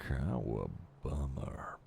Cowabummer.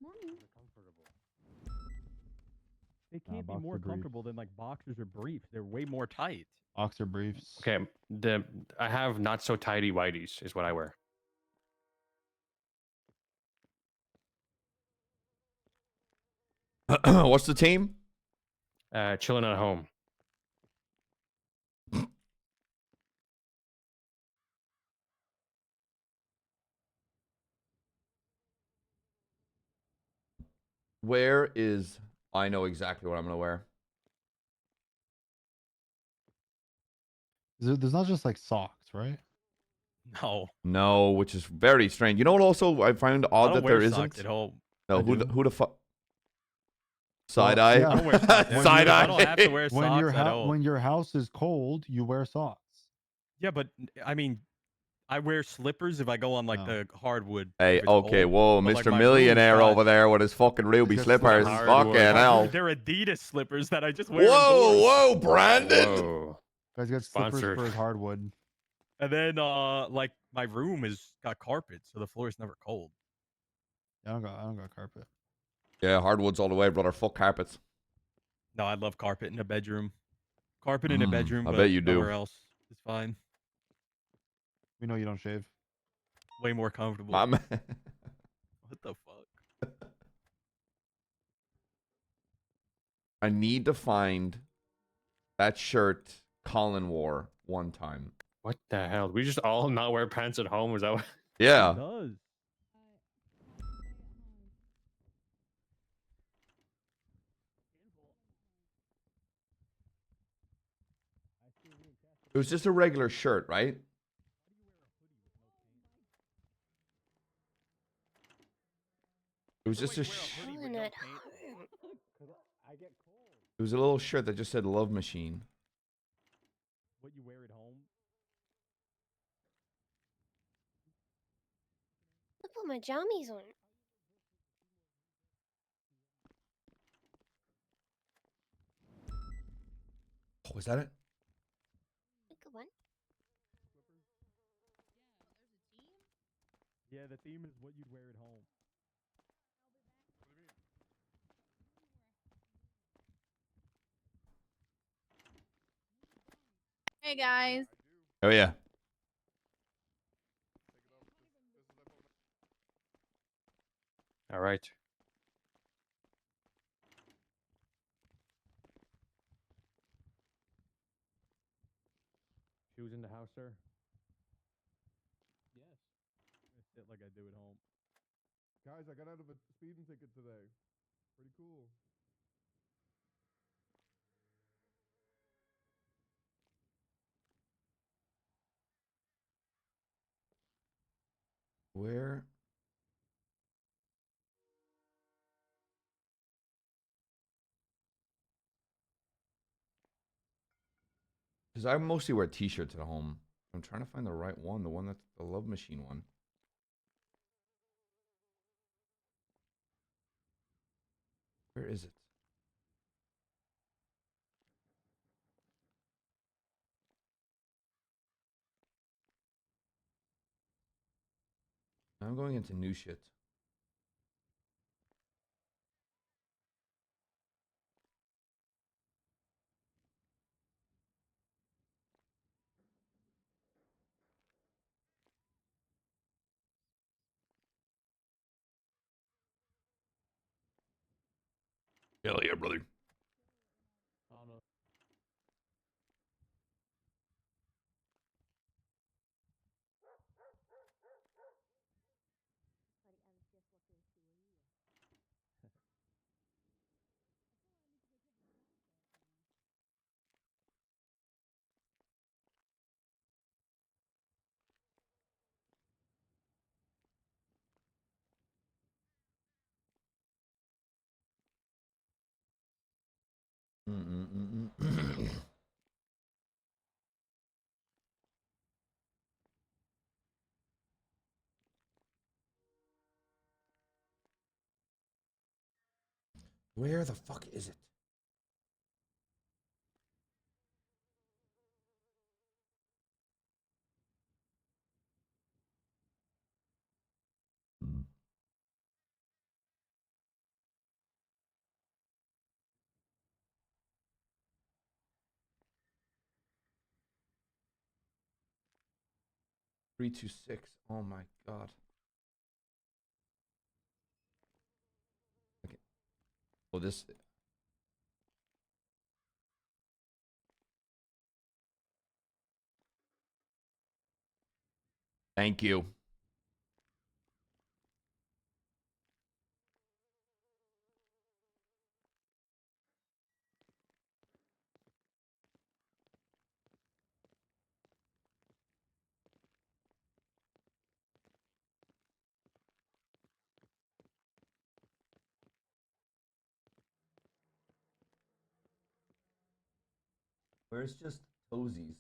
Morning. They can't be more comfortable than like boxers or briefs. They're way more tight. Boxer briefs. Okay, I have not so tidy whiteys is what I wear. What's the team? Chilling at home. Where is... I know exactly what I'm going to wear. There's not just like socks, right? No. No, which is very strange. You know what also I found I odd don't that wear there socks isn't? at home. No, I who do. the fuck? Side eye? yeah. I don't wear socks. When Side you're- eye. I don't have to wear When socks at home. when your house is cold, you wear socks. Yeah, but I mean, I wear slippers if I go on like No. the hardwood. Hey, if it's okay, cold. whoa, But, like, Mr. my room's Millionaire got- over there with his fucking ruby got slippers. slippers. Fucking hell. They're Adidas slippers that I just wear Whoa, indoors. whoa, Brandon! Whoa. Guys got slippers Sponsored. for his hardwood. And then like my room is got carpet, so the floor is never cold. I don't got carpet. Yeah, hardwoods all the way, brother. Full carpets. No, I love carpet in a bedroom. Carpet in a bedroom, I but bet you do. nowhere else. It's fine. We know you don't shave. Way more comfortable. My man. What the fuck? I need to find that shirt Colin wore one time. What the hell? We just all not wear pants at home? Was that what? Yeah. It does. It was just a regular shirt, right? It was just a Chilling at home. it was a little shirt that just said Love Machine. What you wear at home? I put my jammies on. Oh, is that it? Good one. Yeah, the theme is what you'd wear at home. Hey guys. Oh yeah. All right. Shoes in the house, sir? Yes. I sit like I do at home. Guys, I got out of a speeding ticket today. Pretty cool. Where? Because I mostly wear t-shirts at home. I'm trying to find the right one, the one that's the Love Machine one. Where is it? I'm going into new shit. Hell yeah, brother. I don't know. Where the fuck is it? Mm. 326. Oh my god. Okay. Oh, this. Thank you. Where's just toesies?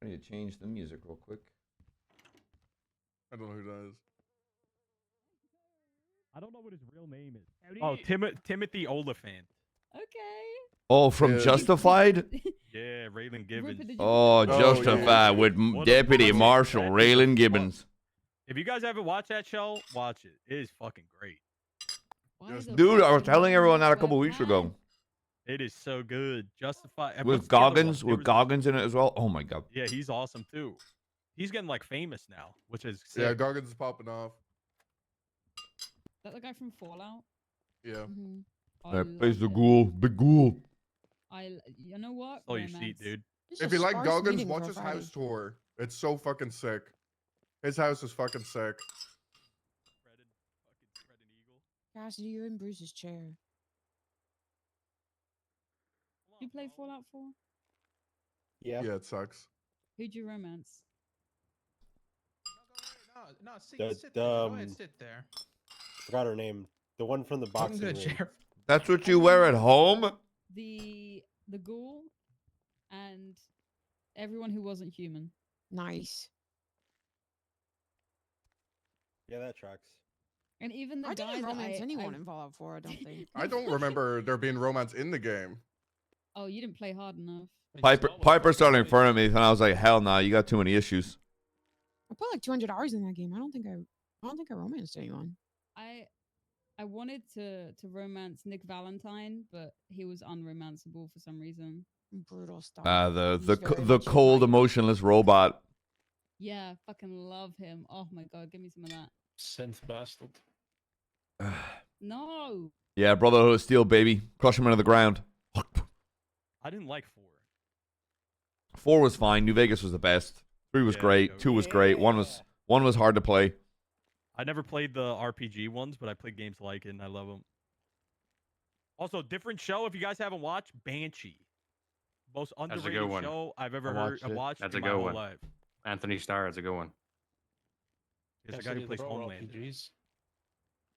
I need to change the music real quick. I don't know who that is. I don't know what his real name is. Oh, Timothy Oliphant. Okay. Oh, from Yeah. Justified? Yeah, Raylan Gibbons. Ripper, did you Oh, watch that? yeah, Justified yeah. with What a Deputy fucking- Marshal that is a Raylan fu- Gibbons. If you guys haven't watched that show, watch it. It is fucking great. Why Yes, the Dude, fuck I was did telling no everyone one that a wear couple weeks ago. pants? It is so good. Justified. and With what's the other one? Goggins, There with was- Goggins in it as well. Oh my god. Yeah, he's awesome too. He's getting like famous now, which is sick. Yeah, Goggins is popping off. Is that the guy from Fallout? Yeah. Mm-hmm. That plays the ghoul, big ghoul. You know what? Oh, your seat, Romance. dude. This If is you a like sparse Goggins, meeting watch for a his Friday. house tour. It's so fucking sick. His house is fucking sick. Fred and Eagle. Cassidy, you're in Bruce's chair. You play Fallout 4? Yeah. Yeah, it sucks. Who'd you romance? No, sit, The- sit there. Go ahead, um, sit there. Forgot her name. The one from the Welcome boxing to the ring. chair. That's what you wear at home? The ghoul and everyone who wasn't human. Nice. Yeah, that tracks. And even the I guy didn't that romance I- anyone in Fallout 4, I don't think. I don't remember there being romance in the game. Oh, you didn't play hard enough. Piper started in front of me, and I was like, "Hell no, you got too many issues." I put like 200 hours in that game. I don't think I romanced anyone. I wanted to romance Nick Valentine, but he was unromanceable for some reason. Brutal stuff. The He's very the much your cold, type. emotionless robot. Yeah, fucking love him. Oh my god, give me some of that. Synth bastard. No. Yeah, Brotherhood of Steel, baby. Crush him into the ground. I didn't like 4. 4 was fine. New Vegas was the best. 3 was Yeah, great. go- 2 was great. One was hard to play. I never played the RPG ones, but I played games like it, and I love them. Also, different show. If you guys haven't watched, Banshee. Most a good underrated one. show I've ever I heard. watched it. Watched That's in a my good whole one. life. Anthony Starr is a good one. It's the guy who Cassidy, plays they're all Homelander. RPGs.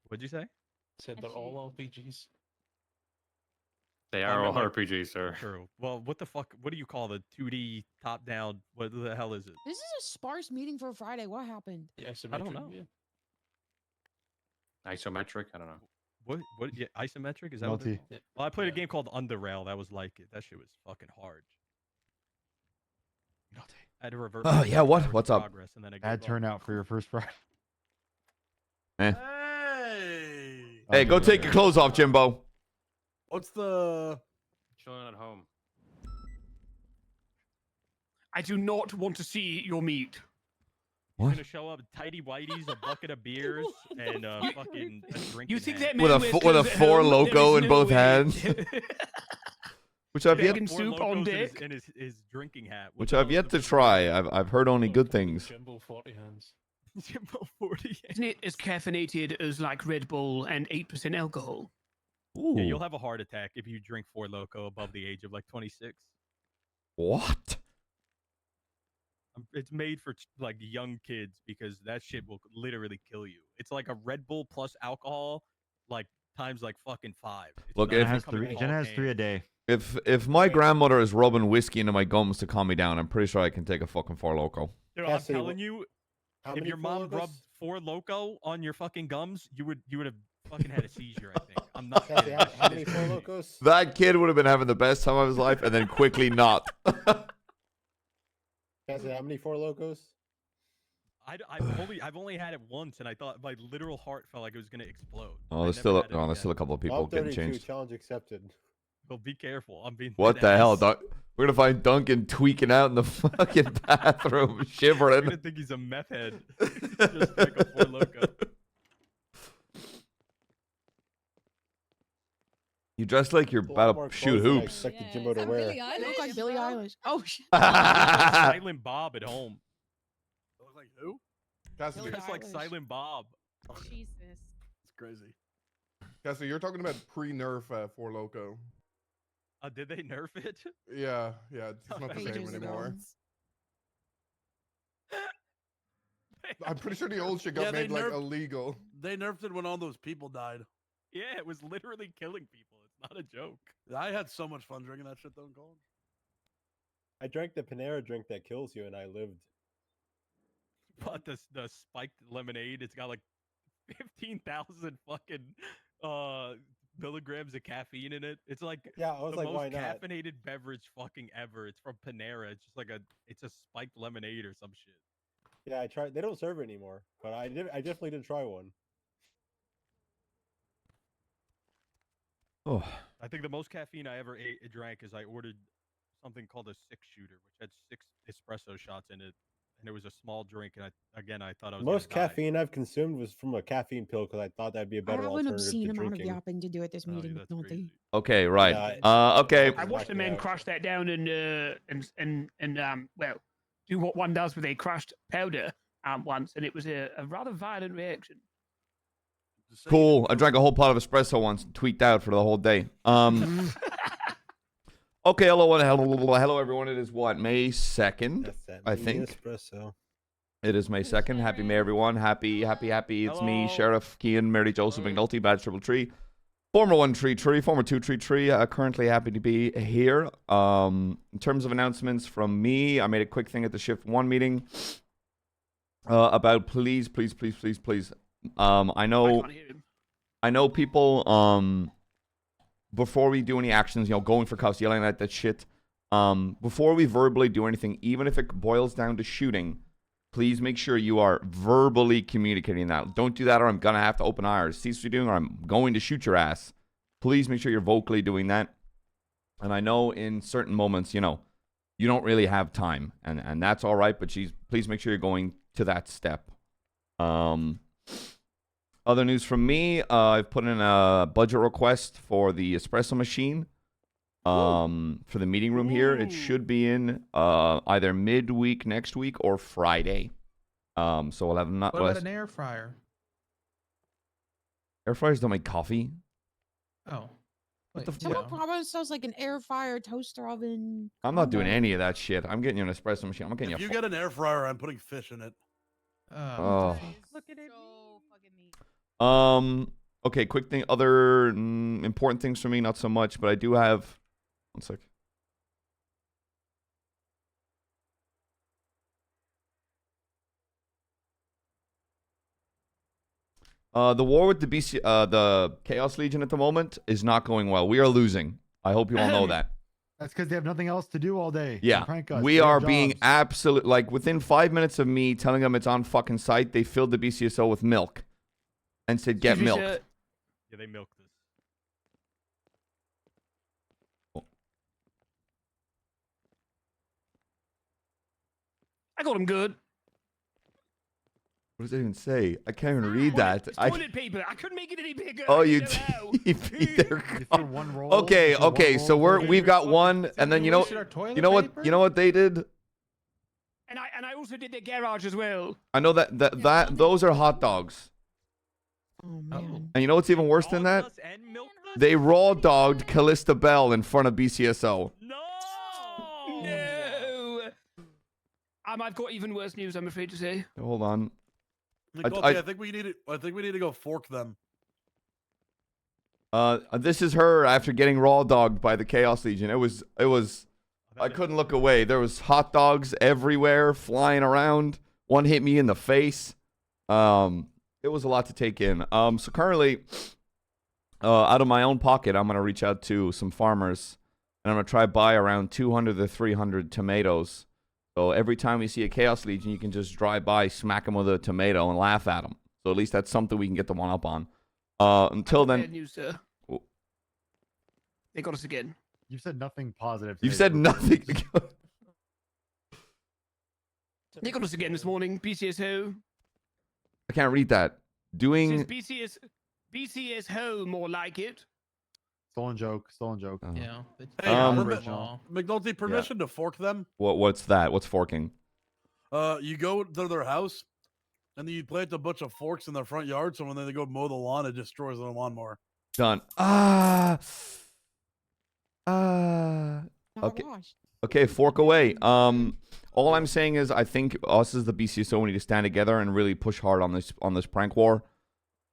What'd you say? Said they're all RPGs. They are are all all RPGs, sir. True. Well, what the fuck? What do you call the 2D top-down? What the hell is it? This is a sparse meeting for a Friday. What happened? Yeah, I don't know. Isometric? I don't know. What? Yeah, isometric? Is that what Multi. it's called? Well, I played a game called Underrail. That was like it. That shit was fucking hard. I had to revert. Oh, back yeah, to what? average What's up? progress, and then I Bad gave up. turnout for your first Friday. Eh. Hey, Hey, go take your clothes off, Jimbo. what's the? Chilling at home. I do not want to see your meat. He's What? gonna show up tidy whiteys, a bucket of beers, and fucking a drink. You in think hand. that With a man with a wears clothes at Four home? There Loco is in no both way. hands, which I've yet Bacon Four soup on Locos in his- deck. in his drinking hat. which with I've all yet the to try. I've heard only good things. Jimbo 40 hands. Jimbo 40. Isn't it as caffeinated as like Red Bull and 8% alcohol? Ooh, Yeah, you'll have a heart attack if you drink Four Loco above the age of like 26. what? It's made for like young kids because that shit will literally kill you. It's like a Red Bull plus alcohol, like times like fucking 5. It's Look, not if- Jenna has coming three. in Jenna all has 3 a cans. day. If my grandmother is rubbing whiskey into my gums to calm me down, I'm pretty sure I can take a fucking Four Loco. Dude, Cassidy, I'm telling you, How if many your Four mom Locos? rubbed Four Loco on your fucking gums, you would have fucking had a seizure. I think. I'm not Cassidy, kidding. how, That how shit many is Four crazy. Locos? That kid would have been having the best time of his life, and then quickly not. Cassidy, how many Four Locos? I've only had it once, and I thought my literal heart felt like it was gonna explode. Oh, I there's never still had it there's again. still a couple of people Well, getting 32, changed. challenge accepted. Well, be careful. I'm being. What dead the hell, ass. Doc? We're gonna find Duncan tweaking out in the fucking bathroom, You're gonna shivering. think he's a meth head. Just like a Four Loco. You dress like you're A lot about more to shoot clothes than I hoops. expected Yeah, Jimbo is to that wear. Billie I look Eilish, like Billie bro? Eilish. Oh shit. Silent Bob at home. Look like who? Cassidy. Just like Eilish. Silent Bob. Jesus. It's crazy. Cassidy, you're talking about pre-nerf Four Loco. Did they nerf it? Yeah, it's not the Ages same ago. anymore. I'm pretty sure the old shit got Yeah, they made like nerfed- illegal. They nerfed it when all those people died. Yeah, it was literally killing people. It's not a joke. I had so much fun drinking that shit though in college. I drank the Panera drink that kills you, and I lived. But the spiked lemonade, it's got like 15,000 fucking milligrams of caffeine in it. It's like Yeah, I was the like, most why not? caffeinated beverage fucking ever. It's from Panera. It's just like it's a spiked lemonade or some shit. Yeah, I tried. They don't serve it anymore, but I definitely did try one. Oh, I think the most caffeine I ever drank is I ordered something called a 6-shooter, which had 6 espresso shots in it, and it was a small drink. And I thought I was Most gonna die. caffeine I've consumed was from a caffeine pill because I thought that'd be a I better have an alternative obscene to amount of drinking. yapping to do at this Oh, meeting, that's McNulty. crazy. okay, right. Yeah, Okay. I watched a man crush that down and well, do what one does with a crushed powder once, and it was a rather violent reaction. Cool. I drank a whole pot of espresso once and tweaked out for the whole day. Okay, hello, everyone. It is what, May 2nd, That's that I mini think. espresso. It is May 2nd. Happy May, everyone. Happy. It's me, Hello. Sheriff Kian, Mary Joseph Hello. McNulty, Badge Triple Tree. Former 1 Tree Tree, former 2 Tree Tree. Currently happy to be here. In terms of announcements from me, I made a quick thing at the Shift 1 meeting about please. I know people, before we do any actions, going for cuffs, yelling at that shit, before we verbally do anything, even if it boils down to shooting, please make sure you are verbally communicating that. Don't do that or I'm going to have to open IRs. See what you're doing or I'm going to shoot your ass. Please make sure you're vocally doing that. And I know in certain moments, you don't really have time. And that's all right, but please make sure you're going to that step. Other news from me, I've put in a budget request for the espresso machine for the meeting room here. It should be in either midweek next week or Friday. So we'll have not. What about an air fryer? Air fryers don't make coffee. Oh. What the Someone probably sells like an air fryer, toaster oven. I'm not doing combo. any of that shit. I'm getting you an espresso machine. I'm getting If you. you get an air fryer, I'm putting fish in it. Oh. Look at it. Okay, quick thing. Other important things for me, not so much, but I do have. One sec. The war with the Chaos Legion at the moment is not going well. We are losing. I hope you all know that. That's because they have nothing else to do all day. Yeah, They prank us. we They have are being jobs. absolute. Like within 5 minutes of me telling them it's on fucking site, they filled the BCSO with milk and said, "Get milk." Yeah, they milked this. I got him good. What does it even say? I can't even read that. It's toilet paper. I couldn't make it any bigger. Oh, I you don't know how. they're You threw one roll. okay, you threw okay. one So roll. we've got one, and then you know what they did. And I also did the garage as well. I know that those are hot dogs. Oh man. And you know what's even worse than that? They raw dogged Callista Bell in front of BCSO. No. I've got even worse news. I'm afraid to say. Hold on. I think we need to go fork them. This is her after getting raw dogged by the Chaos Legion. It was. I couldn't look away. There was hot dogs everywhere flying around. One hit me in the face. It was a lot to take in. So currently, out of my own pocket, I'm gonna reach out to some farmers, and I'm gonna try buy around 200 to 300 tomatoes. So every time we see a Chaos Legion, you can just drive by, smack them with a tomato, and laugh at them. So at least that's something we can get the one up on. Until then, Bad news, sir. They got us again. You said nothing positive. You've today, said Drew. nothing. They got us again this morning. BCSO. I can't read that. Says BCS ho, more like it. Stolen joke. Yeah. Hey, original. McNulty, permission to fork them? What's that? What's forking? You go to their house, and then you plant a bunch of forks in their front yard, so when they go mow the lawn, it destroys their lawnmower. Done. Okay. Okay, fork away. All I'm saying is I think us as the BCSO we need to stand together and really push hard on this prank war.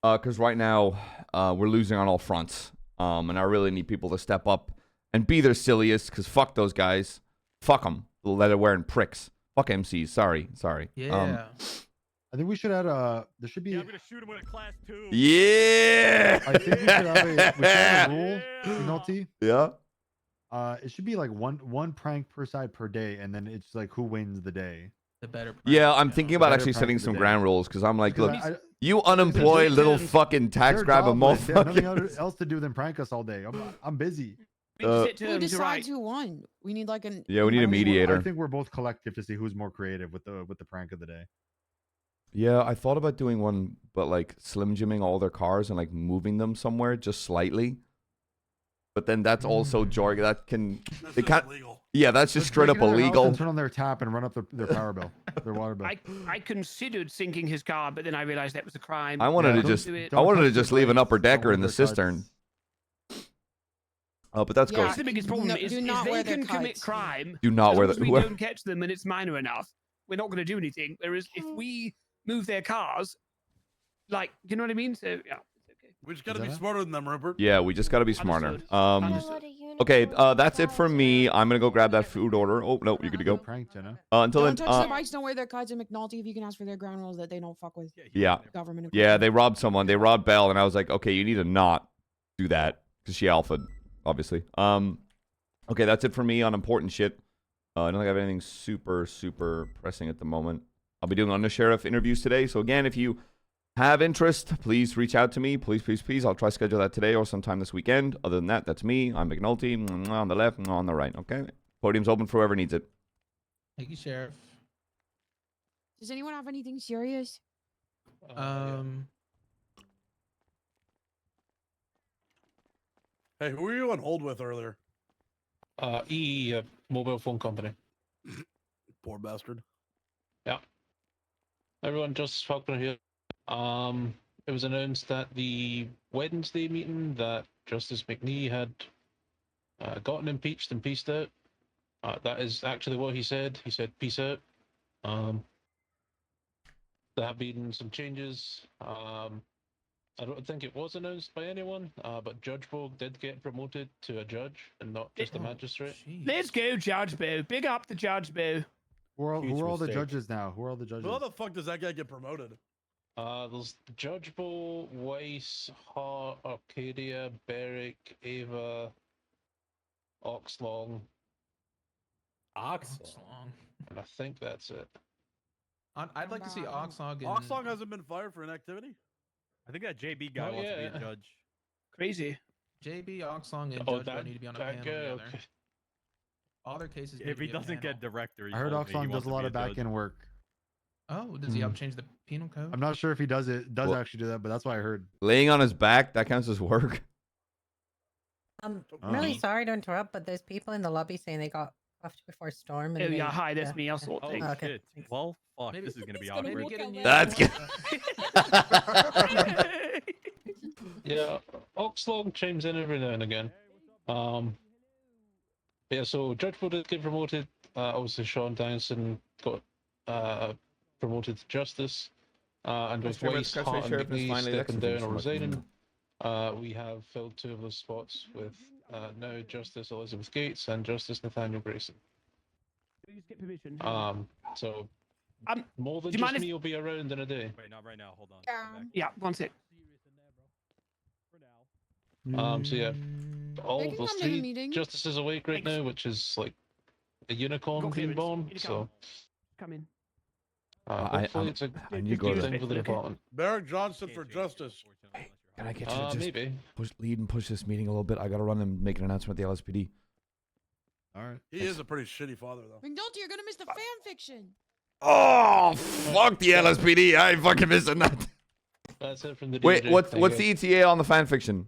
Because right now we're losing on all fronts. And I really need people to step up and be their silliest. Because fuck those guys. Fuck them. Leather wearing pricks. Fuck MCs. Sorry. Yeah. I think we should add there should be. Yeah, I'm gonna shoot him with a class 2. Yeah. I think we should have a rule. McNulty. Yeah. It should be like one prank per side per day, and then it's like who wins the day. The better. Prank. Yeah, I'm thinking about Better actually prank setting of the some day. ground rules because I'm like, look, I- you unemployed little Their fucking tax they're grab a jobless. They have nothing motherfucker. else to do than prank us all day. I'm busy. We need to set Who terms, you're decides right. who won? We need like an. Yeah, we need a I think we're- mediator. I think we're both collective to see who's more creative with the prank of the day. Yeah, I thought about doing one, but like slim jimming all their cars and like moving them somewhere just slightly. But then that's also jargon. That can That's they just can't. illegal. Yeah, that's just Let's straight break up into their house illegal. and turn on their tap and run up their power bill, their water bill. I considered sinking his car, but then I realized that was a crime. I wanted Yeah, to don't just do it. I wanted to touch just the leave an blades, upper don't decker wear in the their cistern. cuts. But that's Yeah, goes. That's the biggest problem. No, is do is not they wear their can commit cuts. crime. Do not as wear long as the. we whoever- don't catch them and it's minor enough, we're not going to do anything. Whereas if we move their cars, like, you know what I mean? So yeah, it's okay. We just got to Is be that it? smarter than them, Rupert. Yeah, we just got to be smarter. Understood. Um. Okay, that's it for me. I'm gonna go grab that food order. Oh no, you're gonna go. Pranked, you know. Until Don't then, touch the bikes. Don't wear their cuts. And McNulty, if you can ask for their ground rules that they don't fuck with yeah, government. yeah, they robbed someone. They robbed Belle, and I was like, okay, you need to not do that because she alphaed, obviously. Okay, that's it for me on important shit. I don't think I have anything super pressing at the moment. I'll be doing undersheriff interviews today. So again, if you have interest, please reach out to me. Please. I'll try to schedule that today or sometime this weekend. Other than that, that's me. I'm McNulty. On the left, on the right. Okay. Podium's open for whoever needs it. Thank you, Sheriff. Does anyone have anything serious? Hey, who were you on hold with earlier? Mobile phone company. Poor bastard. Everyone, Justice Falconer here. It was announced at the Wednesday meeting that Justice McNee had gotten impeached and peaced out. That is actually what he said. He said, peace out. There have been some changes. I don't think it was announced by anyone, but Judge Bo did get promoted to a judge and not just a magistrate. Let's go, Judge Boo. Big up the Judge Boo. Who are Huge all the mistake. judges now? Who are all the judges? How the fuck does that guy get promoted? There's Judge Bo, Weiss, Hart, Arcadia, Berwick, Ava, Oxlong, Oxlong. and I think that's it. I'd like to see Oxlong. Oxlong hasn't been fired for inactivity? I think that JB guy Oh, wants to be yeah. a judge. Crazy. JB, Oxlong, and Oh, Judge Bo that, need to be on a that panel guy? together. Okay. All their cases. need If to he be a doesn't get panel. director, he I heard told me he Oxlong wants does a to lot be of back judge. end work. Oh, does he help change the penal code? I'm not sure if he does Well- actually do that, but that's what I heard. Laying on his back, that counts as work. Oh. I'm really sorry to interrupt, but there's people in the lobby saying they got cuffed before storm. Oh, And yeah, they- hi, that's me. I'll sort Oh, things. Okay. shit. Well, fuck, Maybe- this is going to be It's gonna awkward. work out well. That's good. Yeah, Oxlong chimes in every now and again. Yeah, so Judge Bo did get promoted. Obviously, Sean Danielson got promoted to Justice. And with Weiss, Hart, and McNee stepping down or resigning, we have filled 2 of those spots with now Justice Elizabeth Gates and Justice Nathaniel Grayson. Please get permission. So more than do you just mind if- me will be around in a day. Wait, not right now. Hold on. Come back. Yeah, one sec. So yeah, all They can those come to the 3 meeting. justices awake right Thanks. now, which is like a unicorn Got being clearance. born. You So come in. hopefully it's a I need to good go to thing the. for the Okay. department. Barrick Johnson for justice. Can I get you to just Maybe. lead and push this meeting a little bit? I got to run and make an announcement at the LSPD. All right. He is a pretty shitty father, though. McNulty, you're gonna miss the fan fiction. Oh, fuck the LSPD. I ain't fucking missing that. That's it from the Wait, DJ. what's Thank the you. ETA on the fan fiction?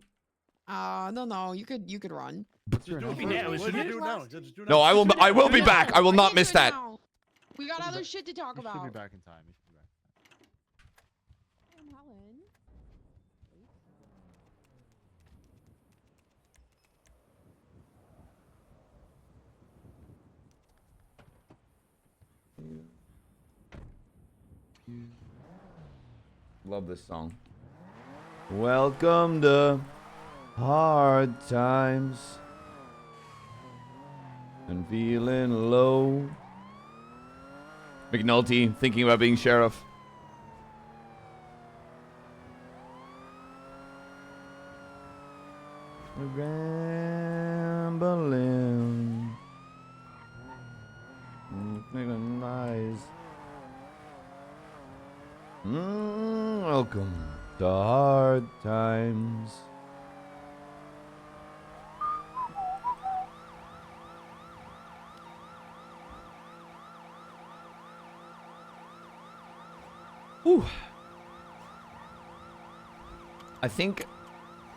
No, you could run. Just do it Maybe now. now, What isn't do you it? do now? Just do it No, now. I will be back. I will not can't miss do it that. now. We got other shit to talk You should be about. back in time. You should be back. Helen. Love this song. Welcome to hard times and feeling low. McNulty thinking about being sheriff. Nice. Welcome to hard times. Whew. I think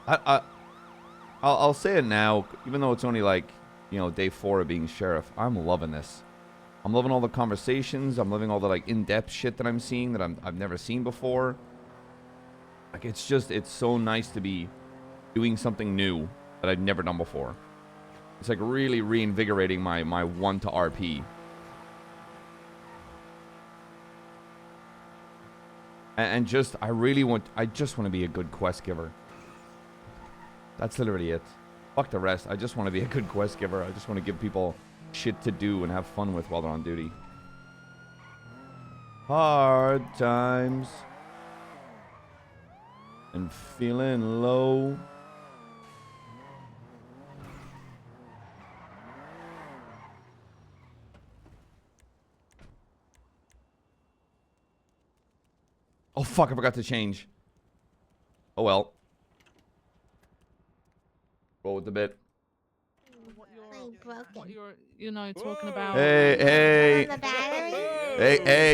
I'll say it now, even though it's only like, you know, day 4 of being sheriff. I'm loving this. I'm loving all the conversations. I'm loving all the like in-depth shit that I'm seeing that I've never seen before. Like it's so nice to be doing something new that I've never done before. It's like really reinvigorating my want to RP. And just I just want to be a good quest giver. That's literally it. Fuck the rest. I just want to be a good quest giver. I just want to give people shit to do and have fun with while they're on duty. Hard times. And feeling low. Oh fuck, I forgot to change. Oh well. Roll with the bit. What you're talking about. Hey,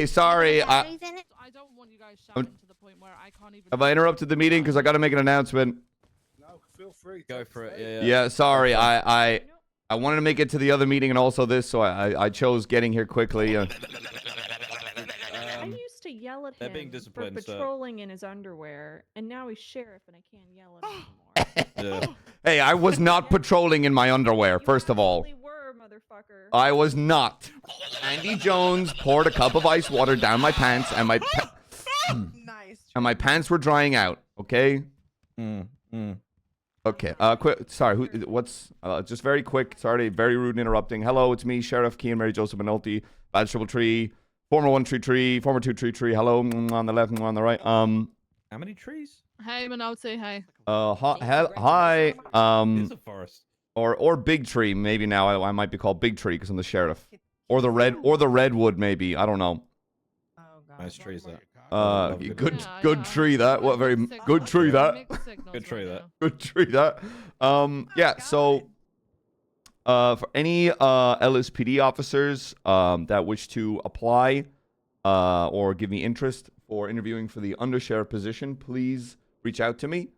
sorry. I don't want you guys shouting to the point where I can't even. Have I interrupted the meeting? Because I got to make an announcement. No, feel free. Go for it. Yeah, sorry. I wanted to make it to the other meeting and also this, so I chose getting here quickly. I used to yell at They're him being for disciplined, sir. patrolling in his underwear, and now he's sheriff, and I can't yell at him anymore. Yeah. Hey, I was not patrolling in my underwear, first of all. You were, motherfucker. I was not. Andy Jones poured a cup of ice water down my pants, and my and my pants were drying out. Okay. Okay. Quick. Sorry. What's? Just very quick. Sorry. Very rude and interrupting. Hello, it's me, Sheriff Kian, Mary Joseph McNulty, Vegetable Tree, former 1 tree, former 2 tree. Hello, on the left and on the right. How many trees? Hey, McNulty. Hey. Hi. It's a forest. Or Big Tree. Maybe now I might be called Big Tree because I'm the sheriff. Or the redwood. Maybe I don't know. Nice trees that. Good tree that. What very good tree that. Good tree that. Good tree that. Yeah. So, for any LSPD officers that wish to apply or give me interest for interviewing for the undersheriff position, please reach out to me.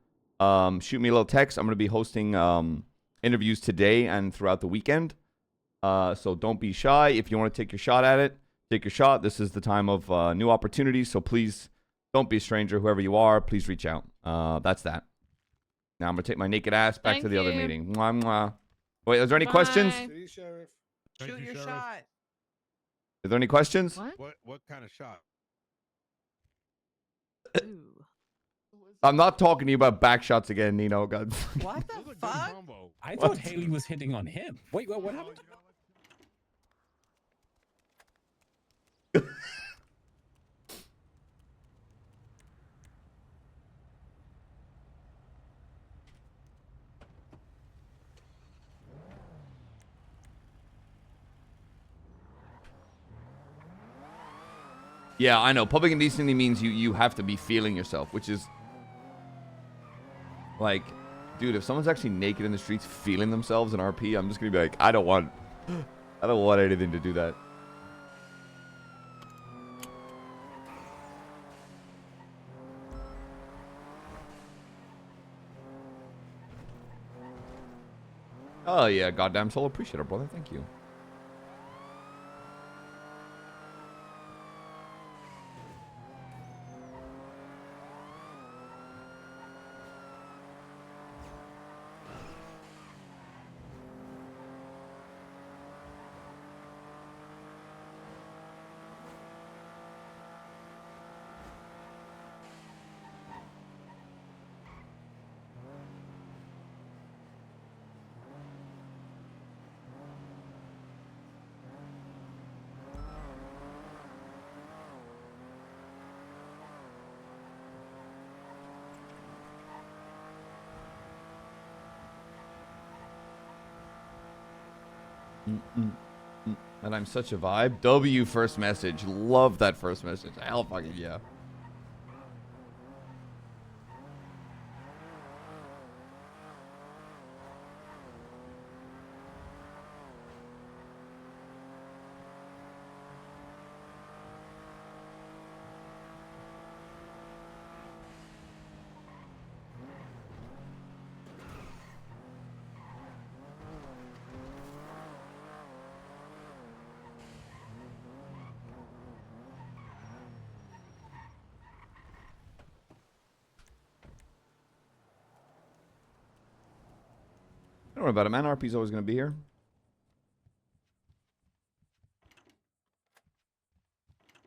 Shoot me a little text. I'm going to be hosting interviews today and throughout the weekend. So don't be shy. If you want to take your shot at it, take your shot. This is the time of new opportunities. So please don't be a stranger. Whoever you are, please reach out. That's that. Now I'm going to take my naked ass back to the other meeting. Mwah, mwah. Wait, is there any questions? Shoot your shot. Is there any questions? What kind of shot? I'm not talking to you about back shots again, Nino. God. What the fuck? I thought Haley was hitting on him. Wait, what happened? Yeah, I know. Public indecency means you have to be feeling yourself, which is like, dude, if someone's actually naked in the streets feeling themselves in RP, I'm just gonna be like, I don't want anything to do that. Oh yeah, goddamn soul, appreciate it, brother. Thank you. And I'm such a vibe. W first message. Love that first message. Hell fucking yeah. Don't worry about it, man. RP's always going to be here.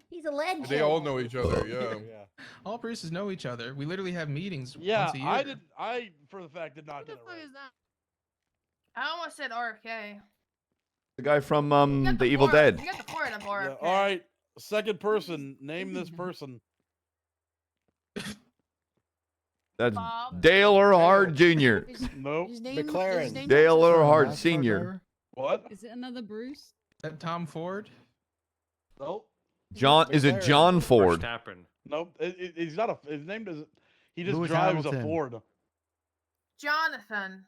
He's a legend. They all know each other, yeah. All Bruces know each other. We literally have meetings Yeah, once a year. I for the fact did not get it right. I almost said RK. The guy from The Evil Dead. You got the port of RK. All right, second person. Name this person. That's Bob. Dale Earnhardt Jr. Nope. McLaren. Dale Earnhardt Sr. What? Is it another Bruce? Is that Tom Ford? Nope. John, is it John Ford? Nope. He's not a. His name doesn't. He just Lewis drives Hamilton. a Ford. Jonathan.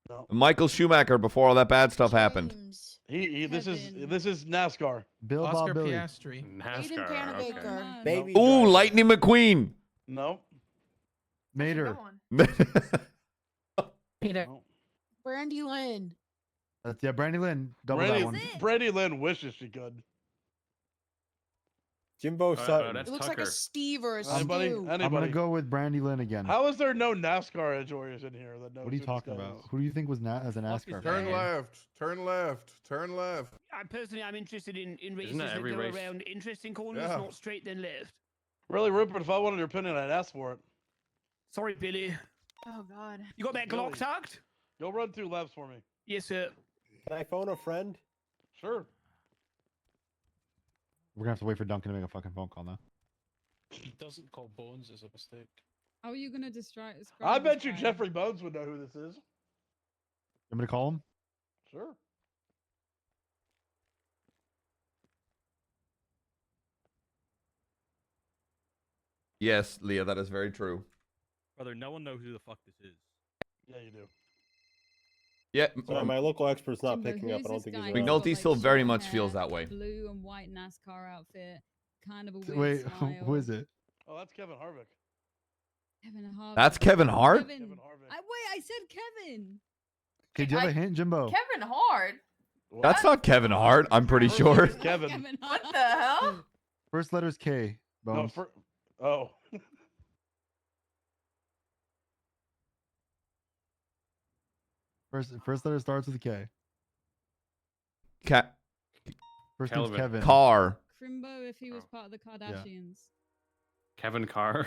No. Michael Schumacher before all that bad stuff happened. This is NASCAR. Bill Oscar Bob Billy. Piastri. Aiden Panabaker. Baby. Ooh, driver. Lightning McQueen. Nope. Mater. Peter. Brandy Lynn. That's Brandy Lynn. Double that one. Brandy Lynn wishes she could. Jimbo Sutton. It looks like a Steve or a Anybody? Stu. I'm gonna go with Brandy Lynn again. How is there no NASCAR enjoyers in here that knows? What are you talking about? Who do you think was as a NASCAR Turn fan? left. Turn left. Turn left. I'm interested in races that that every go race? around interesting corners, Yeah. not straight then left. Really, Rupert? If I wanted your opinion, I'd ask for it. Sorry, Billy. Oh God. You got that Billy. Glock tucked? Go run 2 laps for me. Yes, sir. Can I phone a friend? Sure. We're gonna have to wait for Duncan to make a fucking phone call now. He doesn't call Bones as a mistake. How are you gonna describe? I bet you Jeffrey Bones would know who this is. I'm gonna call him. Sure. Yes, Leah, that is very true. Brother, no one knows who the fuck this is. Yeah, you do. Yeah, Sorry, my local expert's not Jimbo, picking up. who's I don't this think guy? he's He's around. got, McNulty still very short much hair, feels that way. Blue and white NASCAR outfit, kind of a weird Wait, smile. who is it? Oh, that's Kevin Harvick. Kevin Hart. That's Kevin Hart? Kevin. I said Kevin. Okay, do you have a hint, Jimbo? Kevin Hart. That's not Kevin Hart, I'm pretty sure. Kevin. What the hell? First letter's K. No, Bones. oh. First letter starts with a K. First name's Kelvin. Kevin. Car. Crimbo if he was part of the Kardashians. Kevin Carr.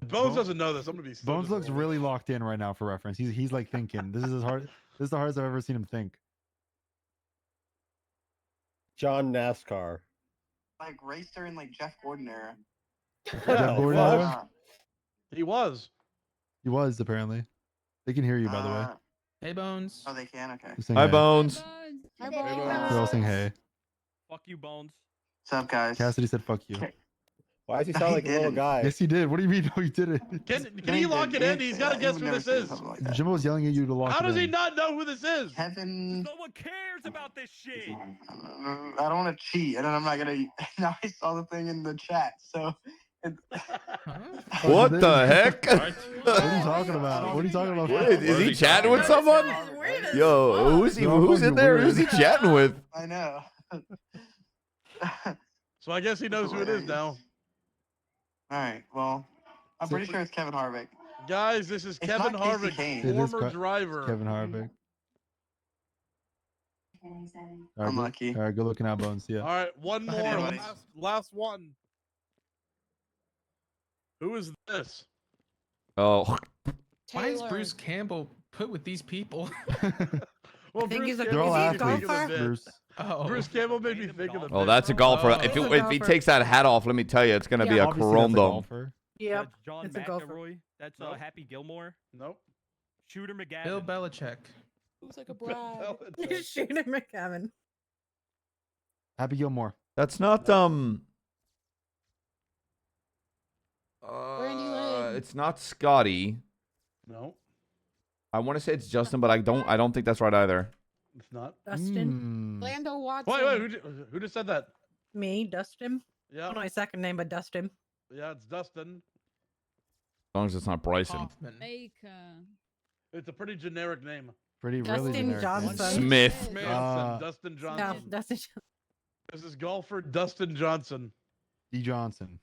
Bones doesn't know this. I'm gonna be. So Bones looks disappointed. really locked in right now for reference. He's like thinking. This is his hard. This is the hardest I've ever seen him think. John NASCAR. Like raced during like Jeff Gordon era. Jeff Gordon era? He was. He was apparently. They can hear you, by the way. Hey, Bones. Oh, they can. Okay. Just saying Hi, hey. Bones. Hi, They're all saying hey. Fuck you, Bones. What's up, guys? Cassidy said fuck you. Why does he sound like a little guy? Yes, he did. What do you mean? No, he didn't. Can he lock it in? He's got to guess who this is. Jimbo was yelling at you to lock How it does he in. not know who this is? Mm. Kevin. No one cares about this shit. I don't want to cheat, and then I'm not gonna. Now I saw the thing in the chat, so. What the heck? What are you talking about? What are you talking about? Is he chatting with someone? Yo, who's he? Who's in there? Who's he chatting with? I know. So I guess he knows who it is now. All right. Well, I'm pretty sure it's Kevin Harvick. Guys, this is It's Kevin not Casey Harvick, Kane. It is former driver. Kevin Harvick. All I'm right, lucky. All right, good looking out, Bones. See All ya. right, one more. Anyways. Last one. Who is this? Oh, Why is Taylor. Bruce Campbell put with these people? Well, think he's a- They're all Is he a athletes, golfer? Bruce. Oh. Bruce Campbell made me think of the. oh, that's a golfer. If He's a if he golfer. takes that hat off, let me tell you, it's gonna be a Obviously, that's a corundum. golfer. Yep. That's John it's a golfer. McElroy. That's Nope. Happy Gilmore. Nope. Shooter McGavin. Bill Belichick. Looks like a bride. You're shooting McCammon. Happy Gilmore. That's not Randy Lynn. it's not Scotty. No, I want to say it's Justin, but I don't think that's right either. it's not. Dustin. Lando Watson. Wait, who just said that? Me, Dustin. Yeah, I don't know my second name, but Dustin. yeah, it's Dustin. As long as it's not Bryson. Hoffman. Baker. It's a pretty generic name. Pretty Dustin really generic. Johnson. Smith. Dustin No, Johnson. Dustin. This is golfer Dustin Johnson. D. Johnson.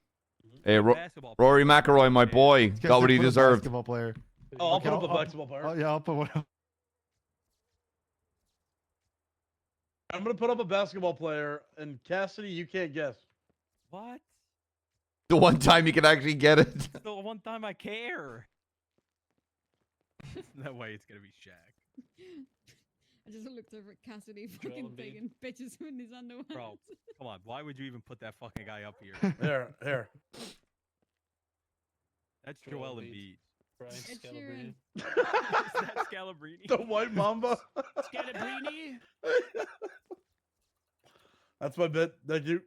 Hey, Basketball Rory McIlroy, my boy, This guy's got what a he pro deserved. Basketball player. Oh, I'll Okay, put up a basketball player. Oh, yeah, I'll put one up. I'm gonna put up a basketball player, and Cassidy, you can't guess. What? The one time you can actually get it. It's the one time I care. That way it's gonna be Shaq. I just looked over at Cassidy fucking Joel Embiid. taking pictures in his underwear. Bro, come on. Why would you even put that fucking guy up here? Here. That's Joel Joel Embiid. Embiid. Brian Ed Scalabrine. Is that Scalabrini? The White Mamba. Scalabrini. That's my bit. Thank you.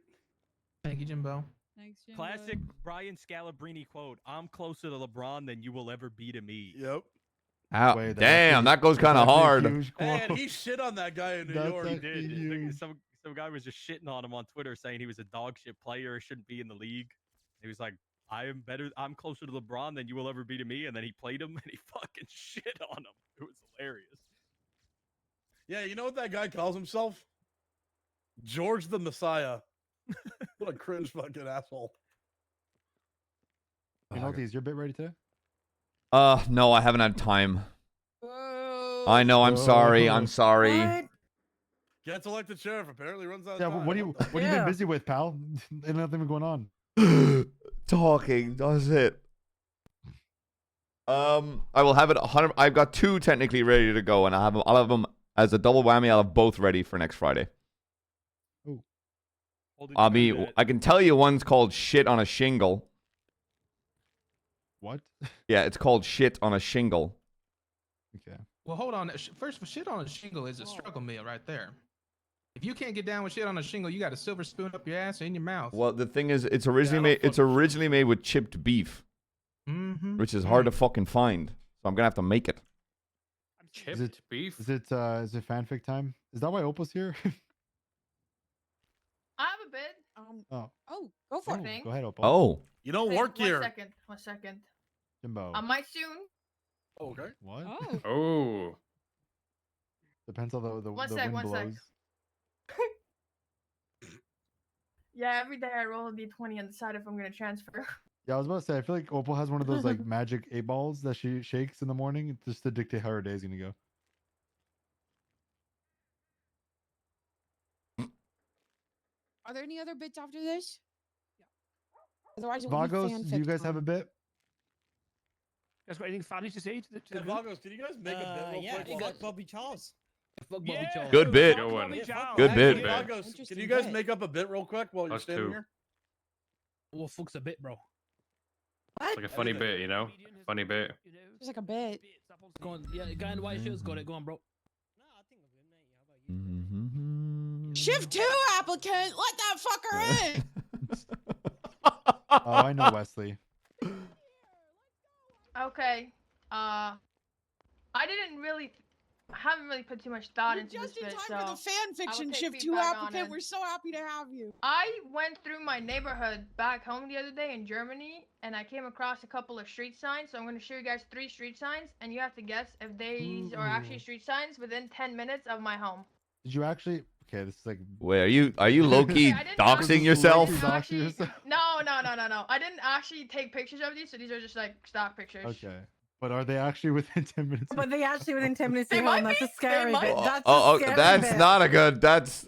Thank you, Jimbo. Thanks, Jimbo. Classic Brian Scalabrini quote. I'm closer to LeBron than you will ever be to me. Yep. Ow, Wait, that's damn, a- that goes kind of that's a hard. huge And quote. he shit on that guy in New That's York. He actually did. huge. Some guy was just shitting on him on Twitter, saying he was a dog shit player, shouldn't be in the league. He was like, I'm closer to LeBron than you will ever be to me. And then he played him and he fucking shit on him. It was hilarious. Yeah, you know what that guy calls himself? George the Messiah. What a cringe fucking asshole. McNulty, is your bit ready today? No, I haven't had time. Whoa. I know, I'm sorry. I'm sorry. What? Gets elected sheriff. Apparently runs out of Yeah, time. what have you been Yeah. busy with, pal? Ain't nothing going on. Talking, does it? I will have it 100. I've got 2 technically ready to go, and I'll have them as a double whammy. I'll have both ready for next Friday. I mean, I can tell you one's called shit on a shingle. What? Yeah, it's called shit on a shingle. Okay. Well, hold on. First, shit on a shingle is a struggle meal right there. If you can't get down with shit on a shingle, you got a silver spoon up your ass or in your mouth. Well, the thing is, it's originally made with chipped beef, which is hard to fucking find. So I'm gonna have to make it. Chipped beef. Is it fanfic time? Is that why Opal's here? I have a bid. Oh, Go for it. Thanks. go ahead, Opal. Oh, You don't Hey, work here. One second. Jimbo. I might soon. Oh, okay. What? Oh. Oh. Depends on the One the sec, wind one sec. blows. Yeah, every day I roll a d20 and decide if I'm gonna transfer. Yeah, I was about to say, I feel like Opal has one of those like magic 8 balls that she shakes in the morning just to dictate how her day is gonna go. Are there any other bits after this? Otherwise, it will be Vagos, do you fanfic guys have a time. bit? Guys got anything funny to say to the Hey, Vagos, can you guys make a bit real quick? You while- got Bobby Charles. Fuck Yeah. Bobby Charles. Good bit. Good one. Bobby Charles. Good bit. Hey, Vagos, can Interesting you guys bit. make up a bit real quick while you're Us standing too. here? What fuck's a bit, bro? It's like a funny bit, you know? Funny bit. Just like a bit. Go on, yeah, the guy in the white shirt's got it. Go on, bro. Shift 2 applicant. Let that fucker in. Oh, I know Wesley. Okay. I haven't really put too much thought You're into just this in bit, time so for the fan fiction take Shift 2 feedback on applicant. it. We're so happy to have you. I went through my neighborhood back home the other day in Germany, and I came across a couple of street signs. So I'm going to show you guys 3 street signs, and you have to guess if these are actually street signs within 10 minutes of my home. Did you actually? Okay, this is like. wait, are you low key Okay, I didn't doxing actually- yourself? I didn't Doxing actually- yourself? No. I didn't actually take pictures of these, so these are just like stock pictures. Okay, but are they actually within 10 minutes? But they actually within 10 minutes of They your home. might That's a be. scary They bit. might. That's Oh, a scary that's bit. not a good. That's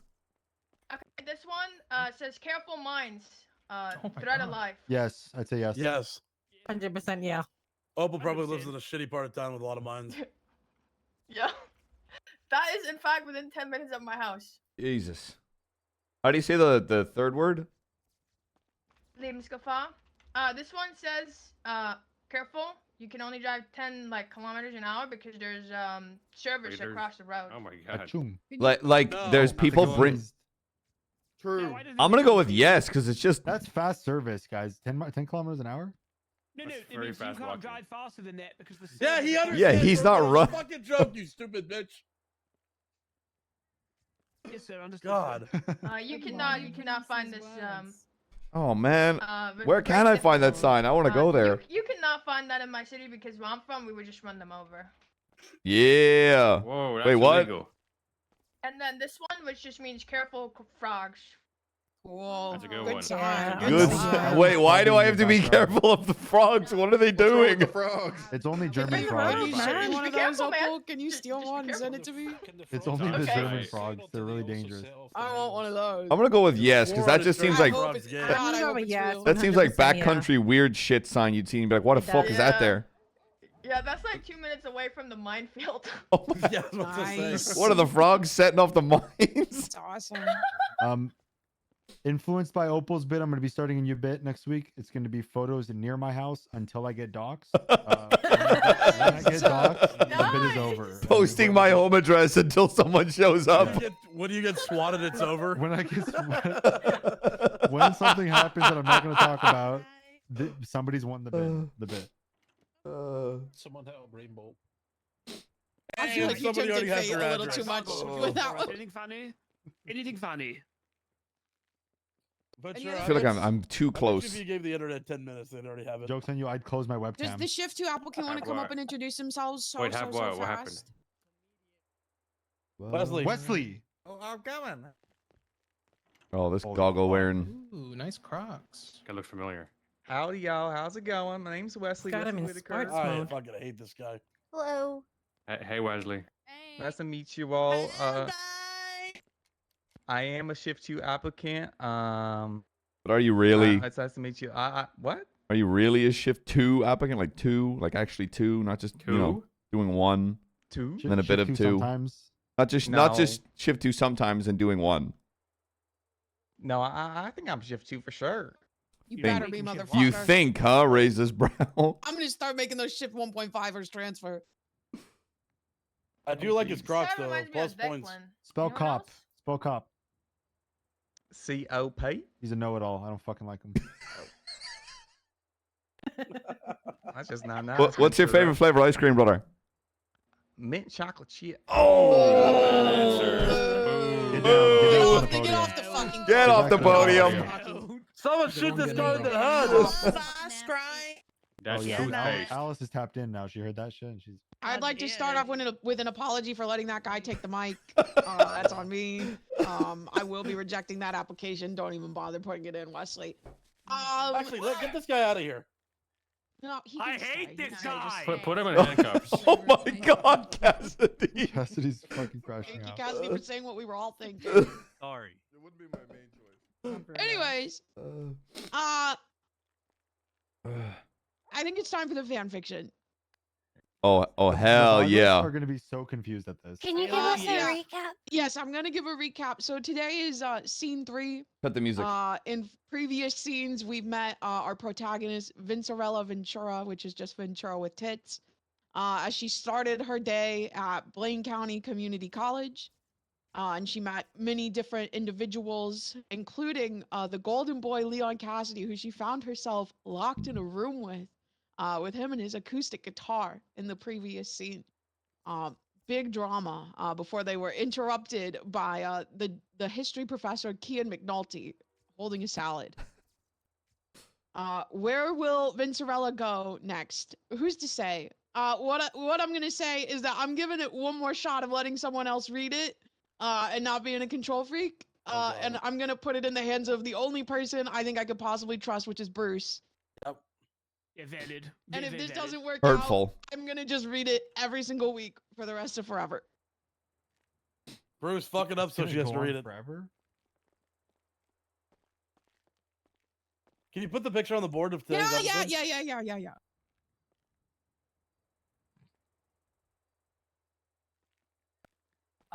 Okay, this one says careful minds. my Threat of God. life. Yes, I'd say yes. Yes. 100% yeah. Opal probably lives in a shitty part of town with a lot of mines. Yeah. That is in fact within 10 minutes of my house. Jesus. How do you say the third word? Lebensgefahr. This one says careful. you can only drive 10 like kilometers an hour because there's service Raiders. across the road. Oh my god. Achoo. Like there's No. people bring. True. I'm gonna go with yes because it's just. That's fast service, guys. 10 kilometers an hour. No, That's it very means you fast can't walking. drive faster than that because the Yeah, he service- understands. Yeah, he's bro. not It's a run- Fucking joke, you stupid bitch. Yes, sir. Understood. God. You cannot find this. Oh man, very- where can very I find that difficult. sign? I want to go there. You cannot find that in my city because where I'm from, we would just run them over. Yeah. Whoa, that's Wait, what? illegal. And then this one, which just means careful frogs. Cool. That's a good Good one. sign. Good. Wait, why do I have to be careful of the frogs? What are they doing? The frogs. It's only If German you're frogs. you should be Just one be of those, careful, man. Opal. Can you steal Just be one and send careful. it to me? It's only the Okay. German frogs. They're really dangerous. I want one of those. I'm gonna go with yes because that just seems I like hope it's Yeah. God, I I'm hope going it's yes. real. that seems like 100% yeah. backcountry weird shit sign you'd see and be like, what the It fuck is that does. there? Yeah, that's like 2 minutes away from the minefield. Oh my- Yeah, I was about to say. Nice. What are the frogs setting off the mines? It's awesome. Influenced by Opal's bit, I'm going to be starting a new bit next week. It's going to be photos near my house until I get doxxed. When I get doxxed, the bit is over. Posting my home address until someone shows up. When you get swatted, it's over. When I get when something happens that I'm not going to talk about, somebody's won the bit. Someone help Rainbow. I feel like you somebody tempted already has fate your a little address. too much Oh, with that one. Anything funny? Anything funny? But Any sure, other I feel like bits? I'm too I bet close. If you gave the internet 10 minutes, they'd already have it. Joke's on you, I'd close my Does webcam. the shift 2 applicant want to Have come what? up and introduce themselves so Wait, so have so what? fast? What happened? Wesley. Wesley. Oh, I'm coming. Oh, this goggle wearing. Ooh, nice Crocs. That looks familiar. Howdy, y'all. How's it going? My name's Wesley. Got him Wesley in Whitaker. sports I mode. fucking hate this guy. Hello. Hey, Wesley. Nice to meet you all. I am a Shift 2 applicant. But are you really? It's nice to meet you. What? Are you really a shift 2 applicant? Like 2? Like actually 2, not just you know doing 1. 2. And then a bit of 2. Sometimes. Not just shift 2 sometimes and doing 1. No, I think I'm Shift 2 for sure. You Think- better be, motherfucker. You think, huh? Raise this brow. I'm gonna start making those shift 1.5ers transfer. I do like his Crocs That though. reminds me Plus of points. Declan. Spell Anyone cop. else? Spell cop. COP. He's a know-it-all. I don't fucking like him. That's just not nice. What's your favorite flavor of ice cream, brother? Mint chocolate chip. Get off the fucking. Get off the podium. Someone shoot this guy in the head. Fast cry. That's Oh, yeah. toothpaste. Alice is tapped in now. She heard that shit. And she's. I'd like to start off with an apology for letting that guy take the mic. That's on me. I will be rejecting that application. Don't even bother putting it in, Wesley. Actually, get this guy out of here. No, he I can hate stay. this He can guy. stay. Put him in handcuffs. Oh my God, Cassidy. Cassidy's fucking crashing Thank you, out. Cassidy, for saying what we were all thinking. Sorry. It wouldn't be my main choice. Anyways, I think it's time for the fan fiction. Oh hell The Vagos yeah. Are gonna be so confused at this. Can you give us a recap? Yes, I'm gonna give a recap. So today is scene 3. Cut the music. In previous scenes, we've met our protagonist, Vincerella Ventura, which is just Ventura with tits, as she started her day at Blaine County Community College. And she met many different individuals, including the golden boy, Leon Cassidy, who she found herself locked in a room with him and his acoustic guitar in the previous scene. Big drama before they were interrupted by the history professor, Kian McNulty, holding a salad. Where will Vincerella go next? Who's to say? What I'm gonna say is that I'm giving it one more shot of letting someone else read it and not being a control freak. And I'm gonna put it in the hands of the only person I think I could possibly trust, which is Bruce. Yeah, vetted. And if this doesn't work Hurtful. out, I'm gonna just read it every single week for the rest of forever. Bruce, fuck it up so she has to read it. Forever. Can you put the picture on the board of today's episode? Yeah.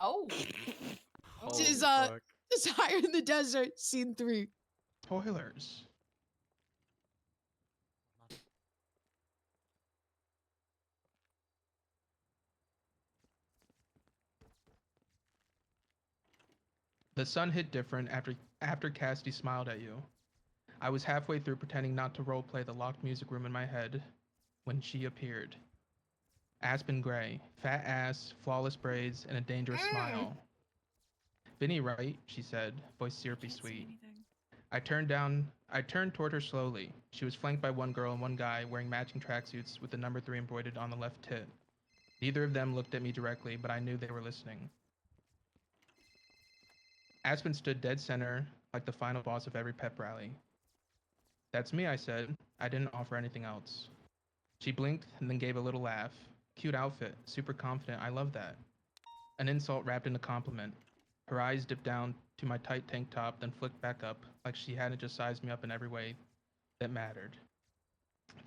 Oh. This is Desire in the Desert, scene 3. Spoilers. The sun hit different after Custy smiled at you. I was halfway through pretending not to roleplay the locked music room in my head when she appeared. Aspen gray, fat ass, flawless braids, and a dangerous smile. Vinny, right? She said, voice syrupy sweet. I turned toward her slowly. She was flanked by one girl and one guy wearing matching tracksuits with the number 3 embroidered on the left tit. Neither of them looked at me directly, but I knew they were listening. Aspen stood dead center, like the final boss of every pep rally. That's me, I said. I didn't offer anything else. She blinked and then gave a little laugh. Cute outfit, super confident, I love that. An insult wrapped in a compliment. Her eyes dipped down to my tight tank top, then flicked back up, like she hadn't just sized me up in every way that mattered.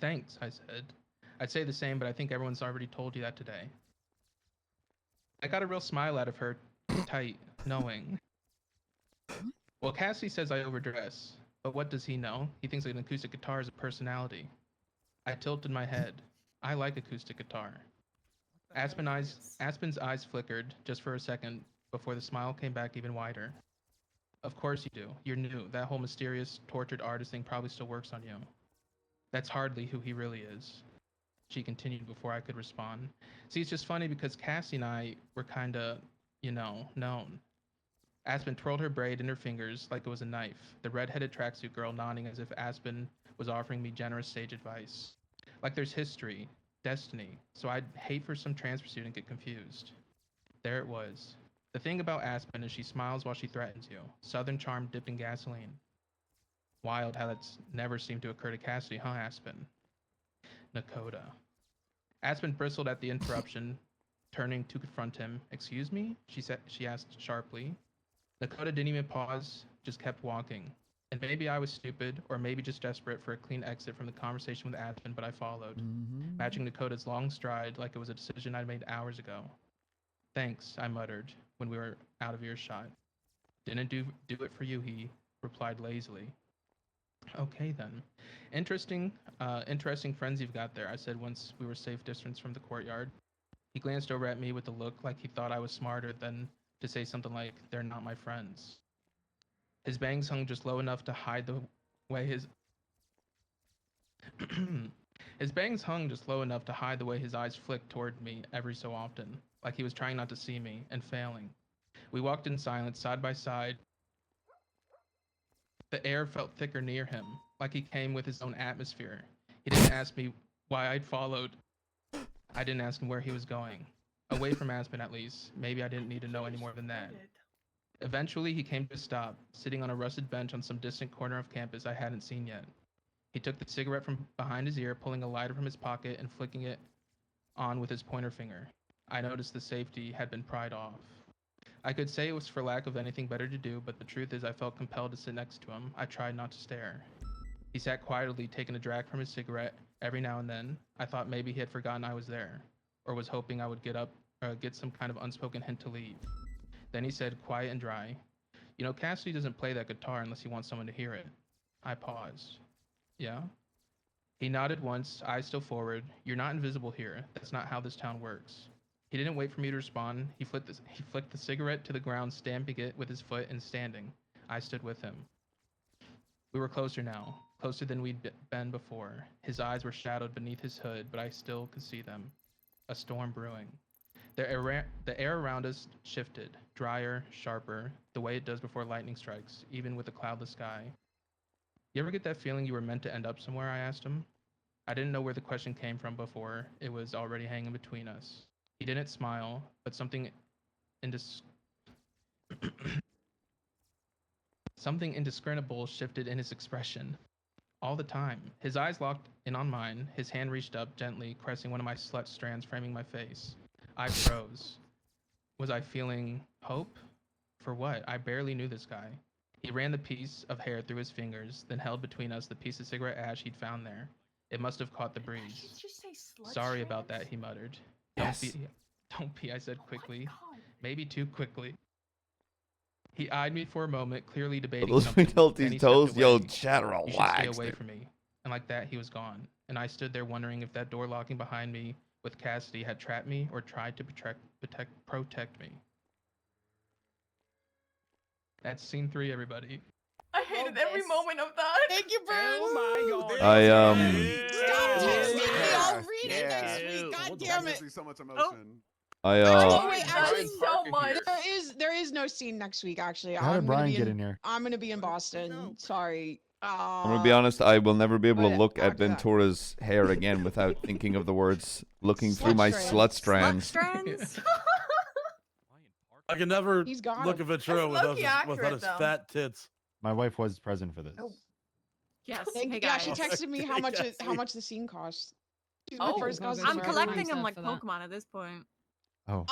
Thanks, I said. I'd say the same, but I think everyone's already told you that today. I got a real smile out of her, tight, knowing. Well, Cassie says I overdress, but what does he know? He thinks an acoustic guitar is a personality. I tilted my head. I like acoustic guitar. Aspen's eyes flickered just for a second before the smile came back even wider. Of course you do. You're new. That whole mysterious, tortured artist thing probably still works on you. That's hardly who he really is. She continued before I could respond. See, it's just funny because Cassie and I were kinda, known. Aspen twirled her braid in her fingers like it was a knife, the red-headed tracksuit girl nodding as if Aspen was offering me generous sage advice. Like there's history, destiny, so I'd hate for some transfer student to get confused. There it was. The thing about Aspen is she smiles while she threatens you. Southern charm dipped in gasoline. Wild how that's never seemed to occur to Cassidy, huh, Aspen? Nakota. Aspen bristled at the interruption, turning to confront him. Excuse me? She asked sharply. Nakota didn't even pause, just kept walking. And maybe I was stupid, or maybe just desperate for a clean exit from the conversation with Aspen, but I followed, matching Nakota's long stride like it was a decision I'd made hours ago. Thanks, I muttered, when we were out of earshot. Didn't do it for you, he replied lazily. Okay then. Interesting friends you've got there, I said once we were safe distance from the courtyard. He glanced over at me with a look like he thought I was smarter than to say something like, they're not my friends. His bangs hung just low enough to hide the way his eyes flicked toward me every so often, like he was trying not to see me and failing. We walked in silence, side by side. The air felt thicker near him, like he came with his own atmosphere. He didn't ask me why I'd followed. I didn't ask him where he was going. Away from Aspen, at least. Maybe I didn't need to know any more than that. Eventually, he came to a stop, sitting on a rusted bench on some distant corner of campus I hadn't seen yet. He took the cigarette from behind his ear, pulling a lighter from his pocket and flicking it on with his pointer finger. I noticed the safety had been pried off. I could say it was for lack of anything better to do, but the truth is I felt compelled to sit next to him. I tried not to stare. He sat quietly, taking a drag from his cigarette every now and then. I thought maybe he had forgotten I was there, or was hoping I would get some kind of unspoken hint to leave. Then he said, quiet and dry, you know, Cassidy doesn't play that guitar unless he wants someone to hear it. I paused. Yeah? He nodded once, eyes still forward. You're not invisible here. That's not how this town works. He didn't wait for me to respond. He flicked the cigarette to the ground, stamping it with his foot and standing. I stood with him. We were closer now, closer than we'd been before. His eyes were shadowed beneath his hood, but I still could see them. A storm brewing. The air around us shifted, drier, sharper, the way it does before lightning strikes, even with a cloudless sky. You ever get that feeling you were meant to end up somewhere? I asked him. I didn't know where the question came from before. It was already hanging between us. He didn't smile, but something indescribable shifted in his expression. All the time. His eyes locked in on mine. His hand reached up, gently caressing one of my slut strands framing my face. I froze. Was I feeling hope? For what? I barely knew this guy. He ran the piece of hair through his fingers, then held between us the piece of cigarette ash he'd found there. It must have caught the breeze. Sorry about that, he muttered. Yes. Don't be, I said quickly. Maybe too quickly. He eyed me for a moment, clearly debating those something. McNulty's toes? Yo, chat, You should stay relax. away Dude. from me. And like that, he was gone. And I stood there wondering if that door locking behind me with Cassidy had trapped me or tried to protect me. That's scene 3, everybody. I hated every moment of that. Thank you, Bruce. Oh my god. Stop texting me. I'll read it next week. God damn it. So much emotion. Oh wait, That actually, is so much. there is no scene next week. Actually, How did I'm gonna Brian be get in in here? I'm gonna be in Boston. Sorry. I'm gonna be honest. I will never be able to but look at after that- Ventura's hair again without thinking of the words "looking through my slut strands." Strands? I can never He's got look him. at Ventura That's without low-key his, accurate, his though. fat tits. My wife was present for this. Yes. Thank Hey yeah, she guys. texted me how much Yes, how much the scene cost. She's my Oh, first cousin. I'm so I collecting really- them like for that. Pokemon at this point. Oh.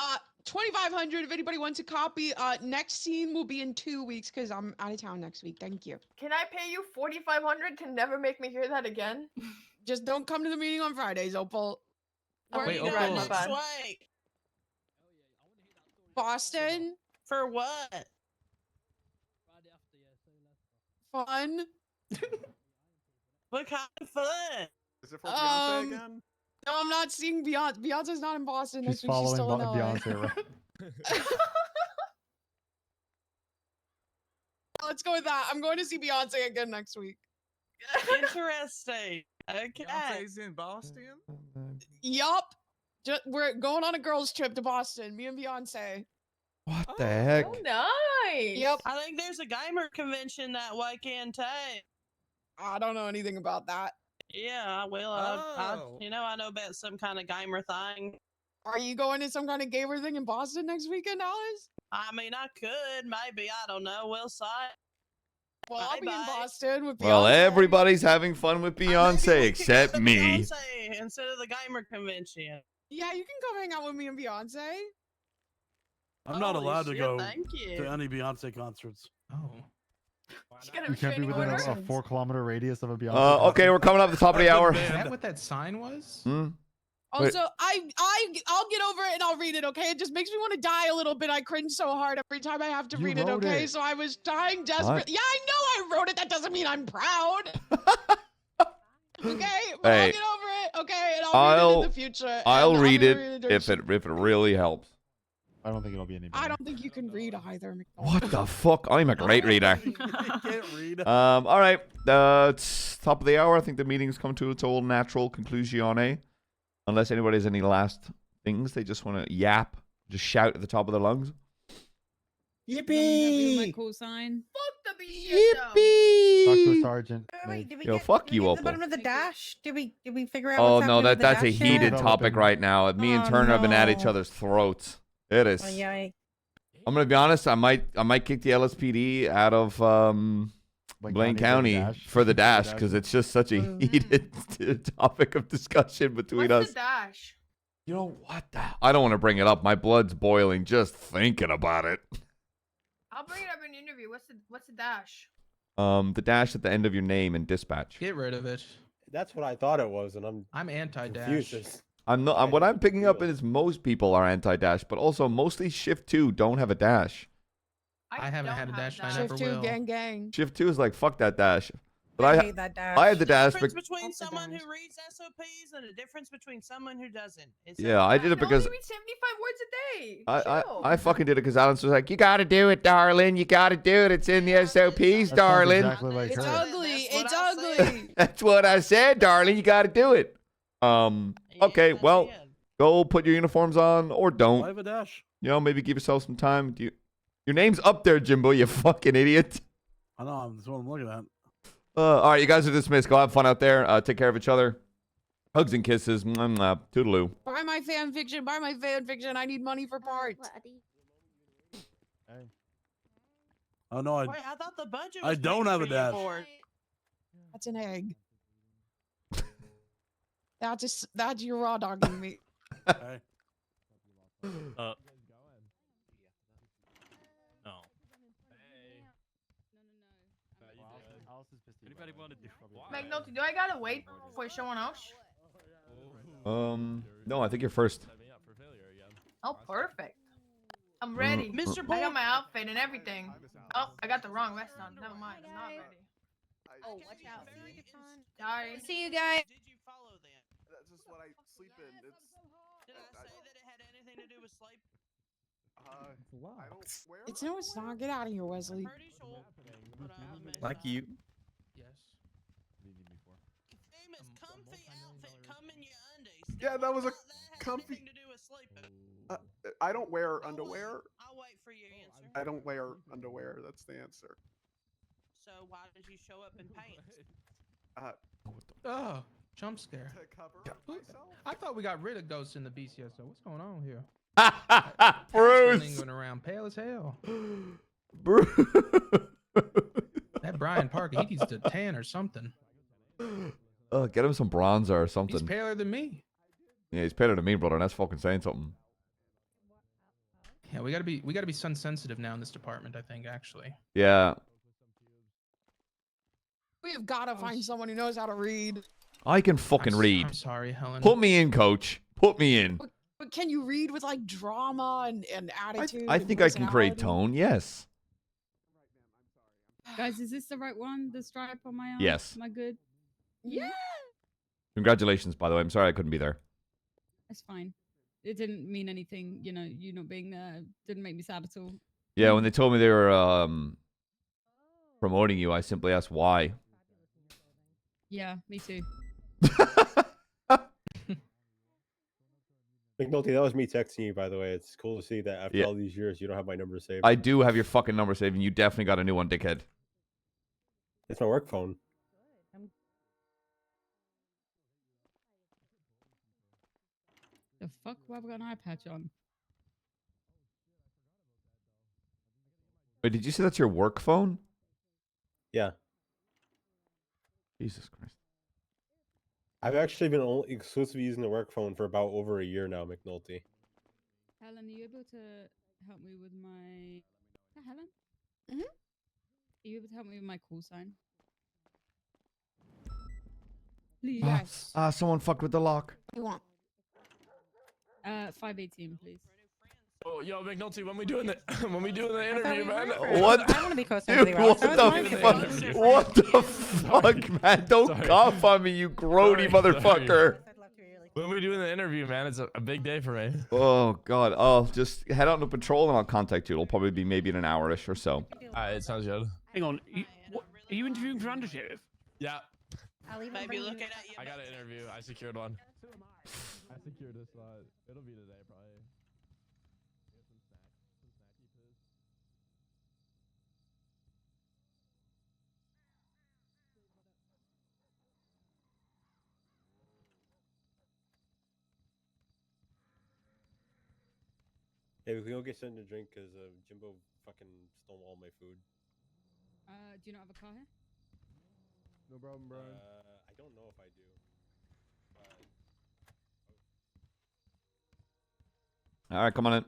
2,500 if anybody wants a copy. Next scene will be in 2 weeks because I'm out of town next week. Thank you. Can I pay you 4,500 to never make me hear that again? Just don't come to the meeting on Fridays, Opal. Where Wait, are you going? Opal. My bad. Boston. For what? Fun. What kind of fun? Is it for Beyonce again? No, I'm not seeing Beyonce. Beyonce's not in Boston She's next week. She's following still in LA. Beyonce, right? Let's go with that. I'm going to see Beyonce again next week. Interesting. Okay. Beyonce's in Boston? Yup. We're going on a girls' trip to Boston. Me and Beyonce. What the heck? Oh, nice. Yep. I think there's a gamer convention that weekend too. I don't know anything about that. Yeah, well, Oh. I know about some kind of gamer thing. Are you going to some kind of gamer thing in Boston next weekend, Alice? I mean, I could, maybe, I don't know. We'll see. Well, I'll be in Bye-bye. Boston with Beyonce. Well, everybody's having fun with Beyonce except me. Beyonce instead of the gamer convention. Yeah, you can come hang out with me and Beyonce. I'm not Holy allowed to shit, go thank you. to any Beyonce concerts. Oh. You can't be within a 4-kilometer radius of a Beyonce. Okay, we're coming up to the top of the hour. Is that what that sign was? Hmm? Also, I'll get over it and I'll read it, okay? It just makes me want to die a little bit. I cringe so hard every time I have to You read it, wrote okay? it. So I was dying desperately. Yeah, I know I wrote it. That doesn't mean I'm proud. Okay, but I'll Hey. get over it, okay? And I'll read it in the future. I'll and read I'll it be reading if it really helps. I don't think it'll be any better. I don't think you can read either. What the fuck? I'm a great reader. Can't read. All right. It's top of the hour. I think the meeting's come to its old natural conclusion. Unless anybody has any last things they just want to yap, just shout at the top of their lungs. My call sign. Fuck the BGS. Yippee! Talk to a sergeant. Wait, did we Yo, get, fuck did we you, get to Opal. the bottom of the dash? Did we figure out Oh what's no, happening with the that's a dash yet? heated topic right now. Me and Oh, Turner have been at each no. other's throats. It is. Oh, yeah. I'm gonna be honest. I might kick the LSPD out of Blaine County for the dash because it's just such a heated topic of discussion between What's us. the dash? You know what? I don't want to bring it up. My blood's boiling just thinking about it. I'll bring it up in an interview. What's the dash? The dash at the end of your name in dispatch. Get rid of it. That's what I thought it was, and I'm anti-dash. confused. I'm not. What I'm picking up is most people are anti-dash, but also mostly Shift 2 don't have a dash. I haven't had a dash, and I never Shift 2, will. gang, gang. Shift 2 is like fuck that dash. But I I hate that dash. I had the dash. difference But, between someone who reads SOPs and a difference between someone who doesn't. It's yeah, I did it because You read 75 words a day. Chill. I fucking did it because Alan was like, you gotta do it, darling. You gotta do it. It's in the SOPs, sounds darling. exactly like It's her. ugly. It's ugly. That's what I said, darling. You gotta do it. Okay, well, go put your uniforms on or I don't. have a dash. You know, maybe give yourself some time. Your name's up there, Jimbo. You fucking idiot. I know. That's what I'm looking at. All right, you guys are dismissed. Go have fun out there. Take care of each other. Hugs and kisses. Mwah, mwah. Toodaloo. Buy my fan fiction. Buy my fan fiction. I need money for parts. Oh no, Wait, I thought the budget. I Was don't big have a for you dash. for it. That's an egg. That's your raw dogging me. Okay. No. Anybody want to do? McNulty, do I gotta wait for someone else? No, I think you're first. Oh, perfect. I'm ready. Mr. I got my outfit and everything. Oh, I got the wrong vest on. Never mind. I'm not ready. Oh, watch out. Sorry. See you guys. Did you follow that? That's just what I sleep in. Did I say that it had anything to do with sleep? It's no, it's not. Get out of here, Wesley. Like you. Yes. Yeah, that was a comfy. I don't wear underwear. I'll wait for your answer. I don't wear underwear. That's the answer. So why did you show up in pants? Oh, jump scare. To cover myself. I thought we got rid of ghosts in the BCSO. What's going on here? Bruce. Lingering around, pale as hell. Bruce. That Brian Parker, he needs to tan or something. Get him some bronzer or something. He's paler than me. Yeah, he's paler than me, brother. And that's fucking saying something. Yeah, we gotta be sun sensitive now in this department. I think actually. Yeah. We have got to find someone who knows how to read. I can fucking read. I'm sorry, Helen. Put me in, coach. Put me in. But can you read with like drama and attitude? I and think I can create personality? tone. Yes. Guys, is this the right one? The stripe on my arm? Yes. Am I good? Yeah. Congratulations, by the way. I'm sorry I couldn't be there. That's fine. It didn't mean anything, you know, you not being there didn't make me sad at all. Yeah, when they told me they were promoting you, I simply asked why. Yeah, me too. McNulty, that was me texting you, by the way. It's cool to see that after Yeah. all these years, you don't have my number saved. I do have your fucking number saved, and you definitely got a new one, dickhead. It's my work phone. The fuck? Why have I got an eye patch on? Wait, did you say that's your work phone? Yeah. Jesus Christ. I've actually been only exclusively using the work phone for about over a year now, McNulty. Helen, are you able to help me with my... Yeah, Helen? Mm-hmm. Are you able to help me with my call sign? Please. Yes. Someone fucked with the lock. What do you want? 518, please. Oh, yo, McNulty, when we doing the interview, man? What? I want to be closer to the Dude, what the fuck? What the fuck, man? Don't cough on me, you grody motherfucker. When we doing the interview, man, it's a big day for me. Oh, God. I'll just head out to patrol and I'll contact you. It'll probably be maybe in an hour-ish or so. Alright, sounds good. Hang on. Are you interviewing for undersheriff? Yeah. I'll even Maybe bring looking you... at you. I got an interview. I secured one. I secured this slot. It'll be today, probably. Hey, we can go get something to drink because Jimbo fucking stole all my food. Do you not have a car here? No problem, Brian. I don't know if I do. All right, come on in.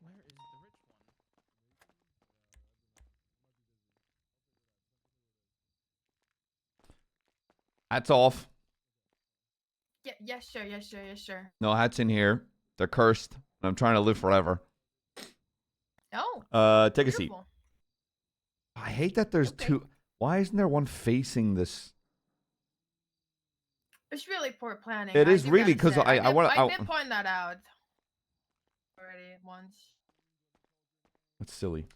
Where is the rich one? Hats off. Yeah, yes, sir. Yes, sir. Yes, sir. No hats in here. They're cursed. And I'm trying to live forever. Oh. Take a seat. Beautiful. I hate that there's two. Why isn't there one facing this? It's really poor planning. It I is do really, gotta 'cause say. I wanna- I did point that out already once. That's silly.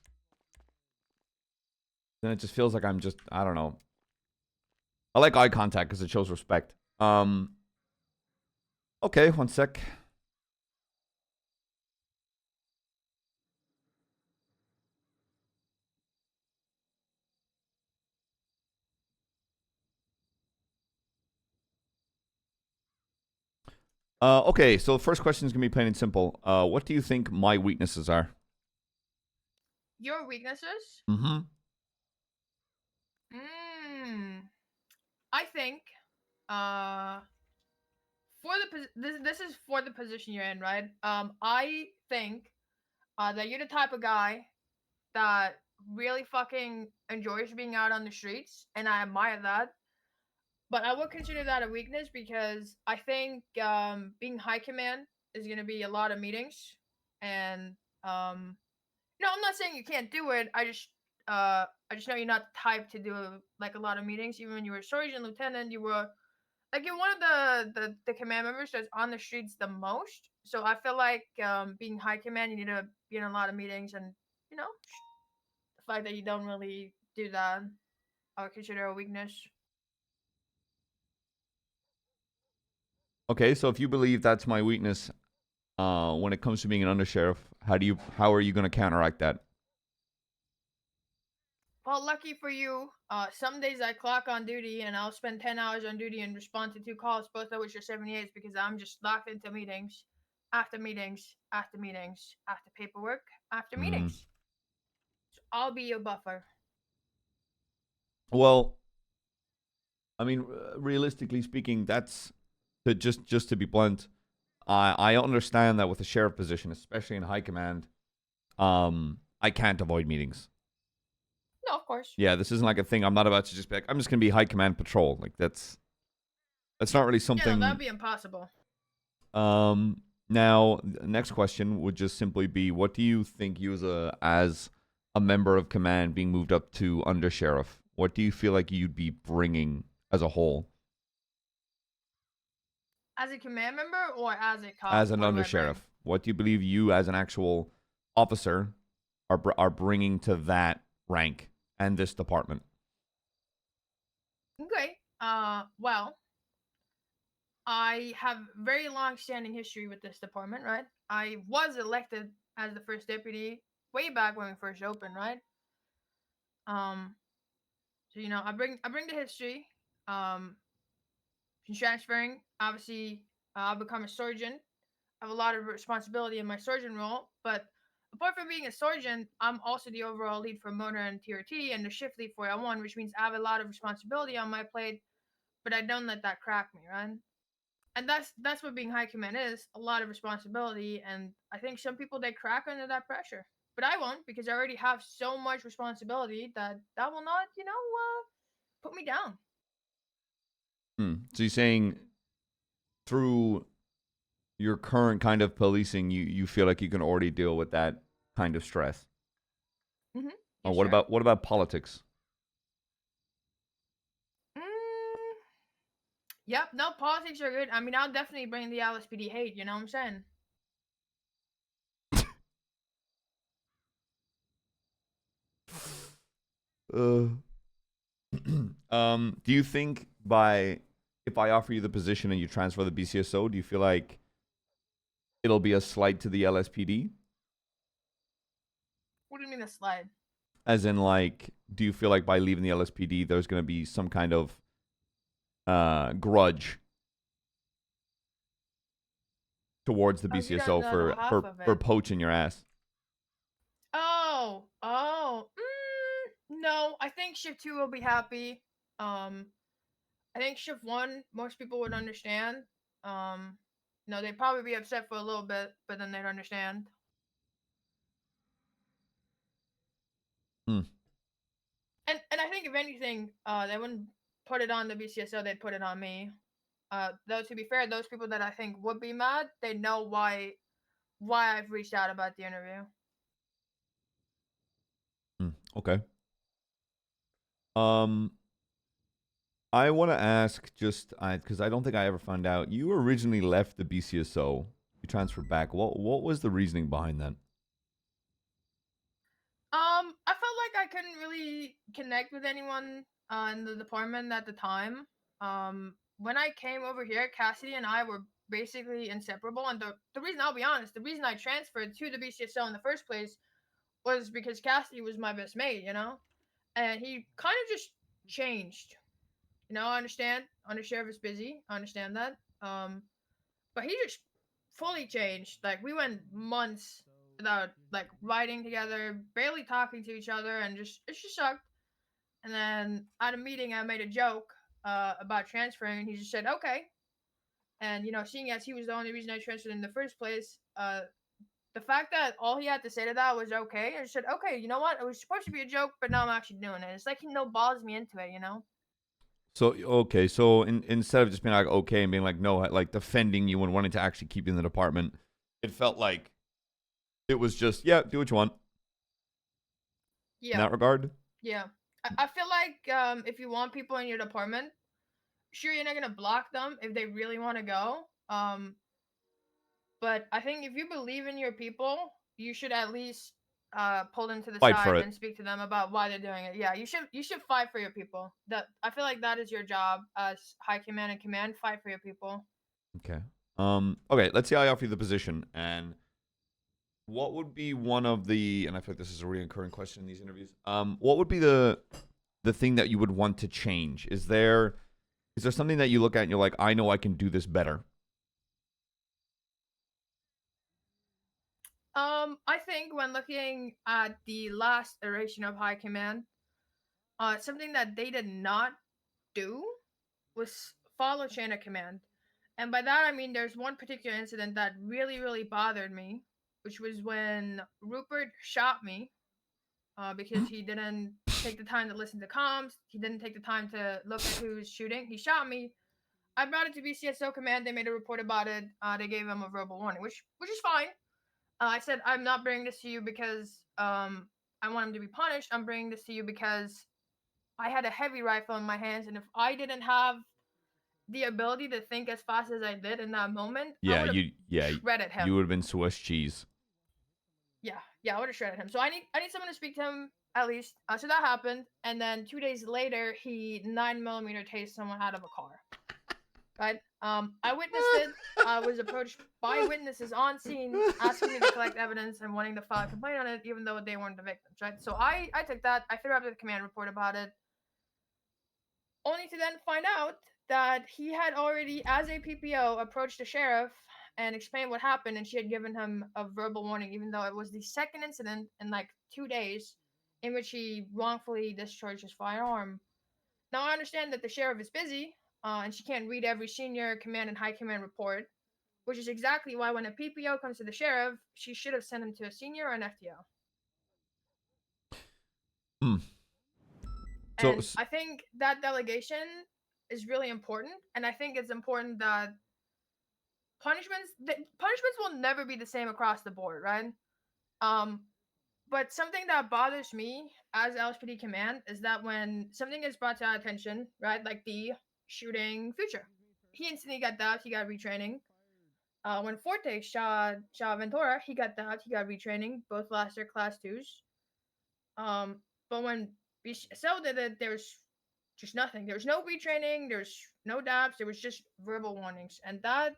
Then it just feels like I'm just, I don't know. I like eye contact because it shows respect. Okay, one sec. Okay, so the first question is going to be plain and simple. What do you think my weaknesses are? Your weaknesses? Mm-hmm. I think for the this is for the position you're in, right? I think that you're the type of guy that really fucking enjoys being out on the streets, and I admire that. But I would consider that a weakness because I think being high command is gonna be a lot of meetings, and no, I'm not saying you can't do it. I just I just know you're not the type to do like a lot of meetings. Even when you were sergeant, lieutenant, you were like you're one of the command members that's on the streets the most. So I feel like being high command, you need to be in a lot of meetings, and you know, the fact that you don't really do that, I would consider a weakness. Okay, so if you believe that's my weakness, when it comes to being an undersheriff, how are you going to counteract that? Well, lucky for you, some days I clock on duty and I'll spend 10 hours on duty and respond to 2 calls, both of which are 78s, because I'm just locked into meetings, after meetings, after meetings, after paperwork, after meetings. So I'll be your buffer. Well, I mean, realistically speaking, that's just to be blunt. I understand that with the sheriff position, especially in high command, I can't avoid meetings. No, of course. Yeah, this isn't like a thing. I'm not about to just be like, I'm just gonna be high command patrol. Like that's not really something. Yeah, no, that'd be impossible. Now, the next question would just simply be, what do you think you as a member of command being moved up to undersheriff? What do you feel like you'd be bringing as a whole? As a command member or as a cop? As an undersheriff, what do you believe you as an actual officer are bringing to that rank and this department? Okay. Well, I have very long-standing history with this department, right? I was elected as the first deputy way back when we first opened, right? So you know, I bring the history. Transferring, obviously, I'll become a sergeant. I have a lot of responsibility in my sergeant role, but apart from being a sergeant, I'm also the overall lead for motor and TRT and the shift lead for L1, which means I have a lot of responsibility on my plate, but I don't let that crack me, right? And that's what being high command is, a lot of responsibility, and I think some people, they crack under that pressure. But I won't, because I already have so much responsibility that will not, put me down. So you're saying through your current kind of policing, you feel like you can already deal with that kind of stress? Mm-hmm. Oh, what about politics? Yep, no, politics are good. I mean, I'll definitely bring the LSPD hate, you know what I'm saying? Do you think if I offer you the position and you transfer the BCSO, do you feel like it'll be a slight to the LSPD? What do you mean a slide? As in, like, do you feel like by leaving the LSPD, there's going to be some kind of grudge towards the BCSO for poaching your ass? No, I think shift 2 will be happy. I think shift 1, most people would understand. No, they'd probably be upset for a little bit, but then they'd understand. And I think if anything, they wouldn't put it on the BCSO, they'd put it on me. Though to be fair, those people that I think would be mad, they know why I've reached out about the interview. Okay. I want to ask just because I don't think I ever found out. You originally left the BCSO. You transferred back. What was the reasoning behind that? I felt like I couldn't really connect with anyone in the department at the time. When I came over here, Cassidy and I were basically inseparable. And the reason, I'll be honest, the reason I transferred to the BCSO in the first place was because Cassidy was my best mate, you know? And he kind of just changed. You know, I understand. Undersheriff is busy. I understand that. But he just fully changed. Like, we went months without, like, riding together, barely talking to each other, and it just sucked. And then at a meeting, I made a joke about transferring, and he just said, okay. And, you know, seeing as he was the only reason I transferred in the first place, the fact that all he had to say to that was okay, I just said, okay, you know what? It was supposed to be a joke, but now I'm actually doing it. It's like he no-balls me into it, you know? So, okay, so instead of just being like, okay, and being like, no, like defending you and wanting to actually keep you in the department, it felt like it was just, yeah, do what you want. Yeah. In that regard? Yeah, I feel like if you want people in your department, sure you're not gonna block them if they really want to go. But I think if you believe in your people, you should at least pull them to the Fight for side it. and speak to them about why they're doing it. Yeah, you should fight for your people. That I feel like that is your job as high command and command. Fight for your people. Okay. Okay, let's say I offer you the position, and what would be one of the, and I feel like this is a recurring question in these interviews. What would be the thing that you would want to change? Is there something that you look at and you're like, I know I can do this better? I think when looking at the last iteration of high command, something that they did not do was follow chain of command. And by that I mean there's one particular incident that really, really bothered me, which was when Rupert shot me because he didn't take the time to listen to comms. He didn't take the time to look at who was shooting. He shot me. I brought it to BCSO command. They made a report about it. They gave him a verbal warning, which is fine. I said I'm not bringing this to you because I want him to be punished. I'm bringing this to you because I had a heavy rifle in my hands, and if I didn't have the ability to think as fast as I did in that moment, I would have shredded him. You would have been Swiss cheese. Yeah, I would have shredded him. So I need someone to speak to him at least. So that happened, and then 2 days later, he 9mm tased someone out of a car. Right? I witnessed it. I was approached by witnesses on scene, asking me to collect evidence and wanting to file a complaint on it, even though they weren't the victims. Right? So I took that. I threw up the command report about it, only to then find out that he had already, as a PPO, approached the sheriff and explained what happened, and she had given him a verbal warning, even though it was the second incident in like 2 days in which he wrongfully discharged his firearm. Now, I understand that the sheriff is busy, and she can't read every senior command and high command report, which is exactly why when a PPO comes to the sheriff, she should have sent him to a senior or an FTO. And I think that delegation is really important, and I think it's important that punishments will never be the same across the board, right? But something that bothers me as LSPD command is that when something is brought to our attention, right, like the shooting Future, he instantly got dubbed, he got retraining. When Forte shot Ventura, he got dubbed, he got retraining. Both lost their class 2s. But when BCSO did it, there's just nothing. There's no retraining, there's no dabs, there was just verbal warnings. And that,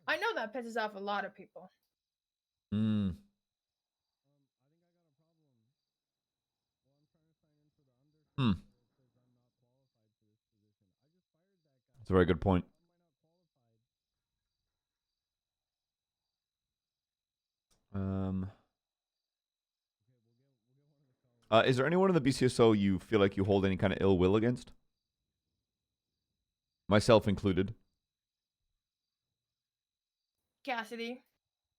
I know that pisses off a lot of people. That's a very good point. Is there anyone in the BCSO you feel like you hold any kind of ill will against? Myself included. Cassidy.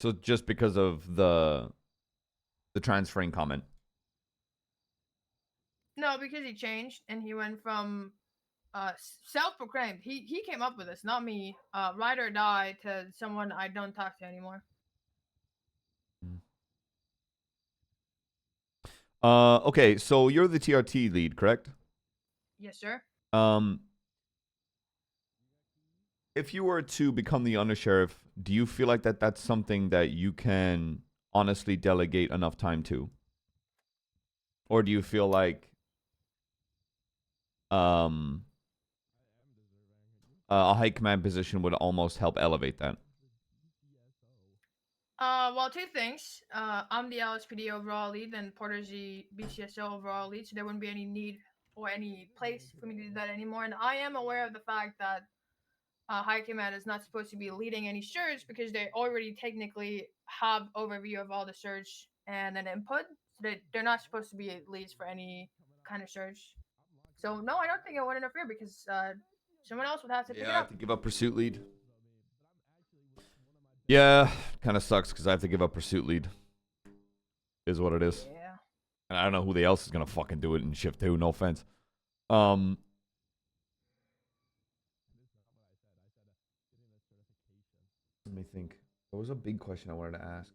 So just because of the transferring comment? No, because he changed and he went from self-proclaimed. He came up with this, not me. Ride or die to someone I don't talk to anymore. Okay, so you're the TRT lead, correct? Yes, sir. If you were to become the undersheriff, do you feel like that's something that you can honestly delegate enough time to? Or do you feel like a high command position would almost help elevate that? Well, two things. I'm the LSPD overall lead, and Porter's the BCSO overall lead, so there wouldn't be any need or any place for me to do that anymore. And I am aware of the fact that High Command is not supposed to be leading any search because they already technically have overview of all the search and an input. So they're not supposed to be leads for any kind of search. So no, I don't think it would interfere because someone else would have to pick it I up. have to give up pursuit lead. Yeah, kind of sucks because I have to give up pursuit lead. Is what it is. Yeah. And I don't know who else is gonna fucking do it in shift 2. No offense. Let me think. What was a big question I wanted to ask?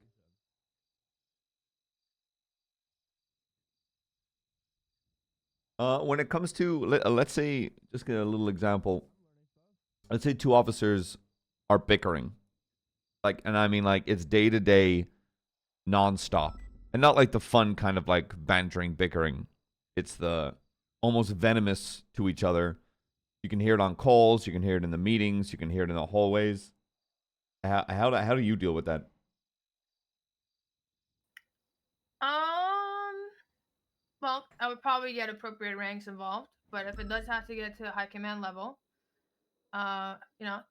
When it comes to, let's say, just get a little example. Let's say two officers are bickering. Like, and I mean, like, it's day to day, nonstop. And not like the fun kind of like bantering bickering. It's the almost venomous to each other. You can hear it on calls. You can hear it in the meetings. You can hear it in the hallways. How do you deal with that? Well, I would probably get appropriate ranks involved, but if it does have to get to high command level, you know,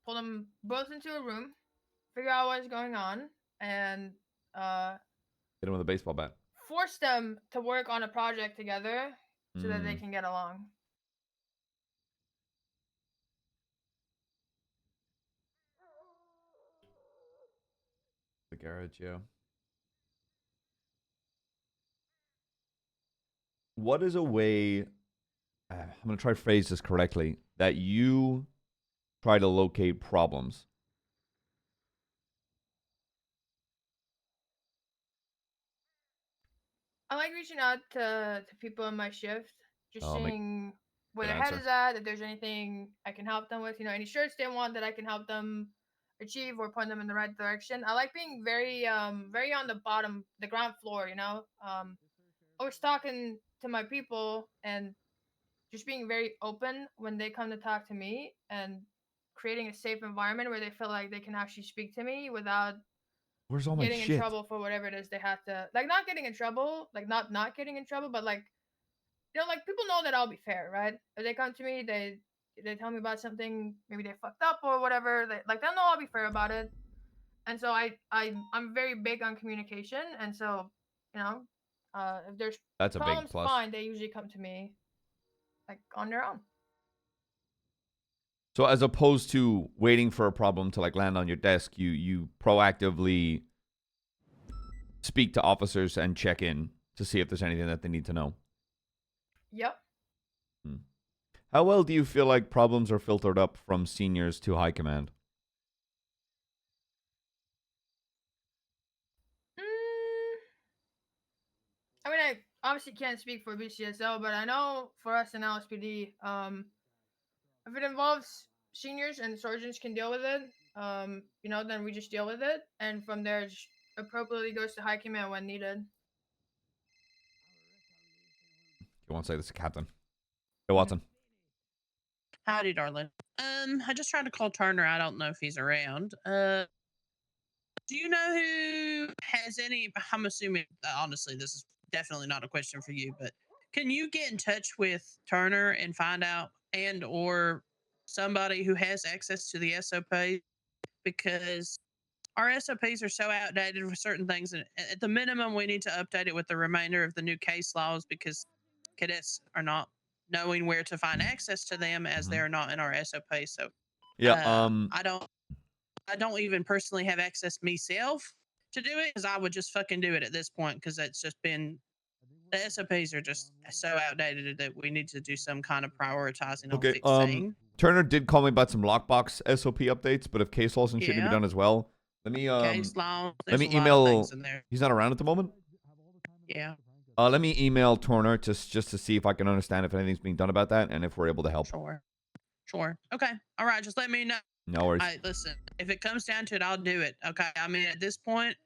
pull them both into a room, figure out what's going on, and Hit him with a baseball bat. force them to work on a project together so that they can get along. The garage, yeah. What is a way, I'm going to try to phrase this correctly, that you try to locate problems? I like reaching out to people in my shift, just Oh, seeing where good their head answer. is at, if there's anything I can help them with, any shirts they want that I can help them achieve or point them in the right direction. I like being very on the bottom, the ground floor, always talking to my people and just being very open when they come to talk to me and creating a safe environment where they feel like they can actually speak to me without Where's all my getting in shit? trouble for whatever it is they have to, like, not getting in trouble, like not getting in trouble, but like, like, people know that I'll be fair, right? If they come to me, they tell me about something, maybe they fucked up or whatever, they'll know I'll be fair about it. And so I'm very big on communication, and so if there's That's a big problems to plus. find, they usually come to me like on their own. So as opposed to waiting for a problem to like land on your desk, you proactively speak to officers and check in to see if there's anything that they need to know. Yep. How well do you feel like problems are filtered up from seniors to high command? I mean, I obviously can't speak for BCSL, but I know for us in LSPD, if it involves seniors and sergeants can deal with it, then we just deal with it, and from there, it just appropriately goes to high command when needed. You won't say this to Captain. Hey, Watson. Howdy, darling. I just tried to call Turner. I don't know if he's around. Do you know who has any? I'm assuming, honestly, this is definitely not a question for you, but can you get in touch with Turner and find out, and or somebody who has access to the SOP? Because our SOPs are so outdated for certain things, and at the minimum, we need to update it with the remainder of the new case laws because cadets are not knowing where to find access to them as they're not in our SOP. So, yeah, I don't even personally have access myself to do it because I would just fucking do it at this point because it's just been the SOPs are just so outdated that we need to do some kind of prioritizing on Okay, fixing. Turner did call me about some lockbox SOP updates, but if case laws and shit need to be done as well, let me Case laws, let there's me a lot of email. things in there. He's not around at the moment. Yeah. Let me email Turner just to see if I can understand if anything's being done about that and if we're able to help. Sure. Okay. All right. Just let me know. No worries. All right, listen, if it comes down to it, I'll do it. Okay. I mean, at this point,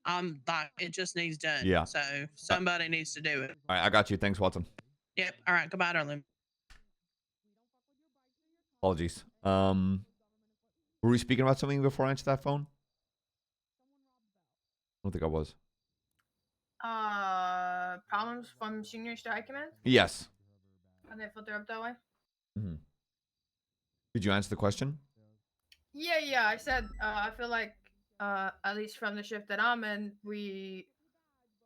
I'm like, it just needs done. Yeah. So somebody needs to do it. All right, I got you. Thanks, Watson. Yep. All right. Goodbye, darling. Apologies. Were we speaking about something before I answered that phone? I don't think I was. Problems from seniors to high command? Yes. How they filter up that way? Mm-hmm. Did you answer the question? Yeah. I said I feel like at least from the shift that I'm in, we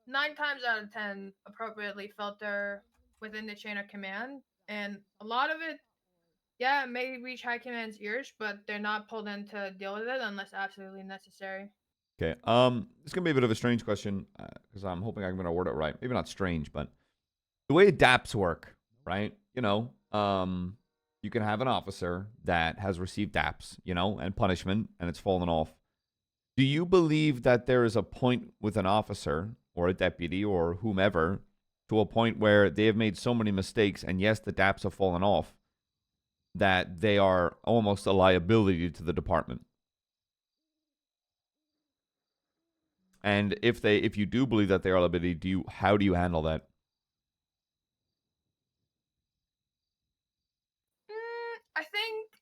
9 times out of 10 appropriately filter within the chain of command, and a lot of it, it may reach high command's ears, but they're not pulled in to deal with it unless absolutely necessary. Okay. It's gonna be a bit of a strange question because I'm hoping I'm gonna word it right. Maybe not strange, but the way DAPs work, right? You can have an officer that has received DAPs, and punishment, and it's fallen off. Do you believe that there is a point with an officer or a deputy or whomever to a point where they have made so many mistakes, and yes, the DAPs have fallen off, that they are almost a liability to the department. And if you do believe that they are a liability, how do you handle that?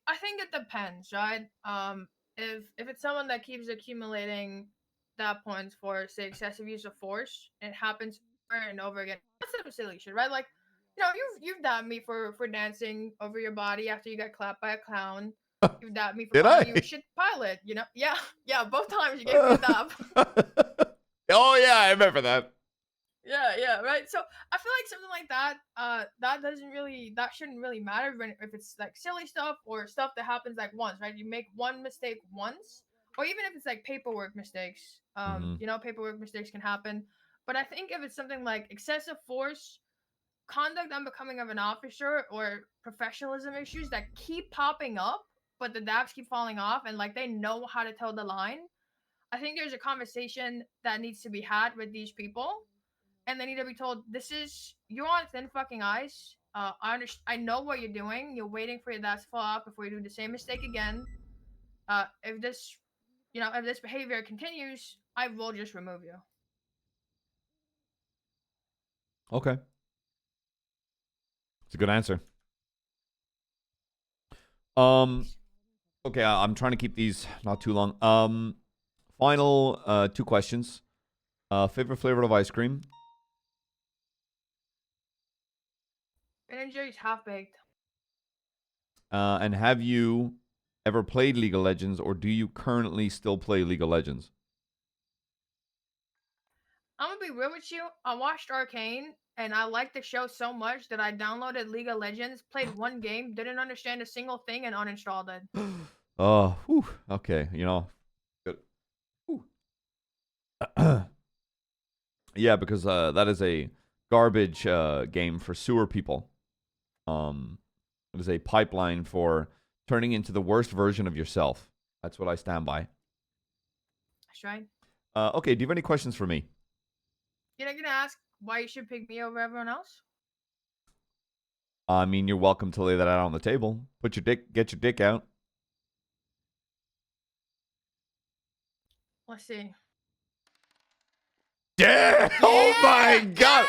I think it depends, right? If it's someone that keeps accumulating dot points for say excessive use of force, it happens over and over again. That's a silly shit, right? Like, you've dabbed me for dancing over your body after you got clapped by a clown. You've dabbed me for Did calling I? you a shit pilot. Yeah, both times you gave me a dab. Oh yeah, I remember that. Yeah, right. So I feel like something like that, that shouldn't really matter if it's like silly stuff or stuff that happens like once, right? You make one mistake once, or even if it's like paperwork mistakes. Paperwork mistakes can happen. But I think if it's something like excessive force, conduct unbecoming of an officer, or professionalism issues that keep popping up, but the dabs keep falling off, and like they know how to toe the line, I think there's a conversation that needs to be had with these people. And they need to be told, you're on thin fucking ice. I know what you're doing. You're waiting for your dabs to fall off before you do the same mistake again. If this behavior continues, I will just remove you. Okay. It's a good answer. Okay, I'm trying to keep these not too long. Final 2 questions. Favorite flavor of ice cream? Ben & Jerry's half-baked. And have you ever played League of Legends, or do you currently still play League of Legends? I'm gonna be real with you. I watched Arcane, and I liked the show so much that I downloaded League of Legends, played one game, didn't understand a single thing, and uninstalled it. Oh, okay. Good. Yeah, because that is a garbage game for sewer people. It is a pipeline for turning into the worst version of yourself. That's what I stand by. That's right. Okay, do you have any questions for me? You're not gonna ask why you should pick me over everyone else? I mean, you're welcome to lay that out on the table. Get your dick out. Let's see. Yeah! Oh my God!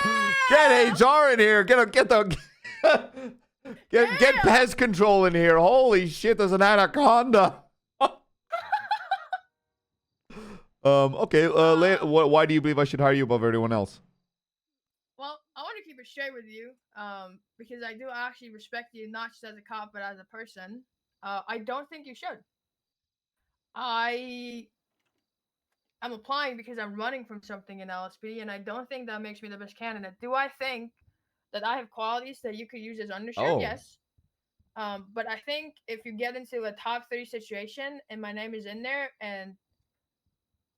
Get HR in here. Get pest control in here. Holy shit! There's an anaconda. Okay. Why do you believe I should hire you above everyone else? Well, I want to keep it straight with you, because I do actually respect you, not just as a cop, but as a person. I don't think you should. I'm applying because I'm running from something in LSP, and I don't think that makes me the best candidate. Do I think that I have qualities that you could use as undershare? Oh. Yes. But I think if you get into a top 3 situation and my name is in there, and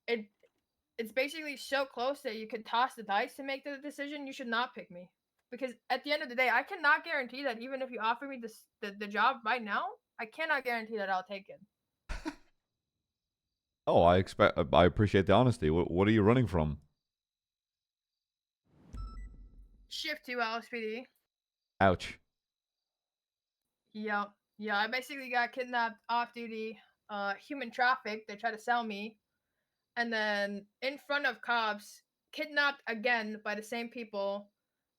it's basically so close that you could toss the dice to make the decision, you should not pick me. Because at the end of the day, I cannot guarantee that even if you offer me the job right now, I cannot guarantee that I'll take it. Oh, I appreciate the honesty. What are you running from? Shift 2 LSPD. Ouch. Yeah, I basically got kidnapped off duty, human trafficked. They tried to sell me. And then in front of cops, kidnapped again by the same people.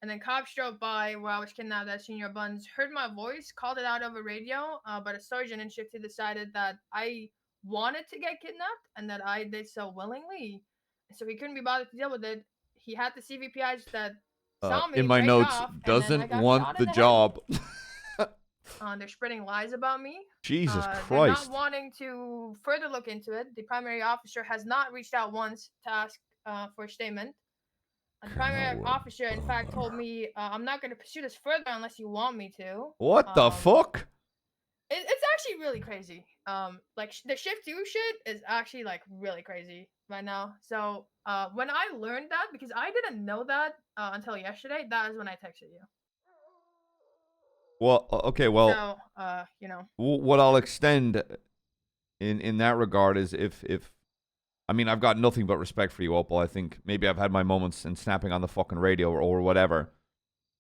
And then cops drove by where I was kidnapped at Senior Buns, heard my voice, called it out over radio, but a sergeant in Shift 2 decided that I wanted to get kidnapped and that I did so willingly. So he couldn't be bothered to deal with it. He had the CVPIs that saw me In my break notes, off, and then I doesn't got want shot the in head. job. They're spreading lies about me. Jesus They're Christ. not wanting to further look into it. The primary officer has not reached out once to ask for a statement. The primary officer, in fact, told me, I'm not going to pursue this further unless you want me to. What the fuck? It's actually really crazy. Like, the Shift 2 shit is actually, like, really crazy right now. So, when I learned that, because I didn't know that until yesterday, that is when I texted you. Well, okay, well, So, what I'll extend in that regard is if I mean, I've got nothing but respect for you, Opal. I think maybe I've had my moments in snapping on the fucking radio or whatever.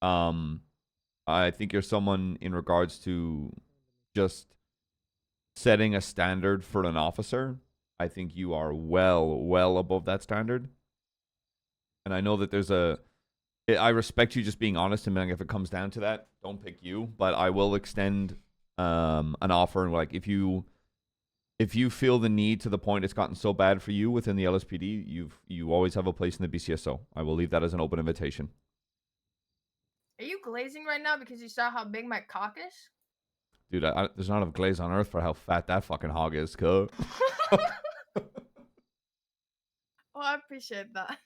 I think you're someone in regards to just setting a standard for an officer. I think you are well above that standard. And I know that there's I respect you just being honest and being, if it comes down to that, don't pick you. But I will extend an offer, and like if you feel the need to the point it's gotten so bad for you within the LSPD, you always have a place in the BCSO. I will leave that as an open invitation. Are you glazing right now because you saw how big my cock is? Dude, there's not enough glaze on earth for how fat that fucking hog is, cuz. Oh, I appreciate that.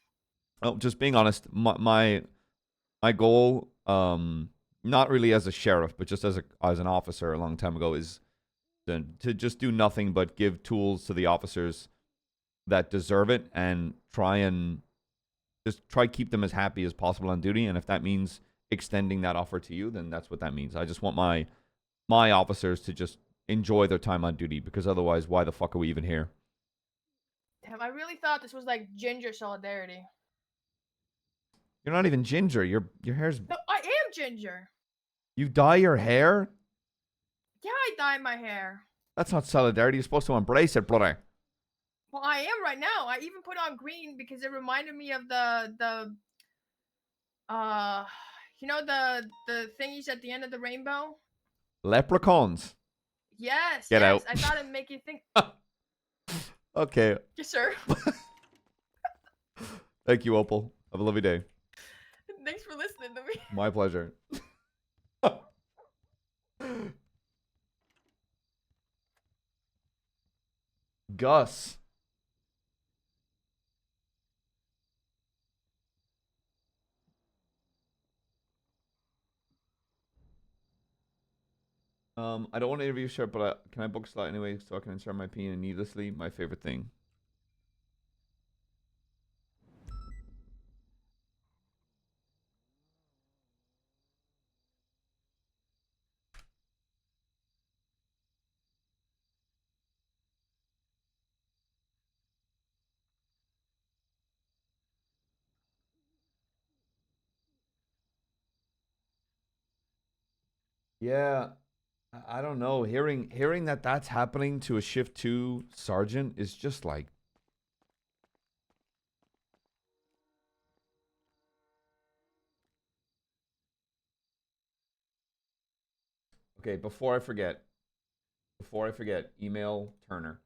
Oh, just being honest, my goal, not really as a sheriff, but just as an officer a long time ago, is to just do nothing but give tools to the officers that deserve it, and try keep them as happy as possible on duty. And if that means extending that offer to you, then that's what that means. I just want my officers to just enjoy their time on duty, because otherwise, why the fuck are we even here? Damn, I really thought this was like ginger solidarity. You're not even ginger. Your hair's... No, I am ginger. You dye your hair? Yeah, I dye my hair. That's not solidarity. You're supposed to embrace it, brother. Well, I am right now. I even put on green because it reminded me of the you know the thingies at the end of the rainbow? Leprechauns. Yes. Get yes. out. I thought it'd make you think. Okay. Yes, sir. Thank you, Opal. Have a lovely day. Thanks for listening to me. My pleasure. Gus. I don't want to interview Sharp, but can I book a slot anyway so I can insert my opinion needlessly? My favorite thing. Yeah, I don't know. Hearing that that's happening to a shift 2 sergeant is just like... Okay, before I forget, email Turner.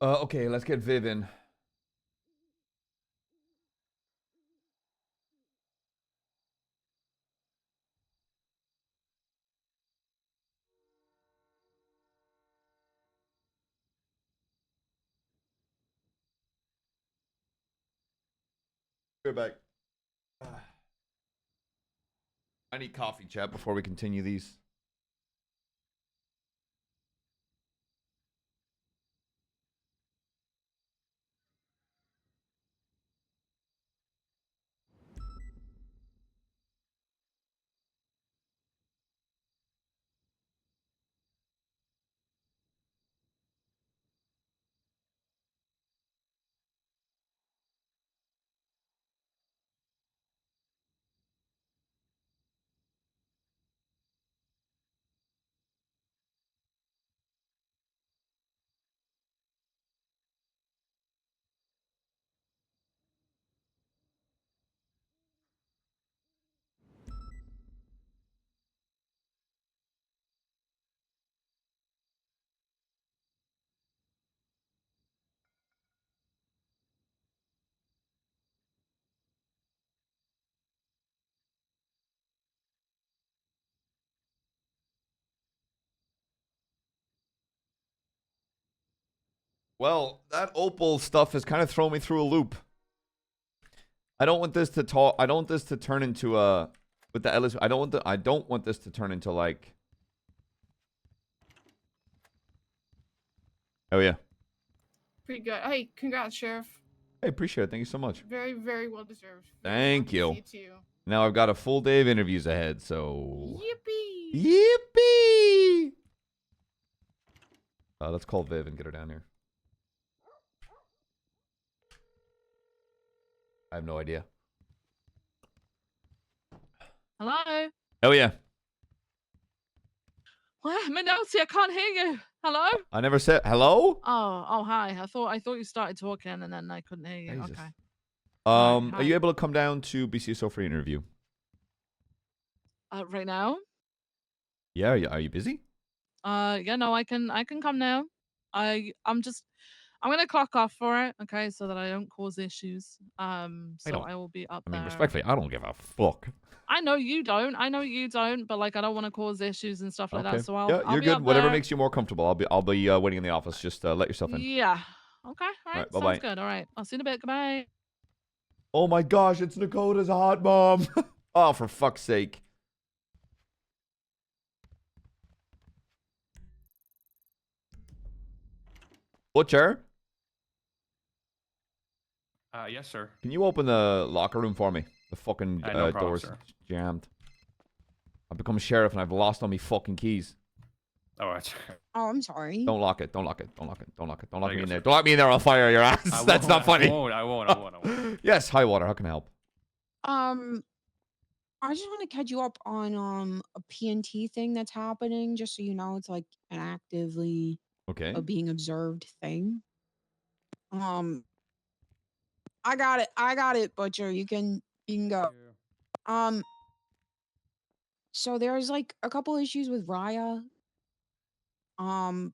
Okay, let's get Viv in. We're back. I need coffee, chat, before we continue these. Well, that Opal stuff has kind of thrown me through a loop. I don't want this to turn into with the Ellis. I don't want this to turn into like. Oh yeah. Pretty good. Hey, congrats, Sheriff. Hey, appreciate it. Thank you so much. Very, very well deserved. Thank you. Now I've got a full day of interviews ahead, so. Yippee! Yippee! Let's call Viv and get her down here. I have no idea. Hello? Oh yeah. What? McNulty, I can't hear you. Hello? I never said hello? Oh, hi. I thought you started talking and then I couldn't hear you. Jesus. Okay. Are you able to come down to BCSO for an interview? Right now? Yeah, are you busy? Yeah, no, I can come now. I'm gonna clock off for it, okay, so that I don't cause issues. So I will be up there. Respectfully, I don't give a fuck. I know you don't, but like I don't want to cause issues and stuff like that. So I'll you're be good. up Whatever there. makes you more comfortable. I'll be waiting in the office. Just let yourself in. Yeah. Okay. All right. bye-bye. Sounds good. All right. I'll see you in a bit. Goodbye. Oh my gosh, it's Dakota's hot mom. Oh, for fuck's sake. Butcher? Yes, sir. Can you open the locker room for me? The fucking No problem, door's sir. jammed. I've become sheriff and I've lost all my fucking keys. Oh, that's Oh, I'm sorry. Don't lock it. Don't lock it. Don't lock it. Don't lock it. Don't lock There me you in go, there. sir. Don't lock me in there. I'll fire your ass. That's not funny. I won't. Yes, hi, Water. How can I help? I just want to catch you up on a PNT thing that's happening, just so you know, it's like an actively Okay. being observed thing. I got it, Butcher. You can go. So there's like a couple issues with Raya. Long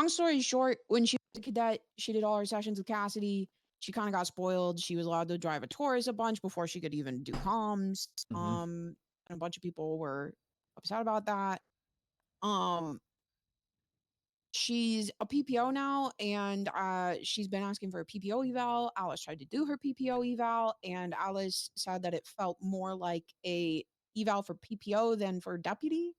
story short, when she was a cadet, she did all her sessions with Cassidy. She kind of got spoiled. She was allowed to drive a Taurus a bunch before she could even do comms. And a bunch of people were upset about that. She's a PPO now, and she's been asking for a PPO eval. Alice tried to do her PPO eval, and Alice said that it felt more like a eval for PPO than for deputy.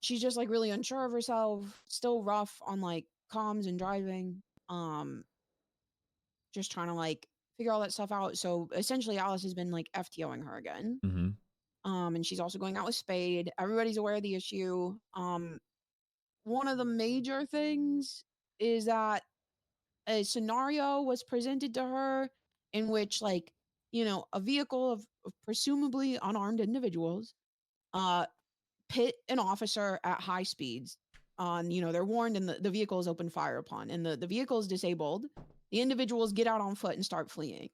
She's just like really unsure of herself, still rough on like comms and driving. Just trying to like figure all that stuff out. So essentially Alice has been like FTOing her again. And she's also going out with Spade. Everybody's aware of the issue. One of the major things is that a scenario was presented to her in which like, a vehicle of presumably unarmed individuals pit an officer at high speeds on, they're warned and the vehicle is open fire upon, and the vehicle is disabled. The individuals get out on foot and start fleeing.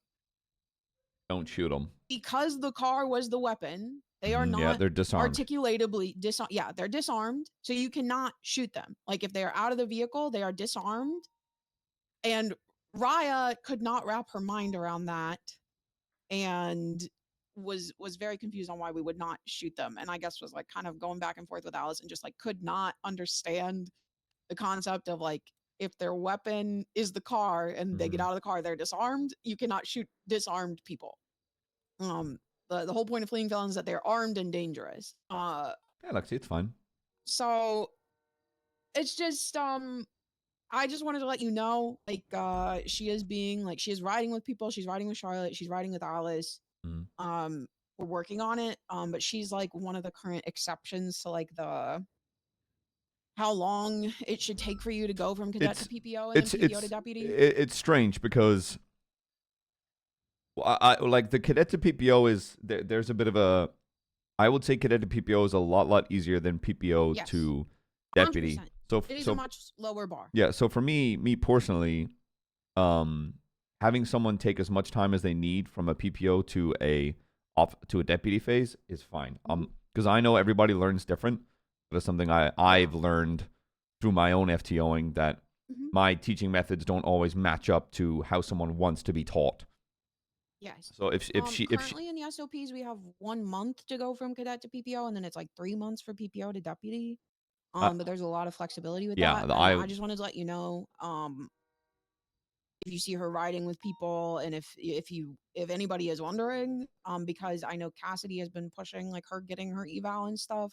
Don't shoot them. Because the car was the weapon, they are not Yeah, they're disarmed. articulatably disarmed. Yeah, they're disarmed. So you cannot shoot them. Like if they are out of the vehicle, they are disarmed. And Raya could not wrap her mind around that and was very confused on why we would not shoot them. And I guess was like kind of going back and forth with Alice and just like could not understand the concept of like, if their weapon is the car and they get out of the car, they're disarmed. You cannot shoot disarmed people. The whole point of fleeing felons is that they're armed and dangerous. Yeah, Lexi, it's fine. So it's just I just wanted to let you know, like, she is riding with people. She's riding with Charlotte. She's riding with Alice. We're working on it. But she's like one of the current exceptions to like the how long it should take for you to go from cadet to PPO and then PPO to deputy. It's strange because I like the cadet to PPO is there's a bit of a. I would say cadet to PPO is a lot easier than PPO to deputy. 100%. So it is a much lower bar. Yeah, so for me personally, having someone take as much time as they need from a PPO to a deputy phase is fine. Because I know everybody learns different. But it's something I've learned through my own FTOing that my teaching methods don't always match up to how someone wants to be taught. Yes. So if she currently in the SOPs we have 1 month to go from cadet to PPO, and then it's like 3 months for PPO to deputy. But there's a lot of flexibility with Yeah, that. And I just wanted to let you know, if you see her riding with people, and if anybody is wondering, because I know Cassidy has been pushing like her getting her eval and stuff.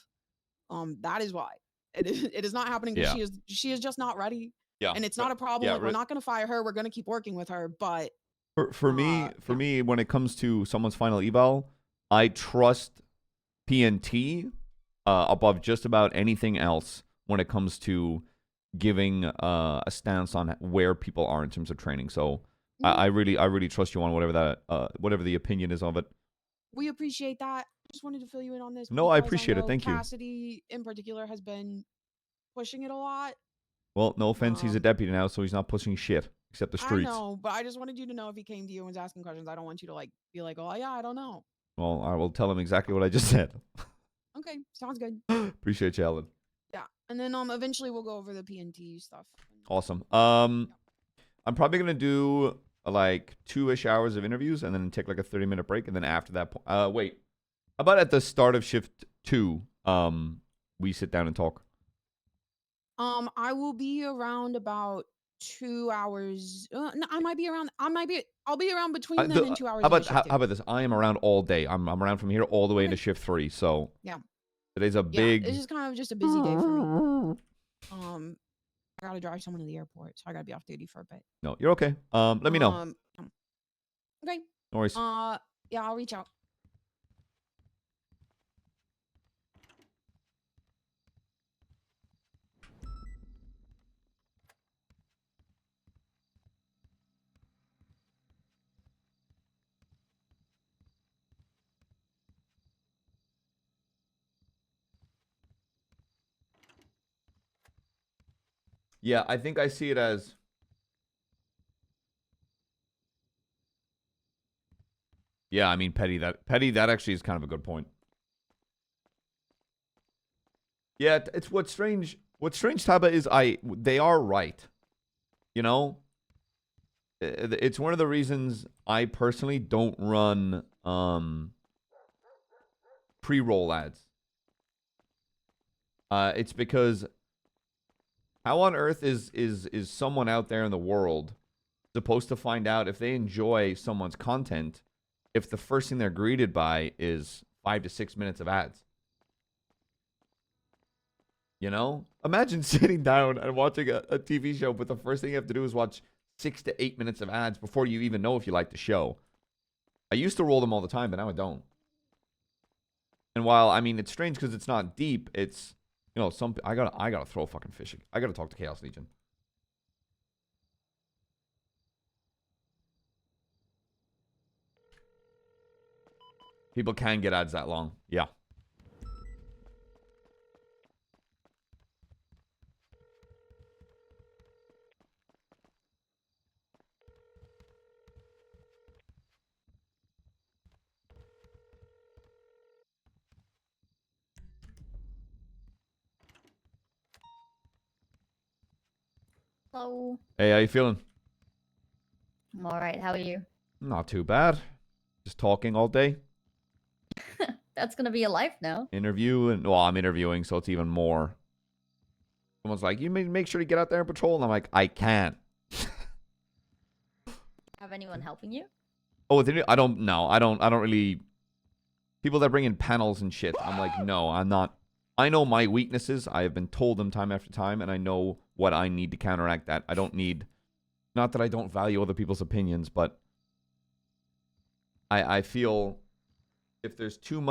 That is why it is not happening because Yeah. she is just not ready. Yeah, And it's not a problem. yeah, Like, we're not going to fire her. We're going to keep working with her. But For me, when it comes to someone's final eval, I trust PNT above just about anything else when it comes to giving a stance on where people are in terms of training. So I really trust you on whatever the opinion is of it. we appreciate that. Just wanted to fill you in on this. No, I because appreciate it. know Thank you. Cassidy in particular has been pushing it a lot. Well, no offense, he's a deputy now, so he's not pushing shit except the I streets. know, but I just wanted you to know if he came to you and was asking questions. I don't want you to like be like, oh yeah, I don't know. Well, I will tell him exactly what I just said. Okay, sounds good. Appreciate you, Ellen. Yeah, and then eventually we'll go over the PNT stuff. Awesome. I'm probably gonna do like 2-ish hours of interviews and then take like a 30-minute break, and then after that, wait, how about at the start of shift 2, we sit down and talk. I will be around about 2 hours. No, I'll be around between then and 2 hours. How about into shift how about this? I am around all day. I'm around from here all the way into shift 3. So Yeah. today's a big. It's just kind of just a busy day for me. I gotta drive someone to the airport, so I gotta be off duty for a bit. No, you're okay. Let me know. Okay. No worries. Yeah, I'll reach out. Yeah, I think I see it as. Yeah, I mean petty. That actually is kind of a good point. Yeah, it's what's strange. What's strange, Taba, is they are right. You know, it's one of the reasons I personally don't run pre-roll ads. It's because how on earth is someone out there in the world supposed to find out if they enjoy someone's content if the first thing they're greeted by is 5 to 6 minutes of ads? You know? Imagine sitting down and watching a TV show, but the first thing you have to do is watch 6 to 8 minutes of ads before you even know if you like the show. I used to roll them all the time, but now I don't. And while, I mean, it's strange because it's not deep, it's, you know, I gotta throw fucking fishing. I gotta talk to Chaos Legion. People can get ads that long. Yeah. Hello. Hey, how you feeling? I'm all right. How are you? Not too bad. Just talking all day. That's gonna be your life now. Interview, and well, I'm interviewing, so it's even more. Someone's like, "You make sure to get out there and patrol," and I'm like, "I can't." Have anyone helping you? Oh, I don't know. I don't really. People that bring in panels and shit, I'm like, no, I'm not. I know my weaknesses. I have been told them time after time, and I know what I need to counteract that. I don't need. Not that I don't value other people's opinions, but I feel if there's too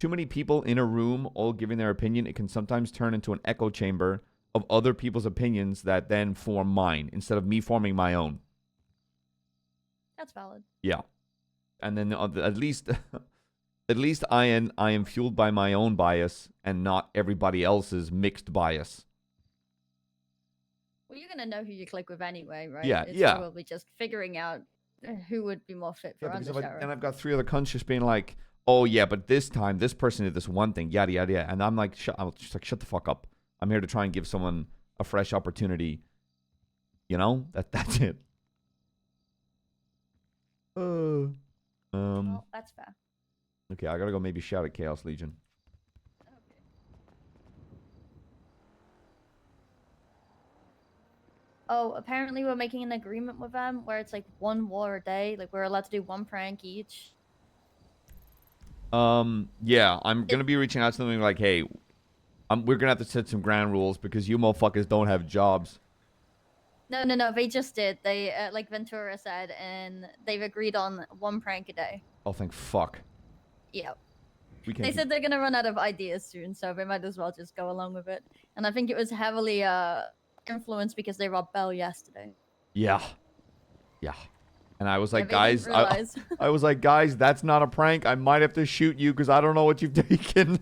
many people in a room all giving their opinion, it can sometimes turn into an echo chamber of other people's opinions that then form mine instead of me forming my own. That's valid. Yeah. And then at least I am fueled by my own bias and not everybody else's mixed bias. Well, you're gonna know who you click with anyway, right? Yeah, it's yeah. Probably just figuring out who would be more fit for Yeah, because Undersheriff. and I've got 3 other cunts just being like, "Oh yeah, but this time this person did this one thing, yada yada yada," and I'm like, shut the fuck up. I'm here to try and give someone a fresh opportunity. You know, that's it. Well, that's fair. Okay, I gotta go maybe shout at Chaos Legion. Oh, apparently we're making an agreement with them where it's like 1 war a day. Like we're allowed to do 1 prank each. Yeah, I'm gonna be reaching out to them like, hey, we're gonna have to set some ground rules because you motherfuckers don't have jobs. No, no, no. They just did. They, like Ventura said, and they've agreed on 1 prank a day. Oh, thank fuck. Yep. We They can't. said they're gonna run out of ideas soon, so they might as well just go along with it. And I think it was heavily influenced because they robbed Bell yesterday. Yeah. Yeah. And I was like, they guys, didn't realize. I was like, guys, that's not a prank. I might have to shoot you because I don't know what you've taken.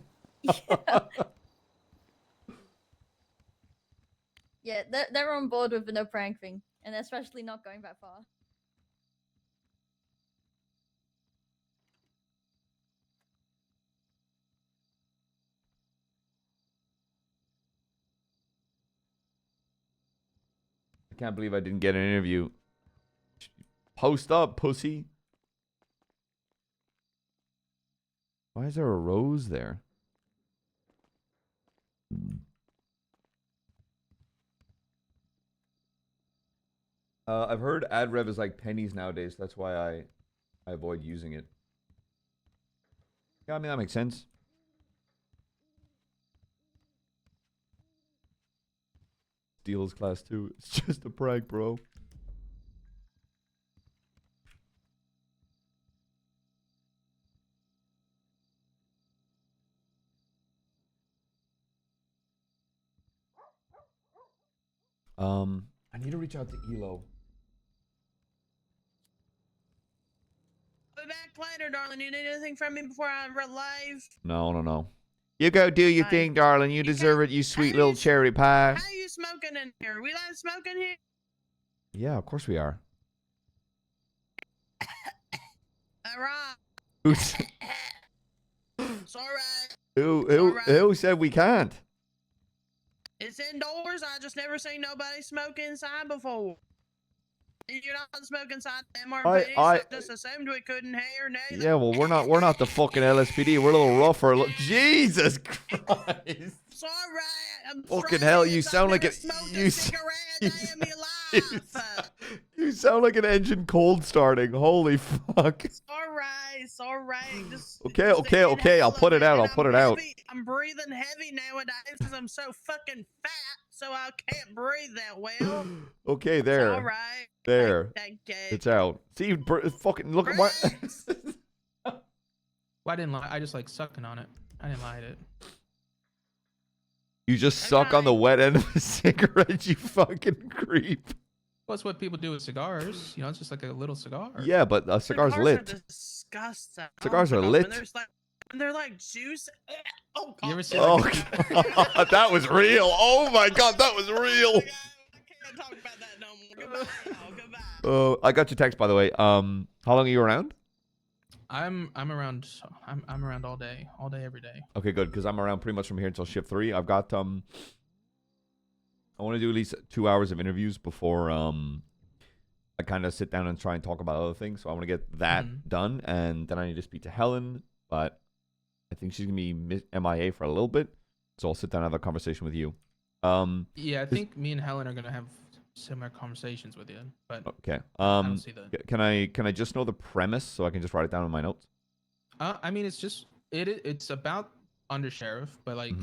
Yeah, they're on board with the no prank thing, and especially not going that far. I can't believe I didn't get an interview. Post up, pussy. Why is there a rose there? I've heard ad rev is like pennies nowadays. That's why I avoid using it. Yeah, I mean, that makes sense. Steals class 2. It's just a prank, bro. I need to reach out to Elo. I'll be back later, darling. You need anything from me before I leave? No. You go do your thing, darling. You deserve it, you sweet little cherry pie. How you smoking in here? We allowed smoking here? Yeah, of course we are. All right. Who's, It's all right. who said we can't? It's indoors. I just never seen nobody smoke inside before. You're not smoking inside the MRPD, so I just assumed we couldn't hear neither. Yeah, well, we're not the fucking LSPD. We're a little rougher. Jesus Christ. Sorry, I'm Fucking hell, you sound like you sound like an engine cold starting. Holy fuck. It's all right. Just Okay. I'll put it out. I'm breathing heavy nowadays because I'm so fucking fat, so I can't breathe that well. Okay, there. It's all right. There. Thank you. It's out. See, fucking look at my. Well, I didn't lie. I just like sucking on it. I didn't lie to it. You just suck on the wet end of a cigarette, you fucking creep. Well, that's what people do with cigars. You know, it's just like a little cigar. Yeah, but a cigar's lit. Are disgusting. Cigars are lit. And they're like juice. Oh, God. You ever see Oh, God. That was real. Oh, my God, that was real. I got your text, by the way. How long are you around? I'm around. I'm around all day, every day. Okay, good, because I'm around pretty much from here until shift 3. I've got I want to do at least 2 hours of interviews before I kind of sit down and try and talk about other things. So I want to get that done, and then I need to speak to Helen, but I think she's gonna be MIA for a little bit, so I'll sit down and have a conversation with you. Yeah, I think me and Helen are gonna have similar conversations with you, but okay. I don't see the. Can I just know the premise so I can just write it down in my notes? I mean, it's just it's about undersheriff, but like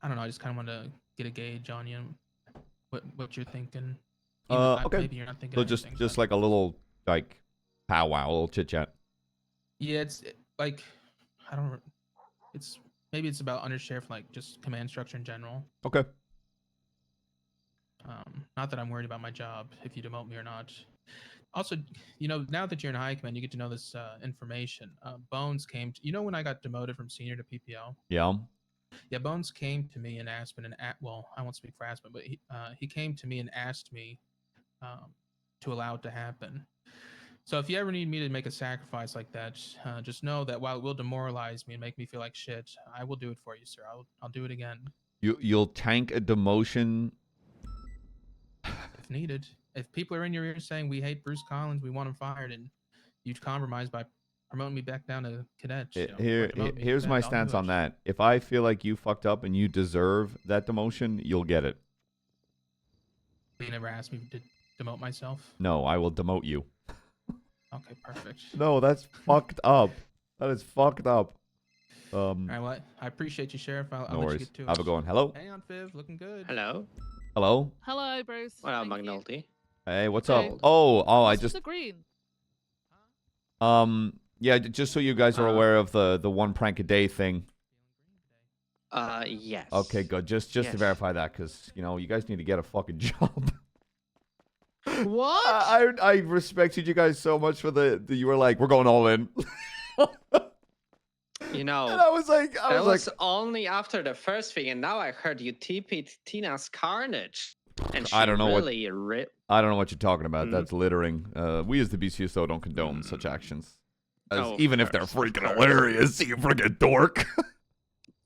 I don't know. I just kind of want to get a gauge on you, what you're thinking. Okay. Maybe you're not thinking. So anything, just like a little like powwow, a little chit chat. Yeah, it's like I don't. It's maybe it's about undersheriff, like just command structure in general. Okay. Not that I'm worried about my job, if you demote me or not. Also, you know, now that you're in high command, you get to know this information. Bones came. When I got demoted from senior to PPL? Yeah. Yeah, Bones came to me in Aspen and well, I won't speak for Aspen, but he came to me and asked me to allow it to happen. So if you ever need me to make a sacrifice like that, just know that while it will demoralize me and make me feel like shit, I will do it for you, sir. I'll do it again. You'll tank a demotion if needed. If people are in your ear saying we hate Bruce Collins, we want him fired, and you compromise by promoting me back down to cadet. Here's my stance on that. If I feel like you fucked up and you deserve that demotion, you'll get it. You never asked me to demote myself. No, I will demote you. Okay, perfect. No, that's fucked up. That is fucked up. All right, well, I appreciate you, Sheriff. I'll No let you worries. get to it. Have a good one. Hello. Hang on, Viv. Looking good. Hello. Hello. Hello, Bruce. What up, Thank you. McNulty? Hey, what's Hey. up? Oh, I What's with just the green? yeah, just so you guys are aware of the one prank a day thing. Yes. Okay, good. Just to Yes. verify that, because you know you guys need to get a fucking job. What? I respected you guys so much for the you were like, we're going all in. You know, And I was like, that was only after the first thing, and now I heard you TP'd Tina's Carnage, and she I don't know really ripped. I don't know what you're talking about. Mhm. That's littering. We as the BCSO don't condone such actions. As, Oh, of even if they're course, of freaking course. hilarious, you freaking dork.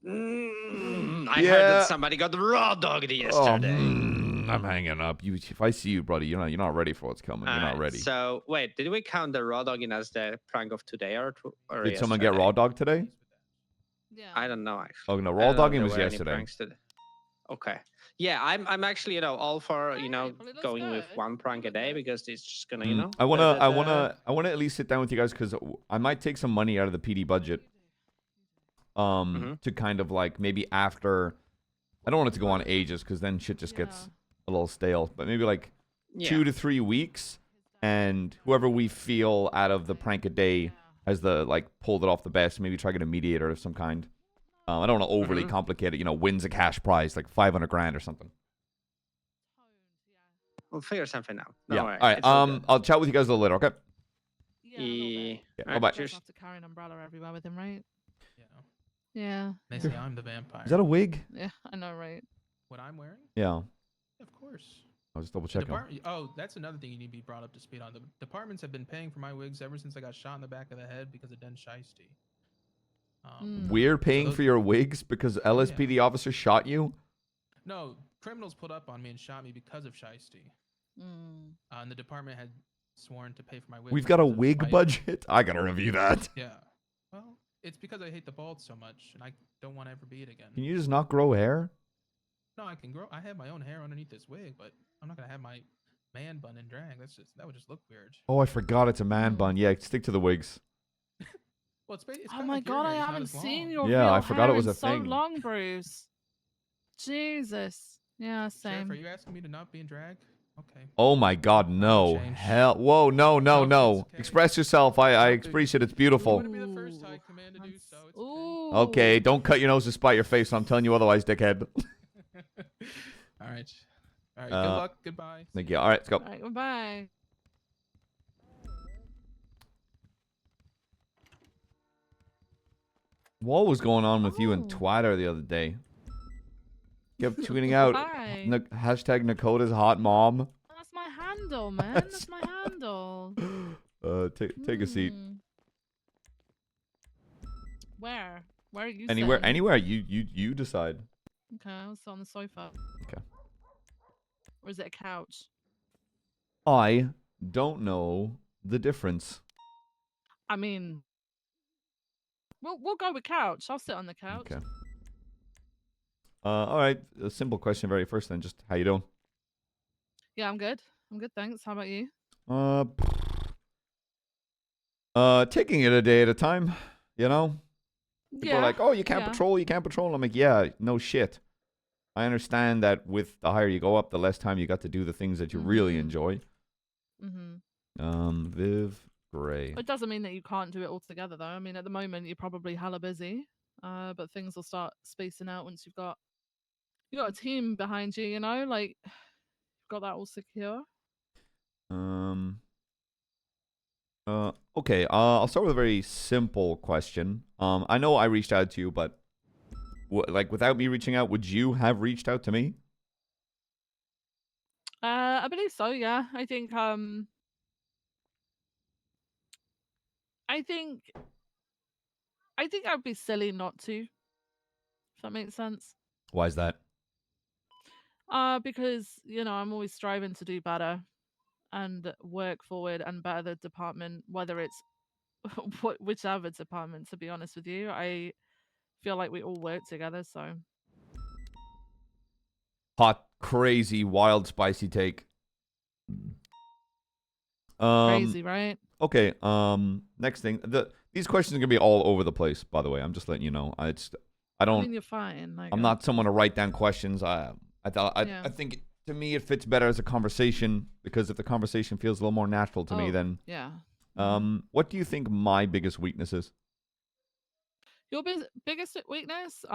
I heard that somebody got raw dogged yesterday. I'm hanging up. You, if I see you, buddy, you're not ready for what's coming. You're not Alright, ready. So wait, did we count the raw dogging as the prank of today or Did someone get yesterday? raw dog today? I don't know actually. Oh no, I raw don't know if dogging there was were any yesterday. pranks today. Okay. Yeah, I'm actually all for going with one prank a day because it's just gonna I wanna at least sit down with you guys because I might take some money out of the PD budget. To kind of like maybe after, I don't want it to go on ages because then shit just gets a little stale. But maybe like 2 to 3 weeks, and whoever we feel out of the prank a day has the like pulled it off the best. Maybe try to get a mediator of some kind. I don't want to overly complicate it. You know, wins a cash prize like 500 grand or something. We'll figure something out. Yeah. Don't All worry, right. it's all good. I'll chat with you guys a little later. Okay. Yeah. Bye bye. Just have to carry an umbrella everywhere with him, right? Yeah. They say I'm the vampire. Is that a wig? Yeah, I know, right? What I'm wearing? Yeah. Of course. I was double The checking. Oh, that's another thing you need to be brought up to speed on. The departments have been paying for my wigs ever since I got shot in the back of the head because of Den Shiesty. We're paying for your wigs because LSPD officer shot you. No, criminals put up on me and shot me because of Shiesty. And the department had sworn to pay for my wigs. We've got a because of wig spite. budget. I gotta review that. Yeah. Well, it's because I hate the bald so much, and I don't want to ever be it again. Can you just not grow hair? No, I can grow. I have my own hair underneath this wig, but I'm not gonna have my man bun in drag. That would just look weird. Oh, I forgot it's a man bun. Yeah, stick to the wigs. Well, it's Oh kinda my like your god, hair, I it's not haven't as seen long. your Yeah, real I forgot hair it was in a so thing. long, Bruce. Jesus. Yeah, Sheriff, same. are you asking me to not be in drag? Okay. Oh my god, no. Hell. Whoa, no. Express yourself. I appreciate it's beautiful. Okay, don't cut your nose to spite your face. I'm telling you otherwise, dickhead. All right. All right. Good luck. Goodbye. Thank you. All right, let's go. All right, goodbye. What was going on with you and Twitter the other day? Kept tweeting out Why? hashtag Nakota's hot mom. That's my handle, man. That's my handle. Take a seat. Where? Where are you Anywhere, sitting? anywhere. You decide. Okay, I'll sit on the sofa. Okay. Or is it a couch? I don't know the difference. I mean, we'll go with couch. I'll sit on the couch. Okay. All right. A simple question, very first. Then, just how you doing? Yeah, I'm good. I'm good, thanks. How about you? Taking it a day at a time. You know. People are like, "Oh, you can't yeah. patrol. You can't patrol." I'm like, "Yeah, no shit." I understand that with the higher you go up, the less time you got to do the things that you really enjoy. Viv Gray. It doesn't mean that you can't do it all together, though. I mean, at the moment, you're probably hella busy, but things will start spacing out once you've got a team behind you. You know, like you've got that all secure. Okay. I'll start with a very simple question. I know I reached out to you, but like without me reaching out, would you have reached out to me? I believe so. Yeah, I think I'd be silly not to. If that makes sense. Why is that? Because I'm always striving to do better and work forward and better the department, whether it's whichever department. To be honest with you, I feel like we all work together. So hot, crazy, wild, spicy take. Crazy, right? Okay. Next thing. These questions are gonna be all over the place. By the way, I'm just letting you know. I don't. mean, you're fine. Like, I'm not someone to write down questions. I Yeah. think to me it fits better as a conversation, because if the conversation feels a little more natural to me, Oh, then yeah. what do you think my biggest weakness is? Your biggest weakness?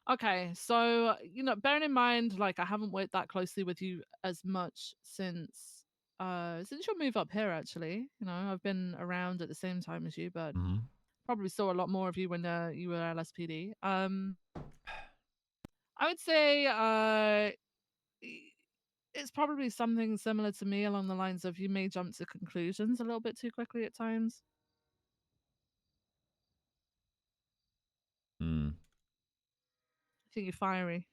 Okay, so bearing in mind, like, I haven't worked that closely with you as much since your move up here. Actually, I've been around at the same time as you, but probably saw a lot more of you when you were LSPD. I would say it's probably something similar to me, along the lines of you may jump to conclusions a little bit too quickly at times. Hmm. I think you're fiery.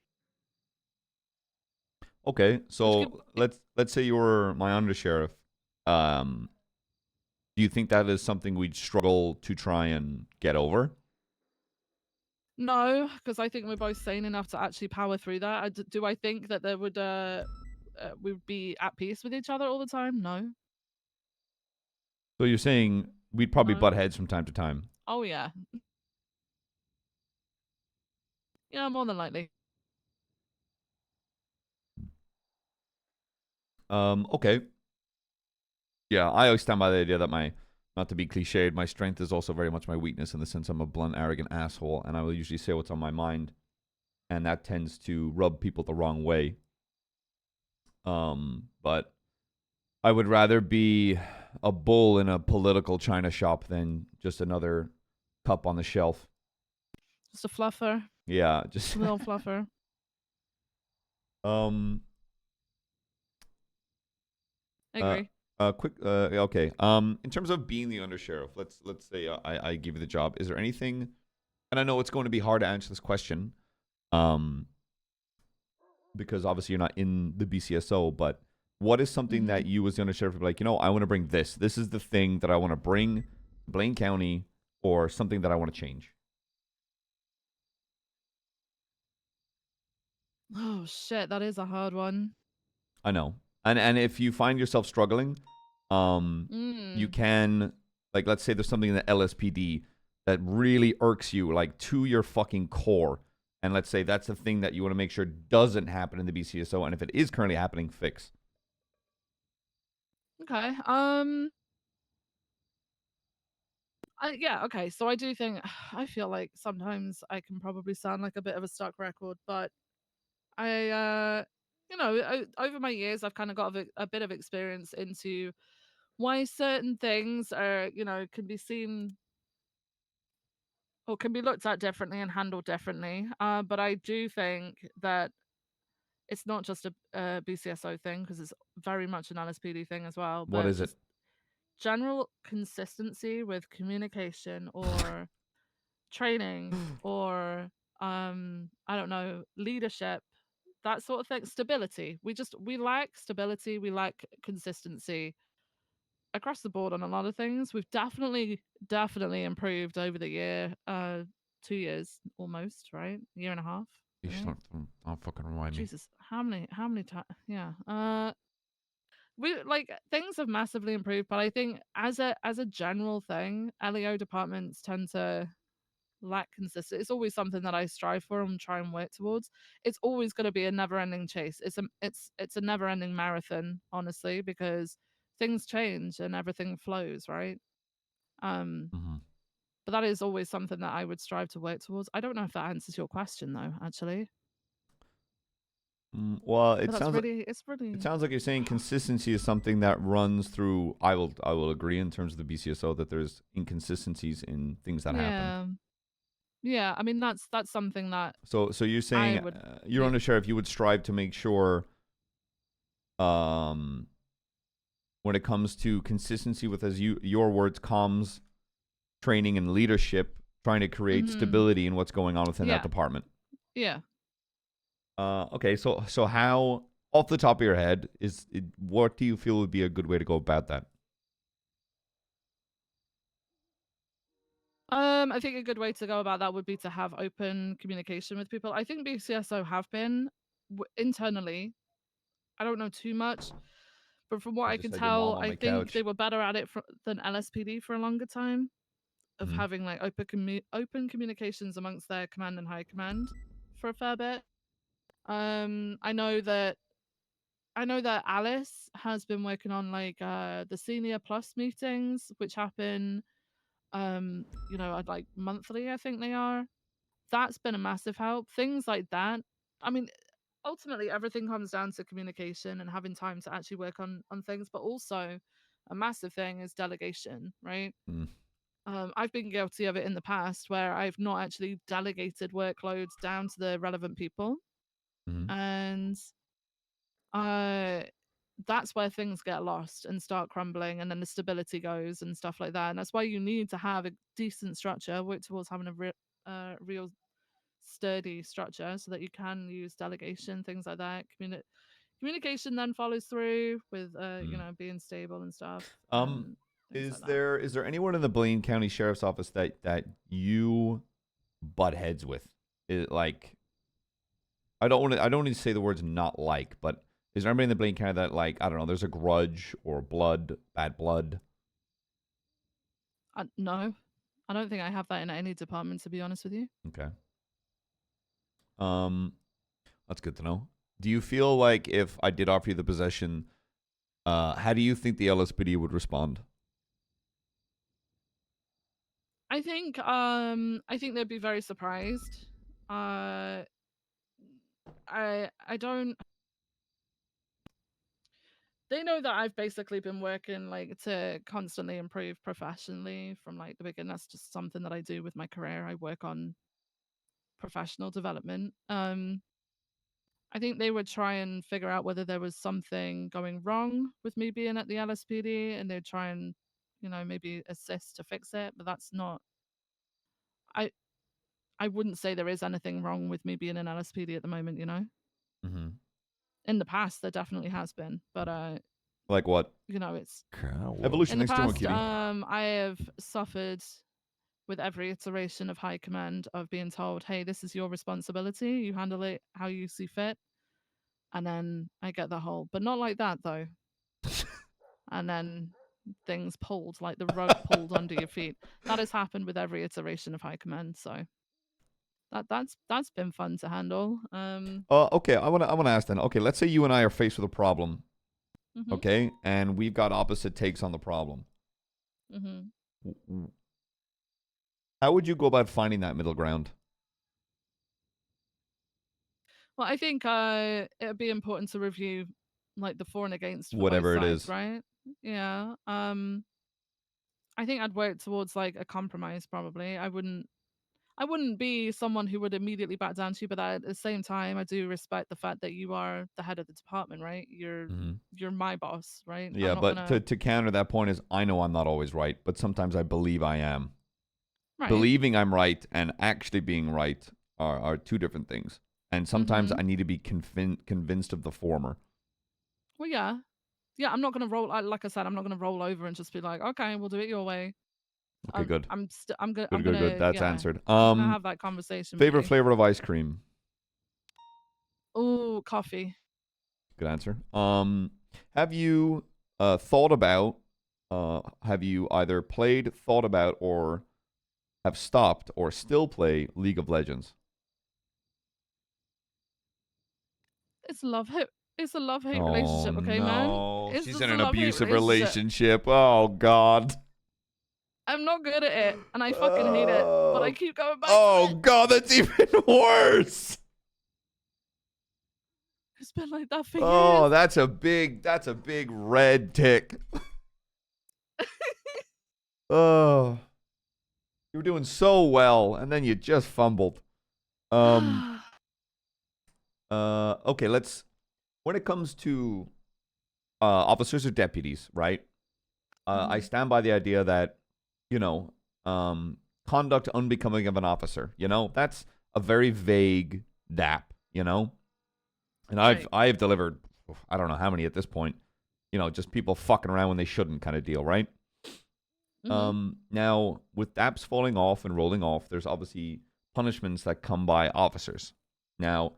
Okay, so let's say you were my undersheriff. Do you think that is something we'd struggle to try and get over? No, because I think we're both sane enough to actually power through that. Do I think that there would we'd be at peace with each other all the time? No. So you're saying we'd probably No. butt heads from time to time. Oh yeah. Yeah, more than likely. Okay. Yeah, I always stand by the idea that not to be cliched, my strength is also very much my weakness, in the sense I'm a blunt, arrogant asshole, and I will usually say what's on my mind, and that tends to rub people the wrong way. But I would rather be a bull in a political china shop than just another cup on the shelf. Just a fluffer. Yeah, just A little fluffer. I agree. Okay. In terms of being the undersheriff, let's say I give you the job. Is there anything? And I know it's going to be hard to answer this question, because obviously you're not in the BCSO. But what is something that you, as the undersheriff, would be like? I want to bring this. This is the thing that I want to bring to Blaine County, or something that I want to change. Oh shit, that is a hard one. I know. And if you find yourself struggling, you can, like, let's say there's something in the LSPD that really irks you, like, to your fucking core. And let's say that's the thing that you want to make sure doesn't happen in the BCSO. And if it is currently happening, fix. Okay. Yeah, okay. So I do think, I feel like sometimes I can probably sound like a bit of a stuck record, but over my years, I've kind of got a bit of experience into why certain things are, can be seen or can be looked at differently and handled differently. But I do think that it's not just a BCSO thing, because it's very much an LSPD thing as well. What But is it? just general consistency with communication or training or I don't know, leadership, that sort of thing. Stability. We lack stability, we lack consistency across the board on a lot of things. We've definitely improved over the year, 2 years almost, right? Year and a half. You right? don't fucking remind me. Jesus, how many times? Yeah. We like things have massively improved, but I think as a general thing, LEO departments tend to lack consistency. It's always something that I strive for and try and work towards. It's always going to be a never-ending chase. It's a never-ending marathon, honestly, because things change and everything flows, right? But that is always something that I would strive to work towards. I don't know if that answers your question, though. Actually, Well, but it sounds it's really. it sounds like you're saying consistency is something that runs through. I will agree in terms of the BCSO that there's inconsistencies in things that happen. Yeah. I mean, that's something that. So you're saying you're undersheriff, you would strive to make sure, when it comes to consistency with, as your words, comms, training, and leadership, trying to create stability in what's going on within that department. Yeah. Okay, so how, off the top of your head, what do you feel would be a good way to go about that? I think a good way to go about that would be to have open communication with people. I think BCSO have been internally. I don't know too much, but from what I just can had your mom tell, on I my think couch. they were better at it than LSPD for a longer time, of Mhm. having like open communications amongst their command and high command for a fair bit. I know that Alice has been working on like the senior plus meetings, which happen like monthly, I think they are. That's been a massive help. Things like that. I mean, ultimately everything comes down to communication and having time to actually work on things, but also a massive thing is delegation, right? Mm. I've been guilty of it in the past where I've not actually delegated workloads down to the relevant people. Mhm. And that's where things get lost and start crumbling, and then the stability goes and stuff like that. And that's why you need to have a decent structure, work towards having a real sturdy structure so that you can use delegation, things like that. Communication then follows through with being stable and stuff. And things Is like that. there anyone in the Blaine County Sheriff's Office that you butt heads with? Like, I don't need to say the words not like, but is there anybody in the Blaine County that, like, I don't know, there's a grudge or bad blood? No, I don't think I have that in any department, to be honest with you. Okay. That's good to know. Do you feel like if I did offer you the position, how do you think the LSPD would respond? I think they'd be very surprised. I don't. They know that I've basically been working like to constantly improve professionally from like the beginning. That's just something that I do with my career. I work on professional development. I think they would try and figure out whether there was something going wrong with me being at the LSPD, and they'd try and, maybe assist to fix it. But that's not. I wouldn't say there is anything wrong with me being in LSPD at the moment. Mm-hmm. In the past, there definitely has been, but Like what? it's Evolution. in the Thanks to past. Kitty. I have suffered with every iteration of high command of being told, "Hey, this is your responsibility. You handle it how you see fit." And then I get the whole, but not like that though. And then things pulled, like the rug pulled under your feet. That has happened with every iteration of high command. So that's been fun to handle. Okay, I wanna ask then. Okay, let's say you and I are faced with a problem. Mhm. Okay, and we've got opposite takes on the problem. Mhm. How would you go about finding that middle ground? Well, I think it'd be important to review like the for and against for Whatever both it sides, is. right? Yeah. I think I'd work towards like a compromise. Probably, I wouldn't be someone who would immediately back down to you, but at the same time, I do respect the fact that you are the head of the department, right? You're my boss, right? I'm Yeah, not but gonna. to counter that point is I know I'm not always right, but sometimes I believe I am. Right. Believing I'm right and actually being right are two different things. And sometimes Mhm. I need to be convinced of the former. Well, yeah, I'm not gonna roll. Like I said, I'm not gonna roll over and just be like, okay, we'll do it your way. Okay, good. I'm Good. gonna. That's Yeah, answered. I'm gonna have that conversation with Favorite you. flavor of ice cream? Ooh, coffee. Good answer. Have you thought about? Have you either played, thought about, or have stopped or still play League of Legends? It's love hate. It's a love hate Oh relationship, okay, man. no, It's she's just in a an love-hate abusive relationship. Oh God. I'm not good at it, and I fucking hate it. But I keep going back. Oh God, that's even worse. It's been like that for Oh, years. that's a big red tick. Oh, you were doing so well, and then you just fumbled. Okay, when it comes to officers or deputies, right? I stand by the idea that, conduct unbecoming of an officer, that's a very vague DAP, and I've delivered, I don't know how many at this point, just people fucking around when they shouldn't kind of deal, right? Now, with apps falling off and rolling off, there's obviously punishments that come by officers. Now,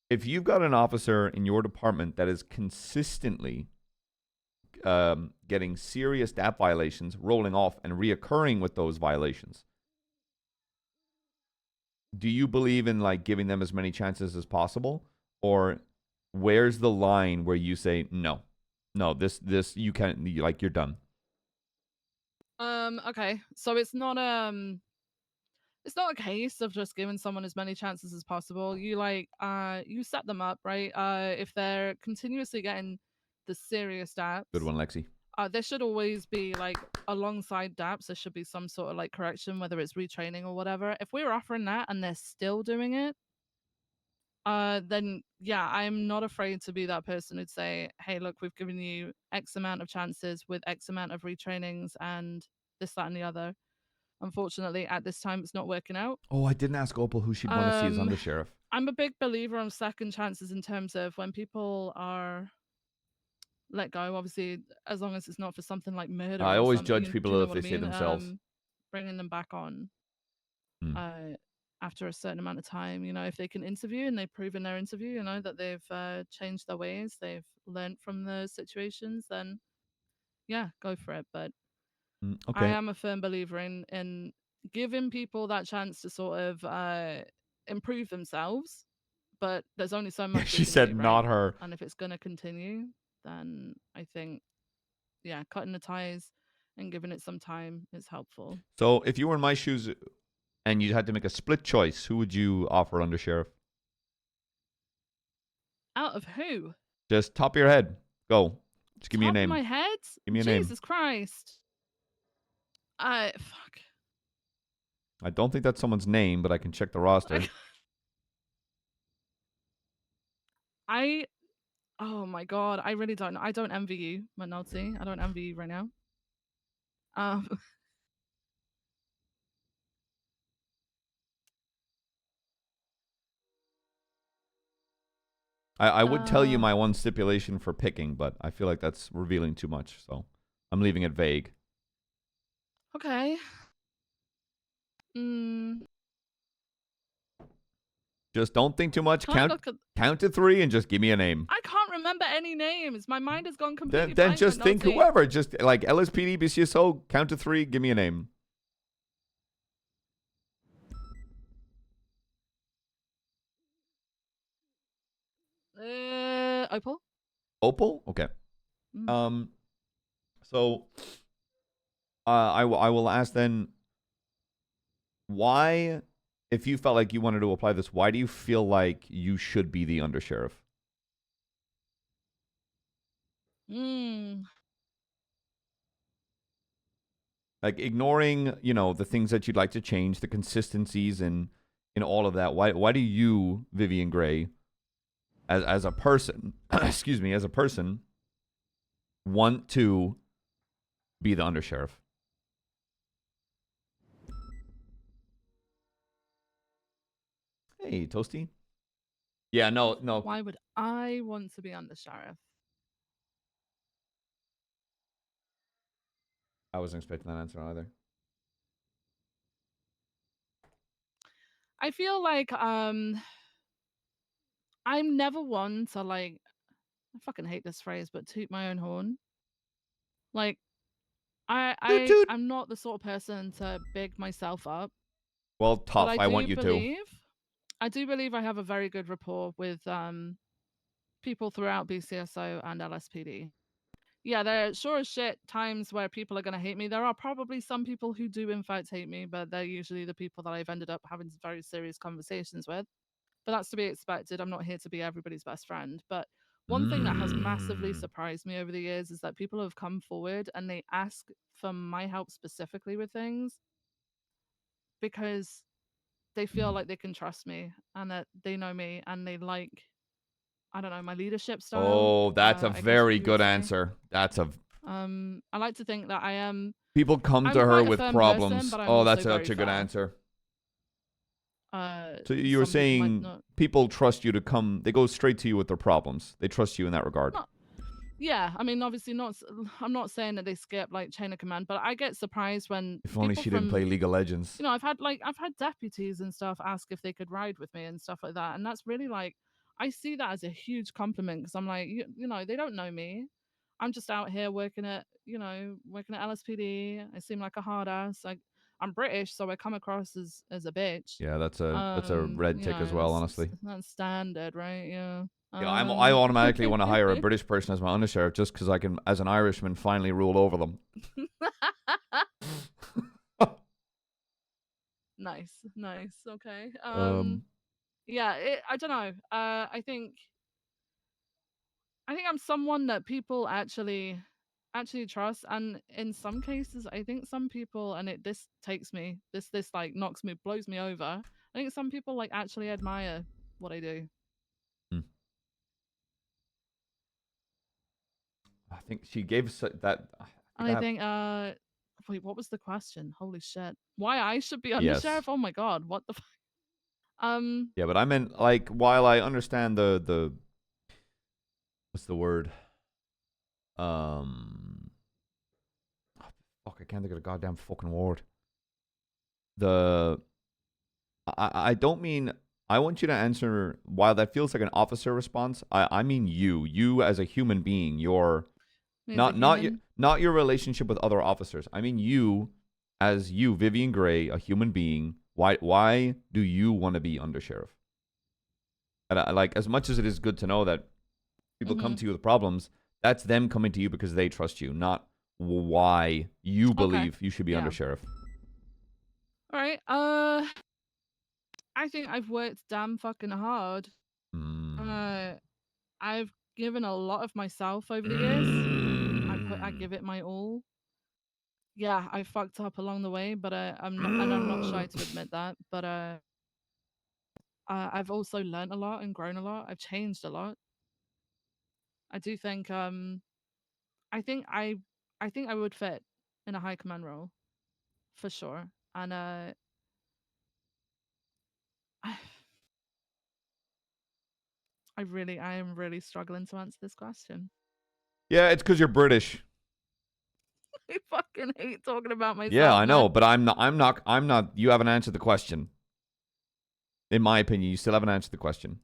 if you've got an officer in your department that is consistently getting serious app violations, rolling off, and reoccurring with those violations, do you believe in like giving them as many chances as possible, or where's the line where you say no, this you can't, like, you're done? Okay, so it's not a case of just giving someone as many chances as possible. You you set them up, right? If they're continuously getting the serious daps, Good one, Lexi. there should always be like alongside daps, there should be some sort of like correction, whether it's retraining or whatever. If we're offering that and they're still doing it, then yeah, I'm not afraid to be that person who'd say, hey, look, we've given you X amount of chances with X amount of retrainings and this, that, and the other. Unfortunately, at this time, it's not working out. Oh, I didn't ask Opal who she'd want to see as undersheriff. I'm a big believer on second chances in terms of when people are let go, obviously, as long as it's not for something like murder. I or always something, judge people do you know if what they I say mean? themselves. Bringing them back on after a certain amount of time, if they can interview and they've proven their interview, that they've changed their ways, they've learned from the situations, then yeah, go for it. But I Okay. am a firm believer in giving people that chance to sort of improve themselves, but there's only so much they She can said do, right? not her. And if it's going to continue, then I think, yeah, cutting the ties and giving it some time is helpful. So if you were in my shoes and you had to make a split choice, who would you offer undersheriff? Out of who? Just top of your head. Go. Just give me a Top of name. my head? Give me a name. Jesus Christ. Fuck. I don't think that's someone's name, but I can check the roster. Oh my god, I really don't know. I don't envy you, McNulty. I don't envy you right now. I would tell you my one stipulation for picking, but I feel like that's revealing too much, so I'm leaving it vague. Okay. Just don't think too much. Can't Count to 3 and just give me a name. I can't remember any names. My mind has gone completely Then blank, just think McNulty. whoever. Just like LSPD, BCSO, count to 3, give me a name. Opal? Opal? Okay. So I will ask then, why, if you felt like you wanted to apply this, why do you feel like you should be the undersheriff? Like ignoring, the things that you'd like to change, the consistencies in all of that. Why do you, Vivian Gray, as a person, excuse me, as a person, want to be the undersheriff? Hey, Toasty. Yeah, no. Why would I want to be undersheriff? I wasn't expecting that answer either. I feel like I'm never one to I fucking hate this phrase, but toot my own horn. Like I'm not the sort of person to big myself up. Well, tough. I want you to. I do believe I have a very good rapport with people throughout BCSO and LSPD. Yeah, there are sure as shit times where people are going to hate me. There are probably some people who do in fact hate me, but they're usually the people that I've ended up having very serious conversations with. But that's to be expected. I'm not here to be everybody's best friend. But one thing that has massively surprised me over the years is that people have come forward and they ask for my help specifically with things because they feel like they can trust me and that they know me and they like, I don't know, my leadership style. Oh, that's a I guess very you would good say. answer. That's a. I like to think that I am. People come I'm to her quite a with firm problems. person, but I'm Oh, that's also such a very good fair. answer. So you were saying people trust you to come. They go straight to you with their problems. They trust you in that regard. Yeah, I mean, obviously not. I'm not saying that they skip like chain of command, but I get surprised when If only people she didn't play from, League of Legends. you know, I've had deputies and stuff ask if they could ride with me and stuff like that, and that's really like I see that as a huge compliment because I'm like, you know, they don't know me. I'm just out here working at, you know, working at LSPD. I seem like a hard ass. I'm British, so I come across as a bitch. Yeah, that's a red You tick as know, well, honestly. that's standard, right? Yeah. You know, I automatically want to hire a British person as my undersheriff just because I can, as an Irishman, finally rule over them. Nice. Okay. Um, Yeah. I don't know. I think I'm someone that people actually trust, and in some cases, I think some people, and this takes me, this like knocks me, blows me over. I think some people like actually admire what I do. I think she gave us that. And I think, wait, what was the question? Holy shit. Why I should be Yes. undersheriff? Oh my god, what the Yeah, but I meant, like, while I understand the what's the word? Fuck, I can't think of the goddamn fucking word. I don't mean, I want you to answer, while that feels like an officer response, I mean you as a human being, your not your relationship with other officers. I mean you as you, Vivian Gray, a human being. Why do you want to be undersheriff? And like, as much as it is good to know that people come to you with problems, that's them coming to you because they trust you, not why you believe you should be undersheriff. All right. I think I've worked damn fucking hard. I've given a lot of myself over the years. I give it my all. Yeah, I fucked up along the way, but I'm not shy to admit that. But I've also learned a lot and grown a lot. I've changed a lot. I do think I think I would fit in a high command role for sure. And I am really struggling to answer this question. Yeah, it's because you're British. I fucking hate talking about myself. Yeah, I know, man. but I'm not. You haven't answered the question. In my opinion, you still haven't answered the question.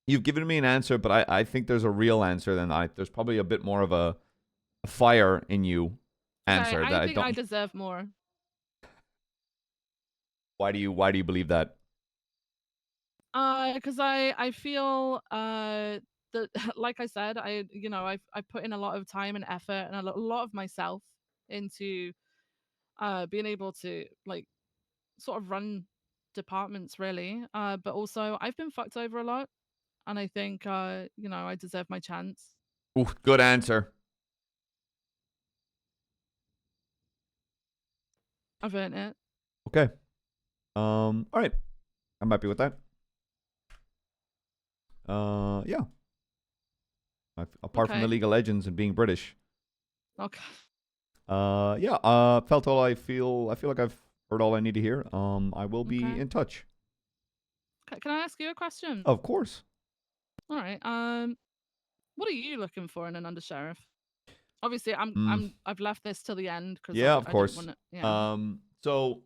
You've given me an answer, but I think there's a real answer. There's probably a bit more of a fire in you answer Okay, that I think don't. I deserve more. Why do you believe that? Because I feel that, like I said, I put in a lot of time and effort and a lot of myself into being able to like sort of run departments really. But also I've been fucked over a lot, and I think I deserve my chance. Ooh, good answer. I've earned it. Okay. All right. I'm happy with that. Yeah. Apart from the Okay. League of Legends and being British. Okay. Yeah. Felt all I feel like I've heard all I need to hear. I will be Okay. in touch. Can I ask you a question? Of course. All right. What are you looking for in an undersheriff? Obviously, I've left this till the end because Yeah, of course. I didn't wanna, yeah. So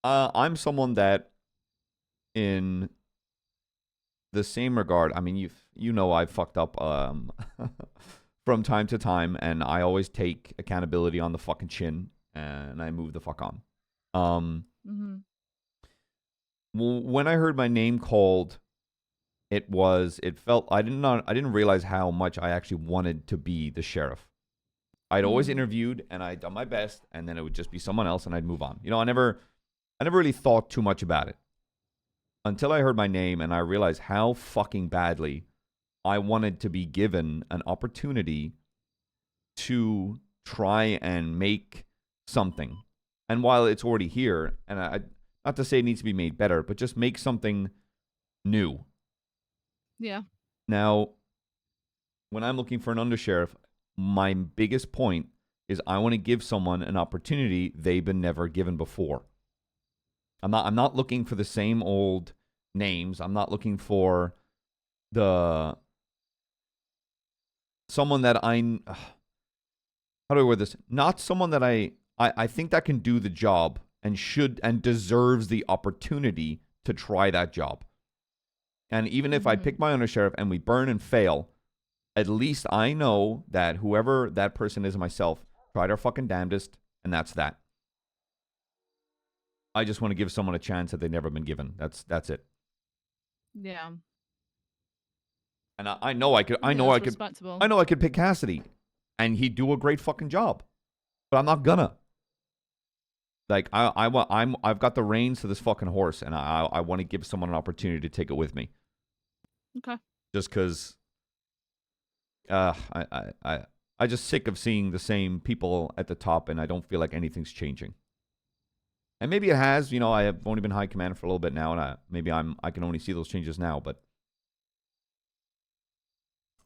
I'm someone that, in the same regard, I mean, I've fucked up from time to time, and I always take accountability on the fucking chin, and I move the fuck on. When I heard my name called, it felt, I didn't realize how much I actually wanted to be the sheriff. I'd always interviewed and I'd done my best, and then it would just be someone else and I'd move on. I never really thought too much about it until I heard my name and I realized how fucking badly I wanted to be given an opportunity to try and make something. And while it's already here, and not to say it needs to be made better, but just make something new. Yeah. Now, when I'm looking for an undersheriff, my biggest point is I want to give someone an opportunity they've been never given before. I'm not looking for the same old names. I'm not looking for someone that how do I word this? Not someone that I think that can do the job and should and deserves the opportunity to try that job. And even if I pick my undersheriff and we burn and fail, at least I know that whoever that person is, myself, tried our fucking damnedest, and that's that. I just want to give someone a chance that they've never been given. That's it. Yeah. And I know I could. I know I could. I know I could pick Cassidy, and he'd do a great fucking job. But I'm not gonna. Like I've got the reins to this fucking horse, and I want to give someone an opportunity to take it with me. Okay. Just because. I just sick of seeing the same people at the top, and I don't feel like anything's changing. And maybe it has. You know, I have only been high command for a little bit now, and I can only see those changes now. But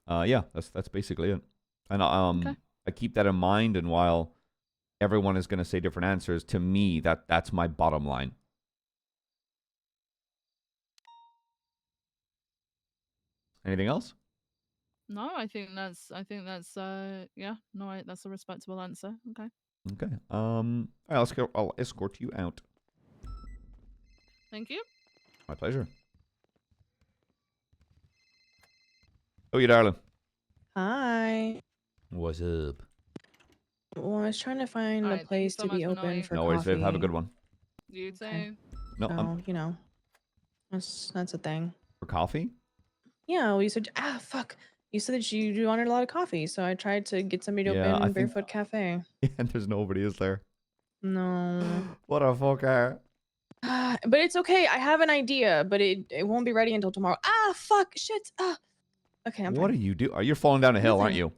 yeah, that's basically it. And I keep that in mind. And while everyone is going to say different answers, to me that's my bottom line. Anything else? No, I think that's yeah, no, that's a respectable answer. Okay. Okay. All right, I'll escort you out. Thank you. My pleasure. Oh, you darling. Hi. What's up? Well, I was trying to find a Alright, thank you place so to much be for open knowing. for No worries, coffee. Viv. Have a good one. You too. Okay. No, So, you know, that's a thing. for coffee? Yeah, well, you said, fuck. You said that you wanted a lot of coffee, so I tried to get somebody to Yeah, I open think- Barefoot Cafe. And there's nobody, is there? No. What a fucker. But it's okay. I have an idea, but it won't be ready until tomorrow. Fuck, shit. Okay, I'm What fine. are you doing? You're falling down a hill, aren't Nothing.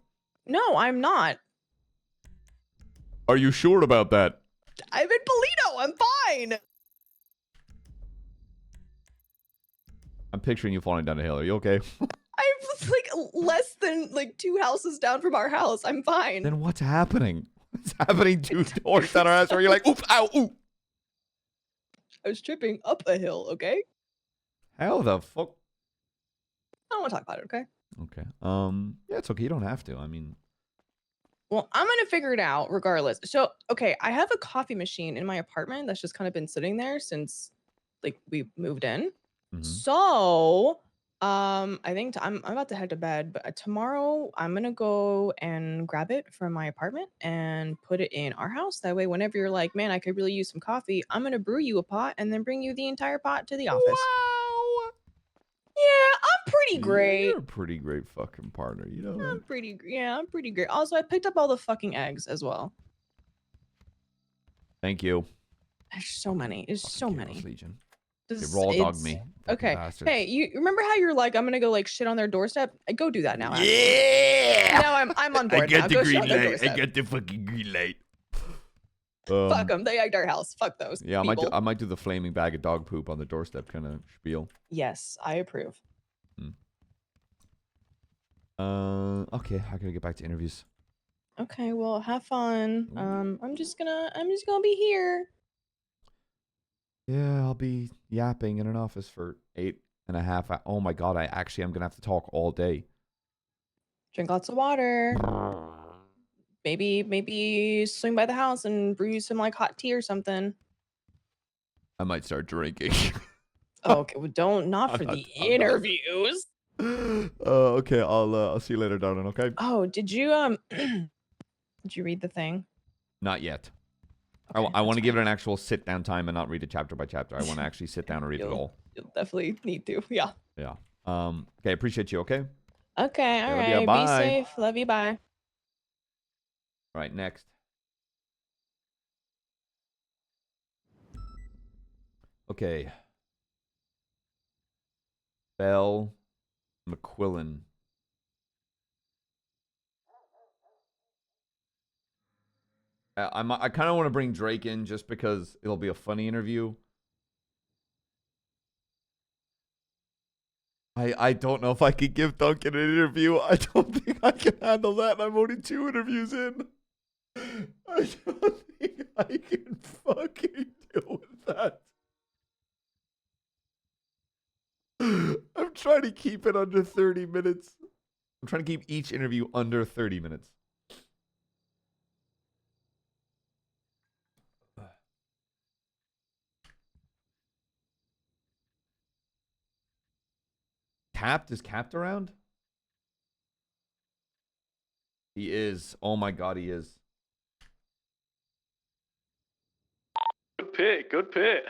you? No, I'm not. Are you sure about that? I'm in Polito. I'm fine. I'm picturing you falling down a hill. Are you okay? I'm like less than like 2 houses down from our house. I'm fine. Then what's happening? What's happening 2 doors down our ass where you're like, oops, ow, ooh. I was tripping up a hill, okay? How the fuck? I don't want to talk about it, okay? Okay. Yeah, it's okay. You don't have to. I mean, Well, I'm gonna figure it out regardless. So, okay, I have a coffee machine in my apartment that's just kind of been sitting there since like we moved in. So, I think I'm about to head to bed, but tomorrow I'm gonna go and grab it from my apartment and put it in our house. That way, whenever you're like, man, I could really use some coffee, I'm gonna brew you a pot and then bring you the entire pot to the office. Wow. Yeah, I'm pretty great. You're a pretty great fucking partner. You know I'm that? pretty great. Also, I picked up all the fucking eggs as well. Thank you. There's so many. There's so many. Legion. This- They raw dog it's- me. Okay. bastards. Hey, you remember how you're like, I'm gonna go like shit on their doorstep? Go do that now. actually. Yeah. Now I'm on board. I got now. the Go shit green on their light. I doorstep. got the fucking green light. Fuck them. They egged our house. Fuck those. Yeah, people. I might do the flaming bag of dog poop on the doorstep kind of spiel. Yes, I approve. Okay, I gotta get back to interviews. Okay, well, have fun. I'm just gonna be here. Yeah, I'll be yapping in an office for 8.5 hours. Oh my god, I actually am gonna have to talk all day. Drink lots of water. Maybe swing by the house and brew you some like hot tea or something. I might start drinking. Okay, well, not for the interviews. Okay, I'll see you later, darling. Okay. Oh, did you did you read the thing? Not yet. I want to give it an actual sit down time and not read it chapter by chapter. I want to actually sit down and read it all. You'll definitely need to. Yeah. Yeah. Okay, appreciate you. Okay. Okay, all love ya, right. Be bye. safe. Love you. Bye. All right, next. Okay. Belle McQuillan. I kind of want to bring Drake in just because it'll be a funny interview. I don't know if I could give Duncan an interview. I don't think I can handle that. And I'm only 2 interviews in. I don't think I can fucking deal with that. I'm trying to keep it under 30 minutes. I'm trying to keep each interview under 30 minutes. Capped? Is Capped around? He is. Oh my god, he is. Good pick. Good pick.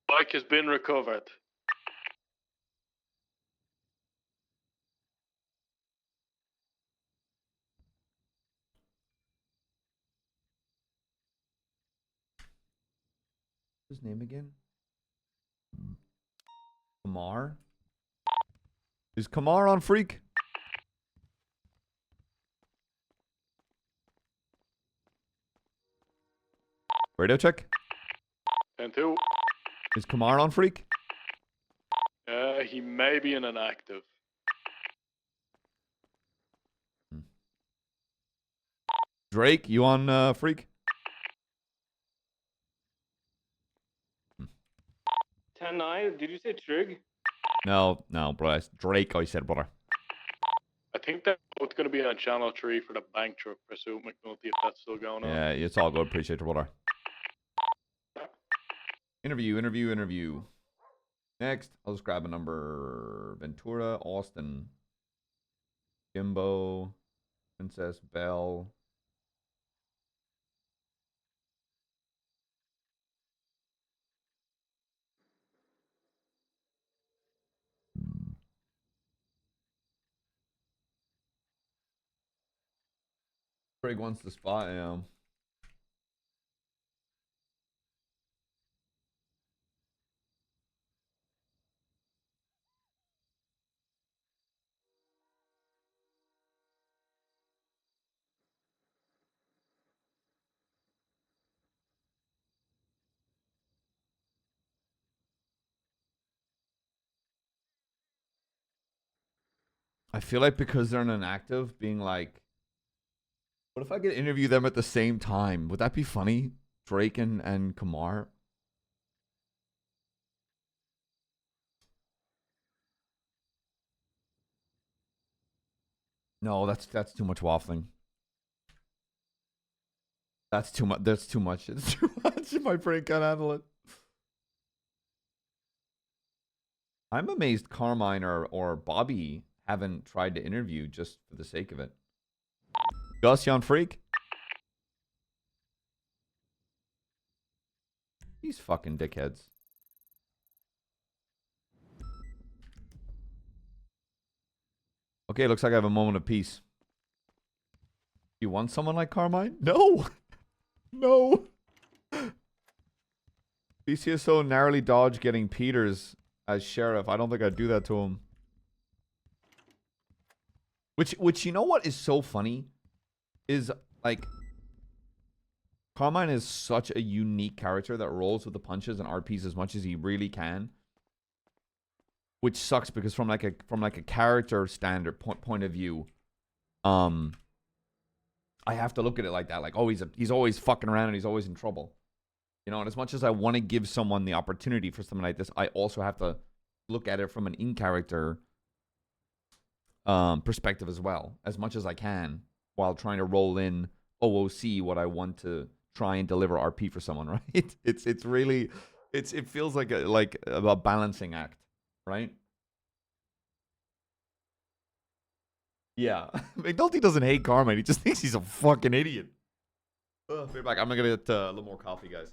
Bike has been recovered. His name again? Kamar? Is Kamar on Freak? Radio check. 10-2. Is Kamar on Freak? He may be in an active. Drake, you on Freak? 10-9. Did you say Trig? No, bro. Drake, I said, brother. I think they're both going to be on channel 3 for the bank truck pursuit, McNulty, if that's still going on. Yeah, it's all good. Appreciate it, brother. Interview. Next, I'll just grab a number. Ventura, Austin, Jimbo, Princess Belle. Craig wants the spot, yeah. I feel like because they're in an active, being like, what if I could interview them at the same time? Would that be funny? Drake and Kamar? No, that's too much waffling. That's too much. That's too much. It's too much. My brain can't handle it. I'm amazed Carmine or Bobby haven't tried to interview just for the sake of it. Gus, you on Freak? These fucking dickheads. Okay, looks like I have a moment of peace. You want someone like Carmine? No! No! BCSO narrowly dodged getting Peters as sheriff. I don't think I'd do that to him. Which you know what is so funny? Is, like, Carmine is such a unique character that rolls with the punches and RPs as much as he really can. Which sucks because from like a character standard point of view, I have to look at it like that. Like, oh, he's always fucking around and he's always in trouble. You know, and as much as I want to give someone the opportunity for something like this, I also have to look at it from an in-character perspective as well, as much as I can, while trying to roll in OOC what I want to try and deliver RP for someone, right? It's really it feels like a balancing act, right? Yeah. McNulty doesn't hate Carmine, he just thinks he's a fucking idiot. Be back. I'm gonna get a little more coffee, guys.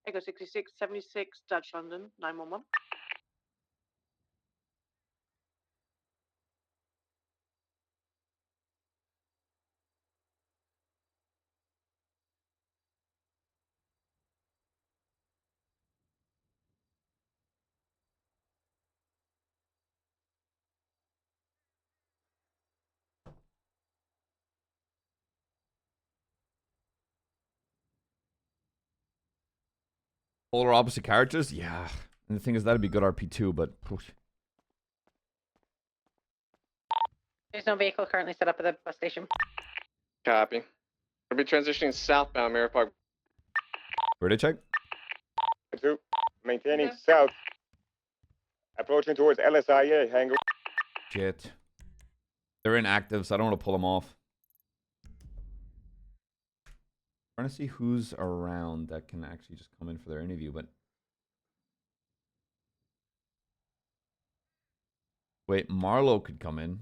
Echo 66, 76, Dutch London, 911. Polar opposite characters? Yeah. And the thing is, that'd be good RP too, but... There's no vehicle currently set up at the bus station. Copy. We'll be transitioning southbound Mirror Park. Where'd I check? Maintaining south. Approaching towards LSIA hangar. Shit. They're inactive, so I don't want to pull them off. Trying to see who's around that can actually just come in for their interview, but... Wait, Marlowe could come in.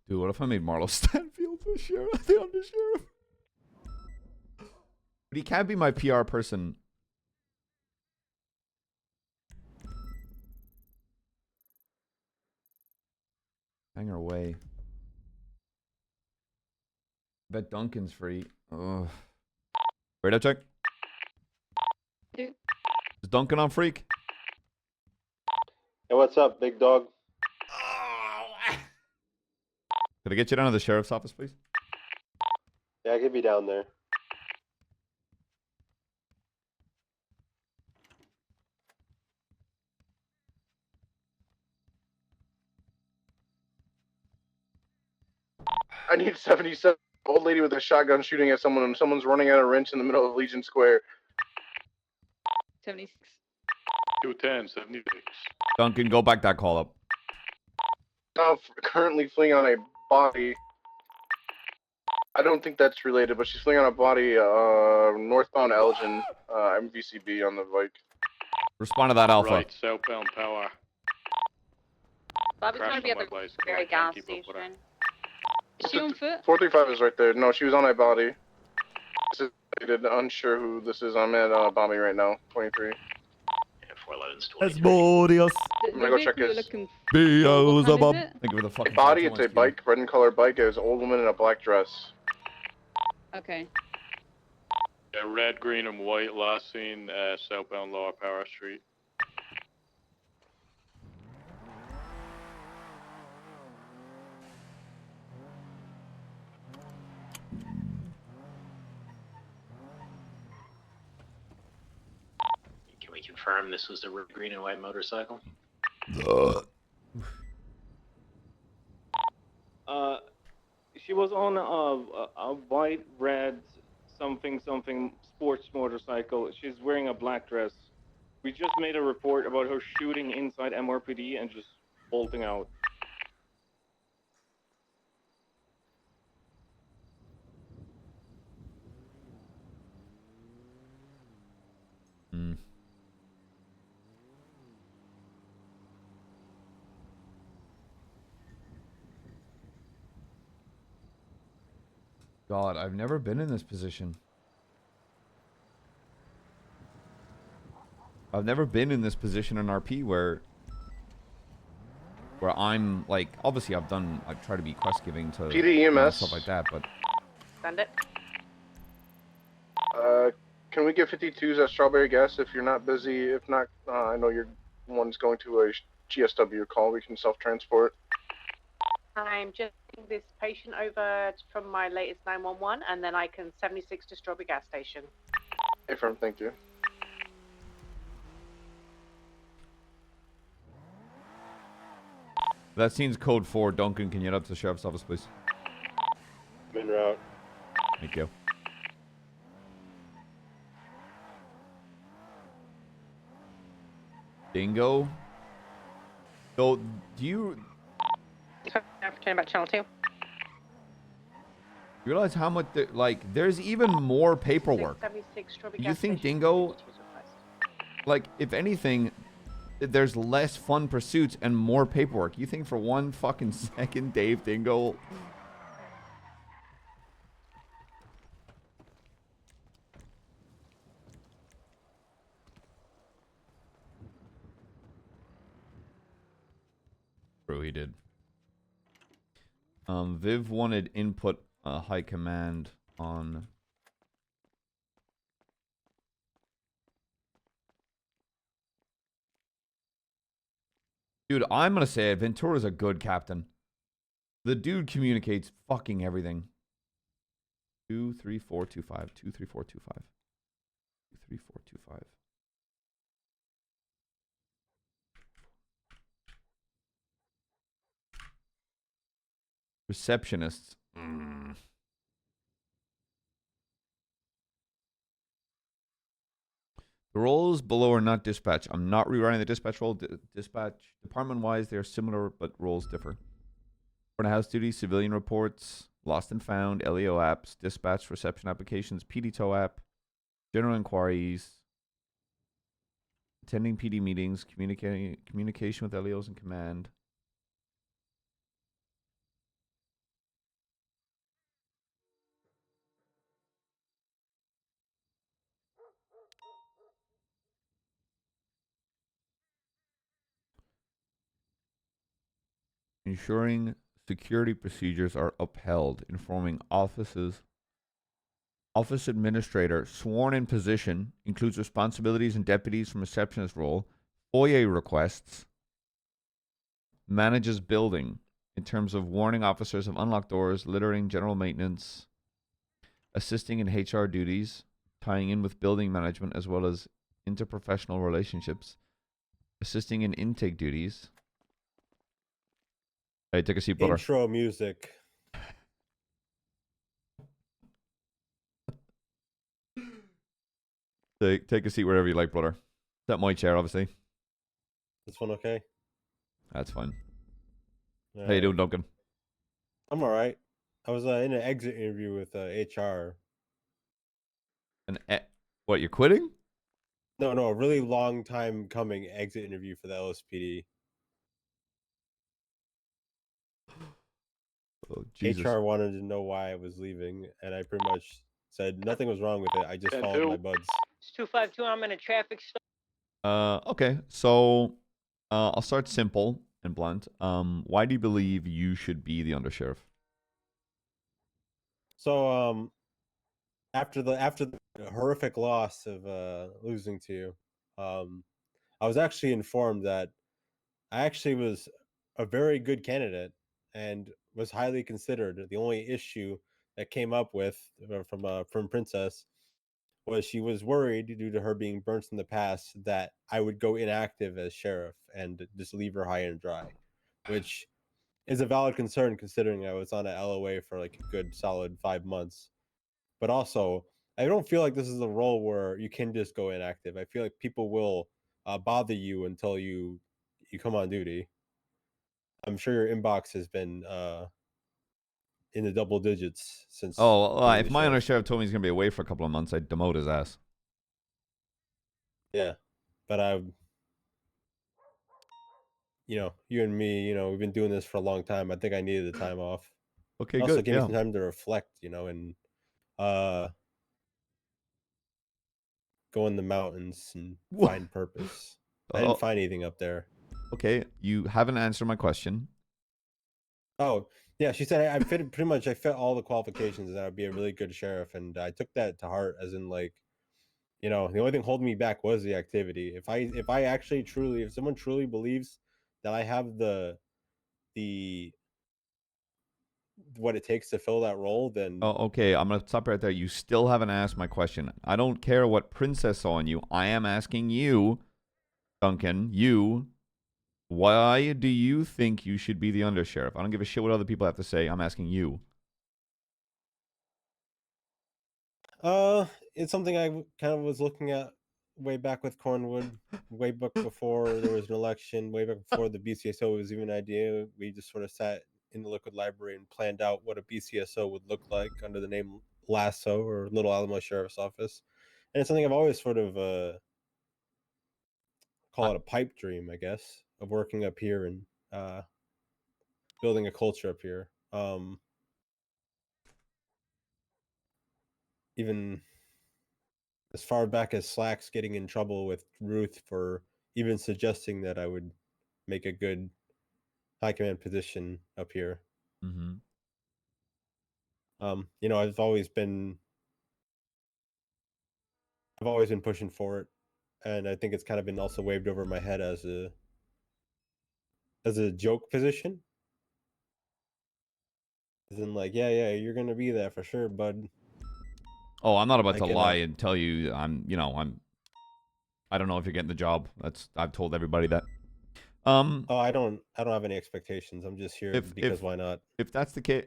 Dude, what if I made Marlo Stanfield the sheriff? The undersheriff? But he can't be my PR person. Hang her away. Bet Duncan's free. Ugh. Where'd I check? Is Duncan on Freak? Hey, what's up, big dog? Could I get you down to the sheriff's office, please? Yeah, I could be down there. I need 77. Old lady with a shotgun shooting at someone, and someone's running out of wrench in the middle of Legion Square. 76. 210, 76. Duncan, go back that call up. Now currently fleeing on a body. I don't think that's related, but she's fleeing on a body northbound Elgin, MVCB on the bike. Respond to that, Alpha. Right, southbound Power. Bobby's Crashed going to be on at my the bicycle. I very can't gas keep up with her. station. Is she on foot? 435 is right there. No, she was on a body. This is unsure who this is. I'm at Bobby right now, 23. Yeah, 411's 23. Esmodius. I'm gonna go check his Beelzebub. Think of the fucking body. It's a bike, red and color bike. It was an old woman in a black dress. Okay. Yeah, red, green, and white. Last seen southbound Lower Power Street. Can we confirm this was the green and white motorcycle? She was on a white, red, something sports motorcycle. She's wearing a black dress. We just made a report about her shooting inside MRPD and just bolting out. God, I've never been in this position. I've never been in this position in RP where I'm like, obviously I try to be quest giving to PDEMS. stuff like that, but Send it. Can we get 52s at Strawberry Gas if you're not busy? If not, I know your one's going to a GSW call. We can self-transport. I'm just taking this patient over from my latest 911, and then I can 76 to Strawberry Gas Station. Hey, firm, thank you. that scene's code 4. Duncan, can you get up to the sheriff's office, please? I'm en route. Thank you. Dingo. So, do you Turn about channel 2. realize how much, there's even more paperwork? 76 Strawberry Do you Gas think Station. Dingo like, if anything, there's less fun pursuits and more paperwork. You think for one fucking second Dave Dingle... True, he did. Viv wanted input high command on... Dude, I'm gonna say it. Ventura's a good captain. The dude communicates fucking everything. 23425. 23425. 23425. Receptionists. The roles below are not dispatch. I'm not rewriting the dispatch role. Dispatch, department-wise, they are similar, but roles differ. Front of house duties, civilian reports, lost and found, LEO apps, dispatch, reception applications, PD tow app, general inquiries, attending PD meetings, communication with LEOs and command. Ensuring security procedures are upheld, informing office administrator sworn in position, includes responsibilities and deputies from receptionist role, FOIA requests, manages building in terms of warning officers of unlocked doors, littering, general maintenance, assisting in HR duties, tying in with building management as well as interprofessional relationships, assisting in intake duties. Hey, take a seat, brother. Intro music. Take a seat wherever you like, brother. That's my chair, obviously. This one okay? That's fine. All How you doing, Duncan? I'm all right. I was in an exit interview with HR. What, you're quitting? No, a really long time coming exit interview for the LSPD. Oh, Jesus. HR wanted to know why I was leaving, and I pretty much said nothing was wrong with it. I just followed my buds. It's 252. I'm in a traffic stop. Okay, so I'll start simple and blunt. Why do you believe you should be the undersheriff? So after the horrific loss of losing to you, I was actually informed that I actually was a very good candidate and was highly considered. The only issue that came up with from Princess was she was worried due to her being burnt in the past that I would go inactive as sheriff and just leave her high and dry, which is a valid concern considering I was on a LOA for like a good solid 5 months. But also, I don't feel like this is a role where you can just go inactive. I feel like people will bother you until you come on duty. I'm sure your inbox has been in the double digits since. Oh, if my undersheriff told me he's gonna be away for a couple of months, I'd demote his ass. Yeah, but you and me, we've been doing this for a long time. I think I needed the time off. Okay, also good. give me some time to reflect, and go in the mountains and find purpose. I didn't find anything up there. Okay, you haven't answered my question. Oh, yeah, she said I fit all the qualifications and I'd be a really good sheriff, and I took that to heart, as in like, the only thing holding me back was the activity. If someone truly believes that I have the what it takes to fill that role, then Okay, I'm gonna stop right there. You still haven't asked my question. I don't care what Princess saw in you. I am asking you, Duncan, why do you think you should be the undersheriff? I don't give a shit what other people have to say. I'm asking you. It's something I kind of was looking at way back with Cornwood, way back before there was an election, way back before the BCSO was even an idea. We just sort of sat in the Liquid Library and planned out what a BCSO would look like under the name Lasso or Little Alamo Sheriff's Office. And it's something I've always sort of call it a pipe dream, I guess, of working up here and building a culture up here. Even as far back as Slacks getting in trouble with Ruth for even suggesting that I would make a good high command position up here. Mm-hmm. I've always been pushing for it, and I think it's kind of been also waved over my head as a joke position. As in, like, yeah, you're gonna be there for sure, bud. Oh, I'm not about I to cannot- lie and tell you I don't know if you're getting the job. I've told everybody that. Oh, I don't have any expectations. I'm just here because why not? If that's the case,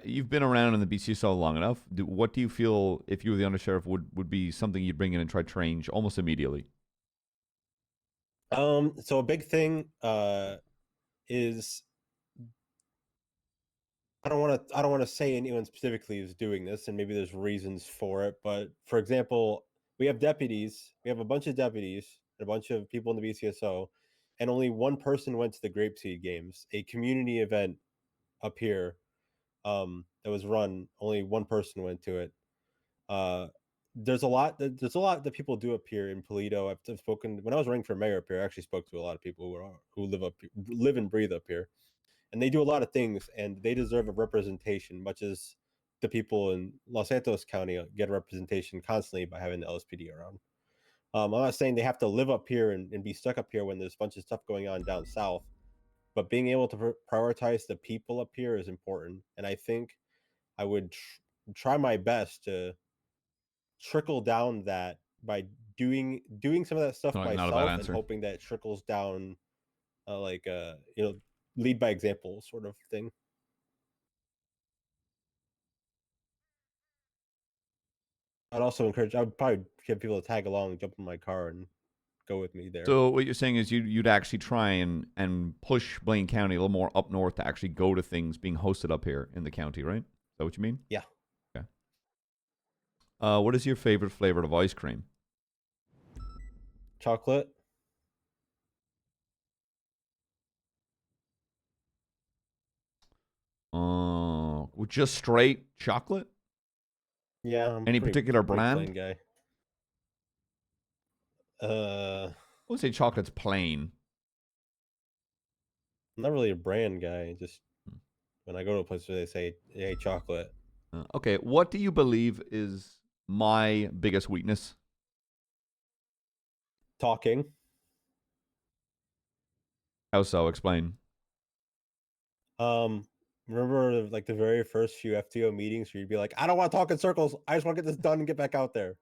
you've been around in the BCSO long enough. What do you feel, if you were the undersheriff, would be something you'd bring in and try to change almost immediately? So a big thing is I don't want to say anyone specifically is doing this, and maybe there's reasons for it. But for example, we have deputies. We have a bunch of deputies, and a bunch of people in the BCSO, and only one person went to the Grapeseed Games, a community event up here that was run. Only one person went to it. There's a lot that people do up here in Polito. I've spoken when I was running for mayor up here. I actually spoke to a lot of people who live and breathe up here, and they do a lot of things, and they deserve a representation, much as the people in Los Santos County get a representation constantly by having the LSPD around. I'm not saying they have to live up here and be stuck up here when there's a bunch of stuff going on down south, but being able to prioritize the people up here is important, and I think I would try my best to trickle down that by doing some of that stuff myself and hoping that it trickles down lead by example sort of thing. I would probably get people to tag along, jump in my car and go with me there. So what you're saying is you'd actually try and push Blaine County a little more up north to actually go to things being hosted up here in the county, right? Is that what you mean? Yeah. Okay. What is your favorite flavor of ice cream? Chocolate. Just straight chocolate? Yeah. I'm Any particular pretty brand? plain guy. I would say chocolate's plain. I'm not really a brand guy. Just when I go to a place where they say, "Hey, chocolate." Okay. What do you believe is my biggest weakness? Talking. How so? Explain. Remember like the very first few FTO meetings where you'd be like, "I don't want to talk in circles. I just want to get this done and get back out there."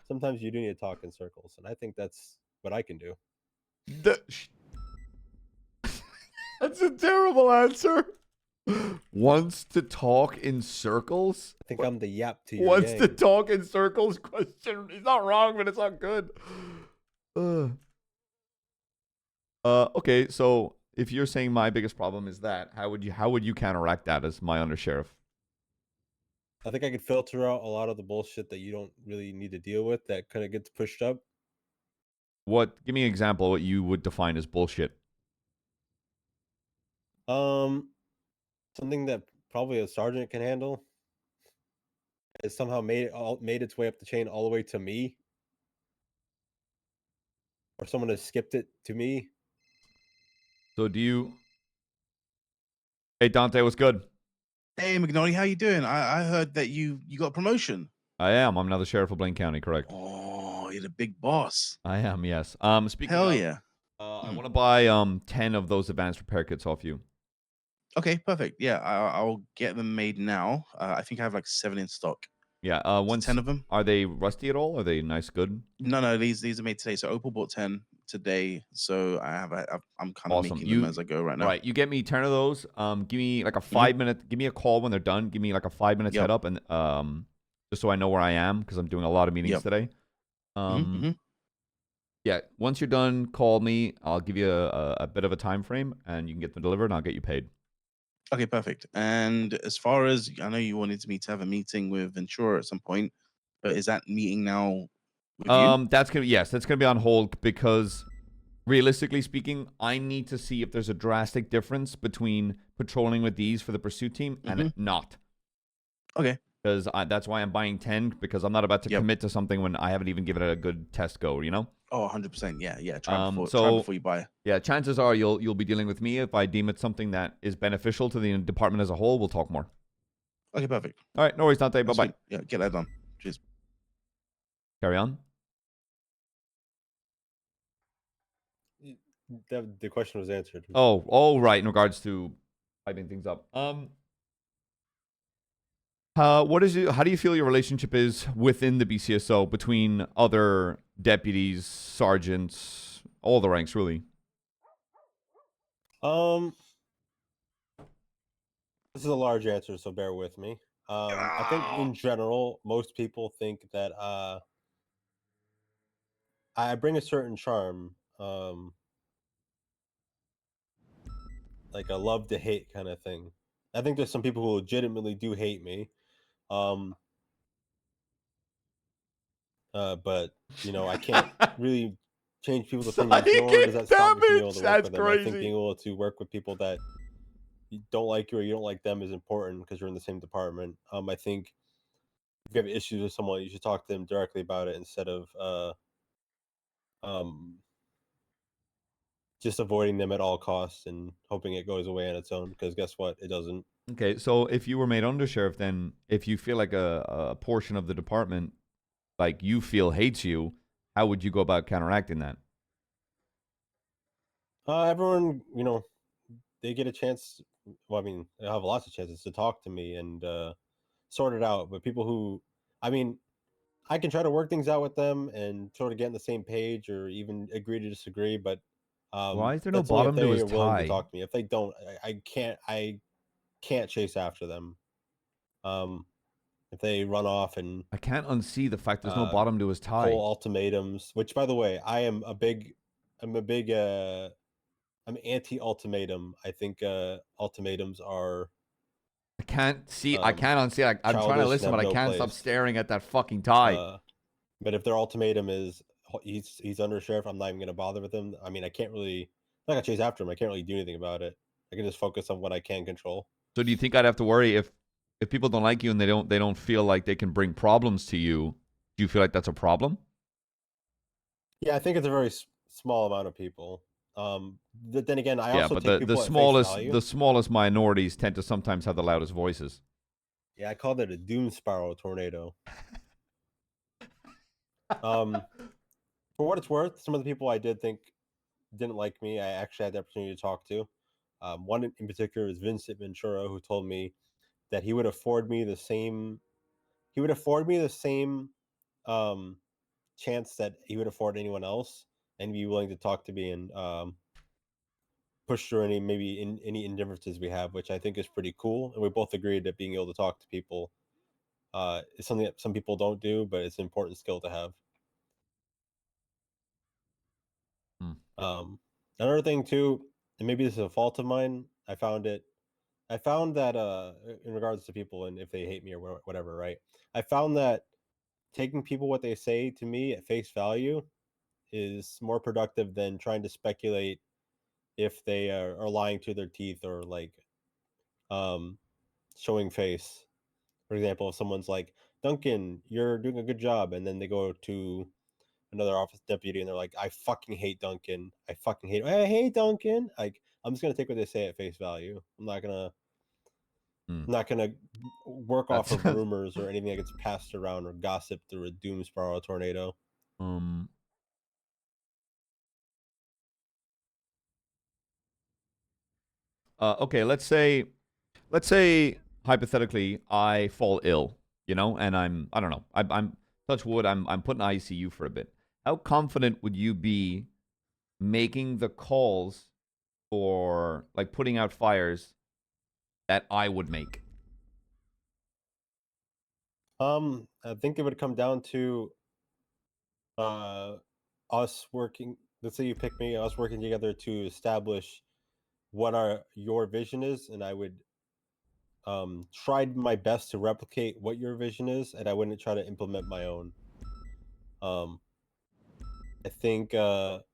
Sometimes you do need to talk in circles, and I think that's what I can do. That's a terrible answer. Wants to talk in circles? I think I'm the yap to your Wants yang. to talk in circles? Question. He's not wrong, but it's not good. Okay, so if you're saying my biggest problem is that, how would you counteract that as my undersheriff? I think I could filter out a lot of the bullshit that you don't really need to deal with that kind of gets pushed up. Give me an example of what you would define as bullshit. Something that probably a sergeant can handle has somehow made its way up the chain all the way to me, or someone has skipped it to me. So do you? Hey Dante, what's good? Hey McNulty, how you doing? I heard that you got promotion. I am. I'm now the sheriff of Blaine County. Correct. Oh, you're the big boss. I am. Yes. Speaking Hell of, yeah. I want to buy 10 of those advanced repair kits off you. Okay, perfect. Yeah, I'll get them made now. I think I have like 7 in stock. Yeah. Once 10 of them. Are they rusty at all? Are they nice, good? No, these are made today. So Opal bought 10 today. So I'm kind of Awesome. making them as I go right now. Right. You get me 10 of those. Give me like a 5-minute. Give me a call when they're done. Give me like a 5 minutes head up, and just so I know where I am because I'm doing a lot of meetings today. Yeah. Once you're done, call me. I'll give you a bit of a time frame, and you can get them delivered, and I'll get you paid. Okay, perfect. And as far as I know, you wanted me to have a meeting with Ventura at some point, but is that meeting now with you? That's gonna be on hold because realistically speaking, I need to see if there's a drastic difference between patrolling with these for the pursuit team and it not. Okay. Because that's why I'm buying 10, because I'm not about to commit to something when I haven't even given it a good test go, you know? Oh, 100%. Yeah. Try So before you buy. yeah, chances are you'll be dealing with me. If I deem it something that is beneficial to the department as a whole, we'll talk more. Okay, perfect. All right, no worries, Dante. Bye That's bye. sweet. Yeah, get that done. Cheers. Carry on. The question was answered. Oh, right. In regards to piping things up. How do you feel your relationship is within the BCSO between other deputies, sergeants, all the ranks, really? This is a large answer, so bear with me. I think in general, most people think that I bring a certain charm, like a love to hate kind of thing. I think there's some people who legitimately do hate me, but I can't really change people's opinions, nor does that stop me from being able to work with them. I think being able to work with people that you don't like you or you don't like them is important because you're in the same department. I think if you have issues with someone, you should talk to them directly about it instead of just avoiding them at all costs and hoping it goes away on its own. Because guess what, it doesn't. Okay, so if you were made undersheriff, then if you feel like a portion of the department, like you feel hates you, how would you go about counteracting that? Everyone, they get a chance. Well, I mean, they have lots of chances to talk to me and sort it out. But people who, I mean, I can try to work things out with them and sort of get on the same page or even agree to disagree. But Why is there no that's only if bottom to they his are willing to tie? talk to me. If they don't, I can't chase after them. If they run off and I can't unsee the fact there's no bottom to his tie. pull ultimatums, which by the way, I'm anti-ultimatum. I think ultimatums are I can't unsee. I'm trying to childish listen, and but have I no can't stop place. staring at that fucking tie. But if their ultimatum is he's under sheriff, I'm not even gonna bother with him. I mean, I'm not gonna chase after him. I can't really do anything about it. I can just focus on what I can control. So do you think I'd have to worry if people don't like you and they don't feel like they can bring problems to you? Do you feel like that's a problem? Yeah, I think it's a very small amount of people. Then again, I Yeah, also but take people at face value. the smallest minorities tend to sometimes have the loudest voices. Yeah, I called it a doom spiral tornado. For what it's worth, some of the people I did think didn't like me, I actually had the opportunity to talk to. One in particular is Vincent Ventura, who told me that he would afford me the same. He would afford me the same chance that he would afford anyone else, and be willing to talk to me and push through any indifferences we have, which I think is pretty cool. And we both agreed that being able to talk to people is something that some people don't do, but it's an important skill to have. Another thing too, and maybe this is a fault of mine, I found that in regards to people and if they hate me or whatever, right? I found that taking people what they say to me at face value is more productive than trying to speculate if they are lying to their teeth or like showing face. For example, if someone's like, Duncan, you're doing a good job, and then they go to another office deputy and they're like, I fucking hate Duncan. I hate Duncan. Like, I'm just gonna take what they say at face value. I'm not gonna work off of rumors or anything that gets passed around or gossip through a doom spiral tornado. Okay, let's say hypothetically I fall ill, and I don't know. I'm touch wood, I'm put in ICU for a bit. How confident would you be making the calls for like putting out fires that I would make? I think it would come down to us working. Let's say you pick me, us working together to establish what your vision is, and I would tried my best to replicate what your vision is, and I wouldn't try to implement my own. I think while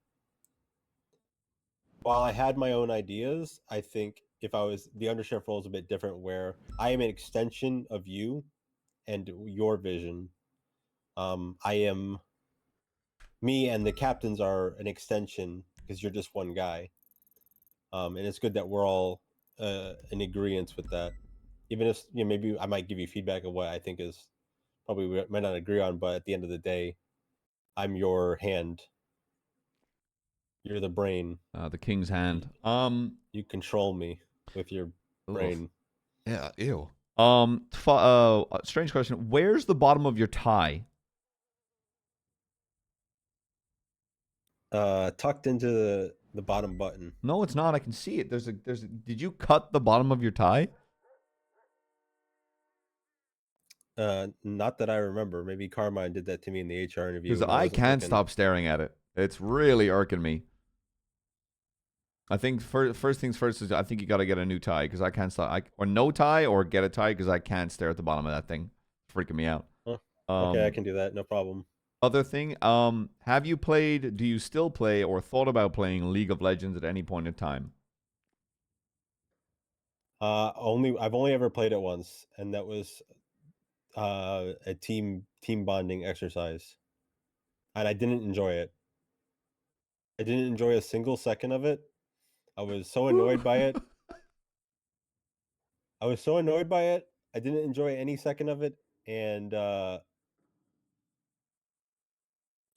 I had my own ideas, I think if I was the undersheriff role is a bit different, where I am an extension of you and your vision. I am me, and the captains are an extension because you're just one guy. And it's good that we're all in agreement with that. Even if maybe I might give you feedback of what I think is probably we might not agree on, but at the end of the day, I'm your hand. You're the brain. The king's hand. You control me with your brain. Yeah. Ew. Strange question. Where's the bottom of your tie? Tucked into the bottom button. No, it's not. I can see it. There's a. Did you cut the bottom of your tie? Not that I remember. Maybe Carmine did that to me in the HR interview. Because I can't stop staring at it. It's really irking me. I think first things first is I think you got to get a new tie because I can't stop. Or no tie or get a tie because I can't stare at the bottom of that thing. It's freaking me out. Okay, I can do that. No problem. Other thing, have you played, do you still play or thought about playing League of Legends at any point in time? I've only ever played it once, and that was a team bonding exercise. And I didn't enjoy it. I didn't enjoy a single second of it. I was so annoyed by it. I didn't enjoy any second of it, and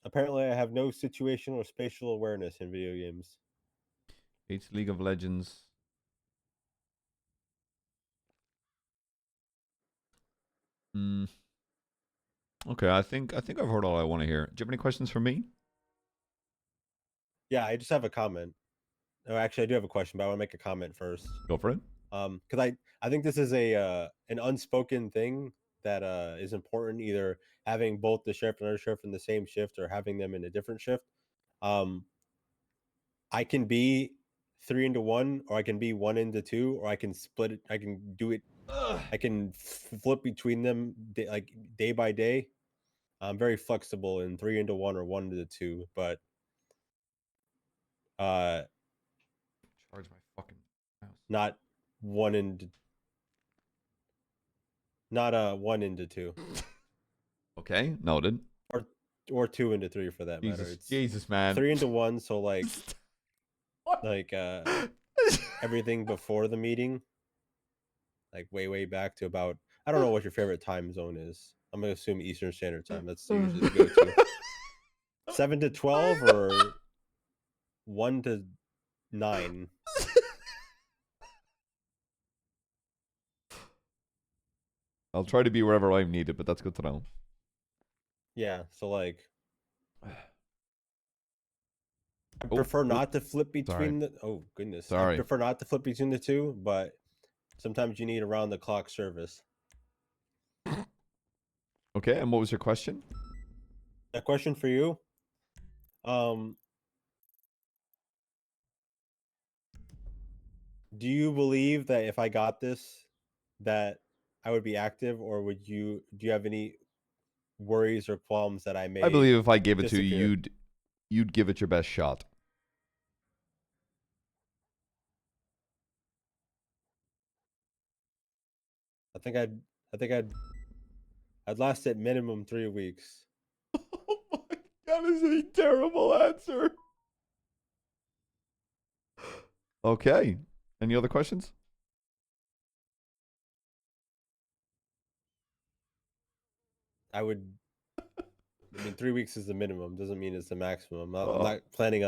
apparently I have no situational or spatial awareness in video games. It's League of Legends. Okay, I think I've heard all I want to hear. Do you have any questions for me? Yeah, I just have a comment. Oh, actually, I do have a question, but I want to make a comment first. Go for it. Because I think this is an unspoken thing that is important. Either having both the sheriff and undersheriff in the same shift, or having them in a different shift. I can be 3 into 1, or I can be 1 into 2, or I can split it. I can do it. I can flip between them like day by day. I'm very flexible in 3 into 1 or 1 into 2, but charge my fucking mouse. Not 1 into 2. Okay, noted. Or 2 into 3 for that matter. It's Jesus, man. 3 into 1, so like everything before the meeting, like way back to about, I don't know what your favorite time zone is. I'm gonna assume Eastern Standard Time. That's usually the go-to. 7 to 12 or 1 to 9. I'll try to be wherever I'm needed, but that's good to know. Yeah, so like I prefer not to flip between the I prefer not to flip between the two, but sometimes you need around the clock service. Okay, and what was your question? A question for you. Do you believe that if I got this, that I would be active, or do you have any worries or qualms that I may? I believe if I gave it to disappear? you, you'd give it your best shot. I think I'd last at minimum 3 weeks. That is a terrible answer. Okay. Any other questions? I mean, 3 weeks is the minimum. Doesn't mean it's the maximum. I'm not planning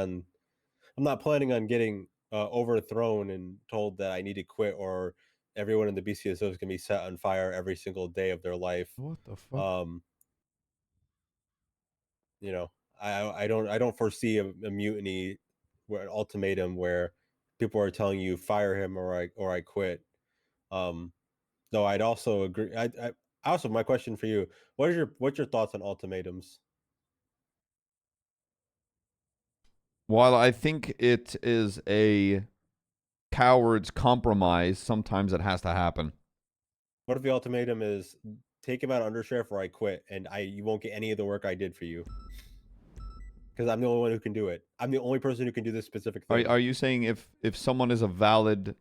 on getting overthrown and told that I need to quit, or everyone in the BCSO is gonna be set on fire every single day of their life. What the fuck? You know, I don't foresee a mutiny, where an ultimatum where people are telling you fire him or I quit. No, I'd also agree. I also, my question for you: what's your thoughts on ultimatums? While I think it is a coward's compromise, sometimes it has to happen. What if the ultimatum is take him out undersheriff or I quit, and you won't get any of the work I did for you? Because I'm the only one who can do it. I'm the only person who can do this specific thing. Are you saying if someone is a valid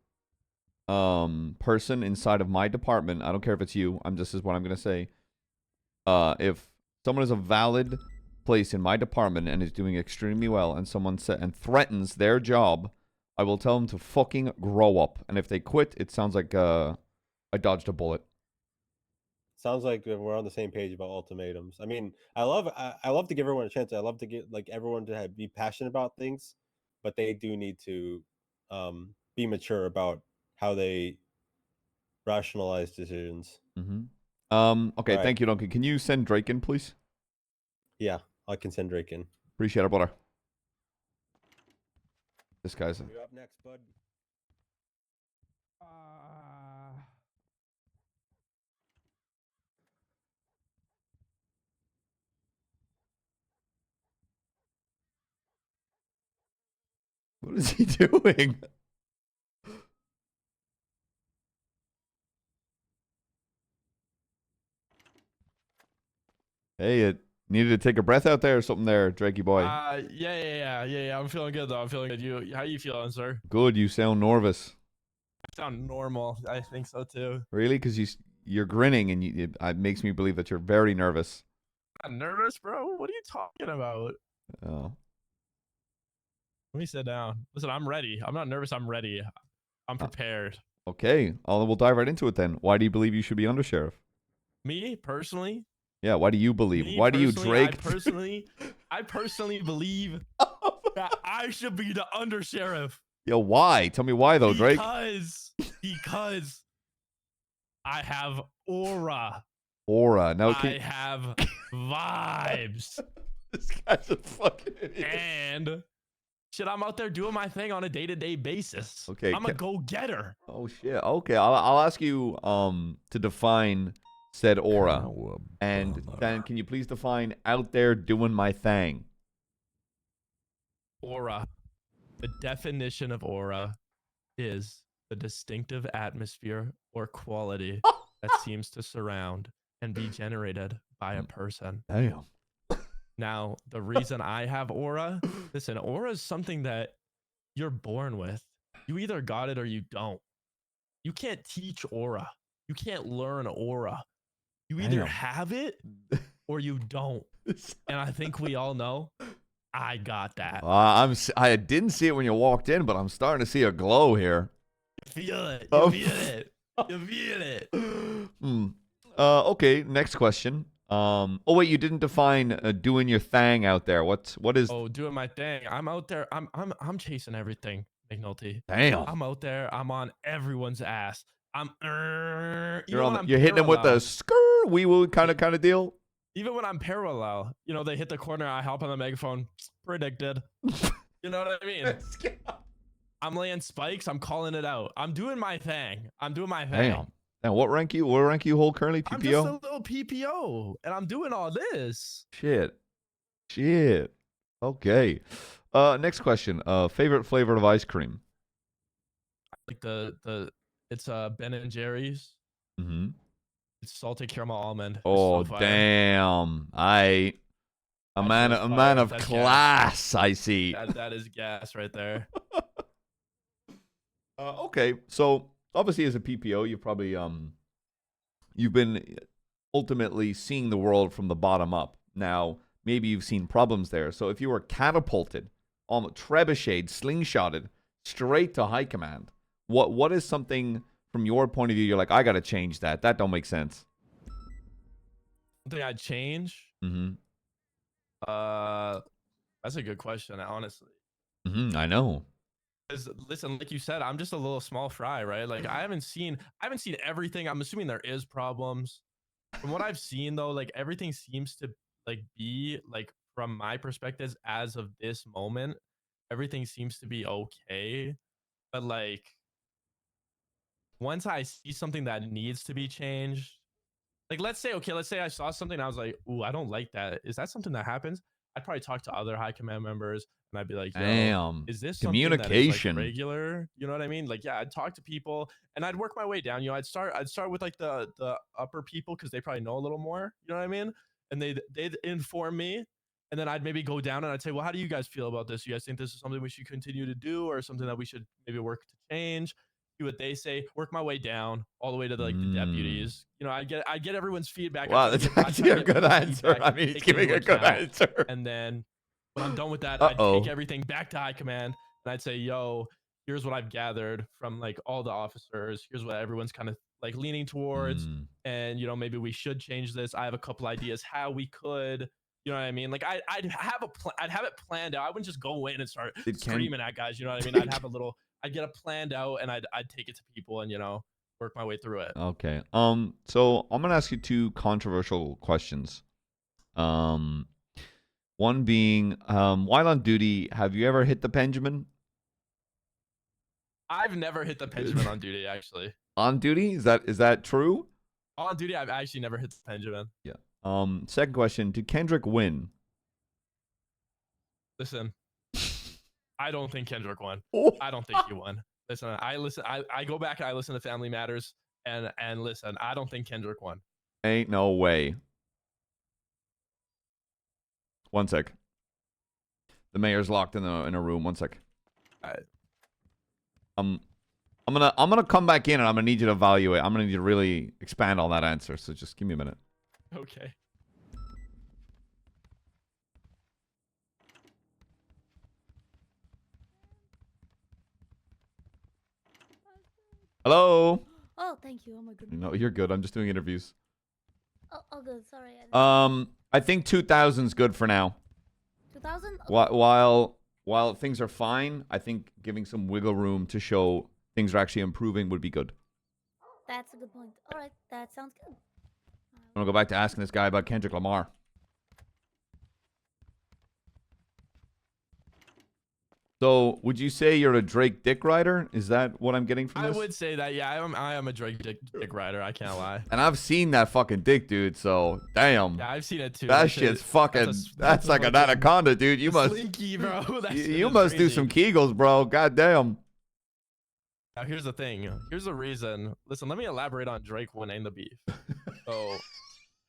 person inside of my department, I don't care if it's you, this is what I'm gonna say. If someone is a valid place in my department and is doing extremely well, and someone threatens their job, I will tell them to fucking grow up. And if they quit, it sounds like I dodged a bullet. Sounds like we're on the same page about ultimatums. I mean, I love to give everyone a chance. I love to get like everyone to be passionate about things, but they do need to be mature about how they rationalize decisions. Okay, Right. thank you, Duncan. Can you send Drake in, please? Yeah, I can send Drake in. Appreciate it, brother. This guy's. You're up next, bud. What is he doing? Hey, it needed to take a breath out there or something there, Drakey boy. Yeah. I'm feeling good though. I'm feeling good. How you feeling, sir? Good. You sound nervous. I sound normal. I think so too. Really? Because you're grinning, and it makes me believe that you're very nervous. I'm nervous, bro. What are you talking about? Oh. Let me sit down. Listen, I'm ready. I'm not nervous. I'm ready. I'm prepared. Okay. We'll dive right into it then. Why do you believe you should be undersheriff? Me personally. Yeah. Why do you believe? Me Why do you, personally, Drake? I personally believe that I should be the undersheriff. Yeah. Why? Tell me why though, Drake. Because I have aura. Aura. Now I have vibes. This guy's a fucking idiot. And shit, I'm out there doing my thing on a day-to-day basis. Okay, I'm a go-getter. Oh shit. Okay, I'll ask you to define said aura, and then can you please define out there doing my thing? Aura. The definition of aura is the distinctive atmosphere or quality that seems to surround and be generated by a person. Damn. Now, the reason I have aura, listen, aura is something that you're born with. You either got it or you don't. You can't teach aura. You can't learn aura. You either have it or you don't. And I think we all know I got that. I didn't see it when you walked in, but I'm starting to see a glow here. Feel it. You feel it. You feel it. Okay, next question. Oh wait, you didn't define doing your thing out there. What is? Oh, doing my thing. I'm out there. I'm chasing everything, McNulty. Damn. I'm out there. I'm on everyone's ass. You're hitting them with the skrr wee woo kind of deal. Even when I'm parallel, they hit the corner. I hop on the megaphone. Predicted. You know what I mean? I'm laying spikes. I'm calling it out. I'm doing my thing. Damn. And what rank you hold currently? PPO? I'm just a little PPO, and I'm doing all this. Shit. Okay. Next question. Favorite flavor of ice cream? Like it's Ben and Jerry's. Mm-hmm. It's salted caramel almond. Oh so damn! A man of That's class. gas. I see. That is gas right there. Okay, so obviously as a PPO, you've probably you've been ultimately seeing the world from the bottom up. Now maybe you've seen problems there. So if you were catapulted, trebucheted, slingshotted straight to high command, what is something from your point of view you're like, I gotta change that? That don't make sense. Something I'd change? Mm-hmm. That's a good question, honestly. Mm-hmm. I know. Listen, like you said, I'm just a little small fry, right? Like I haven't seen everything. I'm assuming there is problems. From what I've seen though, like everything seems to like be like from my perspective as of this moment, everything seems to be okay. But like once I see something that needs to be changed, like let's say I saw something and I was like, ooh, I don't like that. Is that something that happens? I'd probably talk to other high command members, and I'd be like, yo, Damn. is this something that is, Communication. like, regular? You know what I mean? Like, yeah, I'd talk to people, and I'd work my way down. You know, I'd start with like the upper people because they probably know a little more. You know what I mean? And they'd inform me, and then I'd maybe go down and I'd say, well, how do you guys feel about this? You guys think this is something we should continue to do, or something that we should maybe work to change? See what they say. Work my way down all the way to like the deputies. You know, I get everyone's feedback. Wow, that's actually a good answer. I mean, he's giving a good answer. And then when I'm done with that, I'd take everything back to high command, and I'd say, yo, here's what I've gathered from like all the officers. Here's what everyone's kind of like leaning towards, and you know, maybe we should change this. I have a couple ideas how we could. You know what I mean? Like I'd have I'd have it planned out. I wouldn't just go in and start screaming at guys. You know what I mean? I'd have I'd get it planned out, and I'd take it to people, and you know, work my way through it. Okay. So I'm gonna ask you 2 controversial questions. One being, while on duty, have you ever hit the Benjamin? I've never hit the Benjamin on duty, actually. On duty? Is that true? On duty, I've actually never hit the Benjamin. Yeah. Second question: did Kendrick win? Listen, I don't think Kendrick won. I don't think he won. Listen, I go back and I listen to Family Matters, and listen, I don't think Kendrick won. Ain't no way. One sec. The mayor's locked in a room. One sec. I'm gonna come back in, and I'm gonna need you to evaluate. I'm gonna need you to really expand on that answer. So just give me a minute. Okay. Hello. Oh, thank you. Oh my goodness. No, you're good. I'm just doing interviews. Oh, good. Sorry. I think 2000's good for now. 2000? While things are fine, I think giving some wiggle room to show things are actually improving would be good. That's a good point. All right, that sounds good. I'm gonna go back to asking this guy about Kendrick Lamar. So, would you say you're a Drake dick rider? Is that what I'm getting from this? I would say that, yeah. I am a Drake dick rider. I can't lie. And I've seen that fucking dick, dude. So, damn. Yeah, I've seen it too. That shit's fucking. That's like an anaconda, dude. You must. Slinky, bro. You must do some Kegels, bro. God damn. Now, here's the thing. Here's the reason. Listen, let me elaborate on Drake winning the beef. So,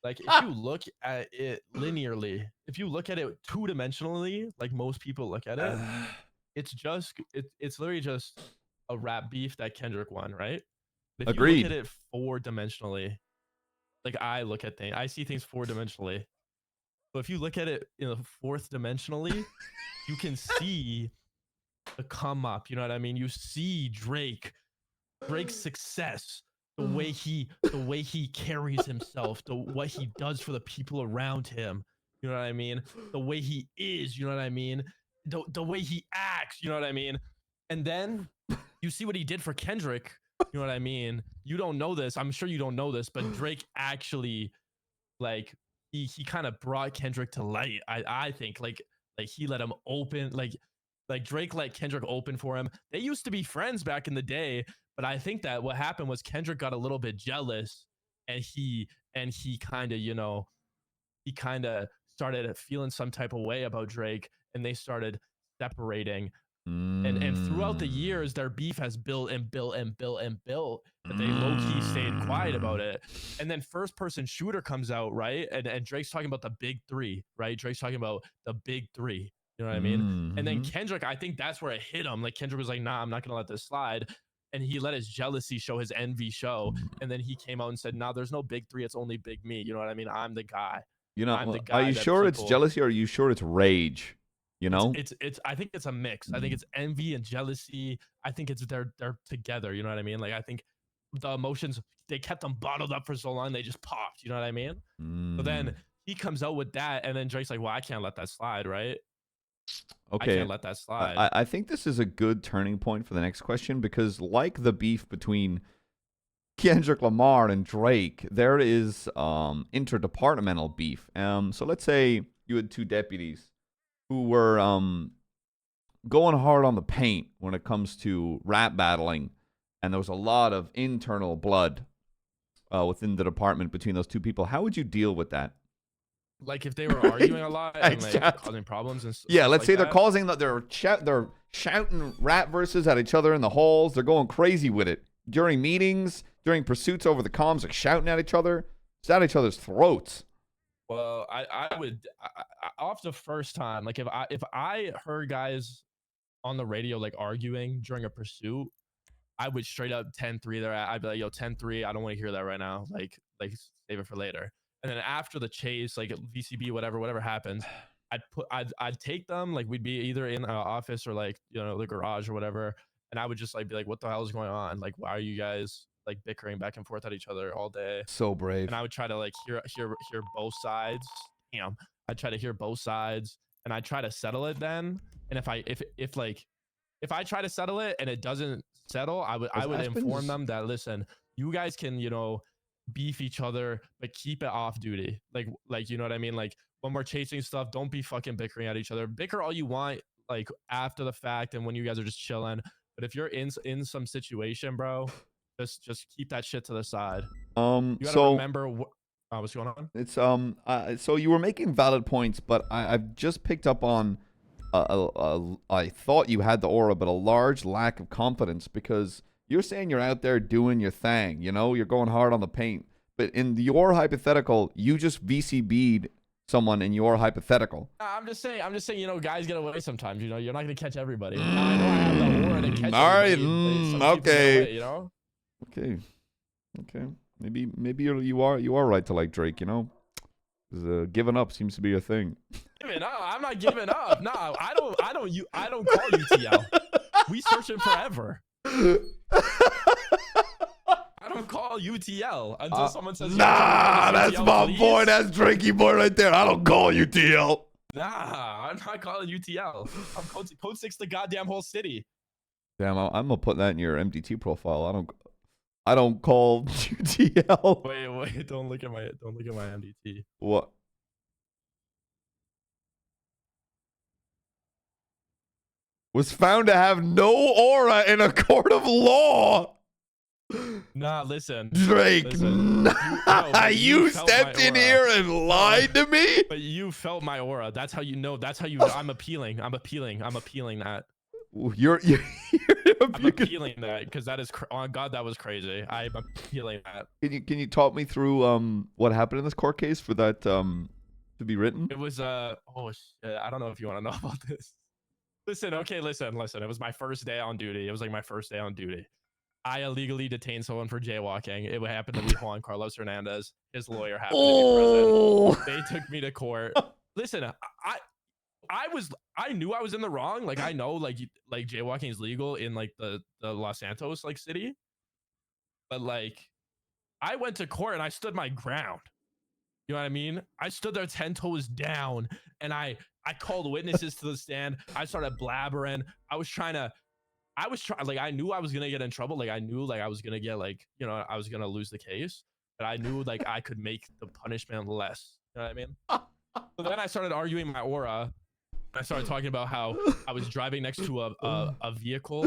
like, if you look at it linearly, if you look at it 2-dimensionally, like most people look at it, it's literally just a rap beef that Kendrick won, right? If Agreed. you look at it 4-dimensionally, like I look at things, I see things 4-dimensionally. But if you look at it in the 4th dimensionally, you can see the come up. You know what I mean? You see Drake's success, the way he carries himself, what he does for the people around him. You know what I mean? The way he is. You know what I mean? The way he acts, you know what I mean? And then you see what he did for Kendrick, you know what I mean? You don't know this. I'm sure you don't know this, but Drake actually, like, he kind of brought Kendrick to light. I think, like he let him open, like Drake let Kendrick open for him. They used to be friends back in the day, but I think that what happened was Kendrick got a little bit jealous, and he kind of, you know, he kind of started feeling some type of way about Drake, and they started separating. And throughout the years, their beef has built and built and built and built, but they low-key stayed quiet about it. And then First Person Shooter comes out, right? And Drake's talking about the big 3, right? Drake's talking about the big 3. You know what I mean? And then Kendrick, I think that's where it hit him. Like, Kendrick was like, nah, I'm not going to let this slide. And he let his jealousy show, his envy show. And then he came out and said, nah, there's no big 3. It's only big me. You know what I mean? I'm the guy. You know, I'm the are guy you that sure it's people- jealousy, or are you sure it's rage? You know, it's I think it's a mix. I think it's envy and jealousy. I think it's they're together. You know what I mean? Like, I think the emotions, they kept them bottled up for so long, they just popped. You know what I mean? So then he comes out with that, and then Drake's like, well, I can't let that slide, right? Okay, I can't let that slide. I think this is a good turning point for the next question, because like the beef between Kendrick Lamar and Drake, there is interdepartmental beef. So let's say you had 2 deputies who were going hard on the paint when it comes to rap battling, and there was a lot of internal blood within the department between those 2 people. How would you deal with that? Like if they were arguing a lot and like chat. causing problems and Yeah, stuff let's like say they're that. causing that they're shouting rap verses at each other in the halls. They're going crazy with it during meetings, during pursuits over the comms, like shouting at each other. It's at each other's throats. Well, I would off the first time, like if I heard guys on the radio like arguing during a pursuit, I would straight up 10-3 there. I'd be like, yo, 10-3, I don't want to hear that right now. Like save it for later. And then after the chase, like VCB, whatever happens, I'd take them, like we'd be either in an office or like, you know, the garage or whatever. And I would just like be like, what the hell is going on? Like, why are you guys like bickering back and forth at each other all day? So brave. And I would try to like hear both sides. I'd try to hear both sides and I'd try to settle it then. And if I try to settle it and it doesn't settle, I would inform them that, listen, you guys can, you know, beef each other, but keep it off duty. Like you know what I mean? Like when we're chasing stuff, don't be fucking bickering at each other. Bicker all you want, like after the fact and when you guys are just chilling. But if you're in some situation, bro, just keep that shit to the side. You gotta remember what's going on. It's so you were making valid points, but I've just picked up on I thought you had the aura, but a large lack of confidence, because you're saying you're out there doing your thing, you know, you're going hard on the paint. But in your hypothetical, you just VCB'd someone in your hypothetical. I'm just saying, you know, guys get away sometimes. You know, you're not gonna catch everybody. Now, I know I have the aura to catch All right, everybody, but some people get okay, away, you know. Okay. Maybe you are right to like Drake, you know. 'Cause, giving up seems to be a thing. Giving up? I'm not giving up. No, I don't call UTL. We searching forever. I don't call UTL until someone says. Nah, that's UTL, my please. boy. That's Drakey boy right there. I don't call UTL. Nah, I'm not calling UTL. I'm code 6 the goddamn whole city. Damn, I'm gonna put that in your MDT profile. I don't call UTL. Wait, don't look at my MDT. What? Was found to have no aura in a court of law. Nah, listen, Drake. Listen, You felt stepped my in aura. here and lied to me. But you felt my aura. That's how you know. That's how you know. I'm appealing that. You're I'm appealing that because that is. Oh God, that was crazy. I'm appealing that. Can you talk me through what happened in this court case for that to be written? It was oh shit. I don't know if you want to know about this. Listen. It was my first day on duty. It was like my first day on duty. I illegally detained someone for jaywalking. It happened to be Juan Carlos Hernandez. His lawyer happened to be present. They took me to court. Listen, I knew I was in the wrong. Like I know like jaywalking is legal in like the Los Santos like city. But like I went to court and I stood my ground. You know what I mean? I stood there 10 toes down and I called witnesses to the stand. I started blabbering. I was trying like I knew I was gonna get in trouble. Like I knew like I was gonna get like, you know, I was gonna lose the case. But I knew like I could make the punishment less. You know what I mean? So then I started arguing my aura. I started talking about how I was driving next to a vehicle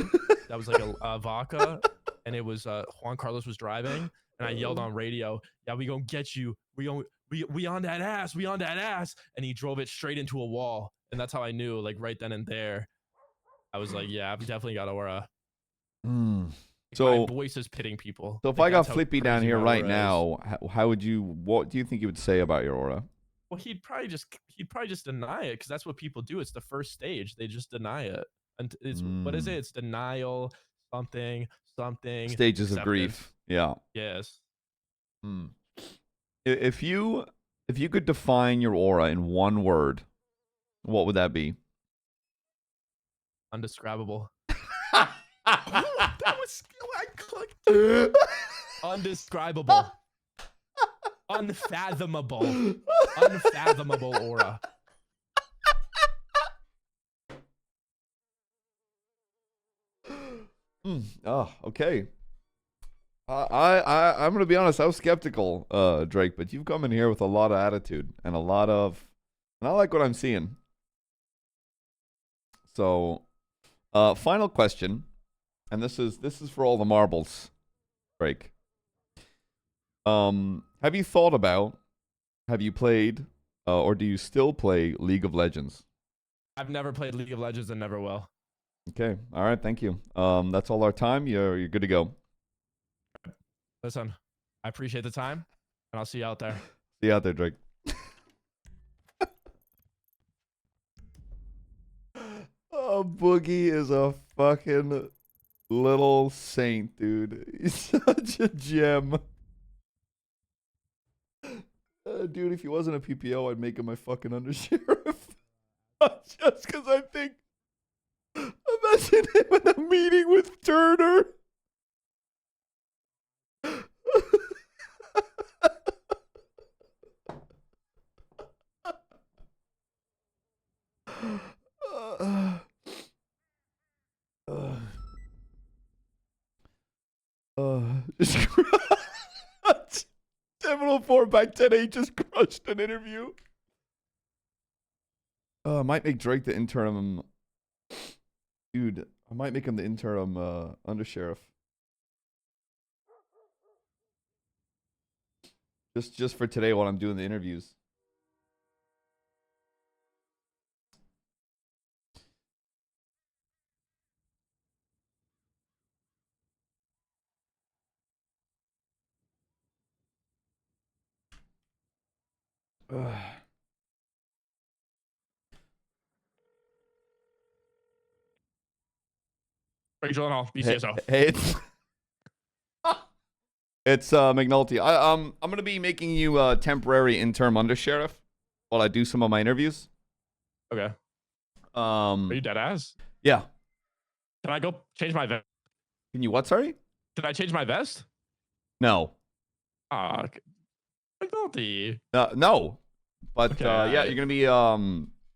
that was like a Vaca, and it was Juan Carlos was driving, and I yelled on radio, "Yeah, we gonna get you. We on that ass. We on that ass." And he drove it straight into a wall, and that's how I knew, like right then and there. I was like, "Yeah, I've definitely got aura." So my voice is pitting people. So if Like, I got that's how Flippy down crazy here my right aura is. now, what do you think he would say about your aura? Well, he'd probably just deny it because that's what people do. It's the first stage. They just deny it. And it's what is it? It's denial, something. Stages of acceptance. grief. Yeah. Yes. If you could define your aura in one word, what would that be? Undescribable. That was I clicked. Undescribable. Unfathomable. Unfathomable aura. Oh, okay. I'm gonna be honest. I was skeptical, Drake, but you've come in here with a lot of attitude and and I like what I'm seeing. So, final question, and this is for all the marbles, Drake. Have you thought about? Have you played? Or do you still play League of Legends? I've never played League of Legends and never will. Okay. All right. Thank you. That's all our time. You're good to go. Listen, I appreciate the time, and I'll see you out there. See you out there, Drake. Oh, Boogie is a fucking little saint, dude. He's such a gem. Dude, if he wasn't a PPO, I'd make him my fucking undersheriff. Just because I think. Imagine him in a meeting with Turner. Just 704 by 10-8 just crushed an interview. I might make Drake the interim. Dude, I might make him the interim undersheriff. Just for today while I'm doing the interviews. Frank Gyllenhaal, Hey, BCSO. hey, it's McNulty. I'm gonna be making you temporary interim undersheriff while I do some of my interviews. Okay. Are you dead ass? Yeah. Can I go change my vest? Can you what? Sorry. Can I change my vest? No. McNulty. No. But Okay, yeah, alright. you're gonna be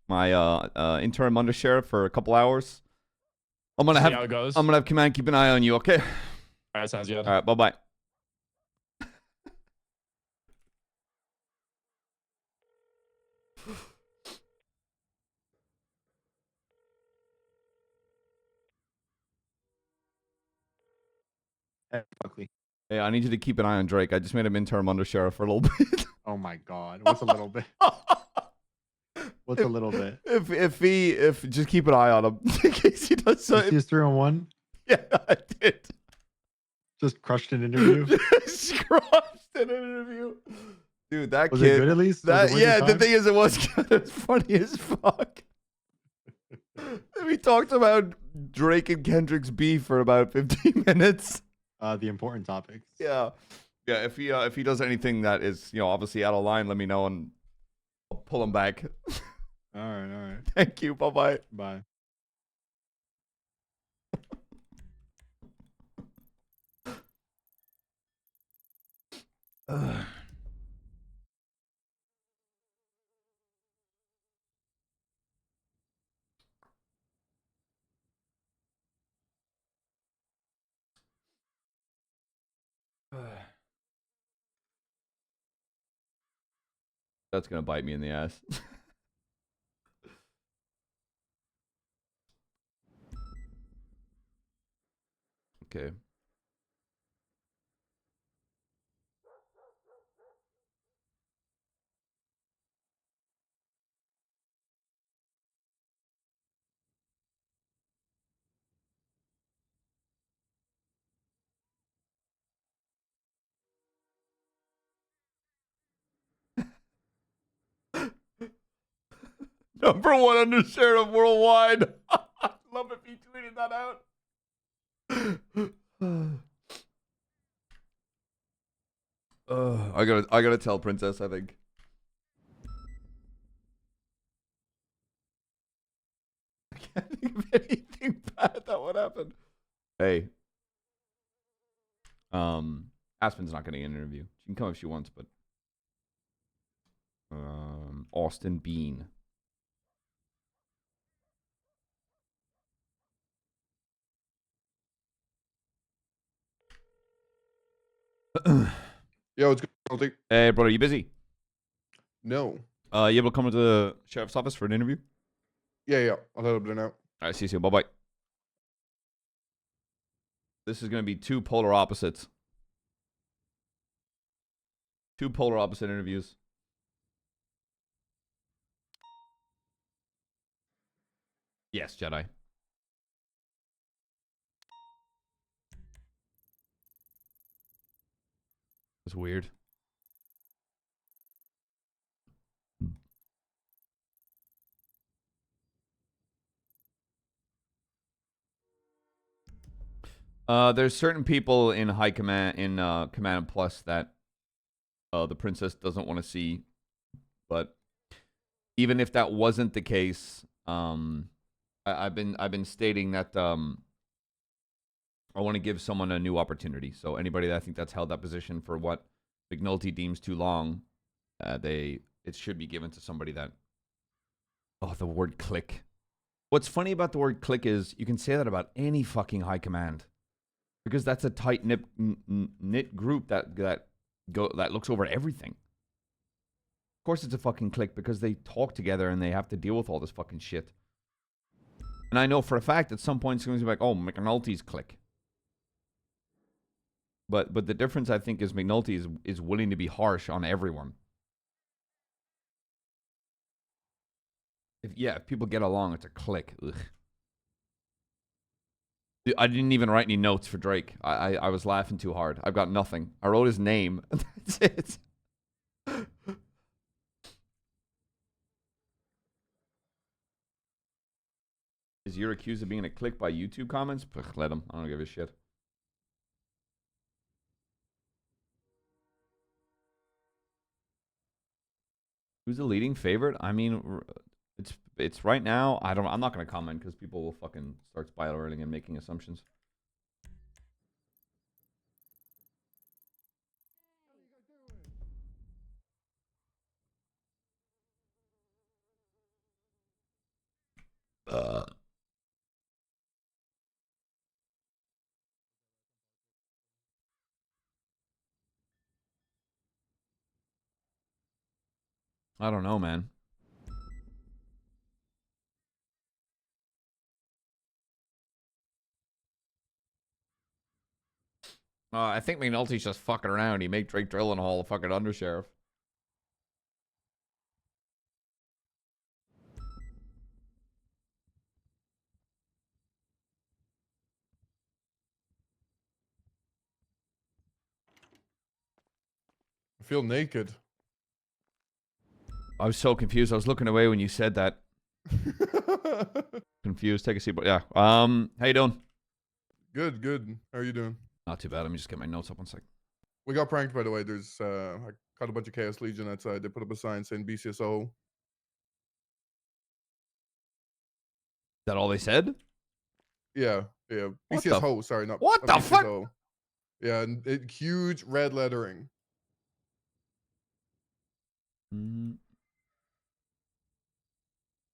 my interim undersheriff for a couple hours. I'm gonna See have how it goes. I'm gonna have Command keep an eye on you. Okay. All right, sounds good. All right. Bye bye. Hey, Buckley. Hey, I need you to keep an eye on Drake. I just made him interim undersheriff for a little bit. Oh my God. What's a little bit? What's a little bit? If just keep an eye on him in case he does something. He's 3-on-1. Yeah, I did. Just crushed an interview. Just crushed an interview. Dude, that Was kid. it good at least? Was That it worth your yeah, the time? thing is, it was good. It's funny as fuck. We talked about Drake and Kendrick's beef for about 15 minutes. The important topics. Yeah, yeah. If he does anything that is obviously out of line, let me know and I'll pull him back. All right. Thank you. Bye bye. Bye. That's gonna bite me in the ass. Okay. Number one undersheriff worldwide. I'd love if he tweeted that out. I gotta tell Princess, I think. I can't think of anything bad that would happen. Hey. Aspen's not getting an interview. She can come if she wants, but Austin Bean. Yo, it's good. Hey, brother, you busy? No. You able to come to the sheriff's office for an interview? Yeah. I'll head up there now. All right, see you soon. Bye-bye. This is going to be two polar opposites. Two polar opposite interviews. Yes, Jedi. It's weird. There's certain people in high command in Command Plus that the princess doesn't want to see, but even if that wasn't the case, I've been stating that I want to give someone a new opportunity. So anybody that I think that's held that position for what McNulty deems too long, it should be given to somebody that. Oh, the word click. What's funny about the word click is you can say that about any fucking high command, because that's a tight knit group that looks over everything. Of course, it's a fucking click because they talk together and they have to deal with all this fucking shit. And I know for a fact at some point it's going to be like, oh, McNulty's click. But the difference, I think, is McNulty is willing to be harsh on everyone. If people get along, it's a click. Ugh. Dude, I didn't even write any notes for Drake. I was laughing too hard. I've got nothing. I wrote his name. That's it. Is you're accused of being a click by YouTube comments? Pugh, let him. I don't give a shit. Who's the leading favorite? I mean, it's right now. I'm not gonna comment because people will fucking start spiraling and making assumptions. I don't know, man. I think McNulty's just fucking around. He made Drake Drillenhall a fucking undersheriff. I feel naked. I was so confused. I was looking away when you said that. Confused. Take a seat. But yeah. How you doing? Good, good. How are you doing? Not too bad. Let me just get my notes up one sec. We got pranked, by the way. There's I caught a bunch of Chaos Legion outside. They put up a sign saying BCSO. Is that all they said? Yeah, yeah. What the BCSO, sorry, not What not the fuck? BCSO. Yeah, and huge red lettering.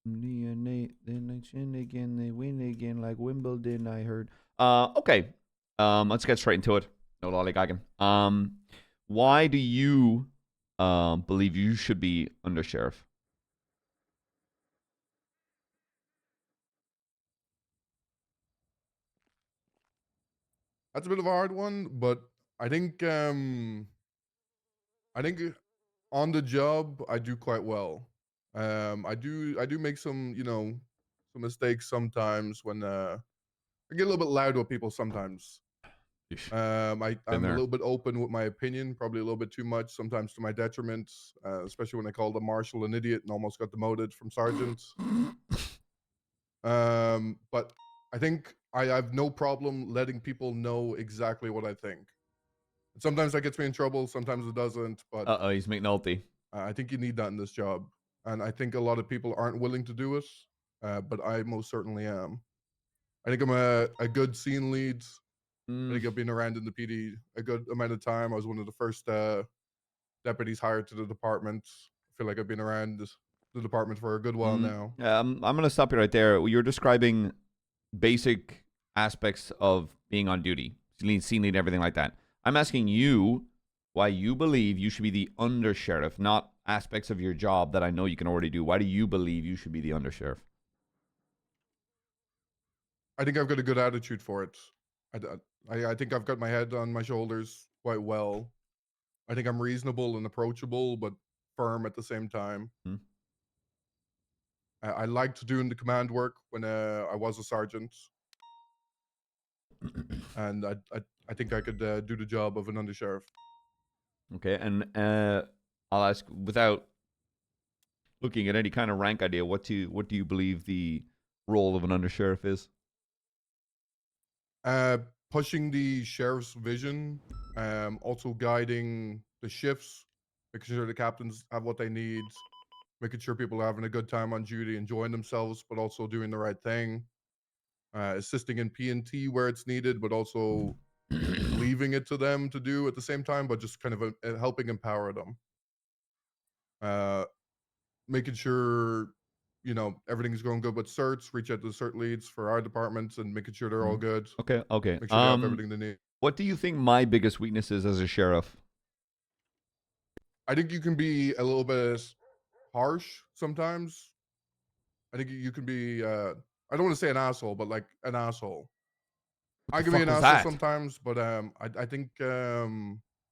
Then they chin again, they win again like Wimbledon, I heard. Okay. Let's get straight into it. No lollygagging. Why do you believe you should be under sheriff? That's a bit of a hard one, but I think on the job I do quite well. I do make some, some mistakes sometimes when I get a little bit loud with people sometimes. I'm a there. little bit open with my opinion, probably a little bit too much, sometimes to my detriment, especially when I called a marshal an idiot and almost got demoted from sergeant. But I think I have no problem letting people know exactly what I think. Sometimes that gets me in trouble, sometimes it doesn't, but He's McNulty. I think you need that in this job. And I think a lot of people aren't willing to do it, but I most certainly am. I think I'm a good scene lead. I think I've been around in the PD a good amount of time. I was one of the first deputies hired to the department. I feel like I've been around the department for a good while now. I'm going to stop you right there. You're describing basic aspects of being on duty, scene lead, everything like that. I'm asking you why you believe you should be the undersheriff, not aspects of your job that I know you can already do. Why do you believe you should be the undersheriff? I think I've got a good attitude for it. I think I've got my head on my shoulders quite well. I think I'm reasonable and approachable, but firm at the same time. I liked doing the command work when I was a sergeant, and I think I could do the job of an undersheriff. Okay, and I'll ask without looking at any kind of rank idea. What do you believe the role of an undersheriff is? Pushing the sheriff's vision, also guiding the shifts, making sure the captains have what they need, making sure people are having a good time on duty, enjoying themselves, but also doing the right thing. Assisting in P&T where it's needed, but also leaving it to them to do at the same time, but just kind of helping empower them. Making sure, everything's going good with certs, reach out to the cert leads for our departments and making sure they're all good. Okay. Make sure they have everything they need. What do you think my biggest weakness is as a sheriff? I think you can be a little bit harsh sometimes. I think you can be, I don't want to say an asshole, but like an asshole. I can be an asshole sometimes, but I think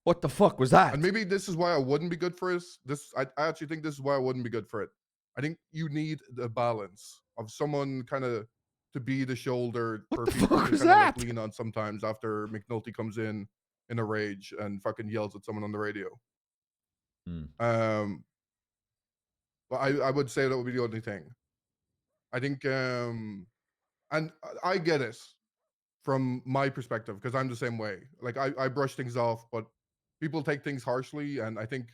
what the fuck was that? And maybe this is why I wouldn't be good for this. I actually think this is why I wouldn't be good for it. I think you need the balance of someone kind of to be the shoulder for people to kind of like lean on sometimes after McNulty comes in a rage and fucking yells at someone on the radio. But I would say that would be the only thing. I think and I get it from my perspective because I'm the same way. Like I brush things off, but people take things harshly, and I think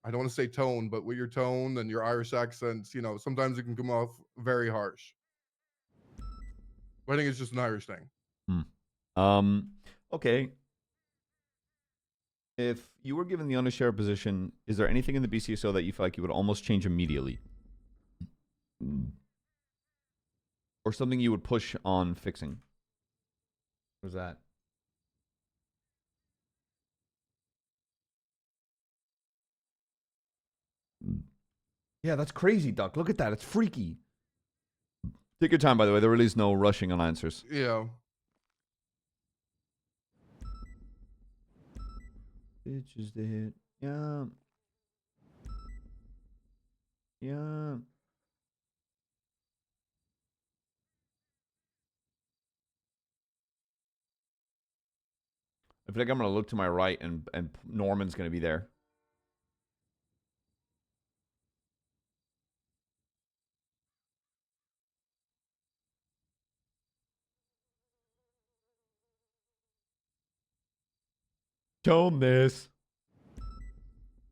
I don't want to say tone, but with your tone and your Irish accents, sometimes it can come off very harsh. But I think it's just an Irish thing. Okay. If you were given the undersheriff position, is there anything in the BCSO that you feel like you would almost change immediately? Or something you would push on fixing? What was that? Yeah, that's crazy, Duck. Look at that. It's freaky. Take your time, by the way. There really is no rushing on answers. Yeah. Bitches to hit. Yeah. Yeah. I feel like I'm going to look to my right and Norman's going to be there. Tone this.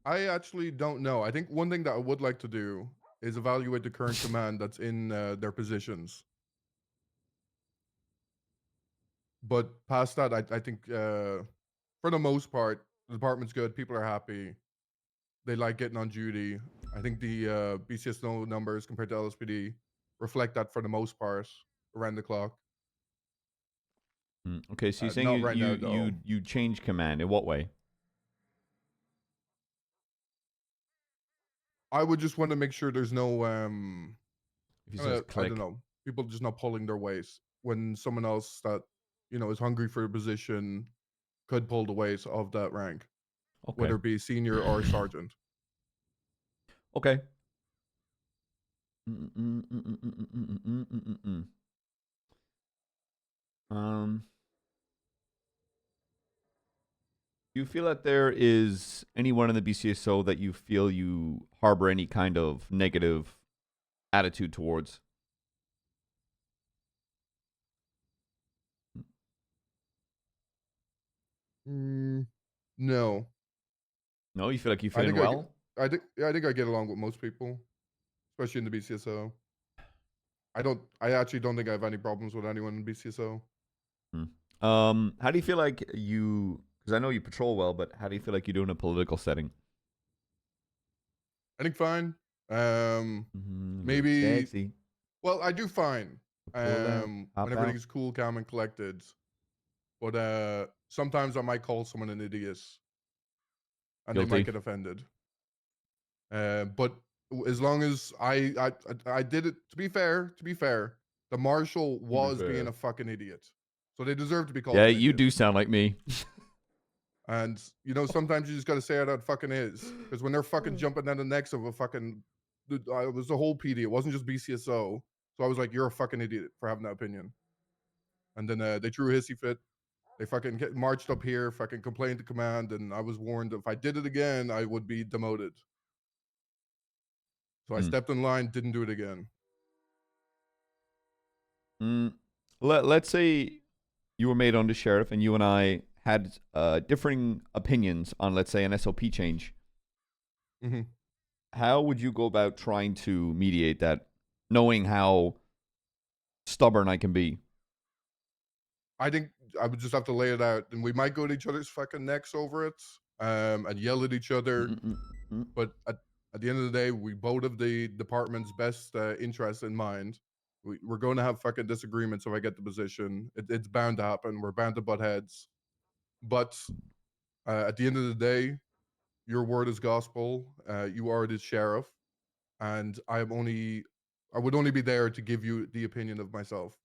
I actually don't know. I think one thing that I would like to do is evaluate the current command that's in their positions. But past that, I think for the most part, the department's good. People are happy. They like getting on duty. I think the BCSO numbers compared to LSPD reflect that for the most part around the clock. Okay, so you're saying you change command. In what way? I would just want to make sure there's no I click. don't know, people just not pulling their weight when someone else that is hungry for a position could pull the weight of that rank, whether it be senior or sergeant. Okay. Do you feel that there is anyone in the BCSO that you feel you harbor any kind of negative attitude towards? No. No, you feel like you fit in well? I think I get along with most people, especially in the BCSO. I actually don't think I have any problems with anyone in BCSO. How do you feel like you? Because I know you patrol well, but how do you feel like you do in a political setting? I think fine. Maybe. Sexy. Well, I do fine. When everything's cool, calm, and collected. But sometimes I might call someone an idiot, and they might get offended. But as long as I did it, to be fair, the marshal was being a fucking idiot, so they deserve to be called. Yeah, you do sound like me. And sometimes you just gotta say how that fucking is, because when they're fucking jumping down the necks of a fucking it was the whole PD. It wasn't just BCSO. So I was like, you're a fucking idiot for having that opinion. And then they threw a hissy fit. They fucking marched up here, fucking complained to command, and I was warned if I did it again, I would be demoted. So I stepped in line, didn't do it again. Let's say you were made under sheriff and you and I had differing opinions on, let's say, an SOP change. Mm-hmm. How would you go about trying to mediate that, knowing how stubborn I can be? I think I would just have to lay it out, and we might go to each other's fucking necks over it, and yell at each other. But at the end of the day, we both have the department's best interests in mind. We're going to have fucking disagreements if I get the position. It's bound to happen. We're bound to butt heads. But at the end of the day, your word is gospel. You are the sheriff, and I would only be there to give you the opinion of myself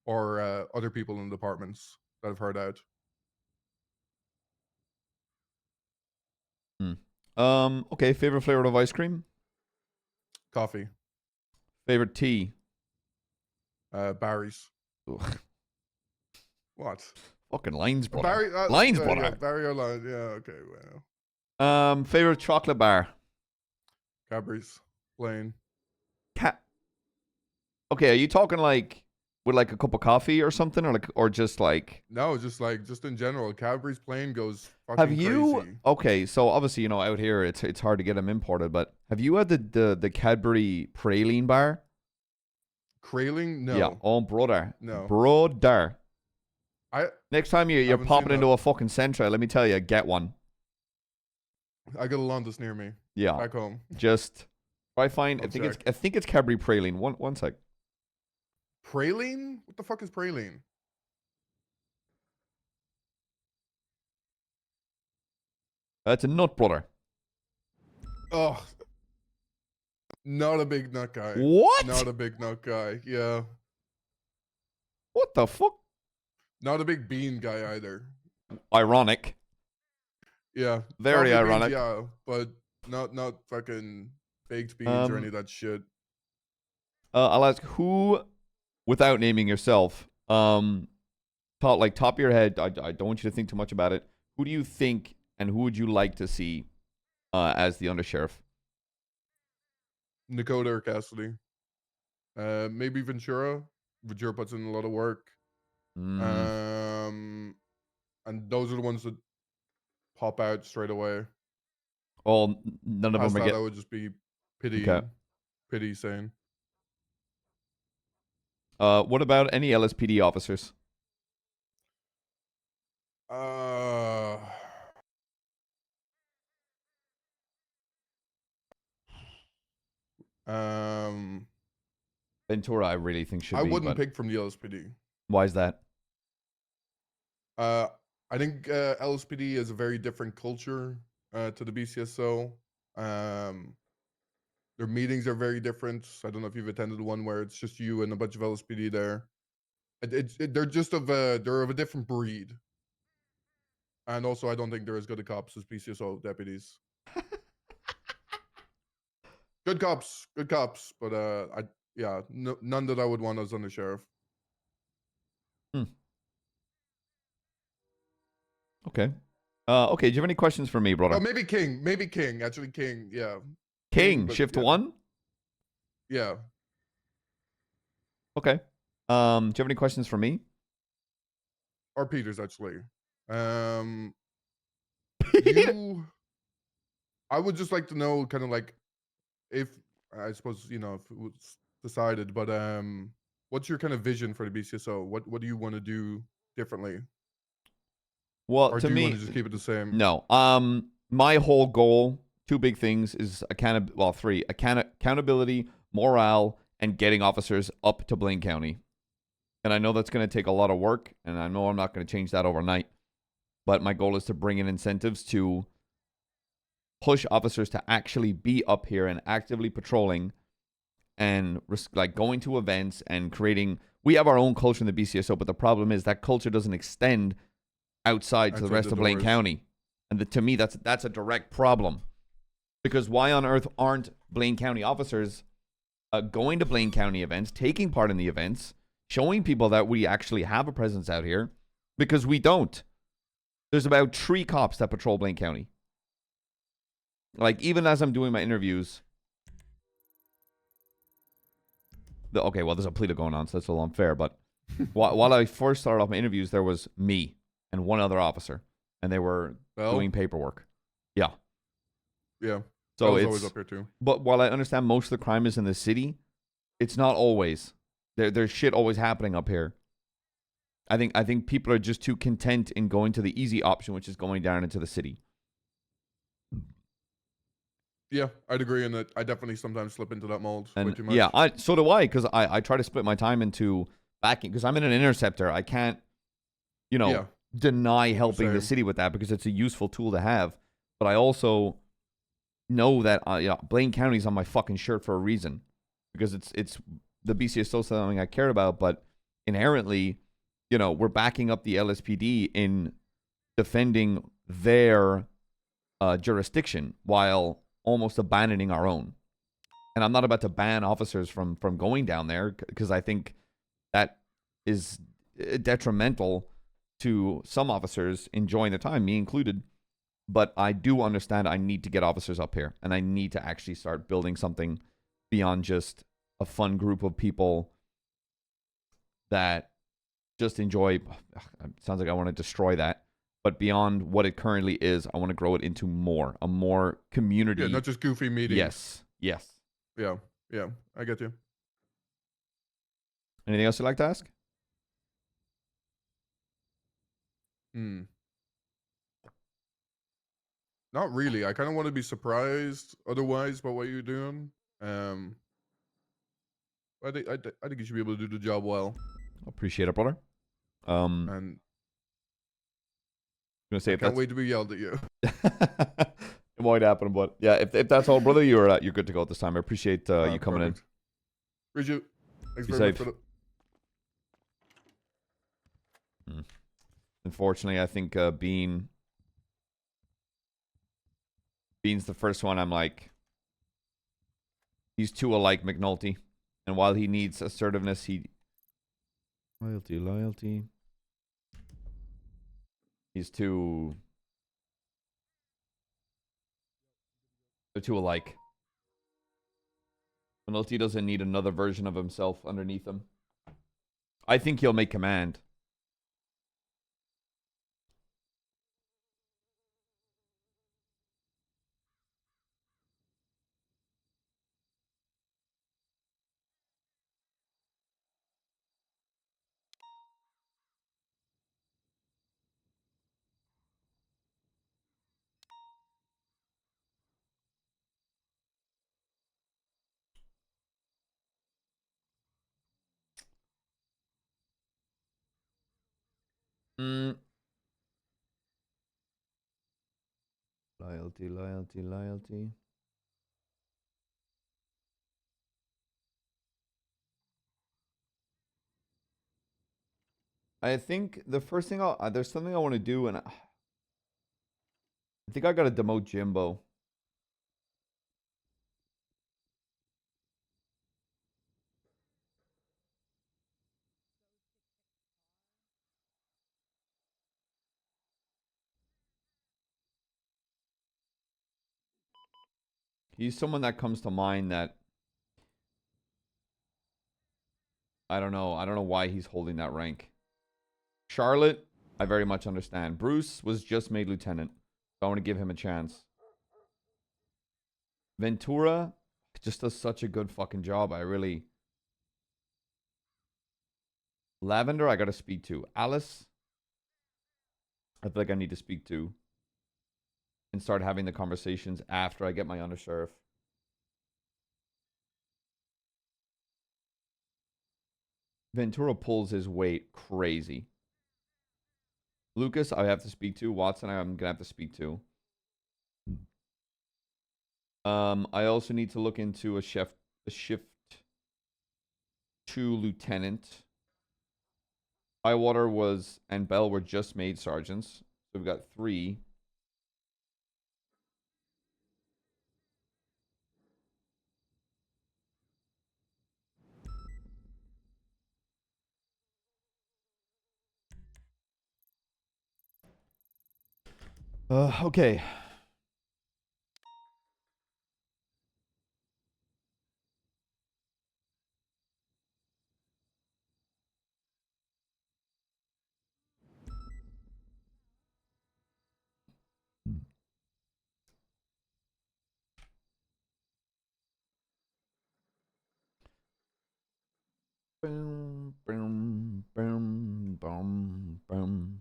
or other people in the departments that I've heard out. Okay, favorite flavor of ice cream? Coffee. Favorite tea? Barry's. What? Fucking lines, brother. Barry, lines, yeah, brother. Barry or Lines. Yeah, okay, well. Favorite chocolate bar? Cadbury's. Plain. Okay, are you talking like with like a cup of coffee or something, or just like? No, just in general. Cadbury's plain goes fucking Have you? crazy. Okay, so obviously out here it's hard to get them imported, but have you had the Cadbury praline bar? Praline? No. Yeah. Oh, brother. No. Brother. Next time you're haven't popping seen into a fucking Centra, let me tell you, get one. I got a Londis near me. Yeah. Back home. Just I think check. it's Cadbury praline. One sec. Praline? What the fuck is praline? It's a nut, brother. Oh. Not a big nut guy. What? Not a big nut guy. Yeah. What the fuck? Not a big bean guy either. Ironic. Yeah. Very Coffee ironic. Beans, yeah, but not fucking baked beans or any of that shit. I'll ask who, without naming yourself, top of your head, I don't want you to think too much about it. Who do you think and who would you like to see as the undersheriff? Dakota or Cassidy. Maybe Ventura. Ventura puts in a lot of work. And those are the ones that pop out straight away. Well, none of Past them are that, getting. I would just be pity. Okay. Pity saying. What about any LSPD officers? Ventura, I really think should I be. wouldn't but pick from the LSPD. Why is that? I think LSPD is a very different culture to the BCSO. Their meetings are very different. I don't know if you've attended one where it's just you and a bunch of LSPD there. They're just they're of a different breed. And also, I don't think they're as good at cops as BCSO deputies. Good cops, but none that I would want as undersheriff. Okay. Okay. Do you have any questions for me, brother? Oh, maybe King. Actually, King. Yeah. King, but shift yeah. 1. Yeah. Okay. Do you have any questions for me? Or Peters, actually. I would just like to know, kind of like, if I suppose if it was decided, but what's your kind of vision for the BCSO? What do you want to do differently? Well, or to do me, you want to just keep it the same? No. My whole goal, 2 big things, is 3: accountability, morale, and getting officers up to Blaine County. And I know that's going to take a lot of work, and I know I'm not going to change that overnight. But my goal is to bring in incentives to push officers to actually be up here and actively patrolling and going to events and creating. We have our own culture in the BCSO, but the problem is that culture doesn't extend outside to the rest of Blaine County. And to me, that's a direct problem. Because why on earth aren't Blaine County officers going to Blaine County events, taking part in the events, showing people that we actually have a presence out here, because we don't. There's about 3 cops that patrol Blaine County. Like, even as I'm doing my interviews... Okay, well, there's a plea going on, so that's a little unfair, but while I first started off my interviews, there was me and one other officer, and they were doing paperwork. Yeah. Yeah. So was it's always up here too. But while I understand most of the crime is in the city, it's not always. There's shit always happening up here. I think people are just too content in going to the easy option, which is going down into the city. Yeah, I'd agree in that. I definitely sometimes slip into that mold way And too much. yeah, so do I, because I try to split my time into backing, because I'm in an interceptor. I can't, deny helping the Same. city with that, because it's a useful tool to have. But I also know that Blaine County's on my fucking shirt for a reason, because it's the BC is still something I care about, but inherently, we're backing up the LSPD in defending their jurisdiction while almost abandoning our own. And I'm not about to ban officers from going down there, because I think that is detrimental to some officers enjoying their time, me included. But I do understand I need to get officers up here, and I need to actually start building something beyond just a fun group of people that just enjoy. It sounds like I want to destroy that, but beyond what it currently is, I want to grow it into a more community. Yeah, not just goofy meetings. Yes. Yeah, I get you. Anything else you'd like to ask? Not really. I kind of want to be surprised otherwise by what you're doing. I think you should be able to do the job well. Appreciate it, brother. And I'm gonna say, can't wait to be yelled at you. It might happen, but yeah, if that's all, brother, you're good to go at this time. I appreciate you coming Perfect. Appreciate it. Thanks Be very much safe. for the... Unfortunately, I think Bean's the first one. I'm like, he's too alike McNulty, and while he needs assertiveness, loyalty. He's too. They're too alike. McNulty doesn't need another version of himself underneath him. I think he'll make command. Loyalty. I think the first thing there's something I want to do, and I think I got to demote Jimbo. He's someone that comes to mind that I don't know why he's holding that rank. Charlotte, I very much understand. Bruce was just made lieutenant, so I want to give him a chance. Ventura just does such a good fucking job. Lavender, I got to speak to. Alice, I feel like I need to speak to and start having the conversations after I get my undersheriff. Ventura pulls his weight crazy. Lucas, I have to speak to. Watson, I'm going to have to speak to. I also need to look into a shift 2 lieutenant. Bywater and Bell were just made sergeants. So we've got 3. Okay. Boom, boom, boom, boom, boom.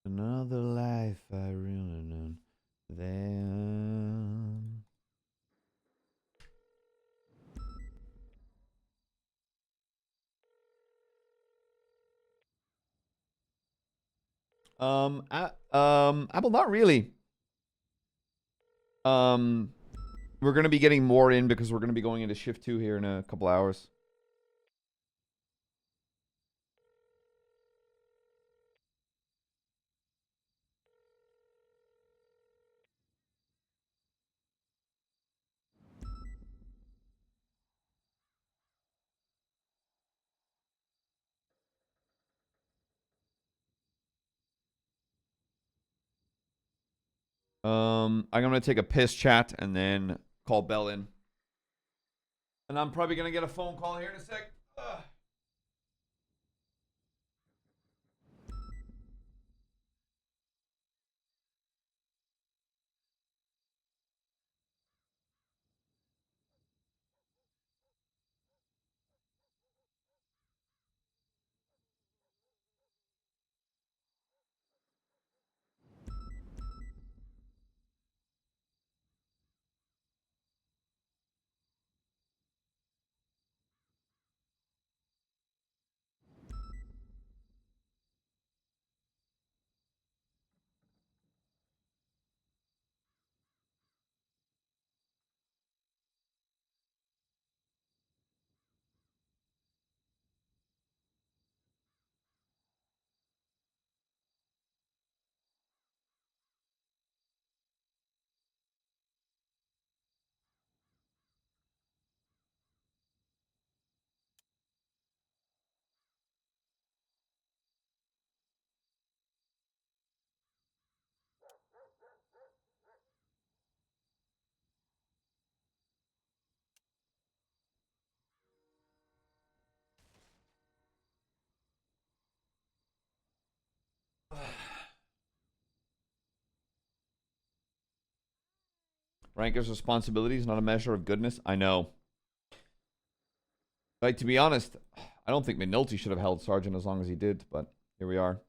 Another life I really know. Then. Apple, not really. We're gonna be getting more in because we're gonna be going into shift 2 here in a couple hours. I'm gonna take a piss chat and then call Bell in. And I'm probably gonna get a phone call here in a sec. Ugh. Ranker's responsibility is not a measure of goodness. I know. Like, to be honest, I don't think McNulty should have held Sergeant as long as he did, but here we are.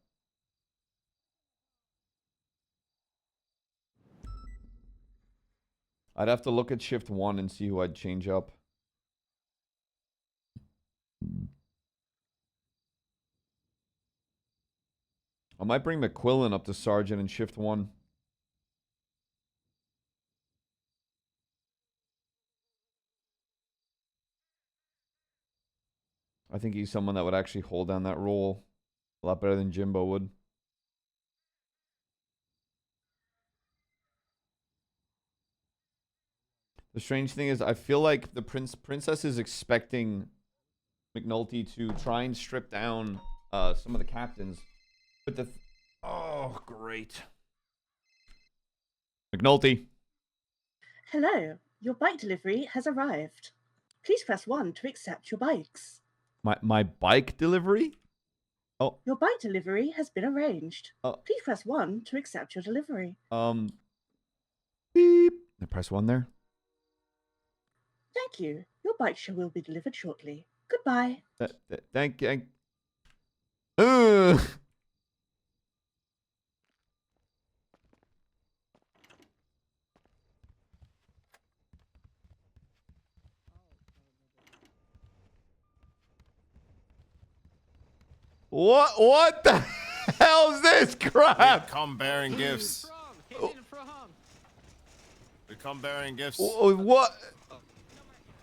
I'd have to look at shift 1 and see who I'd change up. I might bring McQuillan up to Sergeant in shift 1. I think he's someone that would actually hold down that role a lot better than Jimbo would. The strange thing is, I feel like the princess is expecting McNulty to try and strip down some of the captains. But the... oh, great. McNulty. Hello, your bike delivery has arrived. Please press 1 to accept your bikes. My bike delivery? Oh. Your bike delivery has been arranged. Oh. Please press 1 to accept your delivery. Beep. I press 1 there. Thank you. Your bike will be delivered shortly. Goodbye. Thank you. Ugh. What the hell? hell is this crap? We come bearing gifts. We come bearing gifts. What?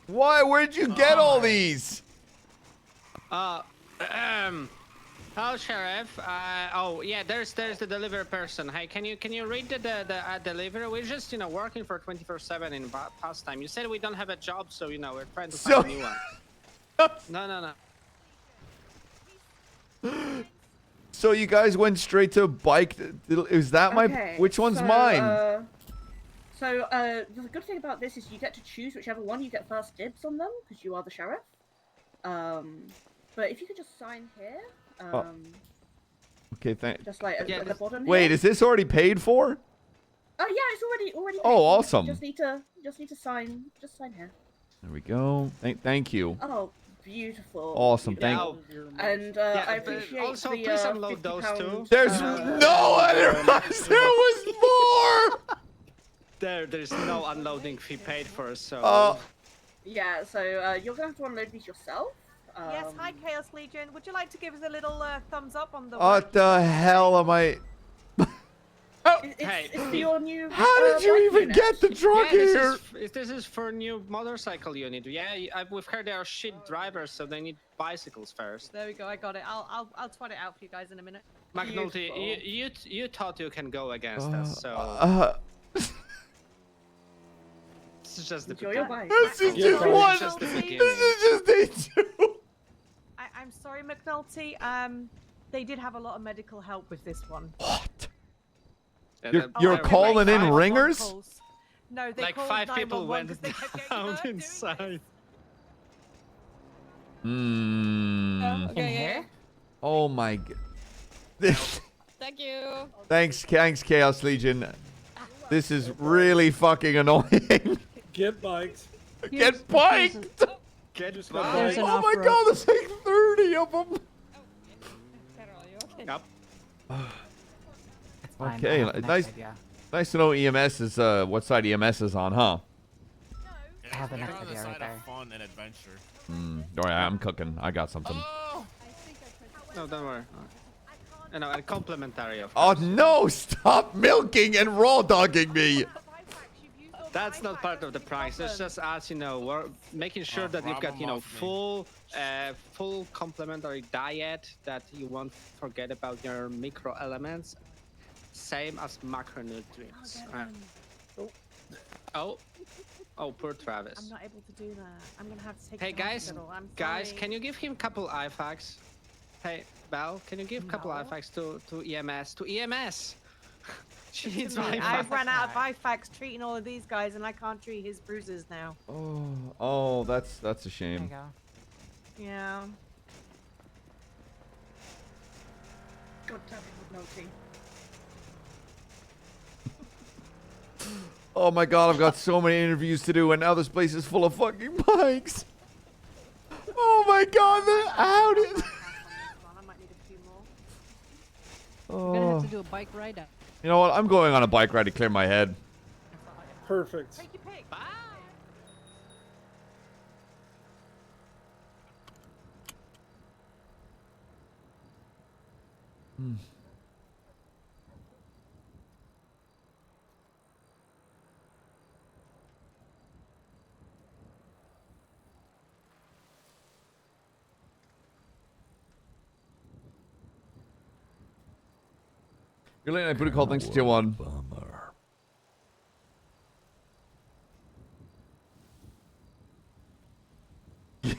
Why? Where'd you get all these? Hello, Sheriff. Oh, yeah. There's the delivery person. Hey, can you read the delivery? We're just working for 24/7 in pastime. You said we don't have a job, so we're trying to find a new one. No. So you guys went straight to bike. Is that my? Which one's mine? The good thing about this is you get to choose whichever one. You get first dibs on them because you are the sheriff. But if you could just sign here. Okay, thanks. Just like at the bottom. Wait, here. is this already paid for? Oh yeah, it's already. Paid Oh, for. awesome. You just need to sign. Just sign here. There we go. Thank you. Oh, beautiful. Awesome. Beautiful. And I appreciate also, the please unload those £50. too. There's no other. There was more. There's no unloading fee paid for, so. Yeah, so you're gonna have to unload these yourself. Yes, hi Chaos Legion. Would you like to give us a little thumbs up on the? What the hell am I? It's for your new. How did you even get the truck here? This is for new motorcycle unit. Yeah, we've heard they are shit drivers, so they need bicycles first. There we go. I got it. I'll twat it out for you guys in a minute. McNulty, you thought you can go against us, so. This is just the beginning. This is just one. This is just day 2. I'm sorry, McNulty. They did have a lot of medical help with this one. What? You're calling in ringers? No, they like called 5 people 911 went 'cause they kept getting down hurt doing inside. Okay. Oh my god. Thank you. Thanks, Chaos Legion. This is really fucking annoying. Get biked. Get biked. Get biked. Oh my god, there's like 30 of them. Yep. Okay, nice to know EMS is what side EMS is on, huh? I have an on the side of fun and adventure. Alright, I'm cooking. I got something. No, don't worry. And complimentary of Oh no! Stop milking and raw dogging me. That's not part of the price. It's just us, we're making sure that you've got, full complementary diet, that you won't forget about your micro elements, same as macronutrients. Oh, poor Travis. I'm not able to do that. I'm gonna have to take. Hey him to guys, hospital. I'm guys, sorry. can you give him a couple IFACs? Hey, Belle, can you give a couple IFACs to EMS? To EMS. She needs Listen, IFACs. I've run out of IFACs treating all of these guys, and I can't treat his bruises now. Oh, that's a shame. Yeah. God damn it, McNulty. Oh my god, I've got so many interviews to do, and now this place is full of fucking bikes. Oh my god, how did? We're gonna have to do a bike ride out. You know what? I'm going on a bike ride to clear my head. Perfect. Take your pick. Bye. You're late night booty call. Thanks to Tier 1.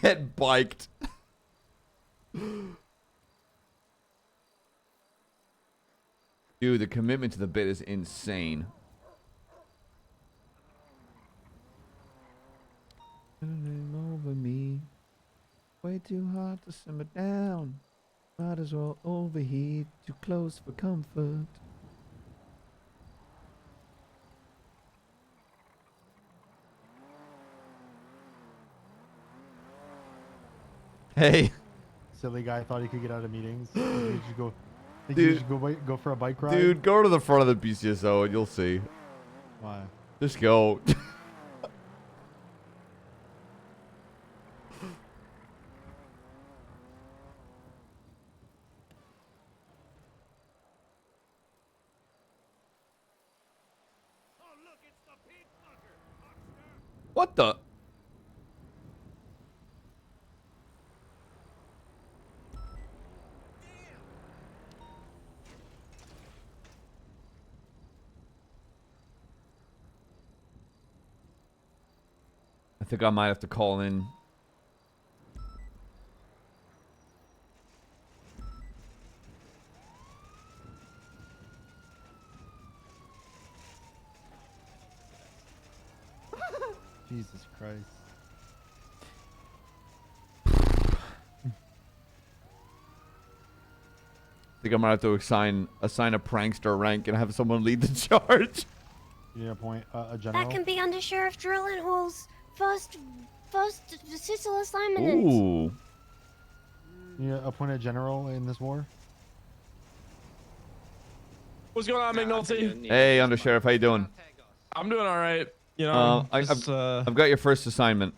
Get biked. Dude, the commitment to the bit is insane. Over me. Way too hard to simmer down. Might as well overheat. Too close for comfort. Hey. Silly guy thought he could get out of meetings. Think you should go. Think Dude. you should go for a bike ride. Dude, go to the front of the BCSO and you'll see. Why? Just go. What the? I think I might have to call in. Jesus Christ. I think I might have to assign a prankster rank and have someone lead the charge. You need a point, a general. That can be under Sheriff Drillenhall's first official assignment. Ooh. You need to appoint a general in this war. What's going on, McNulty? Hey, Undersheriff, how you doing? I'm doing all right. You know, I've got your first assignment.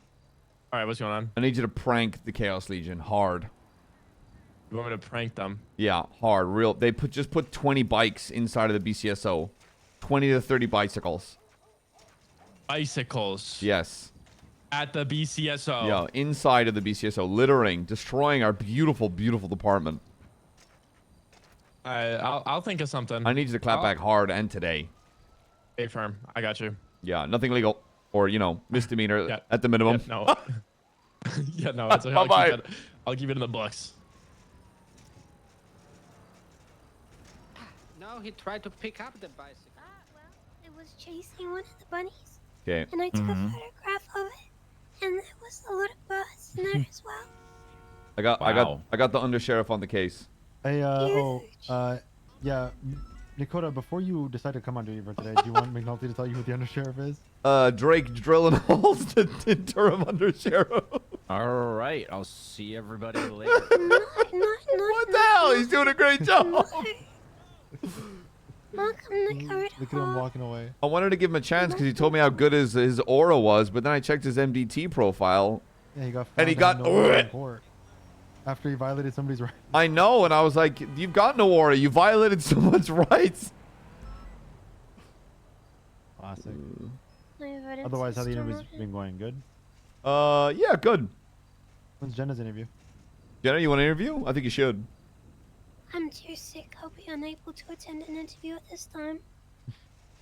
All right, what's going on? I need you to prank the Chaos Legion hard. You want me to prank them? Yeah, hard, real. They just put 20 bikes inside of the BCSO, 20 to 30 bicycles. Bicycles. Yes. At the BCSO. Yeah, inside of the BCSO, littering, destroying our beautiful, beautiful department. I'll think of something. I need you to clap back hard and today. Stay firm. I got you. Yeah, nothing legal or misdemeanor Yeah. at the minimum. Yeah, no. Yeah, no. It's okay. Bye-bye. I'll keep it in the books. No, he tried to pick up the bicycle. Well, it was chasing one of the bunnies, Okay. and I took a photograph of it, and there was a little birds in there as well. I got the undersheriff on the case. Hey, yeah, Dakota, before you decide to come on duty for today, do you want McNulty to tell you who the undersheriff is? Drake drilling holes to interim undersheriff. All right, I'll see everybody later. What the hell? He's doing a great job. Look at him walking away. I wanted to give him a chance because he told me how good his aura was, but then I checked his MDT profile. Yeah, he got and he got. in court after he violated somebody's rights. I know, and I was like, "You've got no aura. You violated someone's rights." Classic. Otherwise, how the interview's been going? Good. Yeah, good. When's Jenna's interview? Jenna, you want to interview? I think you should. I'm too sick. I'll be unable to attend an interview at this time.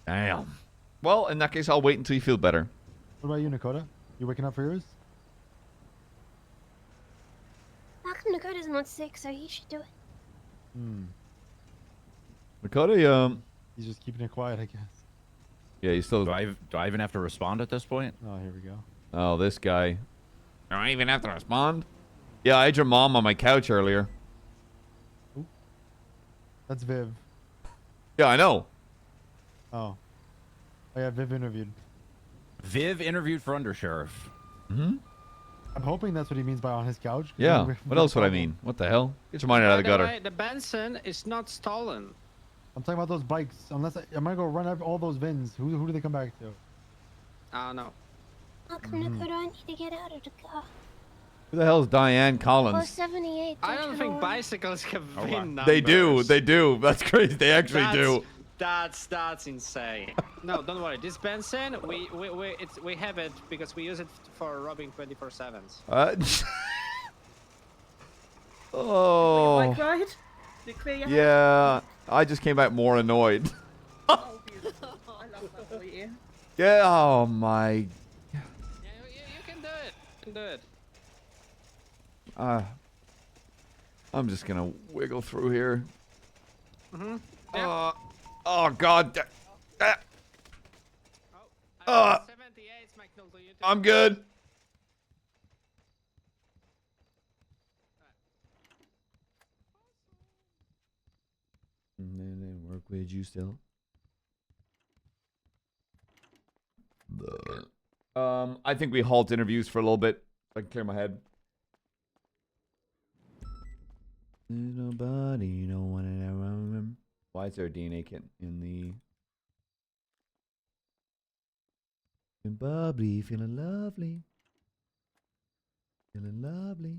Damn. Well, in that case, I'll wait until you feel better. What about you, Nakota? You waking up for yours? Malcolm Dakota's not sick, so he should do it. Dakota, He's just keeping it quiet, I guess. Yeah, you still. Do I even have to respond at this point? Oh, here we go. Oh, this guy. Do I even have to respond? Yeah, I had your mom on my couch earlier. Ooh. That's Viv. Yeah, I know. Oh. Oh yeah, Viv interviewed. Viv interviewed for undersheriff. Mm-hmm. I'm hoping that's what he means by on his couch. Yeah. What else would I mean? What the hell? Get your mind out of the gutter. Way, the Benson is not stolen. I'm talking about those bikes. Unless I'm gonna go run up all those VINs. Who do they come back to? I don't know. Malcolm Dakota, I need to get out of the car. Who the hell is Diane Collins? 478. I don't think bicycles have VIN numbers. They do. They do. That's crazy. They actually do. That's insane. No, don't worry. This Benson, we have it because we use it for robbing 24/7s. Oh. Bike ride? Did it clear your head? Yeah. I just came back more annoyed. Oh, beautiful. I love that for you. Yeah. Oh my. You can do it. You can do it. I'm just gonna wiggle through here. Mm-hmm. Oh God. 78, McNulty. I'm good. Work with you still. I think we halt interviews for a little bit so I can clear my head. Nobody, no one ever remember. Why is there a DNA kit in the? Feeling bubbly, feeling lovely, feeling lovely.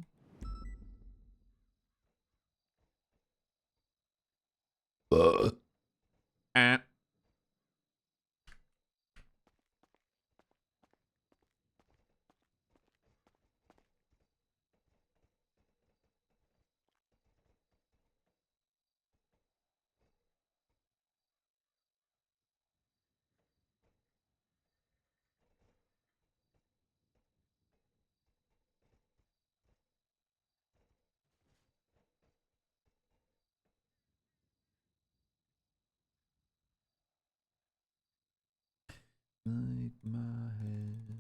Like my head.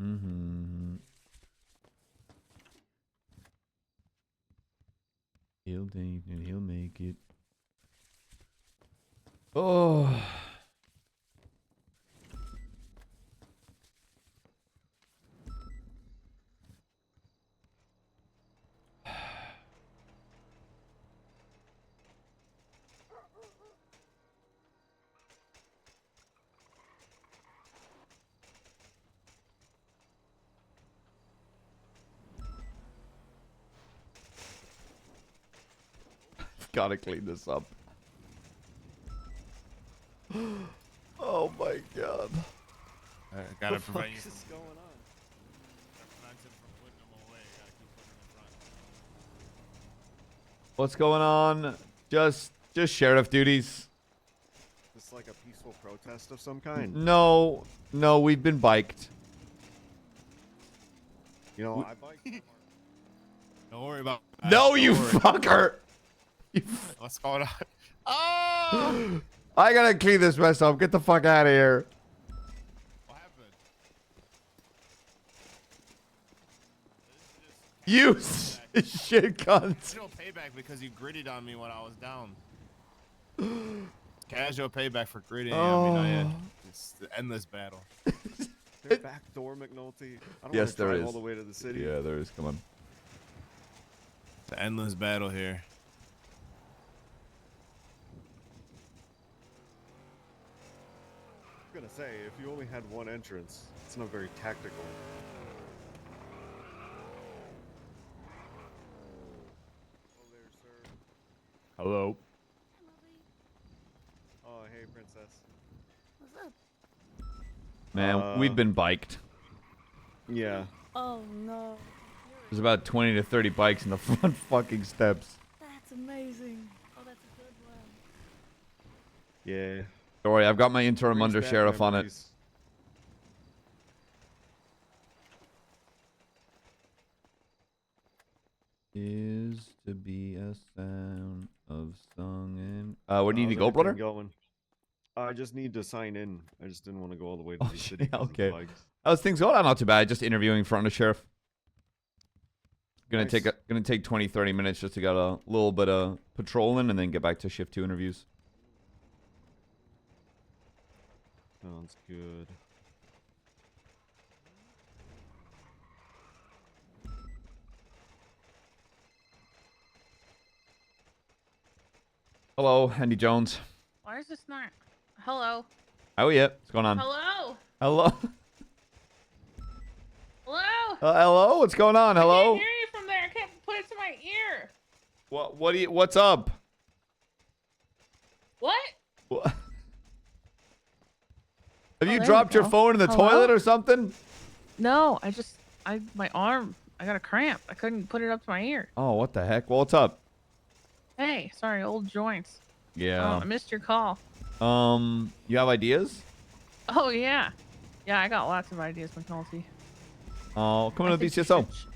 Mm-hmm. He'll think and he'll make it. Oh. Gotta clean this up. Oh my god. Gotta What the prevent you fuck from is going on? prevent him from putting them away. Gotta keep putting them in front. What's going on? Just sheriff duties. This like a peaceful protest of some kind. No, we've been biked. You know, I bike. Don't worry about that. No, Don't you worry. fucker! What's going on? Oh! I gotta clean this mess up. Get the fuck out of here. What happened? You shit cunt. Casual payback because you gritted on me when I was down. Casual payback for gritting on me. No, yeah. It's the endless battle. Their back door, McNulty. I don't Yes, want to there drive is. all the way to the city. Yeah, there is. Come on. It's an endless battle here. I was gonna say, if you only had one entrance, it's not very tactical. Hello there, sir. Hello. Oh, hey, princess. What's up? Man, we've been biked. Yeah. Oh no. There's about 20 to 30 bikes in the front fucking steps. That's amazing. Oh, that's a good one. Yeah. Don't worry, I've got my interim Brings under back sheriff on it. memories. Is to be a sound of song and where do you need to How's go, brother? everything going? I just need to sign in. I just didn't want to go all the way to the city. 'cause of the Okay. bikes. How's things going? Not too bad. Just interviewing for under sheriff. Gonna Nice. take 20, 30 minutes just to get a little bit of patrolling and then get back to shift 2 interviews. Sounds good. Hello, Andy Jones. Why is this not? Hello. Oh yeah, what's going on? Hello. Hello. Hello. Hello, what's going on? I Hello. can't hear you from there. I can't put it to my ear. What's up? What? What? Have you there dropped we your go. phone in the Hello? toilet or something? No, my arm. I got a cramp. I couldn't put it up to my ear. Oh, what the heck? Well, what's up? Hey, sorry, old joints. Yeah. I missed your call. You have ideas? Oh yeah. Yeah, I got lots of ideas, McNulty. Oh, come I on to think you BCSO. should-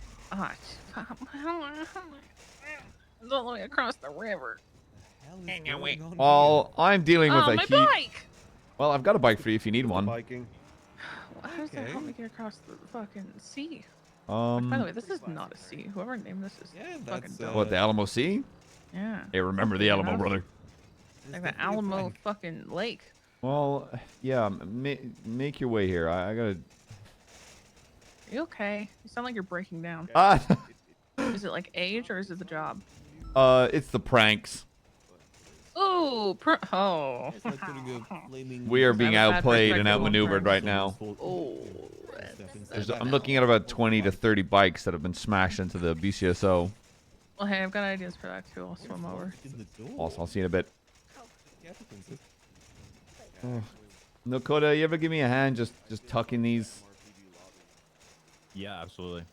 It's all the way across the river. Well, I'm dealing with Oh, a my heat. bike! Well, I've got a bike for you if you need one. Biking. How does that help me get across the fucking sea? By Um, the way, this is not a sea. Whoever named this is fucking dumb. what, the Alamo Sea? Yeah. Hey, remember the Alamo, brother. Like the Alamo fucking lake. Well, yeah, make your way here. I gotta. Are you okay? You sound like you're breaking down. Is it like age or is it the job? It's the pranks. Ooh, oh. We are being I have a bad outplayed and perspective on outmaneuvered pranks. right now. Oh. I'm looking at about 20 to 30 bikes that have been smashed into the BCSO. Well, hey, I've got ideas for that too. I'll swim over. Also, I'll see you in a bit. Oh. Nakota, you ever give me a hand just tucking these? Yeah, absolutely.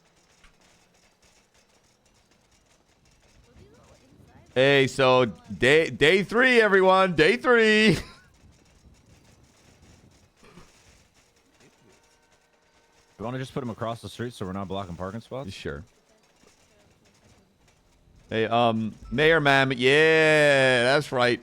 Hey, so day 3, everyone. Day 3. You want to just put them across the street so we're not blocking parking spots? Sure. Hey, Mayor, ma'am. Yeah, that's right.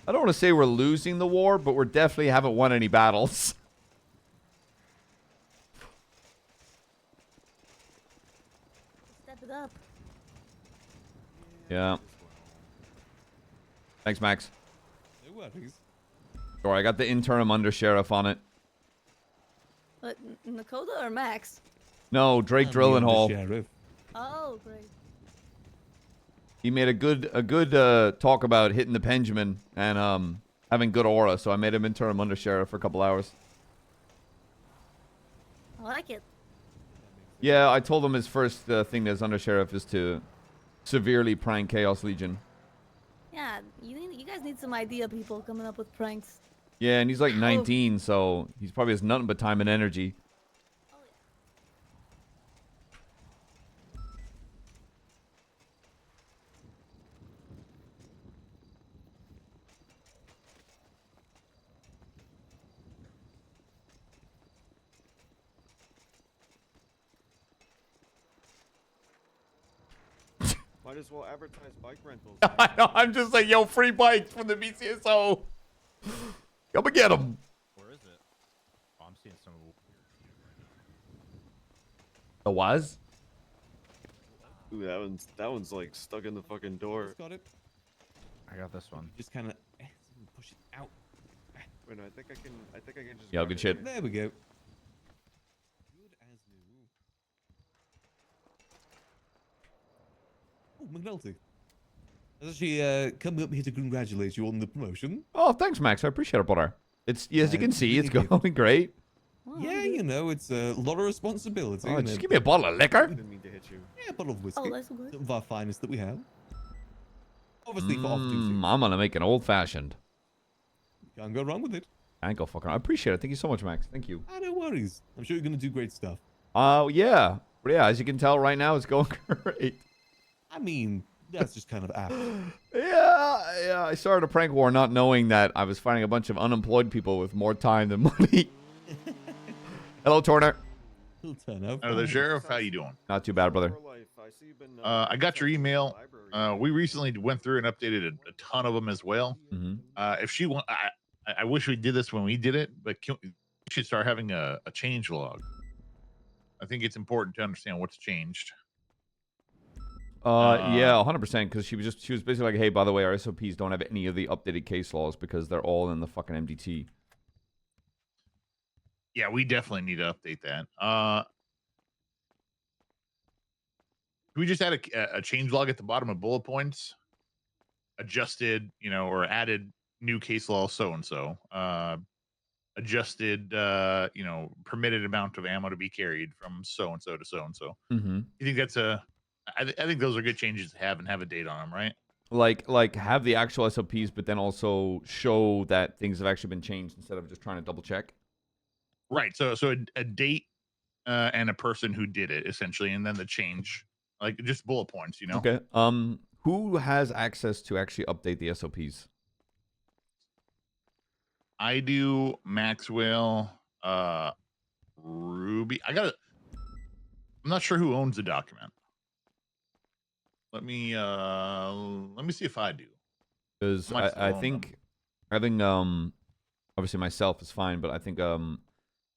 I don't want to say we're losing the war, but we're definitely haven't won any battles. Step it up. Yeah. Thanks, Max. No worries. Sorry, I got the interim undersheriff on it. But Nakota or Max? No, Drake Drillenhall. Oh, great. He made a good talk about hitting the Benjamin and having good aura, so I made him interim undersheriff for a couple hours. I like it. Yeah, I told him his first thing as undersheriff is to severely prank Chaos Legion. Yeah, you guys need some idea people coming up with pranks. Yeah, and he's like 19, so he's probably has nothing but time and energy. Might as well advertise bike rentals. I know, I'm just like, yo, free bikes from the BCSO. Come and get them. Where is it? Oh, I'm seeing some. The was? Ooh, that one's like stuck in the fucking door. Got it. I got this one. Just kind of push it out. Wait, no, I think I can just. Yeah, grab good it shit. here. There we go. Good as new. Oh, McNulty. I was actually coming up here to congratulate you on the promotion. Oh, thanks, Max. I appreciate it, brother. It's as you can see, it's going great. Yeah, you know, it's a lot of responsibility. Oh, just give me a bottle of liquor. Didn't mean to hit you. Yeah, a bottle of whiskey. Oh, that's good. Some of our finest that we have. Obviously for off-duty. I'm gonna make an old-fashioned. Can't go wrong with it. I ain't go fucking. I appreciate it. Thank you so much, Max. Thank you. No worries. I'm sure you're gonna do great stuff. Yeah. But yeah, as you can tell right now, it's going great. I mean, that's just kind of apt. Yeah. I started a prank war not knowing that I was fighting a bunch of unemployed people with more time than money. Hello, Turner. He'll turn up. Oh, the sheriff. How you doing? Not too bad, brother. I got your email. We recently went through and updated a ton of them as well. Mm-hmm. If she want, I wish we did this when we did it, but we should start having a change log. I think it's important to understand what's changed. Yeah, 100%. Because she was basically like, hey, by the way, our SOPs don't have any of the updated case laws because they're all in the fucking MDT. Yeah, we definitely need to update that. We just add a change log at the bottom of bullet points, adjusted, or added new case law so-and-so, adjusted, permitted amount of ammo to be carried from so-and-so to so-and-so. Mm-hmm. You think that's I think those are good changes to have and have a date on them, right? Like have the actual SOPs, but then also show that things have actually been changed instead of just trying to double check. Right. So a date and a person who did it essentially, and then the change, like just bullet points, Okay. Who has access to actually update the SOPs? I do. Maxwell, Ruby. I'm not sure who owns the document. Let me see if I do. Because I think obviously myself is fine, but I think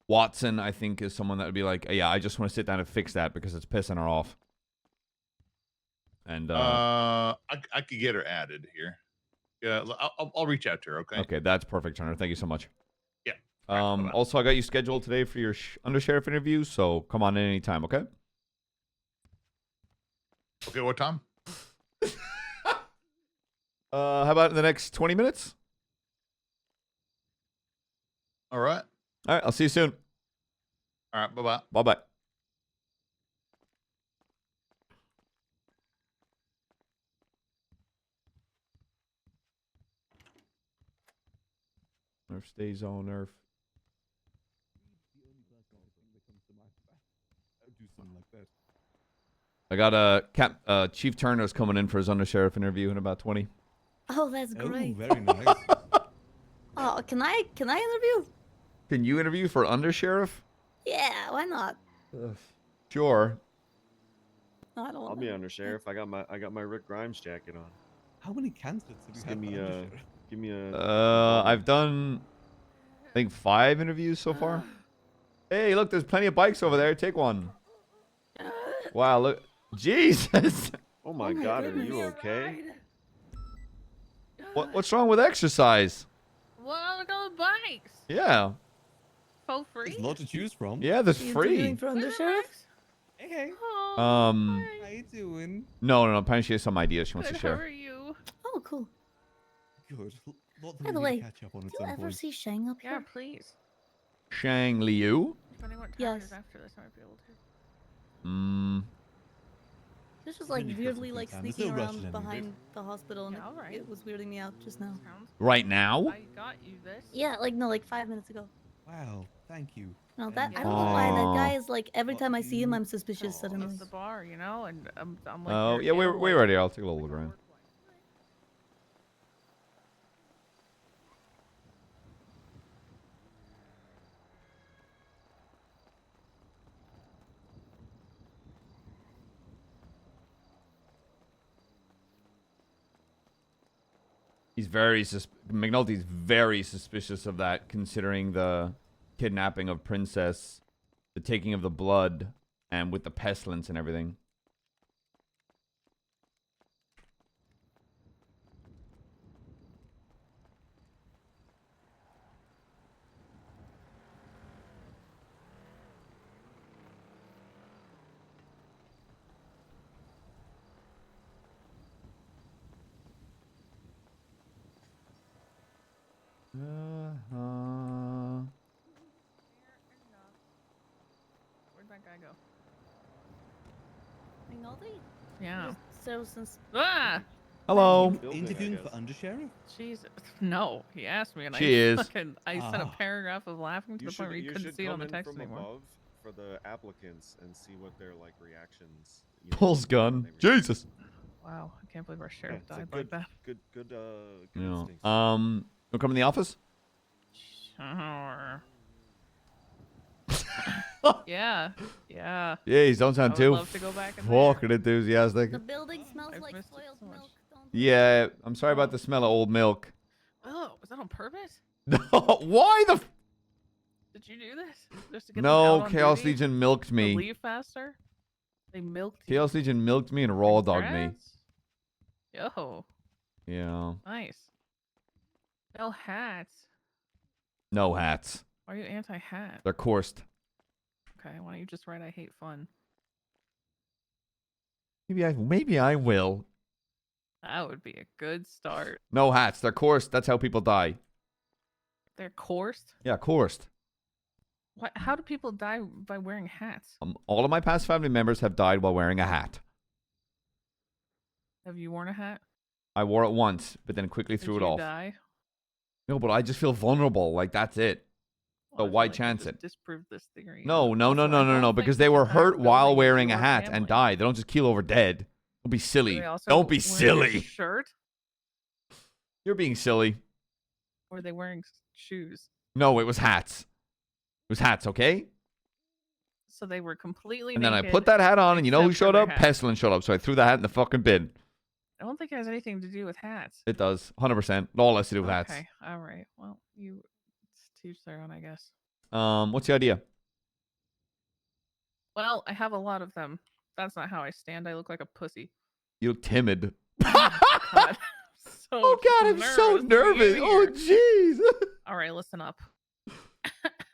Watson I think is someone that would be like, yeah, I just want to sit down and fix that because it's pissing her off. And I could get her added here. Yeah, I'll reach out to her. Okay. Okay, that's perfect, Turner. Thank you so much. Yeah. Also, I got you scheduled today for your undersheriff interview, so come on in anytime. Okay. Okay. What time? How about in the next 20 minutes? All right. All right. I'll see you soon. All right. Bye-bye. Bye-bye. Nerf stays on Nerf. Do something like that. I got Chief Turner's coming in for his undersheriff interview in about 20. Oh, that's great. Oh, very nice. Oh, can I interview? Can you interview for undersheriff? Yeah, why not? Sure. No, I don't I'll want be to. under sheriff. I got my Rick Grimes jacket on. How many candidates have you Just had? give me a. I've done, I think 5 interviews so far. Hey, look, there's plenty of bikes over there. Take one. Wow, look. Jesus. Oh my God, are you okay? What's wrong with exercise? Well, look at all the bikes. Yeah. For free. There's a lot to choose from. Yeah, that's free. For undersheriff? Hey, hey. Oh, How you doing? No. Apparently she has some ideas she wants good. to share. How are you? Oh, cool. Good. Lot that By we the need way, to catch up on do at you some ever point. see Shang up Yeah, here? please. Shang Liu? Depending what time Yes. it is after this, I might be able to. This was like Then you've got weirdly some like free time. There's sneaking no rush around anyway. behind the hospital, and Yeah, all right. it was weirding me out just now. Right now? I got you this. Yeah, like no, like 5 minutes ago. Wow, thank you. No, that I Yeah. don't know why that guy Aw. is like every time I see him, I'm suspicious suddenly. It's the bar, you know, and I'm like. Oh, your yeah, we're analyst. ready. I'll take a little look around. He's very McNulty's very suspicious of that, considering the kidnapping of Princess, the taking of the blood, and with the pestilence and everything. Where'd that guy go? McNulty? Yeah. So since Hello. Interviewing for undersheriff? Jesus. No, he asked me, and She is. I sent a paragraph of laughing to the point where you couldn't see it on the come in text from anymore. above for the applicants and see what their like reactions. Pulls gun. Jesus. Wow, I can't believe our sheriff it's a died good, like that. Good Yeah. instincts. You'll come in the office? Sure. Yeah. Yeah, you don't sound I would too love to go back in there. fucking enthusiastic. the building smells like missed it spoiled so much. milk. Yeah, I'm sorry about the smell of old milk. Oh, was that on purpose? Why the? Did you do this? Just to get them No, out on Chaos duty? Legion milked To me. leave faster? They milked you. Chaos Legion milked me and raw dogged me. Congrats. Yo, Yeah. nice. No hats. No hats. Why are you anti-hat? They're coursed. Okay, why don't you just write I hate fun? Maybe I will. That would be a good start. No hats. They're coursed. That's how people die. They're coursed? Yeah, coursed. What? How do people die by wearing hats? All of my past family members have died while wearing a hat. Have you worn a hat? I wore it once, but then quickly Did threw it you off. die? No, but I just feel vulnerable. Like, that's it. So Well, I why feel like you chance just it? disproved this theory. No, Also, I don't think because the they were entire hurt while building is wearing a your hat and family. died. They don't just keel over dead. Don't be Do silly. they also Don't be wear your silly. Shirt? You're being silly. Or are they wearing shoes? No, it was hats. It was hats, okay? So they were completely And then I naked, put that hat on, and you know who except for showed their up? hat. Pestilence showed up, so I threw the hat in the fucking bin. I don't think it has anything to do with hats. It does. 100%. It all has to do with hats. Okay, all right. Well, you teach their own, I guess. What's the idea? Well, I have a lot of them. That's not how I stand. I look like a pussy. You look timid. God. Oh, God, I'm so nervous. Oh, jeez. All right, listen up.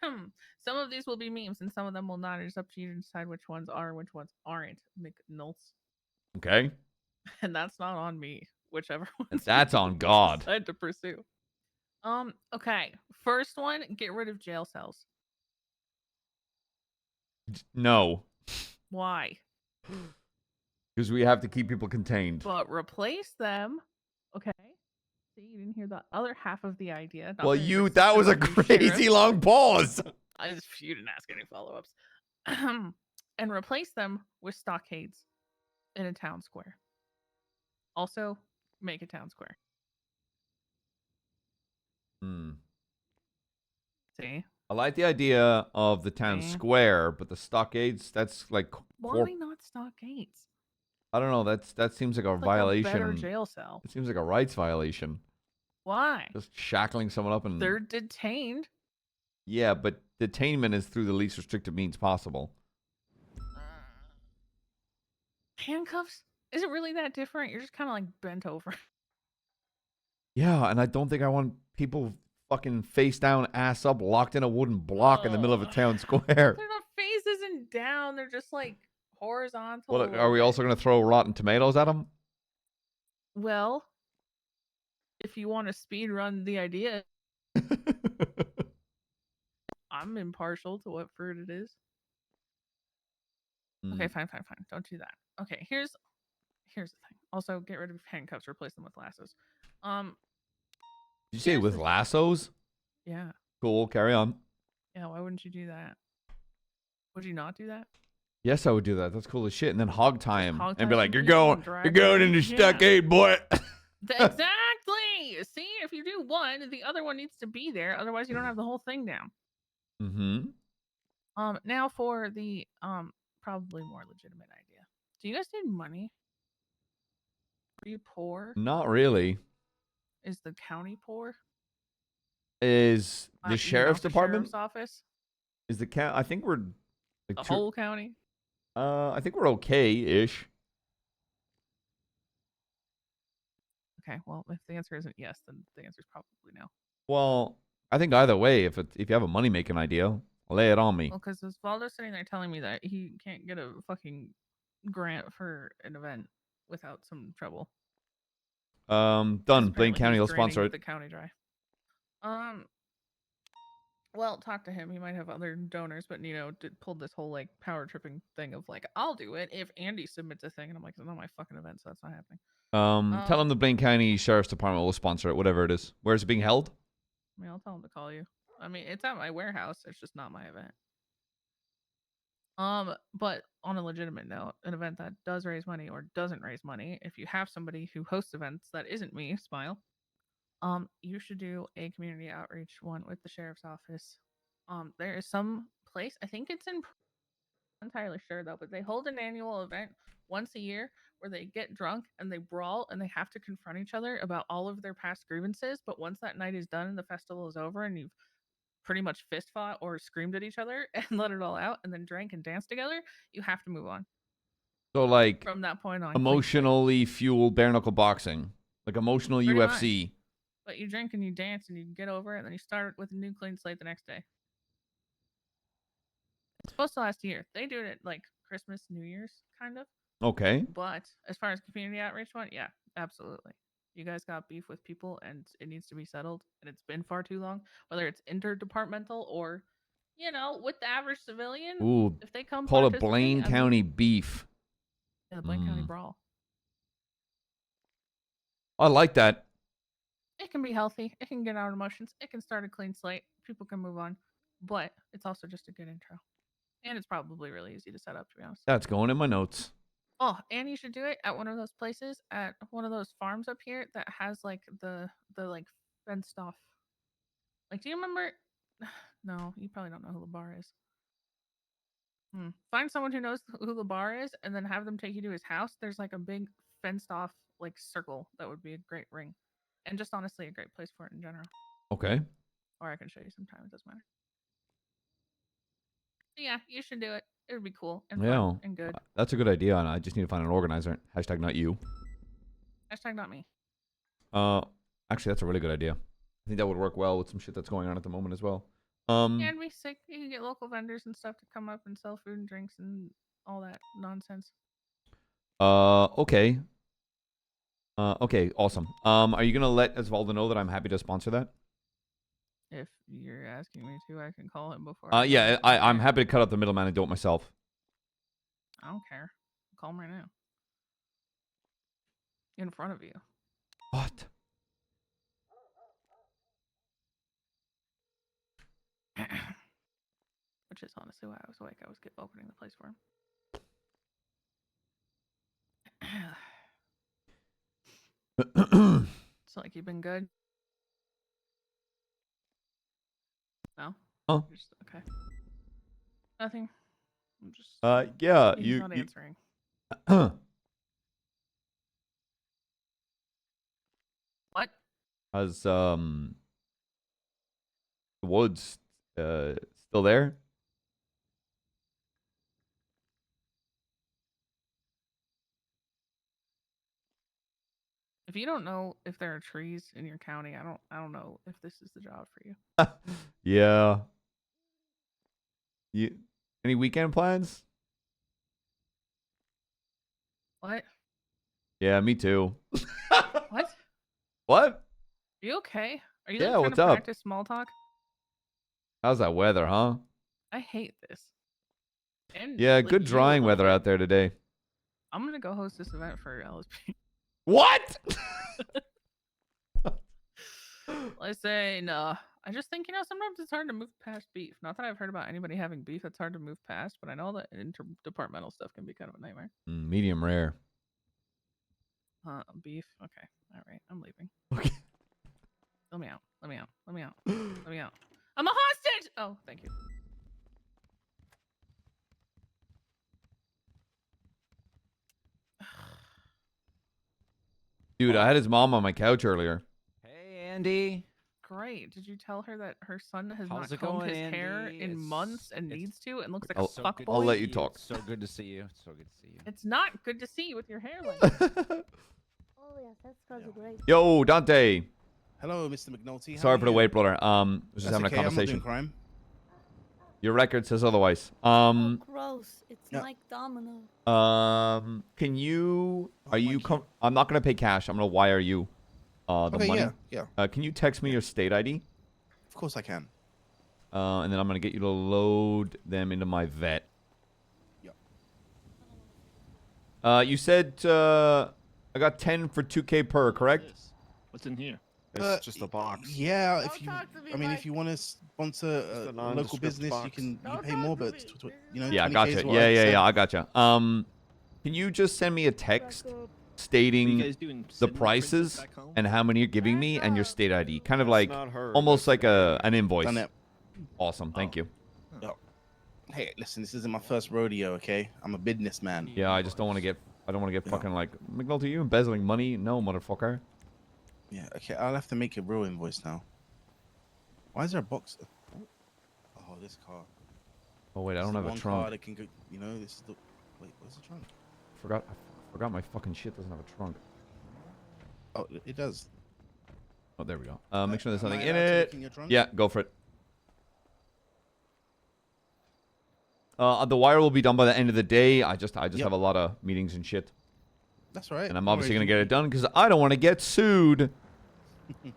Some of these will be memes, and some of them will not. It's up to you to decide which ones are and which ones aren't. McNulty. Okay. And that's not on me. Whichever one. And that's on God. Decide to pursue. Okay. First one, get rid of jail cells. No. Why? Because we have to keep people contained. But replace them. Okay. See, you didn't hear the other half of the idea. Not Well, that that was a specifically crazy sheriff. long pause. You didn't ask any follow-ups. And replace them with stockades in a town square. Also, make a town square. Hmm. See? I like the idea of the town Okay. square, but the stockades, that's like Why not stockades? I don't know, that seems like a It's like a better violation. jail cell. It seems like a rights violation. Why? Just shackling someone up and They're detained. yeah, but detainment is through the least restrictive means possible. Handcuffs? Is it really that different? You're just kind of like bent over. Yeah, and I don't think I want people fucking face down, ass up, locked in a wooden block in the middle of a town square. They're not faces and down. They're just like horizontal. What are we also going to throw rotten tomatoes at them? Well, if you want to speed run the idea, I'm impartial to what fruit it is. Okay, fine. Don't do that. Okay, here's the thing. Also, get rid of handcuffs. Replace them with lassos. Did you say with lassos? Yeah. Cool. Carry on. Yeah. Why wouldn't you do that? Would you not do that? Yes, I would do that. That's cool as shit. And then hog tie him hog and tie be like, some "You're people and going drag them into in." stockade, boy." Exactly. See, if you do one, the other one needs to be there. Otherwise, you don't have the whole thing down. Mm-hmm. Now for the probably more legitimate idea. Do you guys need money? Are you poor? Not really. Is the county poor? Is the sheriff's the department? sheriff's office? Is the count? I think we're The whole county? I think we're okay-ish. Okay, well, if the answer isn't yes, then the answer is probably no. Well, I think either way, if you have a money-making idea, lay it on me. Well, because Osvaldo's sitting there telling me that he can't get a fucking grant for an event without some trouble. Done. Blaine Apparently County he's will sponsor draining it. The county dry. Well, talk to him. He might have other donors, but pulled this whole like power tripping thing of like, I'll do it if Andy submits a thing, and I'm like, it's not my fucking event, so that's not happening. Tell him the Blaine County Sheriff's Department will sponsor it, whatever it is. Where is it being held? I mean, I'll tell him to call you. I mean, it's at my warehouse. It's just not my event. But on a legitimate note, an event that does raise money or doesn't raise money, if you have somebody who hosts events that isn't me, Smile, you should do a community outreach one with the sheriff's office. There is some place, I think it's in, I'm entirely sure though, but they hold an annual event once a year where they get drunk and they brawl and they have to confront each other about all of their past grievances. But once that night is done and the festival is over and you've pretty much fist fought or screamed at each other and let it all out and then drank and danced together, you have to move on. So like From that point on, emotionally fueled bare knuckle boxing, like emotional Pretty UFC. much. But you drink and you dance and you get over it and then you start with a new clean slate the next day. It's supposed to last a year. They do it at like Christmas, New Year's, kind of. Okay. But as far as community outreach went, yeah, absolutely. You guys got beef with people and it needs to be settled, and it's been far too long. Whether it's interdepartmental or, with the average civilian, Ooh, if they come call it participate, Blaine County beef. Yeah, the Blaine County brawl. I like that. It can be healthy. It can get out emotions. It can start a clean slate. People can move on, but it's also just a good intro, and it's probably really easy to set up. To be honest. That's going in my notes. Oh, and you should do it at one of those places, at one of those farms up here that has like the like fenced off. Like, do you remember? No, you probably don't know who the bar is. Find someone who knows who the bar is, and then have them take you to his house. There's like a big fenced off like circle that would be a great ring, and just honestly a great place for it in general. Okay. Or I can show you sometime. It doesn't matter. But yeah, you should do it. It would be cool and fun and good. That's a good idea, and I just need to find an organizer. Hashtag not you. Hashtag not me. Actually, that's a really good idea. I think that would work well with some shit that's going on at the moment as well. Yeah, it'd be sick. You can get local vendors and stuff to come up and sell food and drinks and all that nonsense. Okay. Okay, awesome. Are you gonna let Osvaldo know that I'm happy to sponsor that? If you're asking me to, I can call him before. Yeah, I'm happy to cut out the middleman and do it myself. I don't care. Call him right now. In front of you. What? Which is honestly why I was awake. I was opening the place for him. So, like, you've been good? No? Huh? Okay. Nothing. I'm just. Yeah, He's you. not answering. What? How's the woods still there? If you don't know if there are trees in your county, I don't know if this is the job for you. Yeah. You any weekend plans? What? Yeah, me too. What? What? Are you okay? Are you Yeah, like, trying what's to up? practice small talk? How's that weather, huh? I hate this. And Yeah, like, good you a drying little weather bit. out there today. I'm gonna go host this event for LSP. What? Listen, I just think, sometimes it's hard to move past beef. Not that I've heard about anybody having beef that's hard to move past, but I know that interdepartmental stuff can be kind of a nightmare. Medium rare. Beef. Okay. All right. I'm leaving. Okay. Let me out. Let me out. Let me out. Let me out. I'm a hostage. Oh, thank you. Dude, I had his mom on my couch earlier. Hey, Andy. Great. Did you tell her that her son has How's not it combed going, his hair Andy? in months and needs to and looks like I'll- a fuckboy? I'll let you talk. So good to see you. So good to see you. It's not good to see you with your hair like that. Oh yes, that's cause of great. Yo, Dante. Hello, Mr. McNulty. How Sorry are for the you? wait, brother. Was just That's having okay, a I'm not doing conversation. crime. Your record says otherwise. Gross. It's Yeah. Mike Domino. Can you? Are you? I'm not gonna pay cash. I'm gonna wire you. The Okay, money. yeah. Can you text me your state ID? Of course I can. And then I'm gonna get you to load them into my vet. Yep. You said I got 10 for 2K per, correct? What's in here? It's just a box. Yeah, if you, I mean, if you want to sponsor Just a a local nondescript business, box. you pay more, but Yeah, 20K gotcha. is what Yeah, I'd yeah, say. yeah. I gotcha. Can you just send me a text stating guys doing? the Sending prices princess back home? and how many you're giving me and your state ID? Kind of That's like not her, almost that's like an invoice. Done it. Awesome. Thank you. Oh. Hey, listen, this isn't my first rodeo, okay? I'm a businessman. Yeah, I just don't want to get. I don't want to get fucking like McNulty. You embezzling money? No, motherfucker. Yeah, okay, I'll have to make a real invoice now. Why is there a box? Oh, this car. Oh wait, I This don't is have a one trunk. car that can go, this is the. Wait, where's the trunk? I forgot my fucking shit doesn't have a trunk. Oh, it does. Oh, there we go. Make sure there's Am I nothing in allowed to it. look in your trunk? Yeah, go for it. The wire will be done by the end of the day. I just have a lot of meetings and shit. That's right. And I'm No obviously worries, gonna get it done because I don't want to get sued. You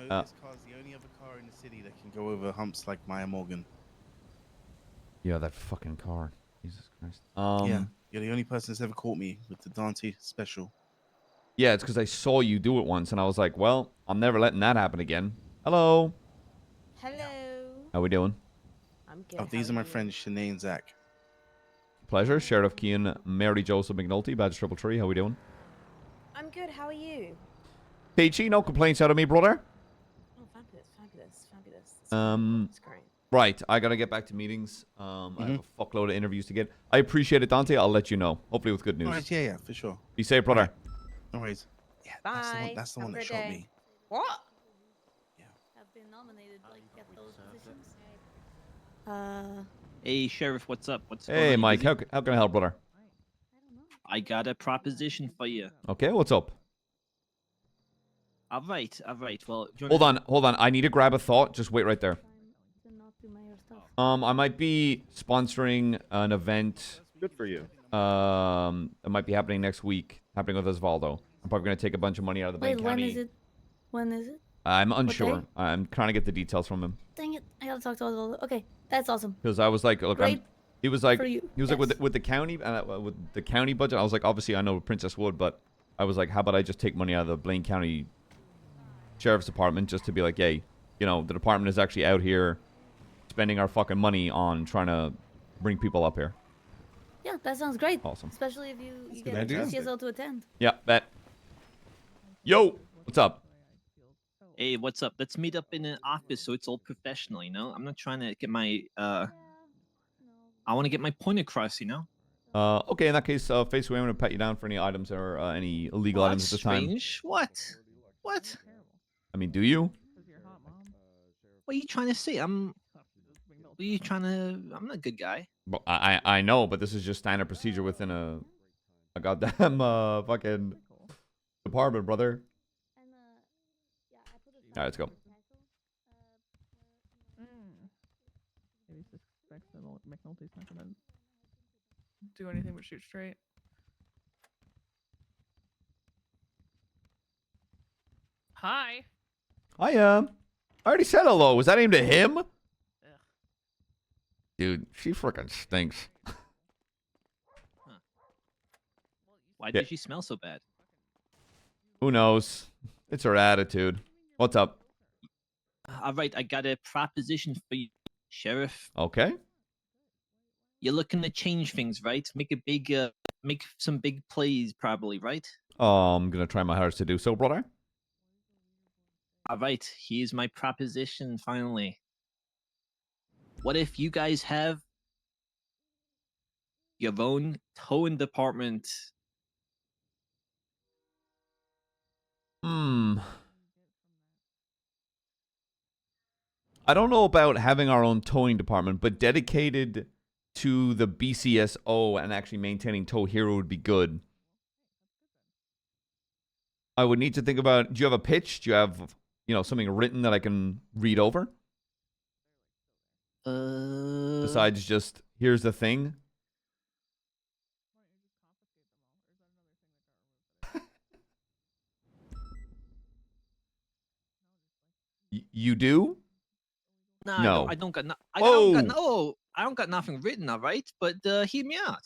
know, this car's the only other car in the city that can go over humps like Maya Morgan. Yeah, that fucking car. Jesus Christ. Yeah, you're the only person that's ever caught me with the Dante special. Yeah, it's because I saw you do it once, and I was like, well, I'm never letting that happen again. Hello. Hello. How we doing? I'm good. Oh, these are my friends Shanae and Zach. Pleasure. Sheriff Kian, Mary Joseph McNulty, Badge Triple Tree. How we doing? I'm good. How are you? Peachy, no complaints out of me, brother. Oh, fabulous, fabulous, fabulous. It's great. Right. I gotta get back to meetings. I have a fuckload of interviews to get. I appreciate it, Dante. I'll let you know. Hopefully with good news. All right, yeah, for sure. Be safe, brother. No worries. Yeah, Bye. that's the one Have a that good shot day. me. What? Have been nominated like get those positions. Hey, Sheriff, what's up? What's going Hey, on? You Mike. busy? How can I help, brother? I got a proposition for you. Okay, what's up? All right, all right. Well, do you Hold wanna- on, hold on. I need to grab a thought. Just wait right there. I might be sponsoring an event. Good for you. It might be happening next week. Happening with Osvaldo. I'm probably gonna take a bunch of money out of the Wait, bank when county. is it? When is it? I'm What unsure. day? I'm trying to get the details from him Dang it! I gotta talk to Osvaldo. Okay, that's awesome. because I was like, look, Great he was like, for you, with the county with the county budget. I was like, obviously I know Princess would, but I was like, how about I just take money out of the Blaine County Sheriff's Department just to be like, hey, the department is actually out here spending our fucking money on trying to bring people up here. Yeah, that sounds great. Awesome. Especially if you good get idea. CSL to attend. Yeah, bet. Yo, what's up? Hey, what's up? Let's meet up in an office so it's all professional, you know? I'm not trying to get my I want to get my point across, you know? Okay, in that case, Face Away, I'm gonna pat you down for any items or any illegal Well, items that's at this time. strange. What? What? I mean, do you? What are you trying to say? I'm not a good guy. Well, I know, but this is just standard procedure within a goddamn fucking department, brother. All right, let's go. Maybe suspects that McNulty's not gonna do anything but shoot straight. Hi. I already said hello. Was that aimed at him? Dude, she freaking stinks. Why Yeah. does she smell so bad? Who knows? It's her attitude. What's up? All right, I got a proposition for you, Sheriff. Okay. You're looking to change things, right? Make some big plays, probably, right? I'm gonna try my hardest to do so, brother. All right, here's my proposition. Finally, what if you guys have your own towing department? I don't know about having our own towing department, but dedicated to the BCSO and actually maintaining Tow Hero would be good. I would need to think about, do you have a pitch? Do you have, something written that I can read over? Besides just, here's the thing. You do? Nah, No. I don't got no. Whoa. I don't got nothing written, all right. But hear me out.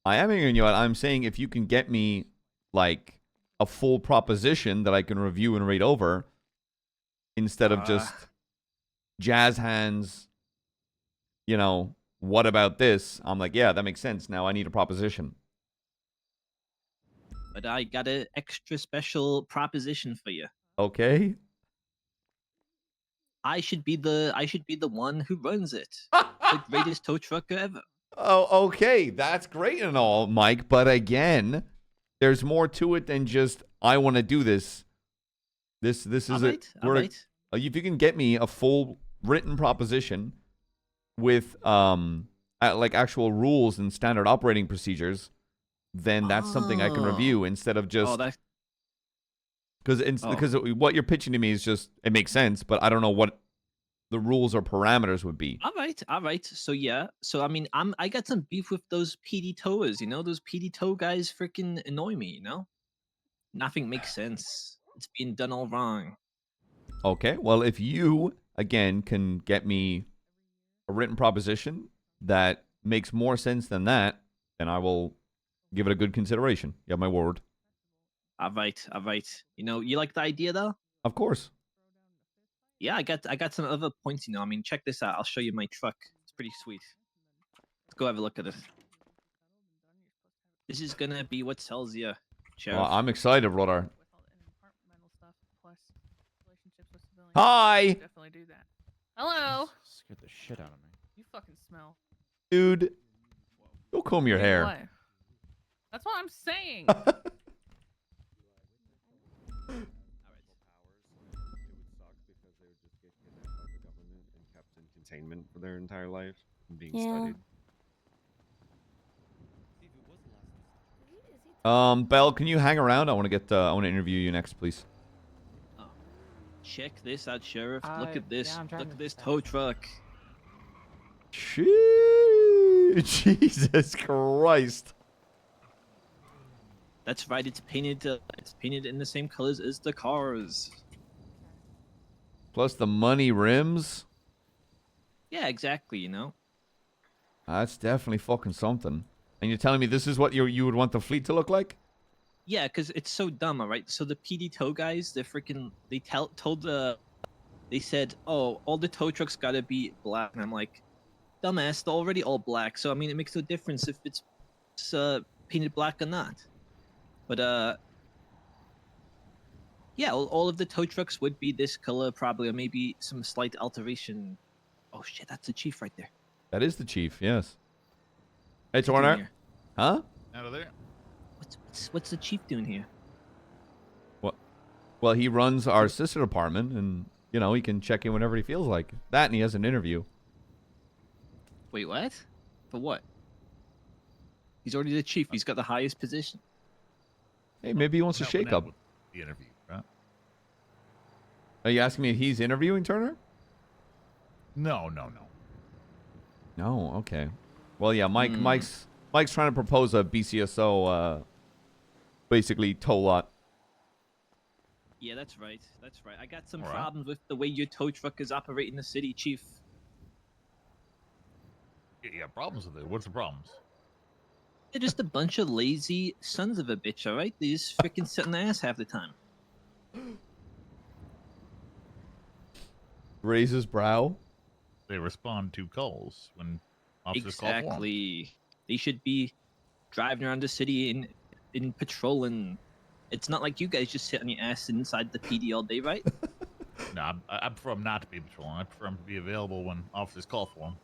I am hearing you out. I'm saying if you can get me, like, a full proposition that I can review and read over, instead of just jazz hands, what about this? I'm like, yeah, that makes sense. Now I need a proposition. But I got an extra special proposition for you. Okay. I should be the one who runs it. The greatest tow trucker ever. Oh, okay. That's great and all, Mike. But again, there's more to it than just, I want to do this. This is All it. right. If you can get me a full written proposition with like actual rules and standard operating procedures, then that's something I can review instead of just because what you're pitching to me is just, it makes sense, but I don't know what the rules or parameters would be. All right. So yeah. So I mean, I got some beef with those PD towers. Those PD tow guys freaking annoy me. Nothing makes sense. It's being done all wrong. Okay. Well, if you again can get me a written proposition that makes more sense than that, then I will give it a good consideration. You have my word. All right. You like the idea though? Of course. Yeah, I got some other points. I mean, check this out. I'll show you my truck. It's pretty sweet. Let's go have a look at it. This is gonna be what sells you, Sheriff. Well, I'm excited, brother. Hi. Definitely do that. Hello. Scared the shit out of me. You fucking smell. Dude, go comb your hair. What? That's what I'm saying. Containment for their entire life and being Yeah. studied. Belle, can you hang around? I want to interview you next, please. Check this out, Sheriff. Look at this. yeah, I'm trying Look to at this tow truck. Jesus Christ. That's right. It's painted. It's painted in the same colors as the cars. Plus the money rims. Yeah, exactly. That's definitely fucking something. And you're telling me this is what you would want the fleet to look like? Yeah, because it's so dumb, all right? So the PD tow guys, they said, oh, all the tow trucks gotta be black. And I'm like, dumbass, they're already all black. So, I mean, it makes no difference if it's painted black or not. But, Yeah, all of the tow trucks would be this color, probably, or maybe some slight alteration. Oh shit, that's the chief right there. That is the chief, yes. Hey, What's he doing Torner. here? Huh? Out of there. What's the chief doing here? What? Well, he runs our sister department, and, you know, he can check in whenever he feels like. That, and he has an interview. Wait, what? For what? He's already the chief. He's got the highest position. Hey, maybe he wants to Helping shake out up. with the interview, right? Are you asking me if he's interviewing Turner? No. No, okay. Well, yeah, Mike's trying to propose a BCSO, basically tow lot. Yeah, that's right. That's right. I got some All right. problems with the way your tow truck is operating the city, chief. Yeah, problems with it. What's the problems? They're just a bunch of lazy sons of a bitch, all right? They just freaking sit on their ass half the time. Raise his brow. They respond to calls when officers call for 'em. Exactly. They should be driving around the city in patrolling. It's not like you guys just sit on your ass inside the PD all day, right? No, I prefer them not to be patrolling. I prefer them to be available when officers call for them.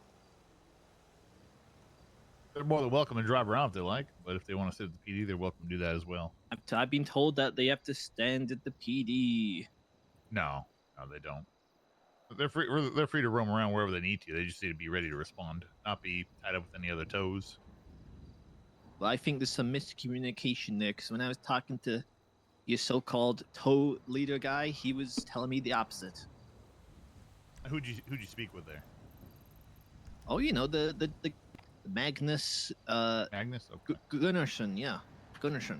They're more than welcome to drive around if they like, but if they want to sit at the PD, they're welcome to do that as well. I've been told that they have to stand at the PD. No, they don't. But they're free to roam around wherever they need to. They just need to be ready to respond, not be tied up with any other tows. Well, I think there's some miscommunication there, because when I was talking to your so-called tow leader guy, he was telling me the opposite. Who'd you speak with there? Oh, you know, the Magnus Magnus? Okay. Gunnarsson, yeah. Gunnarsson.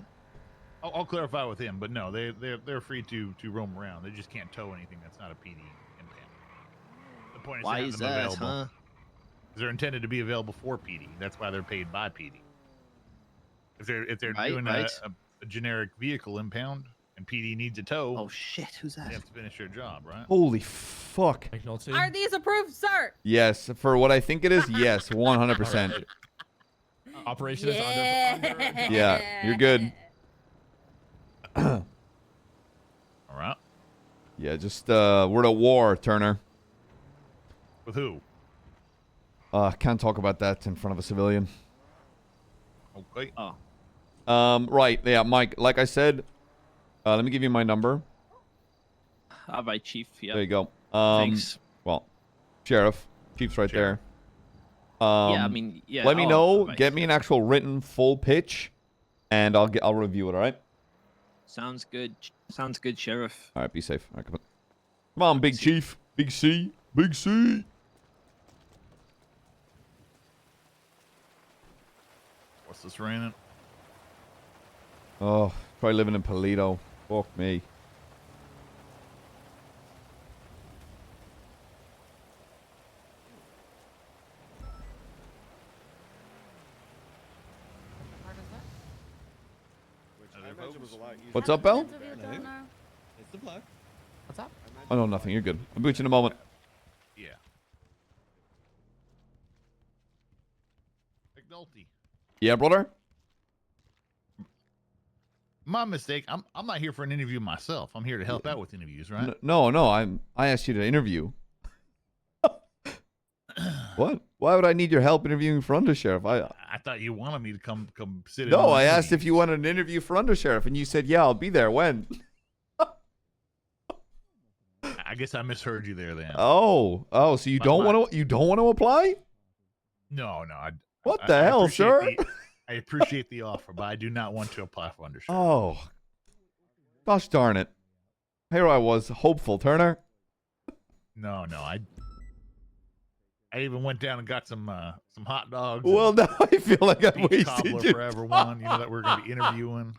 I'll clarify with him, but no, they're free to roam around. They just can't tow anything that's not a PD impound. The point is Why to have is them that, available. huh? 'Cause they're intended to be available for PD. That's why they're paid by PD. If they're Right, doing right. a generic vehicle impound and PD needs a tow, oh shit, who's that? They have to finish their job, right? Holy fuck. Are these approved, sir? Yes, for what I think it is, yes, 100%. Operation is under. Yeah, you're good. All right. Yeah, just, we're at war, Turner. With who? Can't talk about that in front of a civilian. Okay. Oh. Right, yeah, Mike, like I said, let me give you my number. All right, chief. Yeah. There you go. Thanks. Well, Sheriff. Chief's right there. I mean, yeah. Let me oh, know. right. Get me an actual written full pitch, and I'll review it. All right. Sounds good. Sounds good, Sheriff. All right. Be safe. All right, come on, Big Chief. Big C. Big C. What's this raining? Oh, probably living in Polito. Fuck me. What's up, Belle? It's the plug. What's up? Oh, no, nothing. You're good. I'll be with you in a moment. Yeah. McNulty. Yeah, brother? My mistake. I'm not here for an interview myself. I'm here to help out with interviews, right? No, I asked you to interview. What? Why would I need your help interviewing for undersheriff? I thought you wanted me to come sit in. No, on I the asked interview. if you wanted an interview for undersheriff, and you said, "Yeah, I'll be there." When? I guess I misheard you there then. Oh, so you don't want to apply? No. What the hell, sir? I appreciate the offer, but I do not want to apply for undersheriff. Oh, gosh darn it! Here I was, hopeful, Turner. No. I even went down and got some hot dogs. Well, and now I feel like I've beef wasted cobbler your for everyone. You know that we're going to be interviewing.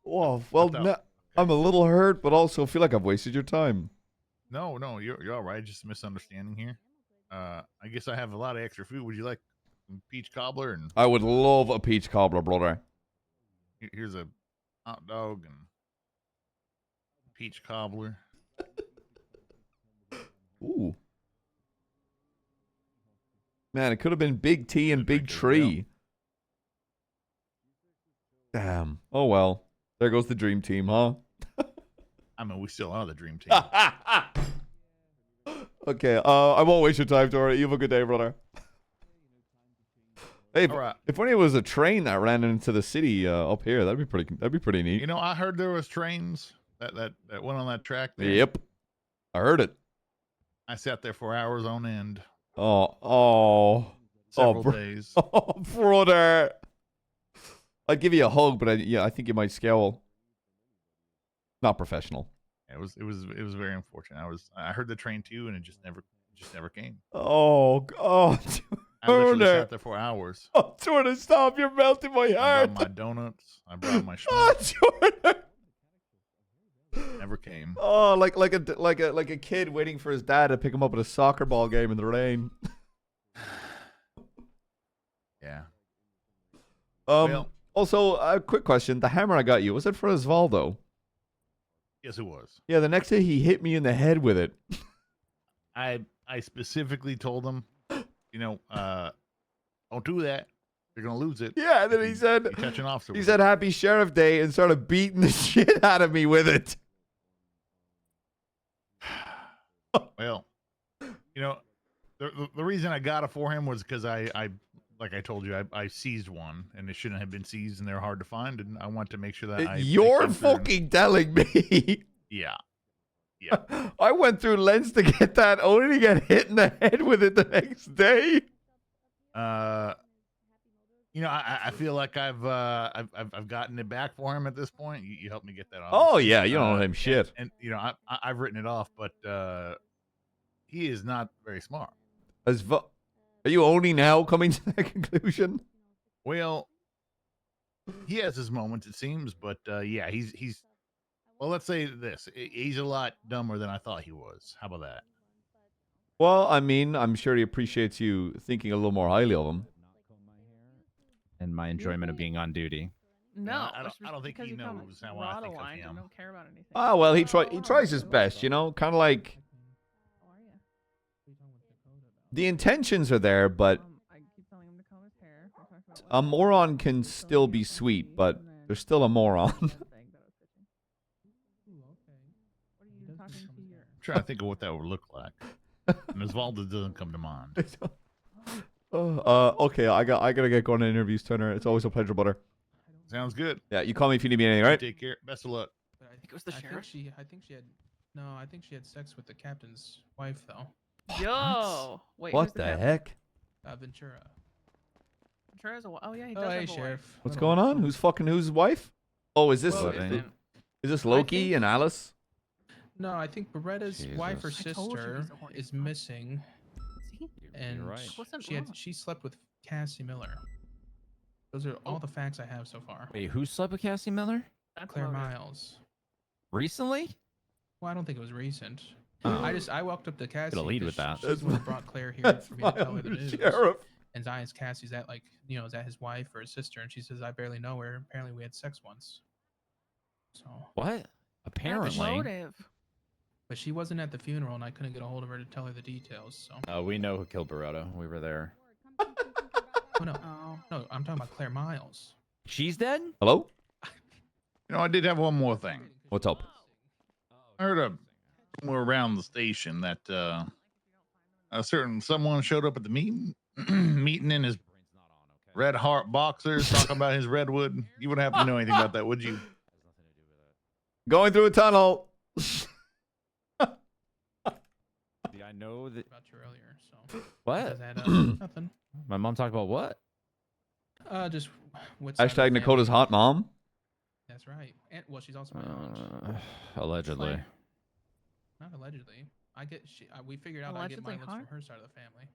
Whoa, well, I'm a little hurt, but also feel like I've wasted your time. No, you're all right. Just a misunderstanding here. I guess I have a lot of extra food. Would you like some peach cobbler? And I would love a peach cobbler, brother. here's a hot dog and peach cobbler. Ooh. Man, it could have been Big T and Big Tree. Damn. Oh well. There goes the dream team, huh? I mean, we still are the dream team. Okay, I won't waste your time, Tori. You have a good day, brother. Hey, if only it was a train that ran into the city up here, that'd be pretty neat. You know, I heard there was trains that went on that track there. Yep, I heard it. I sat there for hours on end. Several days. Oh, brother. I'd give you a hug, but I think you might scowl. Not professional. It was very unfortunate. I heard the train too, and it just never came. Oh God. I literally sat there for hours. Oh, Jordan, stop! You're melting my heart. I brought my donuts. I brought my Oh, Jordan. Never came. Oh, like a kid waiting for his dad to pick him up at a soccer ball game in the rain. Yeah. Also, a quick question: the hammer I got you, was it for Osvaldo? Yes, it was. Yeah. The next day he hit me in the head with it. I specifically told him, you know, don't do that. You're gonna lose it. Yeah, and then he said, you touch an officer. he said Happy Sheriff Day and started beating the shit out of me with it. Well, you know, the reason I got it for him was because I like I told you, I seized one, and it shouldn't have been seized, and they're hard to find, and I want to make sure that You're fucking telling me. Yeah. I went through Lens to get that, only to get hit in the head with it the next day. You know, I feel like I've gotten it back for him at this point. You helped me get that off. Oh yeah, you don't know him shit. And you know, I've written it off, but he is not very smart. Are you only now coming to that conclusion? Well, he has his moments, it seems, but yeah, he's well, let's say this: he's a lot dumber than I thought he was. How about that? Well, I mean, I'm sure he appreciates you thinking a little more highly of him. And my enjoyment of being on duty. No, I don't think he knows how I think of him. Don't care about anything. Oh well, he tries his best, you know, kind of like. The intentions are there, but a moron can still be sweet, but there's still a moron. I'm trying to think of what that would look like. And Osvaldo doesn't come to mind. Okay, I gotta get going to interviews, Turner. It's always a pleasure, brother. Sounds good. Yeah, you call me if you need me anything, right? Take care. Best of luck. But I think it was the sheriff. I think she had sex with the captain's wife, though. Yo, wait. What who's the captain? heck? Ventura. Ventura's oh yeah, he does Oh, have hey, a wife. sheriff. What's going on? Who's fucking whose wife? Oh, is this Well, is this Loki and Alice? No, I think Beretta's wife or Jesus. I told you sister he's a horny is missing, and right. she slept with Cassie Miller. Those are all the facts I have so far. Wait, who slept with Cassie Miller? Claire Miles. Recently? Well, I don't think it was recent. Oh. I walked up to Cassie. Gotta lead 'cause with that. She's the one that brought Claire here That's for me to my tell her the news. sheriff. And I asked Cassie, is that his wife or his sister? And she says, I barely know her. Apparently, we had sex once. So. What? Apparently. Motive. But she wasn't at the funeral, and I couldn't get a hold of her to tell her the details. So. We know who killed Beretta. We were there. Oh no, no, I'm talking about Claire Miles. She's dead? Hello? You know, I did have one more thing. What's up? I heard somewhere around the station that a certain someone showed up at the meeting in his Red Heart boxers, talking about his redwood. You wouldn't happen to know anything about that, would you? Going through a tunnel. I know that. About you earlier. So. What? Nothing. My mom talked about what? Just what side of the Hashtag family- Dakota's hot mom. That's right. And well, she's also my aunt. Allegedly. Like- Not allegedly. We figured out I get my Allegedly looks hot? from her side of the family.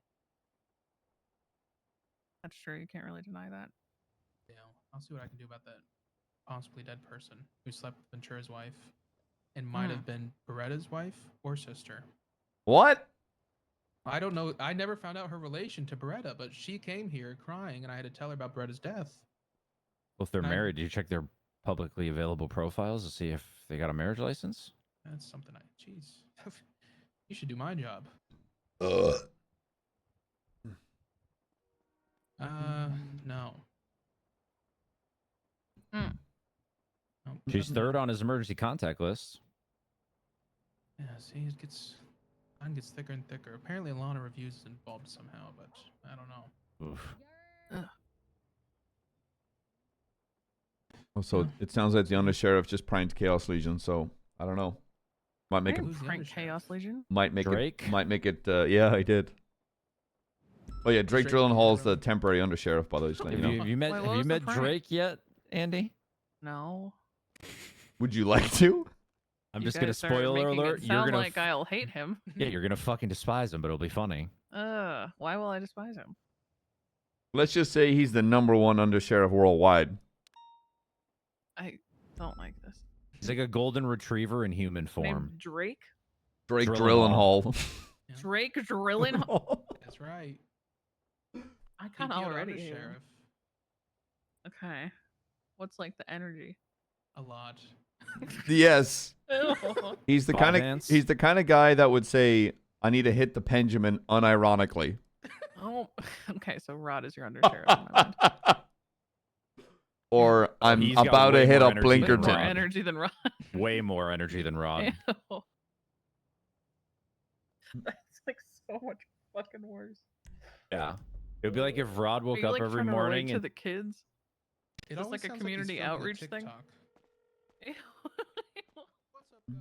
That's true. You can't really deny that. Yeah, I'll see what I can do about that possibly dead person who slept with Ventura's wife and might have been Beretta's wife or sister. What? I don't know. I never found out her relation to Beretta, but she came here crying, and I had to tell her about Beretta's death. Well, if they're I- married, do you check their publicly available profiles to see if they got a marriage license? That's something jeez. You should do my job. No. She's third on his emergency contact list. see, mine gets thicker and thicker. Apparently, Alana Reviews is involved somehow, but I don't know. Oof. Oh, so it sounds like the undersheriff just pranked Chaos Legion. So I don't know. Might make I it. didn't prank Chaos Legion. Might make Drake? it. Might make it. Yeah, I did. Oh yeah, Drake Drillenhall's the temporary undersheriff, by the way. Just letting Have you know. you met Wait, have what you was the met prank? Drake yet, Andy? No. Would you like to? I'm You just gonna guys started spoiler making alert. It You're sound gonna like I'll hate him. yeah, you're gonna fucking despise him, but it'll be funny. Why will I despise him? Let's just say he's the #1 undersheriff worldwide. I don't like this. He's like a golden retriever in human form. Named Drake? Drake Drillenhall. Drillenhall. Drake drilling. That's right. I kind of PPO already hate him. undersheriff. Okay. What's like the energy? A lot. Yes. Ew. He's the Bob kind of Vance. he's the kind of guy that would say, "I need to hit the Benjamin," unironically. Oh, okay. So Rod is your undersheriff. in my mind. Or I'm He's got about way to hit more up energy than More Blinkerton. Rod. energy than Rod. Way more energy than Rod. Ew. That's like so much fucking worse. Yeah. It would be like if Rod Are woke you up like every trying to relate morning to and the kids? It Is this always like a sounds community he's filming a outreach thing? TikTok. Ew. What's up, guys?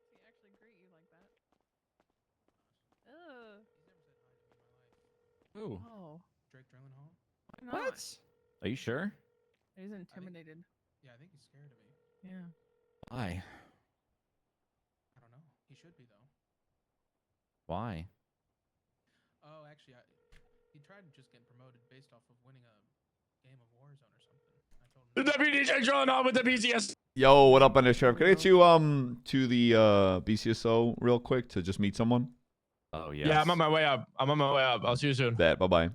He actually greet you like that. Ugh. Ooh. Oh. Drake Drillenhall? Why not? What? Are you sure? He's intimidated. Yeah, I think he's scared of me. Yeah. Why? I don't know. He should be though. Why? Oh, actually, he tried just getting promoted based off of winning a game of Warzone or something. I told him. The deputy Drake Drillenhall with the BCS. Yo, what up, undersheriff? Can I get you to the BCSO real quick to just meet someone? Oh yes. Yeah, I'm on my way up. I'll see you soon. Bet. Bye bye.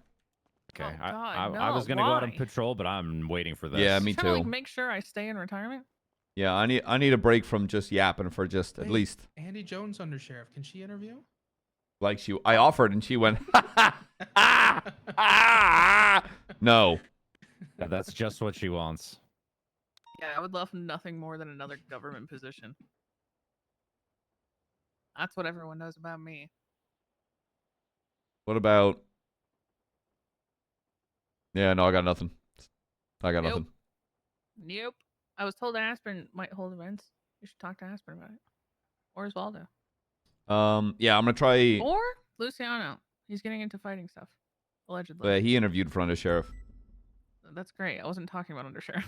Okay. Oh, I God, was no, gonna go out on why? patrol, but I'm waiting for this. Yeah, me Trying to like too. make sure I stay in retirement. Yeah, I need a break from just yapping for just at Wait, least Andy Jones undersheriff. Can she interview? like she. I offered and she went. No. Yeah, that's just what she wants. Yeah, I would love nothing more than another government position. That's what everyone knows about me. What about? Yeah, no, I got nothing. I got Nope. nothing. Nope. I was told Aspen might hold events. You should talk to Aspen about it. Or Osvaldo. Yeah, I'm gonna try. Or Luciano. He's getting into fighting stuff. Allegedly. He interviewed for undersheriff. That's great. I wasn't talking about undersheriff.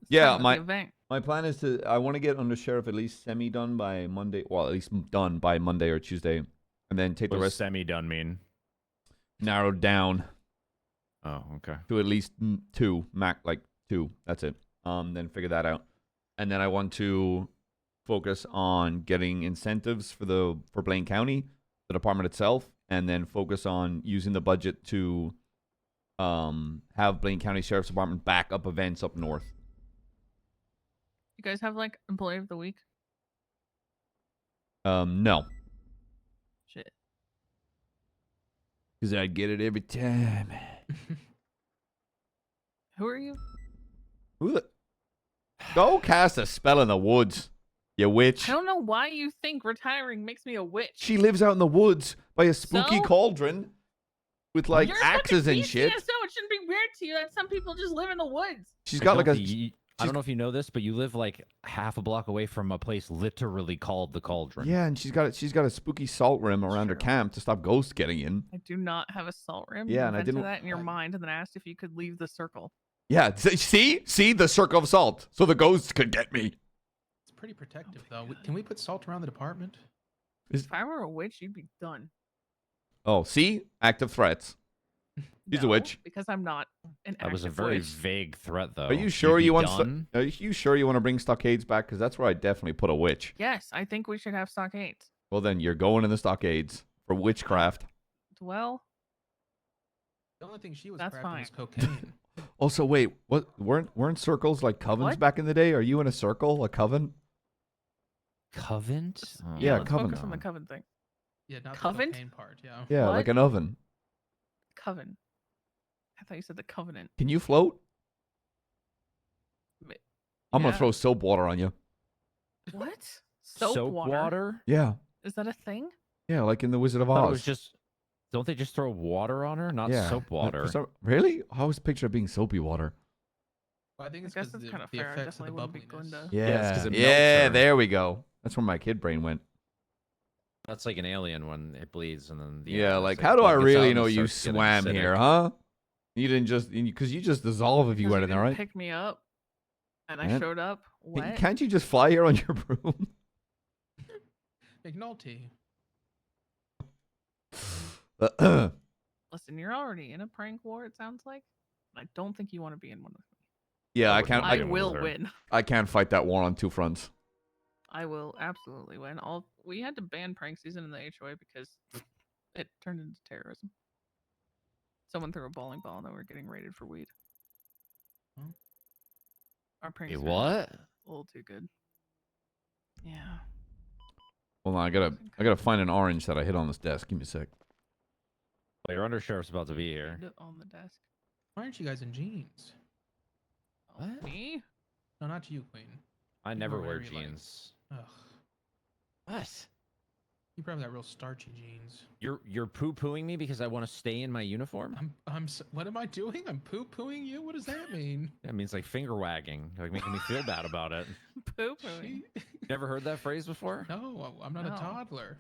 Yeah, talking about my the event. my plan is to. I want to get undersheriff at least semi done by Monday. Well, at least done by Monday or Tuesday, and then take What the does rest semi-done mean? narrowed down Oh, okay. to at least 2, like 2. That's it. Then figure that out, and then I want to focus on getting incentives for Blaine County, the department itself, and then focus on using the budget to have Blaine County Sheriff's Department back up events up north. You guys have like employee of the week? No, Shit. because I get it every time. Who are you? Who the? Go cast a spell in the woods, you witch. I don't know why you think retiring makes me a witch. She lives out in the woods by a spooky So? cauldron with like You're axes fucking and shit. BCSO. It shouldn't be weird to you that some people just live in the woods. She's got like a. I don't know if you know this, but you live like half a block away from a place literally called the Cauldron. Yeah, and she's got a spooky salt rim around her camp to stop ghosts getting in. I do not have a salt rim. Yeah, You and I invented didn't- that in your mind and then asked if you could leave the circle. Yeah, see the circle of salt, so the ghosts could get me. It's pretty protective though. Can we put salt around the department? If I were a witch, you'd be done. Oh, see, active threats. She's a No, witch. because I'm not an That was a active very witch. vague threat, though. Are you sure You'd you be want? done? Are you sure you want to bring stockades back? Because that's where I definitely put a witch. Yes, I think we should have stockades. Well, then you're going in the stockades for witchcraft. Well, The only thing she was That's crafting fine. was cocaine. Also, wait, what? Weren't circles like covens What? back in the day? Are you in a circle, a coven? Covent? Oh. Yeah, let's coven. focus on the coven thing. Yeah, not Coven? the cocaine part. Yeah. Yeah, What? like an oven. Coven. I thought you said the covenant. Can you float? I'm gonna Yeah. throw soap water on you. What? Soap water? Yeah. Is that a thing? Yeah, like in the Wizard of I thought Oz. it was just. Don't they just throw water on her? Not soap water. Really? I always picture it being soapy water. Well, I think it's I guess because that's the, kind of the fair. I effects of the definitely wouldn't be bubbliness. Glinda. Yeah, 'cause it melts yeah, her. there we go. That's where my kid brain went. That's like an alien when it bleeds and then. Yeah, it's like how do I blood gets out really and know it you starts getting swam acidic. here, huh? You didn't just because you just dissolve if you Because went you in there, didn't right? pick me up, and I Man. showed up wet. Can't you just fly here on your broom? McNulty. Listen, you're already in a prank war. It sounds like. I don't think you want to be in one with me. Yeah, I can't. I will win. I can't fight that war on two fronts. I will absolutely win. We had to ban prank season in the HOA because it turned into terrorism. Someone threw a bowling ball and they were getting raided for weed. Our pranks Wait, are what? a little too good. Yeah. Hold on, I gotta find an orange that I hit on this desk. Give me a sec. Well, your undersheriff's about to be here. On the desk. Why aren't you guys in jeans? What? Me? No, not you, Queen. I You never were wear very, like- jeans. Ugh. What? You probably got real starchy jeans. You're poo-pooing me because I want to stay in my uniform? What am I doing? I'm poo-pooing you? What does that mean? That means like finger wagging, like making me feel bad about it. Poo-pooing. Never heard that phrase before? No, I'm not a toddler.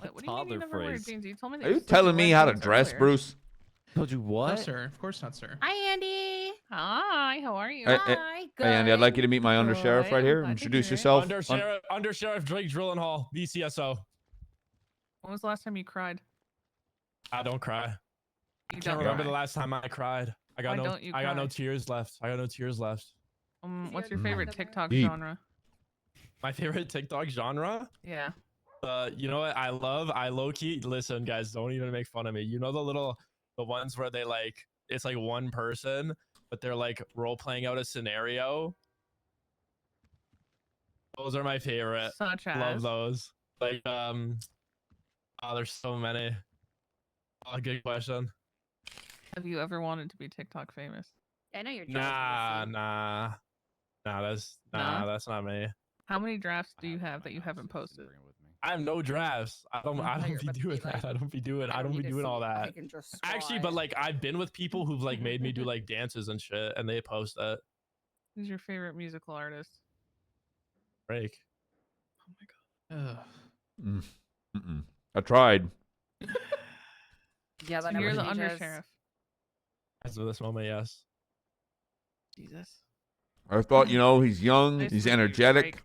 What do you mean you never wear jeans? You told me that Are you said telling me wear how to jeans dress, earlier. Bruce? Told you what? No, sir. Of course not, sir. Hi, Andy. Hi, how are you? Hey, Andy, I'd like you to meet my undersheriff right here. Introduce yourself. Undersheriff Drake Drillenhall, VCSO. When was the last time you cried? I don't cry. You I can't don't remember cry. the last time I cried. I got Why no don't you I got no cry? tears left. I got no tears left. What's your favorite TikTok Deep. genre? My favorite TikTok genre? Yeah. You know what I love? I low-key listen, guys, don't even make fun of me. You know the ones where they like it's like one person, but they're like role playing out a scenario. Those are my favorite. Such as? Love those. Like oh, there's so many. Oh, good question. Have you ever wanted to be TikTok famous? I know you're Nah, that's not me. How many drafts do you have that you haven't posted? I have no drafts. I don't be doing that. I don't be doing all that. Actually, but like I've been with people who've like made me do like dances and shit, and they post it. Who's your favorite musical artist? Drake. Ugh. I tried. Yeah, So that you're the never changes. undersheriff. As of this moment, yes. Jesus. I thought, he's young, Nice he's to meet you, energetic. Drake.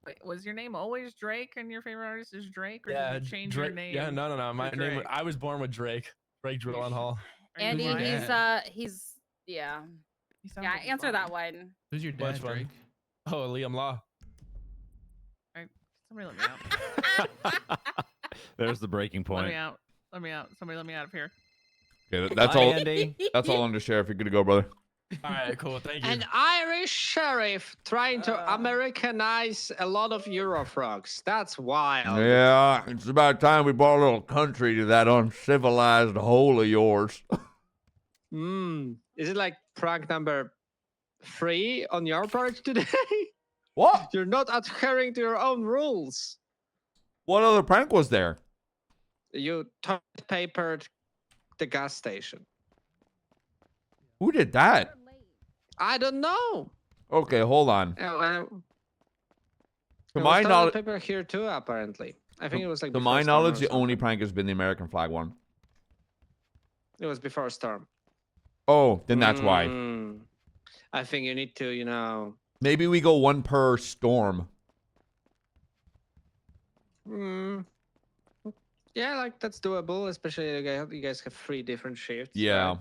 Wait, was your name always Drake and your favorite artist is Drake, or Yeah, did you change Drake. your name? Yeah, no. My to name. Drake? I was born with Drake. Drake Drillenhall. Andy, Who's your he's yeah. sounds Yeah, like he's answer fun. that one. Who's your Which dad, one? Drake? Oh, Liam Law. Alright, somebody let me out. There's the breaking Let point. me out. Let me out. Somebody let me out of here. Okay, that's Bye, all. Andy. That's all, undersheriff. You're good to go, brother. All right, cool. Thank you. An Irish sheriff trying to Americanize a lot of Eurofrogs. That's wild. Yeah, it's about time we brought a little country to that uncivilized hole of yours. Is it like prank number 3 on your part today? What? You're not adhering to your own rules. What other prank was there? You toilet papered the gas station. Who did that? I don't know. Okay, hold on. There To was my toilet knowledge, paper here too, apparently. I think it was like to before my Storm or knowledge, the something. only prank has been the American flag one. It was before Storm. Oh, then that's why. I think you need to, Maybe we go one per storm. Yeah, like that's doable, especially you guys have 3 different shifts. Yeah.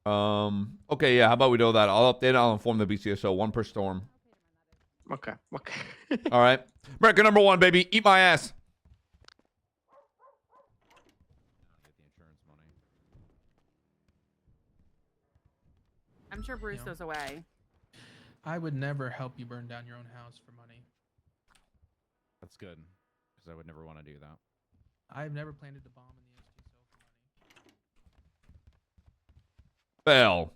Okay, yeah. How about we do that? I'll update. I'll inform the BCSO. One per storm. Okay. All right. America number 1, baby. Eat my ass. I'm sure Bruce goes away. I would never help you burn down your own house for money. That's good, because I would never want to do that. I've never planted a bomb in the STSO for money. Bell.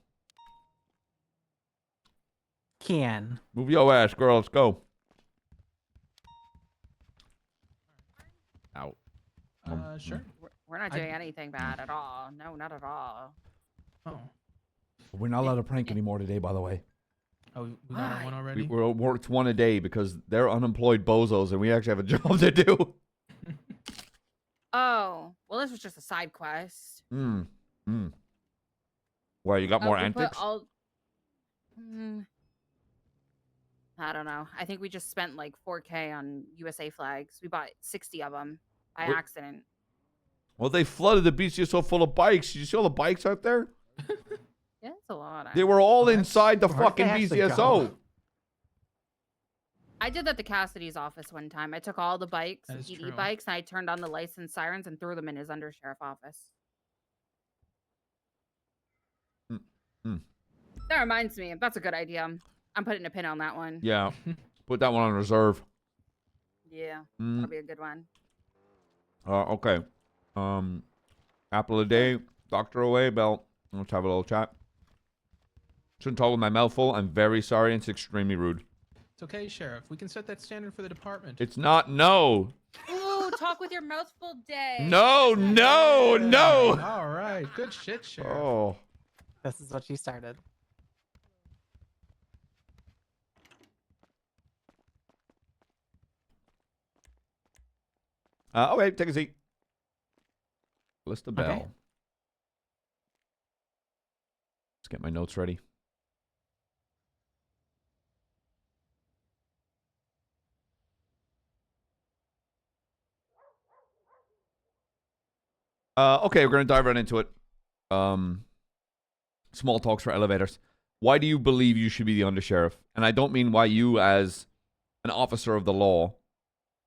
Kian. Move your ass, girl. Let's go. Out. Sure. We're not doing anything bad at all. No, not at all. Oh. We're not allowed to prank anymore today, by the way. Oh, we got our one already? It's one a day because they're unemployed bozos and we actually have a job to do. Oh, well, this was just a side quest. Why, you got more We put antics? I don't know. I think we just spent like 4K on USA flags. We bought 60 of them by What? accident. Well, they flooded the beach just so full of bikes. Did you see all the bikes out there? Yeah, it's a lot. They were all inside the where'd they fucking actually BCSO. go? I did that at the Cassidy's office one time. I took all the bikes, That is PD true. bikes, and I turned on the license sirens and threw them in his undersheriff office. That reminds me. That's a good idea. I'm putting a pin on that one. Yeah. Put that one on reserve. Yeah, that'll be a good one. Okay. Apple of the day. Doctor away, Bell. Let's have a little chat. Shouldn't talk with my mouth full. I'm very sorry. It's extremely rude. It's okay, Sheriff. We can set that standard for the department. It's not. No. Ooh, talk with your mouth full day. No, no, no. All right. Good shit, Sheriff. Oh. This is what she started. Okay, take a seat. List the bell. Okay. Let's get my notes ready. Okay, we're gonna dive right into it. Small talks for elevators. Why do you believe you should be the undersheriff? And I don't mean why you as an officer of the law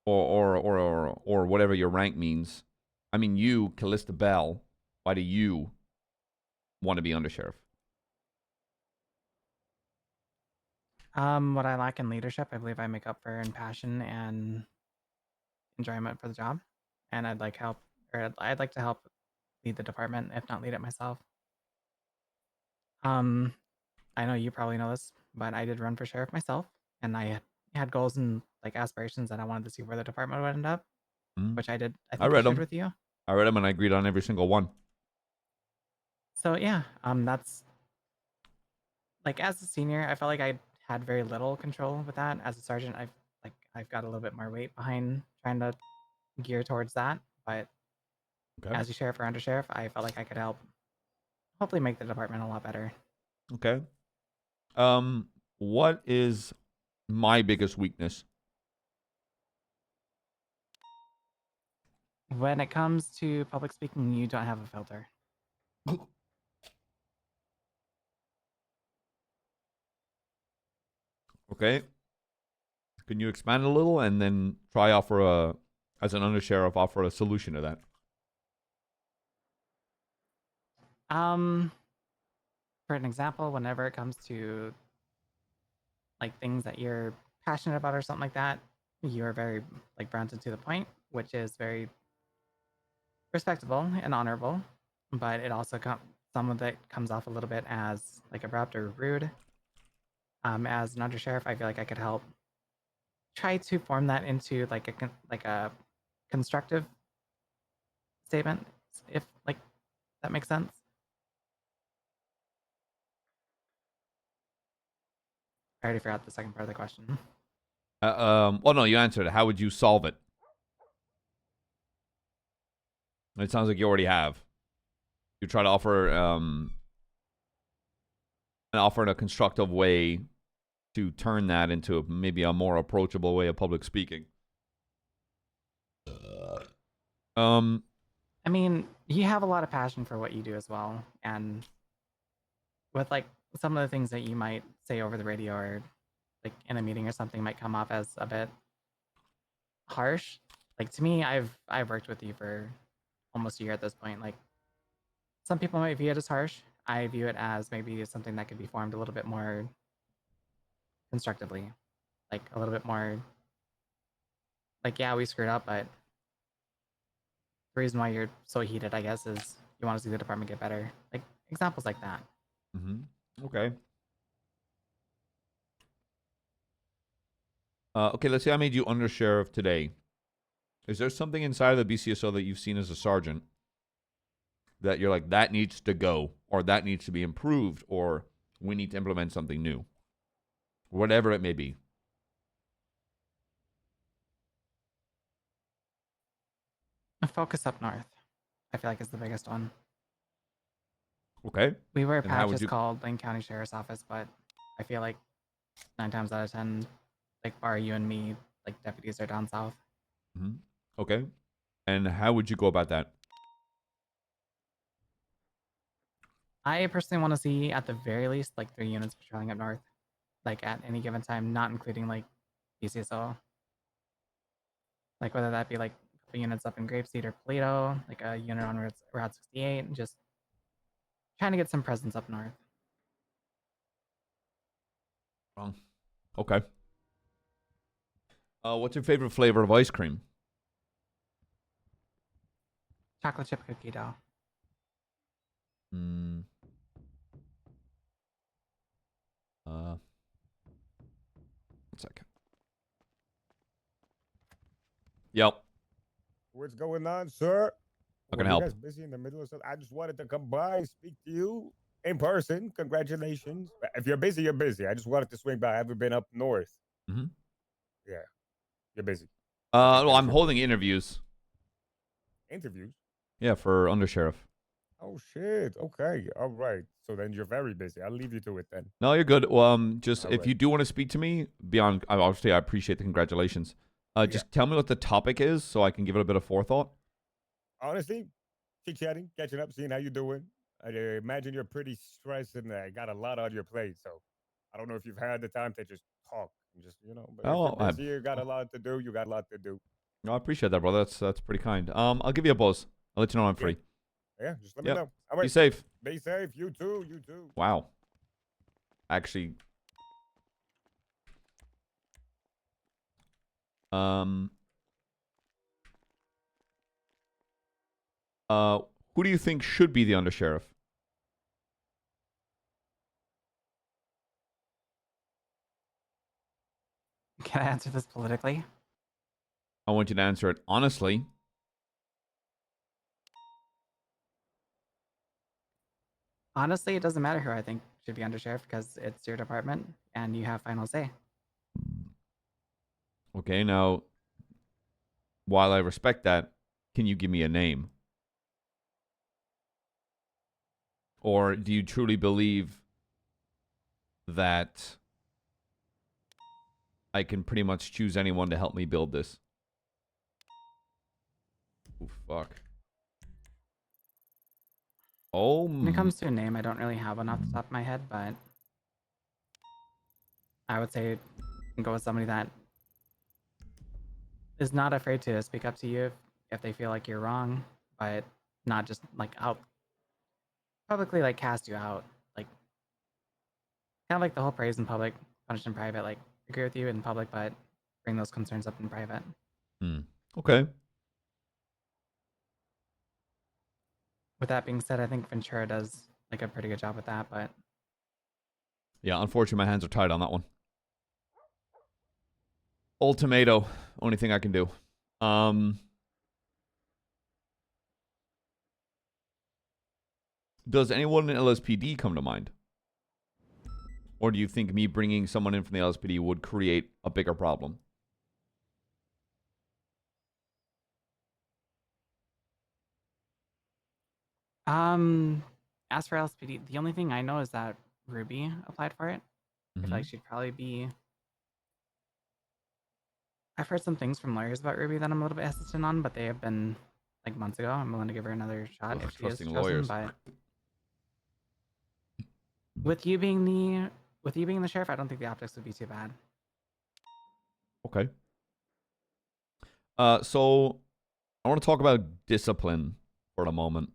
or whatever your rank means. I mean you, Callista Bell. Why do you want to be undersheriff? What I lack in leadership, I believe I make up for in passion and enjoyment for the job, and I'd like to help lead the department, if not lead it myself. I know you probably know this, but I did run for sheriff myself, and I had goals and like aspirations that I wanted to see where the department would end up, which I did. I think I read shared them with you. I read them and I agreed on every single one. So yeah, that's like as a senior, I felt like I had very little control with that. As a sergeant, I've got a little bit more weight behind trying to gear towards that. But as a sheriff or undersheriff, I felt like I could help, hopefully make the department a lot better. Okay. What is my biggest weakness? When it comes to public speaking, you don't have a filter. Okay. Can you expand a little and then try offer as an undersheriff, offer a solution to that? For an example, whenever it comes to like things that you're passionate about or something like that, you are very like blunt and to the point, which is very respectable and honorable. But it also some of it comes off a little bit as like abrupt or rude. As an undersheriff, I feel like I could help try to form that into like a constructive statement, if like that makes sense. I already forgot the second part of the question. Well, no, you answered it. How would you solve it? It sounds like you already have. You try to offer in a constructive way to turn that into maybe a more approachable way of public speaking. I mean, you have a lot of passion for what you do as well, and with like some of the things that you might say over the radio or like in a meeting or something might come off as a bit harsh. Like to me, I've worked with you for almost a year at this point. Like some people might view it as harsh. I view it as maybe something that could be formed a little bit more constructively, like a little bit more like, yeah, we screwed up, but the reason why you're so heated, I guess, is you want to see the department get better. Like examples like that. Mm-hmm. Okay. Okay, let's say I made you undersheriff today. Is there something inside of the BCSO that you've seen as a sergeant that you're like, that needs to go, or that needs to be improved, or we need to implement something new? Whatever it may be. A focus up north, I feel like is the biggest one. Okay. We wear And how would patches you... called Lane County Sheriff's Office, but I feel like 9 times out of 10, like bar you and me, like deputies are down south. Mhm. Okay. And how would you go about that? I personally want to see at the very least like 3 units patrolling up north, like at any given time, not including like BCSO. Like whether that be like a couple units up in Grapeseed or Plato, like a unit on Route 68, just trying to get some presence up north. Wrong. Okay. What's your favorite flavor of ice cream? Chocolate chip cookie dough. Hmm. One second. Yep. What's going on, sir? How can I Were help? you guys busy in the middle of something? I just wanted to come by, speak to you in person. Congratulations. If you're busy, you're busy. I just wanted to swing by. I haven't been up north. Mm-hmm. Yeah. You're busy. Well, I'm holding interviews. Interviews? Yeah, for undersheriff. Oh, shit. Okay. All right. So then you're very busy. I'll leave you to it then. No, you're good. Just All if right. you do want to speak to me, beyond obviously, I appreciate the congratulations. Just tell me what the topic is so I can give it a bit of forethought. Honestly, chit-chatting, catching up, seeing how you're doing. I imagine you're pretty stressed and got a lot on your plate. So I don't know if you've had the time to just talk. And just, but Oh, if you're busy, you got a lot to do. You got a lot to do. No, I appreciate that, brother. That's pretty kind. I'll give you a buzz. I'll let you know when I'm free. Yeah, just let me Yep. know. All right. Be safe. Be safe. You too. You too. Wow. Actually, who do you think should be the undersheriff? Can I answer this politically? I want you to answer it honestly. Honestly, it doesn't matter who I think should be undersheriff because it's your department and you have final say. Okay, now, while I respect that, can you give me a name? Or do you truly believe that I can pretty much choose anyone to help me build this? Oh, fuck. Oh, When it comes to a name, I don't really have one off the top of my head, but I would say go with somebody that is not afraid to speak up to you if they feel like you're wrong, but not just like out publicly like cast you out. Like kind of like the whole praise in public, punish in private, like agree with you in public, but bring those concerns up in private. Okay. With that being said, I think Ventura does like a pretty good job with that, but Yeah, unfortunately, my hands are tied on that one. Ultimato. Only thing I can do. Does anyone in LSPD come to mind? Or do you think me bringing someone in from the LSPD would create a bigger problem? as for LSPD, the only thing I know is that Ruby applied for it. I feel like she'd probably be. I've heard some things from lawyers about Ruby that I'm a little bit hesitant on, but they have been like months ago. I'm willing to give her another shot if she is trusting chosen. lawyers. But with you being the sheriff, I don't think the optics would be too bad. Okay. So I want to talk about discipline for a moment.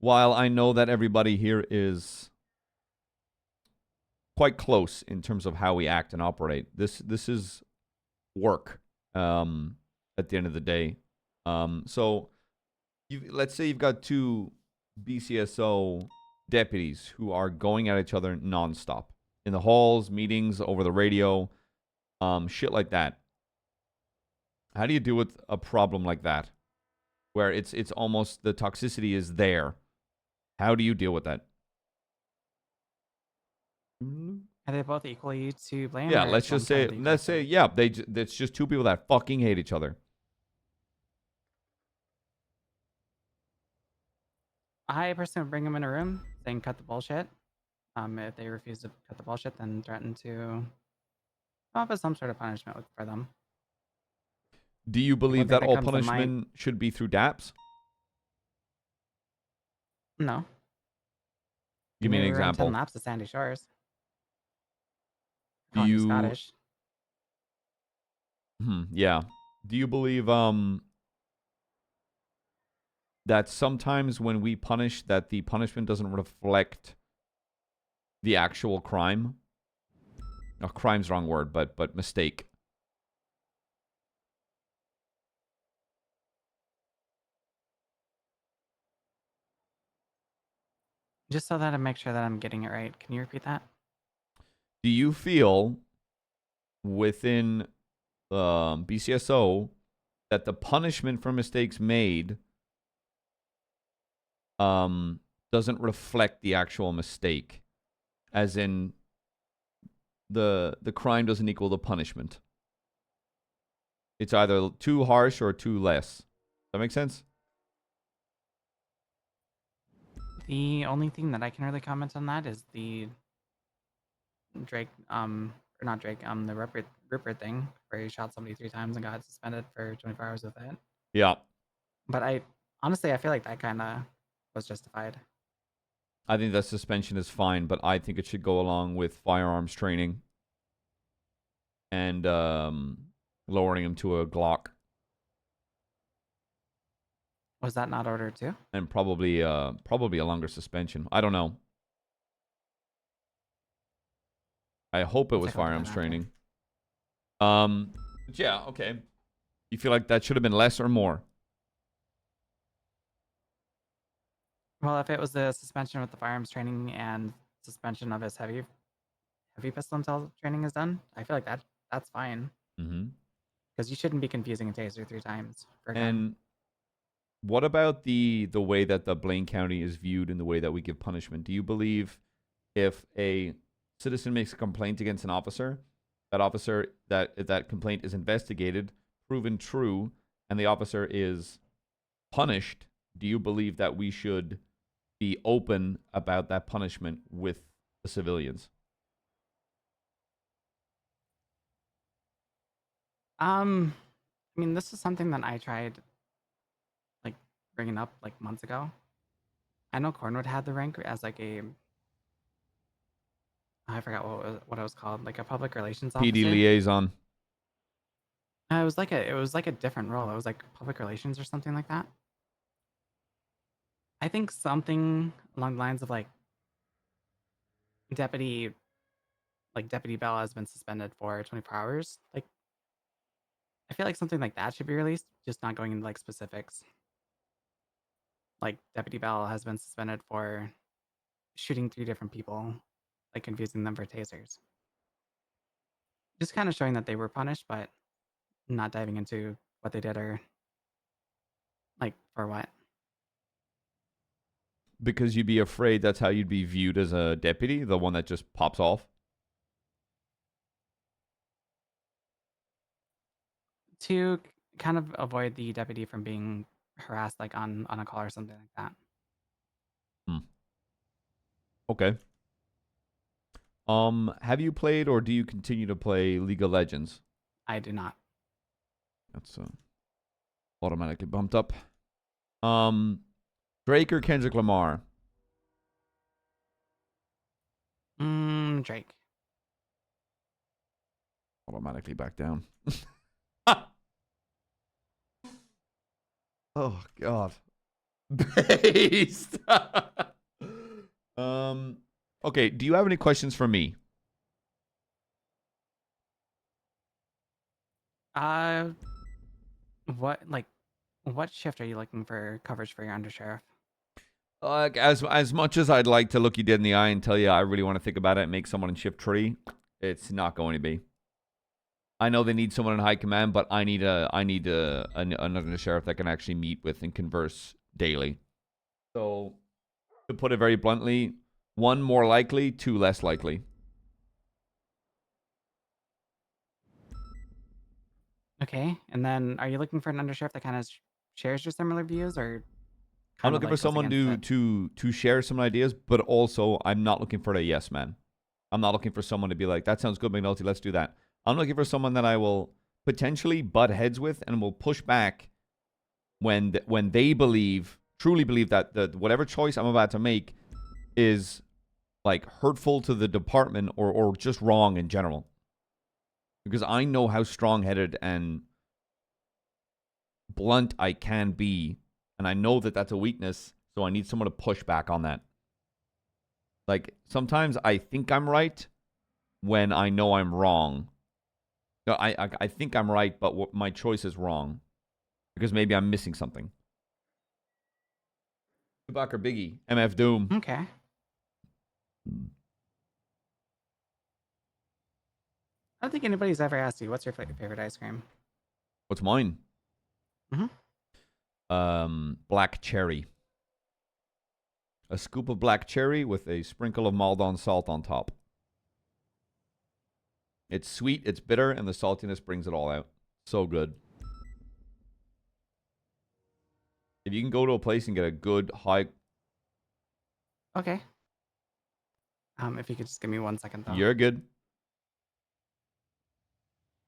While I know that everybody here is quite close in terms of how we act and operate, this is work at the end of the day. So let's say you've got two BCSO deputies who are going at each other nonstop in the halls, meetings, over the radio. shit like that. How do you deal with a problem like that, where it's almost the toxicity is there? How do you deal with that? Are they both equally to blame? Yeah, or let's is one just kind say, of the let's say, yeah, it's just two people that fucking hate each other. I personally would bring them in a room, saying cut the bullshit. If they refuse to cut the bullshit, then threaten to come up with some sort of punishment for them. Do you believe thing that that all comes to mind- punishment should be through DAPS? No. Give me an Maybe around 10 example. laps to Sandy Shores. Do Calling you you? Scottish. Yeah. Do you believe that sometimes when we punish, that the punishment doesn't reflect the actual crime? No, crime's wrong word, but mistake. Just so that I make sure that I'm getting it right. Can you repeat that? Do you feel within BCSO that the punishment for mistakes made doesn't reflect the actual mistake, as in the crime doesn't equal the punishment? It's either too harsh or too less. Does that make sense? The only thing that I can really comment on that is the Drake, or not Drake, the Rupert thing, where he shot somebody 3 times and got suspended for 24 hours with it. Yeah. But honestly, I feel like that kind of was justified. I think that suspension is fine, but I think it should go along with firearms training and lowering him to a Glock. Was that not ordered too? And probably a longer suspension. I don't know. I hope it was firearms training. But yeah, okay. You feel like that should have been less or more? Well, if it was the suspension with the firearms training and suspension of his heavy pistol until training is done, I feel like that's fine. Mm-hmm. Because you shouldn't be confusing a taser 3 times for a gun. And what about the way that the Blaine County is viewed in the way that we give punishment? Do you believe if a citizen makes a complaint against an officer, that if that complaint is investigated, proven true, and the officer is punished, do you believe that we should be open about that punishment with the civilians? I mean, this is something that I tried, like, bringing up, like, months ago. I know Cornwood had the rank as, like, I forgot what it was called, like a public relations officer. PD liaison. It was like a different role. It was like public relations or something like that. I think something along the lines of like Deputy Bell has been suspended for 24 hours. Like, I feel like something like that should be released, just not going into like specifics. Like Deputy Bell has been suspended for shooting 3 different people, like confusing them for tasers. Just kind of showing that they were punished, but not diving into what they did or like for what. Because you'd be afraid that's how you'd be viewed as a deputy, the one that just pops off? To kind of avoid the deputy from being harassed like on a call or something like that. Okay. Have you played or do you continue to play League of Legends? I do not. That's automatically bumped up. Drake or Kendrick Lamar? Drake. Automatically back down. Oh God. Based. Okay, do you have any questions for me? What shift are you looking for coverage for your undersheriff? As much as I'd like to look you dead in the eye and tell you I really want to think about it and make someone in shift 3, it's not going to be. I know they need someone in high command, but I need another sheriff that can actually meet with and converse daily. So, to put it very bluntly, 1 more likely, 2 less likely. Okay, and then are you looking for an undersheriff that kind of shares your similar views, or I'm kind of looking like for goes someone against it? to share some ideas, but also I'm not looking for a yes man. I'm not looking for someone to be like, that sounds good, McNulty, let's do that. I'm looking for someone that I will potentially butt heads with and will push back when they truly believe that whatever choice I'm about to make is like hurtful to the department or just wrong in general. Because I know how strong-headed and blunt I can be, and I know that that's a weakness, so I need someone to push back on that. Like, sometimes I think I'm right when I know I'm wrong. No, I think I'm right, but my choice is wrong. Because maybe I'm missing something. Tupac or Biggie? MF Doom. Okay. I don't think anybody's ever asked you, what's your favorite ice cream? What's mine? Black cherry. A scoop of black cherry with a sprinkle of Maldon salt on top. It's sweet, it's bitter, and the saltiness brings it all out. So good. If you can go to a place and get a good high... Okay. If you could just give me 1 second, though. You're good.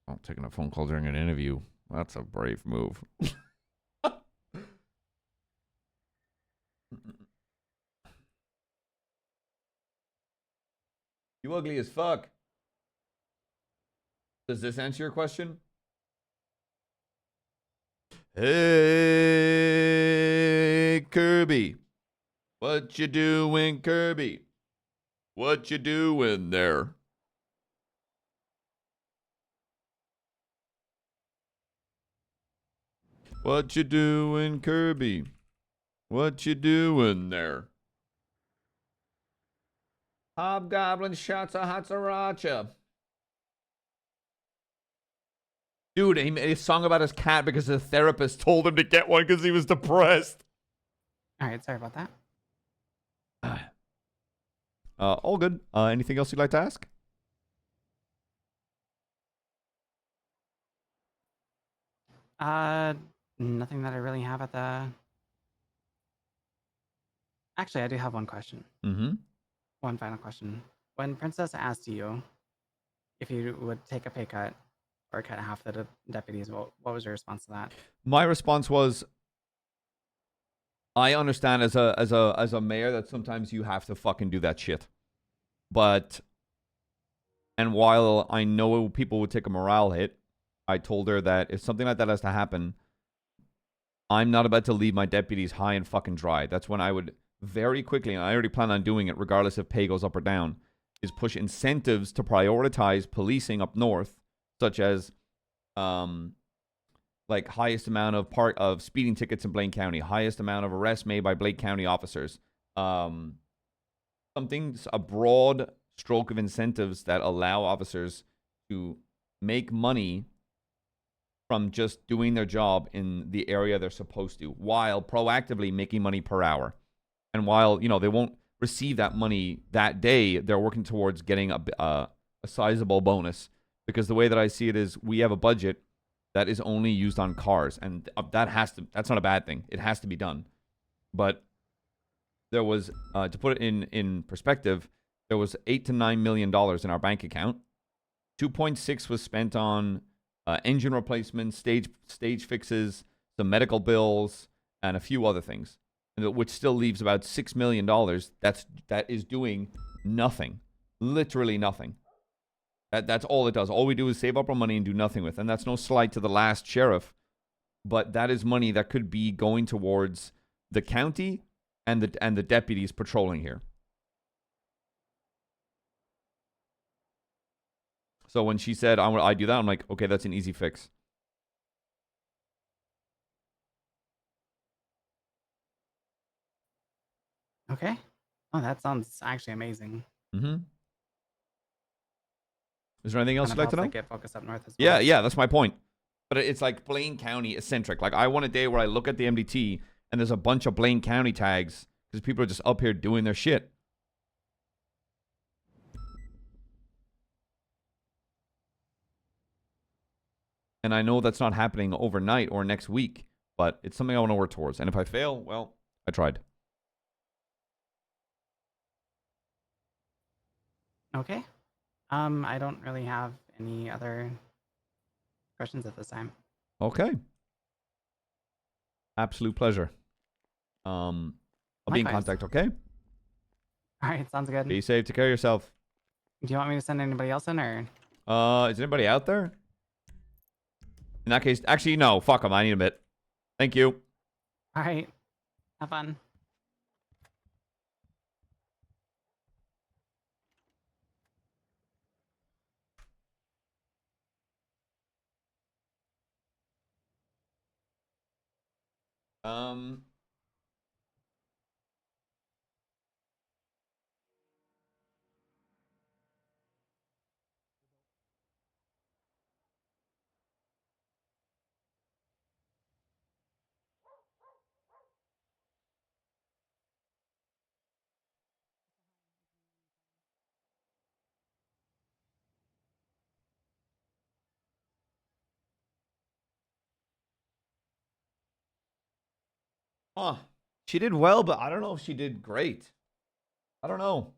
Oh, taking a phone call during an interview. That's a brave move. You ugly as fuck. Does this answer your question? Hey, Kirby. What you doing, Kirby? What you doing there? What you doing, Kirby? What you doing there? Hobgoblin shots a hot sriracha. Dude, he made a song about his cat because the therapist told him to get one because he was depressed. All right, sorry about that. All good. Anything else you'd like to ask? Nothing that I really have at the... Actually, I do have one question. Mm-hmm. One final question. When Princess asked you if you would take a pay cut or cut half the deputies, what was your response to that? My response was, I understand as a mayor that sometimes you have to fucking do that shit. But, and while I know people would take a morale hit, I told her that if something like that has to happen, I'm not about to leave my deputies high and fucking dry. That's when I would very quickly, and I already plan on doing it regardless if pay goes up or down, is push incentives to prioritize policing up north, such as like highest amount of speeding tickets in Blaine County, highest amount of arrests made by Blaine County officers. A broad stroke of incentives that allow officers to make money from just doing their job in the area they're supposed to, while proactively making money per hour. And while, you know, they won't receive that money that day, they're working towards getting a sizable bonus. Because the way that I see it is, we have a budget that is only used on cars, and that's not a bad thing. It has to be done. But there was, to put it in perspective, there was $8 to $9 million in our bank account. 2.6 was spent on engine replacements, stage fixes, some medical bills, and a few other things, which still leaves about $6 million. That is doing nothing, literally nothing. That's all it does. All we do is save up our money and do nothing with. And that's no slight to the last sheriff, but that is money that could be going towards the county and the deputies patrolling here. So when she said, I do that, I'm like, okay, that's an easy fix. Okay. Oh, that sounds actually amazing. Mm-hmm. Is there anything else Kind you'd of like to know? helps, like, get focus up north as Yeah, well. yeah, that's my point. But it's like Blaine County eccentric. Like I want a day where I look at the MDT and there's a bunch of Blaine County tags because people are just up here doing their shit. And I know that's not happening overnight or next week, but it's something I want to work towards. And if I fail, well, I tried. Okay. I don't really have any other questions at this time. Okay. Absolute pleasure. I'll be in Likewise. contact, okay? All right, sounds good. Be safe. Take care of yourself. Do you want me to send anybody else in, or? Is anybody out there? In that case, actually, no. Fuck them. I need a bit. Thank you. All right. Have fun. Huh. She did well, but I don't know if she did great. I don't know.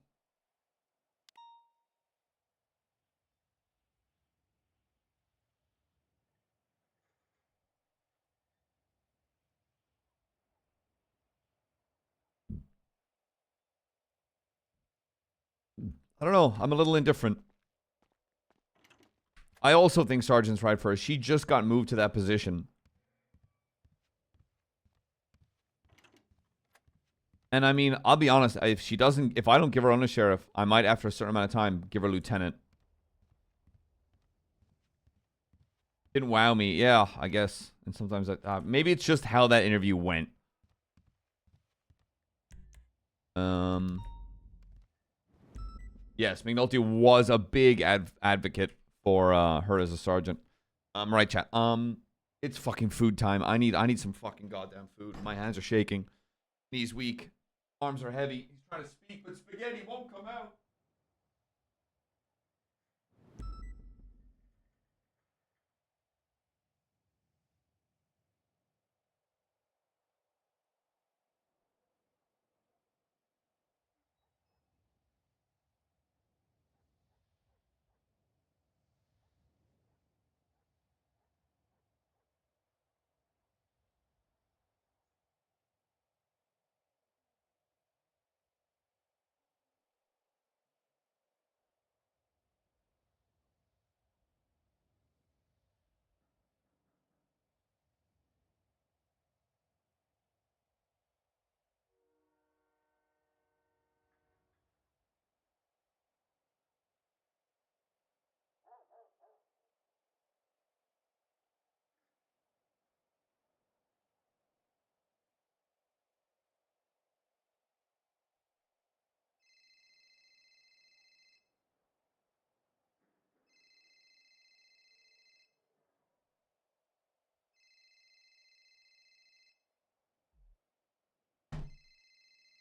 I don't know. I'm a little indifferent. I also think Sargent's right for her. She just got moved to that position. And I mean, I'll be honest, if I don't give her under sheriff, I might, after a certain amount of time, give her lieutenant. Didn't wow me. Yeah, I guess. And sometimes, maybe it's just how that interview went. Yes, McNulty was a big advocate for her as a sergeant. Right, chat. It's fucking food time. I need some fucking goddamn food. My hands are shaking. Knees weak. Arms are heavy. He's trying to speak, but spaghetti won't come out.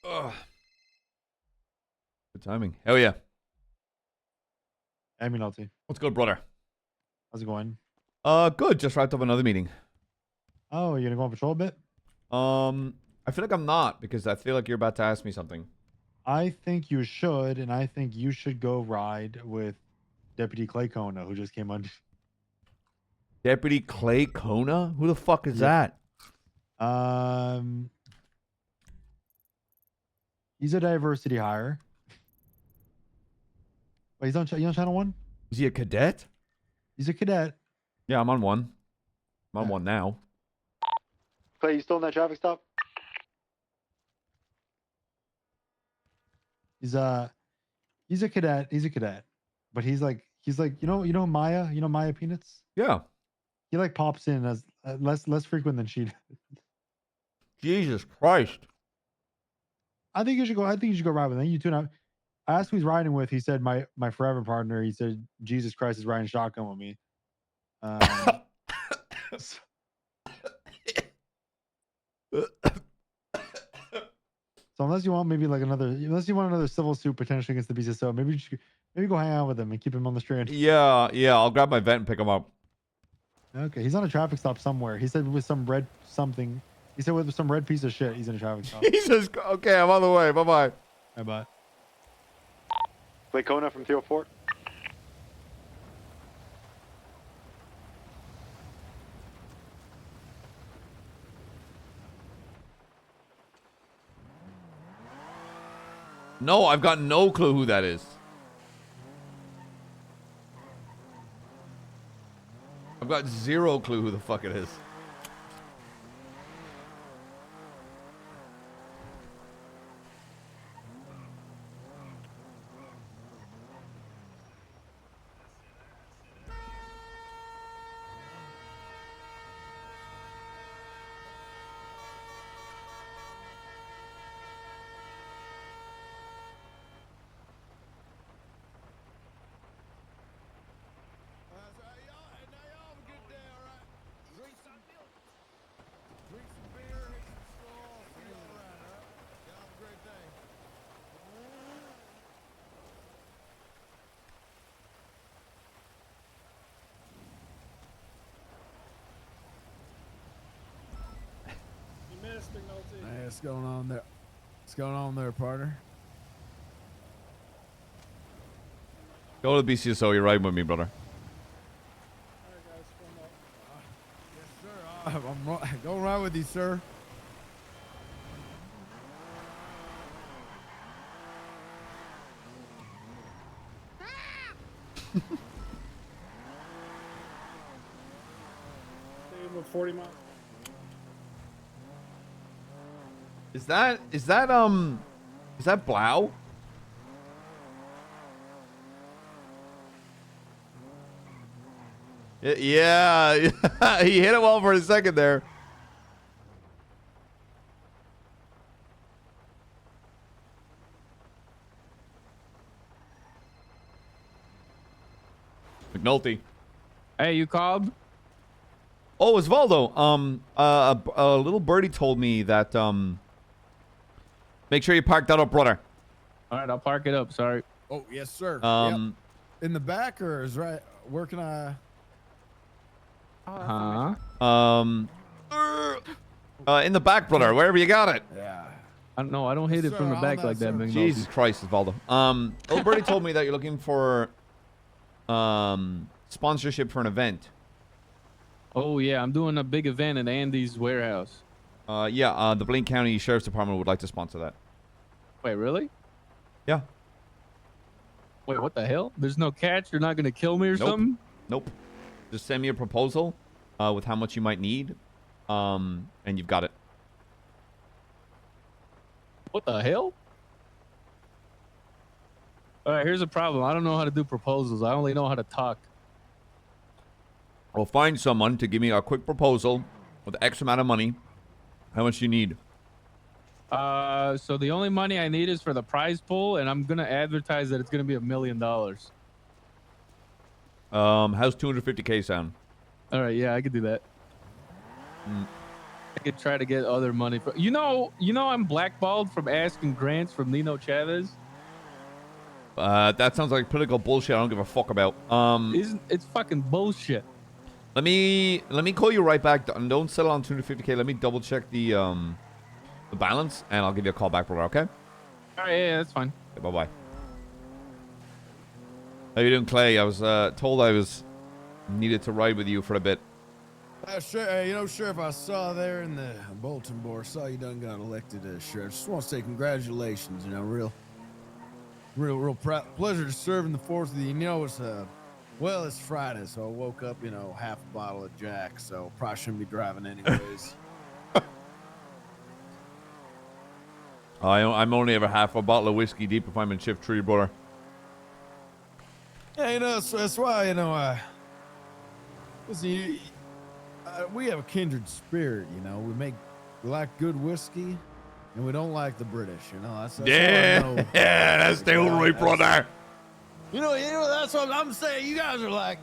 Ugh. Good timing. Hell yeah. Hey, McNulty. What's good, brother? How's it going? Good. Just wrapped up another meeting. Oh, you're gonna go on patrol a bit? I feel like I'm not, because I feel like you're about to ask me something. I think you should, and I think you should go ride with Deputy Clay Kona, who just came on. Deputy Clay Kona? Who the fuck is that? He's a diversity hire. Wait, he's on. You on channel 1? Is he a cadet? He's a cadet. Yeah, I'm on one. I'm on one now. Clay, you still in that traffic stop? He's a cadet. He's a cadet, but he's like you know Maya. You know Maya Peanuts. Yeah. He like pops in as less frequent than she does. Jesus Christ. I think you should go ride with him. You two. asked who he's riding with. He said my forever partner. He said Jesus Christ is riding shotgun with me. So unless you want unless you want another civil suit potentially against the BCSO, maybe go hang out with him and keep him on the strand. Yeah. I'll grab my vent and pick him up. Okay, he's on a traffic stop somewhere. He said with some red something. He said with some red piece of shit. He's in a traffic stop. Jesus. Okay, I'm on the way. Bye bye. Bye bye. Wait, Kona from 304. No, I've got no clue who that is. I've got zero clue who the fuck it is. Hey, what's going on there? What's going on there, partner? Go to the BCSO. You're riding with me, brother. I'm going right with you, sir. About 40 miles. Is that Blau? Yeah, he hit it well for a second there. McNulty. Hey, you called? Oh, Osvaldo. A little birdie told me that make sure you park that up, brother. All right, I'll park it up. Sorry. Oh, yes, sir. Yep. In the back, or is right? Where can I? In the back, brother, wherever you got it. Yeah. I don't know. I don't hit it from the back like that, McNulty. Jesus Christ, Osvaldo. Little birdie told me that you're looking for sponsorship for an event. Oh yeah, I'm doing a big event at Andy's warehouse. The Blaine County Sheriff's Department would like to sponsor that. Wait, really? Yeah. Wait, what the hell? There's no catch? You're not gonna kill me or something? Nope. Just send me a proposal with how much you might need, and you've got it. What the hell? All right, here's a problem. I don't know how to do proposals. I only know how to talk. I'll find someone to give me a quick proposal with X amount of money. How much you need? So the only money I need is for the prize pool, and I'm gonna advertise that it's gonna be $1 million. How's 250K sound? All right, yeah, I could do that. I could try to get other money. You know, I'm blackballed from asking grants from Nino Chavez. That sounds like political bullshit. I don't give a fuck about. It's fucking bullshit. Let me call you right back. Don't settle on 250K. Let me double check the balance, and I'll give you a call back, brother. Okay? All right, yeah, that's fine. Okay, bye. How you doing, Clay? I was told I was needed to ride with you for a bit. Sure, Sheriff, I saw there in the bulletin board. Saw you done got elected as sheriff. Just want to say congratulations. Real pleasure to serve in the force with you. It's Friday, so I woke up, half a bottle of Jack, so probably shouldn't be driving anyways. I'm only ever half a bottle of whiskey deep if I'm in Shift Tree, brother. Yeah, so that's why, listen, we have a kindred spirit, we like good whiskey, and we don't like the British. You know, that's all I Yeah, know. yeah, that's still right, brother. You know, that's what I'm saying. You guys are like,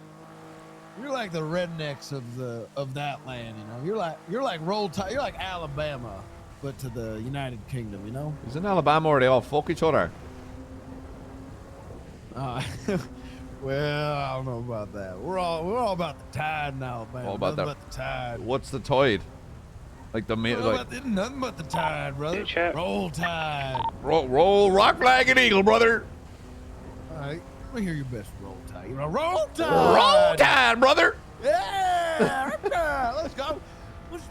you're like the rednecks of that land. You know, you're like Roll Tide. You're like Alabama, but to the United Kingdom. You know. Is in Alabama where they all fuck each other? Well, I don't know about that. We're all about the tide in Alabama. All about Nothing that. but the tide. What's the tide? Like the Nothing but the tide, brother. Roll Tide. roll rock flag and eagle, brother. All right, let me hear your best Roll Tide. You know, Roll Tide. Roll Tide, brother. Yeah, let's go. What's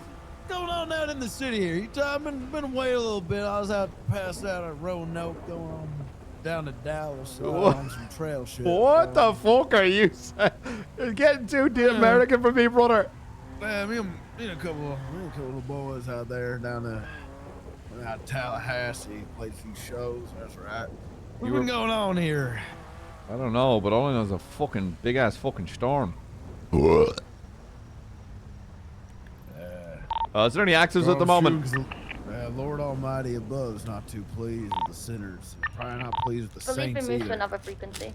going on out in the city here? I've been away a little bit. I was out past out at Roanoke, going on down to Dallas on some trail shit. What the fuck are you saying? You're getting too American for me, brother. Man, me and a couple of boys out there down out Tallahassee, played a few shows. That's right. What's been going on here? I don't know, but all I know is a fucking big ass fucking storm. Is there any axes at the moment? Lord Almighty above is not too pleased with the sinners. He's probably not pleased with the Believe saints we moved to either. another frequency.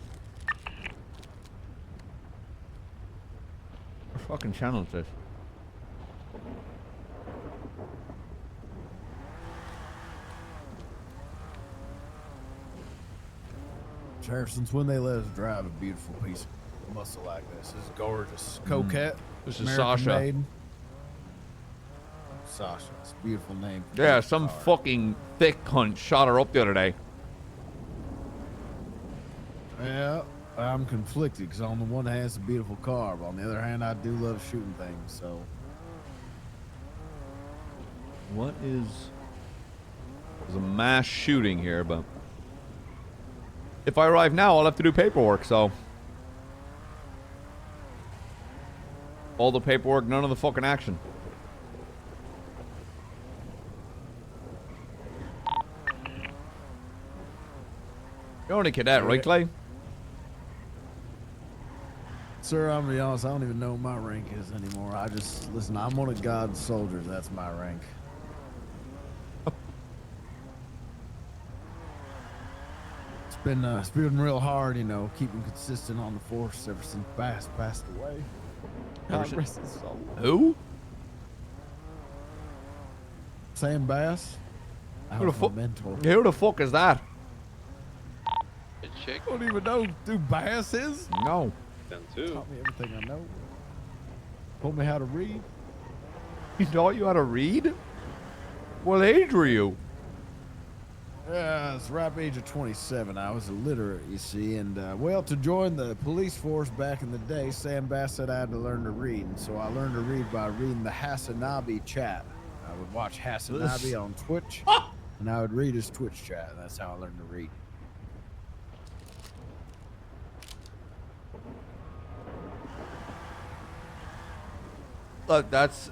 What fucking channel is this? Sheriff, since when they let us drive a beautiful piece of muscle like this? This is gorgeous. Coquette. This is American Sasha. Made. Sasha. It's a beautiful name. Yeah, some fucking thick cunt shot her up the other day. Yeah, I'm conflicted because on the one hand it's a beautiful car, but on the other hand I do love shooting things. So What is... There's a mass shooting here, but... If I arrive now, I'll have to do paperwork, so... All the paperwork, none of the fucking action. You're only a cadet, right, Clay? Sir, I'm gonna be honest, I don't even know what my rank is anymore. I just, listen, I'm one of God's soldiers. That's my rank. It's been real hard, you know, keeping consistent on the force ever since Bass passed away. God rest his soul. Who? Sam Bass. Who the fuck? Mentor. Who the fuck is that? I don't even know who Bass is. No. Taught me everything I know. Told me how to read. He taught you how to read? What age were you? Yeah, it's right age of 27. I was illiterate, you see, and well, to join the police force back in the day, Sam Bass said I had to learn to read, and so I learned to read by reading the Hasanabi chat. I would watch Hasanabi on Twitch, and I would read his Twitch chat, and that's how I learned to read. Look, that's...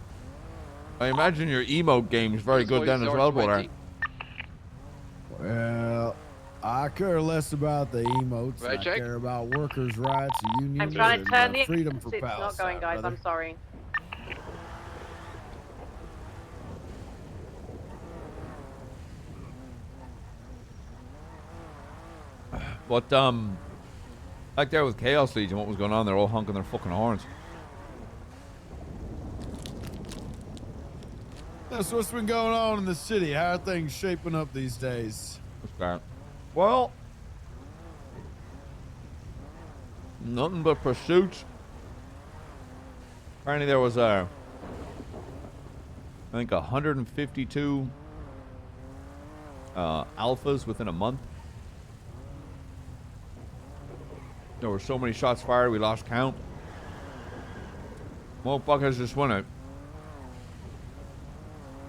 I imagine your emote game is very good then as well, brother. Well, I care less about the emotes. I care about workers' rights, unions, I'm trying to turn the freedom for It's Palestine. not going, guys. brother. I'm sorry. But, like there with Chaos Legion, what was going on? They're all honking their fucking horns. That's what's been going on in the city. How are things shaping up these days? What's that? Well, nothing but pursuits. Apparently there was I think 152 alphas within a month. There were so many shots fired, we lost count. Motherfuckers just want to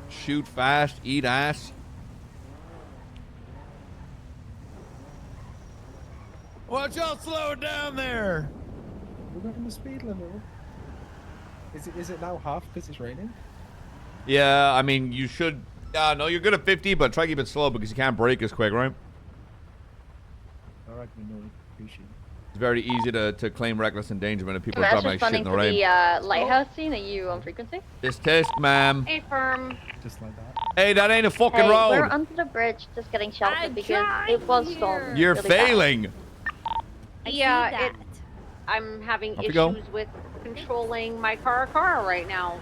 shoot fast, eat ass. Watch out, slow it down there. We're going the speed limit. Is it now half because it's raining? Yeah, I mean, you should... no, you're good at 50, but try to keep it slow because you can't brake as quick, right? Alright, we know. Appreciate it. It's very easy to claim reckless endangerment if people are dropping like shit in the rain. The lighthouse scene. Are you on frequency? This test, ma'am. Hey, firm. just like that. Hey, that ain't a fucking Hey, road. we're under the bridge, just getting sheltered because it was stormed. You're really bad. failing. Yeah, I'm having Off you go. issues with controlling my car right now.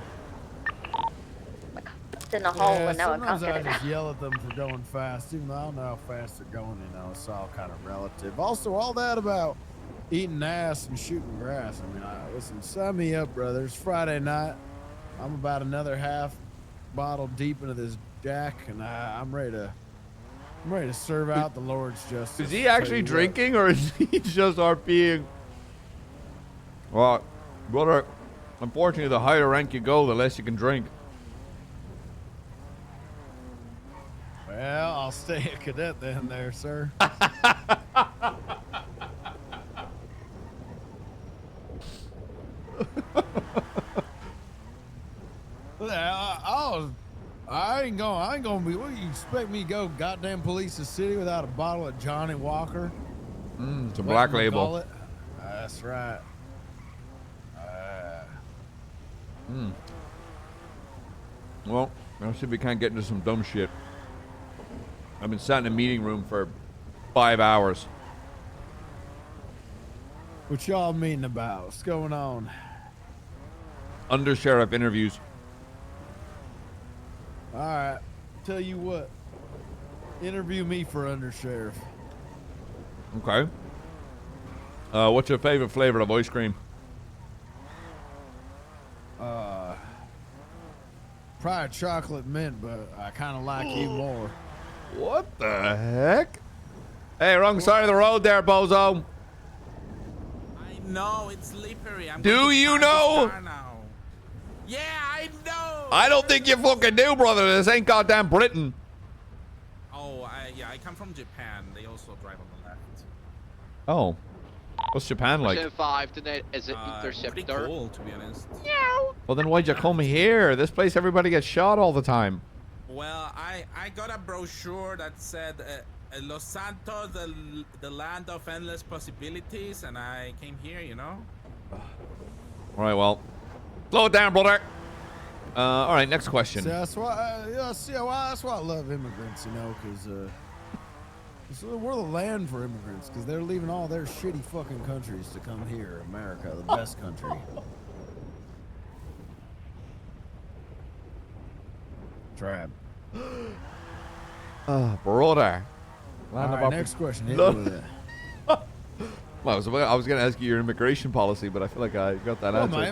It's in a hole Yeah, and now I can't sometimes get I it just out. yell at them for going fast, even though I don't know how fast they're going. You know, it's all kind of relative. Also, all that about eating ass and shooting grass. I mean, listen, sign me up, brother. It's Friday night. I'm about another half bottle deep into this Jack, and I'm ready to serve out the Lord's justice. Is he actually drinking or is he just RPing? Well, brother, unfortunately, the higher rank you go, the less you can drink. Well, I'll stay a cadet then, there, sir. I ain't gonna be. What, you expect me to go goddamn police the city without a bottle of Johnny Walker? It's a black label. Call it? That's right. Well, I'll see if we can't get into some dumb shit. I've been sat in a meeting room for 5 hours. What y'all meeting about? What's going on? Undersheriff interviews. All right. Tell you what. Interview me for undersheriff. Okay. What's your favorite flavor of ice cream? Probably chocolate mint, but I kind of like you more. What the heck? Hey, wrong side of the road there, bozo. No, it's slippery. Do you know? Yeah, I know. I don't think you fucking do, brother. This ain't goddamn Britain. Oh, yeah, I come from Japan. They also drive on the left. Oh. What's Japan like? 5 tonight as an Pretty interceptor. cool, to be honest. Well, then why'd you come here? This place, everybody gets shot all the time. Well, I got a brochure that said Los Santos, the land of endless possibilities, and I came here, you know? All right, well. Slow it down, brother. All right, next question. See, that's why. That's why I love immigrants. You know, because we're the land for immigrants. Because they're leaving all their shitty fucking countries to come here, America, the best country. Trap. Brother. All right, next question. Hit me with it. Well, I was going to ask you your immigration policy, but I feel like I got that answer. My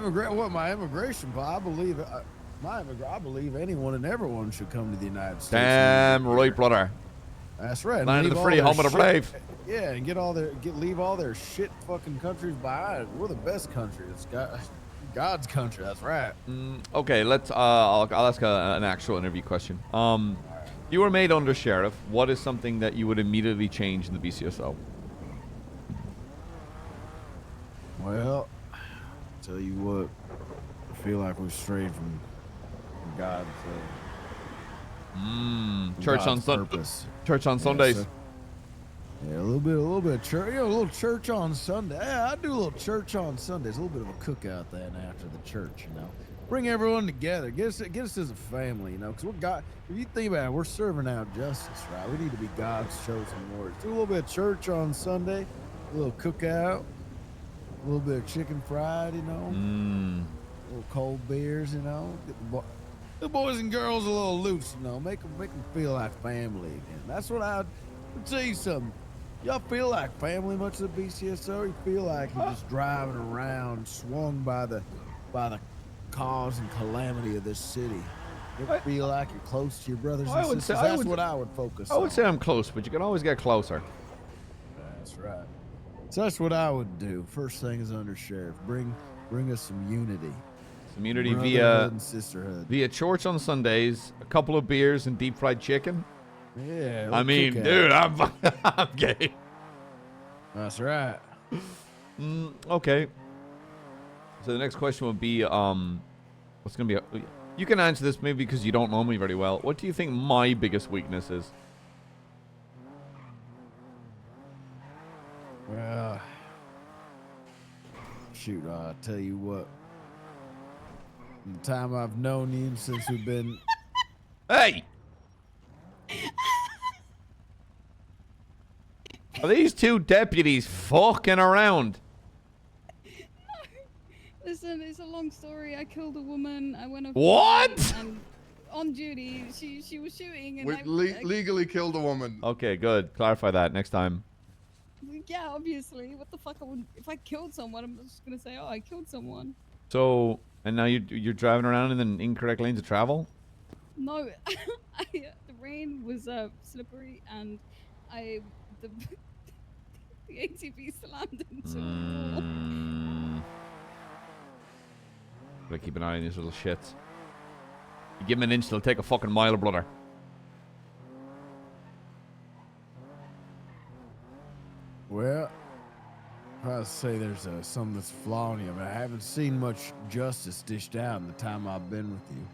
immigration? I believe I believe anyone and everyone should come to the United States. Damn right, brother. That's right. Land of the Leave free, all home of the their brave. shit- Yeah, and leave all their shit fucking countries behind. We're the best country. It's God's country. That's right. Okay, let's. I'll ask an actual interview question. You were made under sheriff. What is something that you would immediately change in the BCSO? Well, tell you what, I feel like we've strayed from God's Church on Church on Sundays. Yes, yeah, a little bit of church. A little church on Sunday. Yeah, I do a little church on Sundays. A little bit of a cookout then after the church, you know. Bring everyone together. Get us as a family, you know. Because we're God. If you think about it, we're serving out justice, right? We need to be God's chosen warriors. Do a little bit of church on Sunday. A little cookout. A little bit of chicken fried, you know. A little cold beers, you know. Get the boys and girls a little loose, you know. Make them feel like family again. That's what I'll tell you something. Y'all feel like family much of the BCSO? You feel like you're just driving around, swung by the cause and calamity of this city. You ever feel like you're close to your brothers and sisters? That's what I would focus on. I would say I'm close, but you can always get closer. That's right. So that's what I would do. First thing is undersheriff. Bring us some unity. Some unity Brotherhood and sisterhood. via church on Sundays, a couple of beers and deep fried chicken. Yeah. I mean, dude, I'm gay. That's right. Okay. So the next question would be, what's gonna be? You can answer this maybe because you don't know me very well. What do you think my biggest weakness is? Well, shoot, I'll tell you what. In the time I've known you, since we've been Hey! Are these two deputies fucking around? Listen, it's a long story. I killed a woman. I went off. What? And on duty, she was shooting, and We legally killed a woman. Okay, good. Clarify that next time. yeah, obviously. What the fuck? If I killed someone, I'm just gonna say, oh, I killed someone. So, and now you're driving around in the incorrect lanes of travel? No, the rain was slippery, and the ATV slammed into a wall. Gotta keep an eye on these little shits. You give them an inch, they'll take a fucking mile, brother. Well, I'd say there's some that's flawing you, but I haven't seen much justice dished out in the time I've been with you.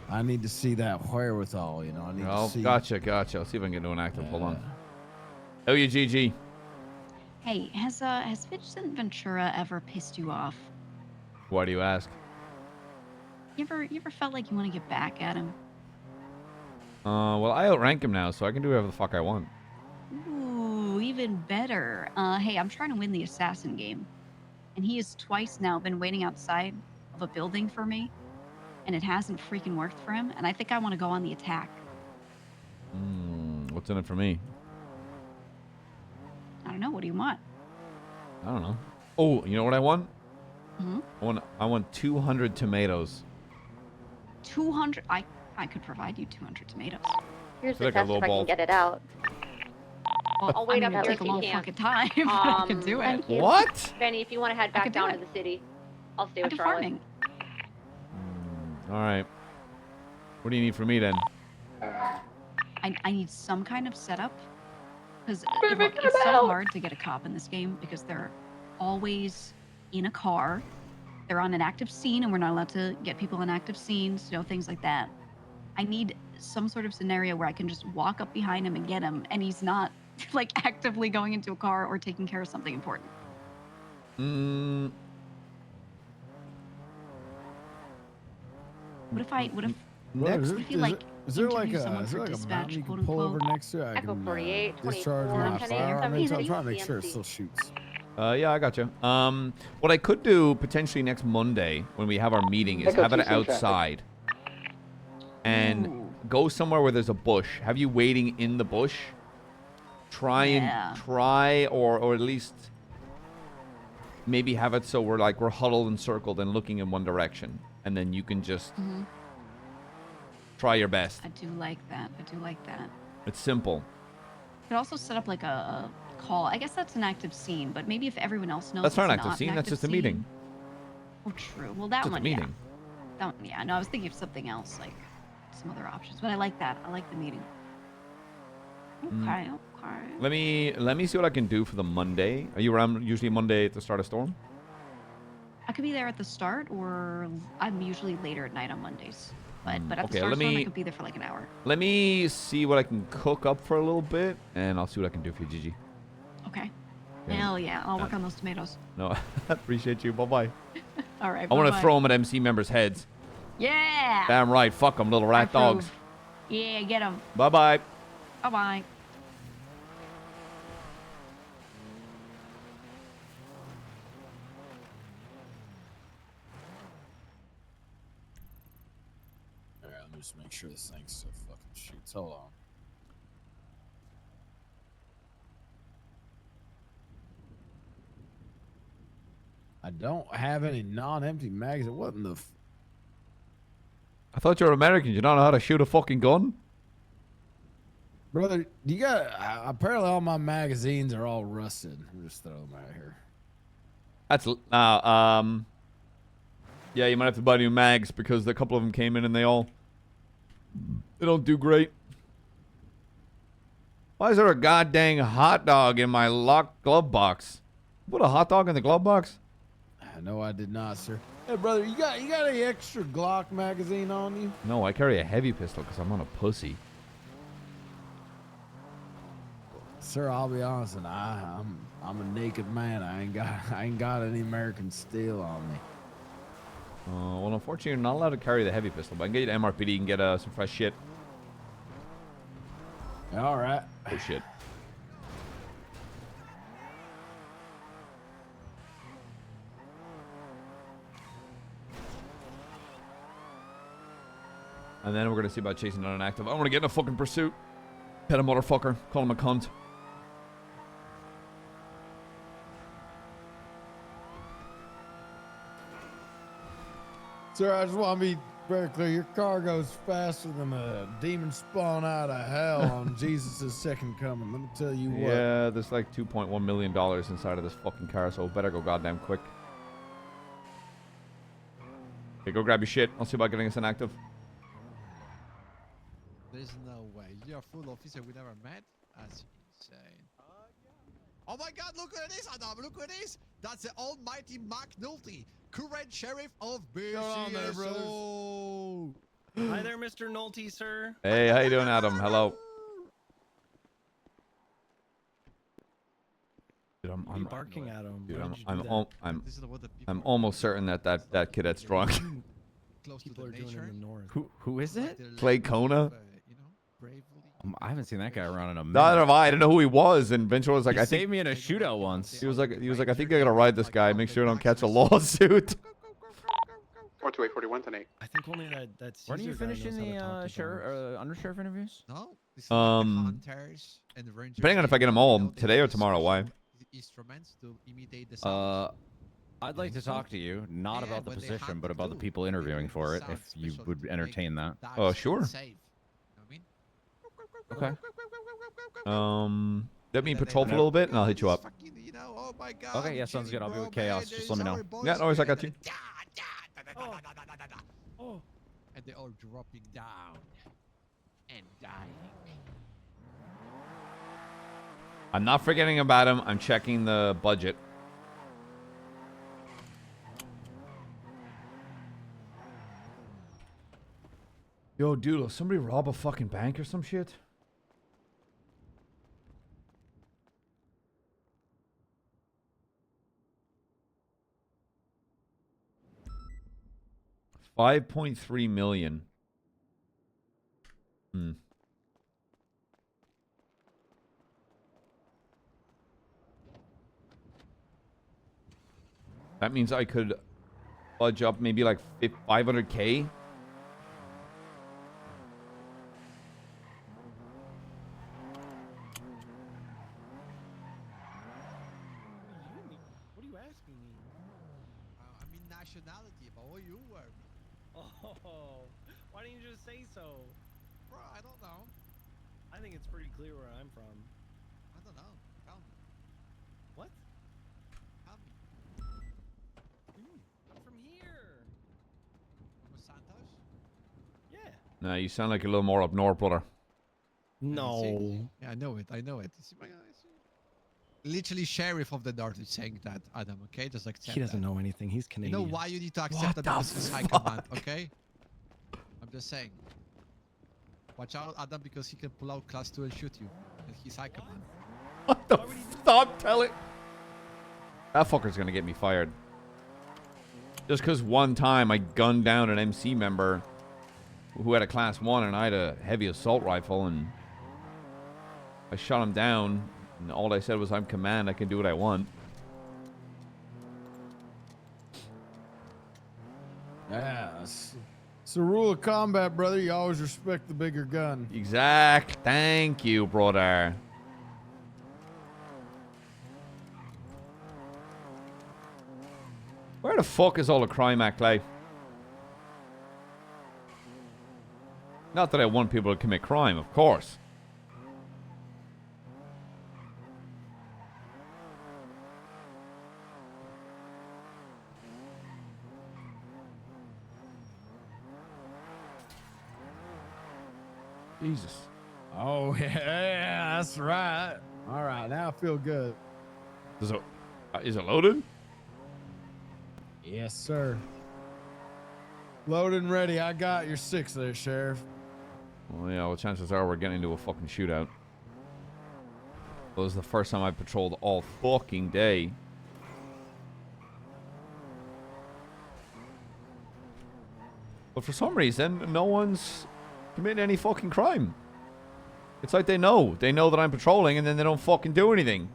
I need to see that wherewithal, you know. I need to see. Gotcha. I'll see if I can get to an active. Hold on. Oh, you GG. Hey, has Vincent Ventura ever pissed you off? Why do you ask? You ever felt like you want to get back at him? Well, I outrank him now, so I can do whatever the fuck I want. Ooh, even better. Hey, I'm trying to win the assassin game, and he has twice now been waiting outside of a building for me, and it hasn't freaking worked for him. And I think I want to go on the attack. What's in it for me? I don't know. What do you want? I don't know. Oh, you know what I want? Hmm? I want 200 tomatoes. 200. I could provide you 200 tomatoes. Here's Feel the like a test low if I ball. can get it out. Well, I'll wait up it'll here take if a you long can. fucking time, but I can do it. Thank you. What? Benny, if you want to head back could do down it. to the city, I'll stay I with do Charlotte. farming. All right. What do you need from me then? I need some kind of setup. Because it's so hard to get a cop in this game because they're always in a car. They're on an active scene, and we're not allowed to get people in active scenes, you know, things like that. I need some sort of scenario where I can just walk up behind him and get him, and he's not like actively going into a car or taking care of something important. What if Next, what if you like is there like interview a someone is for there like a dispatch, mountain you quote can pull over unquote? next to? I Echo can 48, discharge 24, my 10, firearm. I'm 17, trying to make sure it CMC. still shoots. Yeah, I got you. What I could do potentially next Monday when we have our meeting is Echo have it 2 traffic. outside and go somewhere where there's a bush. Have you waiting in the bush. Try or at least maybe have it so we're huddled and circled and looking in one direction, and then you can just try your best. I do like that. It's simple. You could also set up like a call. I guess that's an active scene, but maybe if everyone else knows That's not it's an active scene. That's just a meeting. Oh, true. Well, that Just a one, meeting. yeah. That one, yeah. No, I was thinking of something else, like some other options. But I like that. I like the meeting. Okay, okay. Let me see what I can do for the Monday. Are you around usually Monday at the start of Storm? I could be there at the start, or I'm usually later at night on Mondays. But at the okay, start let of Storm, I me- could be there for like an hour. Let me see what I can cook up for a little bit, and I'll see what I can do for you, Gigi. Okay. Yeah. Hell yeah. I'll work on those tomatoes. No, appreciate you. Bye-bye. All right. I want to bye-bye. throw them at MC members' heads. Yeah. Damn right. Fuck them, little rat dogs. approve. Yeah, get them. Bye-bye. Bye-bye. Alright, let me just make sure this thing still fucking shoots. Hold on. I don't have any non-empty magazines. What in the I thought you were American. You don't know how to shoot a fucking gun? brother? You got apparently all my magazines are all rusted. I'll just throw them out here. That's yeah, you might have to buy new mags because a couple of them came in and they don't do great. Why is there a goddamn hot dog in my locked glove box? Put a hot dog in the glove box? No, I did not, sir. Hey, brother, you got any extra Glock magazine on you? No, I carry a heavy pistol because I'm not a pussy. Sir, I'll be honest, and I'm a naked man. I ain't got any American steel on me. Well, unfortunately, you're not allowed to carry the heavy pistol, but I can get you to MRPD and get some fresh shit. All right. Oh shit. And then we're gonna see about chasing down an active. I want to get in a fucking pursuit. Hit a motherfucker. Call him a cunt. Sir, I just want to be very clear. Your car goes faster than a demon spawn out of hell on Jesus' second coming. Let me tell you what. Yeah, there's like $2.1 million inside of this fucking car, so better go goddamn quick. Okay, go grab your shit. I'll see about getting us an active. There's no way. You're a full officer we never met? That's insane. Oh my god, look at this, Adam. Look at this. That's the almighty McNulty, current sheriff of BCSO. Hi there, Mr. Nulty, sir. Hey, how you doing, Adam? Hello. Dude, What are you barking at him? Dude, Why did you do that? I'm almost certain that kid that's drunk. People are doing in the north. Who is it? Clay Kona. I haven't seen that guy around in a minute. Neither have I. I didn't know who he was, and Venture was like, He I think saved me in a shootout once. he was like, I think I gotta ride this guy. Make sure I don't catch a lawsuit. 42841 tonight. I think only that. When are you Caesar guy finishing knows how to talk the to sheriff, undersheriff interviews? No. Depending on if I get them all today or tomorrow. Why? Instruments to imitate the sound. I'd like to talk to you, not about the position, but about the people interviewing for it, if you would entertain that. Oh, sure. Okay. Let me patrol for a little bit, and I'll hit you up. Okay, yeah, sounds good. I'll be with Chaos. Just let me know. Yeah, no worries, I got you. Oh. And they're all dropping down and dying. I'm not forgetting about him. I'm checking the budget. Yo, dude, will somebody rob a fucking bank or some shit? $5.3 million. That means I could budge up maybe like 500K. What are you asking me? I mean nationality, but what you were. Oh, why didn't you just say so? Bro, I don't know. I think it's pretty clear where I'm from. I don't know. Tell me. What? Tell me. I'm from here. From Santos? Yeah. Nah, you sound like a little more up north, brother. No. Yeah, I know it. I know it. See my eyes. Literally, sheriff of the north is saying that, Adam. Okay, just accept He doesn't that. know anything. He's You Canadian. know why you need to accept that because he's high command, okay? I'm just saying. Watch out, Adam, because he can pull out class 2 and shoot you. And he's high command. What the stop telling? That fucker's gonna get me fired. Just because one time I gunned down an MC member who had a class 1 and I had a heavy assault rifle and I shot him down and all I said was I'm command, I can do what I want. Yeah, it's the rule of combat, brother. You always respect the bigger gun. Exact. Thank you, brother. Where the fuck is all the crime at, Clay? Not that I want people to commit crime, of course. Jesus. Oh, yeah, that's right. All right, now I feel good. Is it loaded? Yes, sir. Loaded and ready. I got your 6 there, Sheriff. Well, yeah, well, chances are we're getting into a fucking shootout. It was the first time I patrolled all fucking day. But for some reason, no one's committing any fucking crime. It's like they know. They know that I'm patrolling, and then they don't fucking do anything.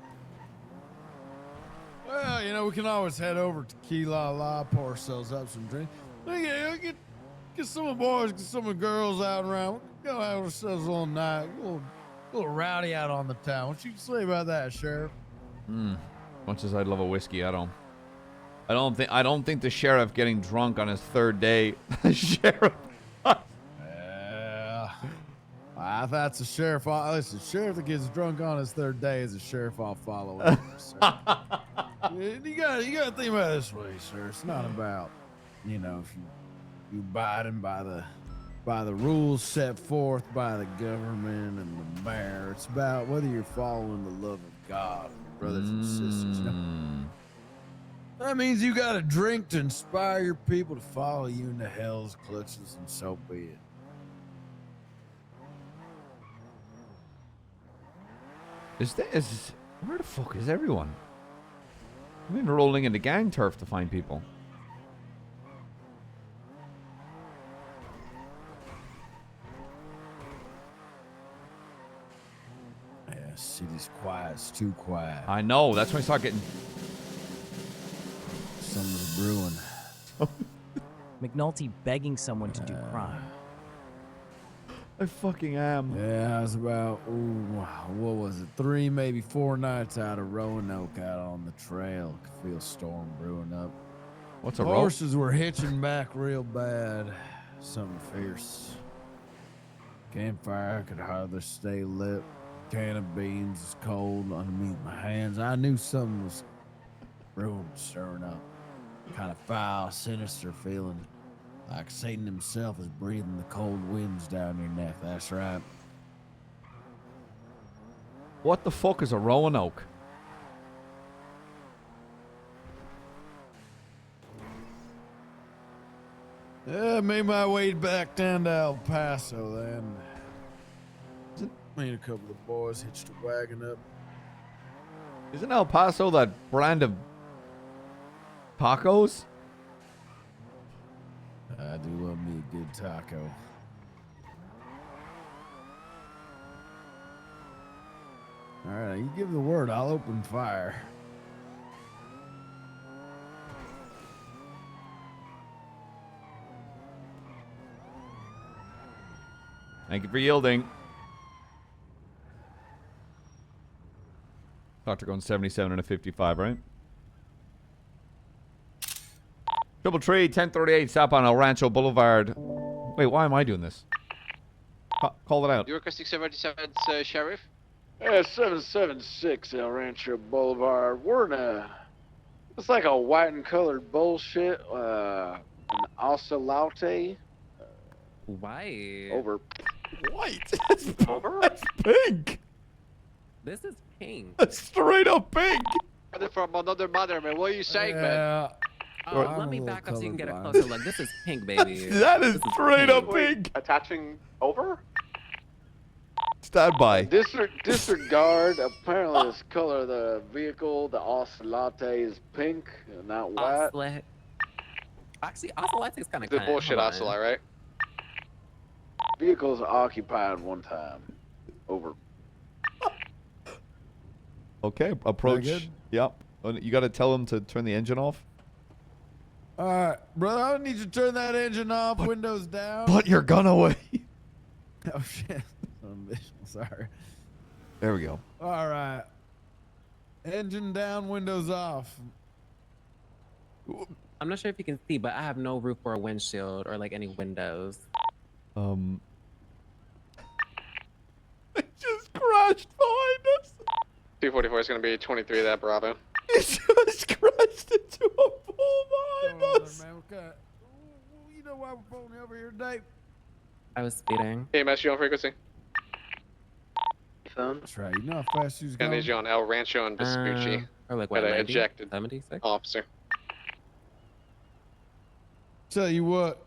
Well, you know, we can always head over to Key La La, pour ourselves up some drink. Get some of the boys, get some of the girls out around. Go have ourselves a little night, a little rowdy out on the town. What you say about that, Sheriff? Much as I'd love a whiskey, I don't think the sheriff getting drunk on his third day. Sheriff. I thought the sheriff. Listen, sheriff that gets drunk on his third day is a sheriff I'll follow. Over, you gotta think about it this way, sir. It's not about, you know, if you abiding by the rules set forth by the government and the mayor. It's about whether you're following the love of God, brothers and sisters. You know? That means you got to drink to inspire your people to follow you into hell's clutches, and so be it. Where the fuck is everyone? I've been rolling into gang turf to find people. Yeah, city's quiet. It's too quiet. I know. That's when I start getting. Something's brewing. McNulty begging someone to do crime. I fucking am. Yeah, I was about, what was it, 3, maybe 4 nights out of Roanoke out on the trail. Could feel storm brewing up. What's a Horses were hitching back real bad. Something fierce. Campfire could hardly stay lit. Can of beans is cold underneath my hands. I knew something was brewing, stirring up. Kind of foul, sinister feeling. Like Satan himself is breathing the cold winds down your neck. That's right. What the fuck is a Roanoke? Yeah, made my way back down to El Paso then. Me and a couple of boys hitched a wagon up. Isn't El Paso that brand of tacos? I do love me a good taco. All right, you give the word, I'll open fire. Thank you for yielding. Doctor going 77 and a 55, right? Triple Tree, 1038, stop on El Rancho Boulevard. Wait, why am I doing this? Call it out. You're Custy 77, Sheriff? Yeah, 776 El Rancho Boulevard. We're in it's like a white and colored bullshit. An ocelot. Why? Over. White? That's pink. This is pink. That's straight up pink. From another mother, man. What are you saying, man? Let me back up so you can get a closer look. This is pink, baby. That is straight up pink. Attaching over? Stand by. Disregard. Apparently, this color of the vehicle, the ocelot, is pink and not white. Actually, ocelot is kind of The bullshit ocelot, right? Vehicle's occupied one time. Over. Okay, approach. Yep. You got to tell him to turn the engine off. All right, brother, I need you to turn that engine off, windows down. Put your gun away. Oh, shit. Sorry. There we go. All right. Engine down, windows off. I'm not sure if you can see, but I have no roof or a windshield or like any windows. It just crashed behind us. 244 is going to be 23 that Bravo. It just crashed into a pole behind us. Man, okay. You know why we're pulling over here today? I was speeding. EMS, you on frequency? That's right. You know how fast you was I going? need you on El Rancho and Vespucci. Or like Got what, an 90? ejected 76? officer. Tell you what.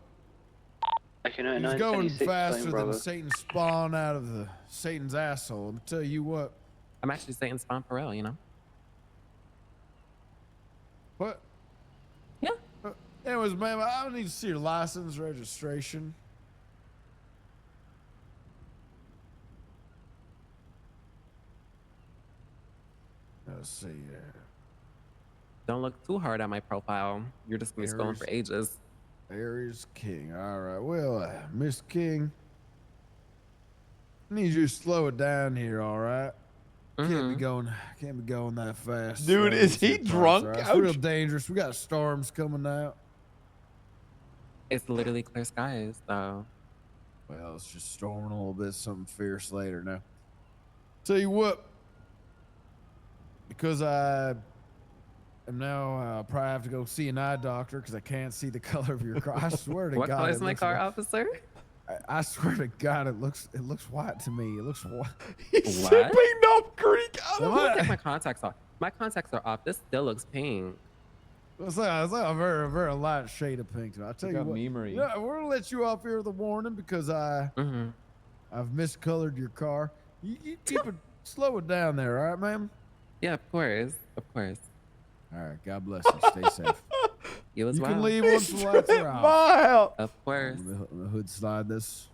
Actually, He's going faster than Satan's spawn out of the Satan's asshole. I'll tell you what. I'm actually saying spawn for real, you know? What? Yeah. Anyways, ma'am, I need to see your license registration. Let's see here. Don't look too hard at my profile. You're just gonna be scrolling for ages. Aries King. All right. Well, Miss King, I need you to slow it down here. All right. Can't be going that fast. Dude, is he drunk? It's real dangerous. We got storms coming out. It's literally clear skies, though. Well, it's just storming a little bit. Something fierce later now. Tell you what, because I am now probably have to go see an eye doctor because I can't see the color of your car. I swear to What God, color is my car, officer? I swear to God, it looks white to me. It looks white. He's sipping up Greek. Take my contacts off. My contacts are off. This still looks pink. It's like a very, very light shade of pink. I'll tell you what. Memory. Yeah, we're gonna let you off here with a warning because I've miscolored your car. You keep it, slow it down there, all right, ma'am? Yeah, of course, of course. All right, God bless you. Stay safe. You as well. You can leave once the lights are off. Of course. Let the hood slide this.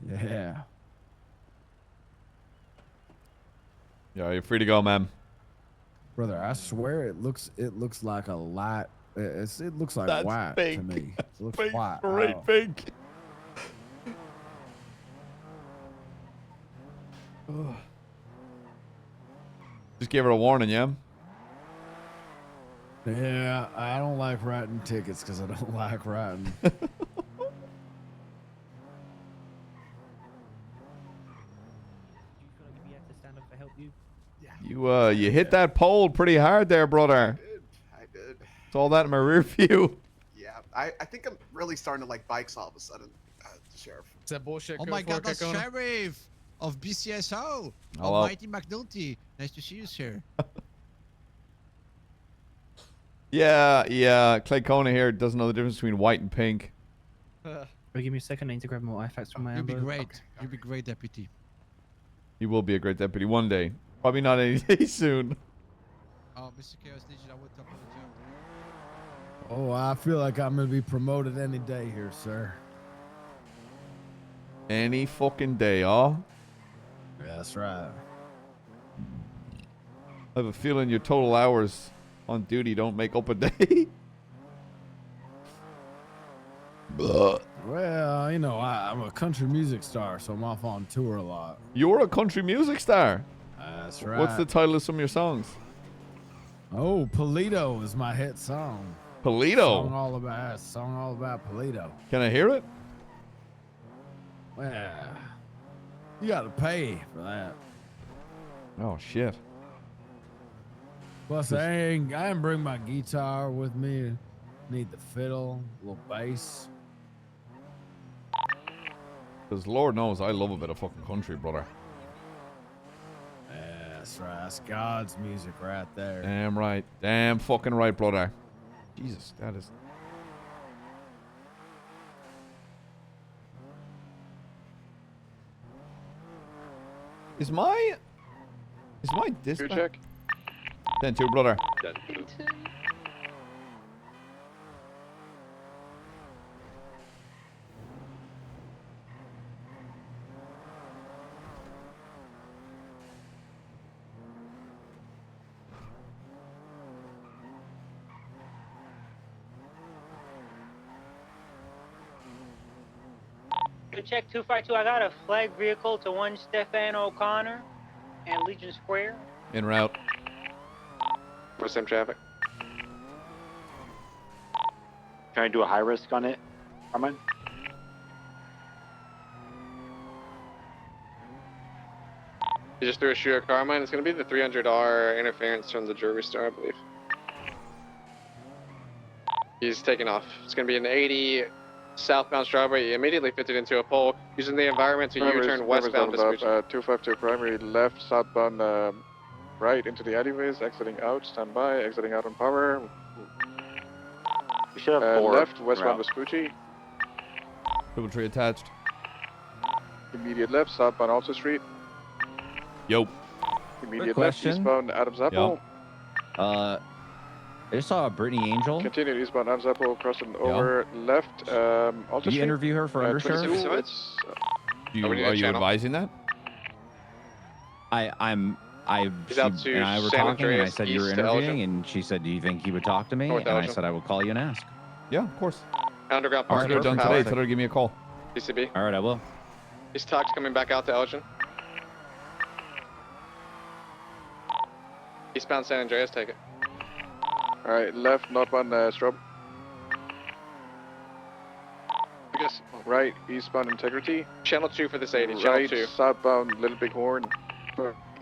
Yeah. Yeah, you're free to go, ma'am. Brother, I swear it looks like a light. It looks like That's white pink. to me. It looks Pink, white. straight Oh. pink. Just gave her a warning, yeah? Yeah, I don't like writing tickets because I don't like writing. You hit that pole pretty hard there, brother. I did. It's all that in my rear view. Yeah, I think I'm really starting to like bikes all of a sudden, Sheriff. It's that bullshit. Oh my God, that's Sheriff of BCSO. Hello. Almighty McNulty. Nice to see you, sir. Yeah. Clay Kona here doesn't know the difference between white and pink. Give me a second. I need to grab more artifacts from my You'll be envelope. great. Okay. You'll be great, deputy. He will be a great deputy one day. Probably not any day soon. Oh, Mr. Chaos Legion, I would talk about the Oh, I feel like I'm gonna be promoted any day here, sir. Any fucking day, huh? Yeah, that's right. I have a feeling your total hours on duty don't make up a day. Well, you know, I'm a country music star, so I'm off on tour a lot. You're a country music star. That's right. What's the title of some of your songs? Oh, Polito is my hit song. Polito? Song all about Polito. Can I hear it? Well, you gotta pay for that. Oh, shit. Plus, I didn't bring my guitar with me. Need the fiddle, a little bass. Because Lord knows I love a bit of fucking country, brother. Yeah, that's right. That's God's music right there. Damn right. Damn fucking right, brother. Jesus, that is... Is my dispatch? check. 10-2, brother. 10-2. Check 252. I got a flagged vehicle to 1 Stefan O'Connor and Legion Square. En route. What's some traffic? Can I do a high risk on it, Armand? You just threw a shoe at Carmine. It's going to be the $300 interference from the jewelry store, I believe. He's taking off. It's going to be an 80 southbound Strawberry. He immediately fitted into a pole, using the environment to U-turn westbound Vespucci. 252 primary left, southbound right into the alleyways, exiting out, stand by, exiting out on power. We should have 4 left, westbound Vespucci. Triple tree attached. Immediate left, southbound Alta Street. Yo. Immediate left, eastbound Adams Apple. I just saw a Brittany Angel. Continue eastbound Adams Apple, crossing over left, Alta Did you Street. interview her for undersheriff? Are you advising that? I'm He's out to and I were San talking, and I Andreas, said you were east to interviewing, Elgin. and she said, "Do you think he would talk to me?" North And I Elgin. said, "I will call you and ask." Yeah, of course. Underground I'll Park. get it done today. Tell her to give me a call. PCB. All right, I will. He's talked coming back out to Elgin. Eastbound San Andreas, take it. Alright, left, northbound Strobe. Right, eastbound Integrity. Channel 2 for this 80, channel Right, 2. southbound Little Big Horn.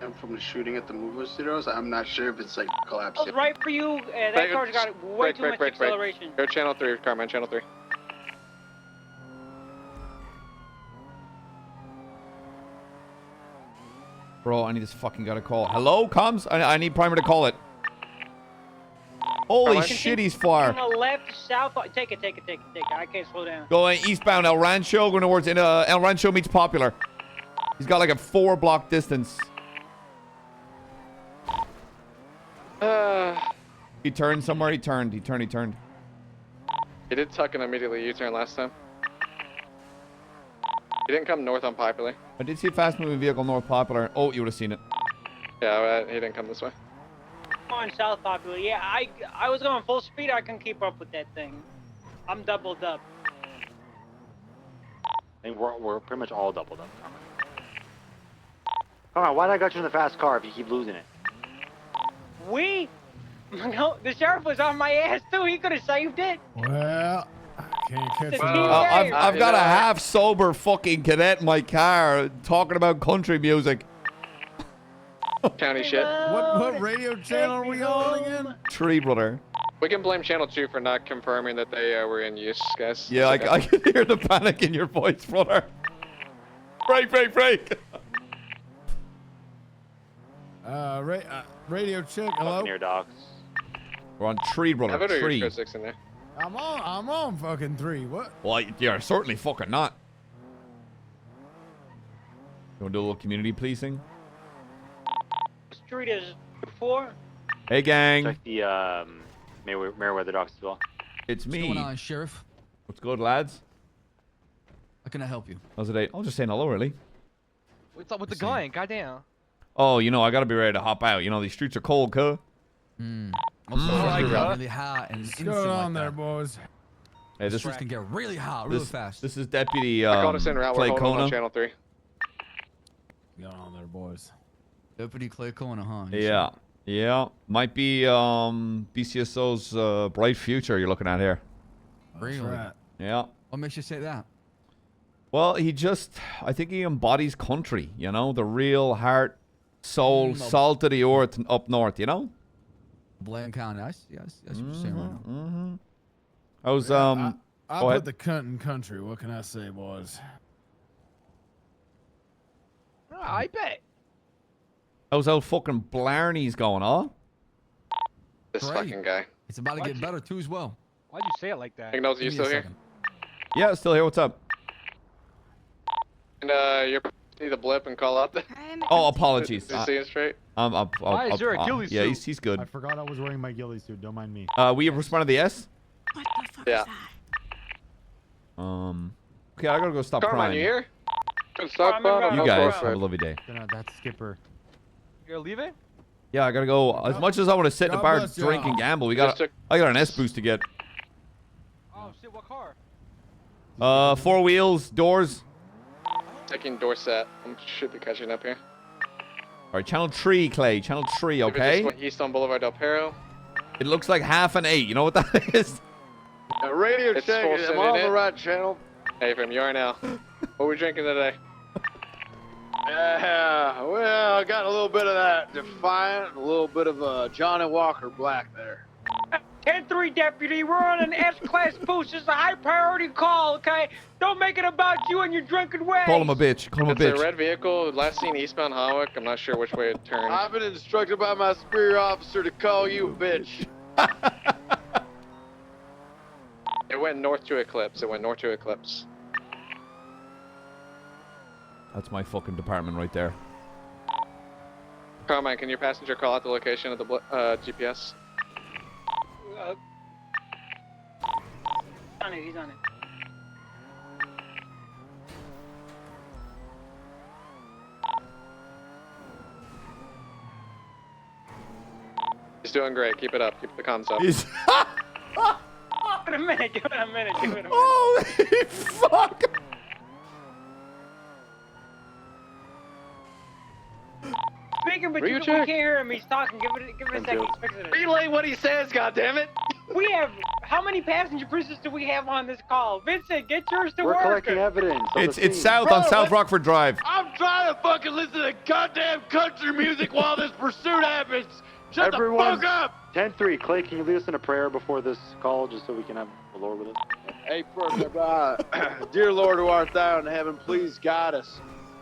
And from the shooting at the Mover Studios, I'm not sure if it's like collapsed. Oh, right for you. That car's got way too much acceleration. Go channel 3, Carmine, channel 3. Bro, I need this fucking guy to call. Hello, comms? I need Primer to call it. Holy shit, he's far. On the left, south. Take it. I can't slow down. Going eastbound El Rancho, going towards El Rancho meets Popular. He's got like a 4-block distance. He turned somewhere. He turned. He He did tuck and immediately U-turn last time. He didn't come north on Popular. I did see a fast-moving vehicle north Popular. Oh, you would have seen it. Yeah, he didn't come this way. I'm on South Popular. Yeah, I was going full speed. I can keep up with that thing. I'm doubled up. I think we're pretty much all doubled up. Come on, why did I got you in the fast car if you keep losing it? No, the sheriff was on my ass too. He could have saved it. Well, can't catch The me. team I've got a half-sober fucking cadet in my car talking about country music. County shit. What radio channel are we on again? Tree, brother. We can blame Channel 2 for not confirming that they were in use, guys. Yeah, I can hear the panic in your voice, brother. Break. Radio check. Hello. Near docks. We're on Tree, brother. Have it or your Tree. Code 6 in there. I'm on fucking 3. What? Well, you're certainly fucking not. You want to do a little community policing? Street is 4. Hey, gang. Check the Meriwether docks as well. It's me. What's going on, Sheriff? What's good, lads? How can I help you? How's the day? I was just saying hello, really. What's up with the gun? Goddamn. Oh, you know, I gotta be ready to hop out. You know, these streets are cold, cuh. Really hot and What's going on there, boys? Hey, this streets can get really hot really fast. This is Deputy I called us in route. We're Clay holding on Kona. Channel 3. What's going on there, boys? Deputy Clay Kona, huh? Yeah. Might be BCSO's bright future you're looking at here. Really? Right. Yeah. What makes you say that? Well, I think he embodies country, you know, the real heart, soul, salt of the earth up north, you know? Blaine County. I see what you're saying right now. I was, I go ahead. put the cunt in country. What can I say, boys? I bet. How's old fucking Blarney's going, huh? This fucking guy. It's about to get better too as well. Why'd you say it like that? McNulty, you still here? Yeah, still here. What's up? And you're see the blip and call out the. Oh, apologies. Did you see him straight? Why is there a ghillie Yeah, suit? he's good. I forgot I was wearing my ghillie suit. Don't mind me. We responded to the S? Yeah. Okay, I gotta go stop Carmine, crying. you here? You guys have a lovely day. That's Skipper. You're leaving? Yeah, I gotta go. As much as I want to sit in a God bar, bless drink, and y'all. gamble, I got an S boost to get. Oh shit! What car? 4 wheels, doors. Taking Dorset. I should be catching up here. All right, channel 3, Clay. Channel 3, okay? East on Boulevard Del Perro. It looks like half an 8. You know what that is? Radio It's check. full Am send I on in the it. right channel? Hey, from you are now. What are we drinking today? Well, I got a little bit of that Defiant, a little bit of Johnny Walker Black there. 10-3 deputy, we're on an S-class boost. It's a high priority call, okay? Don't make it about you and your drunken ways. Call him a bitch. Call him a It's bitch. a red vehicle. Last seen eastbound Hawick. I'm not sure which way it turned. I've been instructed by my superior officer to call you a bitch. It went north to Eclipse. That's my fucking department right there. Carmine, can your passenger call out the location of the GPS? He's on it. He's doing great. Keep it up. Keep the comms up. He's Give it a minute. Give it a minute. Give it a minute. Holy fuck! Speaking, but we can't hear him. He's talking. Give it a second. He's fixing it. Relay what he says, goddammit! We have how many passenger prisoners do we have on this call? Vincent, get yours to We're work. collecting evidence. It's south on South Rockford Drive. I'm trying to fucking listen to goddamn country music while this pursuit happens. Shut the fuck up! 10-3, Clay, can you lead us in a prayer before this call, just so we can have the Lord with us? Hey, dear Lord who art thou in heaven, please guide us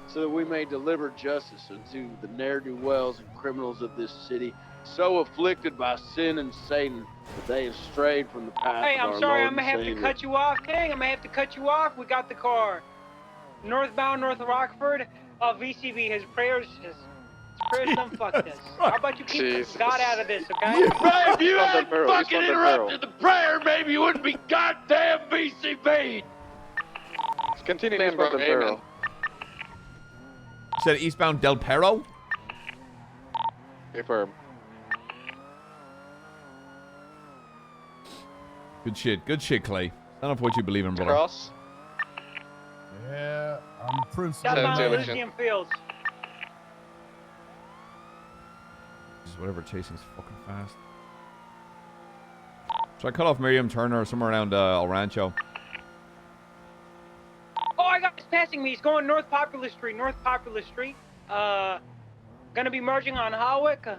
so that we may deliver justice unto the ne'er-do-wells and criminals of this city, so afflicted by sin and Satan that they have strayed from the path Hey, of I'm our sorry. Lord I'm gonna have and to Savior. cut you off, King. I'm gonna have to cut you off. We got the car. Northbound, North Rockford. VCB. His prayers don't fuck this. How about you keep God out of this, okay? Right, if you hadn't fucking interrupted the prayer, maybe you wouldn't be goddamn BCB. Continue Stand eastbound by, Del Perro. amen. Said eastbound Del Perro. Affirm. Good shit, Clay. None of what you believe in, brother. Cross. Yeah, I'm Prince. Southbound Elysium Fields. Just whatever chasing's fucking fast. Should I cut off Miriam Turner somewhere around El Rancho? Oh, I got this passing me. He's going North Popular Street. Gonna be merging on Hawick.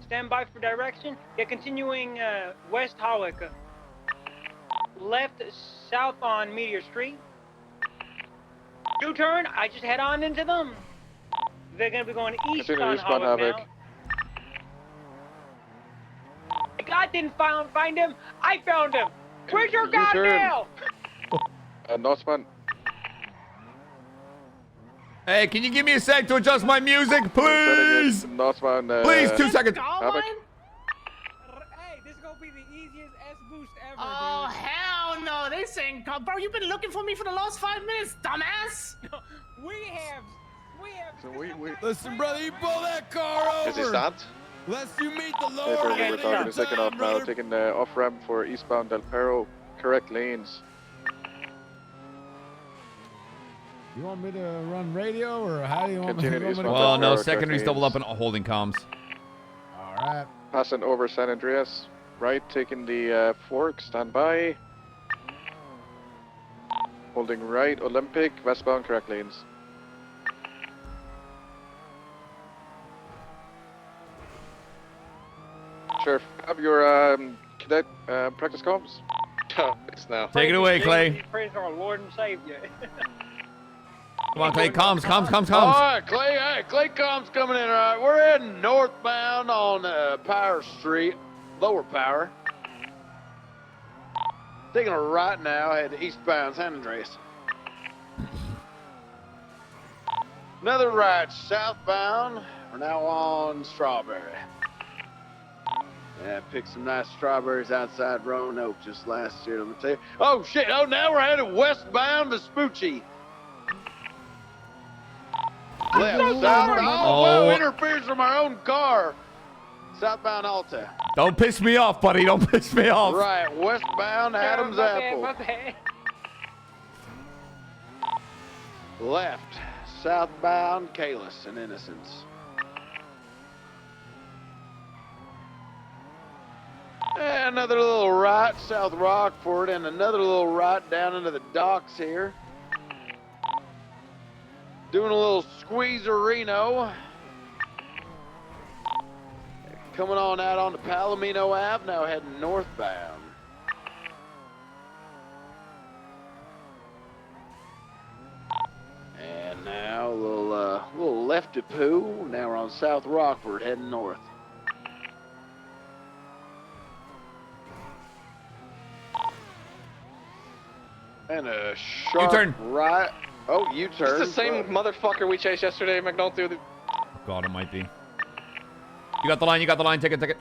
Stand by for direction. Yeah, continuing West Hawick. Left south on Meteor Street. U-turn. I just head on into them. They're gonna be going east Continue on eastbound Hawick Havoc. now. God didn't find him. I found him. Where's your God U-turn. now? Northbound. Hey, can you give me a sec to adjust my music, please? Northbound. Please, 2 seconds. Havoc. Hey, this is gonna be the easiest S boost ever, Oh, dude. hell no. They saying, bro, you've been looking for me for the last 5 minutes, dumbass. We have. So we. Listen, brother, you pull that car over. Is he stopped? Lest you meet the Hey, Lord. Perro, at we're any talking a second time, off now, brother. taking the off ramp for eastbound Del Perro. Correct lanes. You want me to run radio, or how do you want me to Continue go? eastbound Well, Del no, Perro, secondary's correct doubled up lanes. and holding comms. All right. Passing over San Andreas. Right, taking the fork. Stand by. Holding right, Olympic, westbound, correct lanes. Sheriff, have your cadet practice comms. It's now. Take it away, Clay. Praise our Lord and Savior. Come on, Clay. Comms. All right, Clay. Hey, Clay Com's coming in. All right, we're heading northbound on Power Street, Lower Power. Taking a right now, head eastbound San Andreas. Another right southbound. We're now on Strawberry. Yeah, picked some nice strawberries outside Roanoke just last year. Let me tell you. Oh shit! Oh, now we're headed westbound Vespucci. Left, southbound. Oh, Oh. whoa! Interferes from our own car. Southbound Alta. Don't piss me off, buddy. Don't piss me off. Right, westbound Adams Apple. My bad. Left, southbound Kalis and Innocence. And another little right, South Rockford, and another little right down into the docks here. Doing a little squeezerino. Coming on out onto Palomino Ave, now heading northbound. And now a little lefty poo. Now we're on South Rockford, heading north. And a sharp U-turn. right. Oh, U-turn. It's the same motherfucker we chased yesterday, McNulty. God, it might be. You got the line. Take it.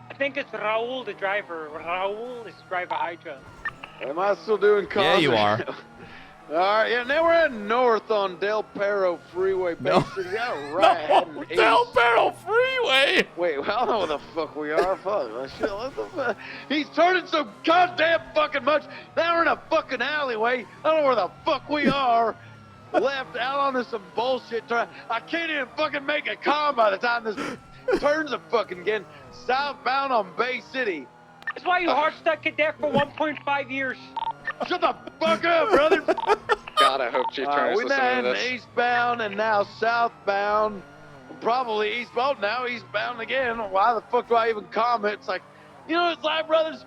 I think it's Raul, the driver. Raul is driver Hydra. Am I still doing comms? Yeah, you are. All right, yeah, now we're heading north on Del Perro Freeway. No. Basically, yeah, right, heading east. Del Perro Freeway. Wait, well, I don't know where the fuck we are. Fuck, shit, what the fuck? He's turning so goddamn fucking much. Now we're in a fucking alleyway. I don't know where the fuck we are. Left out onto some bullshit turn. I can't even fucking make a calm by the time this turns a fucking again. Southbound on Bay City. That's why you hard stuck cadet for 1.5 years. Shut the fuck up, brother. God, I hope Chief Turner's We're listening now to in this. eastbound and now southbound. Probably eastbound, now eastbound again. Why the fuck do I even comment? It's like, you know what it's like, brothers?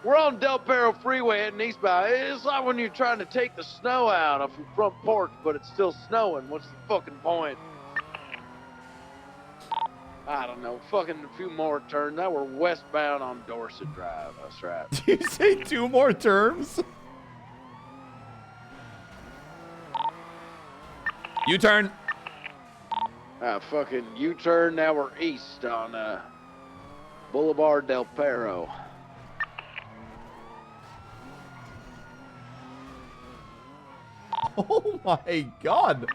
We're on Del Perro Freeway heading eastbound. It's like when you're trying to take the snow out of your front porch, but it's still snowing. What's the fucking point? I don't know. Fucking a few more turns. Now we're westbound on Dorset Drive. That's right. Did you say 2 more terms? U-turn. Fucking U-turn. Now we're east on Boulevard Del Perro. Oh my God.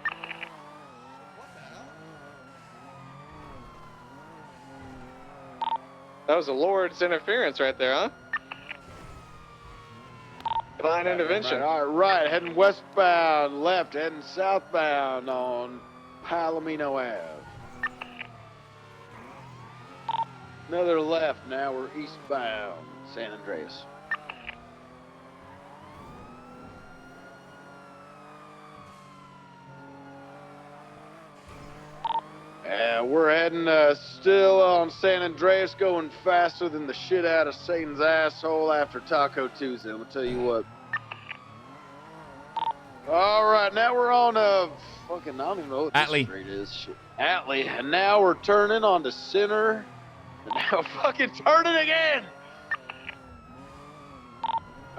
That was a Lord's interference right there, huh? Divine intervention. All right, heading westbound, left, heading southbound on Palomino Ave. Another left, now we're eastbound, San Andreas. We're heading still on San Andreas, going faster than the shit out of Satan's asshole after Taco Tuesday. I'm gonna tell you what. All right, now we're on fucking, I don't even know what this street is. Shit. Atlee, and now we're turning on the center, and now fucking turning again.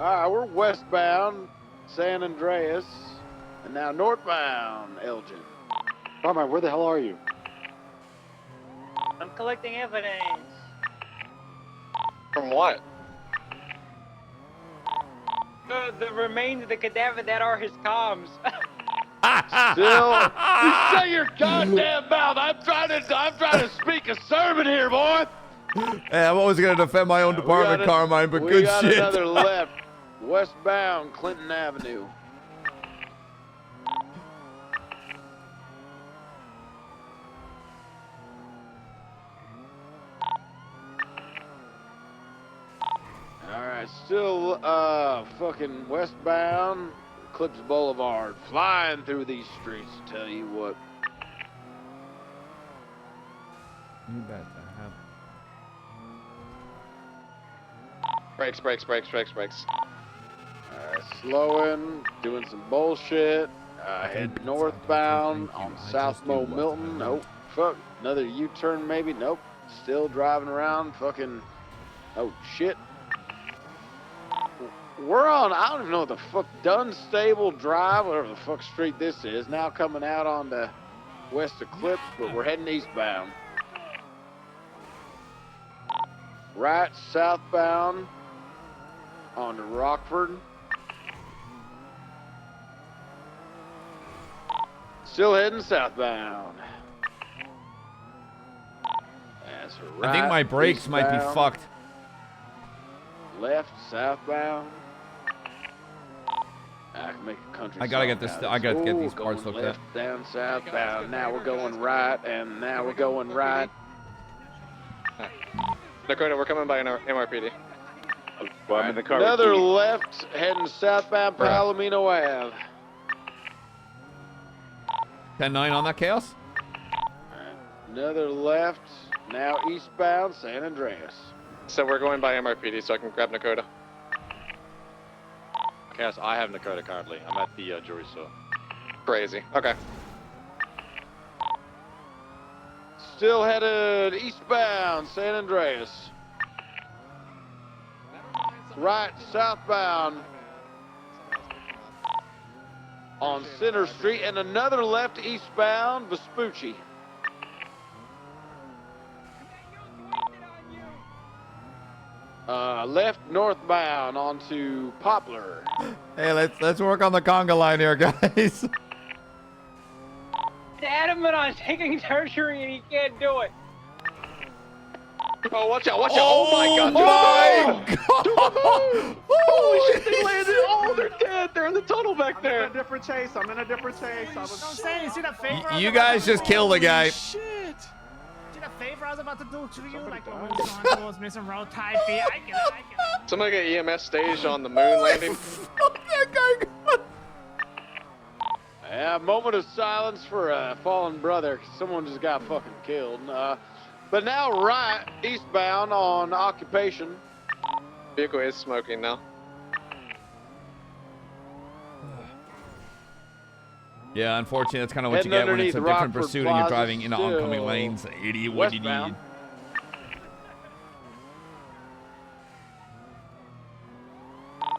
All right, we're westbound San Andreas, and now northbound Elgin. Carmine, where the hell are you? I'm collecting evidence. From what? The remains of the cadaver that are his comms. Still, you shut your goddamn mouth. I'm trying to speak a sermon here, boy. Hey, I'm always gonna defend my own department, Carmine, but good shit. We got another left, westbound Clinton Avenue. Alright, still fucking westbound Clips Boulevard, flying through these streets, to tell you what. You bet I have. Brakes. Alright, slowing, doing some bullshit. Heading northbound on South Mo Milton. Nope. Fuck. Another U-turn maybe. Nope. Still driving around. Fucking. Oh shit. We're on, I don't even know what the fuck, Dunstable Drive, whatever the fuck street this is, now coming out on the west of Clips, but we're heading eastbound. Right southbound on to Rockford. Still heading southbound. That's right. I think my brakes might be fucked. Left southbound. I can make a country. I gotta get this. I gotta get these parts going looked at. left, down southbound. Now we're going right, and now we're going right. Dakota, we're coming by an MRPD. Well, I'm in the car. Another left, heading southbound Palomino Ave. 10-9 on that chaos. Another left, now eastbound San Andreas. So we're going by MRPD, so I can grab Nakota. Cass, I have Nakota currently. I'm at the jury cell. Crazy. Okay. Still headed eastbound San Andreas. Right southbound on Center Street, and another left eastbound Vespucci. left northbound onto Poplar. Hey, let's work on the conga line here, guys. Adamant on taking tertiary and he can't do it. Oh, watch out, watch out. Oh my god. Holy shit, they landed. Oh, they're dead. They're in the tunnel back there. I'm in a different chase. I'm saying, you see that favor? You guys just killed the guy. Shit. See that favor I was about to do to you? Like when we was going towards missing road type B. I get it. Somebody get EMS staged on the moon landing. Yeah, moment of silence for a fallen brother. Someone just got fucking killed. But now right eastbound on Occupation. Vehicle is smoking now. Yeah, unfortunately, that's kind of what you get when it's a different pursuit and you're driving into oncoming lanes. Idiot, what do you need?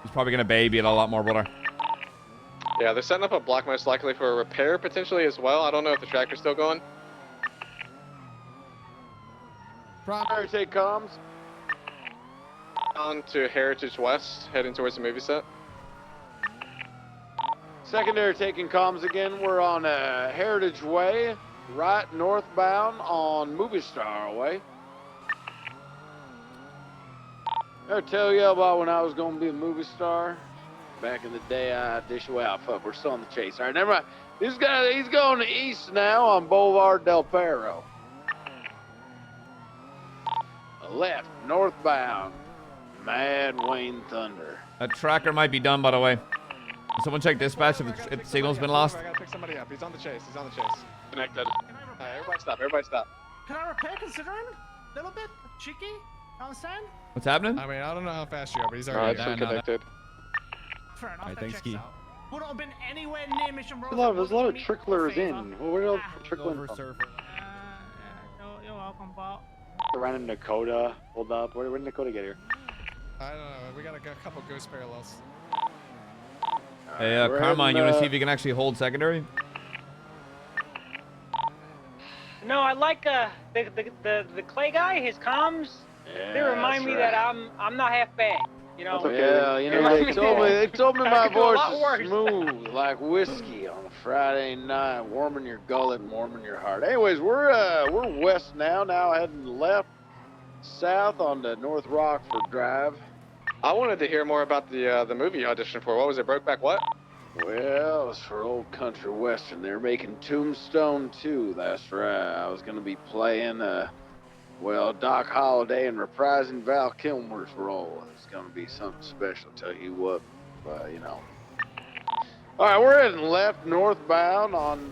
He's probably gonna baby it a lot more, brother. Yeah, they're setting up a block most likely for a repair potentially as well. I don't know if the tractor's still going. Primary take comms. On to Heritage West, heading towards the movie set. Secondary taking comms again. We're on Heritage Way, right northbound on Movie Star Way. Ever tell you about when I was gonna be a movie star? Back in the day, I dish away. Oh, fuck, we're still on the chase. All right, never mind. This guy, he's going east now on Boulevard Del Perro. Left, northbound, Mad Wayne Thunder. That tracker might be done, by the way. Someone check dispatch if the signal's been lost. I gotta pick somebody up. He's on the chase. He's on the chase. Connected. Everybody stop. Everybody stop. Can I repair considering? A little bit? Cheeky? Understand? What's happening? I mean, I don't know how fast you are, but he's No, already it's connected. Fair enough. Alright, that thanks, checks Key. out. Would have been anywhere near Mission Road. There's a lot of tricklers in. Where are they trickling from? You're welcome, Bob. Around in Dakota. Hold up. Where did Dakota get here? I don't know. We got a couple ghost parallels. Hey, Carmine, you want to see if you can actually hold secondary? No, I like the Clay guy. His comms. Yeah, They remind me that I'm not half bad. You know. Yeah, you know, they told me my could do a voice lot is worse. smooth like whiskey on a Friday night, warming your gullet and warming your heart. Anyways, we're west now. Now heading left, south on the North Rockford Drive. I wanted to hear more about the movie you auditioned for. What was it? Brokeback what? Well, it was for old country western. They're making Tombstone 2. That's right. I was gonna be playing Doc Holliday and reprising Val Kilmer's role. It's gonna be something special. Tell you what, you know. All right, we're heading left northbound on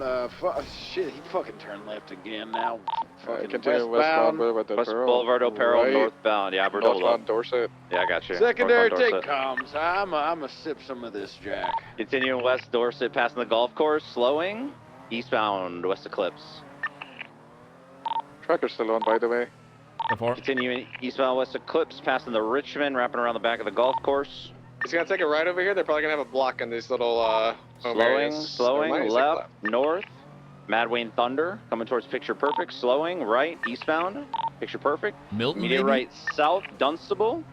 shit. He fucking turned left again now. Fucking continue westbound West Boulevard Del Perro, right. northbound. Yeah, Bertola. Northbound Dorset. Yeah, I got you. Secondary Northbound take Dorset. comms. I'm a sip some of this, Jack. Continuing west Dorset, passing the golf course, slowing. Eastbound West Eclipse. Tracker's still on, by the way. Continuing eastbound West Eclipse, passing the Richmond, wrapping around the back of the golf course. He's gonna take a right over here. They're probably gonna have a block in these little Slowing, left, north. Mad Wayne Thunder, coming towards Picture Perfect. Slowing, right, eastbound. Picture Perfect. Milton, Immediate maybe? right, south, Dunstable.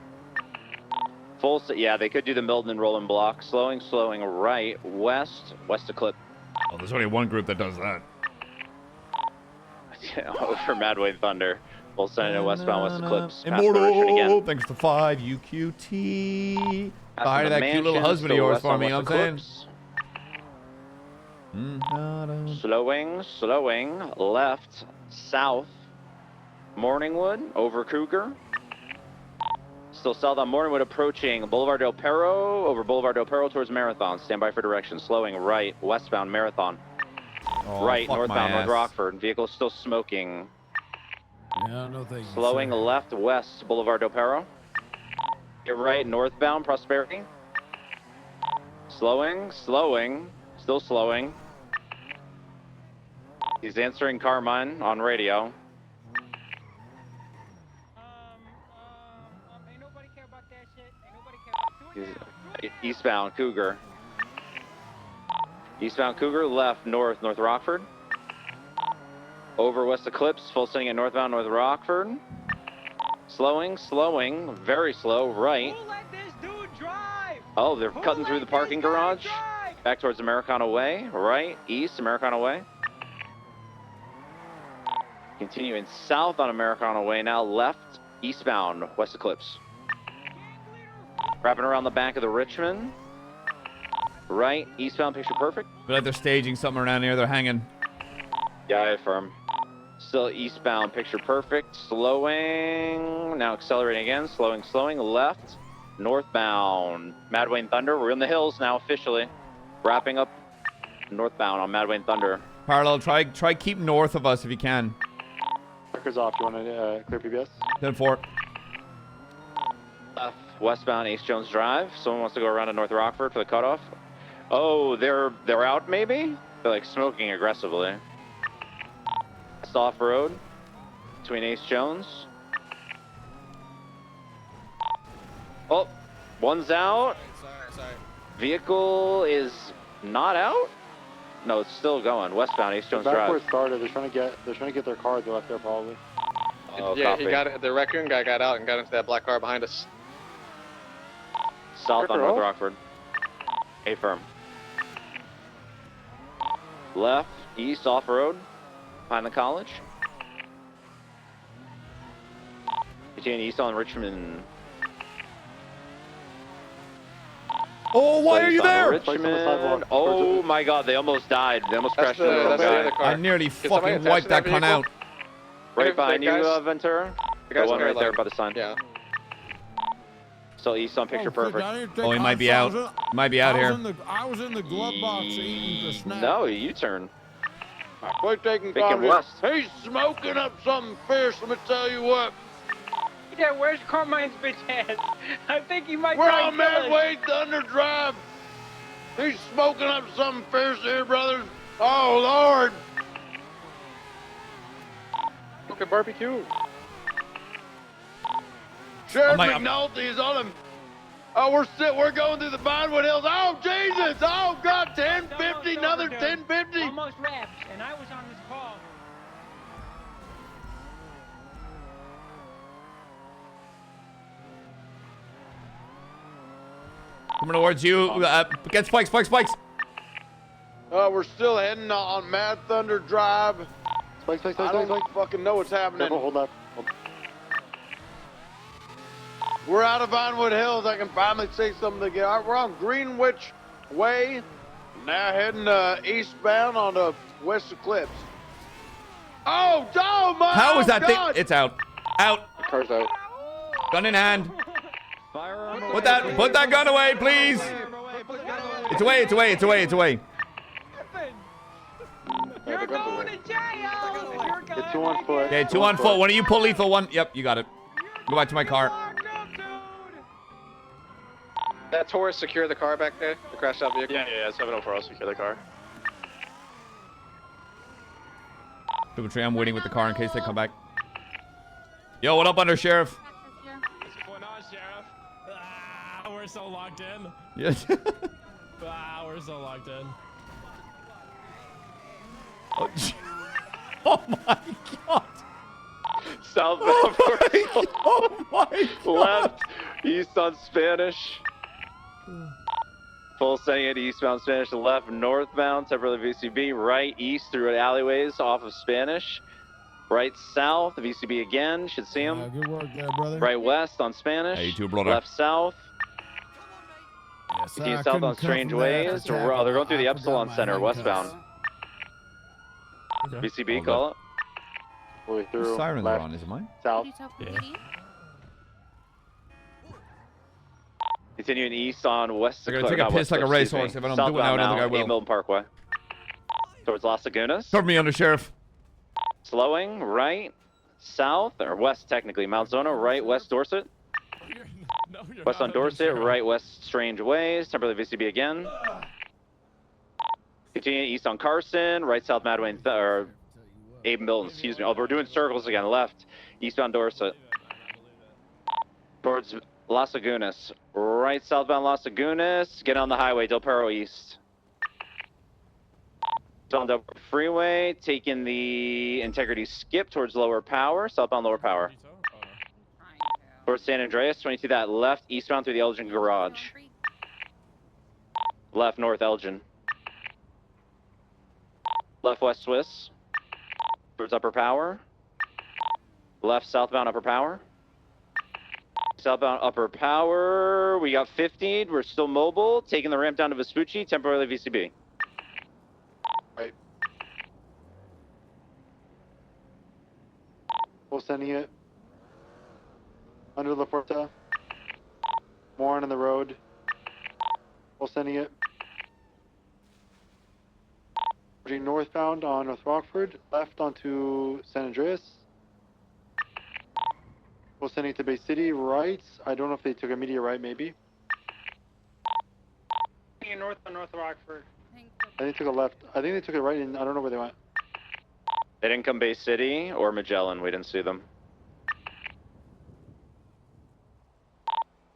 Yeah, they could do the Milton and rolling block. Slowing, right, west Eclipse. Oh, there's only one group that does that. Over Mad Wayne Thunder. Full sending westbound West Eclipse. Past the Richmond Immortal, again. thanks to 5 UQT. Hi to the that cute little mansion, husband of still yours west for on me, you know West what I'm saying? Eclipse. Slowing, left, south, Morningwood, over Cougar. Still south on Morningwood, approaching Boulevard Del Perro, over Boulevard Del Perro towards Marathon. Stand by for direction. Slowing, right, westbound Marathon. Right, fuck my northbound North ass. Rockford. Vehicle still smoking. Yeah, no thank you. Slowing sir. left, west, Boulevard Del Perro. Get right, northbound Prosperity. Slowing, still slowing. He's answering Carmine on radio. Ain't nobody care about that shit. Ain't nobody care about He's eastbound Cougar. Eastbound Cougar, left, North Rockford. Over West Eclipse, full sending at northbound North Rockford. Slowing, very slow, right. Who let this dude drive? Oh, they're cutting through the parking garage. Back towards Americana Way, right, east, Americana Way. Continuing south on Americana Way, now left, eastbound, West Eclipse. Wrapping around the back of the Richmond. Right, eastbound, picture perfect. Feel like they're staging something around here. They're hanging. Yeah, I affirm. Still eastbound, picture perfect. Slowing, now accelerating again. Slowing, left, northbound. Mad Wayne Thunder, we're in the hills now officially. Wrapping up northbound on Mad Wayne Thunder. Parallel, try keep north of us if you can. Markers off. You want to clear PBS? 10-4. Left, westbound, Ace Jones Drive. Someone wants to go around to North Rockford for the cutoff. Oh, they're out maybe? They're like smoking aggressively. It's off road between Ace Jones. Oh, one's out. Sorry. Vehicle is not out? No, it's still going. Westbound, Ace Jones Back Drive. where it started. They're trying to get their car. They left there probably. Oh, yeah, copy. he got it. The raccoon guy got out and got into that black car behind us. South on Roll. North Rockford. A-firm. Left, east, off-road, behind the college. Continuing east on Richmond. Oh, why are you there? Richmond. Oh my God, they almost died. They almost crashed into the guy. I nearly somebody fucking attach wiped to that that cunt vehicle? out. Right The behind you, guys- Ventura. The The guy's one right there airline. by the sign. Yeah. Still east on picture perfect. Oh, he might be out. Might be out here. I was in the glove box eating the snack. No, U-turn. Quit taking Making comment. west. He's smoking up something fierce, let me tell you what. Yeah, where's Carmine's bitch ass? I think he might We're try on and kill Mad us. Wayne Thunder Drive. He's smoking up something fierce here, brothers. Oh, Lord. Look at barbecue. Sheriff my- McNulty is on him. Oh, we're going through the Vinewood Hills. Oh, Jesus. Oh, God. 1050, another 1050. Almost wrapped, and I was on this call. Coming towards you. Get spikes. We're still heading on Mad Thunder Drive. Spike. I don't fucking know what's happening. Careful, hold left. We're out of Vinewood Hills. I can finally say something again. All right, we're on Greenwich Way. Now heading eastbound on the West Eclipse. Oh, my How is that God. thing? It's out. Out. Car's out. Gun in hand. Put that gun away, please. It's away. You're going to jail. Get 2 on foot. Okay, 2 on foot. One of you pull lethal. One. Yep, you got it. Go back to my car. That Taurus secure the car back there? The crashed out vehicle? Yeah, 704, I'll secure the car. Infantry, I'm waiting with the car in case they come back. Yo, what up, Under Sheriff? What's going on, Sheriff? We're so locked in. Yes. We're so locked in. Oh, oh my God. Southbound. Oh my God. Left, east on Spanish. Full setting at eastbound Spanish. Left, northbound, separately VCB. Right, east through alleyways off of Spanish. Right, south, VCB again. Should see him. Good work there, brother. Right, west on Spanish. Hey, you too, brother. Left, south. Yes, Continue I south couldn't on come Strange from there Ways. after They're going through the I Epsilon forgot my Center, handcuffs. westbound. Okay. VCB, All call it. All the way through. The sirens left, are on, is it mine? south. Yeah. Continuing east on West. They're gonna take a piss like a racehorse. If I don't do it now, I don't think I will. Milton Parkway. Towards Las Lagunas. Cover me, Under Sheriff. Slowing, right, south, or west technically. Mount Zona, right, west Dorset. West on Dorset, right, west Strange Ways. Temporarily VCB again. Continue east on Carson, right, south Mad Wayne, or Abe Milton, excuse me. Oh, we're doing circles again. Left, eastbound Dorset. Towards Las Lagunas. Right, southbound Las Lagunas. Get on the highway, Del Perro East. On the freeway, taking the integrity skip towards lower power, southbound lower power. Towards San Andreas, when you see that left eastbound through the Elgin garage. Left north Elgin. Left west Swiss. Towards Upper Power. Left southbound Upper Power. Southbound Upper Power. We got 50'd. We're still mobile. Taking the ramp down to Vespucci. Temporarily VCB. Right. We're sending it. Under La Porta. More on the road. We're sending it. Northbound on North Rockford. Left onto San Andreas. We're sending it to Bay City. Right. I don't know if they took a media right, maybe. North on North Rockford. I think they took a left. I think they took it right, and I don't know where they went. They didn't come Bay City or Magellan. We didn't see them.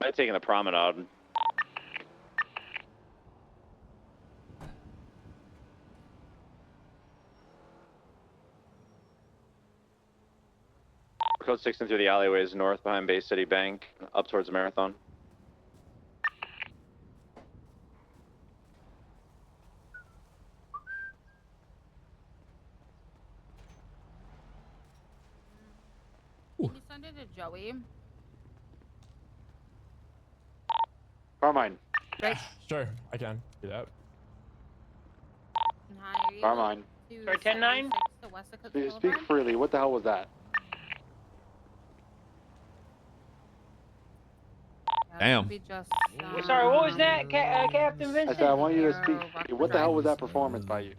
Might taking the promenade. Code 16 through the alleyways north behind Bay City Bank, up towards the Marathon. Can you send it to Joey? Carmine. Yeah, sure, I can do that. Carmine. Sorry, 10-9? Speak freely. What the hell was that? Damn. Sorry, what was that, Captain Vincent? I said I want you to speak. What the hell was that performance by you?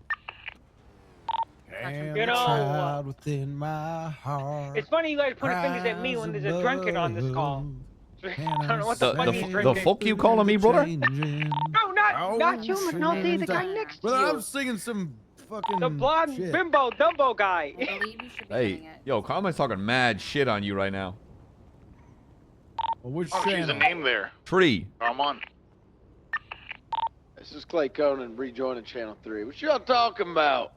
You know, child within my heart. it's funny you guys pointing fingers at me when there's a drunkard on this call. I don't know what the fuck he's The drinking. fuck you calling me, brother? No, not you, McNulty, the guy next to Well, you. I'm singing some fucking The blonde shit. bimbo Dumbo guy. Hey, yo, Carmine's talking mad shit on you right now. Well, which Oh, she's a name there. Tree. Come on. This is Clay Conan rejoining Channel 3. What y'all talking about?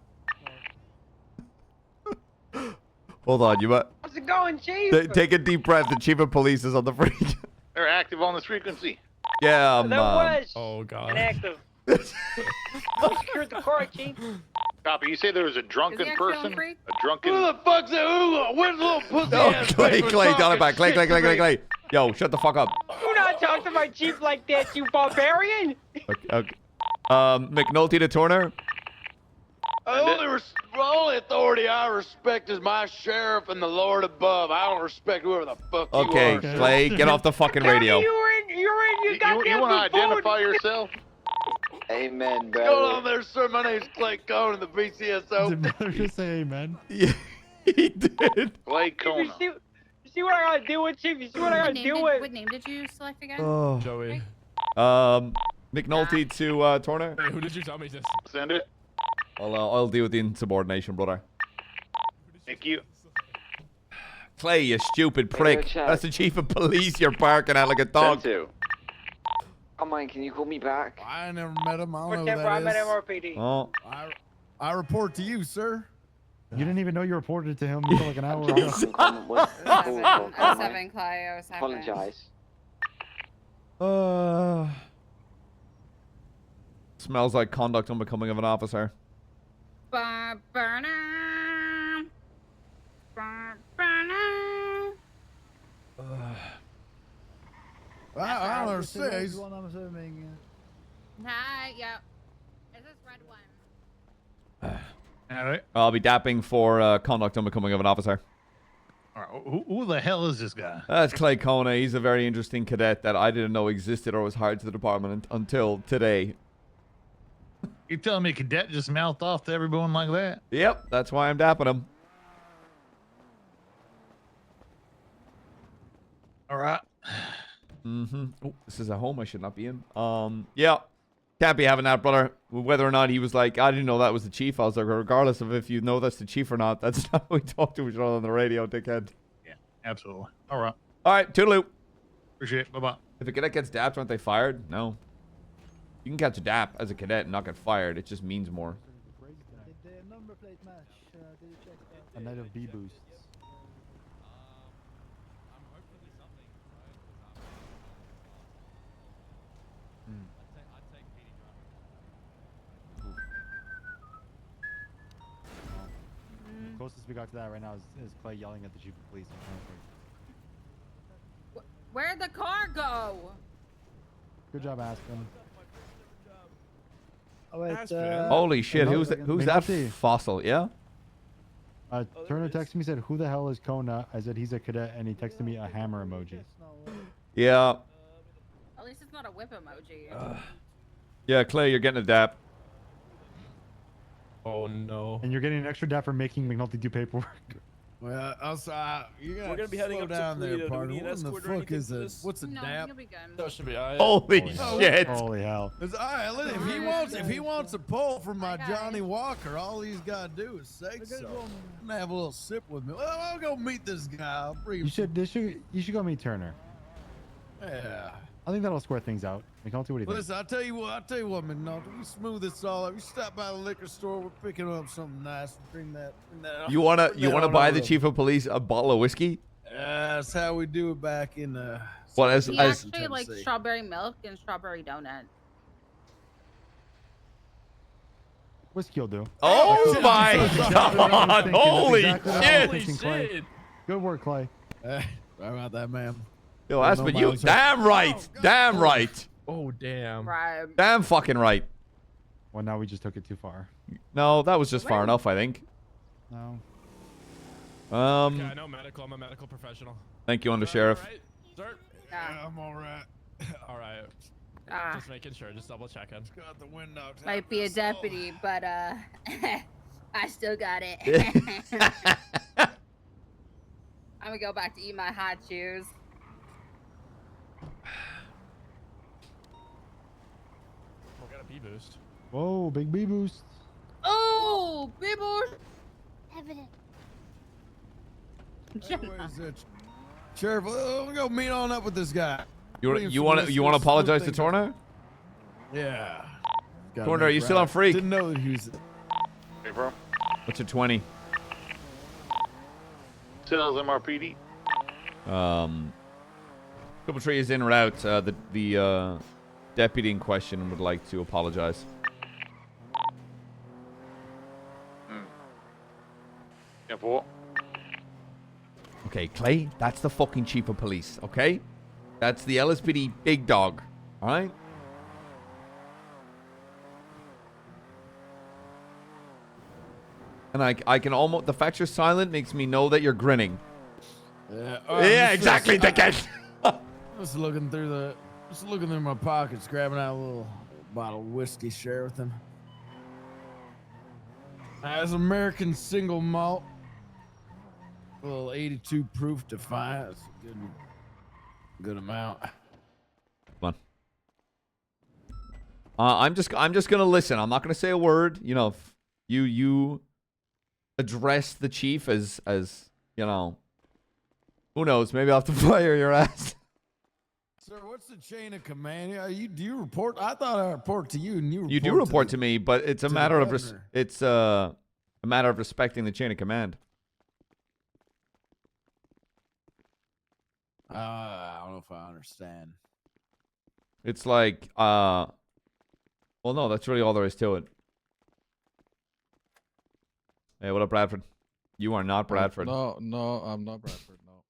Hold on, you might How's it going, Chief? take a deep breath. The chief of police is on the freak. They're active on this frequency. Yeah, That was oh god. inactive. Secured the car, Chief. Copy. You say there was a drunken person? A drunken. Who the fuck's that? Where's the little pussy No, ass Clay, bitch Clay, talking dial it back. Clay, shit Clay, to me? Clay. Yo, shut the fuck up. Do not talk to my chief like that, you barbarian. Okay. McNulty to Turner. The only authority I respect is my sheriff and the Lord above. I don't respect whoever the fuck you Okay, are. Clay, get off the fucking radio. You You want to identify yourself? Amen, What's going on there, sir? My name's Clay Conan, the BCSO. Just say amen. Yeah, he did. Clay You Conan. see what I gotta deal with, Chief? You see what I gotta deal with? What name did you select again? Oh. Joey. McNulty to Turner. Hey, who did you tell me this? Send it. I'll deal with the insubordination, brother. Thank you. Clay, you stupid prick. That's the chief of police you're barking at like a dog. Come on, can you call me back? I never met him. I don't What's know that, who bro? I'm that at is. MRPD. Oh. I report to you, sir. You didn't even know you reported to him until like an hour ago. 07, Clay, 07. Apologize. Smells like conduct unbecoming of an officer. I don't understand. He's Hi, yep. Is this red one? All right. I'll be dapping for conduct unbecoming of an officer. All right. Who the hell is this guy? That's Clay Kona. He's a very interesting cadet that I didn't know existed or was hired to the department until today. You telling me a cadet just mouthed off to everyone like that? Yep, that's why I'm dapping him. All right. Mm-hmm. Oh, this is a home I should not be in. Yeah. Can't be having that, brother. Whether or not he was like, I didn't know that was the chief. I was like, regardless of if you know that's the chief or not, that's not how we talk to each other on the radio, dickhead. Yeah, absolutely. All right. All right, toodaloo. Appreciate it. Bye-bye. If a cadet gets dapped, aren't they fired? No. You can catch a dap as a cadet and not get fired. It just means more. A night of B boosts. closest we got to that right now is Clay yelling at the chief of police. Where'd the car go? Good job, Aspen. Oh, wait, Holy shit! Who's that McNulty. fossil? Yeah. Turner texted me, said, "Who the hell is Kona?" I said, "He's a cadet," and he texted me a hammer emoji. Yeah. At least it's not a whip emoji. Yeah, Clay, you're getting a dap. Oh no. And you're getting an extra dap for making McNulty do paperwork. Well, also, you're We're gonna be heading slow up to down there, Toledo. Do we partner. need an What in the escort or fuck is anything for a this? what's a No, dap? you'll be good. That should be alright. Holy shit! Holy hell! All right, listen, if he wants a pull from my Johnny Walker, all he's gotta do is say so. I'm gonna have a little sip with me. Well, I'll go meet this guy. I'll bring him. You should go meet Turner. Yeah. I think that'll square things out. McNulty, what do you think? Listen, I'll tell you what, McNulty. We smooth this all up. We stop by the liquor store. We're picking up something nice. Bring that. You wanna buy the chief? chief of police a bottle of whiskey? That's how we do it back in Well, as He actually likes strawberry milk and strawberry donut. Whiskey will do. Oh my god! Holy shit! Good work, Clay. Sorry about that, ma'am. Yo, Aspen, you damn right, damn right, Oh damn. Right. damn fucking right. Well, now we just took it too far. No, that was just far enough, I think. No. Okay, I know medical. I'm a medical professional. Thank you, Undersheriff. Right, sir? Yeah, I'm all right. All right. Ah. Just making sure. Just double checking. Got the window. Might be a deputy, but I still got it. I'm gonna go back to eat my hot shoes. We got a B boost. Whoa, big B boost. Oh, people. Evident. Where's that? Sheriff, we'll go meet on up with this guy. You want to apologize to Torna? Yeah. Torna, are you still on Freak? Didn't know that he was. Hey, bro. What's your 20? Sales MRPD. Couple tree is en route. The deputy in question would like to apologize. Yeah, for Okay, Clay, that's the fucking chief of police, okay? That's the LSPD big dog, alright? And I can almost, the fact you're silent makes me know that you're grinning. Yeah, Yeah, exactly, dickhead. Just looking through my pockets, grabbing out a little bottle of whiskey, share with him. As American single malt, a little 82 proof Defiance, good amount. Come on. I'm just gonna listen. I'm not gonna say a word. You know, you address the chief as you know. Who knows? Maybe I'll have to fire your ass. Sir, what's the chain of command? Do you report? I thought I report to you, and You do report to the, me, but it's a to the matter of governor. it's a matter of respecting the chain of command. I don't know if I understand. It's like well, no, that's really all there is to it. Hey, what up, Bradford? You are not Bradford. No, I'm not Bradford. No.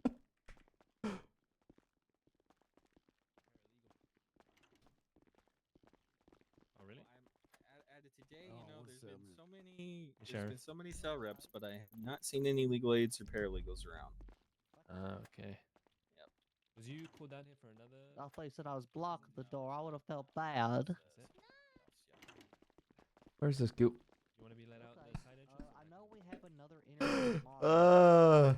Oh really? Today, there's been so many cell reps, but I have not seen any legal aids or paralegals around. Okay. Yep. Was you called down here for another? I thought you said I was blocking the door. I would have felt bad. Where's this goop? You want to be let out the side entrance? I know we have another interview tomorrow.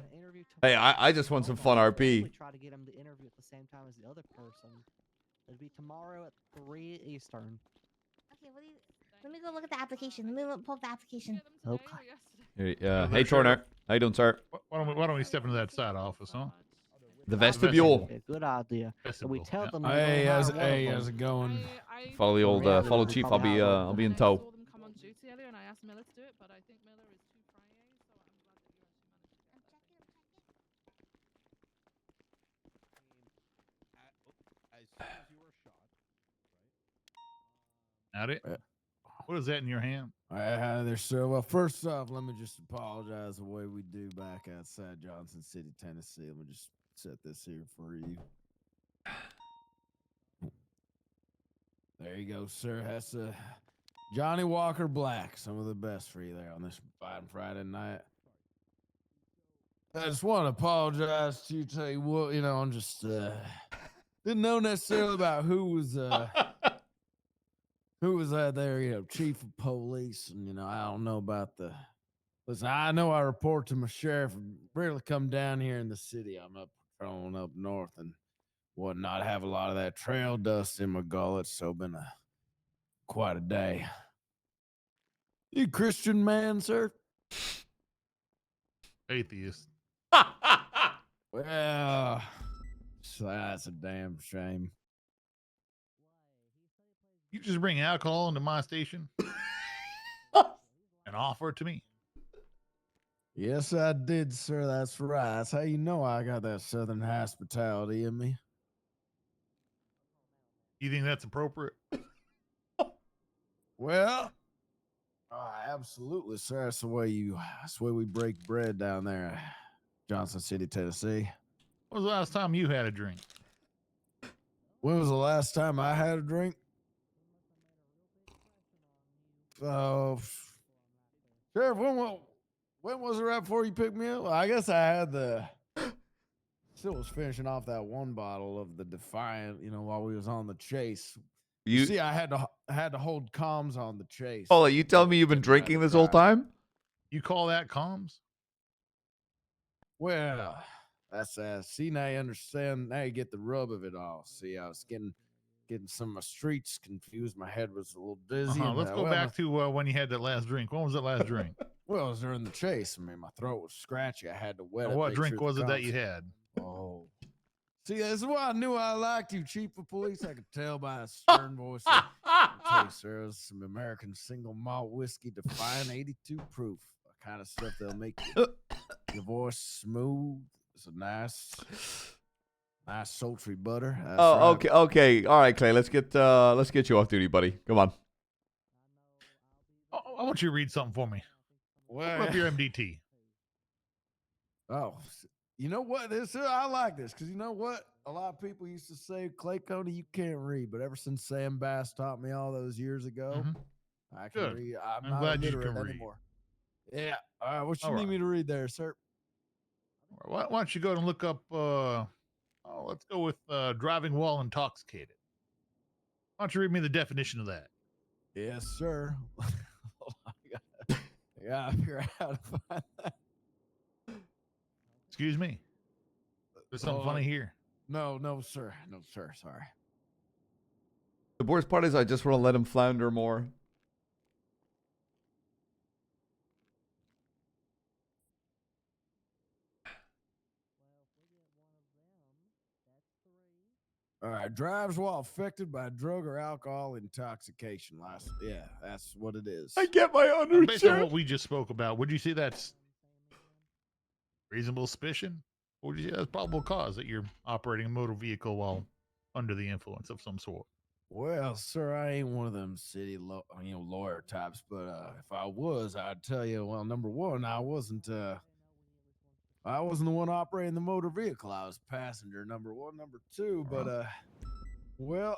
Hey, I just want some fun RP. We try to get him to interview at the same time as the other person. It'll be tomorrow at 3 Eastern. Okay, let me go look at the application. Let me pull up the application. Okay. Hey, Torner. How you doing, sir? Why don't we step into that side office, huh? The vestibule. Good idea. So we tell them. Hey, how's it going? Follow the old follow the chief. I'll be in tow. Come on duty earlier, and I asked Miller to do it, but I think Miller is too praying, so I'm glad that you Howdy. What is that in your hand? Hi there, sir. Well, first off, let me just apologize the way we do back outside Johnson City, Tennessee. Let me just set this here for you. There you go, sir. That's Johnny Walker Black. Some of the best for you there on this fine Friday night. I just want to apologize to you, tell you what, I'm just didn't know necessarily about who was there, chief of police, and I don't know about listen, I know I report to my sheriff, rarely come down here in the city. I'm up patrolling up north and whatnot. I have a lot of that trail dust in my gullet, so been quite a day. You Christian man, sir? Atheist. Well, so that's a damn shame. You just bring alcohol into my station and offer it to me. Yes, I did, sir. That's right. That's how you know I got that southern hospitality in me. You think that's appropriate? Well, absolutely, sir. That's the way we break bread down there, Johnson City, Tennessee. When was the last time you had a drink? When was the last time I had a drink? Sheriff, when was it right before you picked me up? Well, I guess I had still was finishing off that one bottle of the Defiant, while we was on the chase. You see, I had to hold comms on the chase. Oh, you telling me you've been drinking this whole time? You call that comms? Well, that's see, now you understand. Now you get the rub of it all. See, I was getting some of my streets confused. My head was a little dizzy. Let's go back to when you had that last drink. When was that last drink? Well, it was during the chase. I mean, my throat was scratchy. I had to wet it. What drink was it that you had? Oh. See, this is why I knew I liked you, Chief of Police. I could tell by a stern voice. I'll tell you, sir, it was some American single malt whiskey, Defiant 82 proof. The kind of stuff that'll make your voice smooth. It's a nice sultry butter. That's right. Okay. All right, Clay. Let's get you off duty, buddy. Come on. I want you to read something for me. Open up your MDT. Oh, you know what? I like this because you know what? A lot of people used to say, Clay Coney, you can't read. But ever since Sam Bass taught me all those years ago, I can read. I'm not glad you illiterate can read anymore. Yeah. All right. What you need me to read there, sir? Why don't you go and look up, let's go with driving while intoxicated. Why don't you read me the definition of that? Yes, sir. Yeah, I figure out how to find that. Excuse me. There's something funny here. No, sir. No, sir. Sorry. The worst part is I just want to let him flounder more. All right, drives while affected by drug or alcohol intoxication. Yeah, that's what it is. I get my undershirt. Based on what we just spoke about, would you say that's reasonable suspicion? Or would you say that's probable cause that you're operating a motor vehicle while under the influence of some sort? Well, sir, I ain't one of them city lawyer types, but if I was, I'd tell you, well, number one, I wasn't the one operating the motor vehicle. I was passenger, number one. Number two, but well,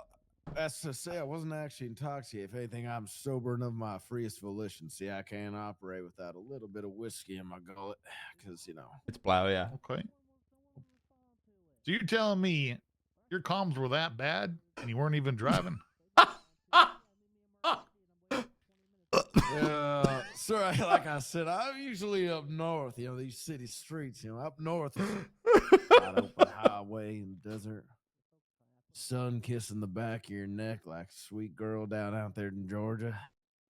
that's to say I wasn't actually intoxicated. If anything, I'm sober and of my freest volition. See, I can't operate without a little bit of whiskey in my gullet because, It's blow, yeah. Okay. So you're telling me your comms were that bad and you weren't even driving? Yeah, sir, like I said, I'm usually up north, these city streets, up north, wide open highway and desert, sun kissing the back of your neck like a sweet girl down out there in Georgia.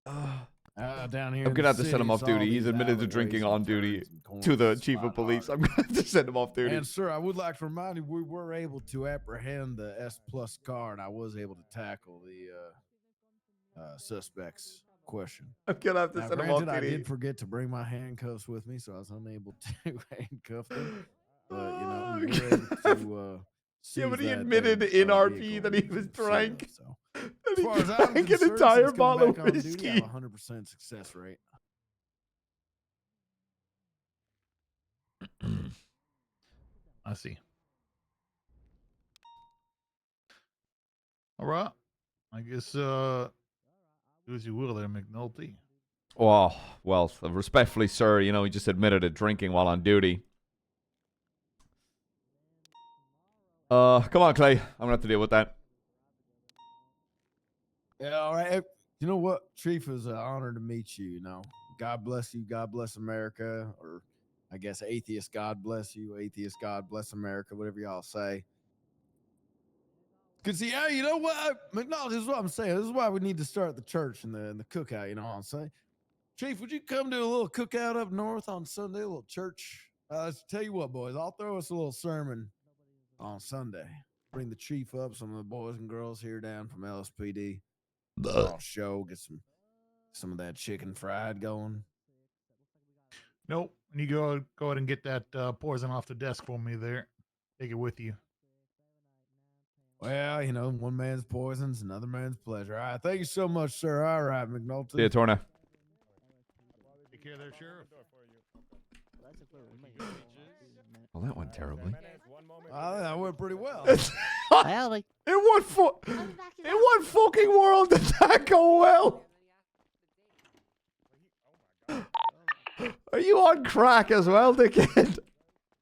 Down here, I'm gonna have to send him off duty. He's admitted to drinking on duty to the chief of police. I'm gonna have to send him off duty. And sir, I would like to remind you, we were able to apprehend the S+ car, and I was able to tackle the suspect's question. I'm gonna have to send him off duty. I did forget to bring my handcuffs with me, so I was unable to handcuff them. But we were able to yeah, but he admitted in RP that he was drunk. That As far as I'm drank an concerned, entire since coming bottle of back on duty, I whiskey. have a 100% success rate. I see. All right. I guess do as you will there, McNulty. Oh, well, respectfully, sir, you know, he just admitted to drinking while on duty. Come on, Clay. I'm gonna have to deal with that. Yeah, all right. You know what, Chief? It was an honor to meet you. You know, God bless you. God bless America. Or I guess atheist, God bless you. Atheist, God bless America. Whatever y'all say. Because, yeah, you know what? McNulty, this is what I'm saying. This is why we need to start the church and the cookout. You know what I'm saying? Chief, would you come to a little cookout up north on Sunday, a little church? Let's tell you what, boys. I'll throw us a little sermon on Sunday. Bring the chief up, some of the boys and girls here down from LSPD. I'll show, get some of that chicken fried going. Nope. You go ahead and get that poison off the desk for me there. Take it with you. Well, you know, one man's poison's another man's pleasure. All right, thank you so much, sir. All right, McNulty. See you, Torna. Take care there, Sheriff. Well, that went terribly. That went pretty well. In what fucking world did that go well? Are you on crack as well, dickhead?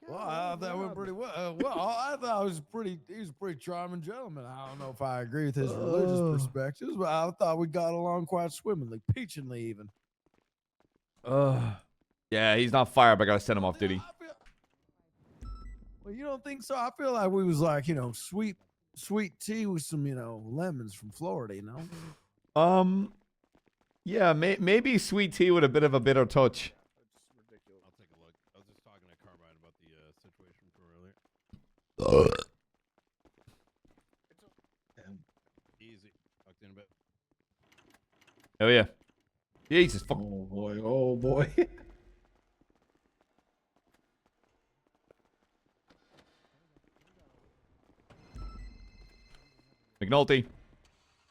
Well, I thought that went pretty well. I thought he was a pretty charming gentleman. I don't know if I agree with his religious perspectives, but I thought we got along quite swimmingly, peachenly even. Yeah, he's not fired, but I gotta send him off duty. Well, you don't think so? I feel like we was like, you know, sweet tea with some, you know, lemons from Florida, you know? Yeah, maybe sweet tea with a bit of a bitter touch. I'll take a look. I was just talking to Carmine about the situation from earlier. Easy. Talked in a bit. Oh yeah. Jesus fuck. Oh boy. Oh boy. McNulty.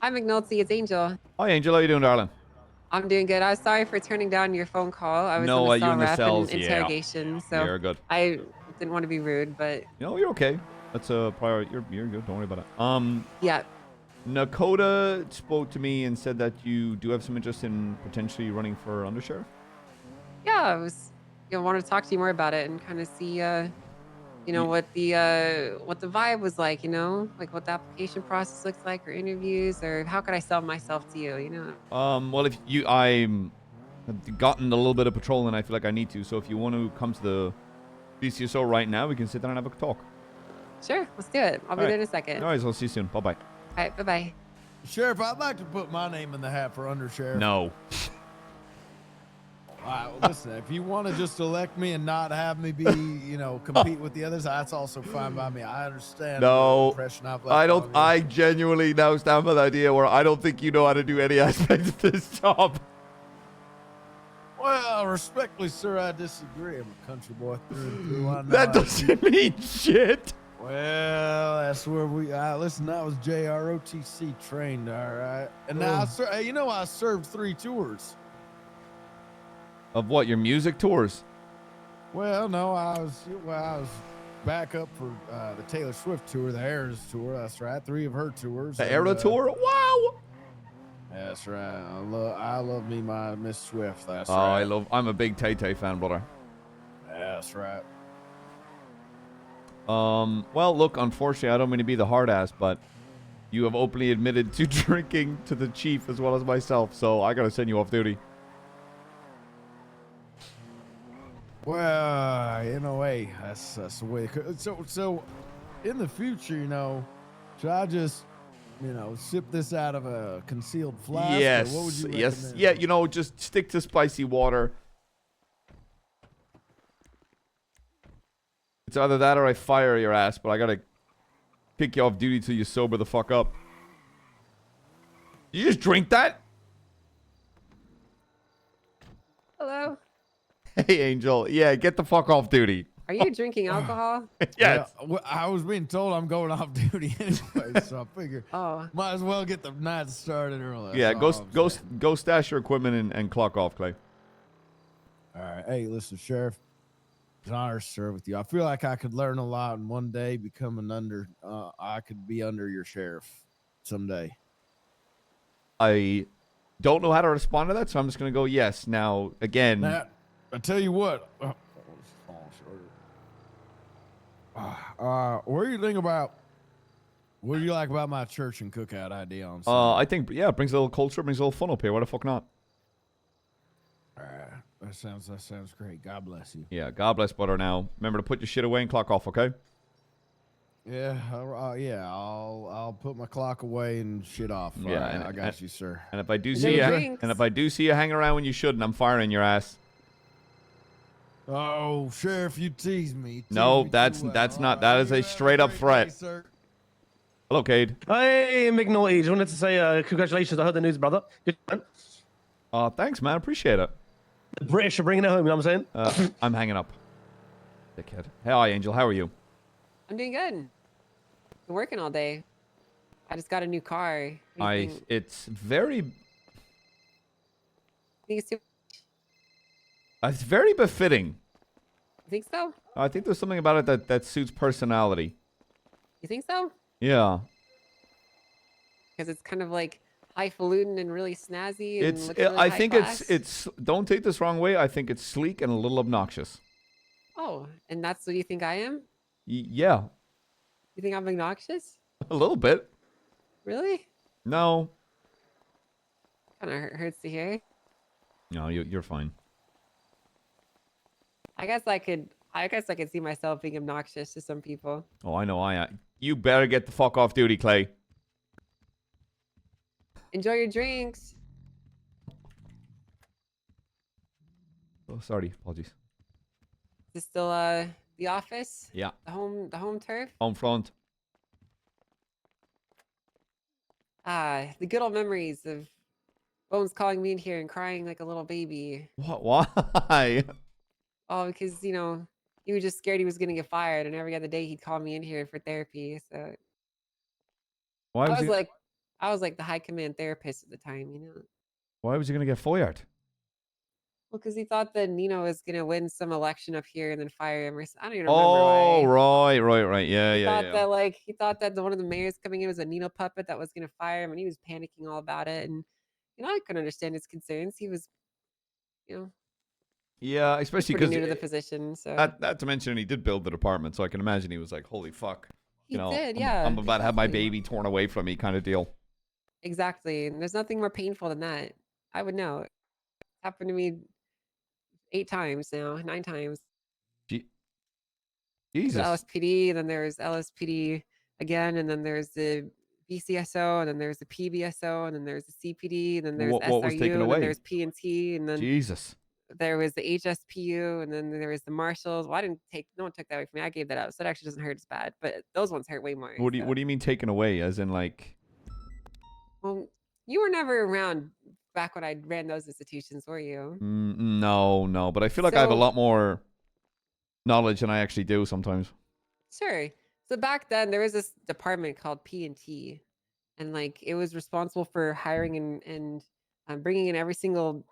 Hi, McNulty. It's Angel. Hi, Angel. How you doing, darling? I'm doing good. I was sorry for turning down your phone call. I was No, in the you in the rep cells, and yeah. interrogation, so You're good. I didn't want to be rude, but No, you're okay. That's a priority. You're good. Don't worry about it. yeah. Nakota spoke to me and said that you do have some interest in potentially running for undersheriff. Yeah, I was, wanted to talk to you more about it and kind of see, what the vibe was like, like what the application process looks like, or interviews, or how could I sell myself to you, Well, if you, I'm have gotten a little bit of patrol and I feel like I need to. So if you want to come to the BCSO right now, we can sit down and have a talk. Sure, let's do it. I'll be there in a second. All right, so I'll see you soon. Bye bye. All right, bye bye. Sheriff, I'd like to put my name in the hat for undersheriff. No. All right, well, listen, if you want to just elect me and not have me be, compete with the others, that's also fine by me. I understand the No, impression I've left I on don't. you. I genuinely now stand by the idea where I don't think you know how to do any aspect of this job. Well, respectfully, sir, I disagree. I'm a country boy through and through. I know That I doesn't mean shit. Well, that's where we. Listen, I was JROTC trained, all right, and now I served 3 tours. Of what? Your music tours? Well, no, I was back up for the Taylor Swift tour, the Eras tour. That's right, 3 of her tours. The Era tour? Wow. That's right. I love me my Miss Swift. That's Oh, right. I'm a big Tay Tay fan, brother. That's right. Well, look, unfortunately, I don't mean to be the hard ass, but you have openly admitted to drinking to the chief as well as myself, so I gotta send you off duty. Well, hey, that's the way. So, in the future, should I just, sip this out of a concealed flask? Yes, or what would you yes, recommend? yeah. Just stick to spicy water. It's either that or I fire your ass, but I gotta kick you off duty till you sober the fuck up. You just drink that? Hello. Hey, Angel. Yeah, get the fuck off duty. Are you drinking alcohol? Yes. Yeah, I was being told I'm going off duty anyway, so I figured might as well get the night started early. Yeah, That's all I'm saying. go stash your equipment and clock off, Clay. All right. Hey, listen, Sheriff. It's an honor to serve with you. I feel like I could learn a lot, and one day I could be under your sheriff someday. I don't know how to respond to that, so I'm just gonna go yes. Now, again, Now, I tell you what. What do you think about? What do you like about my church and cookout idea on Sunday? I think it brings a little culture, brings a little fun up here. Why the fuck not? That sounds great. God bless you. Yeah, God bless, brother. Now, remember to put your shit away and clock off, okay? Yeah, I'll put my clock away and shit off. Yeah, I got you, sir. And if I do see you hanging around when you shouldn't, I'm firing your ass. Oh, Sheriff, you tease me. No, that's not. That is a straight up threat. Hello, Cade. Hey, McNulty. Just wanted to say congratulations. I heard the news, brother. Good. Thanks, man. Appreciate it. The British are bringing it home. You know what I'm saying? I'm hanging up. Dickhead. Hi, Angel. How are you? I'm doing good. Been working all day. I just got a new car. It's very. Think It's very befitting. You think so? I think there's something about it that suits personality. You think so? Yeah. Because it's kind of like highfalutin and really snazzy. And It's. looks really I high think class. it's. Don't take this wrong way. I think it's sleek and a little obnoxious. Oh, and that's what you think I am? Yeah. You think I'm obnoxious? A little bit. Really? No. Kind of hurts to hear. No, you're fine. I guess I could see myself being obnoxious to some people. Oh, I know. You better get the fuck off duty, Clay. Enjoy your drinks. Oh, sorry. Apologies. Is this still the office? Yeah. The home turf? Home front. The good old memories of Bones calling me in here and crying like a little baby. What? Why? Oh, because he was just scared he was gonna get fired, and every other day he'd call me in here for therapy. So Why was he? I was like the high command therapist at the time, Why was he gonna get fired? Well, because he thought that Nino was gonna win some election up here and then fire him, or I don't even remember why. Oh, right. Yeah. He thought that one of the mayors coming in was a Nino puppet that was gonna fire him, and he was panicking all about it. And I couldn't understand his concerns. He was, Yeah, especially pretty because new to the position. So not to mention he did build the department, so I can imagine he was like, "Holy fuck!" He did, yeah. I'm about to have my baby torn away from me, kind of deal. Exactly, and there's nothing more painful than that. I would know. It happened to me 8 times now, 9 times. Jesus. The LSPD, and then there's LSPD again, and then there's the VCSO, and then there's the PBSO, and then there's the CPD, and then there's What was SRU, taken and away? then there's PNT, and then Jesus. there was the HSPU, and then there was the marshals. Well, no one took that away from me. I gave that up, so it actually doesn't hurt as bad. But those ones hurt way more. What do you mean taken away? As in like? Well, you were never around back when I ran those institutions, were you? No. But I feel like I have a lot more knowledge than I actually do sometimes. Sure. So back then there was this department called P&T, and like it was responsible for hiring and bringing in every single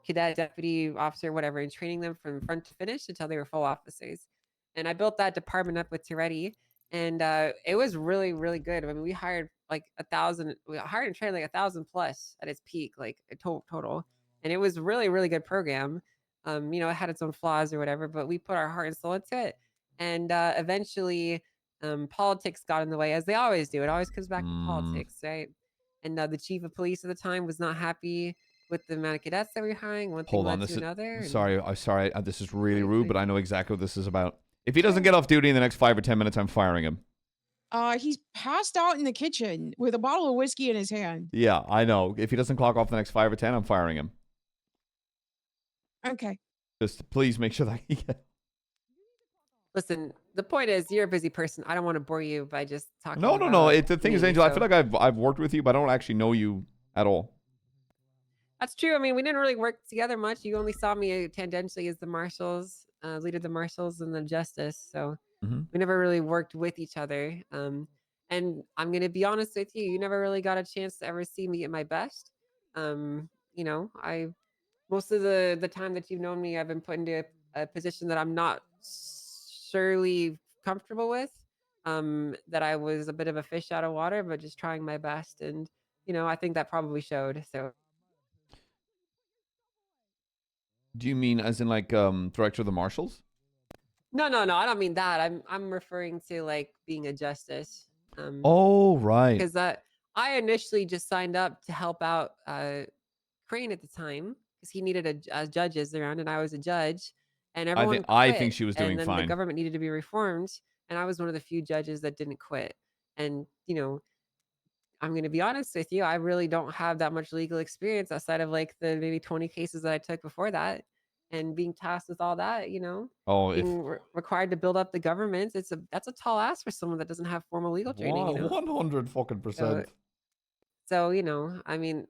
cadet, deputy, officer, whatever, and training them from front to finish until they were full officers. And I built that department up with Toretti, and it was really, really good. I mean, we hired like 1,000. We hired and trained like 1,000 plus at its peak, like a total. And it was really, really good program. It had its own flaws or whatever, but we put our heart and soul into it. And eventually, politics got in the way, as they always do. It always comes back to politics, right? And the chief of police at the time was not happy with the amount of cadets that we were hiring. One thing Hold on, led this to is another. and- sorry. This is really rude, but I know exactly what this is about. If he doesn't get off duty in the next 5 or 10 minutes, I'm firing him. He's passed out in the kitchen with a bottle of whiskey in his hand. Yeah, I know. If he doesn't clock off the next 5 or 10, I'm firing him. Okay. Just please make sure that he gets. Listen, the point is, you're a busy person. I don't want to bore you by just talking. No. about The thing is, me, Angel, I so- feel like I've worked with you, but I don't actually know you at all. That's true. I mean, we didn't really work together much. You only saw me tangentially as the marshals. leader of the marshals and the justice, so Mhm. we never really worked with each other. And I'm gonna be honest with you, you never really got a chance to ever see me at my best. You know, I most of the time that you've known me, I've been put into a position that I'm not surely comfortable with. That I was a bit of a fish out of water, but just trying my best, and you know, I think that probably showed. So Do you mean as in like director of the marshals? no, I don't mean that. I'm referring to like being a justice. Oh, right. Because I initially just signed up to help out Crane at the time because he needed a judges around, and I was a judge, and everyone I quit, think she was doing and then the fine. government needed to be reformed, and I was one of the few judges that didn't quit. And you know, I'm going to be honest with you, I really don't have that much legal experience outside of like the maybe 20 cases that I took before that, and being tasked with all that, you know, Oh, if being required to build up the government. That's a tall ask for someone that doesn't have formal legal training, you know. 100 fucking percent. So, you know, I mean,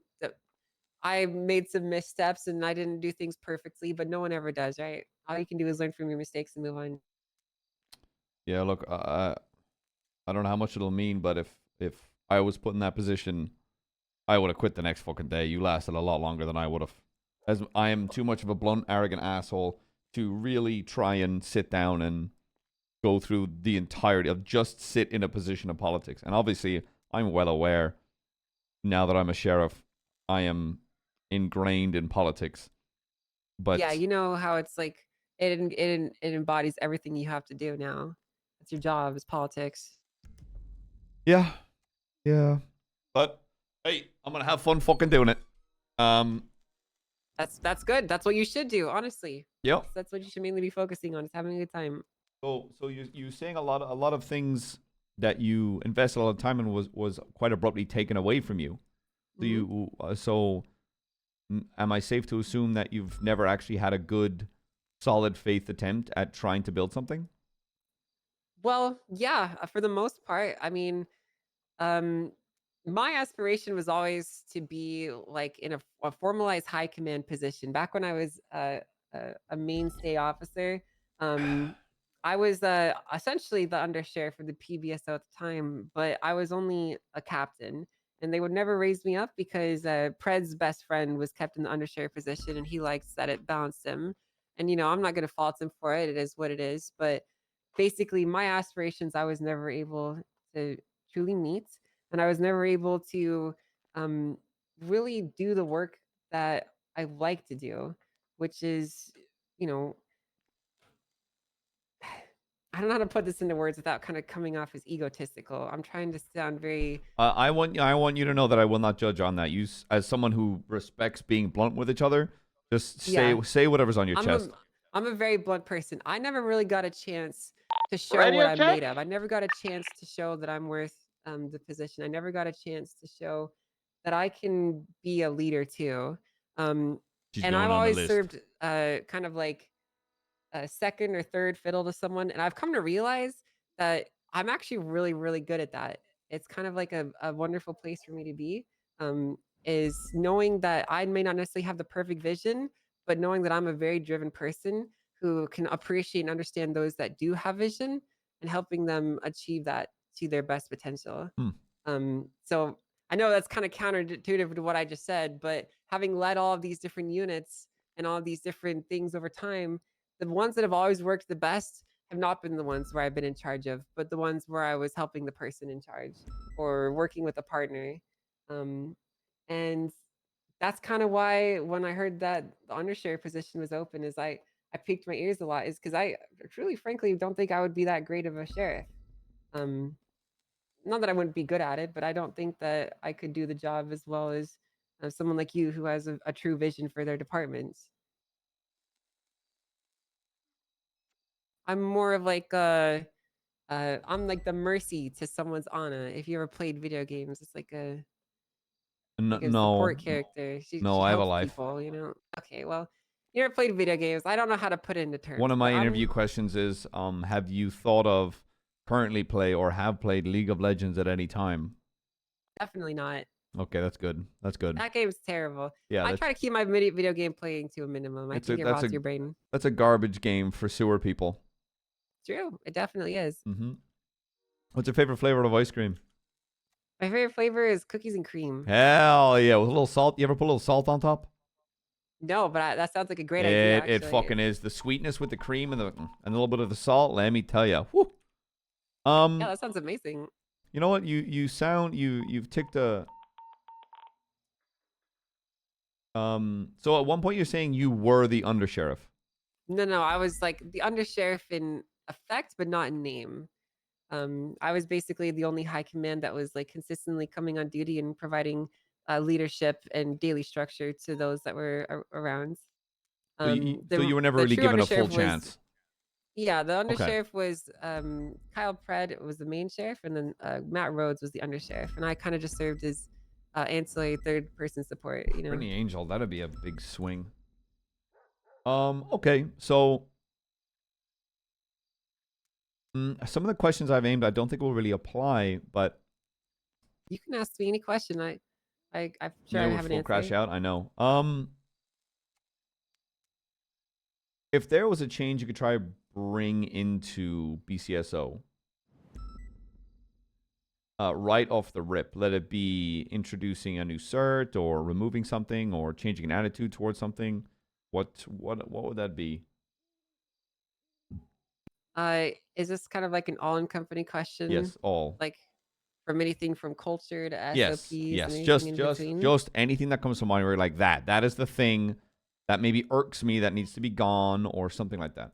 I made some missteps and I didn't do things perfectly, but no one ever does, right? All you can do is learn from your mistakes and move on. Yeah, look, I don't know how much it'll mean, but if I was put in that position, I would have quit the next fucking day. You lasted a lot longer than I would have. As I am too much of a blunt, arrogant asshole to really try and sit down and go through the entirety of just sit in a position of politics. And obviously, I'm well aware now that I'm a sheriff, I am ingrained in politics. But yeah, you know how it's like it embodies everything you have to do now. It's your job, it's politics. Yeah. But hey, I'm gonna have fun fucking doing it. That's good. That's what you should do, honestly. Yep. That's what you should mainly be focusing on, is having a good time. So you saying a lot of things that you invested a lot of time in was quite abruptly taken away from you. So am I safe to assume that you've never actually had a good, solid faith attempt at trying to build something? Well, yeah, for the most part. I mean, my aspiration was always to be like in a formalized high command position. Back when I was a mainstay officer, I was essentially the undersheriff for the PBSO at the time, but I was only a captain, and they would never raise me up because Pred's best friend was kept in the undersheriff position, and he likes that it balanced him. And you know, I'm not going to fault him for it. It is what it is. But basically, my aspirations I was never able to truly meet, and I was never able to really do the work that I like to do, which is, you know, I don't know how to put this into words without kind of coming off as egotistical. I'm trying to sound very. I want you to know that I will not judge on that. You, as someone who respects being blunt with each other, just say whatever's on your chest. I'm a very blunt person. I never really got a chance to show Radio what I'm check? made of. I never got a chance to show that I'm worth the position. I never got a chance to show that I can be a leader too. And I've always served kind of like a second or third fiddle to someone, and I've come to realize that I'm actually really, really good at that. It's kind of like a wonderful place for me to be. Is knowing that I may not necessarily have the perfect vision, but knowing that I'm a very driven person who can appreciate and understand those that do have vision and helping them achieve that to their best potential. So I know that's kind of counterintuitive to what I just said, but having led all of these different units and all of these different things over time, the ones that have always worked the best have not been the ones where I've been in charge of, but the ones where I was helping the person in charge or working with a partner. And that's kind of why when I heard that the undersheriff position was open, is I piqued my ears a lot, is because I truly, frankly, don't think I would be that great of a sheriff. Not that I wouldn't be good at it, but I don't think that I could do the job as well as someone like you who has a true vision for their departments. I'm more of like I'm like the Mercy to someone's Anna. If you ever played video games, it's like a support character. She I have a helps life. people, you know. Okay, well, you never played video games. I don't know how to put it into terms. One of my interview questions is, have you thought of currently play or have played League of Legends at any time? Definitely not. Okay, that's good. That's good. That game's terrible. Yeah, I that's, try to keep my video game playing to a minimum. I think it rots your brain. that's a garbage game for sewer people. True, it definitely is. Mm-hmm. What's your favorite flavor of ice cream? My favorite flavor is cookies and cream. Hell yeah, with a little salt. You ever put a little salt on top? No, but that sounds like a great idea. Actually. It fucking is. The sweetness with the cream and a little bit of the salt. Let me tell you. Woo. Yeah, that sounds amazing. You know what? You've ticked a. So at one point you're saying you were the undersheriff. No, I was like the undersheriff in effect, but not in name. I was basically the only high command that was like consistently coming on duty and providing leadership and daily structure to those that were around. So you were never really given a full chance. Yeah, the undersheriff was Kyle Pred was the main sheriff, and then Matt Rhodes was the undersheriff, and I kind of just served as ancillary third person support. You know, Brittany Angel, that'd be a big swing. Okay, so some of the questions I've aimed, I don't think will really apply, but you can ask me any question. I'm sure I have an answer. Crash out. I know. If there was a change you could try bring into BCSO, right off the rip, let it be introducing a new cert or removing something or changing an attitude towards something, what would that be? Is this kind of like an all-in-company question? Yes, all. Like from anything from culture to SOPs? Yes. And Just anything that comes to mind where you're like that is the thing that maybe irks me that needs to be gone or something like that.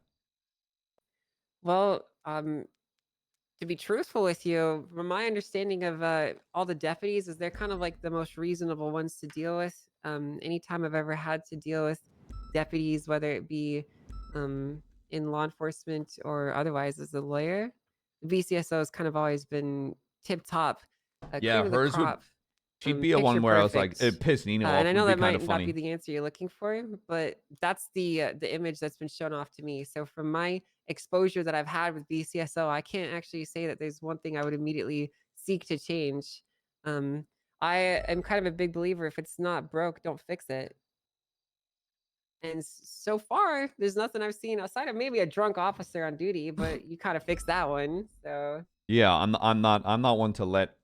Well, to be truthful with you, from my understanding of all the deputies, is they're kind of like the most reasonable ones to deal with. Anytime I've ever had to deal with deputies, whether it be in law enforcement or otherwise as a lawyer, the VCSO has kind of always been tip top. Yeah, hers would. She'd be a one where I was like, it pissed Nino off. And I know that might not be the answer you're looking for, but that's the image that's been shown off to me. So from my exposure that I've had with BCSO, I can't actually say that there's one thing I would immediately seek to change. I am kind of a big believer, if it's not broke, don't fix it. And so far, there's nothing I've seen outside of maybe a drunk officer on duty, but you kind of fixed that one. So yeah, I'm not one to let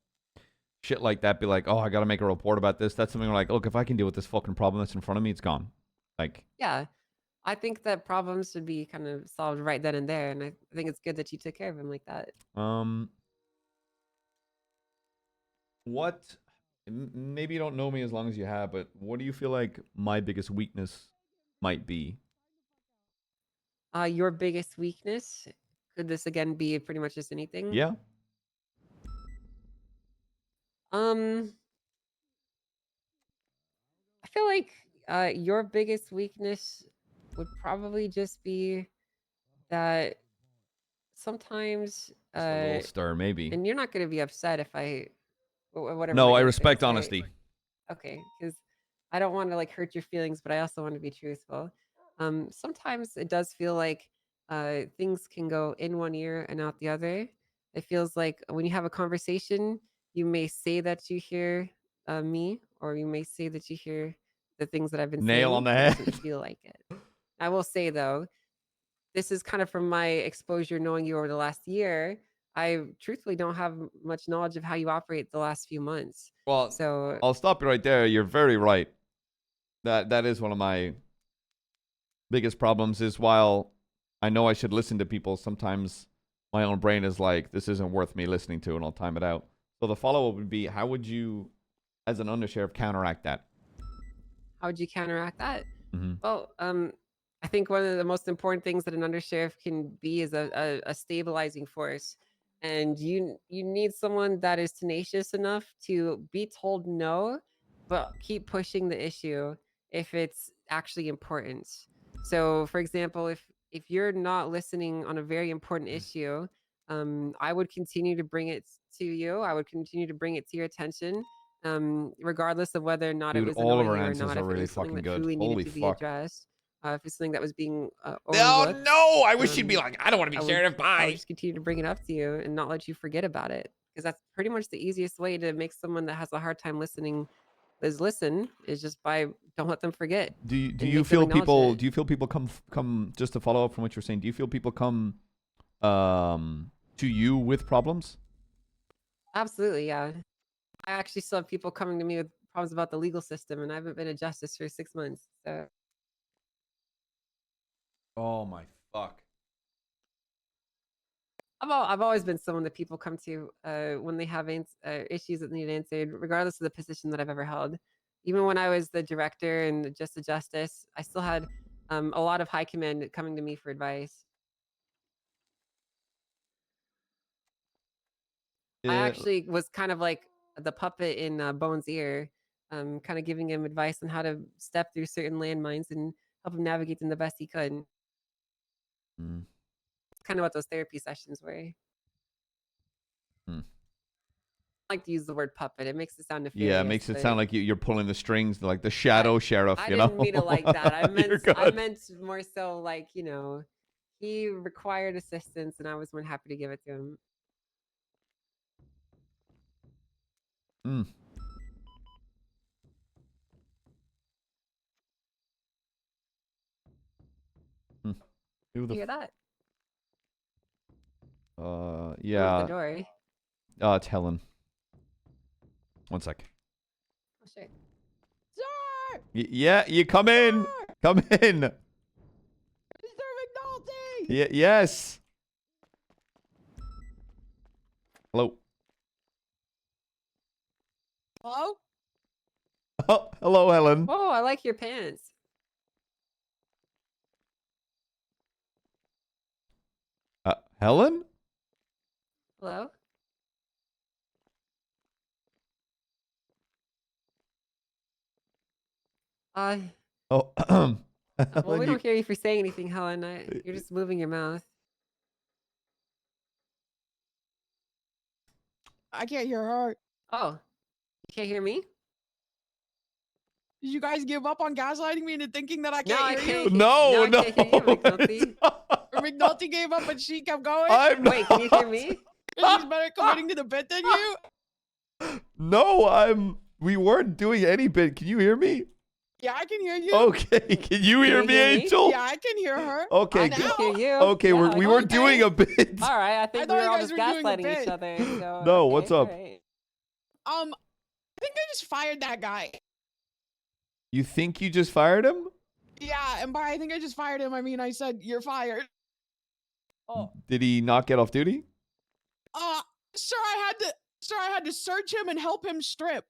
shit like that be like, oh, I got to make a report about this. That's something like, look, if I can deal with this fucking problem that's in front of me, it's gone. Like, yeah, I think that problems should be kind of solved right then and there, and I think it's good that you took care of him like that. What? Maybe you don't know me as long as you have, but what do you feel like my biggest weakness might be? Your biggest weakness? Could this again be pretty much just anything? Yeah. I feel like your biggest weakness would probably just be that sometimes just a little stir, maybe. And you're not going to be upset if I whatever. No, I respect honesty. Right? Okay, because I don't want to like hurt your feelings, but I also want to be truthful. Sometimes it does feel like things can go in one ear and out the other. It feels like when you have a conversation, you may say that you hear me, or you may say that you hear the things that I've been saying. Nail on the head. It doesn't feel like it. I will say though, this is kind of from my exposure knowing you over the last year. I truthfully don't have much knowledge of how you operate the last few months. Well, so I'll stop you right there. You're very right. That is one of my biggest problems, is while I know I should listen to people, sometimes my own brain is like, this isn't worth me listening to, and I'll time it out. So the follow-up would be, how would you, as an undersheriff, counteract that? How would you counteract that? Mm-hmm. Well, I think one of the most important things that an undersheriff can be is a stabilizing force. And you need someone that is tenacious enough to be told no, but keep pushing the issue if it's actually important. So, for example, if you're not listening on a very important issue, I would continue to bring it to you. I would continue to bring it to your attention, regardless of whether or not it was all of our annoying or answers not. are If it really was something fucking that good. truly Holy needed to be fuck. addressed, if it's something that was being Oh overlooked, no! I wish she'd be like, I don't want to be sheriff. I Bye. would just continue to bring it up to you and not let you forget about it. because that's pretty much the easiest way to make someone that has a hard time listening listen is just by don't let them forget. Do and you make them feel acknowledge people? it. Do you feel people come just to follow up from what you're saying? Do you feel people come to you with problems? Absolutely, yeah. I actually still have people coming to me with problems about the legal system, and I haven't been a justice for 6 months. So Oh my fuck. I've always been someone that people come to when they have issues that need answered, regardless of the position that I've ever held. Even when I was the director and just a justice, I still had a lot of high command coming to me for advice. I actually was kind of like the puppet in Bones' ear, kind of giving him advice on how to step through certain landmines and help him navigate them the best he could. Mm. It's kind of what those therapy sessions were. I like to use the word puppet. It makes it sound nefarious. Yeah, it makes it sound like you're pulling the strings, like the shadow sheriff. I You know. didn't mean it like that. I You're meant good. more so like, he required assistance and I was more than happy to give it to him. Mm. Who the You hear that? yeah. The door. It's Helen. One sec. Oh, sure. Yeah, you come in. Come in. Mr. McNulty! Yes. Hello. Hello? Oh, hello, Helen. Oh, I like your pants. Helen? Hello? Oh. Well, we Helen, don't hear you for saying anything, Helen. You're just moving your mouth. I can't hear her. Oh, you can't hear me? Did you guys give up on gaslighting me into thinking that I can't I hear can't you? hear- No, I can't hear you, McNulty. Or McNulty gave up and she kept going? Wait, can you hear me? She's better committing to the bit than you? No, we weren't doing any bit. Can you hear me? Yeah, I can hear you. Okay, can you hear me, Angel? Yeah, I can hear her. Okay, I can hear you. Okay, Yeah, we weren't doing a bit. All right, I think I we thought were all you just guys were doing a gaslighting each bit. other. So, No, okay, what's up? all right. I think I just fired that guy. You think you just fired him? Yeah, and by I think I just fired him, I mean I said you're fired. Oh. Did he not get off duty? Sir, I had to search him and help him strip.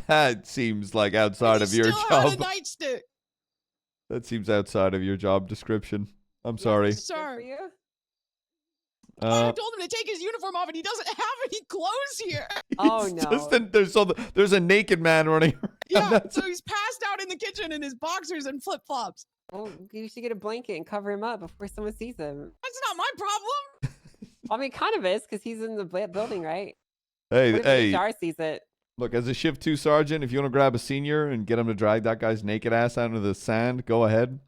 That seems like outside of your Still had a job. nightstick. That seems outside of your job description. I'm sorry. Sir. I Uh, told him to take his uniform off and he doesn't have any clothes here. Oh it's no. just there's a naked man running around. Yeah, so he's passed out in the kitchen in his boxers and flip-flops. Well, you should get a blanket and cover him up before someone sees him. That's not my problem. I mean, kind of is because he's in the building, right? Hey, What if hey. HR sees it? Look, as a shift 2 sergeant, if you want to grab a senior and get him to drag that guy's naked ass out into the sand, go ahead.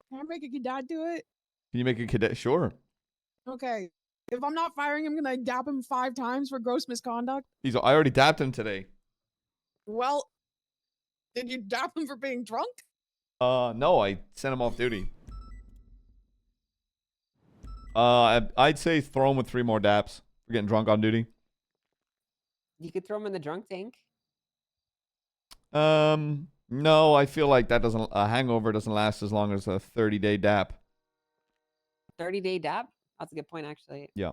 Can I make a cadet do it? Can you make a cadet? Sure. Okay. If I'm not firing him, can I dap him 5 times for gross misconduct? I already dapped him today. Well, did you dap him for being drunk? No, I sent him off duty. I'd say throw him with 3 more daps for getting drunk on duty. You could throw him in the drunk tank. No, I feel like a hangover doesn't last as long as a 30-day dap. 30-day dap? That's a good point, actually. Yeah.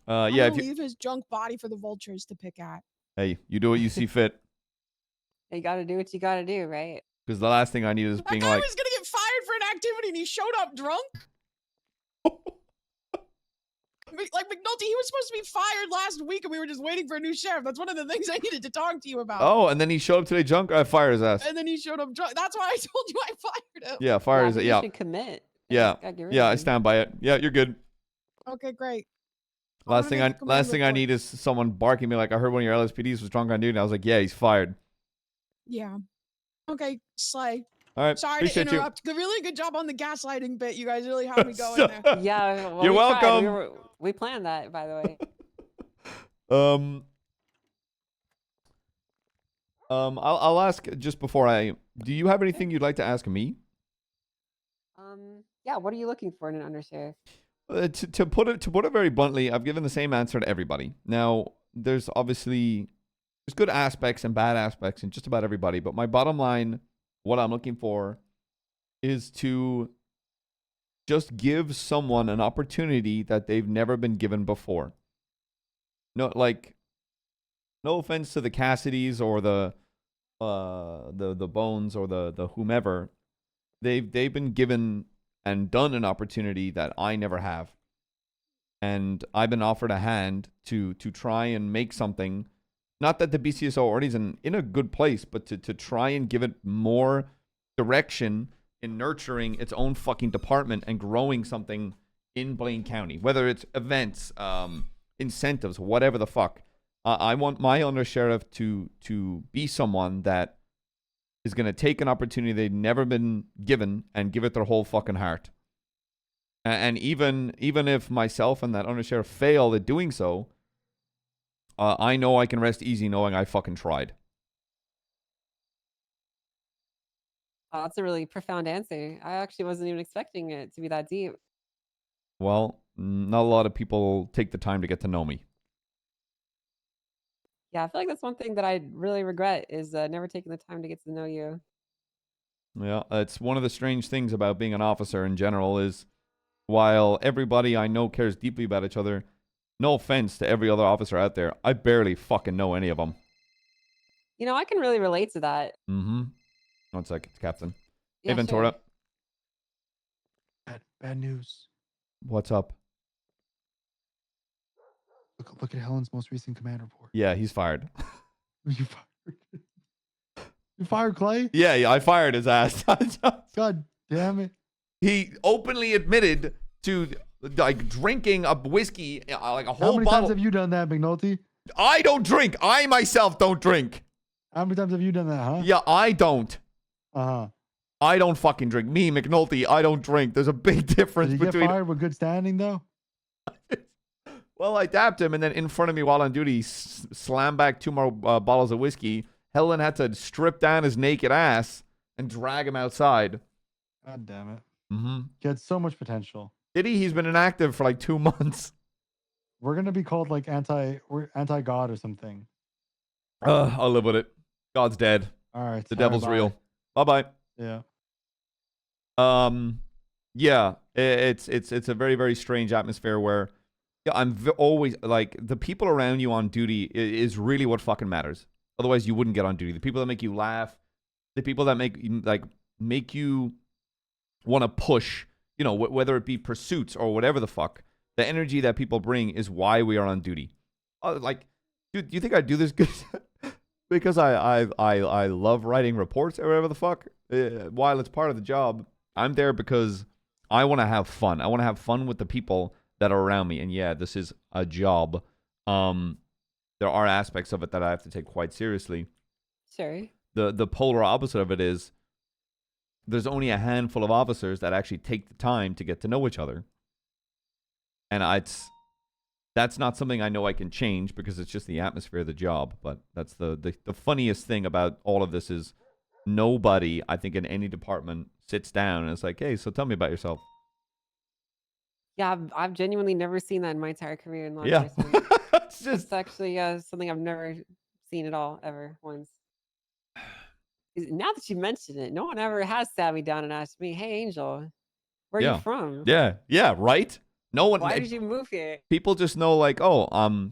I'm yeah. gonna leave his junk body for the vultures to pick at. Hey, you do what you see fit. You gotta do what you gotta do, right? Because the last thing I need is That being guy like, was gonna get fired for an activity and he showed up drunk. Like McNulty, he was supposed to be fired last week and we were just waiting for a new sheriff. That's one of the things I needed to talk to you about. oh, and then he showed up today drunk. I fired his ass. And then he showed up drunk. That's why I told you I fired him. Yeah, fire his. You Yeah. should commit. Yeah. Gotta get rid Yeah, of I him. stand by it. Yeah, you're good. Okay, great. Last thing I report. need is someone barking me like I heard one of your LSPDs was drunk on duty. And I was like, yeah, he's fired. Yeah. Okay, Slay. All right. Sorry to Appreciate you. interrupt. Really good job on the gaslighting bit. You guys really had me going there. Yeah, well, You're we tried. welcome. We planned that, by the way. I'll ask just before I. Do you have anything you'd like to ask me? Yeah. What are you looking for in an undersheriff? To put it very bluntly, I've given the same answer to everybody. Now, there's good aspects and bad aspects in just about everybody, but my bottom line, what I'm looking for, is to just give someone an opportunity that they've never been given before. No offense to the Cassidys or the Bones or the whomever, they've been given and done an opportunity that I never have. And I've been offered a hand to try and make something, not that the BCSO already is in a good place, but to try and give it more direction in nurturing its own fucking department and growing something in Blaine County, whether it's events, incentives, whatever the fuck. I want my undersheriff to be someone that is going to take an opportunity they've never been given and give it their whole fucking heart. And even if myself and that undersheriff fail at doing so, I know I can rest easy knowing I fucking tried. Oh, that's a really profound answer. I actually wasn't even expecting it to be that deep. Well, not a lot of people take the time to get to know me. Yeah, I feel like that's one thing that I really regret is never taking the time to get to know you. Yeah, it's one of the strange things about being an officer in general is while everybody I know cares deeply about each other, no offense to every other officer out there, I barely fucking know any of them. You know, I can really relate to that. Mm-hmm. 1 second, Captain. Yeah, Hey, Ventura. Sure. Bad news. What's up? Look at Helen's most recent command report. Yeah, he's fired. You fired. You fired Clay? Yeah, I fired his ass. God damn it. He openly admitted to like drinking a whiskey, like a whole How many bottle. times have you done that, McNulty? I don't drink. I myself don't drink. How many times have you done that, huh? Yeah, I don't. Uh-huh. I don't fucking drink. Me, McNulty, I don't drink. There's a big difference Did you between. get fired with good standing, though? Well, I dapped him, and then in front of me while on duty, slammed back 2 more bottles of whiskey. Helen had to strip down his naked ass and drag him outside. God damn it. Mm-hmm. He had so much potential. Did he? He's been inactive for like 2 months. We're gonna be called like anti-God or something. I'll live with it. God's dead. All right. The devil's bye. real. Bye-bye. Yeah. Yeah, it's a very, very strange atmosphere where I'm always like the people around you on duty is really what fucking matters. Otherwise, you wouldn't get on duty. The people that make you laugh, the people that make you want to push, you know, whether it be pursuits or whatever the fuck, the energy that people bring is why we are on duty. Like, dude, do you think I do this good because I love writing reports or whatever the fuck? While it's part of the job, I'm there because I want to have fun. I want to have fun with the people that are around me. And yeah, this is a job. There are aspects of it that I have to take quite seriously. Sure. The polar opposite of it is there's only a handful of officers that actually take the time to get to know each other. And that's not something I know I can change because it's just the atmosphere of the job. But that's the funniest thing about all of this is nobody, I think, in any department sits down and is like, hey, so tell me about yourself. Yeah, I've genuinely never seen that in my entire career in law Yeah. enforcement. It's actually something I've never seen at all, ever, once. Now that you mention it, no one ever has sat me down and asked me, hey, Angel, where are you from? Yeah, right? No one. Why did you move here? People just know, like, oh,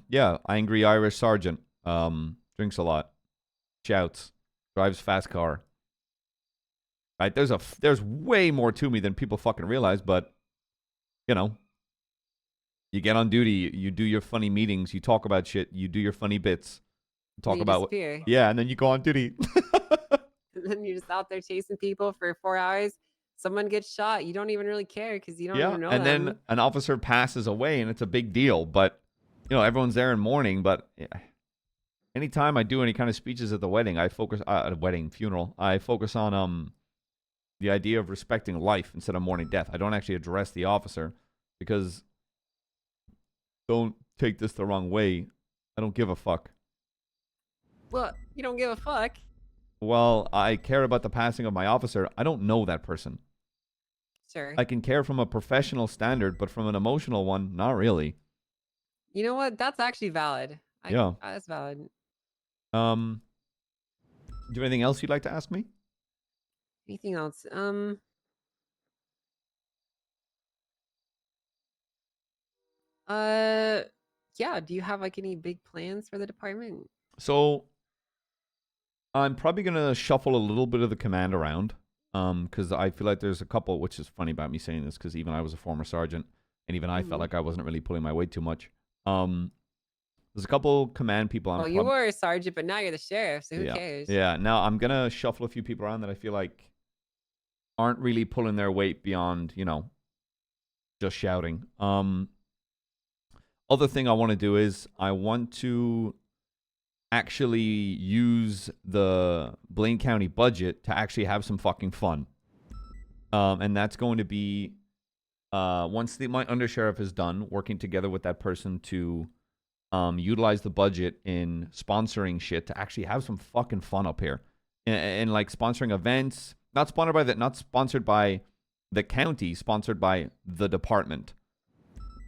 yeah, angry Irish sergeant, drinks a lot, shouts, drives fast car. Right? There's way more to me than people fucking realize, but you know, you get on duty, you do your funny meetings, you talk about shit, you do your funny bits, talk about disappear. Yeah, and then you go on duty. And then you're just out there chasing people for 4 hours. Someone gets shot, you don't even really care because you don't even know and them. then an officer passes away, and it's a big deal. But you know, everyone's there in mourning. But anytime I do any kind of speeches at the wedding, I focus at a wedding funeral. I focus on the idea of respecting life instead of mourning death. I don't actually address the officer because, don't take this the wrong way, I don't give a fuck. Well, you don't give a fuck. Well, I care about the passing of my officer. I don't know that person. Sure. I can care from a professional standard, but from an emotional one, not really. You know what? That's actually valid. Yeah. That's valid. Do you have anything else you'd like to ask me? Anything else? Yeah. Do you have like any big plans for the department? So, I'm probably gonna shuffle a little bit of the command around, because I feel like there's a couple, which is funny about me saying this, because even I was a former sergeant, and even I felt like I wasn't really pulling my weight too much. There's a couple command people. Well, you were a sergeant, but now you're the sheriff, so who cares? Yeah. Now I'm gonna shuffle a few people around that I feel like aren't really pulling their weight beyond, just shouting. Other thing I want to do is I want to actually use the Blaine County budget to actually have some fucking fun. And that's going to be once my undersheriff is done working together with that person to utilize the budget in sponsoring shit to actually have some fucking fun up here. And like sponsoring events, not sponsored by the county, sponsored by the department.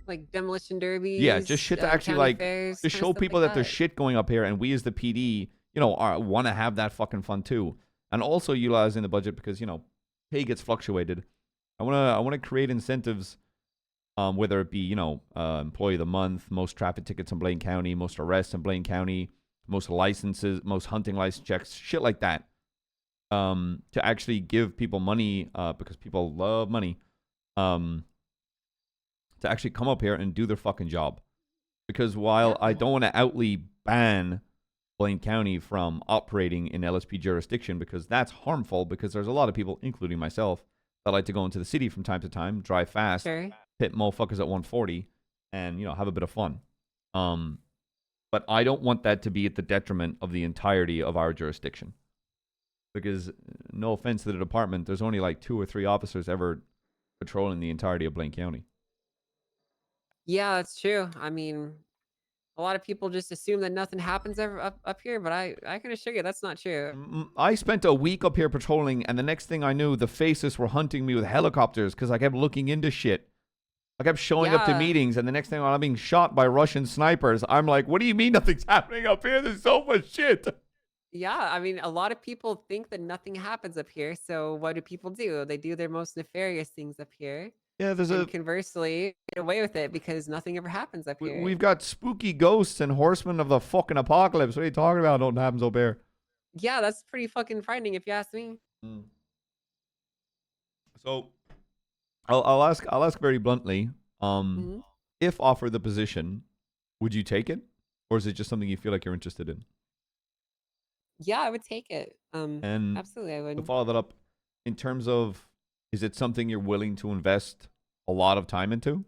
Like demolition derbies. Yeah, just shit to actually like fairs, just show people that there's shit going up here, and we as the PD, want to have that fucking fun too. And also utilizing the budget because pay gets fluctuated. I want to create incentives, whether it be employee of the month, most traffic tickets in Blaine County, most arrests in Blaine County, most licenses, most hunting license checks, shit like that. To actually give people money, because people love money. To actually come up here and do their fucking job. Because while I don't want to outly ban Blaine County from operating in LSP jurisdiction, because that's harmful, because there's a lot of people, including myself, that like to go into the city from time to time, drive fast, hit motherfuckers at 140, and, have a bit of fun. But I don't want that to be at the detriment of the entirety of our jurisdiction. Because, no offense to the department, there's only like 2 or 3 officers ever patrolling the entirety of Blaine County. Yeah, that's true. I mean, a lot of people just assume that nothing happens ever up here, but I can assure you that's not true. I spent a week up here patrolling, and the next thing I knew, the faces were hunting me with helicopters because I kept looking into shit. I kept showing up to meetings, and the next thing I'm being shot by Russian snipers. I'm like, what do you mean nothing's happening up here? There's so much shit. Yeah, I mean, a lot of people think that nothing happens up here, so what do people do? They do their most nefarious things up here. Yeah, and conversely, get away with it because nothing ever happens up here. We've got spooky ghosts and horsemen of the fucking apocalypse. What are you talking about? Don't happen up here. Yeah, that's pretty fucking frightening if you ask me. So, I'll ask very bluntly. If offered the position, would you take it, or is it just something you feel like you're interested in? Yeah, I would take it. And absolutely, I would. To follow that up, in terms of, is it something you're willing to invest a lot of time into?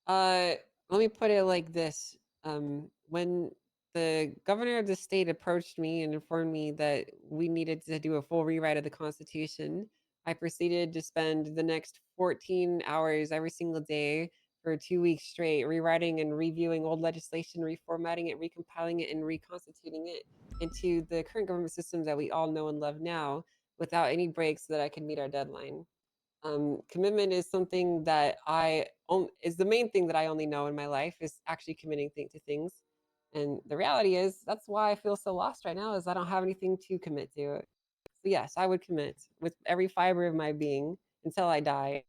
Let me put it like this. When the governor of the state approached me and informed me that we needed to do a full rewrite of the Constitution, I proceeded to spend the next 14 hours every single day for 2 weeks straight, rewriting and reviewing old legislation, reformatting it, recompiling it, and reconstituting it into the current government systems that we all know and love now, without any breaks, so that I can meet our deadline. Commitment is something that is the main thing that I only know in my life, is actually committing to things. And the reality is, that's why I feel so lost right now, is I don't have anything to commit to. So yes, I would commit with every fiber of my being until I die.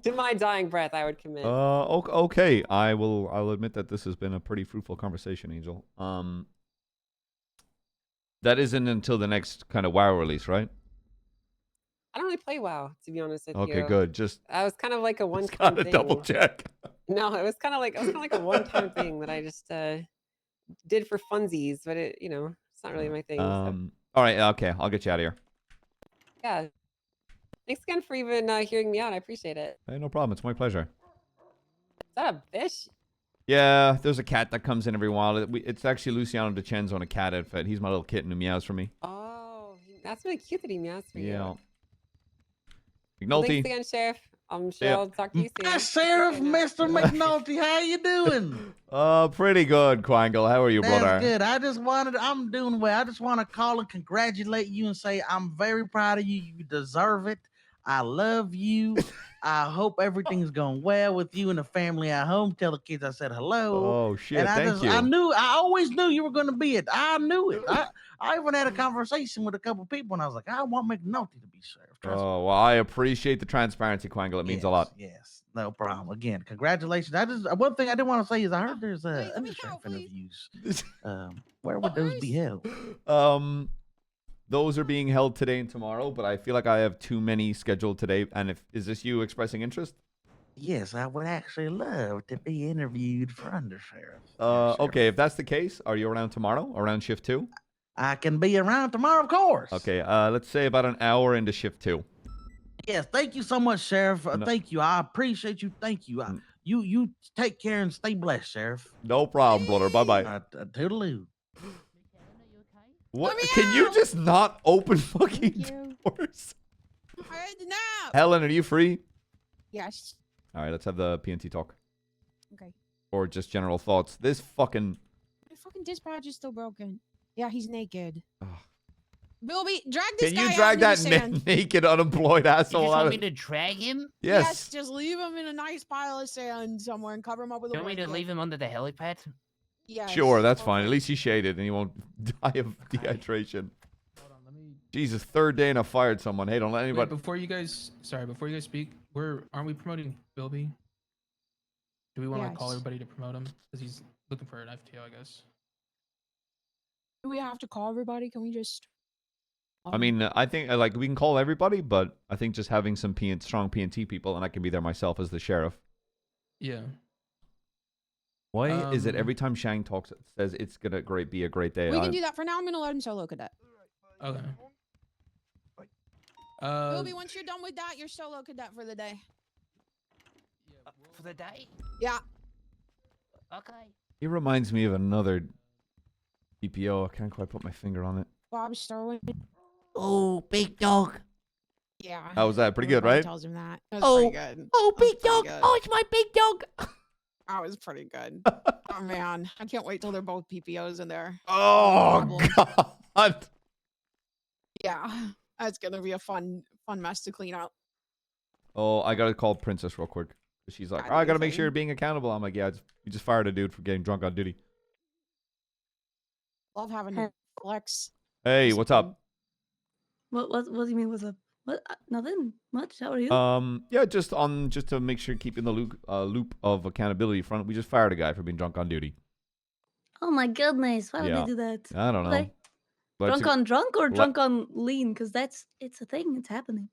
To my dying breath, I would commit. Okay. I'll admit that this has been a pretty fruitful conversation, Angel. That isn't until the next kind of WoW release, right? I don't really play WoW, to be honest with you. Okay, good. I was kind of like a one-time thing. Double check. No, it was kind of like a one-time thing that I just did for funsies, but it's not really my thing. So. All right. Okay, I'll get you out of here. Yeah. Thanks again for even hearing me out. I appreciate it. Hey, no problem. It's my pleasure. Is that a fish? Yeah, there's a cat that comes in every while. It's actually Luciano DeCenzo on a cat outfit. He's my little kitten who meows for me. Oh, That's really cute that he meows for you. Yeah. Well, McNulty. thanks again, Sheriff. I'm sure Yeah. I'll talk to you soon. Sheriff, Mr. McNulty, how you doing? Pretty good, Quangle. How are you, That's brother? good. I'm doing well. I just want to call and congratulate you and say I'm very proud of you. You deserve it. I love you. I hope everything's going well with you and the family at home. Tell the kids I said hello. Oh shit! And Thank you. I always knew you were going to be it. I knew it. I even had a conversation with a couple people, and I was like, I want McNulty to be sheriff. Oh well, I appreciate the transparency, Quangle. It means a lot. Yes, no problem. Again, congratulations. One thing I did want to say is I heard there's undersheriff interviews. Where would those be held? Those are being held today and tomorrow, but I feel like I have too many scheduled today. And is this you expressing interest? Yes, I would actually love to be interviewed for undersheriff. Okay, if that's the case, are you around tomorrow, around shift 2? I can be around tomorrow, of course. Okay, let's say about an hour into shift 2. Yes, thank you so much, Sheriff. No. Thank you. I appreciate you. Thank you. You take care and stay blessed, Sheriff. No problem, brother. Bye-bye. Toodaloo. What? Can you just not open fucking doors? Helen, are you free? Yes. All right, let's have the PNT talk. Okay. Or just general thoughts. This fucking... My fucking dispatch is still broken. Yeah, he's naked. Bilby, drag this Can guy you drag out into that the sand. naked, unemployed asshole You just out want of... me to drag him? Yes. Just leave him in a nice pile of sand somewhere and cover him up with a You want me to blanket. leave him under the helipad? Yes. Sure, that's fine. At least he's shaded and he won't die of dehydration. Jesus, third day and I fired someone. Hey, don't let anybody... Wait, before you guys speak, aren't we promoting Bilby? Do we want to call everybody to promote him? Because he's looking for an FTO, I guess. Do we have to call everybody? Can we just... I mean, I think like we can call everybody, but I think just having some strong PNT people, and I can be there myself as the sheriff. Yeah. Why is it every time Shang talks, it says it's gonna be a great day? We can do that for now. I'm gonna let him solo cadet. Okay. Bilby, once you're done with that, you're solo cadet for the day. For the day? Yeah. Okay. He reminds me of another DPO. I can't quite put my finger on it. Bob Sterling. Oh, big dog. Yeah. How was that? Pretty good, Everybody right? tells him that. That was pretty good. Oh, That was big dog. pretty good. Oh, it's my big dog. That was pretty good. Oh man, I can't wait till they're both PPOs in there. Oh God. Yeah, that's gonna be a fun mess to clean up. Oh, I gotta call Princess real quick. She's like, oh, I gotta make sure you're being accountable. I'm like, yeah, you just fired a dude for getting drunk on duty. Love having to flex. Hey, what's up? What do you mean? What's up? What? Nothing much. How are you? Yeah, just to make sure keeping the loop of accountability front. We just fired a guy for being drunk on duty. Oh my goodness! Why would Yeah. they do that? I don't know. Okay. But Drunk it's a- on drunk or Le- drunk on lean? Because it's a thing. It's happening.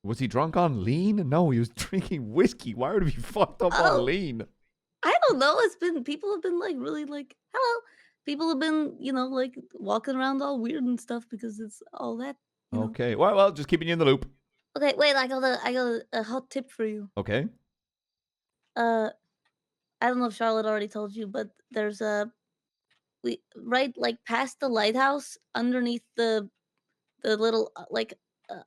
Was he drunk on lean? No, he was drinking whiskey. Why would he be fucked up Oh. on lean? I don't know. People have been like really like hello. People have been like walking around all weird and stuff because it's all that. Okay. Well, just keeping you in the loop. Okay, wait. I got a hot tip for you. Okay. I don't know if Charlotte already told you, but there's right like past the lighthouse underneath the little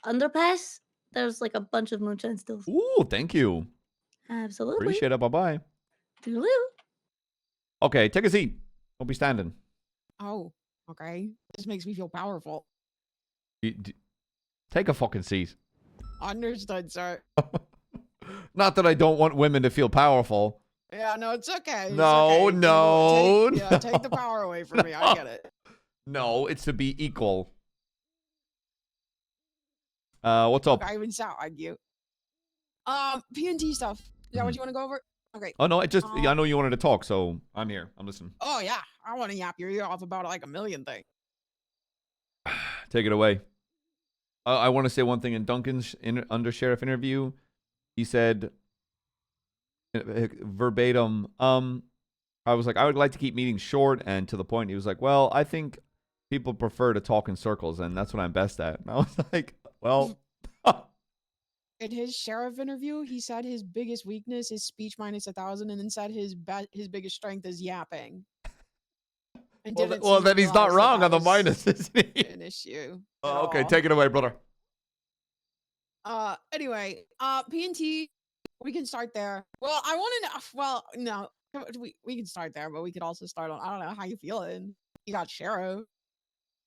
underpass. There's like a bunch of moonshine stills. Ooh, thank you. Absolutely. Appreciate it. Bye bye. Toodaloo. Okay, take a seat. Don't be standing. Oh, okay. This makes me feel powerful. Take a fucking seat. Understood, sir. Not that I don't want women to feel powerful. Yeah, no, it's okay. It's No, okay. no, Take the power away from me. I get it. No, it's to be equal. What's up? I even sound like you. PNT stuff. Is that what you want to go over? Okay. Oh no, I know you wanted to talk, so I'm here. I'm listening. Oh yeah, I want to yap your ear off about like a million things. Take it away. I want to say one thing. In Duncan's undersheriff interview, he said verbatim, I was like, I would like to keep meetings short and to the point. He was like, well, I think people prefer to talk in circles, and that's what I'm best at. And I was like, well. In his sheriff interview, he said his biggest weakness is speech minus 1,000, and then said his biggest strength is yapping. And Well, didn't well seem to then he's not realize that wrong that on the was minus, isn't he? an issue. Oh, okay, at take it away, brother. Anyway, P&T, we can start there. Well, I want to know. Well, no, we can start there, but we could also start on. I don't know how you feeling. You got Sheriff.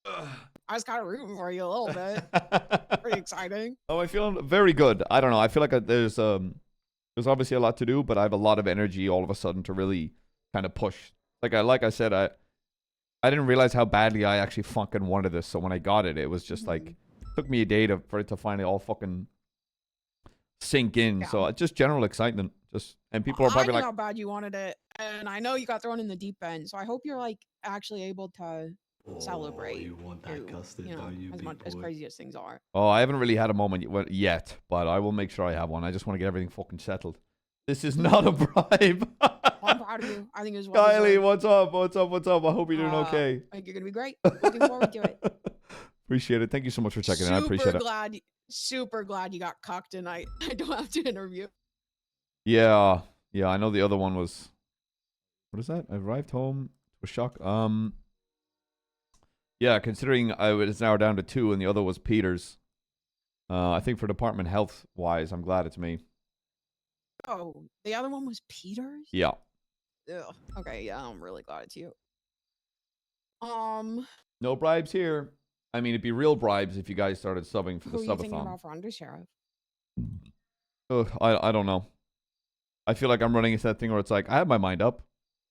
I was kind of rooting for you a little bit. Pretty exciting. Oh, I feel very good. I don't know. I feel like there's obviously a lot to do, but I have a lot of energy all of a sudden to really kind of push. Like I said, I didn't realize how badly I actually fucking wanted this. So when I got it, it was just like took me a day for it to finally all fucking sink in. Yeah. So just general excitement. And people are I probably knew like, how bad you wanted it, and I know you got thrown in the deep end. So I hope you're like actually able to celebrate. You want that custard, you know, don't you, as big much as boy? crazy as things are. oh, I haven't really had a moment yet, but I will make sure I have one. I just want to get everything fucking settled. This is not a bribe. I'm proud of you. I think it was well Kylie, deserved. what's up? What's up? What's up? I hope you're doing okay. I think you're gonna be great. Looking forward to it. Appreciate it. Thank you so much for checking in. I appreciate it. Super glad you got cucked and I don't have to interview. Yeah. Yeah, I know the other one was... What is that? I arrived home. It was shock. Yeah, considering I was now down to 2 and the other was Peter's. I think for department health-wise, I'm glad it's me. Oh, the other one was Peter's? Yeah. Ugh. Okay, yeah, I'm really glad it's you. No bribes here. I mean, it'd be real bribes if you guys started subbing for the Who are you thinking subathon. about for undersheriff? Ugh, I don't know. I feel like I'm running into that thing where it's like, I have my mind up,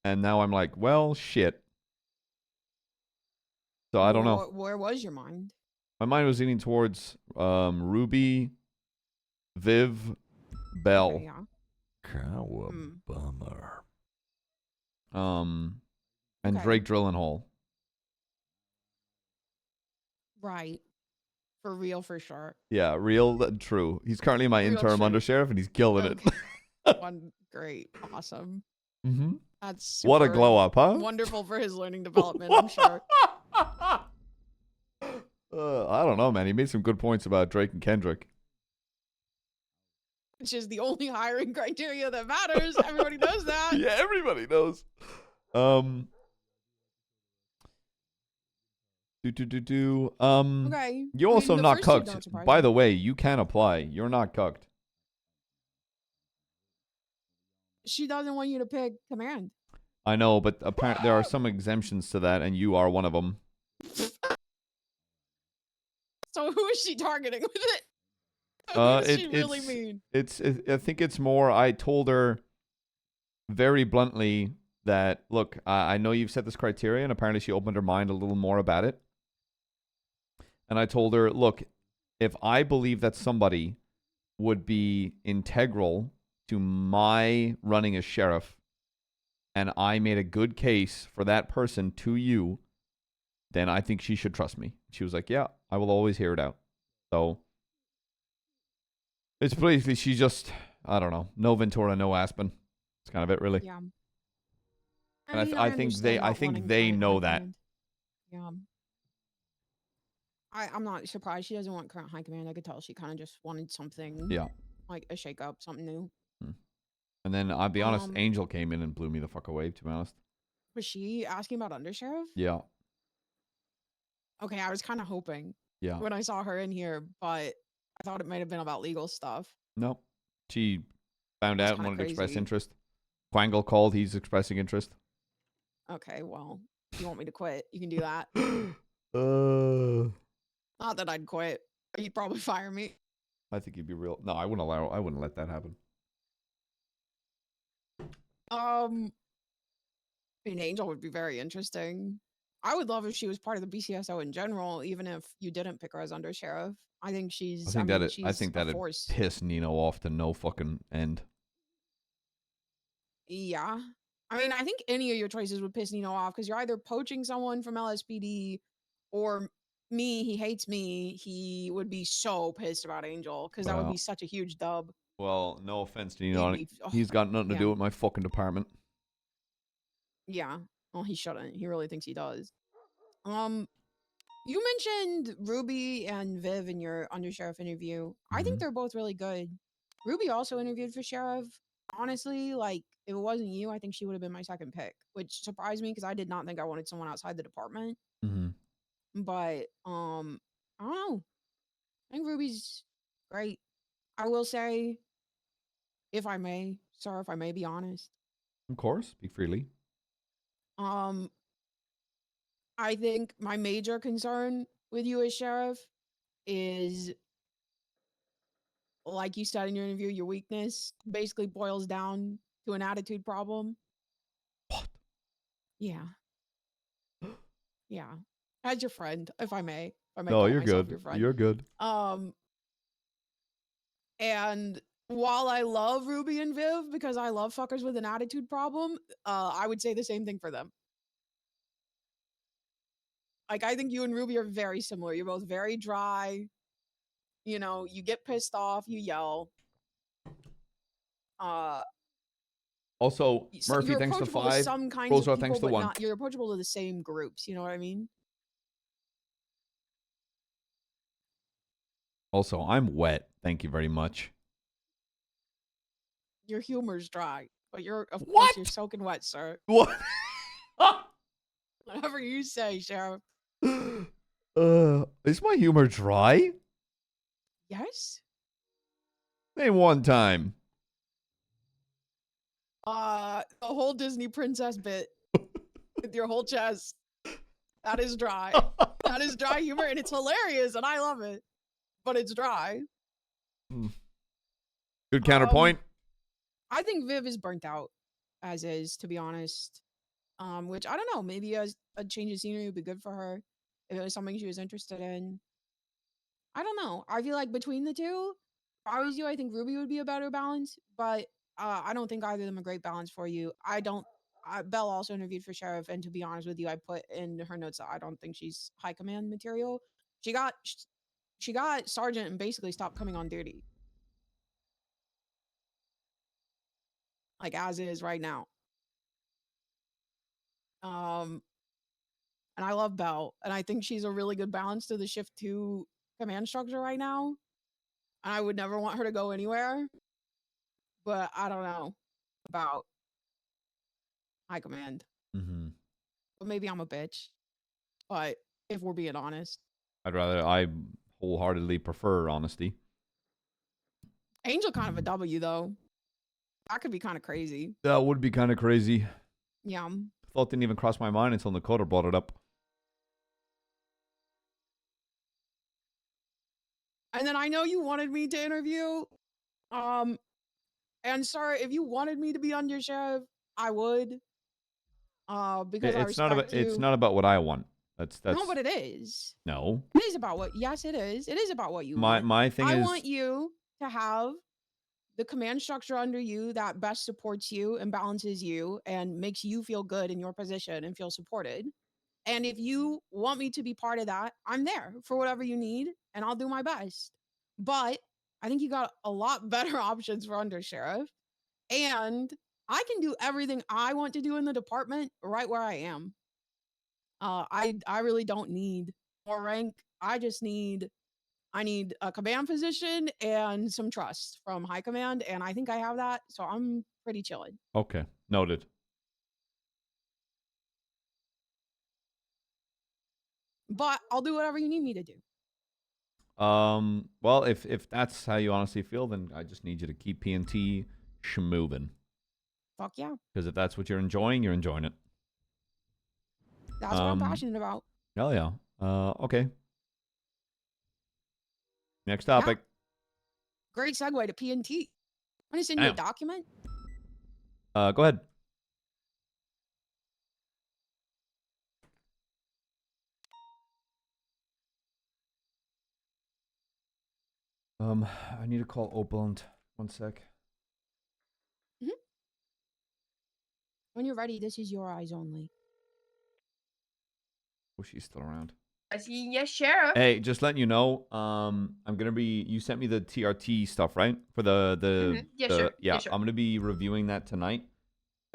and now I'm like, well, shit. So I don't know. Where was your mind? My mind was leaning towards Ruby, Viv, Bell. Okay, yeah. Bummer. And Okay. Drake Drillenhall. Right. For real, for sure. Yeah, real true. He's currently my Real interim true. undersheriff, and he's killing it. One great, awesome. Mm-hmm. That's What a super glow up, huh? Wonderful for his learning development, I'm sure. I don't know, man. He made some good points about Drake and Kendrick. Which is the only hiring criteria that matters. Everybody knows that. Yeah, everybody knows. Okay. You're I also mean, the not first two don't cucked. surprise By me. the way, you can apply. You're not cucked. She doesn't want you to pick command. I know, but apparently there are some exemptions to that, and you are one of them. So who is she targeting with it? Who does she really mean? I think it's more. I told her very bluntly that, look, I know you've set this criteria, and apparently she opened her mind a little more about it. And I told her, look, if I believe that somebody would be integral to my running as sheriff, and I made a good case for that person to you, then I think she should trust me. She was like, yeah, I will always hear it out. So it's basically, she just, I don't know, no Ventura, no Aspen. It's kind of it, really. Yeah. And mean, I think they, understand I not think wanting they current know high that. command. Yeah. I'm not surprised she doesn't want current high command. I could tell she kind of just wanted something. Yeah. Like a shake up, something new. And then I'll be honest, Angel came in and blew me the fuck away, to be honest. Was she asking about undersheriff? Yeah. Okay, I was kind of hoping. Yeah. When I saw her in here, but I thought it might have been about legal stuff. Nope. She found That's out and kinda wanted to express crazy. interest. Quangle called, he's expressing interest. Okay, well, if you want me to quit, you can do that. Not that I'd quit. You'd probably fire me. I think he'd be real. No, I wouldn't let that happen. I mean, Angel would be very interesting. I would love if she was part of the BCSO in general, even if you didn't pick her as undersheriff. I think she's. I mean, think she's a that'd force. piss Nino off to no fucking end. Yeah. I mean, I think any of your choices would piss Nino off because you're either poaching someone from LSPD or me, he hates me. He would be so pissed about Angel because that would Wow. be such a huge dub. Well, no offense to Nino. He'd be- He's got nothing to yeah. do with my fucking department. Yeah. Well, he shouldn't. He really thinks he does. You mentioned Ruby and Viv in your undersheriff interview. I think they're both really good. Ruby also interviewed for sheriff. Honestly, like if it wasn't you, I think she would have been my second pick, which surprised me because I did not think I wanted someone outside the department. Mm-hmm. But I don't know. I think Ruby's great. I will say, if I may, sir, if I may be honest, Of course, speak freely. I think my major concern with you as sheriff is, like you said in your interview, your weakness basically boils down to an attitude problem. What? Yeah. Yeah. As your friend, if I may. If I may No, call you're myself good. your friend. You're good. And while I love Ruby and Viv because I love fuckers with an attitude problem, I would say the same thing for them. Like, I think you and Ruby are very similar. You're both very dry. You know, you get pissed off, you yell. Also, So Murphy, you're thanks to approachable to 5. some kinds Bozo, of people, thanks to but 1. not. You're approachable to the same groups. You know what I mean? Also, I'm wet. Thank you very much. Your humor's dry, but you're of What? course you're soaking wet, sir. What? Whatever you say, Sheriff. Is my humor dry? Yes. Name one time. The whole Disney princess bit with your whole chest. That is dry. That is dry humor, and it's hilarious, and I love it. But it's dry. Good counterpoint. I think Viv is burnt out, as is, to be honest. Which I don't know. Maybe a change of scenery would be good for her if it was something she was interested in. I don't know. I feel like between the two, if I was you, I think Ruby would be a better balance. But I don't think either of them are great balance for you. Belle also interviewed for sheriff, and to be honest with you, I put in her notes that I don't think she's high command material. She got sergeant and basically stopped coming on duty. Like as is right now. And I love Belle, and I think she's a really good balance to the shift 2 command structure right now. And I would never want her to go anywhere. But I don't know about high command. Mm-hmm. But maybe I'm a bitch. But if we're being honest. I wholeheartedly prefer honesty. Angel kind of a W, though. That could be kind of crazy. That would be kind of crazy. Yeah. Thought didn't even cross my mind until Dakota brought it up. And then I know you wanted me to interview. And sir, if you wanted me to be under sheriff, I would. Because It's not about what I want. That's no, but it is. No. It is about what. Yes, it is. It is about what you want. My thing is. I want you to have the command structure under you that best supports you and balances you and makes you feel good in your position and feel supported. And if you want me to be part of that, I'm there for whatever you need, and I'll do my best. But I think you got a lot better options for under sheriff, and I can do everything I want to do in the department right where I am. I really don't need more rank. I need a command position and some trust from high command, and I think I have that, so I'm pretty chilling. Okay, noted. But I'll do whatever you need me to do. Well, if that's how you honestly feel, then I just need you to keep P&T schmoving. Fuck yeah. Because if that's what you're enjoying it. That's what I'm passionate about. Hell yeah. Okay. Next topic. Yeah. Great segue to P&T. I'm gonna send you a document. Go ahead. I need to call Opalent. 1 sec. When you're ready, this is your eyes only. Oh, she's still around. I see. Yes, Sheriff. Hey, just letting you know, I'm gonna be. You sent me the TRT stuff, right? For the Yeah, sure. Yeah, Yeah, sure. I'm gonna be reviewing that tonight.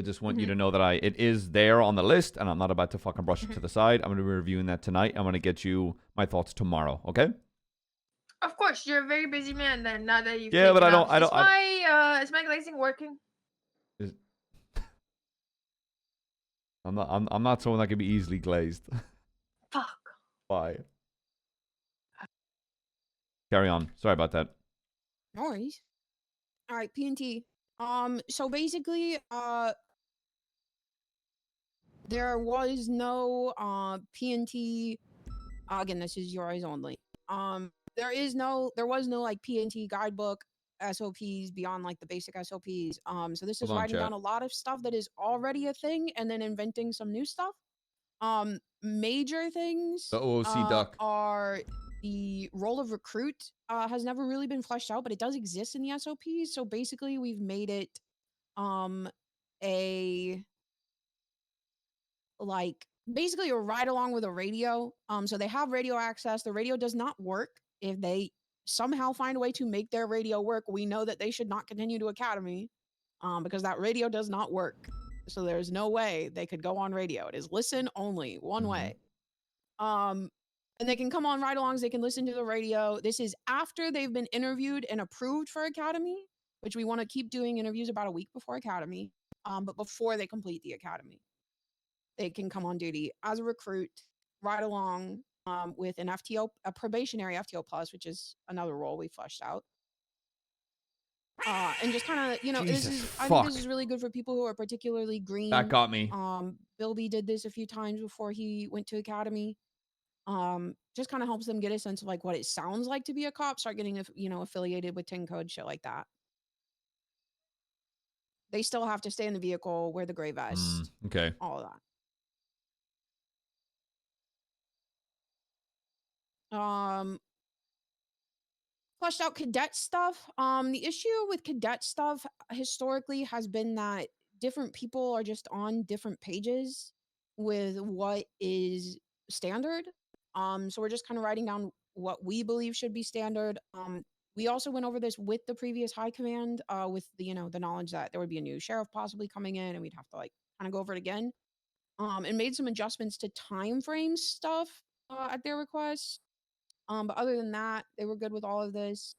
I just want you to know that it is there on the list, and I'm not about to fucking brush it to the side. I'm gonna be reviewing that tonight. I'm gonna get you my thoughts tomorrow. Okay? Of course, you're a very busy man. Then now that you've Yeah, but taken I don't- off. Is my glazing working? I'm not someone that can be easily glazed. Fuck. Why? Carry on. Sorry about that. No worries. All right, PNT. So basically, there was no PNT. Again, this is your eyes only. There was no like PNT guidebook SOPs beyond like the basic SOPs. So this is Hold on, writing chat. down a lot of stuff that is already a thing and then inventing some new stuff. Major things The OOC duck. are the role of recruit has never really been fleshed out, but it does exist in the SOPs. So basically, we've made it a like basically a ride along with a radio. So they have radio access. The radio does not work. If they somehow find a way to make their radio work, we know that they should not continue to academy, because that radio does not work. So there's no way they could go on radio. It is listen only, one way. And they can come on ride-alongs. They can listen to the radio. This is after they've been interviewed and approved for academy, which we want to keep doing interviews about a week before academy. But before they complete the academy, they can come on duty as a recruit, ride along with an FTO, a probationary FTO plus, which is another role we fleshed out. And just kind of, I think this is really good for people who are particularly green. That got me. Bilby did this a few times before he went to academy. Just kind of helps them get a sense of like what it sounds like to be a cop, start getting, affiliated with TIN code, shit like that. They still have to stay in the vehicle, wear the gray vest, Okay. all of that. Fleshed out cadet stuff. The issue with cadet stuff historically has been that different people are just on different pages with what is standard. So we're just kind of writing down what we believe should be standard. We also went over this with the previous high command, with the knowledge that there would be a new sheriff possibly coming in, and we'd have to like kind of go over it again. And made some adjustments to time frame stuff at their request. But other than that, they were good with all of this.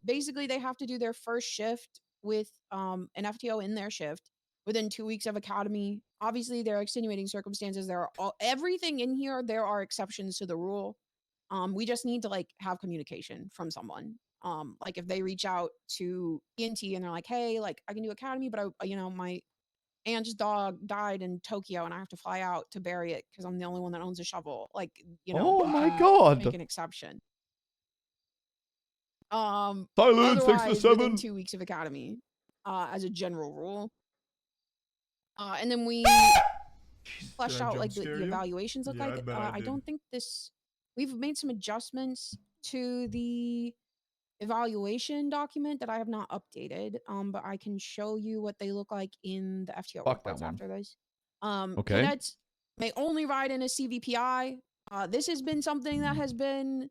Basically, they have to do their first shift with an FTO in their shift within 2 weeks of academy. Obviously, there are extenuating circumstances. Everything in here. There are exceptions to the rule. We just need to like have communication from someone. Like if they reach out to ENT and they're like, "Hey, like I can do academy, but my aunt's dog died in Tokyo and I have to fly out to bury it because I'm the only one that owns a shovel." Like, Oh we my can God. make an exception. Silence, Otherwise, 6 to 7. within 2 weeks of academy, as a general rule. And then we fleshed out like the evaluations look like. I don't think we've made some adjustments to the evaluation document that I have not updated. But I can show you what they look like in the FTO Fuck that reports one. after this. Okay. Cadets may only ride in a CVPI. This has been something that has been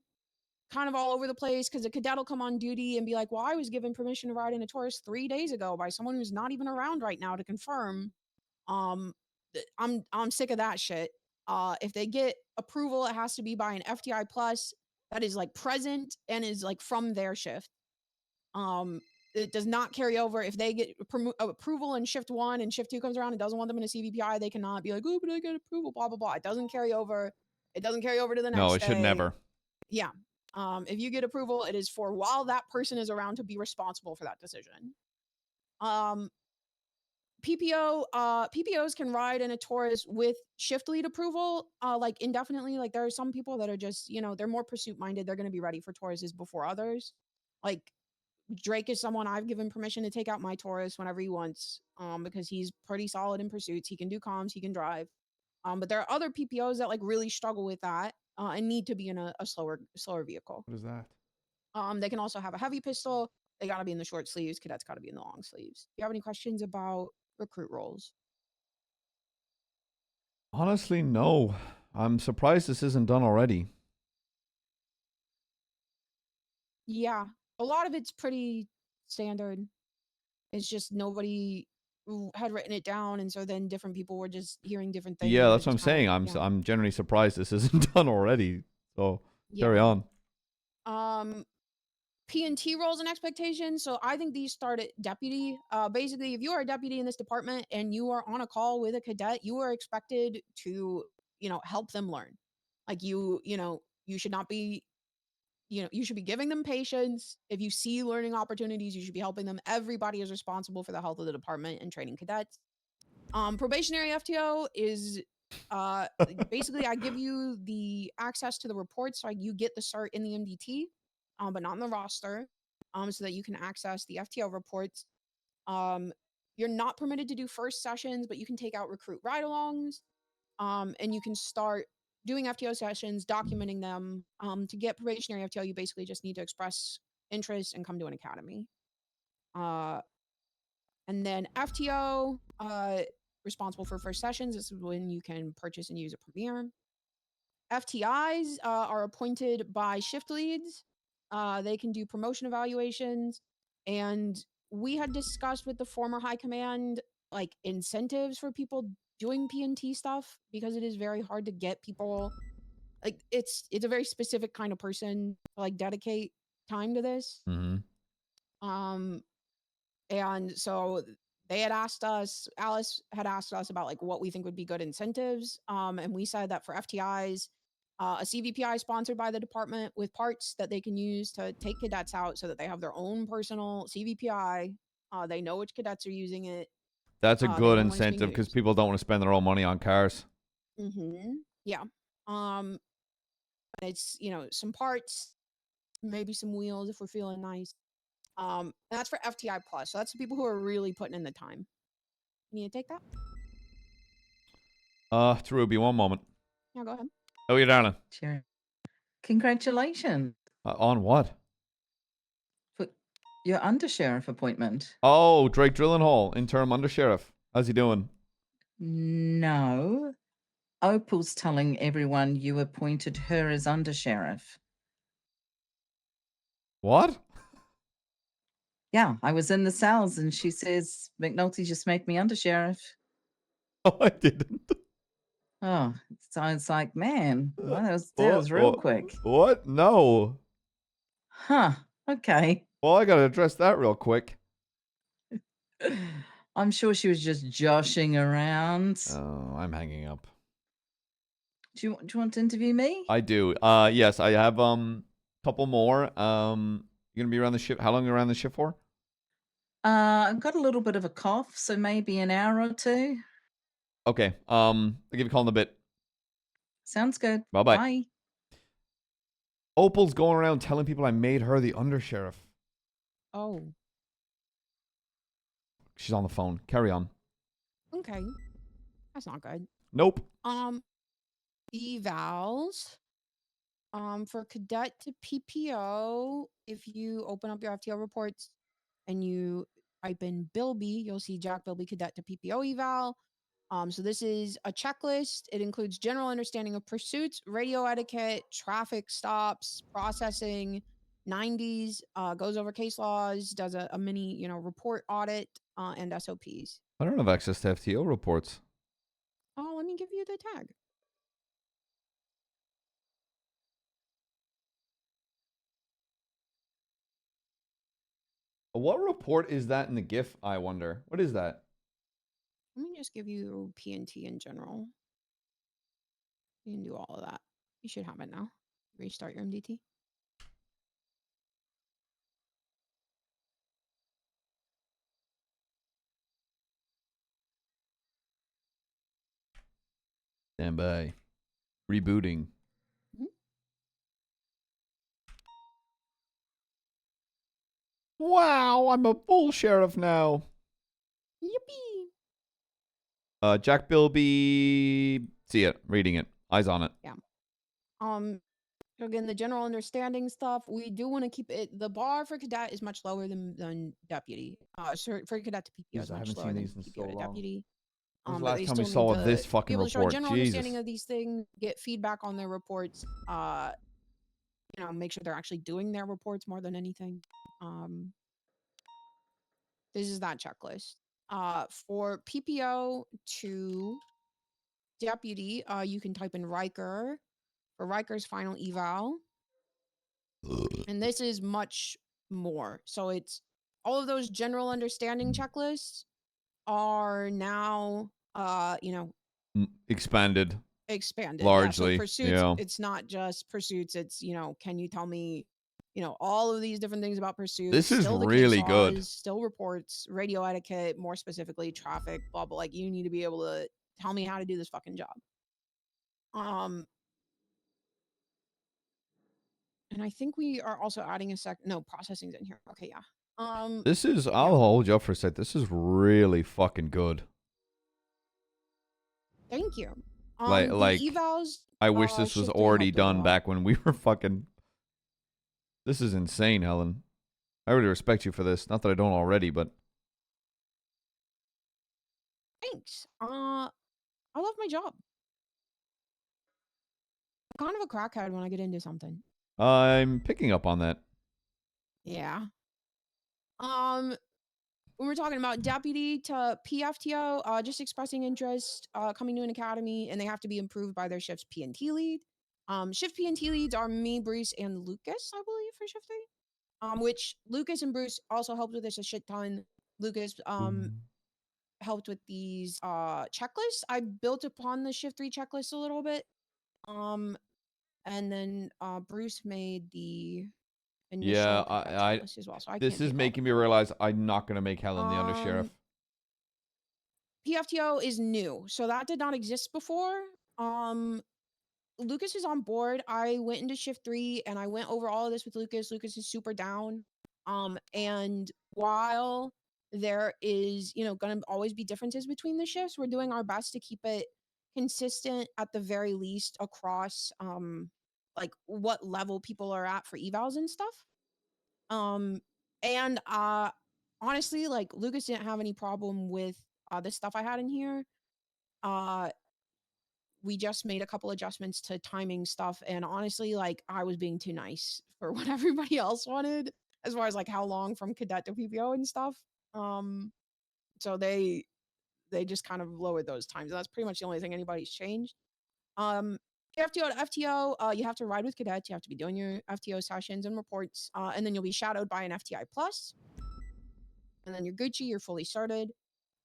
kind of all over the place because a cadet will come on duty and be like, "Well, I was given permission to ride in a Taurus 3 days ago by someone who's not even around right now to confirm." I'm sick of that shit. If they get approval, it has to be by an FTI plus that is like present and is like from their shift. It does not carry over. If they get approval in shift 1 and shift 2 comes around and doesn't want them in a CVPI, they cannot be like, "Oh, but I get approval, blah, blah, blah." It doesn't carry over. It doesn't carry over to the next No, it should day. never. Yeah. If you get approval, it is for while that person is around to be responsible for that decision. PPOs can ride in a Taurus with shift lead approval, like indefinitely. Like there are some people that are just, they're more pursuit minded. They're going to be ready for Tauruses before others. Like Drake is someone I've given permission to take out my Taurus whenever he wants, because he's pretty solid in pursuits. He can do comms, he can drive. But there are other PPOs that like really struggle with that and need to be in a slower vehicle. What is that? They can also have a heavy pistol. They got to be in the short sleeves. Cadets got to be in the long sleeves. Do you have any questions about recruit roles? Honestly, no. I'm surprised this isn't done already. Yeah, a lot of it's pretty standard. It's just nobody had written it down, and so then different people were just hearing different things. Yeah, that's what I'm saying. I'm generally surprised this isn't done already. So carry on. P&T roles and expectations. So I think these start at deputy. Basically, if you are a deputy in this department and you are on a call with a cadet, you are expected to, help them learn. Like you should not be, you should be giving them patience. If you see learning opportunities, you should be helping them. Everybody is responsible for the health of the department and training cadets. Probationary FTO is basically I give you the access to the reports, so you get the cert in the MDT, but not in the roster, so that you can access the FTO reports. You're not permitted to do first sessions, but you can take out recruit ride-alongs, and you can start doing FTO sessions, documenting them. To get probationary FTO, you basically just need to express interest and come to an academy. And then FTO, responsible for first sessions. This is when you can purchase and use a Premier. FTIs are appointed by shift leads. They can do promotion evaluations. And we had discussed with the former high command, like incentives for people doing P&T stuff, because it is very hard to get people, like it's a very specific kind of person to like dedicate time to this. And so they had asked us, Alice had asked us about like what we think would be good incentives. And we said that for FTIs, a CVPI sponsored by the department with parts that they can use to take cadets out so that they have their own personal CVPI. They know which cadets are using it. That's a They good know when it's being incentive because used. people don't want to spend their own money on cars. Yeah. It's, some parts, maybe some wheels if we're feeling nice. And that's for FTI plus. So that's the people who are really putting in the time. You need to take that? To Ruby, one moment. Yeah, go ahead. Oh, you darling. Sure. Congratulations On what? for your undersheriff appointment. Oh, Drake Drillenhall, interim undersheriff. How's he doing? No. Opal's telling everyone you appointed her as undersheriff. What? Yeah, I was in the cells and she says, McNulty just made me undersheriff. Oh, I didn't. Oh, so it's like, man, well, that was real quick. What? No. Huh. Okay. Well, I got to address that real quick. I'm sure she was just joshing around. Oh, I'm hanging up. Do you want to interview me? I do. Yes, I have couple more. You gonna be around the ship? How long are you around the ship for? I've got a little bit of a cough, so maybe an hour or two. Okay. I'll give you a call in a bit. Sounds good. Bye-bye. Bye. Opal's going around telling people I made her the undersheriff. Oh. She's on the phone. Carry on. Okay. That's not good. Nope. Evals. For cadet to PPO, if you open up your FTO reports and you type in Bilby, you'll see Jack Bilby cadet to PPO eval. So this is a checklist. It includes general understanding of pursuits, radio etiquette, traffic stops, processing, 90s, goes over case laws, does a mini, report audit, and SOPs. I don't have access to FTO reports. Oh, let me give you the tag. What report is that in the GIF, I wonder? What is that? Let me just give you P&T in general. You can do all of that. You should have it now. Restart your MDT. Stand by. Rebooting. Wow, I'm a full sheriff now. Yippee! Jack Bilby. See it. Reading it. Eyes on it. Yeah. Again, the general understanding stuff, we do want to keep it. The bar for cadet is much lower than deputy. For cadet to PPO is I much haven't lower seen than these in PPO so to long. deputy. When's the But last they time we still need saw to this fucking be able to show a report? general Jesus. understanding of these things, get feedback on their reports. Make sure they're actually doing their reports more than anything. This is that checklist. For PPO to deputy, you can type in Riker for Riker's final eval. And this is much more. So it's all of those general understanding checklists are now, Expanded. expanded. Largely. Yeah. So pursuits, Yeah. it's not just pursuits. It's, can you tell me, all of these different things about pursuits. This is still the really case good. laws, still reports, radio etiquette, more specifically traffic, blah, blah. Like, you need to be able to tell me how to do this fucking job. And I think we are also adding processing's in here. Okay, yeah. This is, I'll hold you up for a sec. This is really fucking good. Thank you. Like, the evals, I wish this was shift three already helped with a done lot. back when we were fucking. This is insane, Helen. I really respect you for this. Not that I don't already, but. Thanks. I love my job. I'm kind of a crackhead when I get into something. I'm picking up on that. Yeah. When we're talking about deputy to PFTO, just expressing interest, coming to an academy, and they have to be improved by their shift's P&T lead. Shift P&T leads are me, Bruce, and Lucas, I believe, for shift 3. Which Lucas and Bruce also helped with this a shit ton. Lucas helped with these checklists. I built upon the shift 3 checklist a little bit. And then Bruce made the initial Yeah, cadet I checklist as well. So I this can't is take all making me realize I'm not gonna make Helen the undersheriff. PFTO is new, so that did not exist before. Lucas is on board. I went into shift 3 and I went over all of this with Lucas. Lucas is super down. And while there is, going to always be differences between the shifts, we're doing our best to keep it consistent at the very least across like what level people are at for evals and stuff. And honestly, like Lucas didn't have any problem with the stuff I had in here. We just made a couple adjustments to timing stuff, and honestly, like I was being too nice for what everybody else wanted as far as like how long from cadet to PPO and stuff. So they just kind of lowered those times. And that's pretty much the only thing anybody's changed. FTO to FTO, you have to ride with cadets. You have to be doing your FTO sessions and reports, and then you'll be shadowed by an FTI plus. And then you're Gucci, you're fully started.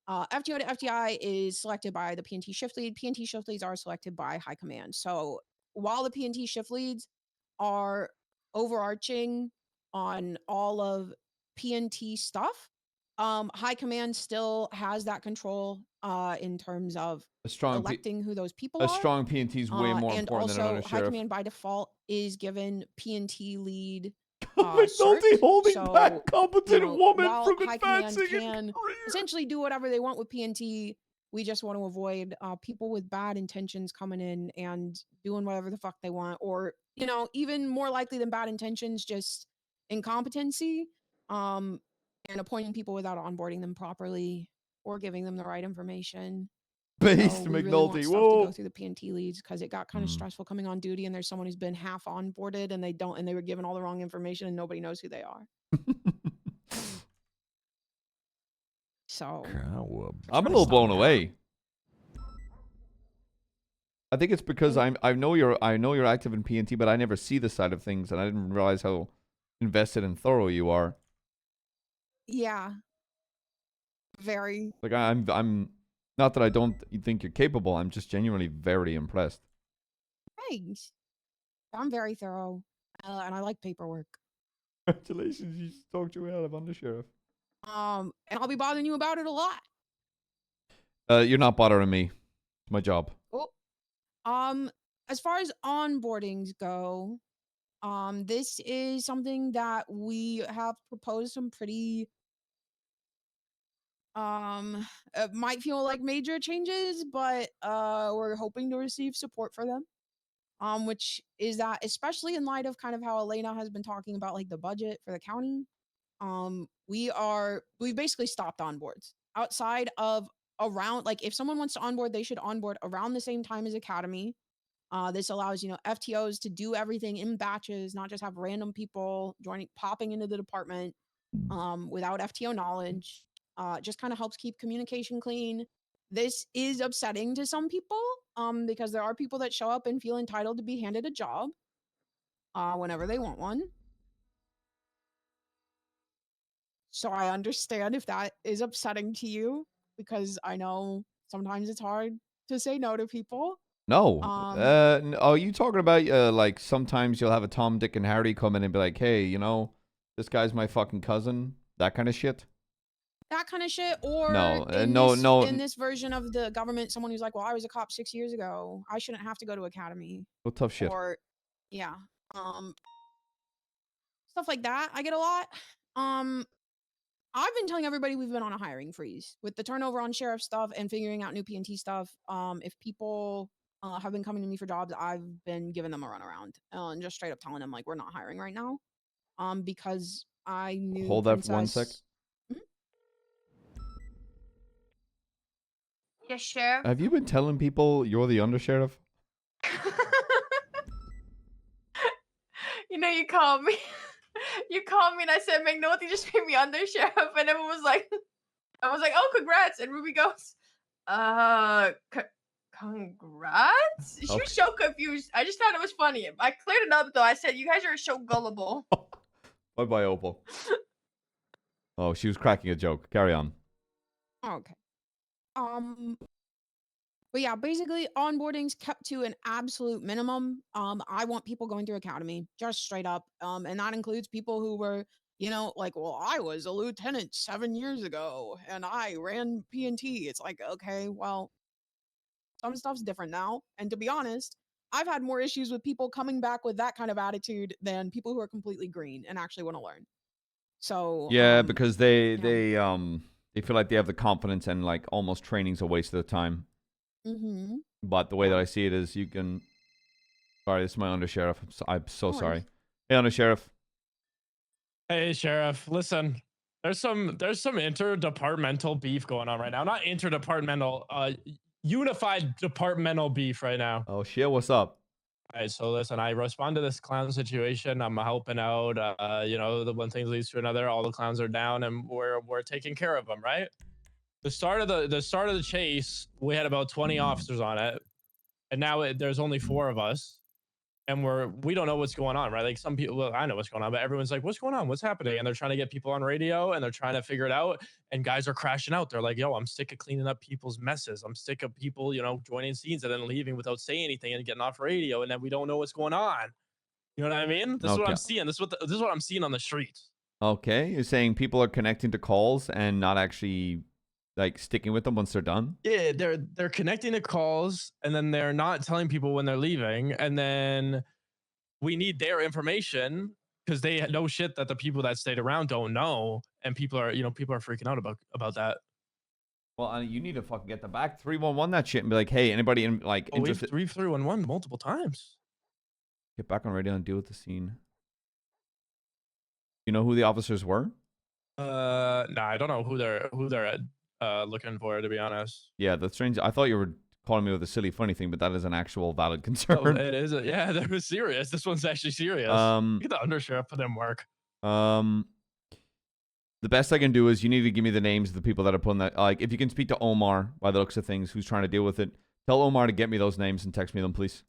FTO to FTI is selected by the PNT shift lead. PNT shift leads are selected by high command. So while the PNT shift leads are overarching on all of PNT stuff, high command still has that control in terms of electing who those people A are. strong PNT is way more and important than also an high undersheriff. command by default is given PNT lead McNulty holding so, back competent woman while from high command advancing can essentially do whatever they want with PNT, we just want to avoid people with bad intentions coming in and doing whatever the fuck they want, or even more likely than bad intentions, just incompetency, and appointing people without onboarding them properly or giving them the right information. Based So we really want McNulty. stuff to Whoa. go through the PNT leads because it got kind of stressful coming on duty, and there's someone who's been half onboarded and they were given all the wrong information and nobody knows who they are. So I'm a little blown away. I think it's because I know you're active in PNT, but I never see this side of things, and I didn't realize how invested and thorough you are. Yeah. Very. Like I'm not that I don't think you're capable. I'm just genuinely very impressed. Thanks. I'm very thorough, and I like paperwork. Congratulations, you talked your way out of undersheriff. And I'll be bothering you about it a lot. You're not bothering me. It's my job. Oh. As far as onboardings go, this is something that we have proposed some pretty it might feel like major changes, but we're hoping to receive support for them. Which is that, especially in light of kind of how Elena has been talking about like the budget for the county, we've basically stopped onboards outside of around, like if someone wants to onboard, they should onboard around the same time as academy. This allows, FTOs to do everything in batches, not just have random people popping into the department without FTO knowledge. Just kind of helps keep communication clean. This is upsetting to some people because there are people that show up and feel entitled to be handed a job whenever they want one. So I understand if that is upsetting to you, because I know sometimes it's hard to say no to people. No. Are you talking about like sometimes you'll have a Tom, Dick, and Harry come in and be like, hey, you know, this guy's my fucking cousin? That kind of shit? That kind of shit, or No, in this version of the government, someone who's like, well, I was a cop 6 years ago. I shouldn't have to go to academy. Well, tough shit. Or, yeah. Stuff like that I get a lot. I've been telling everybody we've been on a hiring freeze with the turnover on sheriff stuff and figuring out new PNT stuff. If people have been coming to me for jobs, I've been giving them a runaround and just straight up telling them like we're not hiring right now. Because I knew Hold that for 1 sec. Yes, Sheriff. Have you been telling people you're the undersheriff? You know, you called me. You called me and I said, McNulty just made me under sheriff, and everyone was like, I was like, oh, congrats. And Ruby goes, congrats? She was so confused. I just thought it was funny. I cleared it up though. I said, you guys are so gullible. Bye-bye, Opal. Oh, she was cracking a joke. Carry on. Okay. But yeah, basically onboarding's kept to an absolute minimum. I want people going through academy, just straight up. And that includes people who were, you know, like, well, I was a lieutenant 7 years ago and I ran PNT. It's like, okay, well, some stuff's different now. And to be honest, I've had more issues with people coming back with that kind of attitude than people who are completely green and actually want to learn. So yeah, because they feel like they have the confidence and like almost training's a waste of the time. Mm-hmm. But the way that I see it is you can... Sorry, this is my undersheriff. I'm so sorry. Hey, undersheriff. Hey, Sheriff. Listen, there's some interdepartmental beef going on right now. Not interdepartmental, unified departmental beef right now. Oh, shit. What's up? All right, so listen, I respond to this clown situation. I'm helping out. You know, the one thing leads to another. All the clowns are down, and we're taking care of them, right? The start of the chase, we had about 20 officers on it, and now there's only 4 of us, and we don't know what's going on, right? Like some people, well, I know what's going on, but everyone's like, "What's going on? What's happening?" And they're trying to get people on radio, and they're trying to figure it out. And guys are crashing out. They're like, "Yo, I'm sick of cleaning up people's messes. I'm sick of people, you know, joining scenes and then leaving without saying anything and getting off radio, and then we don't know what's going on." You know what I mean? This is what I'm seeing. This is what I'm seeing on the streets. Okay, you're saying people are connecting to calls and not actually like sticking with them once they're done? Yeah, they're connecting to calls, and then they're not telling people when they're leaving, and then we need their information because they know shit that the people that stayed around don't know, and people are freaking out about that. Well, you need to fucking get them back 311 that shit and be like, hey, anybody in like interested? We've 311 multiple times. Get back on radio and deal with the scene. You know who the officers were? Nah, I don't know who they're looking for, to be honest. Yeah, that's strange. I thought you were calling me with a silly funny thing, but that is an actual valid concern. Oh, it is. Yeah, that was serious. This one's actually serious. Get the undersheriff for them work. The best I can do is you need to give me the names of the people that are putting that. Like, if you can speak to Omar by the looks of things, who's trying to deal with it, tell Omar to get me those names and text me them, please.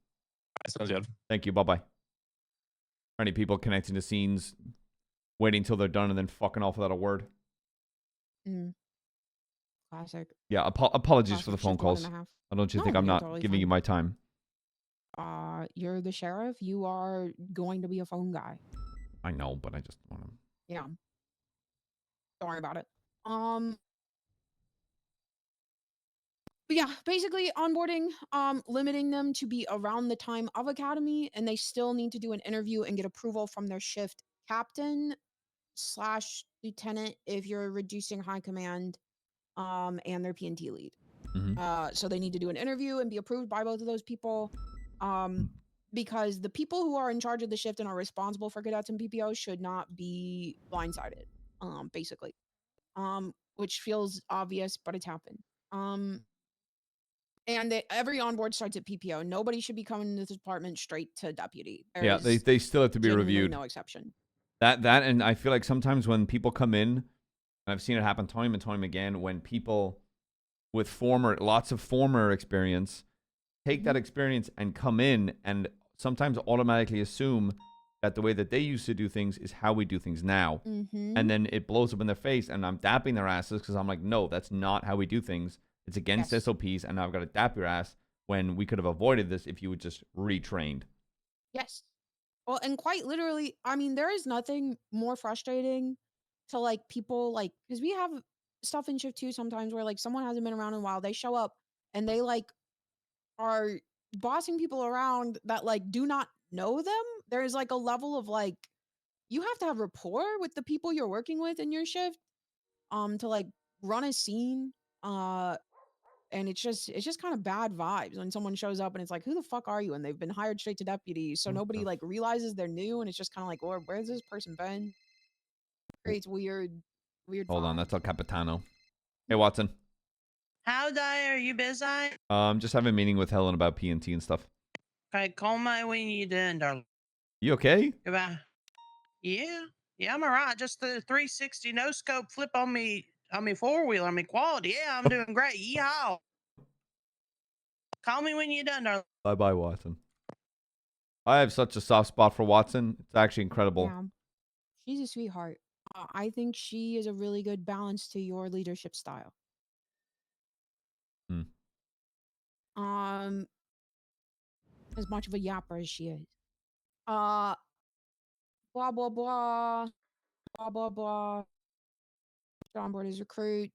Sounds good. Thank you. Bye-bye. Any people connecting to scenes, waiting until they're done and then fucking off without a word. Classic. Yeah, apologies Classic for the phone calls. I don't you No, think I'm you're not totally giving fine. you my time? You're the sheriff. You are going to be a phone guy. I know, but I just want to... Yeah. Don't worry about it. But yeah, basically onboarding, limiting them to be around the time of academy, and they still need to do an interview and get approval from their shift captain / lieutenant if you're reducing high command, and their PNT lead. So they need to do an interview and be approved by both of those people. Because the people who are in charge of the shift and are responsible for cadets and PPOs should not be blindsided, basically. Which feels obvious, but it's happened. And every onboard starts at PPO. Nobody should be coming into the department straight to deputy. Yeah, they still have to be Genuinely reviewed. No exception. That and I feel like sometimes when people come in, and I've seen it happen time and time again, when people with lots of former experience take that experience and come in and sometimes automatically assume that the way that they used to do things is how we do things now. And then it blows up in their face, and I'm dapping their asses because I'm like, no, that's not how we do things. It's against SOPs, and now I've got to dap your ass when we could have avoided this if you would just retrained. Yes. Well, and quite literally, I mean, there is nothing more frustrating to like people like, because we have stuff in shift 2 sometimes where like someone hasn't been around in a while, they show up and they like are bossing people around that like do not know them. There's like a level of like, you have to have rapport with the people you're working with in your shift to like run a scene. And it's just kind of bad vibes when someone shows up and it's like, who the fuck are you? And they've been hired straight to deputy, so nobody like realizes they're new, and it's just kind of like, well, where's this person been? Creates weird Hold on, vibes. that's El Capitano. Hey, Watson. How die are you busy? Just having a meeting with Helen about PNT and stuff. Okay, call me when you done, darling. You okay? Goodbye. Yeah, I'm alright. Just the 360 no scope flip on me 4-wheeler. Quality. Yeah, I'm doing great. Yeehaw. Call me when you're done, darling. Bye-bye, Watson. I have such a soft spot for Watson. It's actually incredible. Yeah, she's a sweetheart. I think she is a really good balance to your leadership style. As much of a yapper as she is. Blah blah blah. Blah blah blah. On board as recruit.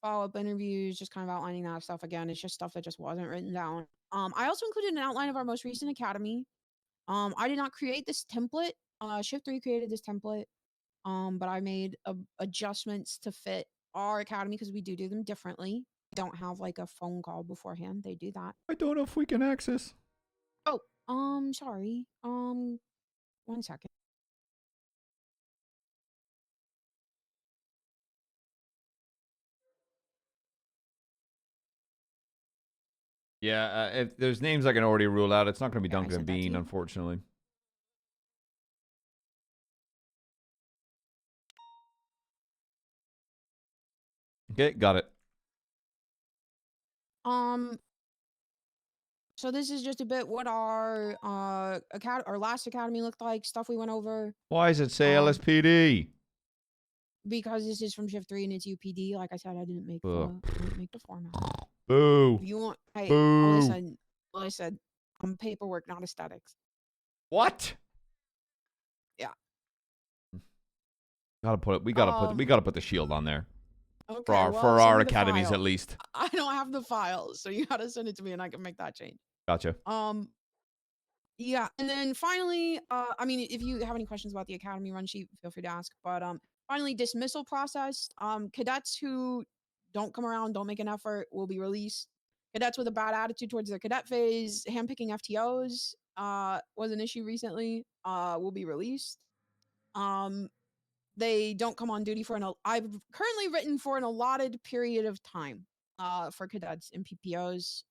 Follow-up interviews, just kind of outlining that stuff again. It's just stuff that just wasn't written down. I also included an outline of our most recent academy. I did not create this template. Shift 3 created this template. But I made adjustments to fit our academy because we do them differently. Don't have like a phone call beforehand. They do that. I don't know if we can access. Oh, sorry. 1 second. Yeah, if there's names I can already rule out, it's not going to be Duncan and Bean, unfortunately. Okay, got it. So this is just a bit what our last academy looked like, stuff we went over. Why does it say LSPD? Because this is from shift 3 and it's UPD. Like I said, I didn't make the format. Boo. You want Boo. listen, I'm paperwork, not aesthetics. What? Yeah. We gotta put the shield on there. Okay, for our, well, for send our me the academies file. at least. I don't have the files, so you gotta send it to me and I can make that change. Gotcha. Yeah, and then finally, I mean, if you have any questions about the academy run sheet, feel free to ask. But finally, dismissal process. Cadets who don't come around, don't make an effort, will be released. Cadets with a bad attitude towards their cadet phase, handpicking FTOs was an issue recently. Will be released. They don't come on duty for I've currently written for an allotted period of time for cadets and PPOs.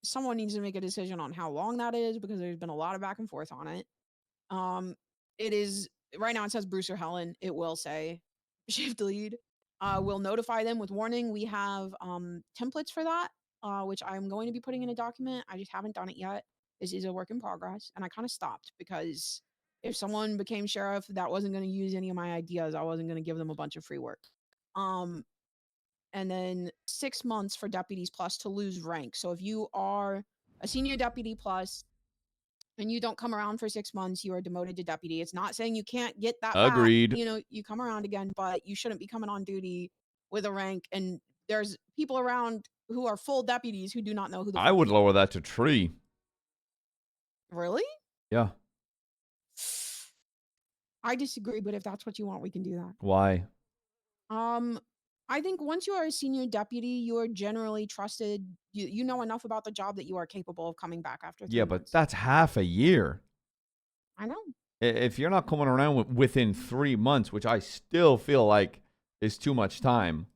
Someone needs to make a decision on how long that is because there's been a lot of back and forth on it. It is right now it says Bruce or Helen. It will say shift lead. We'll notify them with warning. We have templates for that, which I'm going to be putting in a document. I just haven't done it yet. This is a work in progress, and I kind of stopped because if someone became sheriff that wasn't going to use any of my ideas, I wasn't going to give them a bunch of free work. And then 6 months for deputies plus to lose rank. So if you are a senior deputy plus and you don't come around for 6 months, you are demoted to deputy. It's not saying you can't get that Agreed. back. You know, you come around again, but you shouldn't be coming on duty with a rank. And there's people around who are full deputies who do not know who the I would lower that to 3. Really? Yeah. I disagree, but if that's what you want, we can do that. Why? I think once you are a senior deputy, you are generally trusted. You know enough about the job that you are capable of coming back after 3 Yeah, months. but that's half a year. I know. If you're not coming around within 3 months, which I still feel like is too much time,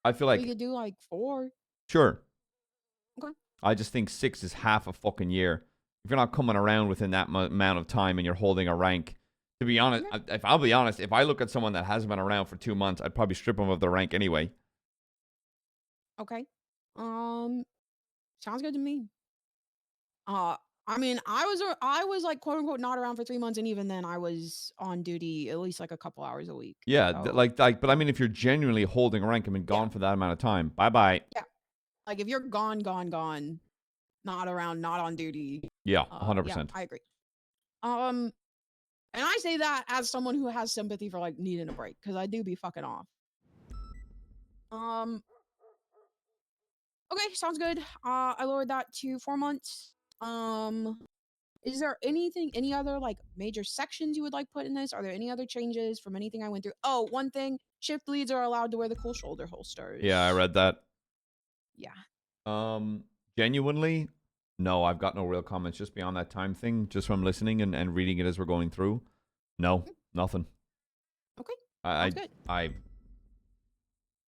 I feel like we could do like 4. Sure. Okay. I just think 6 is half a fucking year. If you're not coming around within that amount of time and you're holding a rank, to be honest, I'll be honest, if I look at someone that hasn't been around for 2 months, I'd probably strip them of their rank anyway. Okay. Sounds good to me. I mean, I was like quote unquote not around for 3 months, and even then I was on duty at least like a couple hours a week. Yeah, So, like, but I mean, if you're genuinely holding rank and been gone for that amount of time, bye bye. yeah, like if you're gone, not around, not on duty. Yeah, Yeah, 100%. I agree. And I say that as someone who has sympathy for like needing a break, because I do be fucking off. Okay, sounds good. I lowered that to 4 months. Is there any other like major sections you would like put in this? Are there any other changes from anything I went through? Oh, one thing, shift leads are allowed to wear the cool shoulder holsters. Yeah, I read that. Yeah. Genuinely, no, I've got no real comments just beyond that time thing, just from listening and reading it as we're going through. No, nothing. Okay. Sounds good.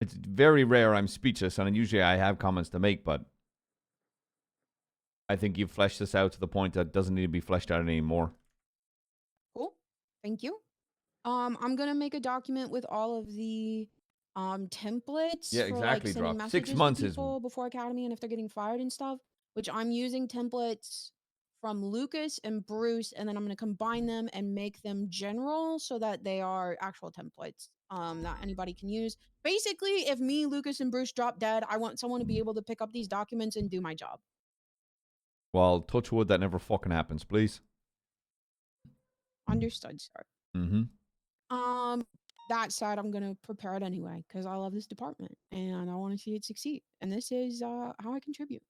It's very rare I'm speechless, and usually I have comments to make, but I think you've fleshed this out to the point that it doesn't need to be fleshed out anymore. Cool. Thank you. I'm gonna make a document with all of the templates Yeah, for exactly, like sending Drock. 6 messages months to is people before academy and if they're getting fired and stuff, which I'm using templates from Lucas and Bruce, and then I'm gonna combine them and make them general so that they are actual templates that anybody can use. Basically, if me, Lucas, and Bruce drop dead, I want someone to be able to pick up these documents and do my job. Well, touch wood, that never fucking happens, please. Understood, sir. Mm-hmm. That said, I'm gonna prepare it anyway because I love this department and I want to see it succeed. And this is how I contribute.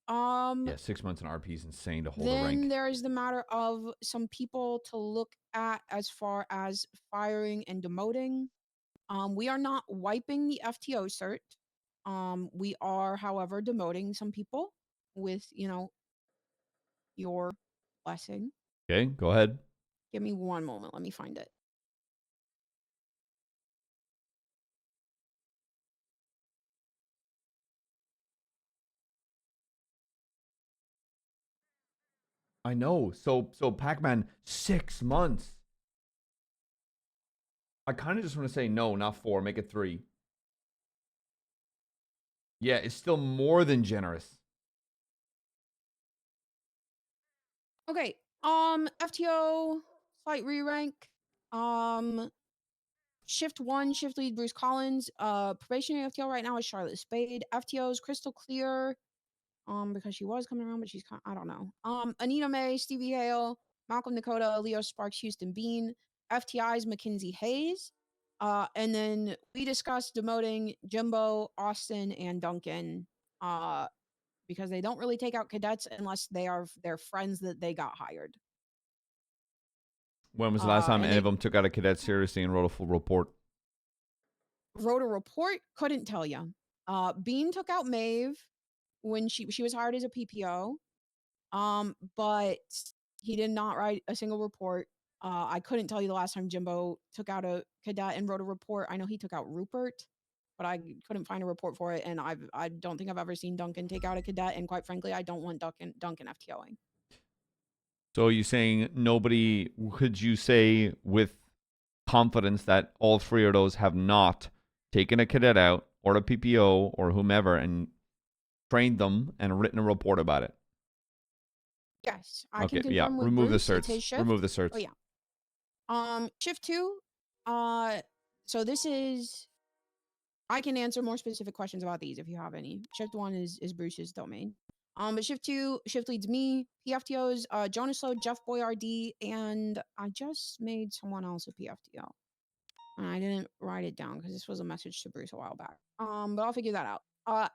Yeah, 6 months in RP is insane to hold a Then rank. there is the matter of some people to look at as far as firing and demoting. We are not wiping the FTO cert. We are, however, demoting some people with, your blessing. Okay, go ahead. Give me one moment. Let me find it. I know. So Pac-Man, 6 months. I kind of just want to say no, not 4. Make it 3. Yeah, it's still more than generous. Okay. FTO, slight re-rank. Shift 1, shift lead Bruce Collins. Probationary FTO right now is Charlotte Spade. FTO is Crystal Clear. Because she was coming around, but she's I don't know. Anita May, Stevie Hale, Malcolm Dakota, Leo Sparks, Houston Bean. FTI's Mackenzie Hayes. And then we discussed demoting Jimbo, Austin, and Duncan. Because they don't really take out cadets unless they're friends that they got hired. When was the last time and any of them took out a cadet seriously and wrote a full report? Wrote a report, couldn't tell you. Bean took out Maeve when she was hired as a PPO. But he did not write a single report. I couldn't tell you the last time Jimbo took out a cadet and wrote a report. I know he took out Rupert, but I couldn't find a report for it. And I don't think I've ever seen Duncan take out a cadet. And quite frankly, I don't want Duncan FTOing. So you're saying nobody, could you say with confidence that all 3 of those have not taken a cadet out or a PPO or whomever and trained them and written a report about it? Yes, I Okay, can confirm yeah. with Remove Bruce, the it's his certs. shift. Remove the certs. Oh yeah. Shift 2. So this is. I can answer more specific questions about these if you have any. Shift 1 is Bruce's domain. But shift 2, shift leads me. PFTOs, Jonas Lowe, Jeff Boyardee, and I just made someone else a PFTO. And I didn't write it down because this was a message to Bruce a while back. But I'll figure that out.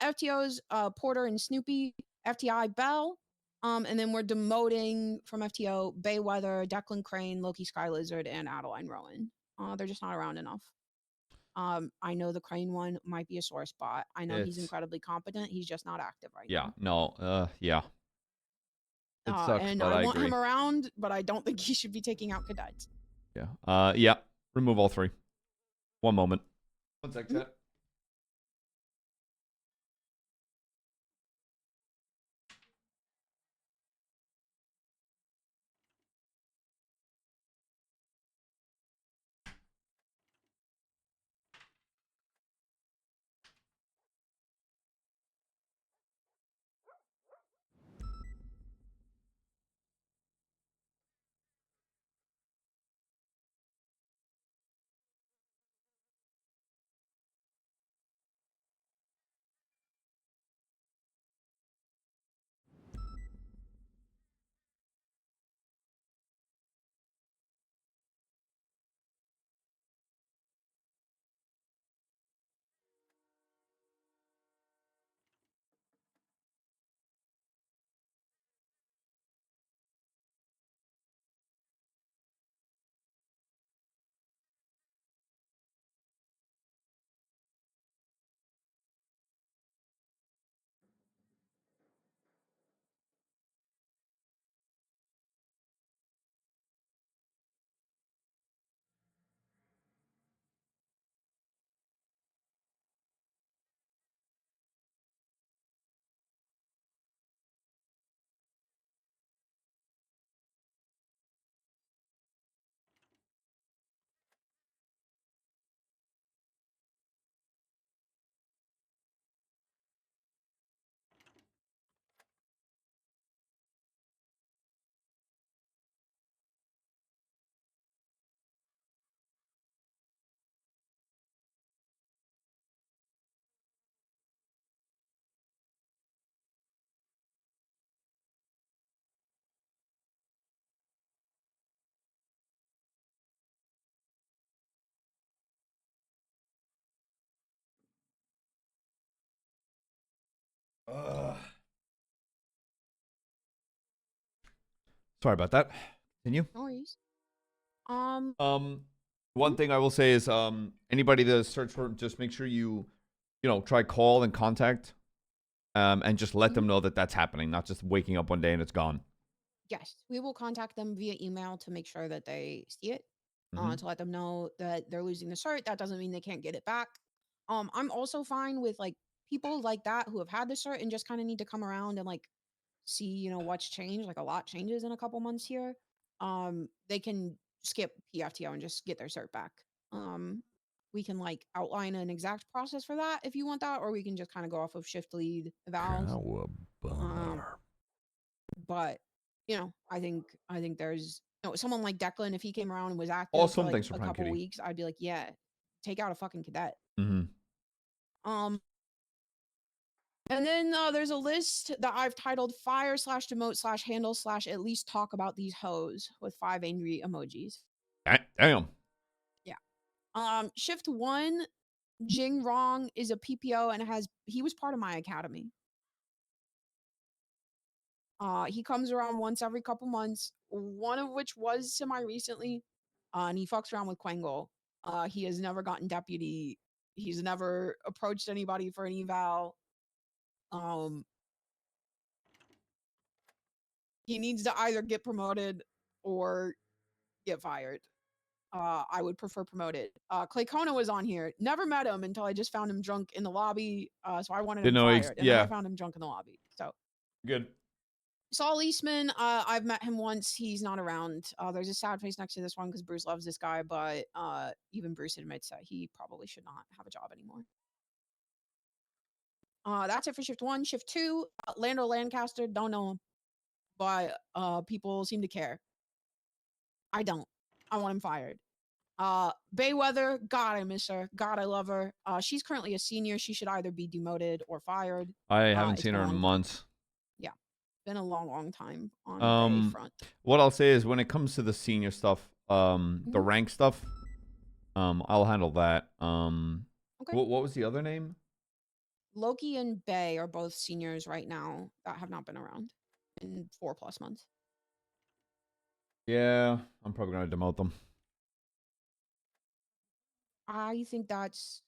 FTOs, Porter and Snoopy, FTI Bell. And then we're demoting from FTO Bayweather, Declan Crane, Loki Sky Lizard, and Adeline Rowan. They're just not around enough. I know the Crane one might be a sore spot. I know he's It's- incredibly competent. He's just not active right Yeah, now. no, yeah. It sucks, And but I I want agree. him around, but I don't think he should be taking out cadets. Yeah. Yeah. Remove all 3. One moment. One sec, chat. Sorry about that. Continue. No worries. One thing I will say is, anybody that search for, just make sure you try call and contact, and just let them know that that's happening, not just waking up one day and it's gone. Yes, we will contact them via email to make sure that they see it, Mhm. to let them know that they're losing the cert. That doesn't mean they can't get it back. I'm also fine with like people like that who have had the cert and just kind of need to come around and like see, what's changed. Like a lot changes in a couple months here. They can skip PFTO and just get their cert back. We can like outline an exact process for that if you want that, or we can just kind of go off of shift lead evals. Oh, a bummer. But I think there's someone like Declan, if he came around and was active Awesome, for like thanks for a Prime couple Kitty. weeks, I'd be like, yeah, take out a fucking cadet. Mm-hmm. And then there's a list that I've titled fire/demote/handle/ at least talk about these hoes with 5 angry emojis. Damn. Yeah. Shift 1, Jing Rong is a PPO and he was part of my academy. He comes around once every couple months, one of which was semi-recently, and he fucks around with Quangle. He has never gotten deputy. He's never approached anybody for an eval. He needs to either get promoted or get fired. I would prefer promoted. Clay Kona was on here. Never met him until I just found him drunk in the lobby. So I wanted him Didn't know fired. And then I yeah. found him drunk in the lobby. So Good. Saul Eastman, I've met him once. He's not around. There's a sad face next to this one because Bruce loves this guy, but even Bruce admits that he probably should not have a job anymore. That's it for shift 1. Shift 2, Lando Lancaster, don't know him, but people seem to care. I don't. I want him fired. Bayweather, God, I miss her. God, I love her. She's currently a senior. She should either be demoted or fired. I haven't It's seen been her a in long time. months. Yeah, been a long time on Bay front. What I'll say is when it comes to the senior stuff, the rank stuff, I'll handle that. Okay. What was the other name? Loki and Bay are both seniors right now that have not been around in 4+ months. Yeah, I'm probably gonna demote them. I think that's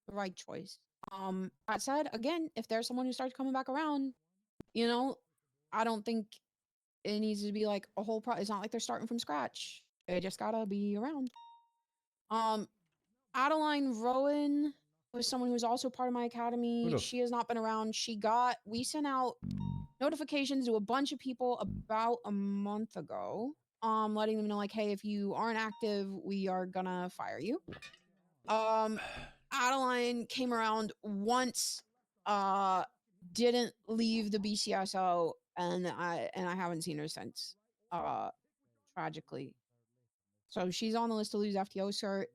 the right choice. That said, again, if there's someone who starts coming back around, I don't think it needs to be like a whole it's not like they're starting from scratch. They just gotta be around. Adeline Rowan was someone who's also part of my academy. She has not been around. We sent out notifications to a bunch of people about a month ago, letting them know like, hey, if you aren't active, we are gonna fire you. Adeline came around once, didn't leave the BCSO, and I haven't seen her since, tragically. So she's on the list to lose FTO cert,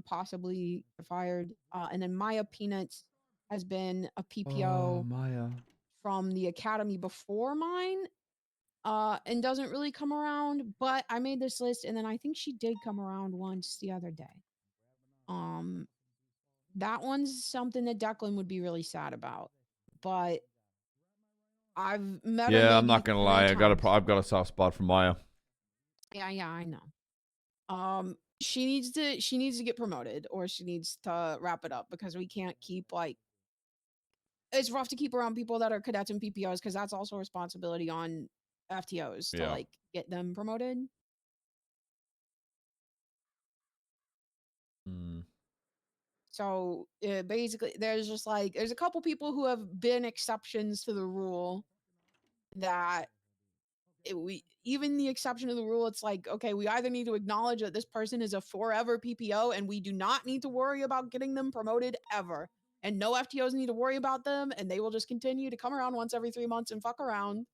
possibly fired. And then Maya Peanuts has been a PPO Maya. from the academy before mine, and doesn't really come around, but I made this list and then I think she did come around once the other day. That one's something that Declan would be really sad about, but I've met her. Yeah, I'm maybe not gonna 3 lie. times. I've got a soft spot for Maya. Yeah, I know. She needs to get promoted, or she needs to wrap it up, because we can't keep like, it's rough to keep around people that are cadets and PPOs, because that's also a responsibility on FTOs to like get them promoted. So basically, there's a couple people who have been exceptions to the rule that even the exception to the rule, it's like, okay, we either need to acknowledge that this person is a forever PPO and we do not need to worry about getting them promoted ever. And no FTOs need to worry about them, and they will just continue to come around once every 3 months and fuck around.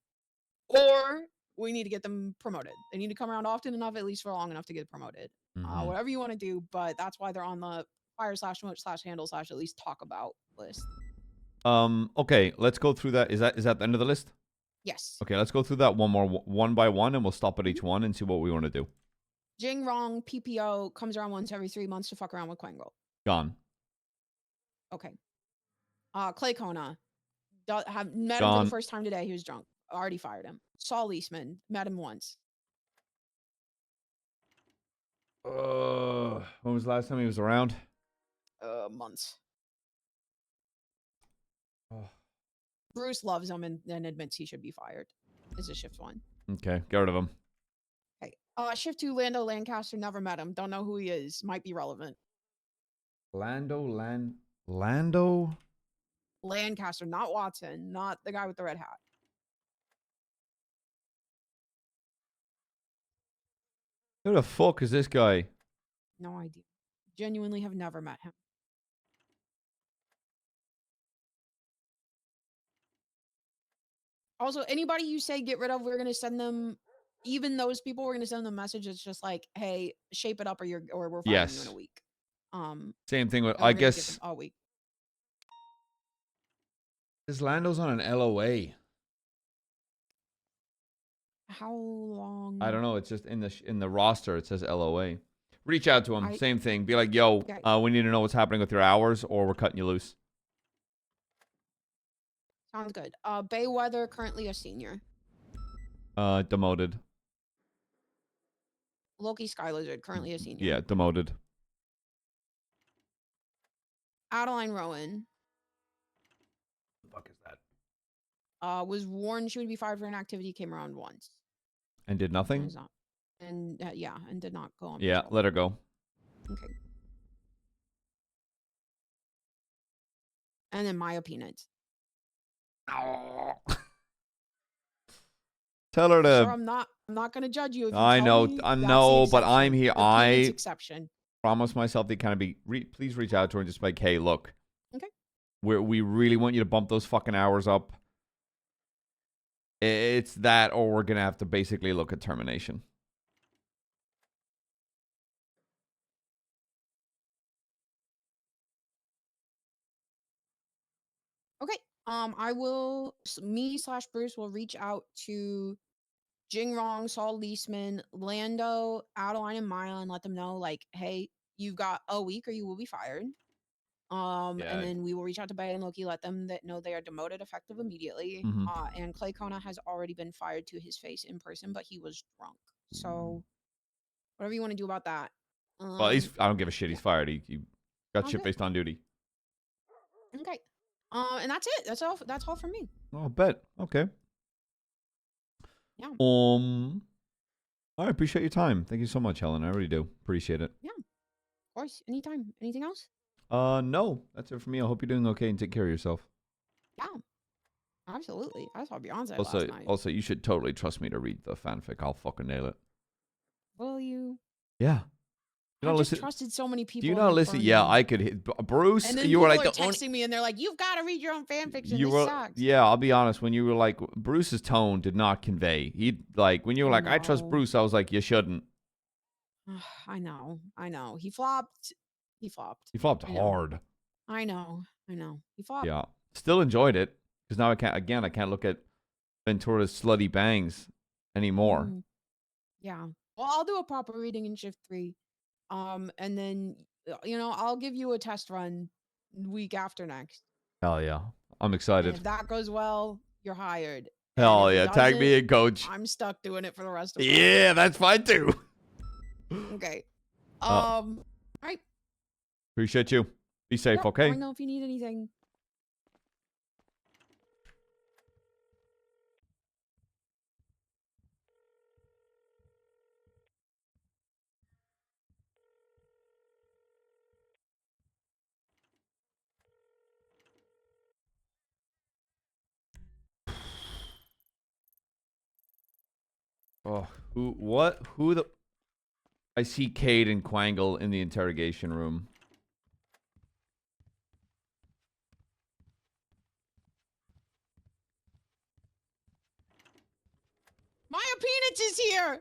Or we need to get them promoted. They need to come around often enough, at least for long enough to get promoted. Whatever you want to do, but that's why they're on the fire/promote/handle/ at least talk about list. Okay, let's go through that. Is that the end of the list? Yes. Okay, let's go through that one by one, and we'll stop at each one and see what we want to do. Jing Rong, PPO, comes around once every 3 months to fuck around with Quangle. Gone. Okay. Clay Kona, met him for Gone. the first time today. He was drunk. Already fired him. Saul Eastman, met him once. When was the last time he was around? Months. Oh. Bruce loves him and admits he should be fired. Is a shift 1. Okay, get rid of him. Okay. Shift 2, Lando Lancaster. Never met him. Don't know who he is. Might be relevant. Lando? Lancaster, not Watson, not the guy with the red hat. Who the fuck is this guy? No idea. Genuinely have never met him. Also, anybody you say get rid of, we're gonna send them. Even those people, we're gonna send them a message. It's just like, hey, shape it up, or we're firing you in a week. Same thing with, and we're I gonna give guess. them a week. This Lando's on an LOA. How long? I don't know. It's just in the roster. It says LOA. Reach out to him. Same thing. Be like, yo, Okay. we need to know what's happening with your hours, or we're cutting you loose. Sounds good. Bayweather, currently a senior. Demoted. Loki Skylizard, currently a senior. Yeah, demoted. Adeline Rowan. The fuck is that? Was warned she would be fired for inactivity, came around once. And did nothing? And and did not go on. Yeah, patrol. let her go. Okay. And then Maya Peanuts. Tell her to. Sir, I'm not gonna judge you. If you I tell know, me I that's the know, but I'm exception. here. The Peanuts I exception. promise myself to kind of be. Please reach out to her and just be like, hey, look. Okay. We really want you to bump those fucking hours up. It's that, or we're gonna have to basically look at termination. Okay. Me/Bruce will reach out to Jingrong, Saul Leesman, Lando, Adeline, and Maya and let them know, like, hey, you've got a week or you will be fired. And then we will reach out to Bay and Loki, let them know they are demoted effective immediately. Mhm. And Clay Kona has already been fired to his face in person, but he was drunk. So whatever you want to do about that. Well, I don't give a shit. He's fired. He got shit good. based on duty. Okay. And that's it. That's all. That's all from me. Oh, bet. Okay. Yeah. I appreciate your time. Thank you so much, Helen. I really do appreciate it. Yeah. Of course. Anytime. Anything else? No, that's it for me. I hope you're doing okay and take care of yourself. Yeah. Absolutely. I saw Beyonce last night. Also, you should totally trust me to read the fanfic. I'll fucking nail it. Will you? Yeah. I just trusted so many people. Do you and not they listen? burned Yeah, me. I could hit Bruce. And then You were people like are the only. texting me, and they're like, "You've got to read your own fan fiction. You This were, sucks." yeah. I'll be honest. When you were like, Bruce's tone did not convey. He like when you were like, I trust No. Bruce. I was like, you shouldn't. I know. He flopped. He flopped. He flopped I know. hard. I know. He flopped. Yeah. Still enjoyed it because now I can't look at Ventura's slutty bangs anymore. Yeah. Well, I'll do a proper reading in shift 3. And then I'll give you a test run week after next. Hell yeah. I'm And excited. if that goes well, you're hired. Hell if it yeah. Tag me doesn't, in, coach. I'm stuck doing it for the rest of my Yeah, that's fine too. Okay. Uh, All right. Appreciate you. Be safe, Yep, okay? Let me know if you need anything. Oh, who the? I see Cade and Quangle in the interrogation room. Maya Peanuts is here.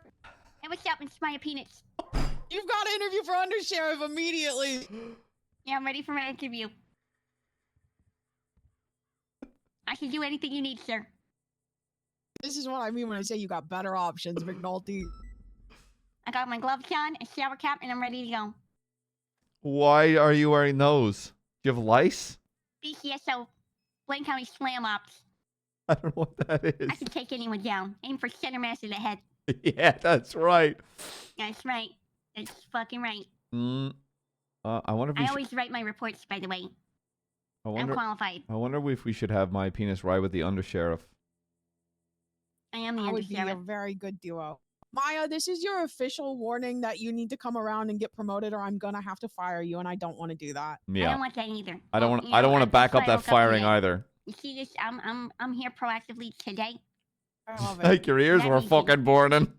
Hey, what's up, Miss Maya Peanuts? You've got to interview for undersheriff immediately. Yeah, I'm ready for my interview. I can do anything you need, sir. This is what I mean when I say you got better options, McNulty. I got my gloves on, a shower cap, and I'm ready to go. Why are you wearing those? Do you have lice? BCSO, Blaine County Slam Ops. I don't know what that is. I can take anyone down. Aim for center mass of the head. Yeah, that's right. That's right. It's fucking right. I wonder if we I should, always write my reports, by the way. I I'm wonder, qualified. I wonder if we should have my penis ride with the undersheriff. I am the That would be a undersheriff. very good duo. Maya, this is your official warning that you need to come around and get promoted, or I'm gonna have to fire you, and I don't want to do that. I Yeah. don't want that either. I don't Well, want. you I don't know, want to that's back up why I that woke up firing today. either. You see this? I'm here proactively today. I love it. Like your ears That were means fucking burning.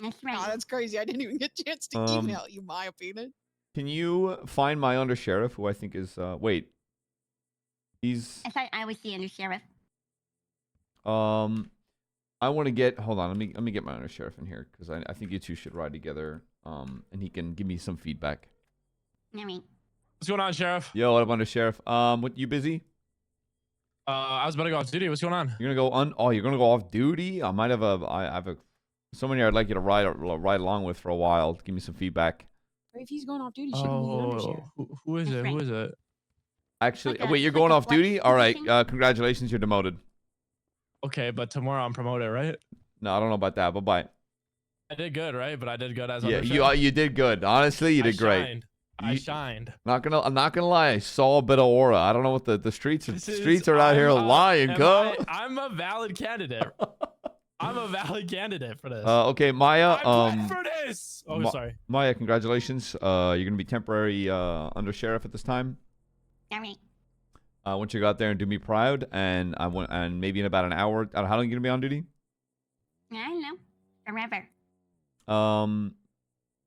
That's right. Oh, that's crazy. I didn't even get a chance to email you, Maya Peanut. Can you find my undersheriff, who I think is wait. He's I thought I was the undersheriff. I want to get. Hold on, let me get my undersheriff in here because I think you two should ride together. And he can give me some feedback. I mean, What's going on, Sheriff? Yo, what up, undersheriff? What you busy? I was about to go off duty. What's going on? You're gonna go on. Oh, you're gonna go off duty. I might have a. I have a. Someone here I'd like you to ride along with for a while. Give me some feedback. If he's going off duty, she can be the undersheriff. Who is it? Who is it? Actually, Like a- wait, you're like going a off flex duty? All right. position? Congratulations, you're demoted. Okay, but tomorrow I'm promoted, right? No, I don't know about that. Bye bye. I did good, right? But I did good as Yeah, undersheriff. you did good. Honestly, you did great. Shined. I shined. I'm not gonna lie. I saw a bit of aura. I don't know what the streets This are out here I'm, lying, cuz. I'm a valid candidate. I'm a valid candidate for this. Okay, Maya. I'm for this. Oh, sorry. Maya, congratulations. You're gonna be temporary undersheriff at this time. all right. I want you to go out there and do me proud, and and maybe in about an hour. How long are you gonna be on duty? I don't know. Forever.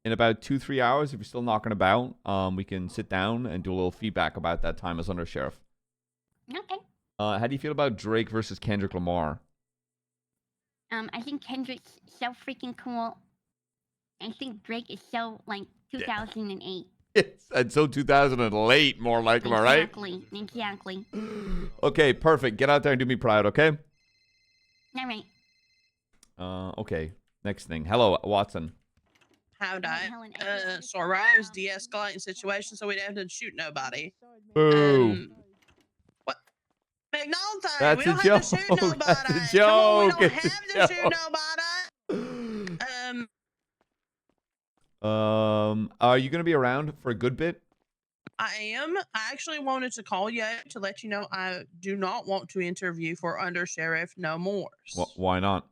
In about 2-3 hours, if you're still knocking about, we can sit down and do a little feedback about that time as undersheriff. Okay. How do you feel about Drake versus Kendrick Lamar? I think Kendrick's so freaking cool. I think Drake is so like 2008. And so 2008, more like, am I right? Exactly. Okay, perfect. Get out there and do me proud, okay? All right. Okay. Next thing. Hello, Watson. How'd I? So Ryan's de-escalating situation so we don't have to shoot nobody. Boo. What? McNulty, That's we a don't have joke. to shoot nobody. That's a Come on, we joke. don't It's a have to shoot joke. nobody. Are you gonna be around for a good bit? I am. I actually wanted to call you to let you know I do not want to interview for undersheriff no more. Why not?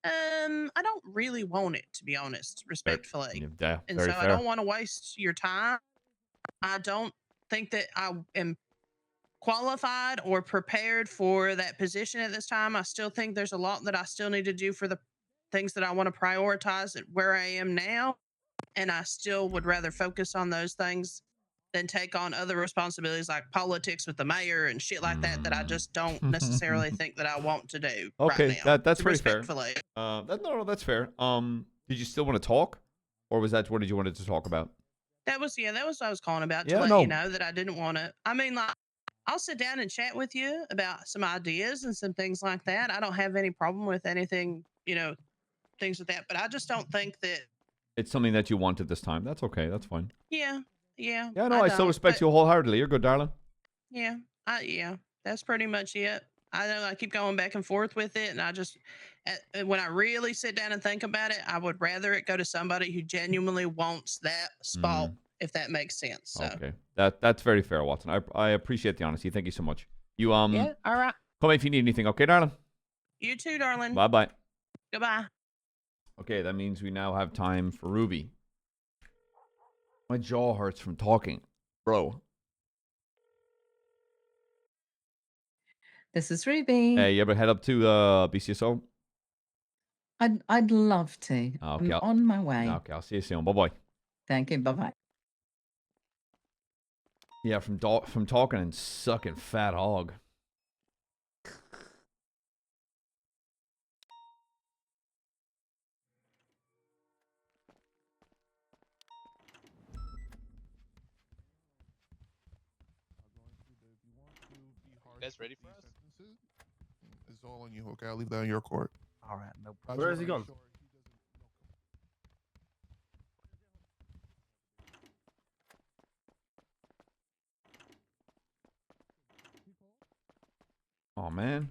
I don't really want it, to be honest, respectfully. Yeah, And very so I fair. don't want to waste your time. I don't think that I am qualified or prepared for that position at this time. I still think there's a lot that I still need to do for the things that I want to prioritize at where I am now. And I still would rather focus on those things than take on other responsibilities like politics with the mayor and shit like that that I just don't necessarily think that I want to do. Okay, right now, that's very fair. respectfully. No, that's fair. Did you still want to talk, or was that what did you wanted to talk about? That was what I was calling about to Yeah, let no. you know that I didn't want to. I mean, like, I'll sit down and chat with you about some ideas and some things like that. I don't have any problem with anything, things with that. But I just don't think that. It's something that you wanted this time. That's okay. That's fine. Yeah. Yeah, no, I still don't, respect but- you wholeheartedly. You're good, darling. Yeah, that's pretty much it. I know I keep going back and forth with it, and I just, when I really sit down and think about it, I would rather it go to somebody who genuinely wants that spot, if that makes sense. So. Okay, that's very fair, Watson. I appreciate the honesty. Thank you so much. You Yeah. All right. call me if you need anything. Okay, darling. You too, darling. Bye bye. Goodbye. Okay, that means we now have time for Ruby. My jaw hurts from talking, bro. This is Ruby. Hey, you ever head up to BCSO? I'd love to. Okay, I'm on my way. Okay, I'll see you soon. Bye bye. Thank you. Bye bye. Yeah, from talking and sucking fat hog. You guys ready for us? It's all on you, okay? I'll leave that on your court. All right, no I problem. just Where is he wanna gone? make sure Oh man.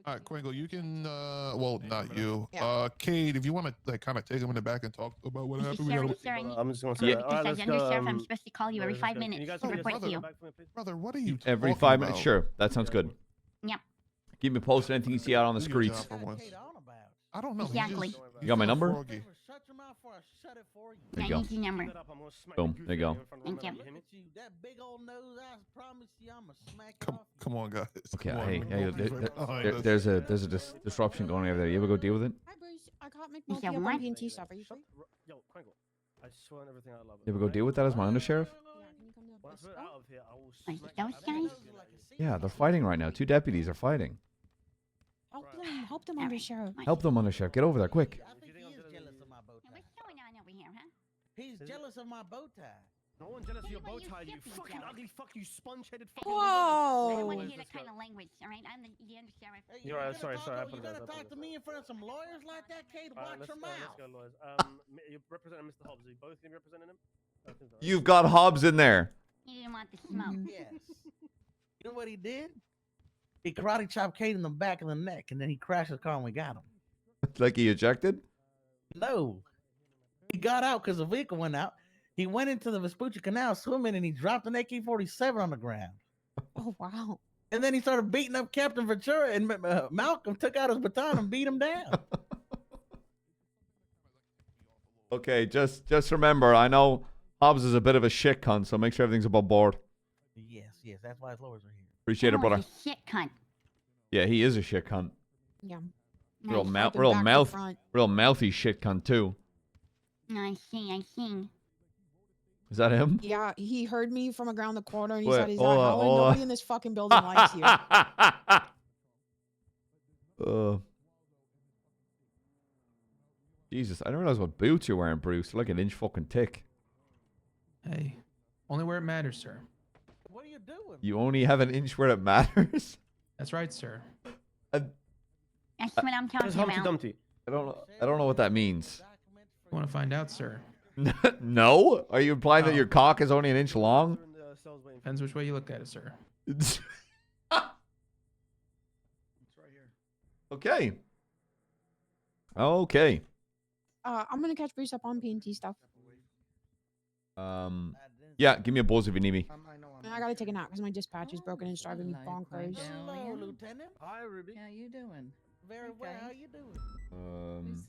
All right, Quingo, you can. Well, not you. Yeah. Cade, if you want to like kind of take him in the back and talk about what happened, we Sir, gotta. sir, I'm just gonna say Yeah. that. All right, as let's go. undersheriff, I'm supposed to call you every 5 Can minutes you guys to just report come to you. back for me, please? Brother, what are you Every talking 5 minutes. about? Sure, that sounds good. Yep. Keep me posted. Anything you see out on the Do your streets. job for once. I don't know. Exactly. You got my number? Froggy. Shut your mouth before I shut it for you. There I you go. need your number. Boom. There you go. Thank you. Look at you, that big old nose. I promise you, I'ma smack you Come, off. come on, guys. Okay. Come on, Hey, we're hey. both right behind us. There's a disruption going over there. You ever go deal with it? Hi, Bruce. I got Is McNulty that up what? on PNT stuff. Are you free? Yo, Quangle, I swear on everything I love. You ever go deal with that as my undersheriff? Yeah, can you come to Once the we're spot? out of here, I will Like smack those you. guys? Yeah, they're fighting right now. 2 deputies are fighting. Help them, under sheriff. Help them, undersheriff. Get over there quick. I think he is jealous of my bow tie. What's going on over here, huh? He's jealous of my bow tie. No one jealous of your bow Anybody tie, you should be fucking jealous. ugly fuck, you sponge-headed fucking. I don't Whoa. want to hear that kind of language, all right? I'm the undersheriff. Hey, You're right, gonna sorry, talk sorry, I to- You apologize, gonna I talk to apologize. me in front of some lawyers like that, Kate? Watch Let's your go, mouth. let's go, lawyers. You're representing Mr. Hobbs. Are you both gonna be representing him? You've got Hobbs in there. You didn't want the smoke. Yes. You know what he did? He karate chopped Kate in the back of the neck, and then he crashed his car and we got him. Like he ejected? No. He got out because the vehicle went out. He went into the Vespucci Canal swimming, and he dropped an AK-47 on the ground. Oh, wow. And then he started beating up Captain Ventura, and Malcolm took out his baton and beat him down. Okay, just remember, I know Hobbs is a bit of a shit cunt, so make sure everything's above board. Yes, that's why his lawyers are here. Appreciate it, Oh, brother. he's a shit cunt. Yeah, he is a shit cunt. Yeah. Real Nice. mouth, Open real back to mouth, front. real mouthy shit cunt too. I see. Is that him? Yeah, he heard me from around the corner and he Wait, said, he's hold like, on, Helen, hold on. nobody in this fucking building likes you. Jesus, I didn't realize what boots you're wearing, Bruce. They're like an inch fucking thick. Hey, only where it matters, sir. What are you doing? You only have an inch where it matters. That's right, sir. That's what I'm talking Where's Humpty about. Dumpty? I don't know what that means. You want to find out, sir? No? Are you implying that your cock is only an inch long? Depends which way you look at it, sir. Okay. Okay. I'm going to catch Bruce up on PNT stuff. Yeah, give me a buzz if you need me. I got to take a nap because my dispatch is broken and it's driving me bonkers. Hello, Lieutenant. Hi, Ruby. How you doing? Very well. How you doing? Who's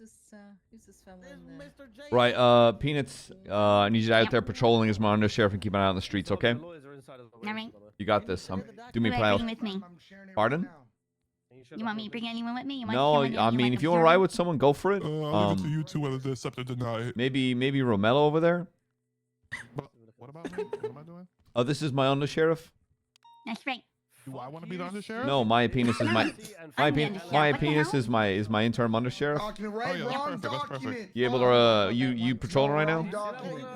this fella in there? Mr. J. Right, Peanuts, I need you out there patrolling as my undersheriff and keeping an eye on the streets, okay? All right. You got this. Do me Who do I proud. bring with me? Pardon? You want me to bring anyone with me? You want No, someone that I you mean, want if you want to ride observing? with someone, go for it. I'll leave it to you two whether to accept or deny it. Maybe Romello over there. What about me? What am I doing? Oh, this is my undersheriff. That's right. Do I want to be the undersheriff? No, my penis is my I'm the undersheriff. my What the penis hell? is my interim undersheriff. Oh, yeah, that's perfect. That's perfect. You able to you patrolling right now?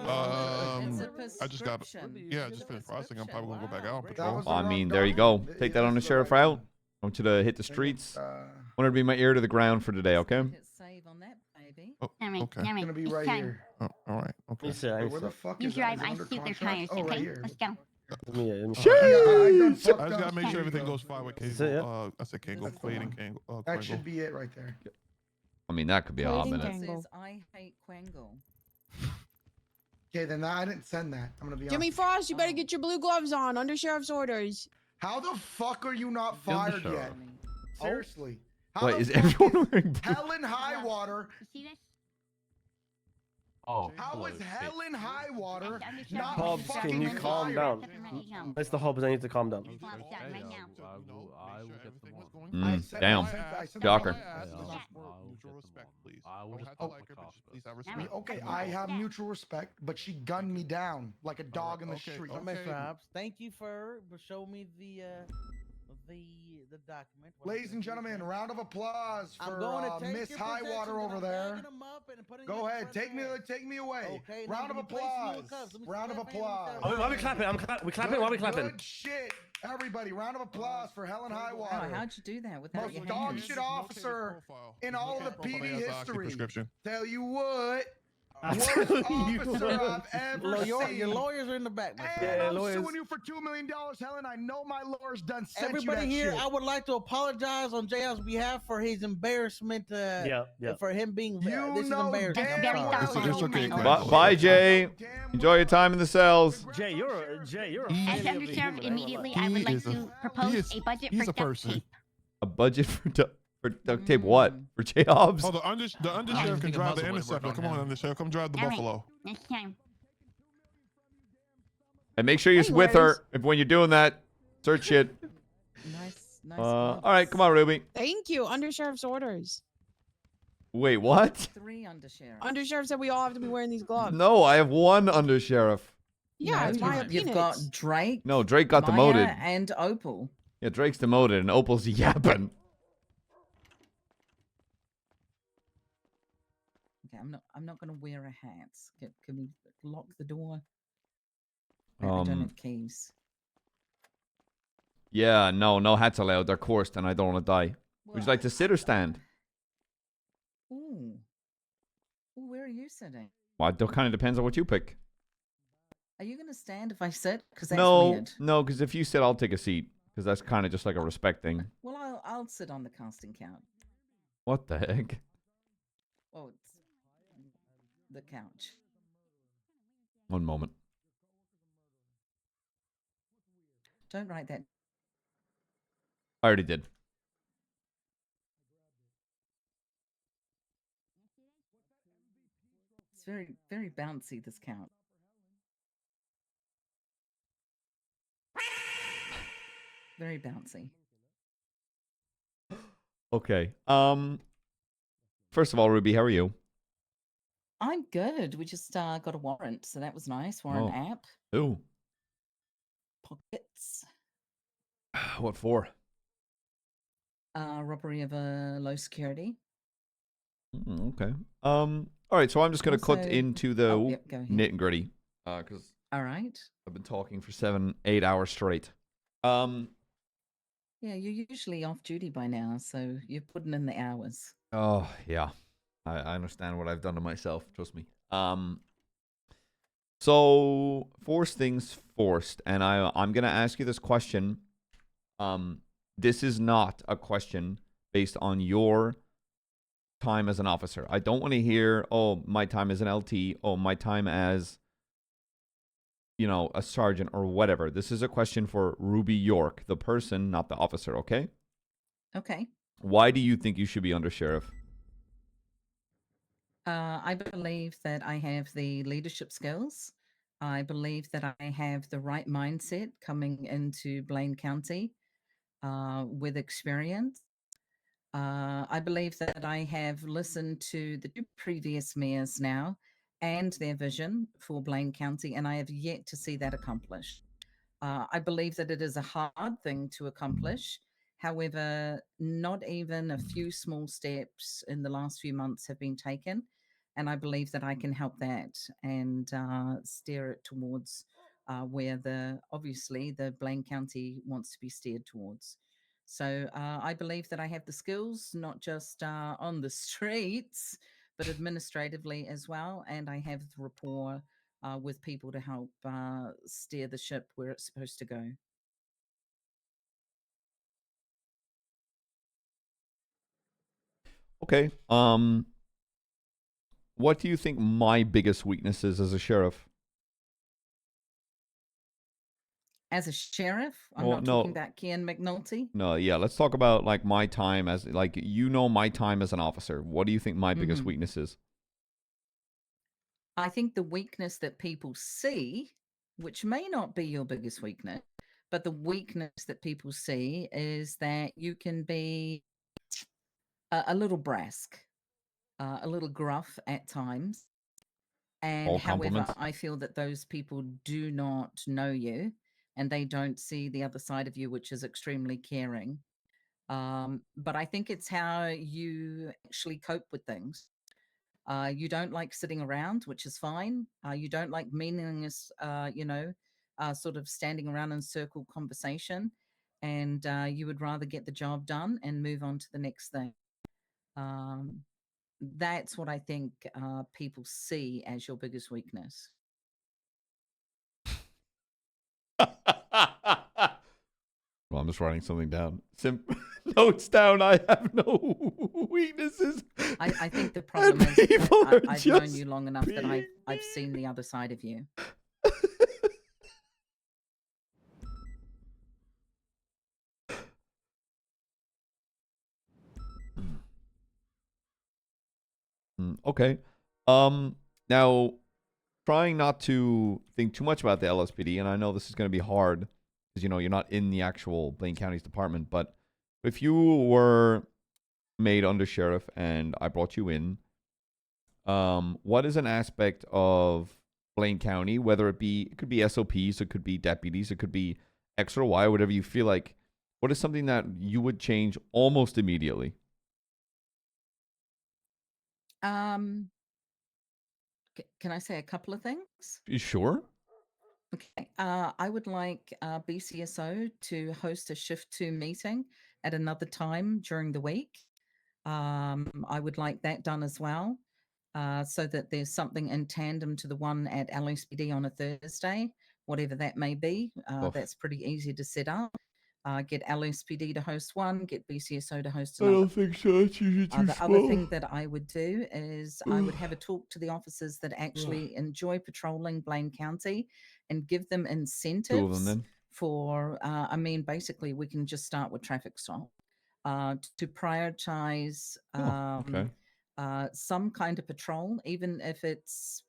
I just got. Yeah, I just finished processing. I'm probably gonna go back out and patrol. I mean, there you go. Take that undersheriff out. I want you to hit the streets. I want to be my ear to the ground for today, okay? Hit save on that, baby. Oh, All right, okay. all right. Gonna be It's right time. here. Oh, all right. Okay. Where the fuck You drive, I shoot their tires, okay? Let's go. Jeez! I just gotta make sure everything goes fine with Kango. I said Kango, Quaid and Kango. That should be it right there. I mean, that could be a hot minute. Says, I hate Quangle. Okay, then I didn't send that. I'm gonna be Jimmy honest. Frost, you better get your blue gloves on. Under sheriff's orders. How the fuck are you not fired yet? Seriously. How Wait, the is fuck everyone wearing blue? Hell in high water. You see this? Oh, How is hell in high water Undersheriff not Hobbs, fucking can you calm fired? down? Ready to go. Mr. Hobbs, I need to calm down. Well, I'm done right now. I will get them on. Damn. Shocker. Mutual respect, please. I will just I pop like the her, but cops, please have Alright. respect. Okay, I have mutual respect, but she gunned me down like a dog in the okay, street. okay. Mr. Hobbs, thank you for showing me the document. What Ladies is and it? gentlemen, round of applause I'm for going to take Miss your Highwater possessions over and I'm there. bagging 'em up and putting Go them in ahead, front take me away. Okay, now Round of can you place me in applause. cuffs? Let me see Round of that family applause. photo. Why are we clapping? We clapping? Why are we clapping? Good shit, everybody. Round of applause for Helen Oh, Highwater. how'd you do that without Most your dog hands? shit officer in all of the PD Profile. history. Prescription. Tell you what, Worst officer I've ever seen. Your lawyers are in the back, my And friend. I'm suing you for $2 million, Helen. I know my lawyer's done sent Everybody you that here, shit. I would like to apologize on JL's behalf for his embarrassment. For him being. This is embarrassing. I'm sorry. It's okay, Bye, Jay. Enjoy your time in the cells. Jay, you're a As failure of a undersheriff, human, immediately He I would like is a- to propose a budget he's for a duct person. tape. A budget for duct tape? What? For J Hobbs? Oh, the undersheriff can drive the interceptor. Come on, undersheriff. Come drive the All right, buffalo. next time. And make sure you're with her if when you're doing that. Search it. Nice. All right, come on, Ruby. Thank you. Undersheriff's orders. Wait, what? 3 undersheriff. Undersheriff said we all have to be wearing these gloves. No, I have one undersheriff. Yeah, it's Maya You've got Drake. No, Drake got Maya, demoted. and Opal. Yeah, Drake's demoted and Opal's yapping. Okay, I'm not gonna wear a hat. Can we lock the door? I don't have keys. Yeah, no hats allowed. They're coursed and I don't want to die. Would you like to sit or stand? Ooh. Ooh, where are you sitting? Well, it kind of depends on what you pick. Are you gonna stand if I sit? Because that's No, weird. no, because if you sit, I'll take a seat. Because that's kind of just like a respect thing. Well, I'll sit on the casting couch. What the heck? Oh, it's the couch. One moment. Don't write that. I already did. It's very bouncy, this couch. Very bouncy. Okay. First of all, Ruby, how are you? I'm good. We just got a warrant, so that was nice. Warrant app. Ooh. Pockets. What for? Robbery of a low security. Okay. All right. So I'm just gonna cut Also- into the Oh, yep, go ahead. nit and gritty. Because All right. I've been talking for 7-8 hours straight. Yeah, you're usually off duty by now, so you're putting in the hours. Oh yeah, I understand what I've done to myself. Trust me. So first things first, and I'm gonna ask you this question. This is not a question based on your time as an officer. I don't want to hear, oh, my time as an LT, oh, my time as, you know, a sergeant or whatever. This is a question for Ruby York, the person, not the officer. Okay. Okay. Why do you think you should be under sheriff? I believe that I have the leadership skills. I believe that I have the right mindset coming into Blaine County with experience. I believe that I have listened to the 2 previous mayors now and their vision for Blaine County, and I have yet to see that accomplished. I believe that it is a hard thing to accomplish. However, not even a few small steps in the last few months have been taken. And I believe that I can help that and steer it towards where obviously the Blaine County wants to be steered towards. So I believe that I have the skills, not just on the streets, but administratively as well. And I have the rapport with people to help steer the ship where it's supposed to go. Okay. What do you think my biggest weakness is as a sheriff? As a sheriff, I'm Well, not no. talking about Kian McNulty. No, yeah, let's talk about like my time as like my time as an officer. What do you think my biggest Mhm. weakness is? I think the weakness that people see, which may not be your biggest weakness, but the weakness that people see is that you can be a little brusque, a little gruff at times. And All however, compliments. I feel that those people do not know you and they don't see the other side of you, which is extremely caring. But I think it's how you actually cope with things. You don't like sitting around, which is fine. You don't like meaningless, sort of standing around in circle conversation. And you would rather get the job done and move on to the next thing. that's what I think people see as your biggest weakness. Well, I'm just writing something down. Notes down. I have no weaknesses. I think the problem is that people are I've known just you long enough that I've seen the other side of you. Okay. Now, trying not to think too much about the LSPD, and I know this is going to be hard because you're not in the actual Blaine County's department. But if you were made under sheriff and I brought you in, what is an aspect of Blaine County, whether it could be SOPs, it could be deputies, it could be X or Y, whatever you feel like. What is something that you would change almost immediately? Can I say a couple of things? You sure? Okay. I would like BCSO to host a shift 2 meeting at another time during the week. I would like that done as well, so that there's something in tandem to the one at LSPD on a Thursday, whatever that may be. That's pretty easy to set up. Get LSPD to host one, get BCSO to host another. I don't think so. That's usually too The small. other thing that I would do is I would have a talk to the officers that actually enjoy patrolling Blaine County and give them incentives 2 of them then. for, basically we can just start with traffic stop, to prioritize Okay. some kind of patrol, even if it's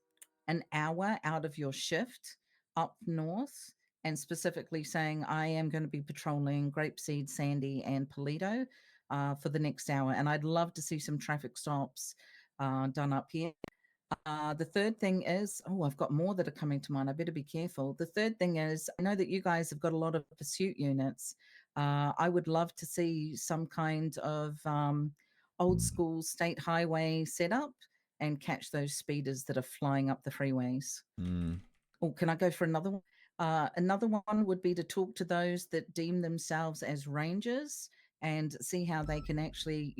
an hour out of your shift up north, and specifically saying, I am going to be patrolling Grapeseed, Sandy, and Polito for the next hour. And I'd love to see some traffic stops done up here. The third thing is, I've got more that are coming to mind. I better be careful. The third thing is, I know that you guys have got a lot of pursuit units. I would love to see some kind of old school state highway setup and catch those speeders that are flying up the freeways. Oh, can I go for another one? Another one would be to talk to those that deem themselves as rangers and see how they can actually,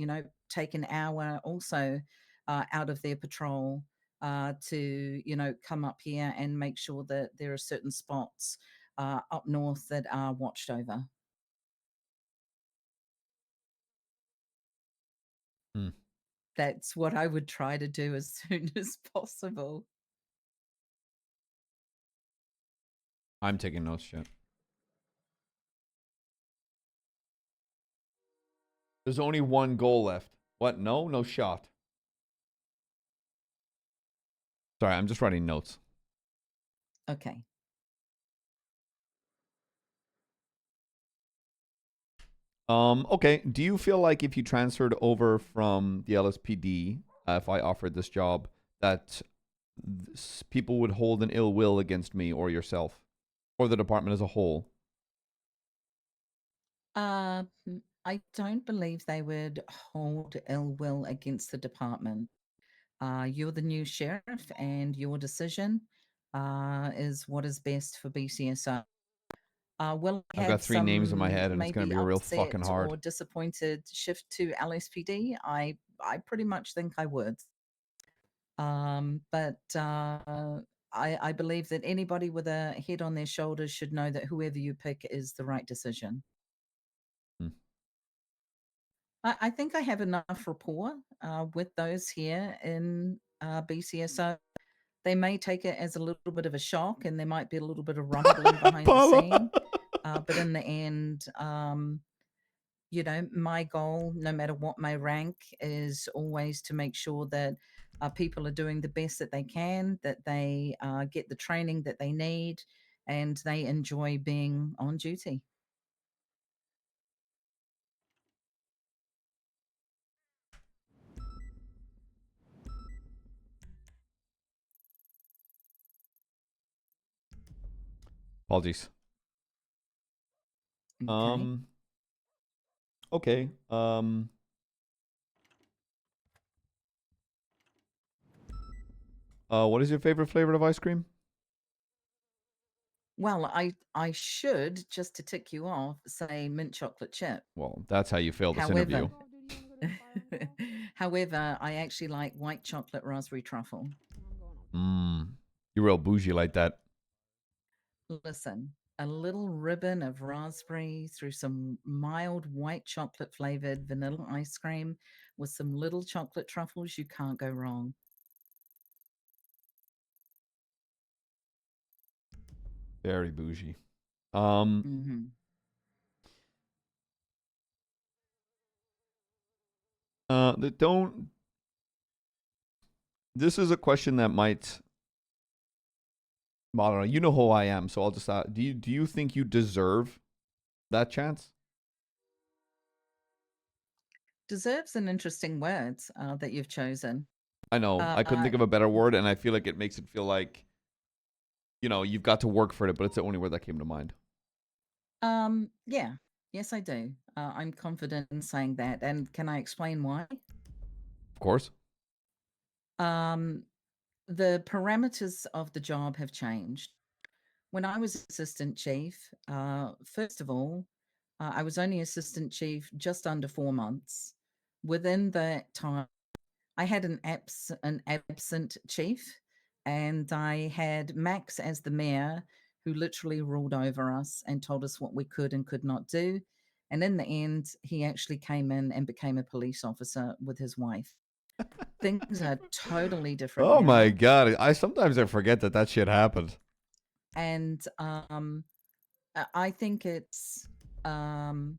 take an hour also out of their patrol to, come up here and make sure that there are certain spots up north that are watched over. That's what I would try to do as soon as possible. I'm taking notes, shit. There's only one goal left. What? No shot. Sorry, I'm just writing notes. Okay. Okay. Do you feel like if you transferred over from the LSPD, if I offered this job, that people would hold an ill will against me or yourself, or the department as a whole? I don't believe they would hold ill will against the department. You're the new sheriff, and your decision is what is best for BCSO. Will I I've got 3 names in my head, and it's going to be real fucking hard. Or disappointed shift to LSPD? I pretty much think I would. But I believe that anybody with a head on their shoulders should know that whoever you pick is the right decision. I think I have enough rapport with those here in BCSO. They may take it as a little bit of a shock, and there might be a little bit of rumbling behind the scene. But in the end, my goal, no matter what my rank, is always to make sure that people are doing the best that they can, that they get the training that they need, and they enjoy being on duty. Apologies. Okay. Okay. What is your favorite flavor of ice cream? Well, I should, just to tick you off, say mint chocolate chip. Well, that's how you fail this However, interview. However, I actually like white chocolate raspberry truffle. You're real bougie like that. Listen, a little ribbon of raspberry through some mild white chocolate flavored vanilla ice cream with some little chocolate truffles, you can't go wrong. Very bougie. Don't. This is a question that might. I don't know. You know who I am, so I'll just ask. Do you think you deserve that chance? Deserves an interesting word that you've chosen. I know. I couldn't think of a better word, and I feel like it makes it feel like, you know, you've got to work for it, but it's the only word that came to mind. Yeah. Yes, I do. I'm confident in saying that. And can I explain why? Of course. The parameters of the job have changed. When I was assistant chief, first of all, I was only assistant chief just under 4 months. Within that time, I had an absent chief, and I had Max as the mayor, who literally ruled over us and told us what we could and could not do. And in the end, he actually came in and became a police officer with his wife. Things are totally different. Oh now. my god! I forget that shit happened. And I think it's okay.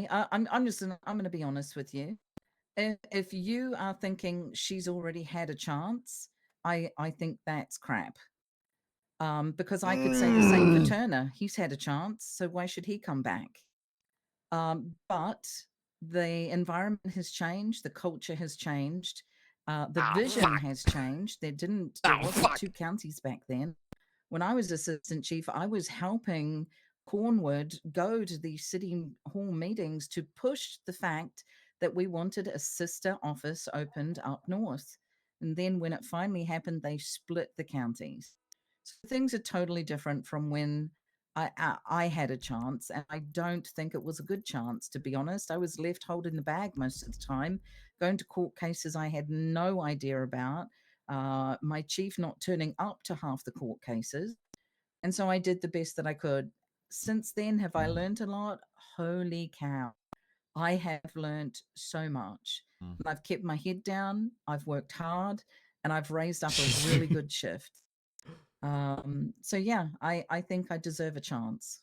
I'm gonna be honest with you. If you are thinking she's already had a chance, I think that's crap. Because I could say the same for Turner. He's had a chance, so why should he come back? But the environment has changed, the culture has changed, the vision has changed. There wasn't 2 counties back then. When I was assistant chief, I was helping Cornwood go to the city hall meetings to push the fact that we wanted a sister office opened up north. And then when it finally happened, they split the counties. So things are totally different from when I had a chance, and I don't think it was a good chance, to be honest. I was left holding the bag most of the time, going to court cases I had no idea about, my chief not turning up to half the court cases. And so I did the best that I could. Since then, have I learned a lot? Holy cow. I have learned so much. And I've kept my head down, I've worked hard, and I've raised up a really good shift. So yeah, I think I deserve a chance.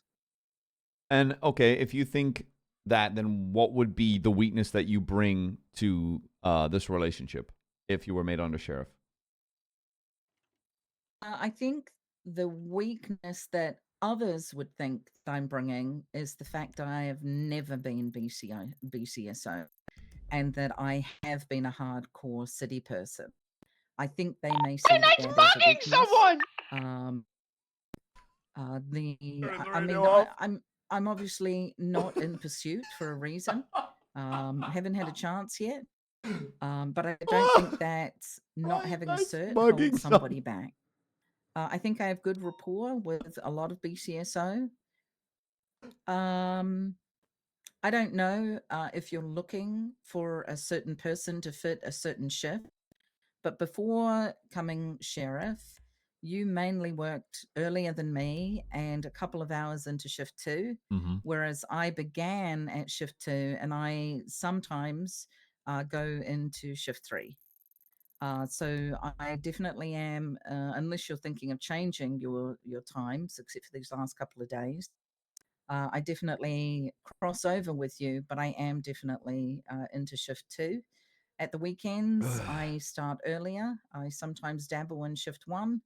And okay, if you think that, then what would be the weakness that you bring to this relationship if you were made under sheriff? I think the weakness that others would think that I'm bringing is the fact that I have never been BCSO, and that I have been a hardcore city person. I think they may see that as a weakness. Someone! I'm obviously not in pursuit for a reason. I haven't had a chance yet. But I don't think that not having a cert holds somebody back. I think I have good rapport with a lot of BCSO. I don't know if you're looking for a certain person to fit a certain shift, but before coming sheriff, you mainly worked earlier than me and a couple of hours into shift 2, whereas I began at shift 2 and I sometimes go into shift 3. So I definitely am, unless you're thinking of changing your times, except for these last couple of days, I definitely cross over with you, but I am definitely into shift 2. At the weekends, I start earlier. I sometimes dabble in shift 1,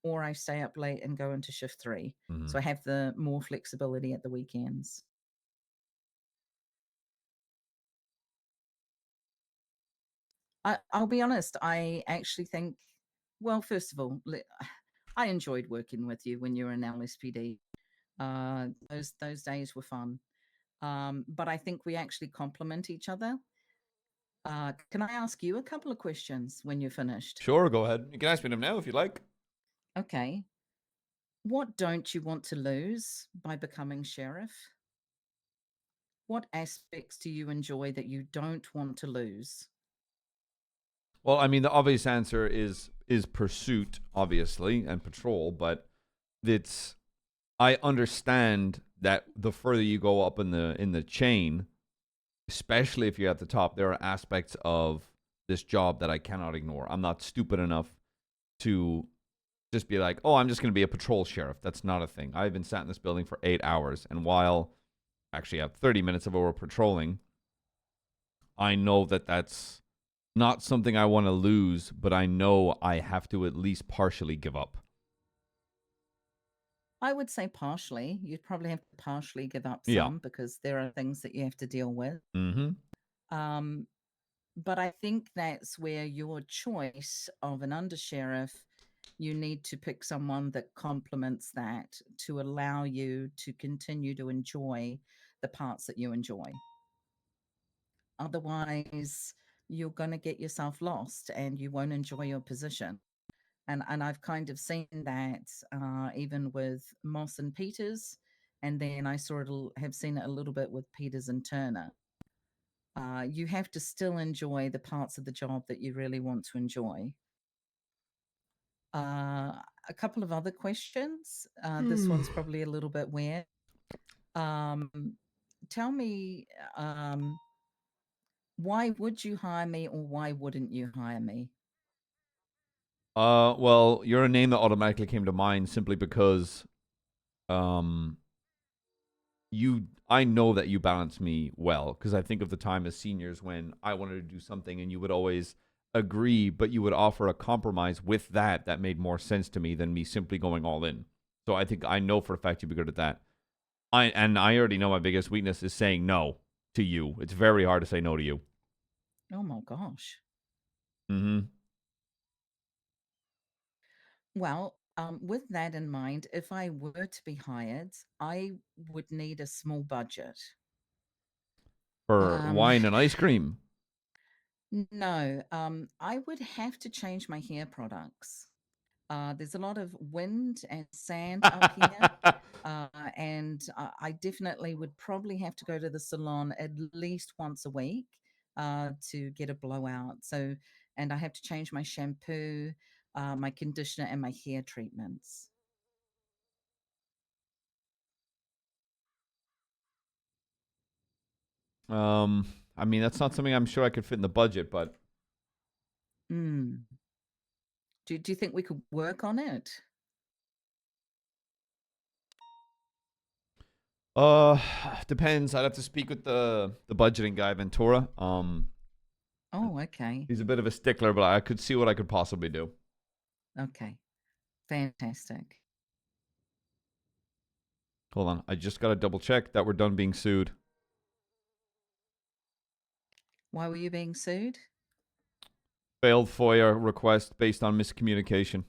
or I stay up late and go into shift 3. So I have the more flexibility at the weekends. I'll be honest, I actually think, well, first of all, I enjoyed working with you when you were in LSPD. Those days were fun. But I think we actually complement each other. Can I ask you a couple of questions when you're finished? Sure, go ahead. You can ask me them now if you like. Okay. What don't you want to lose by becoming sheriff? what aspects do you enjoy that you don't want to lose? Well, I mean, the obvious answer is pursuit, obviously, and patrol, but I understand that the further you go up in the chain, especially if you're at the top, there are aspects of this job that I cannot ignore. I'm not stupid enough to just be like, oh, I'm just going to be a patrol sheriff. That's not a thing. I've been sat in this building for 8 hours, and while actually I have 30 minutes of over patrolling, I know that that's not something I want to lose, but I know I have to at least partially give up. I would say partially. You'd probably have to partially give up some because there are things that you have to deal with. Mm-hmm. But I think that's where your choice of an undersheriff, you need to pick someone that complements that to allow you to continue to enjoy the parts that you enjoy. Otherwise, you're going to get yourself lost and you won't enjoy your position. And I've kind of seen that even with Moss and Peters, and then I sort of have seen it a little bit with Peters and Turner. You have to still enjoy the parts of the job that you really want to enjoy. A couple of other questions. This one's probably a little bit weird. Tell me, why would you hire me or why wouldn't you hire me? Well, you're a name that automatically came to mind simply because I know that you balance me well, because I think of the time as seniors when I wanted to do something and you would always agree, but you would offer a compromise with that made more sense to me than me simply going all in. So I know for a fact you'd be good at that. I already know my biggest weakness is saying no to you. It's very hard to say no to you. Oh my gosh. Mm-hmm. Well, with that in mind, if I were to be hired, I would need a small budget. For wine and ice cream. No, I would have to change my hair products. There's a lot of wind and sand up here. And I definitely would probably have to go to the salon at least once a week to get a blowout. So, and I have to change my shampoo, my conditioner, and my hair treatments. I mean, that's not something I'm sure I could fit in the budget, but. Do you think we could work on it? Depends. I'd have to speak with the budgeting guy, Ventura. Oh, okay. He's a bit of a stickler, but I could see what I could possibly do. Okay. Fantastic. Hold on. I just got to double check that we're done being sued. Why were you being sued? Failed FOIA request based on miscommunication.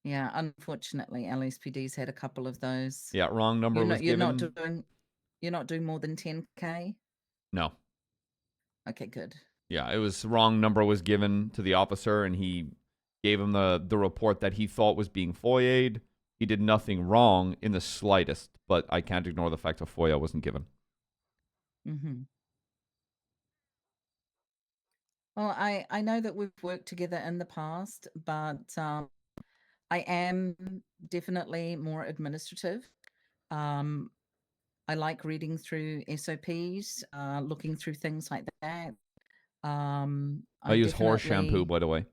Yeah, unfortunately, LSPD's had a couple of those. Yeah, wrong number was given. You're not doing more than 10K? No. Okay, good. Yeah, it was wrong number was given to the officer, and he gave him the report that he thought was being FOIA'd. He did nothing wrong in the slightest, but I can't ignore the fact that FOIA wasn't given. Mm-hmm. Well, I know that we've worked together in the past, but I am definitely more administrative. I like reading through SOPs, looking through things like that. I use horse shampoo, by the way.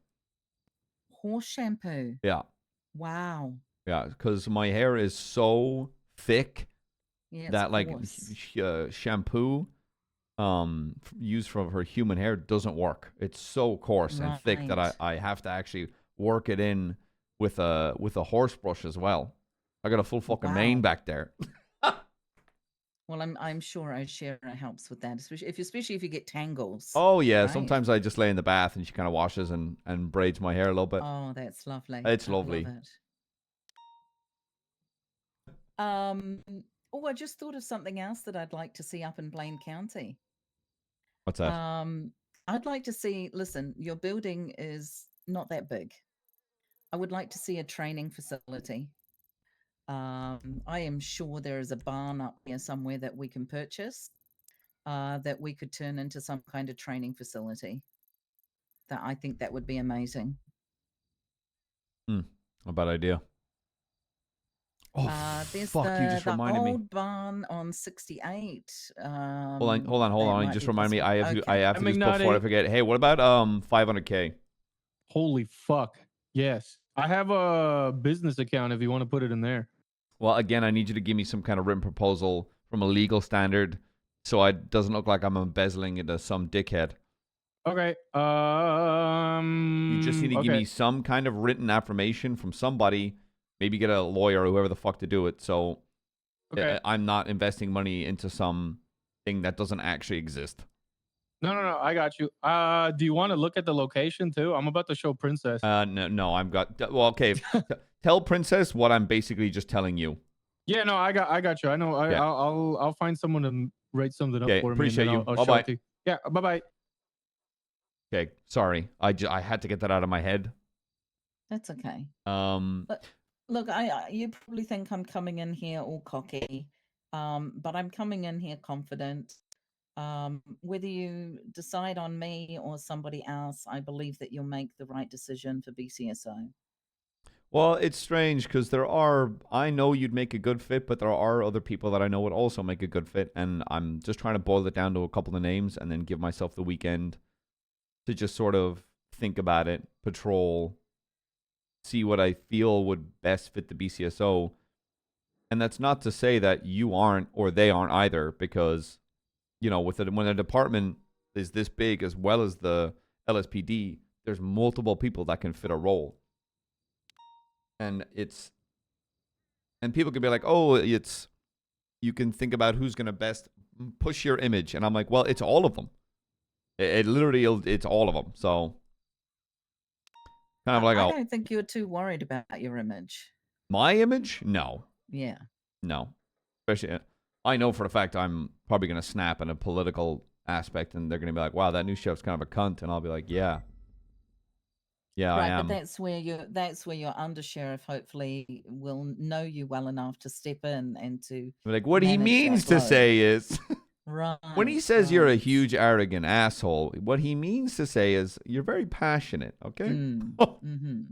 Horse shampoo? Yeah. Wow. Yeah, because my hair is so thick that like shampoo used for human hair doesn't work. It's so coarse and thick that I have to actually work it in with a horse brush as well. I got a full fucking mane back there. Well, I'm sure O'Shara helps with that, especially if you get tangles. Oh yeah, right? sometimes I just lay in the bath and she kind of washes and braids my hair a little bit. Oh, that's lovely. It's lovely. Oh, I just thought of something else that I'd like to see up in Blaine County. What's that? I'd like to see, listen, your building is not that big. I would like to see a training facility. I am sure there is a barn up here somewhere that we can purchase that we could turn into some kind of training facility. That I think that would be amazing. A bad idea. Oh, There's fuck, you just reminded me. old barn on 68. Hold on. You just reminded me. I have to do this before I forget. Hey, what about 500K? Holy fuck. Yes. I have a business account if you want to put it in there. Well, again, I need you to give me some kind of written proposal from a legal standard so it doesn't look like I'm embezzling into some dickhead. Okay. You just need to give me some kind of written affirmation from somebody. Maybe get a lawyer or whoever the fuck to do it. So I'm not investing money into some thing that doesn't actually exist. No. I got you. Do you want to look at the location too? I'm about to show Princess. No. Well, okay. Tell Princess what I'm basically just telling you. Yeah, no, I got you. I know. Yeah. I'll find someone to write something up for me. Appreciate you. I'll show it to you. Yeah. Bye. Okay. Sorry. I had to get that out of my head. That's okay. Look, you probably think I'm coming in here all cocky, but I'm coming in here confident. Whether you decide on me or somebody else, I believe that you'll make the right decision for BCSO. Well, it's strange because I know you'd make a good fit, but there are other people that I know would also make a good fit. And I'm just trying to boil it down to a couple of names and then give myself the weekend to just sort of think about it, patrol, see what I feel would best fit the BCSO. And that's not to say that you aren't or they aren't either, because, you know, when a department is this big as well as the LSPD, there's multiple people that can fit a role. And people can be like, oh, you can think about who's going to best push your image. And I'm like, well, it's all of them. It literally, it's all of them. So kind of like, I don't think you're too worried about your image. My image? No. Yeah. No. Especially, I know for a fact I'm probably going to snap in a political aspect and they're going to be like, wow, that new sheriff's kind of a cunt. And I'll be like, yeah. Yeah, right, I am. But that's where your undersheriff hopefully will know you well enough to step in and to like what he means to say is right. When he says you're a huge arrogant asshole, what he means to say is you're very passionate, okay? Mm-hmm.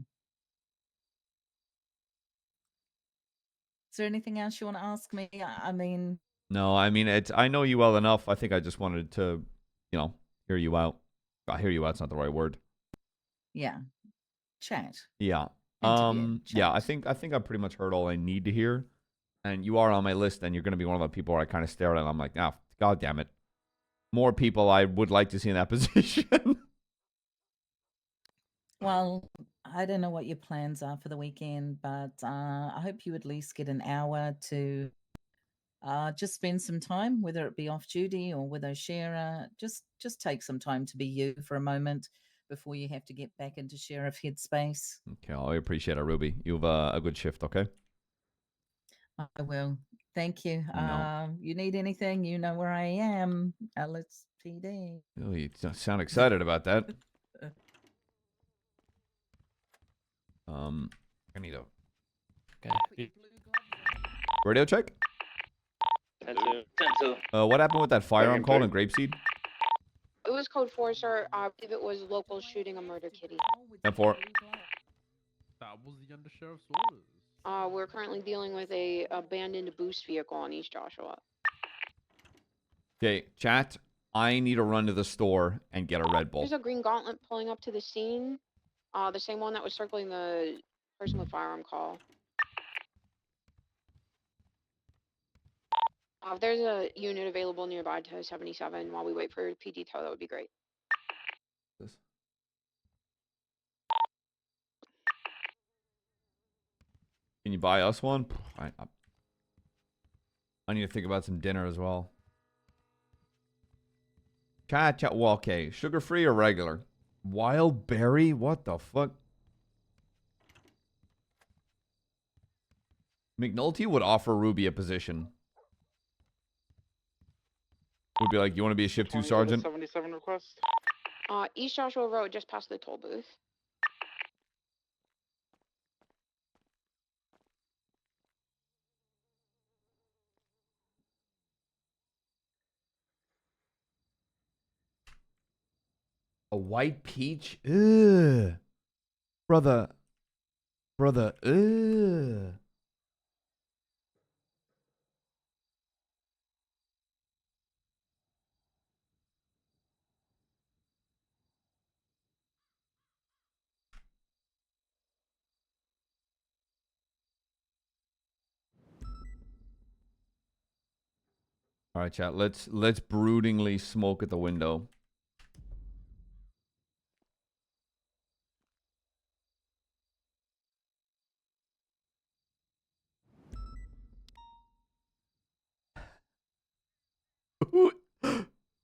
Is there anything else you want to ask me? I mean, no, I mean I know you well enough. I think I just wanted to, hear you out. Hear you out's not the right word. Yeah. Chat. Yeah. Interview, yeah, I think I pretty much heard all I need to hear. And you are on my list, and you're going to be one of the people where I kind of stare at and I'm like, God damn it. More people I would like to see in that position. Well, I don't know what your plans are for the weekend, but I hope you at least get an hour to just spend some time, whether it be off duty or with O'Shera. Just take some time to be you for a moment before you have to get back into sheriff headspace. Okay, I appreciate it, Ruby. You have a good shift, okay? I will. Thank you. No. You need anything, you know where I am. LSPD. Oh, you sound excited about that. I need a radio check. 10-2. What happened with that firearm call in Grapeseed? It was code 4, sir. I believe it was local shooting a murder kitty. 10-4. That was the undersheriff's orders. We're currently dealing with a abandoned boost vehicle on East Joshua. Okay, chat. I need to run to the store and get a Red Bull. There's a green gauntlet pulling up to the scene. The same one that was circling the person with firearm call. If there's a unit available nearby to 77 while we wait for PD tow, that would be great. Can you buy us one? I need to think about some dinner as well. Chat. Well, okay. Sugar-free or regular? Wild berry? What the fuck? McNulty would offer Ruby a position. Would be like, you want to be a shift 2 sergeant? 77 request. East Joshua Road, just past the toll booth. A white peach? Ugh. Brother. Ugh. All right, chat. Let's broodingly smoke at the window.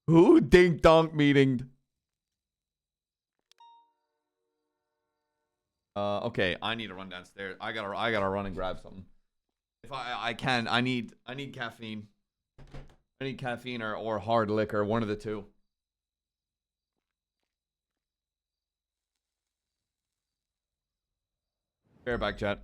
Who dink donk meeting? Okay, I need to run downstairs. I gotta run and grab something. If I can, I need caffeine. I need caffeine or hard liquor, one of the two. Bear back, chat.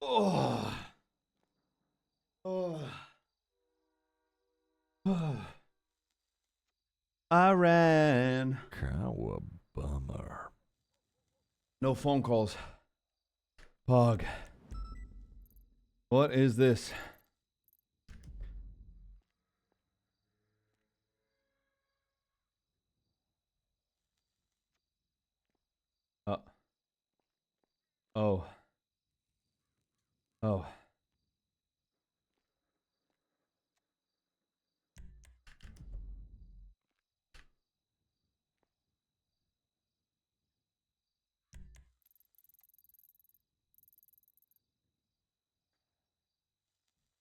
Oh. Oh. I ran. Cowabummer. No phone calls. Pog. What is this? Oh. Oh.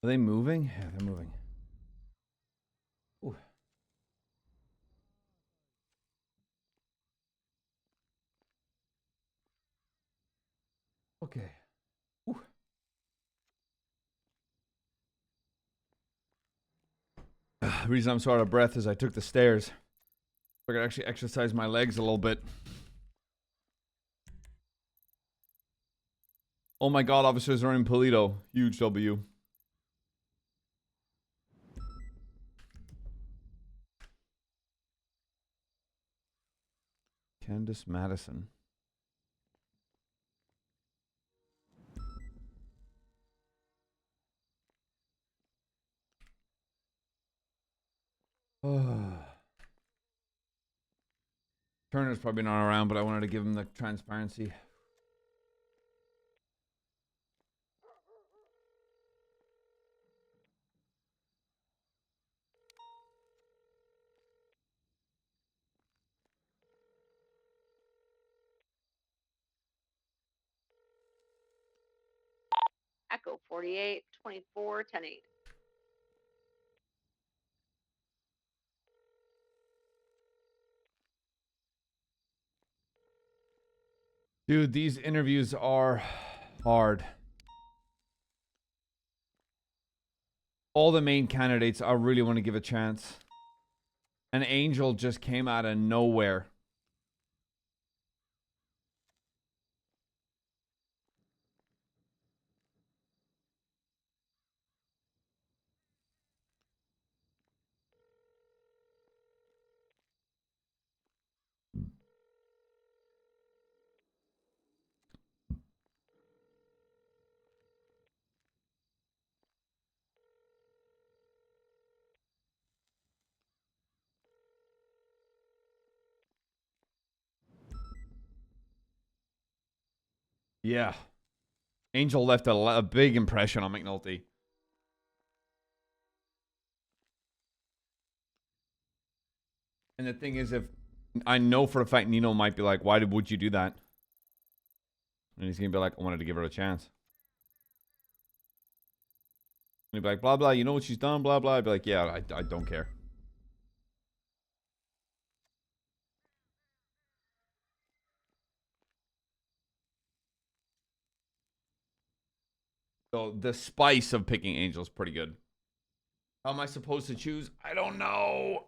Are they moving? Yeah, they're moving. Ooh. Okay. Ooh. The reason I'm so out of breath is I took the stairs. I could actually exercise my legs a little bit. Oh my god, officers are in Polito. Huge W. Candace Madison. Turner's probably not around, but I wanted to give him the transparency. Echo 48, 24, 10 8. Dude, these interviews are hard. All the main candidates I really want to give a chance. An Angel just came out of nowhere. Yeah. Angel left a big impression on McNulty. And the thing is, if I know for a fact Nino might be like, why would you do that? And he's going to be like, I wanted to give her a chance. And he'd be like, blah, blah, you know what she's done, blah, blah. I'd be like, yeah, I don't care. So the spice of picking Angel is pretty good. How am I supposed to choose? I don't know.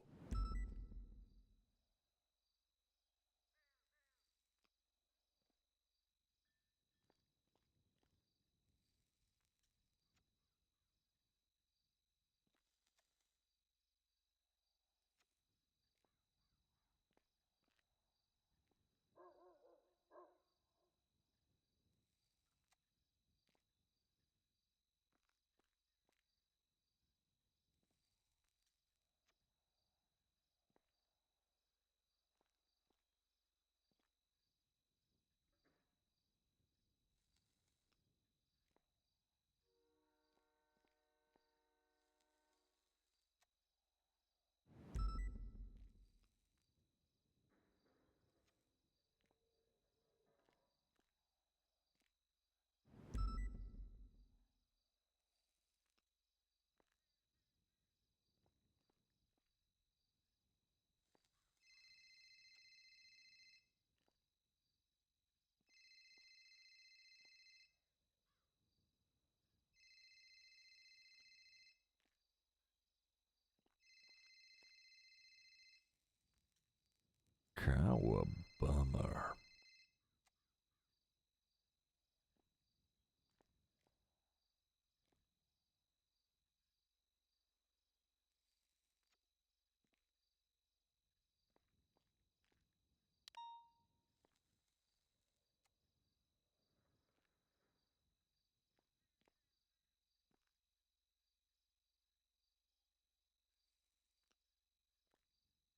Cowabummer.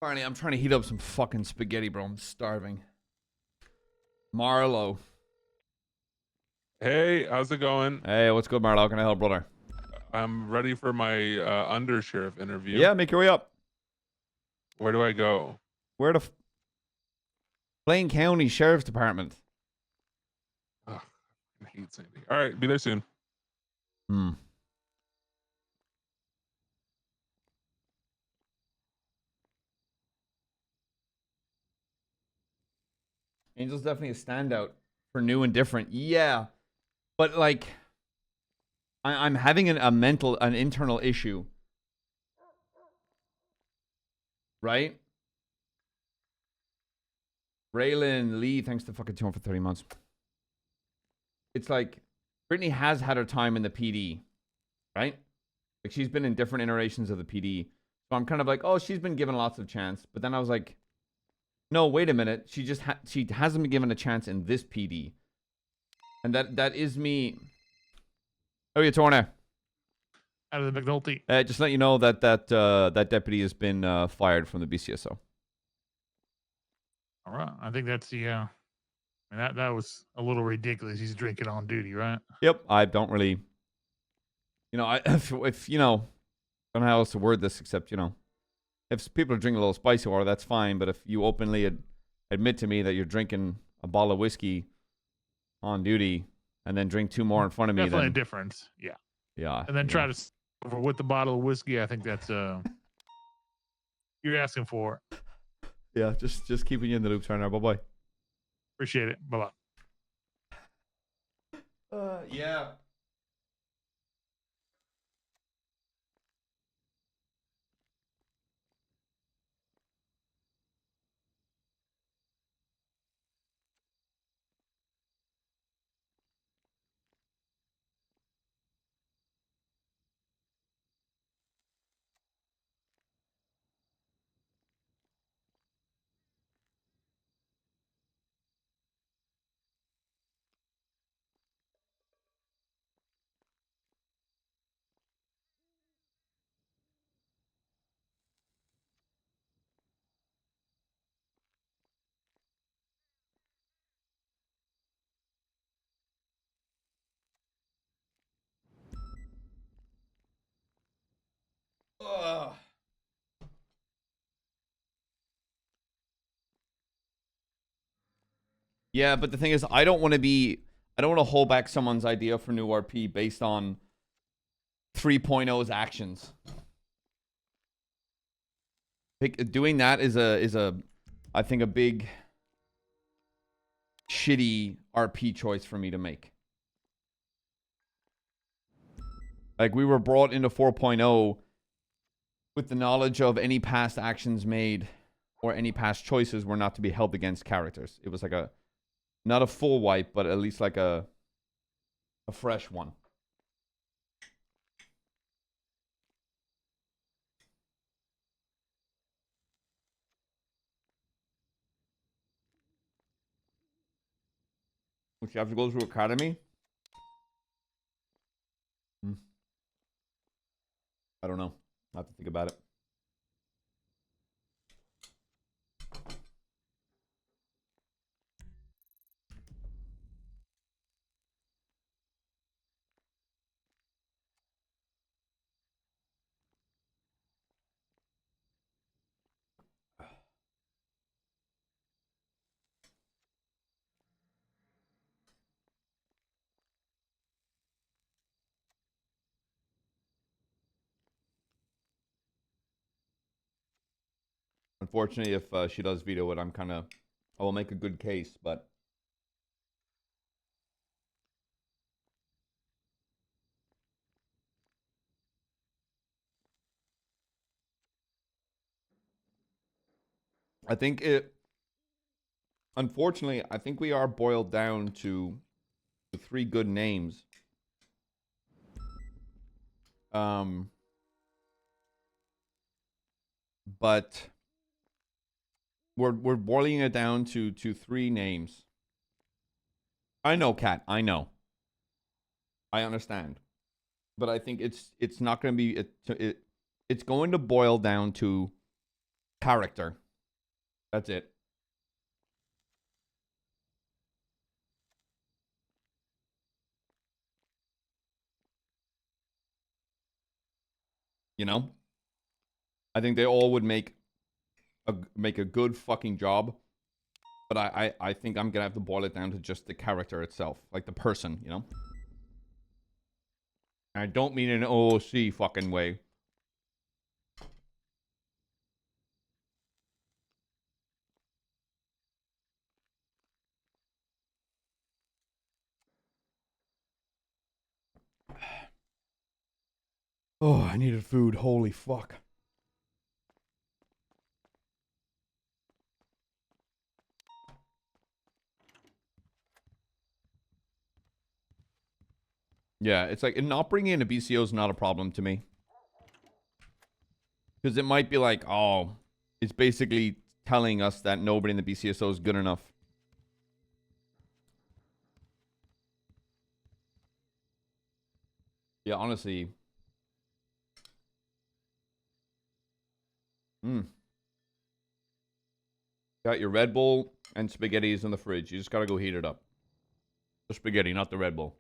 Finally, I'm trying to heat up some fucking spaghetti, bro. I'm starving. Marlo. Hey, how's it going? Hey, what's good, Marlo? How can I help, brother? I'm ready for my undersheriff interview. Yeah, make your way up. Where do I go? Where the Blaine County Sheriff's Department. Ugh, I hate Sandy. All right, be there soon. Hmm. Angel's definitely a standout for new and different. Yeah. But, like, I'm having an internal issue. Right? Raylan Lee, thanks to fucking 200 for 30 months. It's like, Brittany has had her time in the PD, right? Like, she's been in different iterations of the PD. So I'm kind of like, oh, she's been given lots of chance. But then I was like, no, wait a minute. She just she hasn't been given a chance in this PD. And that is me. Oh, you Torna. Out of the McNulty. Just let you know that that deputy has been fired from the BCSO. All right. I think that's the. I mean, that was a little ridiculous. He's drinking on duty, right? Yep. I don't really. You know, if you know, I don't know how else to word this except if people are drinking a little spicy water, that's fine. But if you openly admit to me that you're drinking a bottle of whiskey on duty and then drink 2 more in front of me, Definitely then a difference. Yeah. Yeah. And then try to over with the bottle of whiskey. I think that's you're asking for. Yeah, just keeping you in the loop, Turner. Bye bye. Appreciate it. Bye bye. Yeah. Ugh. Yeah, but the thing is, I don't want to hold back someone's idea for new RP based on 3.0's actions. Doing that is I think a big shitty RP choice for me to make. Like, we were brought into 4.0 with the knowledge of any past actions made or any past choices were not to be held against characters. It was like not a full wipe, but at least like a fresh one. Which you have to go through academy? I don't know. I have to think about it. Unfortunately, if she does veto it, I will make a good case, but I think unfortunately, I think we are boiled down to 3 good names. But we're boiling it down to 3 names. I know, Kat. I know. I understand. But I think it's not going to be it's going to boil down to Character. That's it. You know? I think they all would make a good fucking job. But I think I'm gonna have to boil it down to just the character itself. Like the person, you know? And I don't mean in an OOC fucking way. Oh, I needed food. Holy fuck. Yeah, it's like not bringing in a BCO is not a problem to me. Because it might be like, oh, it's basically telling us that nobody in the BCSO is good enough. Yeah, honestly. Got your Red Bull and spaghettis in the fridge. You just gotta go heat it up. The spaghetti, not the Red Bull.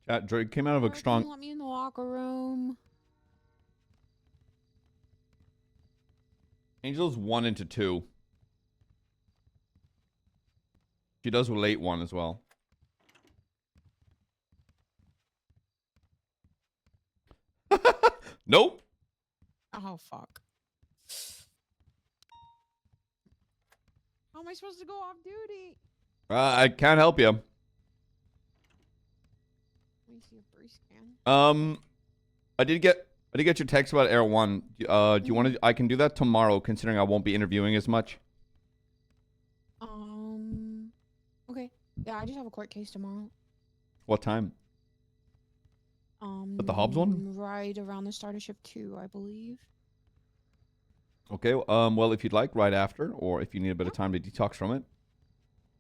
Chat, Drake came out of a Can you strong... let me in the locker room? Angel's 1 into 2. She does a late one as well. Nope. Oh, fuck. How am I supposed to go off duty? I can't help you. Let me see a free scan. I did get your text about Air 1. Do you want to... I can do that tomorrow, considering I won't be interviewing as much. Okay. Yeah, I just have a court case tomorrow. What time? At the Hobbs one? Right around the start of shift 2, I believe. Okay, well, if you'd like, right after, or if you need a bit of time to detox from it,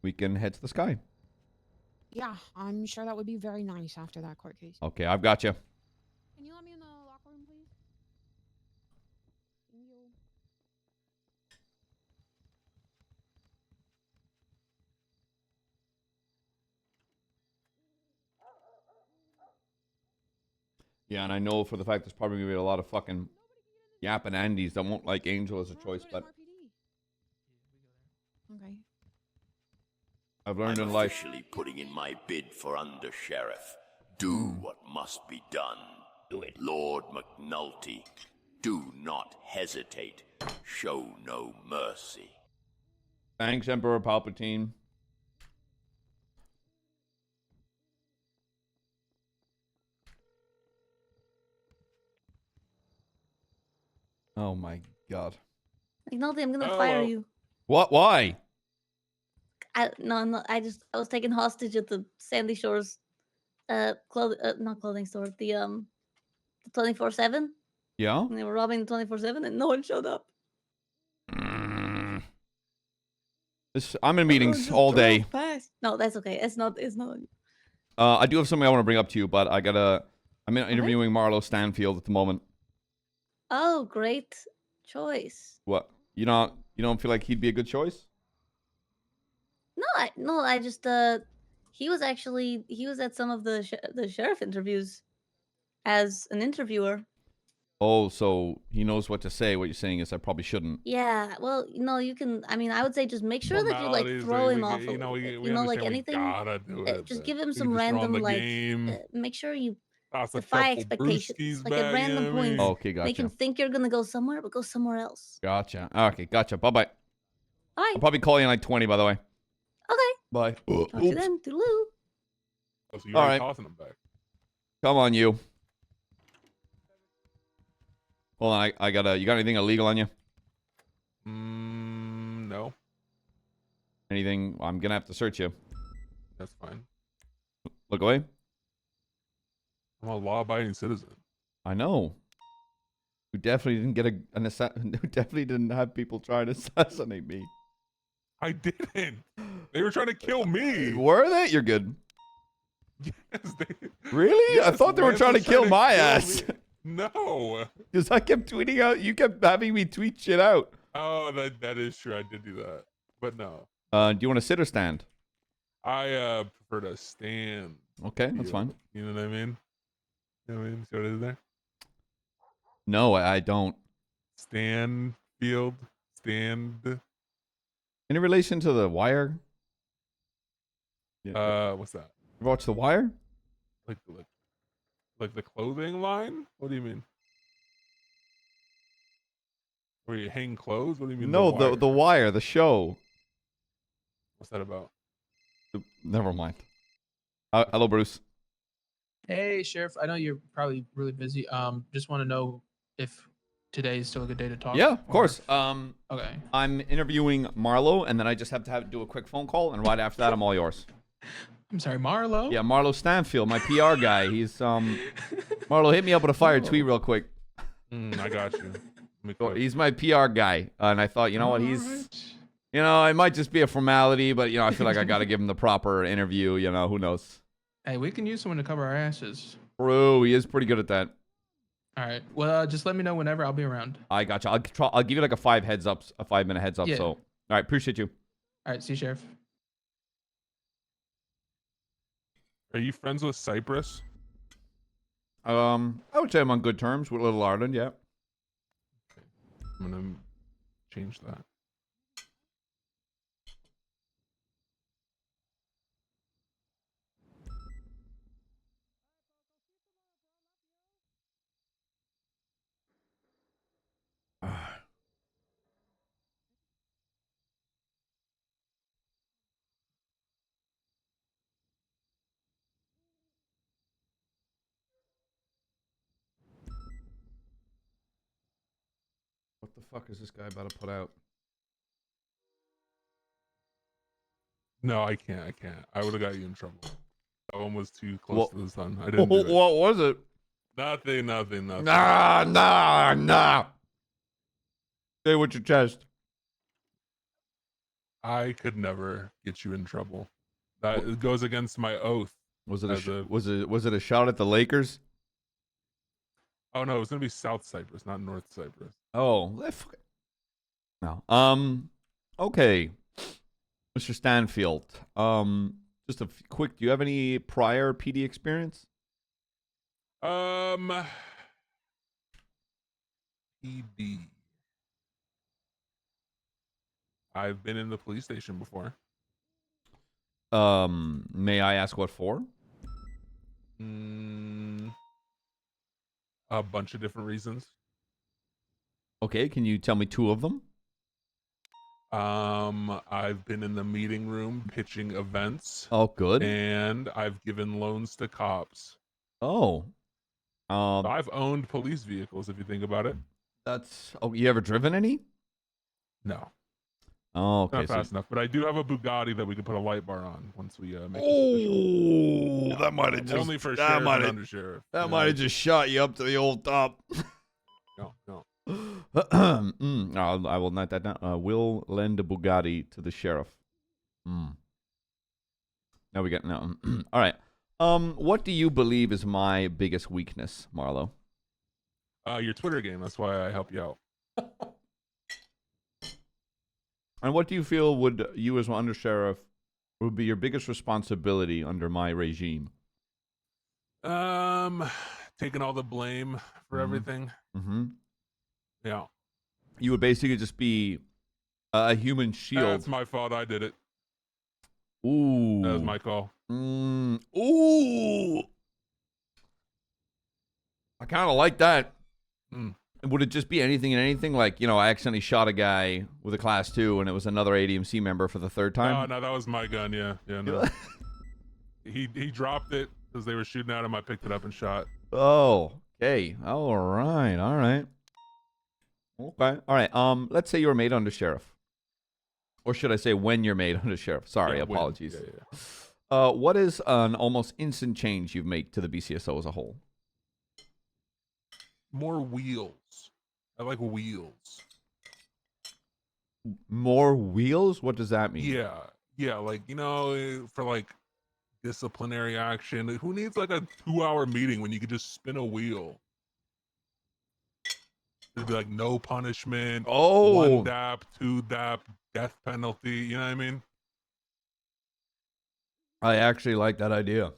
we can head to the sky. Yeah, I'm sure that would be very nice after that court case. Okay, I've got you. Can you let me in the locker room, please? Thank you. Yeah, and I know for the fact there's probably going to be a lot of fucking yapping Andes that won't like Angel as a choice, but Okay. I've learned I'm in life... officially putting in my bid for under sheriff. Do what must be done. Do it. Lord McNulty, do not hesitate. Show no mercy. Thanks, Emperor Palpatine. Oh my god. McNulty, I'm gonna fire you. What? Why? No, I was taken hostage at the Sandy Shores, not clothing store, the 24/7. Yeah? And they were robbing the 24/7, and no one showed up. I'm in meetings all day. No, that's okay. It's not. I do have something I want to bring up to you, but I'm interviewing Marlo Stanfield at the moment. Oh, great choice. What? You don't feel like he'd be a good choice? No, I just he was at some of the sheriff interviews as an interviewer. Oh, so he knows what to say. What you're saying is I probably shouldn't. Yeah, well, you can. I mean, I would say just make sure that you like throw him off. Like anything. Just give him some random make sure you defy expectations, like at random points. Okay, gotcha. Make him think you're gonna go somewhere, but go somewhere else. Gotcha. Okay, gotcha. Bye bye. Bye. I'll probably call you in like 20, by the way. Okay. Bye. Talk to you then. Toodaloo. Oh, so you're All already right. tossing them back. Come on, you. Hold on, you got anything illegal on you? No. Anything? I'm gonna have to search you. That's fine. Look away. I'm a law-abiding citizen. I know. Who definitely didn't get who definitely didn't have people trying to assassinate me. I didn't. They were trying to kill me. Were they? You're good. Yes, Really? Yes, I thought they were Lance trying to was kill my ass. me. No. Because I kept tweeting out. You kept having me tweet shit out. Oh, that is true. I did do that, but no. Do you want to sit or stand? I prefer to stand. Okay, that's fine. You know what I mean? You know what I mean? See what it is there? No, I don't. Stand, field, stand. Any relation to The Wire? What's that? You watch The Wire? Like the clothing line? What do you mean? Where you hang clothes? What do you mean? No, the Wire, the show. What's that about? Never mind. Hello, Bruce. Hey, Sheriff. I know you're probably really busy. Just want to know if today is still a good day to talk. Yeah, of or- course. Okay. I'm interviewing Marlo, and then I just have to do a quick phone call, and right after that, I'm all yours. I'm sorry, Marlo. Yeah, Marlo Stanfield, my PR guy. He's Marlo, hit me up with a fire tweet real quick. I got you. He's my PR guy, and I thought, you know what, you know, it might just be a formality, but you know, I feel like I got to give him the proper interview. You know, who knows? Hey, we can use someone to cover our asses. True, he is pretty good at that. All right. Well, just let me know whenever. I'll be around. I got you. I'll give you like a 5-minute heads up. Yeah. So, all right, appreciate you. All right. See you, Sheriff. Are you friends with Cyprus? I would say I'm on good terms with Little Ireland. Yeah. I'm gonna change that. What the fuck is this guy about to put out? No, I can't. I would have got you in trouble. That one was too close to the sun. I didn't. Do it. What was it? Nothing. Nah. Say with your chest. I could never get you in trouble. That it goes against my oath. Was it a shot at the Lakers? Oh no, it was gonna be South Cyprus, not North Cyprus. Oh, no. Okay, Mr. Stanfield. Just a quick. Do you have any prior PD experience? PD. I've been in the police station before. May I ask what for? A bunch of different reasons. Okay, can you tell me 2 of them? I've been in the meeting room pitching events. Oh, good. And I've given loans to cops. Oh. So I've owned police vehicles, if you think about it. Oh, you ever driven any? No. Oh, okay. Not fast enough, but I do have a Bugatti that we could put a light bar on once we make it official. That might have just only for sheriff and under sheriff. That might have just shot you up to the old top. No. I will note that down. Will lend a Bugatti to the sheriff. Now we got no. All right. What do you believe is my biggest weakness, Marlo? Your Twitter game. That's why I help you out. And what do you feel would you as an undersheriff would be your biggest responsibility under my regime? Taking all the blame for everything. Mm-hmm. Yeah. You would basically just be a human shield. That's my fault. I did it. Ooh. That was my call. Ooh. I kind of like that. Would it just be anything and anything? Like, you know, I accidentally shot a guy with a class 2 and it was another ADMC member for the 3rd time? No, that was my gun. Yeah, no. he dropped it because they were shooting at him. I picked it up and shot. Oh, okay. All right. Okay. All right. Let's say you were made under sheriff. Or should I say when you're made under sheriff? Sorry, Yeah, when. apologies. Yeah. What is an almost instant change you've made to the BCSO as a whole? More wheels. I like wheels. More wheels? What does that mean? Yeah, like, for like disciplinary action. Who needs like a 2-hour meeting when you could just spin a wheel? There'd be like no punishment. Oh. 1 DAP, 2 DAP, death penalty. You know what I mean? I actually like that idea.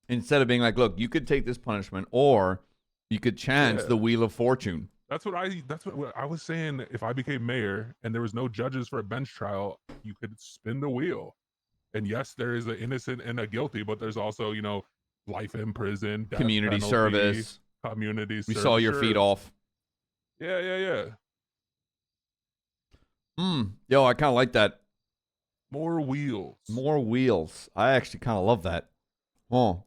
Instead of being like, look, you could take this punishment, or you could chance the Wheel of Fortune. That's what I was saying. If I became mayor and there was no judges for a bench trial, you could spin the wheel. And yes, there is an innocent and a guilty, but there's also, life in prison, death Community penalty, service. community We service. saw your feet off. Yeah. Yo, I kind of like that. More wheels. More wheels. I actually kind of love that. Oh.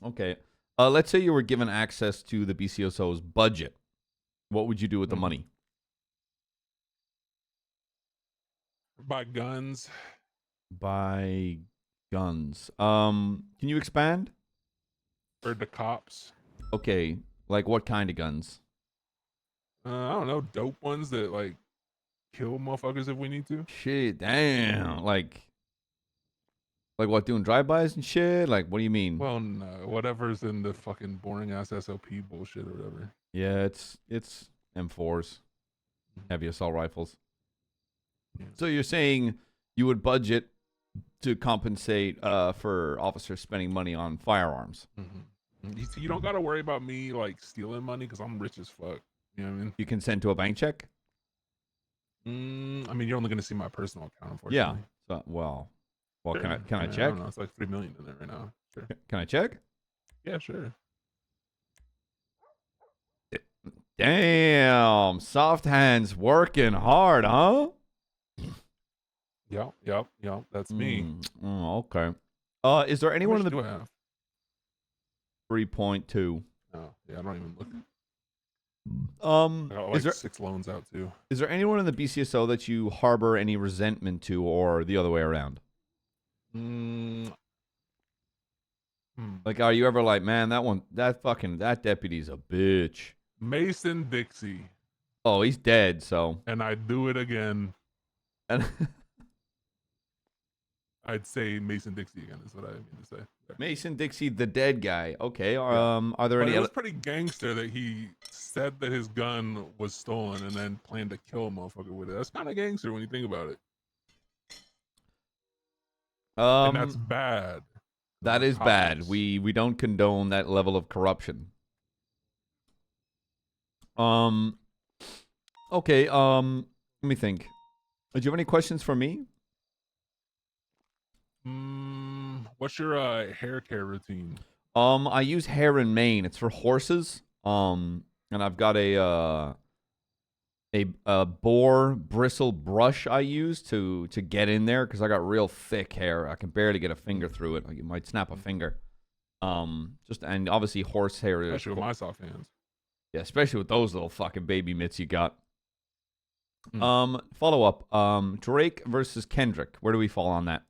Okay. Let's say you were given access to the BCSO's budget. What would you do with the money? Buy guns. Buy guns. Can you expand? For the cops. Okay. Like what kind of guns? I don't know. Dope ones that like kill motherfuckers if we need to. Shit, damn. Like what, doing drive-bys and shit? Like, what do you mean? Well, no, whatever's in the fucking boring ass SOP bullshit or whatever. Yeah, it's M4s, heavy assault rifles. Yeah. So you're saying you would budget to compensate for officers spending money on firearms? You don't gotta worry about me like stealing money because I'm rich as fuck. You know what I mean? You can send to a bank check? I mean, you're only gonna see my personal account, unfortunately. Yeah. So, well, Sure. can I I check? don't know, it's like 3 million in there right now. Sure. Can I check? Yeah, sure. Damn, soft hands working hard, huh? Yep. That's me. Okay. Is there anyone in the do I have? 3.2? Oh, yeah, I don't even look. I got Is there 6 loans out too. Is there anyone in the BCSO that you harbor any resentment to, or the other way around? Like, are you ever like, man, that deputy's a bitch? Mason Dixie. Oh, he's dead, so. And I'd do it again. And I'd say Mason Dixie again is what I mean to say. Mason Dixie, the dead guy. Okay. Are there But any it was other? pretty gangster that he said that his gun was stolen and then planned to kill a motherfucker with it. That's kind of gangster when you think about it. And that's bad. That is Cops. bad. We don't condone that level of corruption. Okay. Let me think. Do you have any questions for me? What's your hair care routine? I use hair and mane. It's for horses. And I've got a boar bristle brush I use to get in there because I got real thick hair. I can barely get a finger through it. Like, you might snap a finger. And obviously horse hair. Especially with my soft hands. Yeah, especially with those little fucking baby mitts you got. Follow up. Drake versus Kendrick. Where do we fall on that?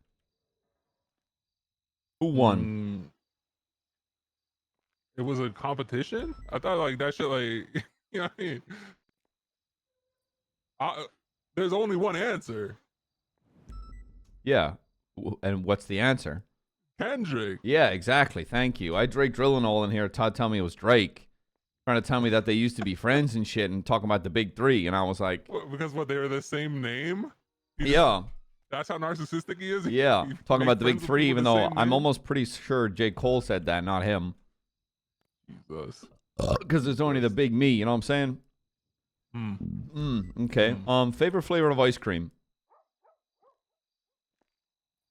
Who won? It was a competition? I thought like that shit like you know what I mean? There's only one answer. Yeah. And what's the answer? Kendrick. Yeah, exactly. Thank you. I Drake drilling all in here. Todd tell me it was Drake. Trying to tell me that they used to be friends and shit and talking about the big three. And I was like... Because they were the same name? Yeah. That's how narcissistic he is? Yeah. Talking about the big three, even though I'm name? almost pretty sure J. Cole said that, not him. Jesus. Because there's only the big me, you know what I'm saying? Okay. Favorite flavor of ice cream?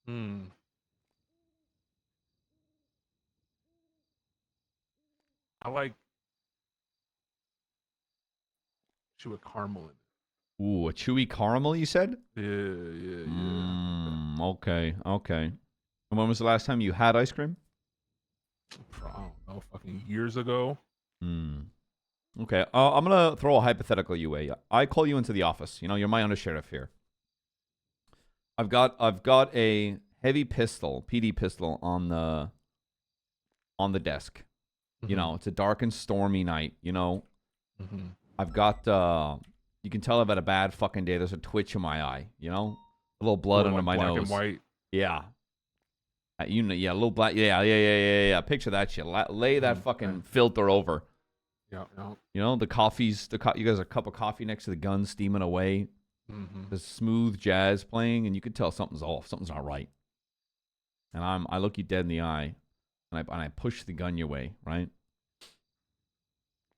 I like chewy caramel in it. Ooh, a chewy caramel, you said? Yeah. Okay. And when was the last time you had ice cream? I don't know, fucking years ago. Okay, I'm gonna throw a hypothetical your way. I call you into the office. You know, you're my undersheriff here. I've got a heavy pistol, PD pistol on the desk. You know, it's a dark and stormy night. You know, I've got you can tell I've had a bad fucking day. There's a twitch in my eye. You know, a little blood under my black nose. and white. Yeah. You know, yeah, a little black. Yeah. Picture that shit. Lay that fucking filter over. Yeah. You know, the coffee's you guys are a cup of coffee next to the gun steaming away. The smooth jazz playing, and you could tell something's off. Something's not right. And I look you dead in the eye, and I push the gun your way, right?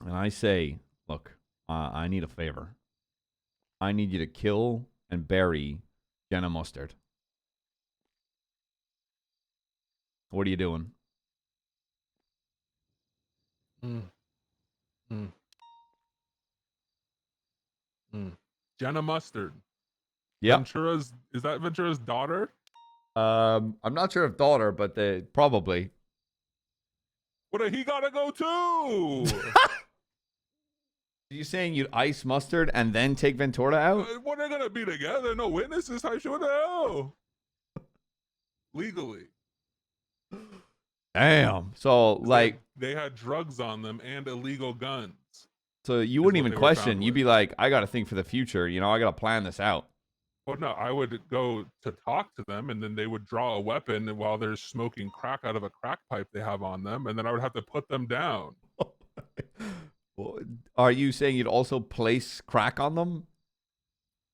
And I say, look, I need a favor. I need you to kill and bury Jenna Mustard. What are you doing? Jenna Mustard. Yep. Is that Ventura's daughter? I'm not sure if daughter, but they probably. What he gotta go too? Are you saying you'd ice Mustard and then take Ventura out? What are they gonna be together? No witnesses? How sure the hell? Legally. Damn. So like they had drugs on them and illegal guns. So you wouldn't even question. You'd be like, I got to think for the future. You know, I got to plan this out. Well, no, I would go to talk to them, and then they would draw a weapon while they're smoking crack out of a crack pipe they have on them, and then I would have to put them down. Are you saying you'd also place crack on them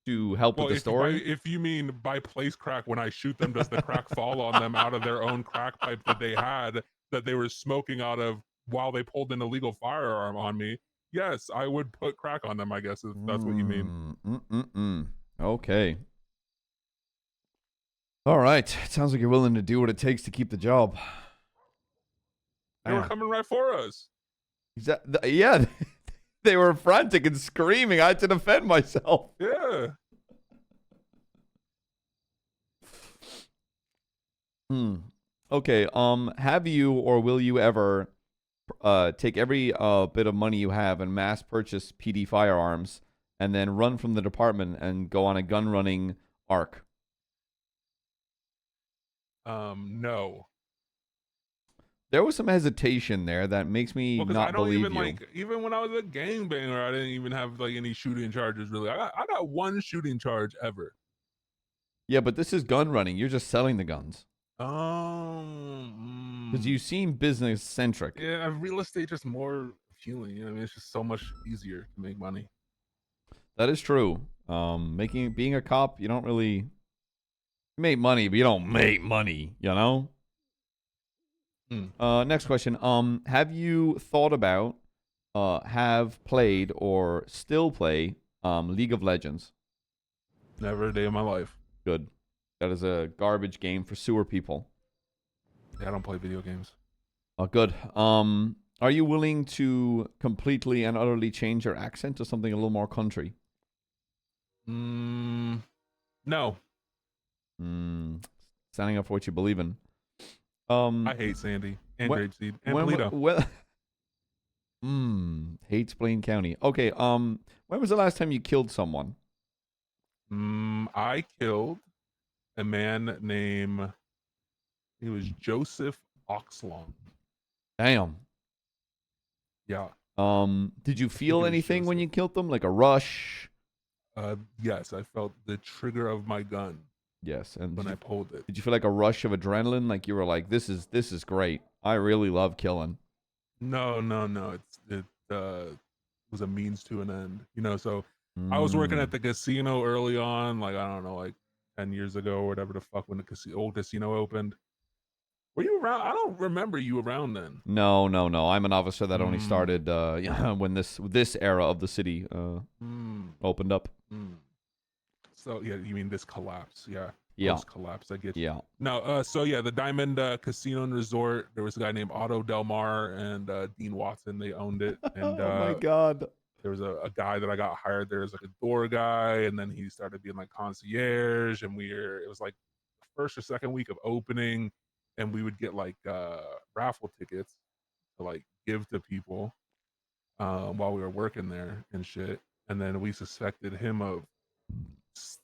to help with the story? If you mean by place crack, when I shoot them, does the crack fall on them out of their own crack pipe that they had that they were smoking out of while they pulled an illegal firearm on me? Yes, I would put crack on them, I guess, if that's what you mean. Okay. All right. It sounds like you're willing to do what it takes to keep the job. They were coming right for us. Yeah. They were frantic and screaming. I had to defend myself. Yeah. Okay. Have you or will you ever take every bit of money you have and mass purchase PD firearms and then run from the department and go on a gun running arc? No. There was some hesitation there that makes me not believe you. Even when I was a gangbanger, I didn't even have like any shooting charges really. I got one shooting charge ever. Yeah, but this is gun running. You're just selling the guns. Because you seem business centric. Yeah, real estate just more appealing. You know, I mean, it's just so much easier to make money. That is true. Being a cop, you don't really make money, but you don't make money. You know. Next question. Have you thought about, have played or still play League of Legends? Never a day of my life. Good. That is a garbage game for sewer people. Yeah, I don't play video games. Good. Are you willing to completely and utterly change your accent to something a little more country? No. Standing up for what you believe in. I hate Sandy and Grapeseed and Polito. Hates Blaine County. Okay. When was the last time you killed someone? I killed a man named, he was Joseph Oxlong. Damn. Yeah. Did you feel anything when you killed them? Like a rush? Yes, I felt the trigger of my gun. Yes, and when I pulled it. Did you feel like a rush of adrenaline? Like you were like, this is great. I really love killing. No. It was a means to an end. You know, so I was working at the casino early on, like I don't know, like 10 years ago or whatever the fuck, when the old casino opened. Were you around? I don't remember you around then. No. I'm an officer that only started when this era of the city opened up. So yeah, you mean this collapse? Yeah. Yeah. Collapse. I get you. Yeah. No. So yeah, the Diamond Casino and Resort. There was a guy named Otto Del Mar and Dean Watson. They owned it. And oh my god. There was a guy that I got hired there as like a door guy, and then he started being like concierge. And it was like the first or second week of opening, and we would get like raffle tickets to like give to people. while we were working there and shit. And then we suspected him of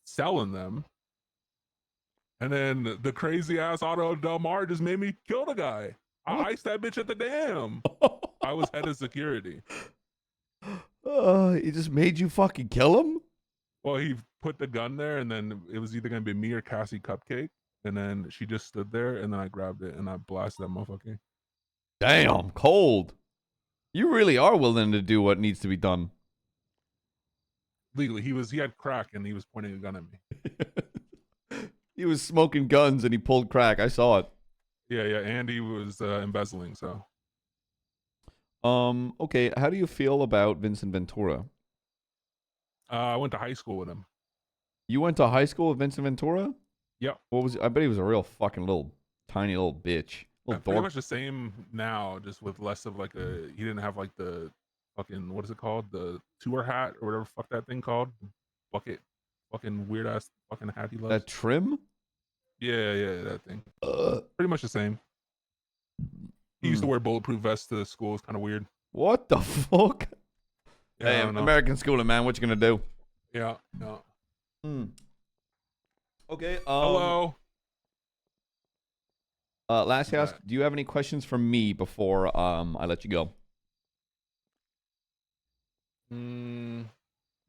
selling them. And then the crazy ass Otto Del Mar just made me kill the guy. I iced that bitch at the dam. I was head of security. He just made you fucking kill him? Well, he put the gun there, and then it was either gonna be me or Cassie Cupcake. And then she just stood there, and then I grabbed it and I blasted that motherfucker. Damn, cold. You really are willing to do what needs to be done. Legally, he had crack and he was pointing a gun at me. He was smoking guns and he pulled crack. I saw it. Yeah, and he was embezzling. So, okay. How do you feel about Vincent Ventura? I went to high school with him. You went to high school with Vincent Ventura? Yep. What was? I bet he was a real fucking tiny little bitch. Little Pretty dork. much the same now, just with less of like a. He didn't have like the fucking, what is it called? The tour hat or whatever the fuck that thing called. Bucket, fucking weird ass fucking hat he loves. That trim? Yeah, that thing. Pretty much the same. He used to wear bulletproof vests to school. It's kind of weird. What the fuck? Yeah, I Hey, don't know. American schooling, man. What you gonna do? Yeah, no. Okay. Hello. Last ask. Do you have any questions for me before I let you go?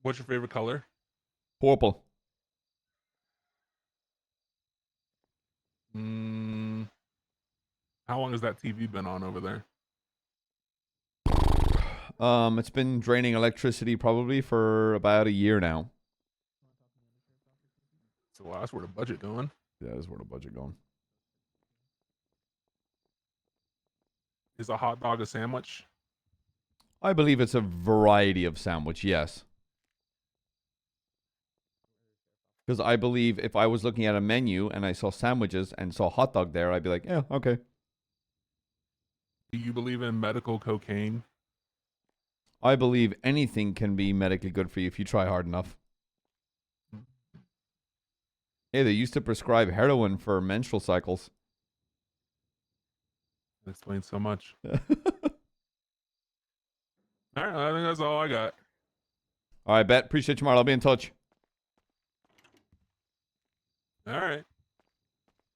What's your favorite color? Purple. How long has that TV been on over there? It's been draining electricity probably for about a year now. So that's where the budget going. Yeah, that's where the budget going. Is a hot dog a sandwich? I believe it's a variety of sandwich, yes. Because I believe if I was looking at a menu and I saw sandwiches and saw hot dog there, I'd be like, yeah, okay. Do you believe in medical cocaine? I believe anything can be medically good for you if you try hard enough. Hey, they used to prescribe heroin for menstrual cycles. That explains so much. All right, I think that's all I got. All right, Bet. Appreciate you, Marl. I'll be in touch. All right.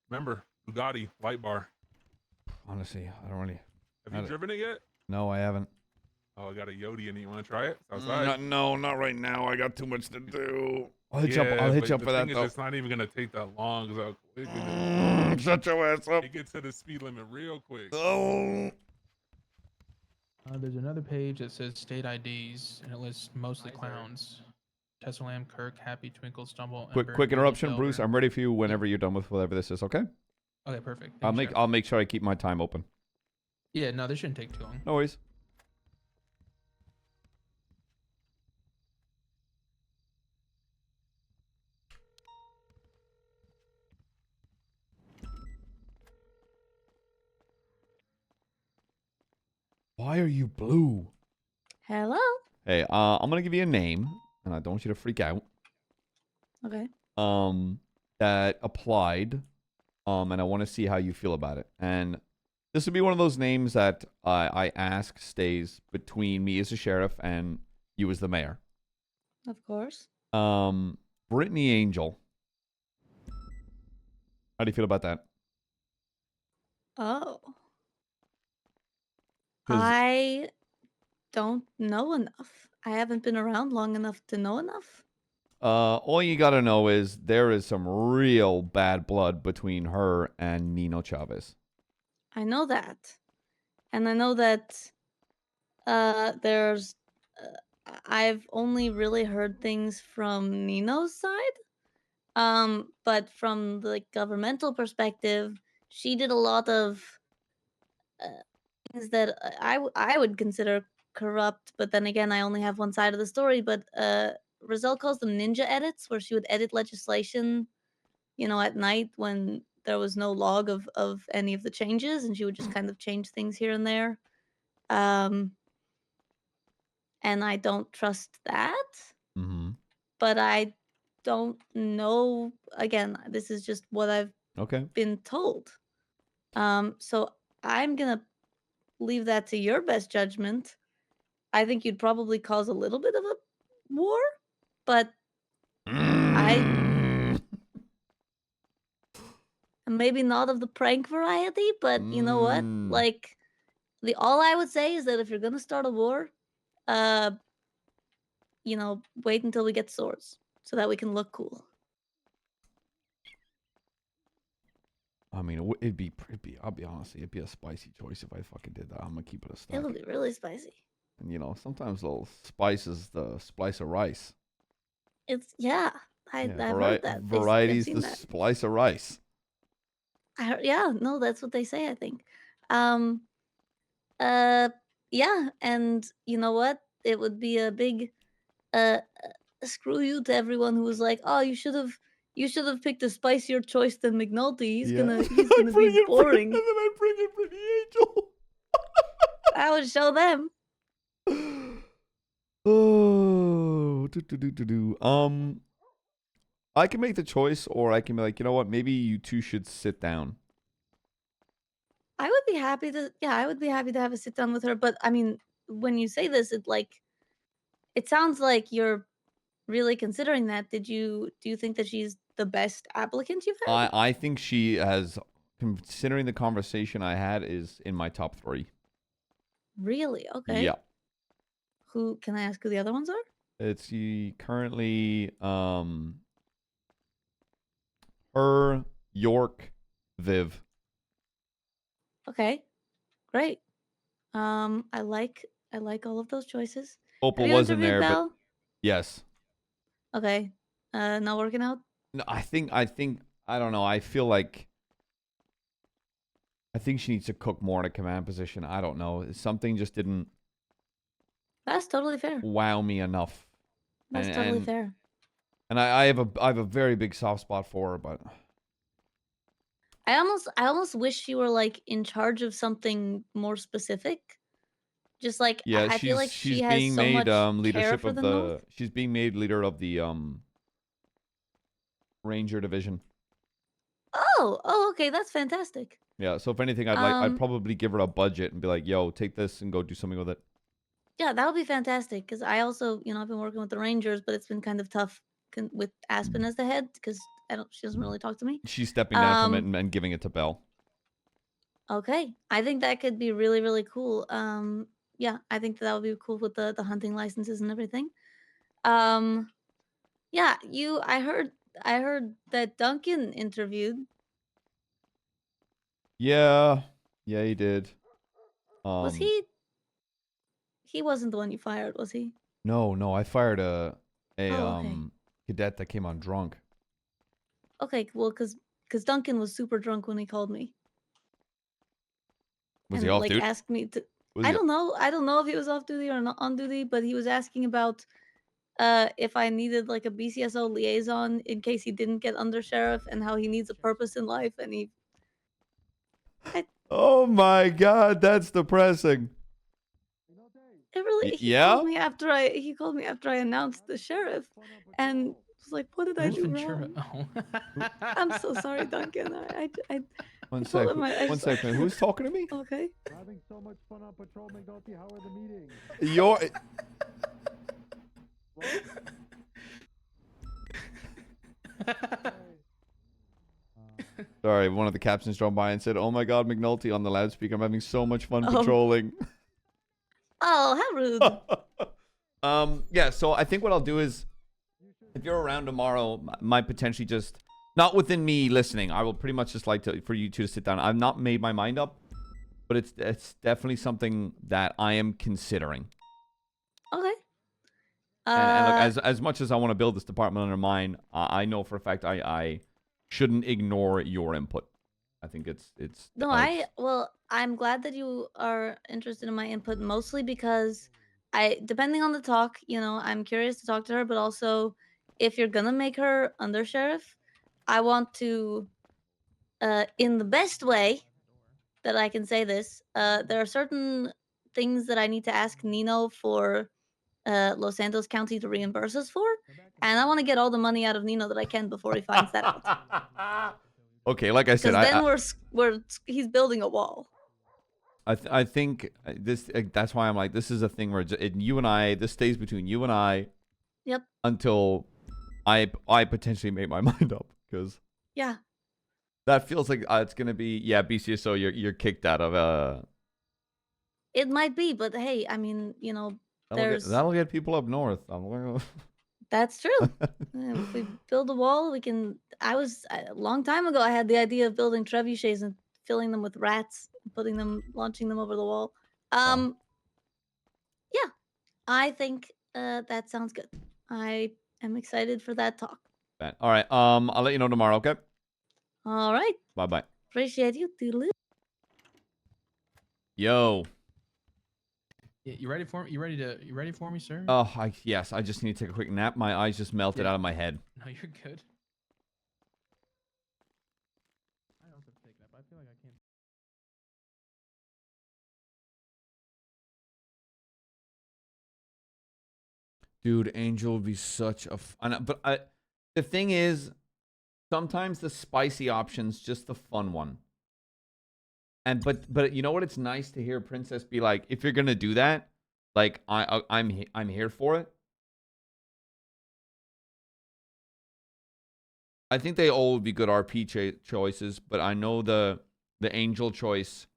Remember, Bugatti, light bar. Honestly, I don't really... Have you driven it yet? No, I haven't. Oh, I got a Yodi in it. You want to try it? It's outside. No, not right now. I got too much to do. I'll hit you up for that, though. It's not even going to take that long. Shut your ass up. It gets to the speed limit real quick. Oh. There's another page that says state IDs, and it lists mostly clowns. Tessa Lamb, Kirk, Happy, Twinkle, Stumble. Ember, Quick interruption, Delver. Bruce. I'm ready for you whenever you're done with whatever this is, okay? Okay, perfect. I'll make sure I keep my time open. Yeah, no, this shouldn't take too long. No worries. Why are you blue? Hello. Hey, I'm gonna give you a name, and I don't want you to freak out. Okay. That applied, and I want to see how you feel about it. And this would be one of those names that I ask stays between me as a sheriff and you as the mayor. Of course. Brittany Angel. How do you feel about that? Oh. I don't know enough. I haven't been around long enough to know enough. All you gotta know is there is some real bad blood between her and Nino Chavez. I know that. And I know that there's I've only really heard things from Nino's side. But from the governmental perspective, she did a lot of things that I would consider corrupt, but then again, I only have one side of the story. But Rizal calls them ninja edits, where she would edit legislation, at night when there was no log of any of the changes, and she would just kind of change things here and there. And I don't trust that. Mm-hmm. But I don't know. Again, this is just what I've been told. So I'm gonna leave that to your best judgment. I think you'd probably cause a little bit of a war, but maybe not of the prank variety, but you know what? Like, all I would say is that if you're gonna start a war, you know, wait until we get swords so that we can look cool. I mean, it'd be. I'll be honest, it'd be a spicy choice if I fucking did that. I'm gonna keep it a stack. It would be really spicy. And you know, sometimes a little spice is the splice of rice. It's I've heard that. Variety's I've the seen that. splice of rice. I heard, no, that's what they say, I think. Yeah, and you know what? It would be a big screw you to everyone who was like, "Oh, you should have picked a spicier choice than McNulty. He's gonna be boring." And then I bring in Pretty Angel. I would show them. Oh, I can make the choice, or I can be like, you know what? Maybe you two should sit down. I would be happy to. Yeah, I would be happy to have a sit down with her. But I mean, when you say this, it sounds like you're really considering that. Do you think that she's the best applicant you've had? I think she has, considering the conversation I had, is in my top 3. Really? Okay. Yeah. Who can I ask who the other ones are? It's currently her, York, Viv. Okay. Great. I like all of those choices. Opal Have you wasn't interviewed there, but Belle? yes. Okay. Not working out? No, I think I don't know. I feel like she needs to cook more in a command position. I don't know. Something just didn't That's totally fair. wow me enough. That's totally fair. And I have a very big soft spot for her, but I almost wish she were like in charge of something more specific. Just like yeah, I feel like she's she has being so made much care leadership for of the the North. she's being made leader of the Ranger division. Oh, okay, that's fantastic. Yeah, so if anything, I'd probably give her a budget and be like, "Yo, take this and go do something with it." Yeah, that would be fantastic because I also, I've been working with the Rangers, but it's been kind of tough with Aspen as the head because she doesn't really talk to me. She's stepping down from it and giving it to Belle. Okay, I think that could be really, really cool. Yeah, I think that would be cool with the hunting licenses and everything. Yeah, I heard that Duncan interviewed. Yeah, he did. Was he? He wasn't the one you fired, was he? No, I fired a okay. cadet that came on drunk. Okay, well, because Duncan was super drunk when he called me. Was he off duty? Asked me to. I don't know. I don't know if he was off duty or not on duty, but he was asking about if I needed like a BCSO liaison in case he didn't get under sheriff and how he needs a purpose in life, and he. Oh my God, that's depressing. It really. He called me after I announced the sheriff, and was like, "What did I do wrong?" Oh. I'm so sorry, Duncan. One second. Who's talking to me? Okay. Having so much fun on patrol, McNulty. How are the meetings? You're. Sorry, one of the captains drove by and said, "Oh my God, McNulty," on the loudspeaker. I'm having so much fun patrolling. Oh, how rude. Yeah, so I think what I'll do is, if you're around tomorrow, might potentially just, not within me listening, I will pretty much just like for you two to sit down. I've not made my mind up, but it's definitely something that I am considering. Okay. And look, as much as I want to build this department under mine, I know for a fact I shouldn't ignore your input. I think it's no, I'm glad that you are interested in my input, mostly because depending on the talk, I'm curious to talk to her, but also if you're gonna make her under sheriff, I want to, in the best way that I can say this, there are certain things that I need to ask Nino for Los Santos County to reimburse us for, and I want to get all the money out of Nino that I can before he finds that out. Okay, like I said, then he's building a wall. I think this. That's why I'm like, this is a thing where you and I. This stays between you and I. Yep. Until I potentially make my mind up, because Yeah. that feels like it's gonna be BCSO. You're kicked out of It might be, but hey, I mean, That'll get people up north. That's true. If we build a wall, we can. A long time ago, I had the idea of building trebuchets and filling them with rats, launching them over the wall. Yeah, I think that sounds good. I am excited for that talk. All right. I'll let you know tomorrow. Okay. All right. Bye. Appreciate you. Toodaloo. Yo. Yeah, you ready for me? You ready for me, sir? Oh, yes. I just need to take a quick nap. My eyes just melted out of my head. No, you're good. I also have to take a nap. I feel like I can't. Dude, Angel would be such a the thing is, sometimes the spicy option's just the fun one. And but you know what? It's nice to hear Princess be like, if you're gonna do that, like I'm here for it. I think they all would be good RP choices, but I know the Angel choice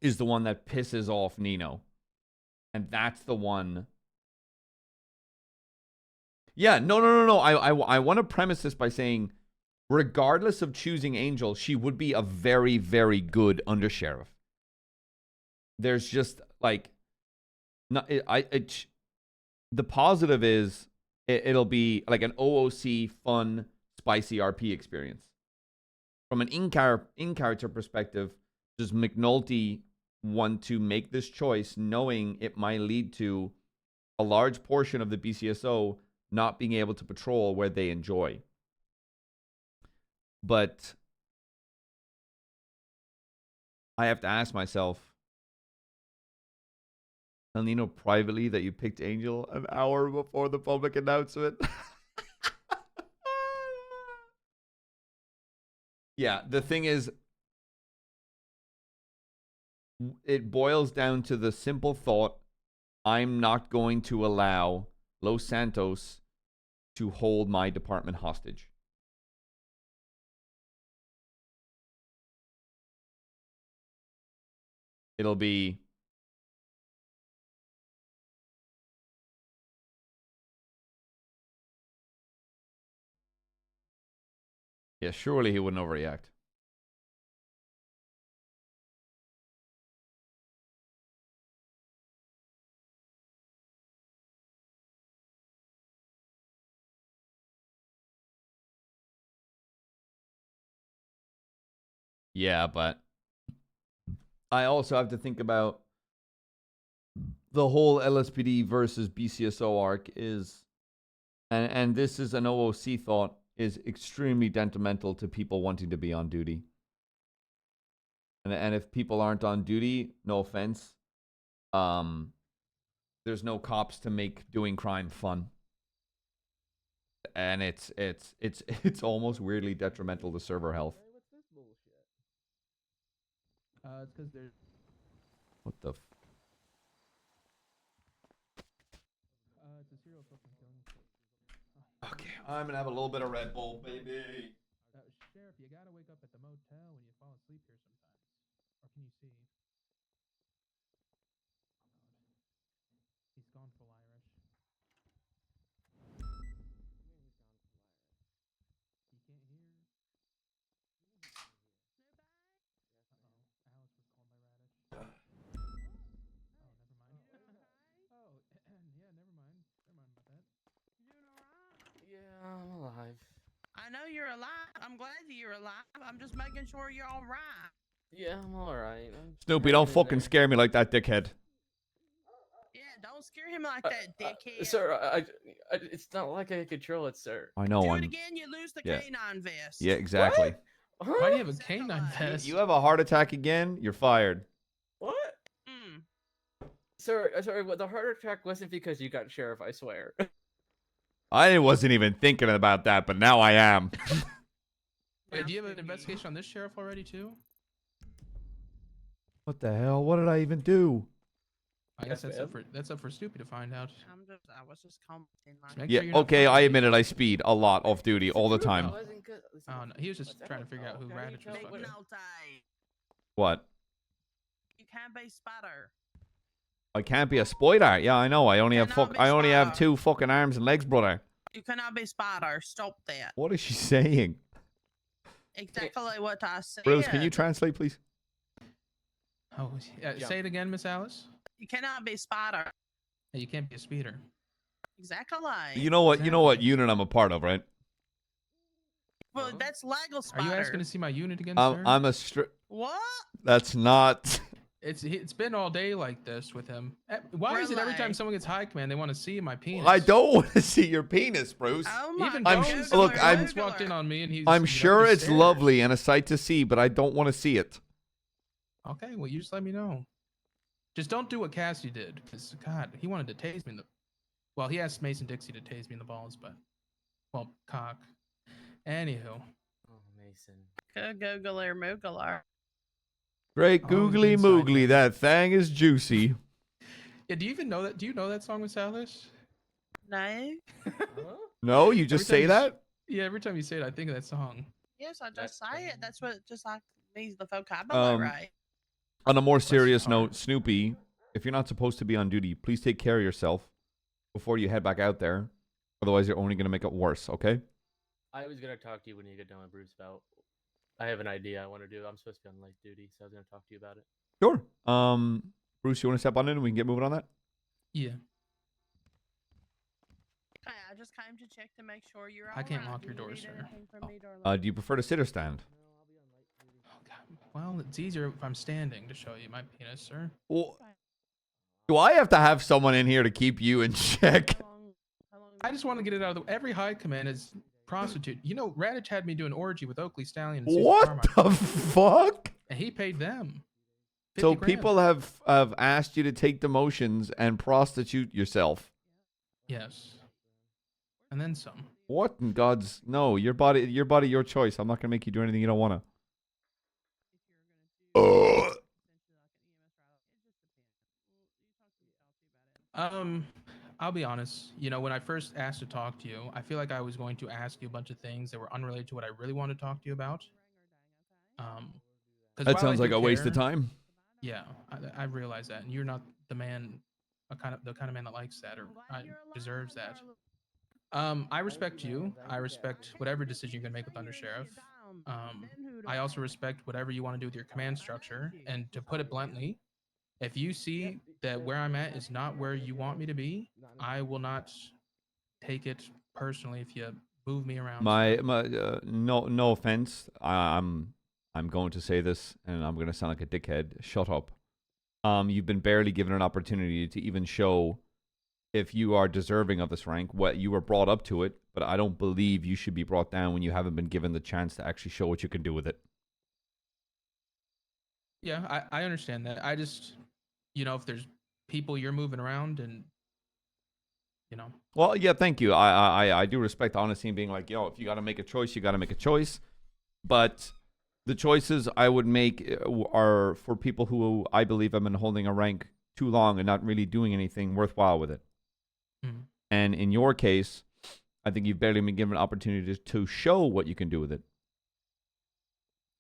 is the one that pisses off Nino, and that's the one. Yeah, no. I want to premise this by saying, regardless of choosing Angel, she would be a very, very good undersheriff. There's just like, the positive is it'll be like an OOC fun, spicy RP experience. From an in-character perspective, does McNulty want to make this choice knowing it might lead to a large portion of the BCSO not being able to patrol where they enjoy? But I have to ask myself, tell Nino privately that you picked Angel an hour before the public announcement. Yeah, the thing is, it boils down to the simple thought, I'm not going to allow Los Santos to hold my department hostage. It'll be surely he wouldn't overreact. Yeah, but I also have to think about the whole LSPD versus BCSO arc is, and this is an OOC thought, is extremely detrimental to people wanting to be on duty. And if people aren't on duty, no offense, there's no cops to make doing crime fun. And it's almost weirdly detrimental to server health. It's because there's. What the? It's a serial fucking killing. Okay, I'm gonna have a little bit of Red Bull, baby. Sheriff, you gotta wake up at the motel when you fall asleep here sometimes. Or can you see? He's gone full Irish. He can't hear. Alice was called by Radish. Oh, never mind. Oh, yeah, never mind. Never mind about that. Yeah, I'm alive. I know you're alive. I'm glad that you're alive. I'm just making sure you're all right. Yeah, I'm alright. Snoopy, don't fucking scare me like that, dickhead. Yeah, don't scare him like that, dickhead. Sir, it's not like I control it, sir. I know. Do it again, you lose the canine vest. Yeah, exactly. What? Why do you have a canine vest? You have a heart attack again, you're fired. What? Sir, sorry, but the heart attack wasn't because you got sheriff, I swear. I wasn't even thinking about that, but now I am. Wait, do you have an investigation on this sheriff already too? What the hell? What did I even do? I guess that's up for Stoopy to find out. I was just commenting. Just make Yeah, sure you're not okay, I fighting. admit it. I speed a lot off duty all the time. Oh, no, he was just trying to figure out who Raditch was fucking. McNulty, What? you can't be spider. I can't be a spider. Yeah, I know. I only have 2 fucking arms and legs, brother. You cannot be spider. Stop that. What is she saying? Exactly what I said. Bruce, can you translate, please? Oh, say it again, Miss Alice. You cannot be spider. Hey, you can't be a speeder. Exactly. You know what? You know what unit I'm a part of, right? Well, that's legal Are spider. you asking to see my unit again, sir? I'm a What? That's not. It's been all day like this with him. Why is it every time someone gets high command, they want to see my penis? I don't want to see your penis, Bruce. Oh my Even I'm Bones, look. Bones walked in on me and he's. I'm sure it's lovely and a sight to see, but I don't want to see it. Okay, well you just let me know. Just don't do what Cassie did, because God, he wanted to tase me in the. Well, he asked Mason Dixie to tase me in the balls, but well, cock. Anywho. Oh, Mason. Googler moogler. Great googly moogly, that thing is juicy. Yeah, do you even know that? Do you know that song with Alice? No. No, you just say that? Yeah, every time you say it, I think of that song. Yes, I just say it. That's what just like means the vocabulary, right? On a more serious note, Snoopy, if you're not supposed to be on duty, please take care of yourself before you head back out there. Otherwise, you're only going to make it worse, okay? I was gonna talk to you when you get done with Bruce about. I have an idea I want to do. I'm supposed to be on light duty, so I was gonna talk to you about it. Sure. Bruce, you want to step on in and we can get moving on that? Yeah. Okay, I just came to check to make sure you're all I can't right. lock your Do you door, need sir. anything from me, darling? Do you prefer to sit or stand? Well, it's easier if I'm standing to show you my penis, sir. Well, do I have to have someone in here to keep you in check? I just want to get it out of the way. Every high command is prostitute. You know, Raditch had me do an orgy with Oakley Stallion and Susan What Carmine. the fuck? And he paid them. So 50 grand. people have asked you to take the motions and prostitute yourself. Yes. And then some. What in God's no? Your body, your choice. I'm not gonna make you do anything you don't wanna. I'll be honest. You know, when I first asked to talk to you, I feel like I was going to ask you a bunch of things that were unrelated to what I really wanted to talk to you about. 'Cause That while I sounds like do a waste of care- time. Yeah, I realize that, and you're not the man, the kind of man that likes that or deserves that. I respect you. I respect whatever decision you're gonna make with Under Sheriff. I also respect whatever you want to do with your command structure. And to put it bluntly, if you see that where I'm at is not where you want me to be, I will not take it personally if you move me around. No offense. I'm going to say this, and I'm going to sound like a dickhead. Shut up. You've been barely given an opportunity to even show if you are deserving of this rank. What you were brought up to it, but I don't believe you should be brought down when you haven't been given the chance to actually show what you can do with it. Yeah, I understand that. I just, you know, if there's people you're moving around and, you know. Well, yeah, thank you. I do respect honesty and being like, yo, if you got to make a choice, you got to make a choice. But the choices I would make are for people who I believe have been holding a rank too long and not really doing anything worthwhile with it. Mm-hmm. And in your case, I think you've barely been given an opportunity to show what you can do with it.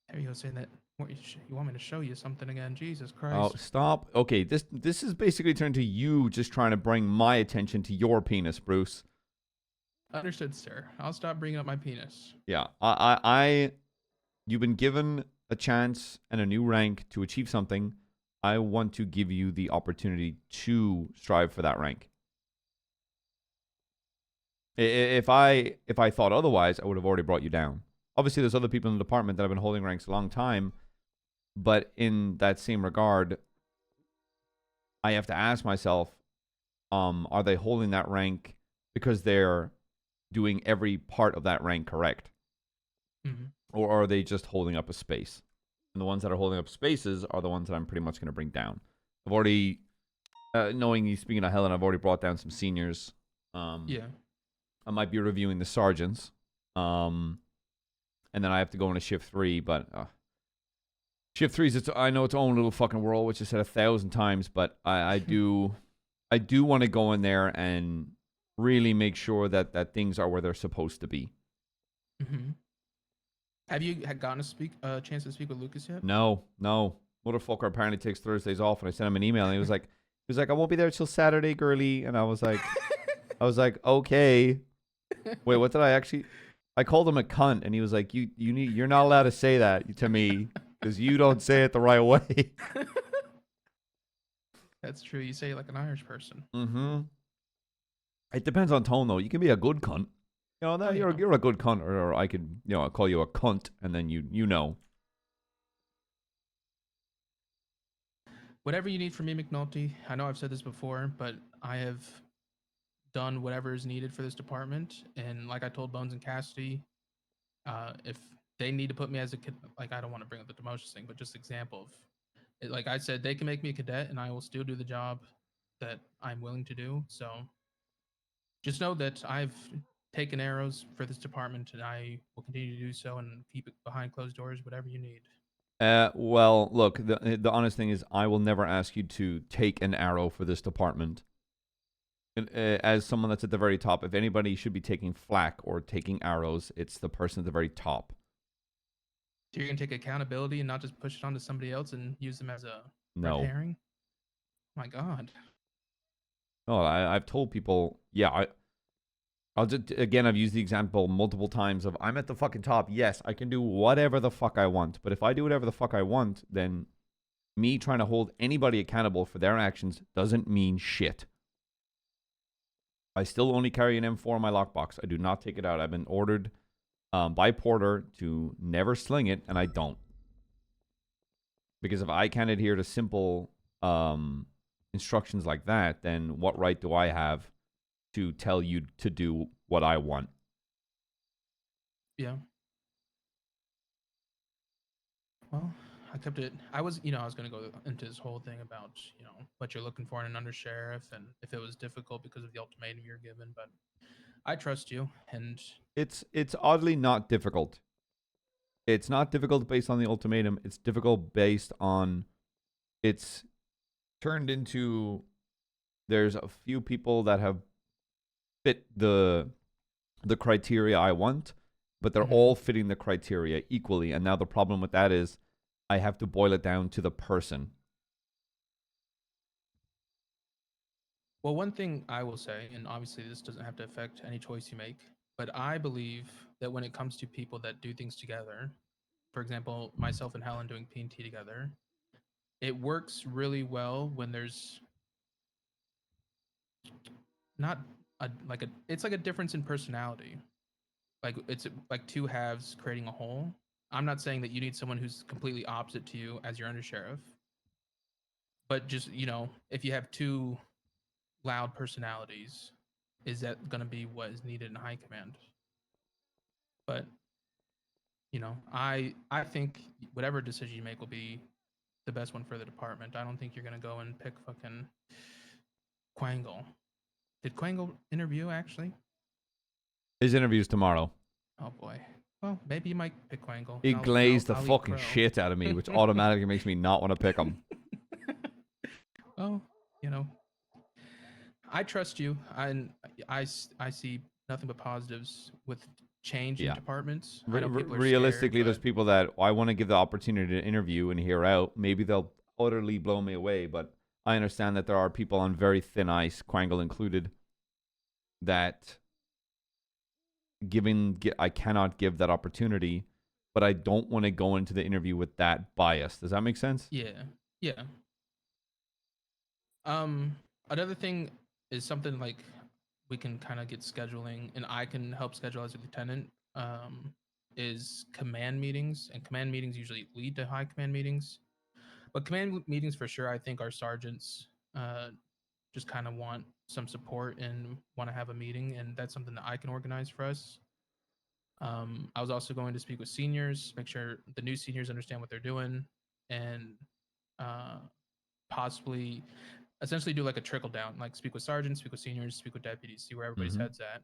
There you go, saying that. You want me to show you something again? Jesus Christ. Oh, stop. Okay, this is basically turned to you just trying to bring my attention to your penis, Bruce. Understood, sir. I'll stop bringing up my penis. Yeah, you've been given a chance and a new rank to achieve something. I want to give you the opportunity to strive for that rank. If I thought otherwise, I would have already brought you down. Obviously, there's other people in the department that have been holding ranks a long time, but in that same regard, I have to ask myself, are they holding that rank because they're doing every part of that rank correct? Mm-hmm. Or are they just holding up a space? And the ones that are holding up spaces are the ones that I'm pretty much going to bring down. I've already, knowing you speaking of Helen, I've already brought down some seniors. Yeah. I might be reviewing the sergeants. And then I have to go into shift 3, but Shift 3's I know its own little fucking world, which I said 1,000 times, but I do want to go in there and really make sure that things are where they're supposed to be. Mm-hmm. Have you gotten a chance to speak with Lucas yet? No. Motherfucker apparently takes Thursdays off, and I sent him an email, and he was like, I won't be there till Saturday, girly, and I was like, okay. Wait, what did I actually? I called him a cunt, and he was like, you're not allowed to say that to me because you don't say it the right way. That's true. You say it like an Irish person. Mm-hmm. It depends on tone, though. You can be a good cunt. You know, you're a good cunt, or I could, I'll call you a cunt, and then you know. Whatever you need from me, McNulty. I know I've said this before, but I have done whatever is needed for this department. And like I told Bones and Custy, if they need to put me as a like, I don't want to bring up the demotions thing, but just example of it, like I said, they can make me a cadet, and I will still do the job that I'm willing to do. So just know that I've taken arrows for this department, and I will continue to do so and keep it behind closed doors, whatever you need. Well, look, the honest thing is I will never ask you to take an arrow for this department. And, as someone that's at the very top, if anybody should be taking flack or taking arrows, it's the person at the very top. So you're going to take accountability and not just push it onto somebody else and use them as a No. red herring? My God. No, I've told people, yeah, I've used the example multiple times of I'm at the fucking top. Yes, I can do whatever the fuck I want. But if I do whatever the fuck I want, then me trying to hold anybody accountable for their actions doesn't mean shit. I still only carry an M4 in my lockbox. I do not take it out. I've been ordered by Porter to never sling it, and I don't. Because if I can't adhere to simple instructions like that, then what right do I have to tell you to do what I want? Yeah. Well, I kept it. I was going to go into this whole thing about, what you're looking for in an undersheriff and if it was difficult because of the ultimatum you're given, but I trust you, and it's oddly not difficult. It's not difficult based on the ultimatum. It's difficult based on it's turned into there's a few people that have fit the criteria I want, but they're all fitting the criteria equally. And now the problem with that is I have to boil it down to the person. Well, one thing I will say, and obviously this doesn't have to affect any choice you make, but I believe that when it comes to people that do things together, for example, myself and Helen doing P&T together, it works really well when there's not it's like a difference in personality. Like it's like two halves creating a whole. I'm not saying that you need someone who's completely opposite to you as your undersheriff, but just, if you have two loud personalities, is that going to be what is needed in high command? But I think whatever decision you make will be the best one for the department. I don't think you're going to go and pick fucking Quangle. Did Quangle interview actually? His interview's tomorrow. Oh boy. Well, maybe you might pick Quangle. He glazed the fucking shit out of me, which automatically makes me not want to pick him. Well, I trust you, and I see nothing but positives with change in departments. I know people are Realistically, scared, there's people that I want to give the opportunity to interview and hear out. Maybe they'll utterly blow me away, but I understand that there are people on very thin ice, Quangle included, that I cannot give that opportunity, but I don't want to go into the interview with that bias. Does that make sense? Yeah. Another thing is something like we can kind of get scheduling, and I can help schedule as a lieutenant, is command meetings, and command meetings usually lead to high command meetings. But command meetings for sure, I think our sergeants just kind of want some support and want to have a meeting, and that's something that I can organize for us. I was also going to speak with seniors, make sure the new seniors understand what they're doing, and possibly essentially do like a trickle down, like speak with sergeants, speak with seniors, speak with deputies, see where everybody's head's at.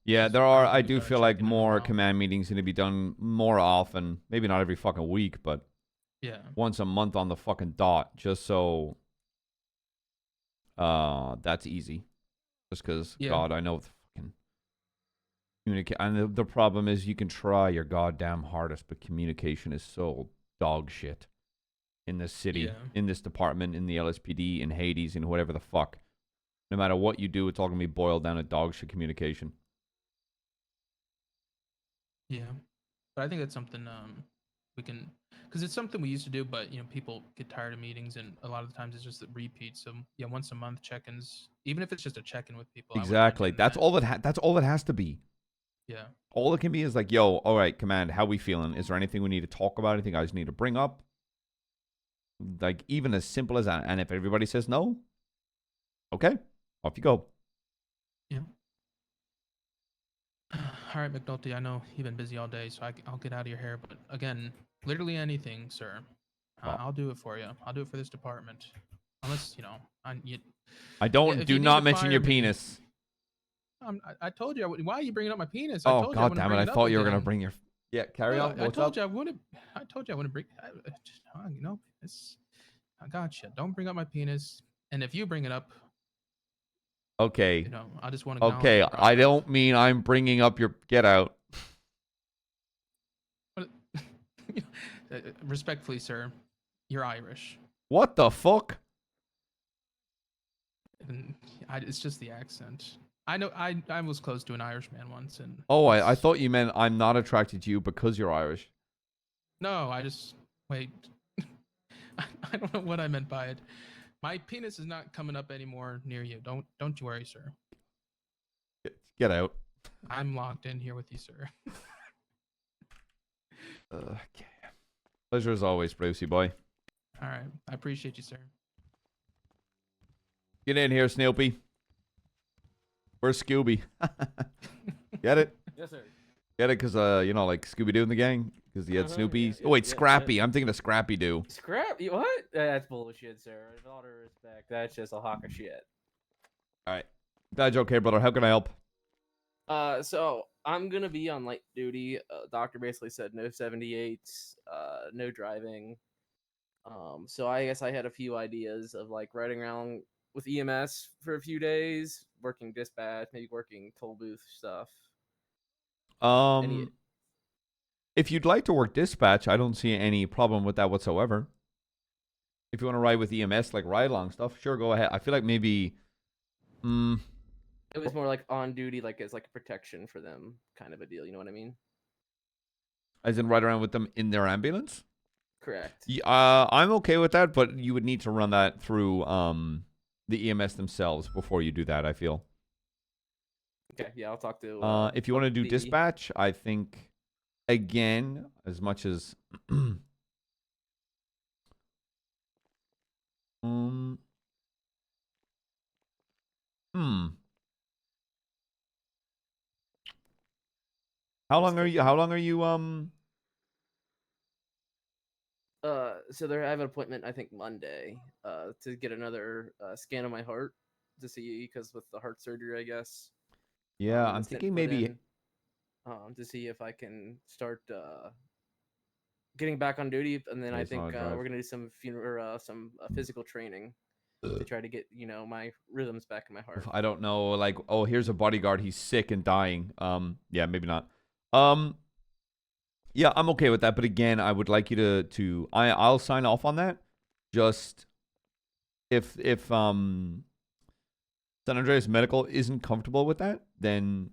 Yeah, there are. I do feel like more command meetings need to be done more often. Maybe not every fucking week, but Yeah. once a month on the fucking dot, just so that's easy. Just because, Yeah. God, I know the fucking communicate. And the problem is, you can try your goddamn hardest, but communication is so dog shit in this city, Yeah. in this department, in the LSPD, in Hades, in whatever the fuck. No matter what you do, it's all gonna be boiled down to dog shit communication. Yeah, but I think that's something we can, because it's something we used to do, but people get tired of meetings, and a lot of the times it's just a repeat. So yeah, once a month check-ins, even if it's just a check-in with people. Exactly. That's all it. That's all it has to be. Yeah. All it can be is like, yo, all right, command, how we feeling? Is there anything we need to talk about? Anything I just need to bring up? Like, even as simple as that. And if everybody says no, okay, off you go. Yeah. All right, McNulty. I know you've been busy all day, so I'll get out of your hair. But again, literally anything, sir. I'll do it for you. I'll do it for this department. Unless I don't. if Do you need not to mention your fire me- penis. I told you. Why are you bringing up my penis? I Oh, told you I God wouldn't damn it. bring I it up thought you were going to again. bring your. Yeah, carry on. I What's told up? you I wouldn't. I told you I wouldn't bring. It's. I gotcha. Don't bring up my penis. And if you bring it up, Okay. I just want to. Okay, I don't mean I'm bringing up your. Get out. Respectfully, sir, you're Irish. What the fuck? And it's just the accent. I know. I was close to an Irish man once, and Oh, I thought you meant I'm not attracted to you because you're Irish. no, I just wait. I don't know what I meant by it. My penis is not coming up anymore near you. Don't you worry, sir. Get out. I'm locked in here with you, sir. Okay. Pleasure as always, Brucey boy. All right. I appreciate you, sir. Get in here, Snoopy. Where's Scooby? Get it? Yes, sir. Get it? Because, like Scooby-Doo in the gang? Because he had Snoopy. yeah, Oh, wait, yeah, Scrappy. I'm thinking of Scrappy-Doo. What? That's bullshit, sir. With all due respect, that's just a hawk of shit. All right. Glad you're okay, brother. How can I help? So I'm gonna be on light duty. Doctor basically said no 78s, no driving. So I guess I had a few ideas of like riding around with EMS for a few days, working dispatch, maybe working toll booth stuff. If you'd like to work dispatch, I don't see any problem with that whatsoever. If you want to ride with EMS, like ride-along stuff, sure, go ahead. I feel like maybe... It was more like on duty, like as like a protection for them, kind of a deal. You know what I mean? As in ride around with them in their ambulance? Correct. Yeah, I'm okay with that, but you would need to run that through the EMS themselves before you do that, I feel. Okay, yeah, I'll talk to... if you want to do the- dispatch, I think, again, as much as... How long are you So I have an appointment, I think Monday, to get another scan of my heart to see, because with the heart surgery, I guess. Yeah, I'm that's been thinking put maybe... in, to see if I can start getting back on duty, and then I It's not think a drive. we're gonna do some physical training to try to get my rhythms back in my heart. I don't know, like, oh, here's a bodyguard, he's sick and dying. Yeah, maybe not. Yeah, I'm okay with that, but again, I would like you to I'll sign off on that. Just if San Andreas Medical isn't comfortable with that, then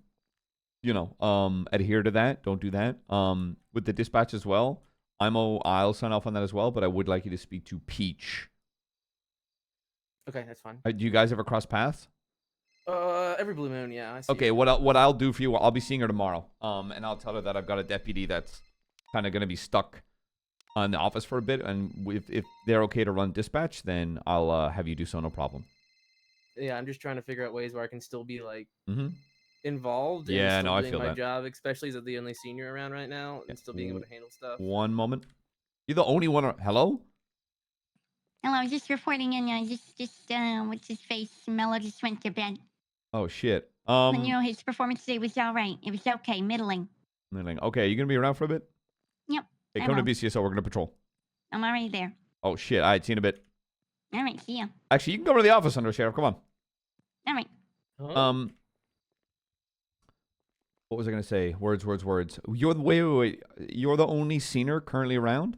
adhere to that. Don't do that. With the dispatch as well, I'll sign off on that as well, but I would like you to speak to Peach. Okay, that's fine. Do you guys ever cross paths? Every blue moon, yeah. I see Okay, it. what I'll do for you, I'll be seeing her tomorrow. And I'll tell her that I've got a deputy that's kind of going to be stuck in the office for a bit, and if they're okay to run dispatch, then I'll have you do so, no problem. Yeah, I'm just trying to figure out ways where I can still be like Mhm. involved. Yeah, and still no, I doing feel my that. job, especially as the only senior around right now, and still being able to handle stuff. One moment. You're the only one. Hello? Hello, just reporting in. What's his face? Mello just went to bed. Oh shit. And his performance today was all right. It was okay, middling. Okay, you gonna be around for a bit? Yep. Hey, I come to will. BCSO. We're gonna patrol. I'm already there. Oh, shit. All right, see you in a bit. All right, see ya. Actually, you can go to the office, Under Sheriff. Come on. All right. What was I going to say? Words. You're the, wait. You're the only senior currently around?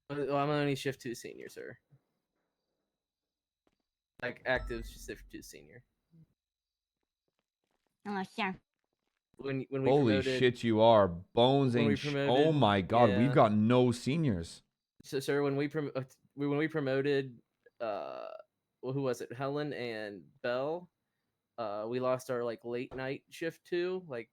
Well, I'm only shift 2 senior, sir. Like, active shift 2 senior. Oh, sure. When we Holy promoted, shit, you are. Bones when we ain't promoted, oh, my God. yeah. We've got no seniors. So, sir, when we promoted, who was it? Helen and Belle. We lost our like late night shift 2, like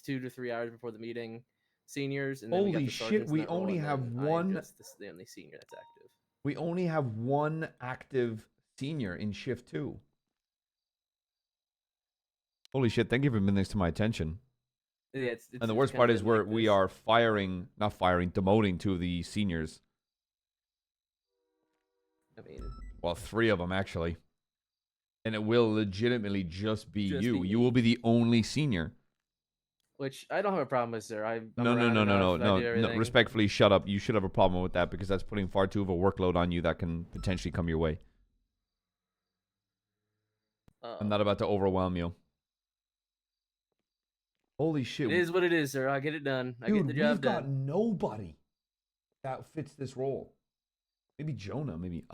2 to 3 hours before the meeting. Seniors, and then we got Holy the shit, sergeants in we that role, only and have then one. I'm just the only senior that's active. We only have one active senior in shift 2. Holy shit, thank you for bringing this to my attention. Yeah, and the worst part is we are demoting 2 of the seniors. I mean, well, 3 of them actually. And it will legitimately just be you. be You will be the only senior. Which I don't have a problem with, sir. I'm No. around enough, I do everything. Respectfully, shut up. You should have a problem with that because that's putting far too of a workload on you that can potentially come your way. I'm not about to overwhelm you. Holy shit. It is what it is, sir. I get it done. I get the job we've got done. nobody that fits this role. Maybe Jonah, maybe.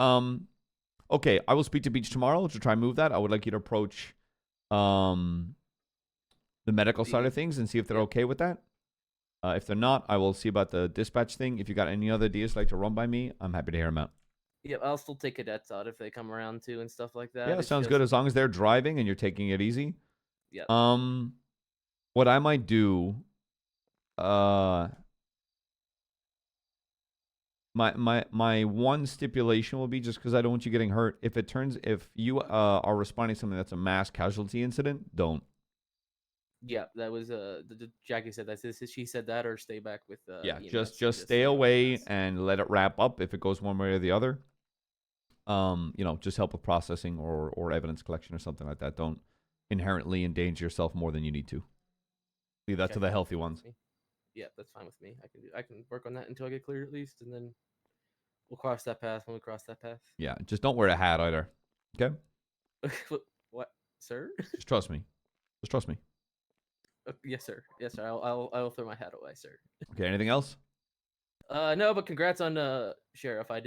Okay, I will speak to Beach tomorrow to try and move that. I would like you to approach the medical side of things and see if they're okay with that. If they're not, I will see about the dispatch thing. If you got any other ideas you'd like to run by me, I'm happy to hear them out. Yep, I'll still take cadets out if they come around too and stuff like that. Yeah, It's sounds just- good as long as they're driving and you're taking it easy. Yep. What I might do, my one stipulation will be, just because I don't want you getting hurt. If you are responding to something that's a mass casualty incident, don't. Yeah, that was Jackie said that. She said that, or stay back with Yeah, EMS. just stay away and let it wrap up if it goes one way or the other. Just help with processing or evidence collection or something like that. Don't inherently endanger yourself more than you need to. Leave that to the healthy ones. Yeah, that's fine with me. I can work on that until I get cleared at least, and then we'll cross that path when we cross that path. Yeah, just don't wear a hat either. Okay? What, sir? Just trust me. Just trust me. Yes, sir. Yes, sir. I'll throw my hat away, sir. Okay, anything else? No, but congrats on Sheriff. I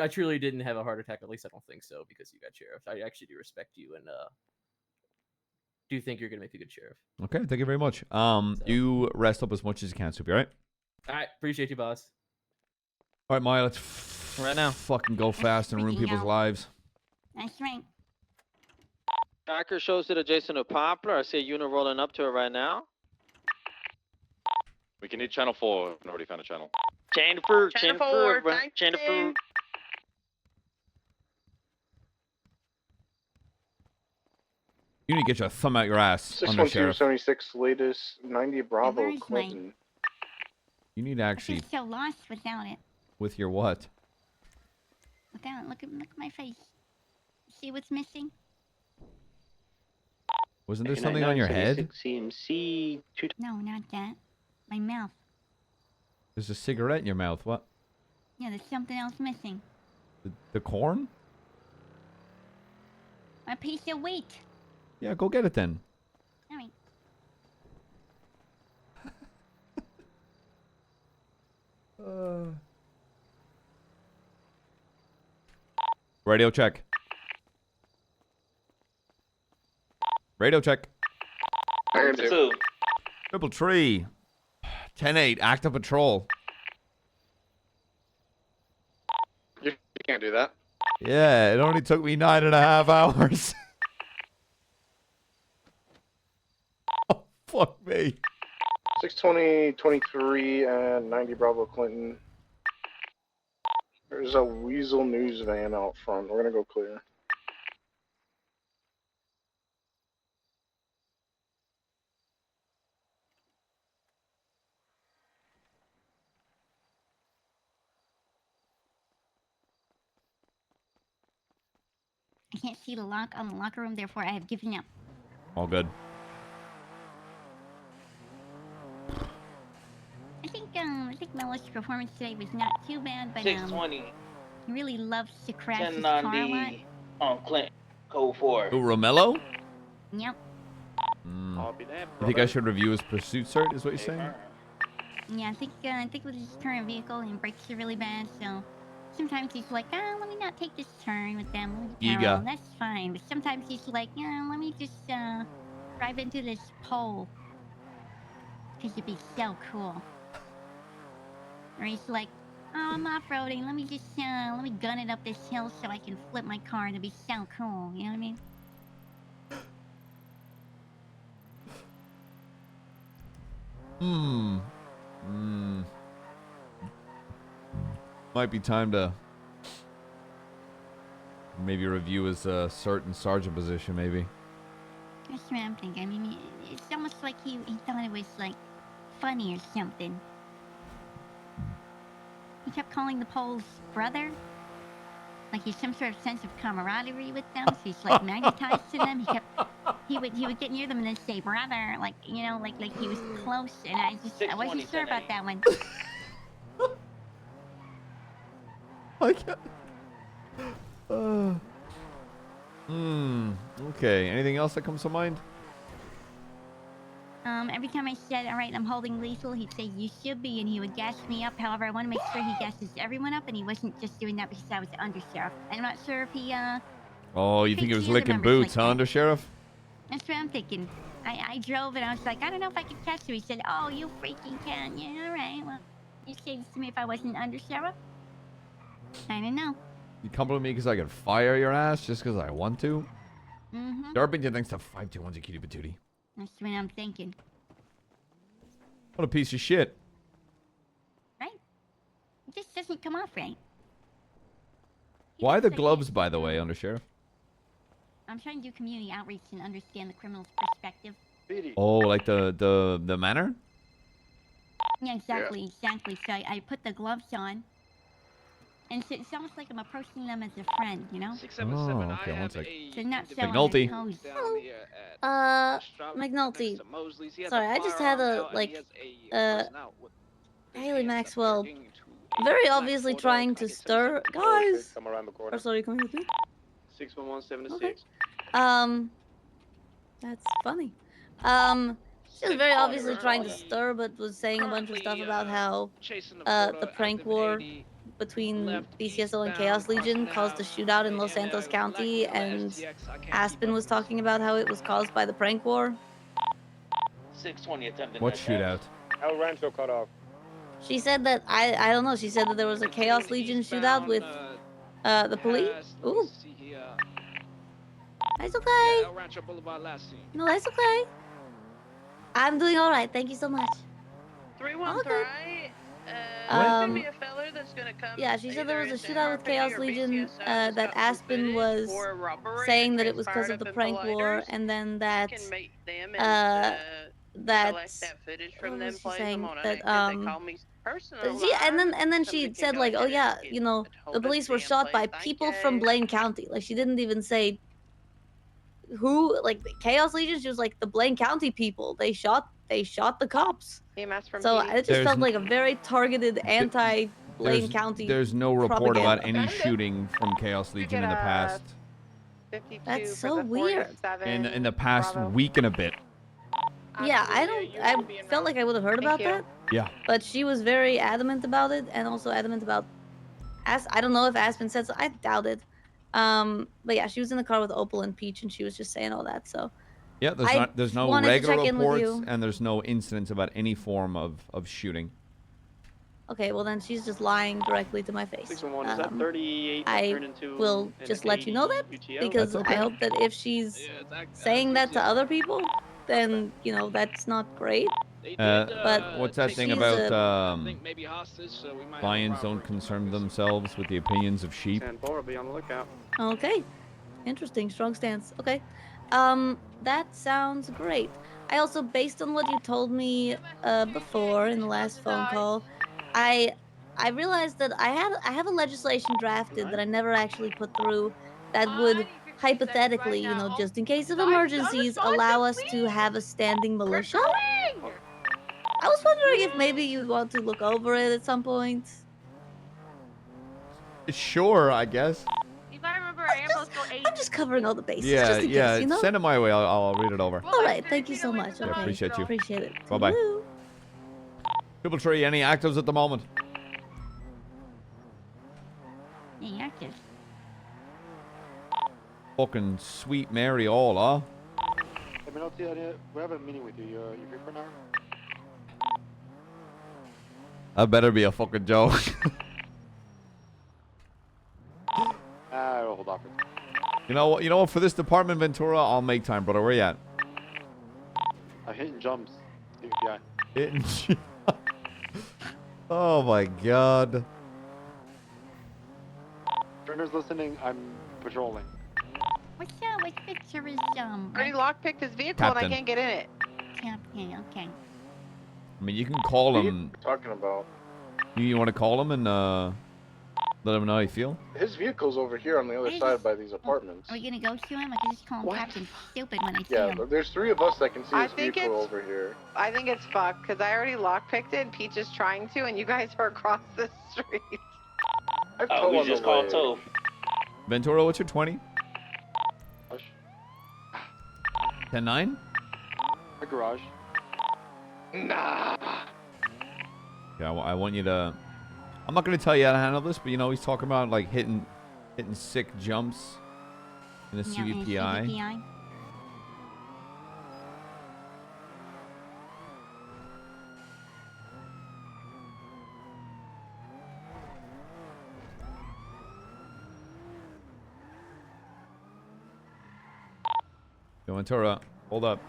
truly didn't have a heart attack. At least I don't think so, because you got Sheriff. I actually do respect you and do think you're gonna make a good sheriff. Okay, thank you very much. You rest up as much as you can, Soupy, all right? All right, appreciate you, boss. All right, Maya, let's Right now. fucking go fast and ruin freaking people's out. lives. That's right. Tracker shows it adjacent to Poplar. I see a unit rolling up to it right now. We can need channel 4. I already found a channel. Chain of fruit, Chain of four, thank chain of fruit. You need to get your thumb out your ass, under sheriff. 61276 latest 90 Bravo Where's my- Clinton. You need to actually, I'm so lost without it. with your what? Look at my face. See what's missing? Wasn't there something on your head? CMC. No, not that. My mouth. There's a cigarette in your mouth. What? Yeah, there's something else missing. The corn? My piece of wheat. Yeah, go get it then. All right. Radio check. Radio check. Triple tree. 10-8, active patrol. You can't do that. Yeah, it only took me 9.5 hours. Oh, fuck me. 62023 and 90 Bravo Clinton. There's a Weasel News van out front. We're gonna go clear. I can't see the lock on the locker room, therefore I have given up. All good. I think Mello's performance today was not too bad, but 620. he really loves to crash his 10 car on a lot. the on Clinton. Code 4. Oh, Romello? Yep. Copy that, I think I should review his pursuit cert, is what you're saying? Yeah, I think with his current vehicle, he brakes are really bad, so sometimes he's like, let me not take this turn with them. Giga. That's fine. But sometimes he's like, let me just drive into this pole. Because it'd be so cool. Or he's like, oh, I'm off-roading. Let me just, let me gun it up this hill so I can flip my car. It'd be so cool. You know what I mean? Might be time to maybe review his certain sergeant position, maybe. That's what I'm thinking. I mean, it's almost like he thought it was, like, funny or something. He kept calling the Poles brother. Like he's some sort of sense of camaraderie with them. So he's, like, magnetized to them. He would get near them and then say, brother. Like, you know, like he was close. And I wasn't sure about that one. I can't. Okay. Anything else that comes to mind? Every time I said, all right, I'm holding lethal, he'd say, you should be, and he would gas me up. However, I want to make sure he gasses everyone up, and he wasn't just doing that because I was the undersheriff. I'm not sure if he, Oh, you think it treats was the other licking members boots, like huh, that. Under Sheriff? That's what I'm thinking. I drove, and I was like, I don't know if I could catch you. He said, oh, you freaking can. Yeah, all right. Well, you say this to me if I wasn't undersheriff? I don't know. You come with me because I could fire your ass just because I want to? Mm-hmm. Darpington thanks to 521 Cutie Patootie. That's what I'm thinking. What a piece of shit. Right? It just doesn't come off right. Why the gloves, by the way, Under Sheriff? I'm trying to do community outreach and understand the criminal's perspective. Oh, like the manner? Yeah, exactly. So I put the gloves on. And so it's almost like I'm approaching them as a friend, you know? Oh, okay, one sec. So not so McNulty. on their toes. McNulty. Sorry, I just had Haley Maxwell very obviously trying to stir guys. Or sorry, come here, 61176. That's funny. She was very obviously trying to stir, but was saying a bunch of stuff about how the prank war between BCSO and Chaos Legion caused a shootout in Los Santos County, and Aspen was talking about how it was caused by the prank war. 620 attempted. What shootout? El Rancho cut off. She said that I don't know. She said that there was a Chaos Legion shootout with the police. Ooh. That's okay. No, that's okay. I'm doing all right. Thank you so much. 313. There's gonna be a feller that's gonna come. Yeah, she said there was a either shootout with Chaos Legion. That Aspen was saying that it was because of the prank war, and then that that from them saying on that personal yeah, and then she said like, oh yeah, you know, the police were shot by people from Blaine County. Like she didn't even say who, like the Chaos Legion. She was like the Blaine County people. They shot the cops. So it just felt like a very targeted anti-Blaine County. There's no report propaganda. about any shooting from Chaos Legion in the past. That's so weird. In the past week and a bit. Yeah, I felt like I would have heard about that. Yeah. But she was very adamant about it, and also adamant about I don't know if Aspen said so. I doubt it. But yeah, she was in the car with Opal and Peach, and she was just saying all that. So Yeah, there's no regular reports, and there's no incidents about any form of shooting. Okay, well then she's just lying directly to my face. 611, is that 38 I turned into will an just let you know that, UTO? because That's okay. I hope that if she's saying that to other people, then you know that's not great. But what's that thing she's about lions don't concern themselves with the opinions of sheep? 10-4, be on the lookout. Okay, interesting, strong stance. Okay, that sounds great. I also, based on what you told me before in the last phone call, I realized that I have a legislation drafted that I never actually put through that would hypothetically, you know, just in case of emergencies, allow us to have a standing militia. I was wondering if maybe you'd want to look over it at some point. Sure, I guess. You gotta remember, I am supposed to go 8. I'm just covering all the bases, Yeah, just in yeah. case, you know? Send it my way. I'll read it over. All right, thank you so much. Yeah, Okay, appreciate you. Appreciate it. Bye bye. Toodaloo. Triple Tree, any actives at the moment? Yeah, active. Fucking sweet Mary all, huh? McNulty, we have a meeting with you. You free for an hour? That better be a fucking joke. I'll hold off. You know what? You know what? For this department, Ventura, I'll make time, brother. Where you at? Hitting jumps. CVPI. Hitting. Oh my god. Turner's listening. I'm patrolling. What's up? What's picture is I already lockpicked his vehicle and Captain. I can't get in it. Captain, okay. I mean, you can call What are him. you talking about? You want to call him and let him know how you feel? His vehicle's over here on the other side by these apartments. Are we gonna go to him? I can just call him Captain Stupid when I see Yeah, him. but there's 3 of us that can see I his think vehicle it's- over here. I think it's fucked because I already lockpicked it and Peach is trying to, and you guys are across the street. told we him just to called wait. too. Ventura, what's your 20? 10-9? My garage. Nah. Yeah, I want you to. I'm not gonna tell you how to handle this, but you know he's talking about like hitting sick jumps in a Yeah, in a CVPI. CVPI. Yo, Ventura, hold up.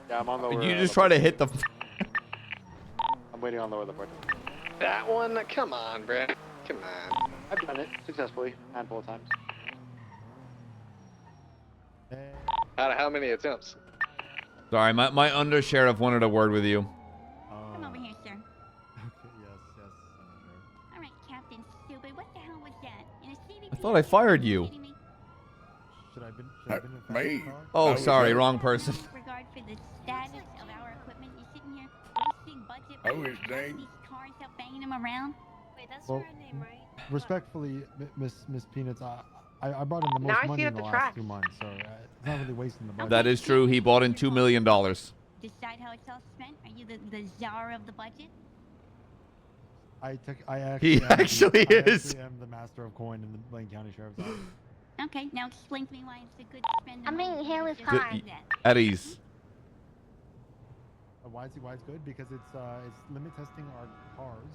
Yeah, I'm on the. Did you just try to hit the? I'm waiting on lower the part. That one? Come on, Brad. Come on. I've done it successfully, handful of times. Out of how many attempts? Sorry, my undersheriff wanted a word with you. Come over here, sir. Okay, yes. All right, Captain Stupid. What the hell was that? In a CVPI? I thought I fired you. Should I have been in Me? fact, Oh, sorry, wrong person. Regard for the status of our equipment, you're sitting here wasting budget. I wish dang. These cars out banging them around. Wait, that's Well, name, right? Respectfully, Miss Peanuts, I brought in the Now most I money see in it the at the last track. 2 months, so it's not really wasting the budget. That is true. He bought in $2 million. Decide how it's all spent. Are you the czar of the budget? I He actually is. am the master of coin in the Blaine County Sheriff's Office. Okay, now explain to me why it's a good spend. I mean, hell is Just high. like that. At ease. Why it's good? Because it's limit testing our cars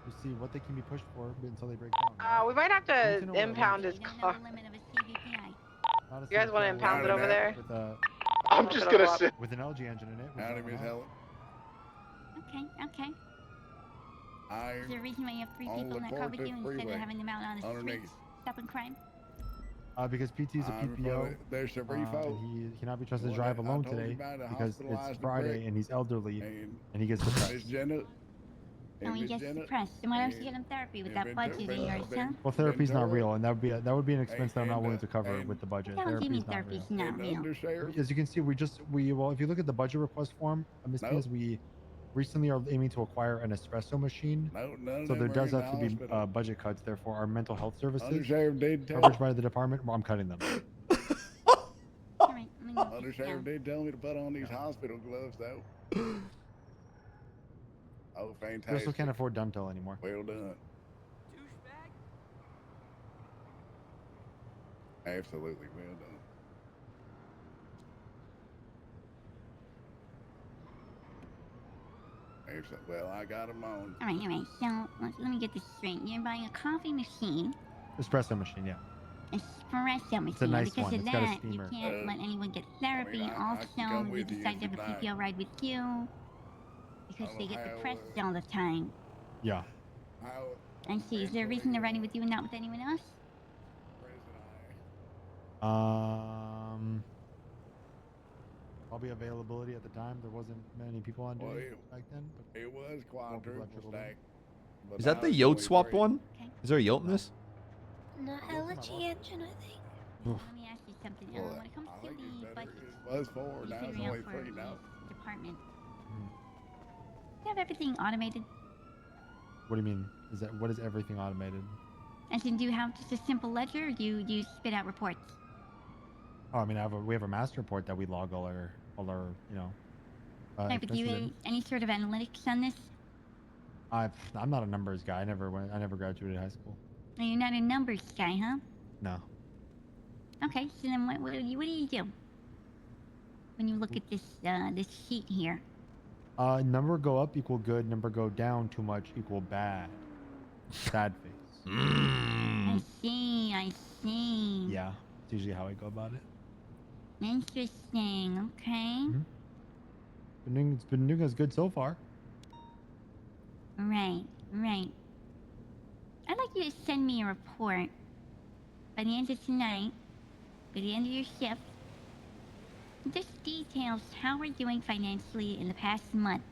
to see what they can be pushed for until they break down. We might have We need to to know what it impound is. his You don't know car. the limit of a CVPI. Not a You guys want to CVPI impound it over there? with a I'm just gonna sit. with an LG engine in it. with Howdy, no Miss one Helen. Okay. I Is there a reason why you have 3 on people in that car LaPorte with you instead Freeway. of having them out on the Underneath. streets stopping crime? Because PT is a I'm PPO, There's some refo. and he cannot be trusted to Well, drive I alone told you today about the because it's hospitalized Friday Rick and he's elderly and and he gets Miss depressed. Jenna. And he Miss gets Jenna, depressed. And why don't you and- get him therapy with and that budget of yours, huh? Well, therapy's not Ventura, real, and that would be an expense that I'm not and, willing to cover and- with the budget. What the hell do you mean Therapy's therapy's not not and real? Undersheriff. As you can see, well, if you look at the budget request form, Ms. No. Pinas, we recently are aiming to acquire an espresso machine. No, none of So there them are does in have the to be hospital. budget cuts. Therefore, our mental health services Undersheriff did tell coverage by the department. Well, I'm cutting them. All right, let me note this Undersheriff down. did tell me to put on these hospital gloves though. Oh, We also fantastic. can't afford Dumtel anymore. Well done. Absolutely well done. Well, I got them on. All right. So let me get this straight. You're buying a coffee machine, Espresso machine, yeah. espresso machine. a nice because one. of It's got a that, you steamer. can't let anyone get therapy. I can come Also, we with you decided to if have a you'd like. PPO ride with you because they get how, depressed all the time. Yeah. How I see. Is there a reason they're riding with you and not with anyone else? Probably availability at the time. There wasn't many people on duty back then. But it was quadruple stack. Is that the Yote swapped one? Is there a Yote in this? No LG engine, I think. Let me ask you something. When it comes to the budget, It was 4, now it's figuring out only for 3 now. department. You have everything automated. What do you mean? What is everything automated? As in, do you have just a simple ledger, or do you spit out reports? Oh, I mean, we have a master report that we log all our Right, but do you expenses have any sort of analytics on this? I'm not a numbers guy. I never graduated high school. No, you're not a numbers guy, huh? No. Okay, so then what do you do when you look at this this sheet here? Number go up equal good. Number go down too much equal bad. Sad face. I see. Yeah, it's usually how I go about it. Interesting. Okay. It's been doing us good so far. Right. I'd like you to send me a report by the end of tonight, by the end of your shift. This details how we're doing financially in the past month.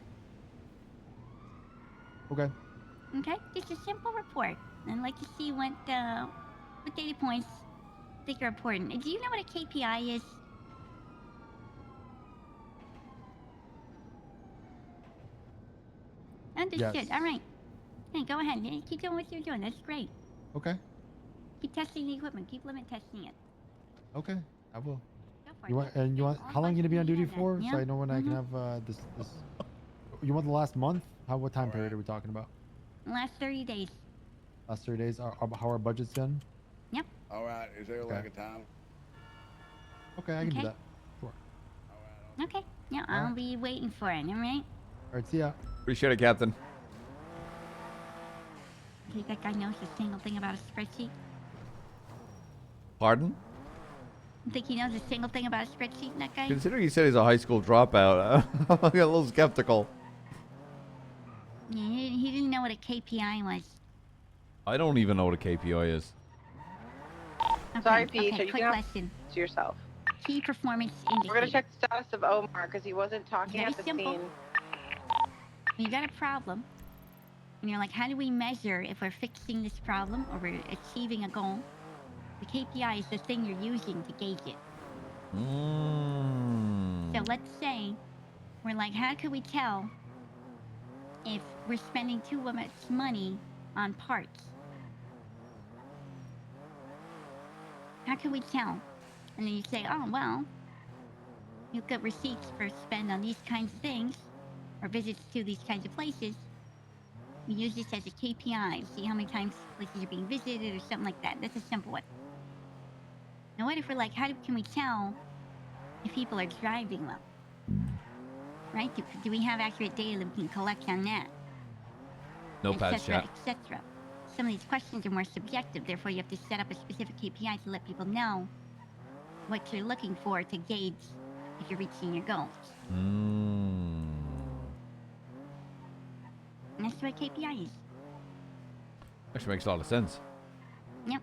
Okay. Okay? Just a simple report. I'd like to see what data points I think are important. Do you know what a KPI is? Understood. Yes. All right. Hey, go ahead. Keep doing what you're doing. That's great. Okay. Keep testing the equipment. Keep limit testing it. Okay, I will. Go for You it. want? How long are you gonna be on duty for? Yeah. So I know when I can have this. You want the last month? What time period are we talking about? Last 30 days. Last 3 days. How our budget's done? Yep. All right. Is there like a time? Okay, I can do Okay. that. Sure. Okay. Yeah, All I'll right. be waiting for it. All right. All right. See ya. Appreciate it, Captain. Think that guy knows a single thing about a spreadsheet? Pardon? Think he knows a single thing about a spreadsheet, that guy? Considering he said he's a high school dropout, I'm a little skeptical. Yeah, he didn't know what a KPI was. I don't even know what a KPI is. Okay, Sorry, Peach. okay, you quick can question. to yourself. Key performance indicator. We're gonna check the status of Omar because he wasn't talking Very at the simple. scene. When you got a problem, and you're like, how do we measure if we're fixing this problem or we're achieving a goal? The KPI is the thing you're using to gauge it. So let's say we're like, how can we tell if we're spending too much money on parts? How can we tell? And then you say, oh, well, you look at receipts for spend on these kinds of things or visits to these kinds of places. We use this as a KPI to see how many times places are being visited or something like that. That's a simple one. Now, what if we're like, how can we tell if people are driving well? Right? Do we have accurate data that we can collect on that? Notepad chat. Etc. Some of these questions are more subjective, therefore you have to set up a specific KPI to let people know what you're looking for to gauge if you're reaching your goals. And that's what KPI is. Actually makes a lot of sense. Yep.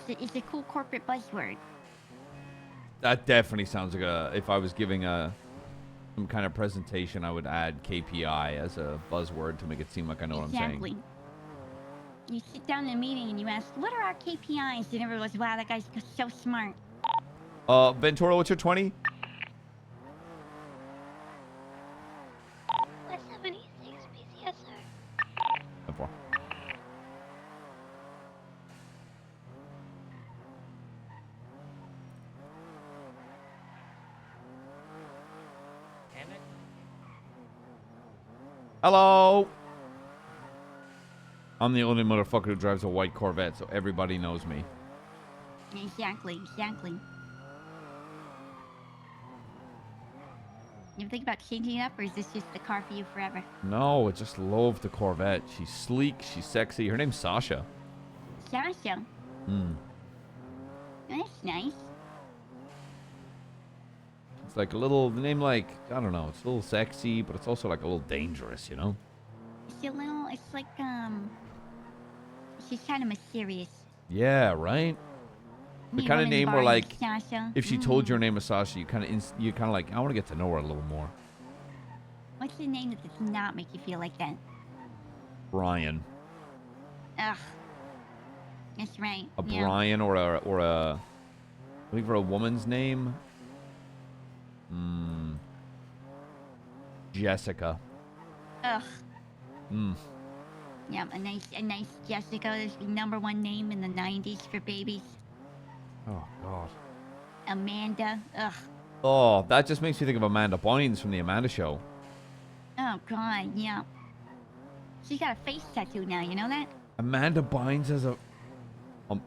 It's a cool corporate buzzword. That definitely sounds like if I was giving some kind of presentation, I would add KPI as a buzzword to make it seem like I know what I'm saying. Exactly. You sit down in a meeting and you ask, what are our KPIs? And everyone goes, wow, that guy's so smart. Ventura, what's your 20? 76 PCS, sir. Before. Hello. I'm the only motherfucker who drives a white Corvette, so everybody knows me. Exactly. You ever think about changing it up, or is this just the car for you forever? No, I just love the Corvette. She's sleek, she's sexy. Her name's Sasha. Sasha? That's nice. It's like a little, the name like, I don't know, it's a little sexy, but it's also like a little dangerous, you know? It's like, she's kind of mysterious. Yeah, right? The You kind run of in the name bar where and like, Sasha. if she told you her name was Sasha, you kind of like, I want to get to know her a little more. What's the name that does not make you feel like that? Brian. Ugh. That's right. A yeah. Brian or a, looking for a woman's name? Jessica. Ugh. Hmm. Yeah, a nice Jessica is the #1 name in the 90s for babies. Oh, God. Amanda. Ugh. Oh, that just makes me think of Amanda Bynes from The Amanda Show. Oh, God, yeah. She's got a face tattoo now, you know that? Amanda Bynes has a... I'm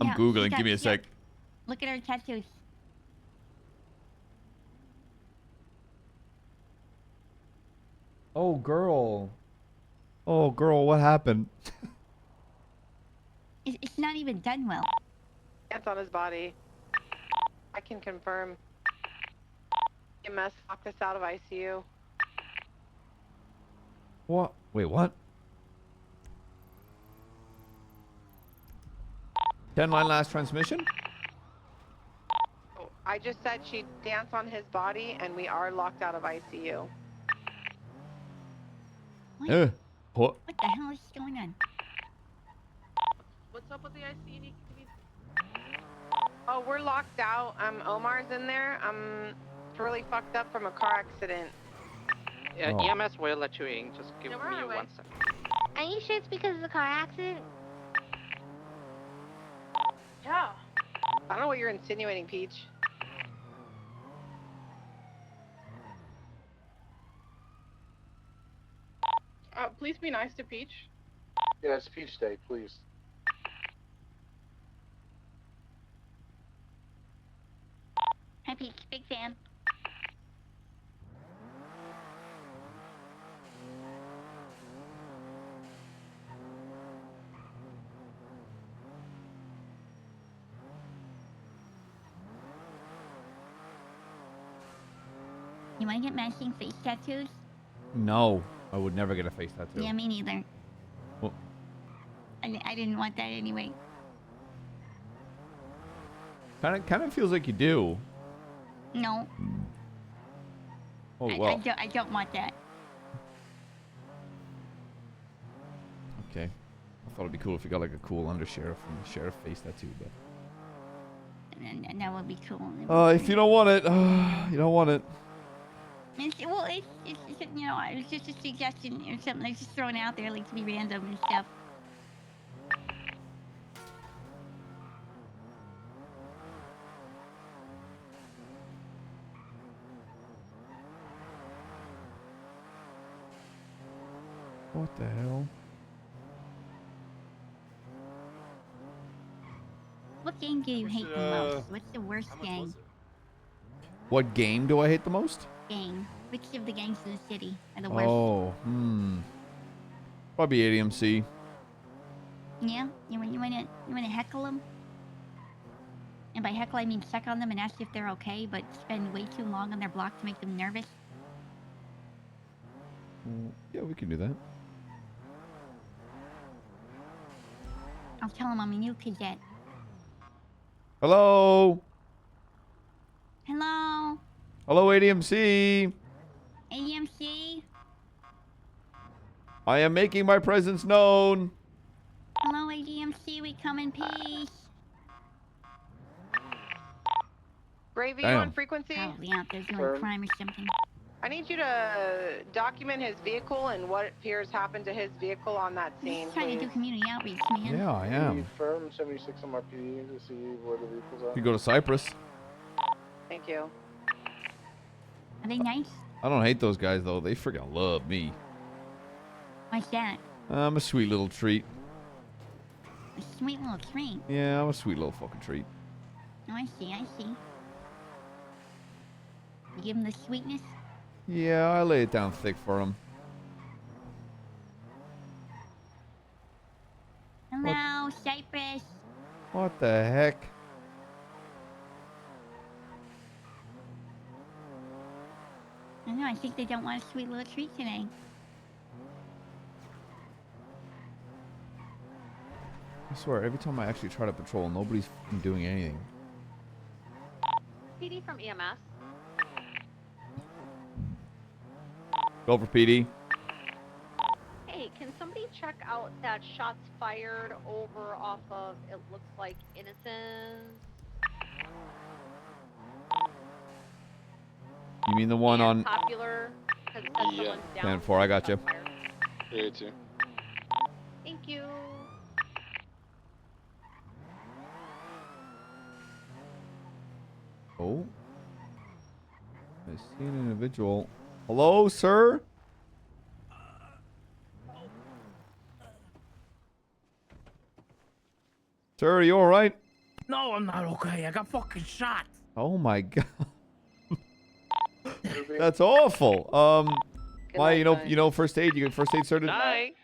Yeah, Googling. she's Give me a got- sec. Look at her tattoos. Oh, girl. Oh, girl, what happened? It's not even done well. It's on his body. I can confirm. EMS locked us out of ICU. What? Wait, what? 10-line last transmission? Oh, I just said she'd dance on his body, and we are locked out of ICU. What? What the hell is going on? What's up with the ICU? Oh, we're locked out. Omar's in there. It's really fucked up from a car accident. Yeah, Oh. EMS will let you in. Just give me we're on our way. 1 second. Are you sure it's because of the car accident? Yeah. I don't know what you're insinuating, Peach. Please be nice to Peach. Yeah, it's Peach Day, please. Hi, Peach. Big fan. You want to get matching face tattoos? No, I would never get a face tattoo. Yeah, me neither. Well, I didn't want that anyway. kind of feels like you do. No. Oh, I well. don't want that. Okay. I thought it'd be cool if you got like a cool undersheriff and sheriff face tattoo, but... And that would be cool. if you don't want it, you don't want it. It's you know, it's just a suggestion or something. It's just thrown out there, like to be random and stuff. What the hell? What game do you hate the most? What's the worst game? What game do I hate the most? Game. Which of the gangs in the city are the worst? Oh, probably ADMC. Yeah? You wanna heckle them? And by heckle, I mean check on them and ask if they're okay, but spend way too long on their block to make them nervous? Yeah, we can do that. I'll tell them I'm a new cadet. Hello? Hello? Hello, ADMC. AMC? I am making my presence known. Hello, ADMC, we come in peace. Gravy, you Damn. on frequency? Probably out there doing Confirm. crime or something. I need you to document his vehicle and what appears happened to his vehicle on that I'm scene, just trying to do please. community outreach, man. Yeah, I am. Firm 76 on my PD to see where the vehicles are. You go to Cyprus. Thank you. Are they nice? I don't hate those guys, though. They freaking love me. Why's that? I'm a sweet little treat. A sweet little treat. Yeah, I'm a sweet little fucking treat. Oh, I see. You give them the sweetness? Yeah, I lay it down thick for them. Hello, Cypress. What the heck? I don't know, I think they don't want a sweet little treat today. I swear, every time I actually try to patrol, nobody's fucking doing anything. PD from EMS. Go for PD. Hey, can somebody check out that shots fired over off of, it looks like Innocence? You mean the one on... Popular? Yeah. 10-4, I got you. Yeah, too. Thank you. Oh. I see an individual. Hello, sir? Sir, are you alright? No, I'm not okay. I got fucking shot. Oh my god. That's awful. Maya, you know first aid? You get first aid certed? Night.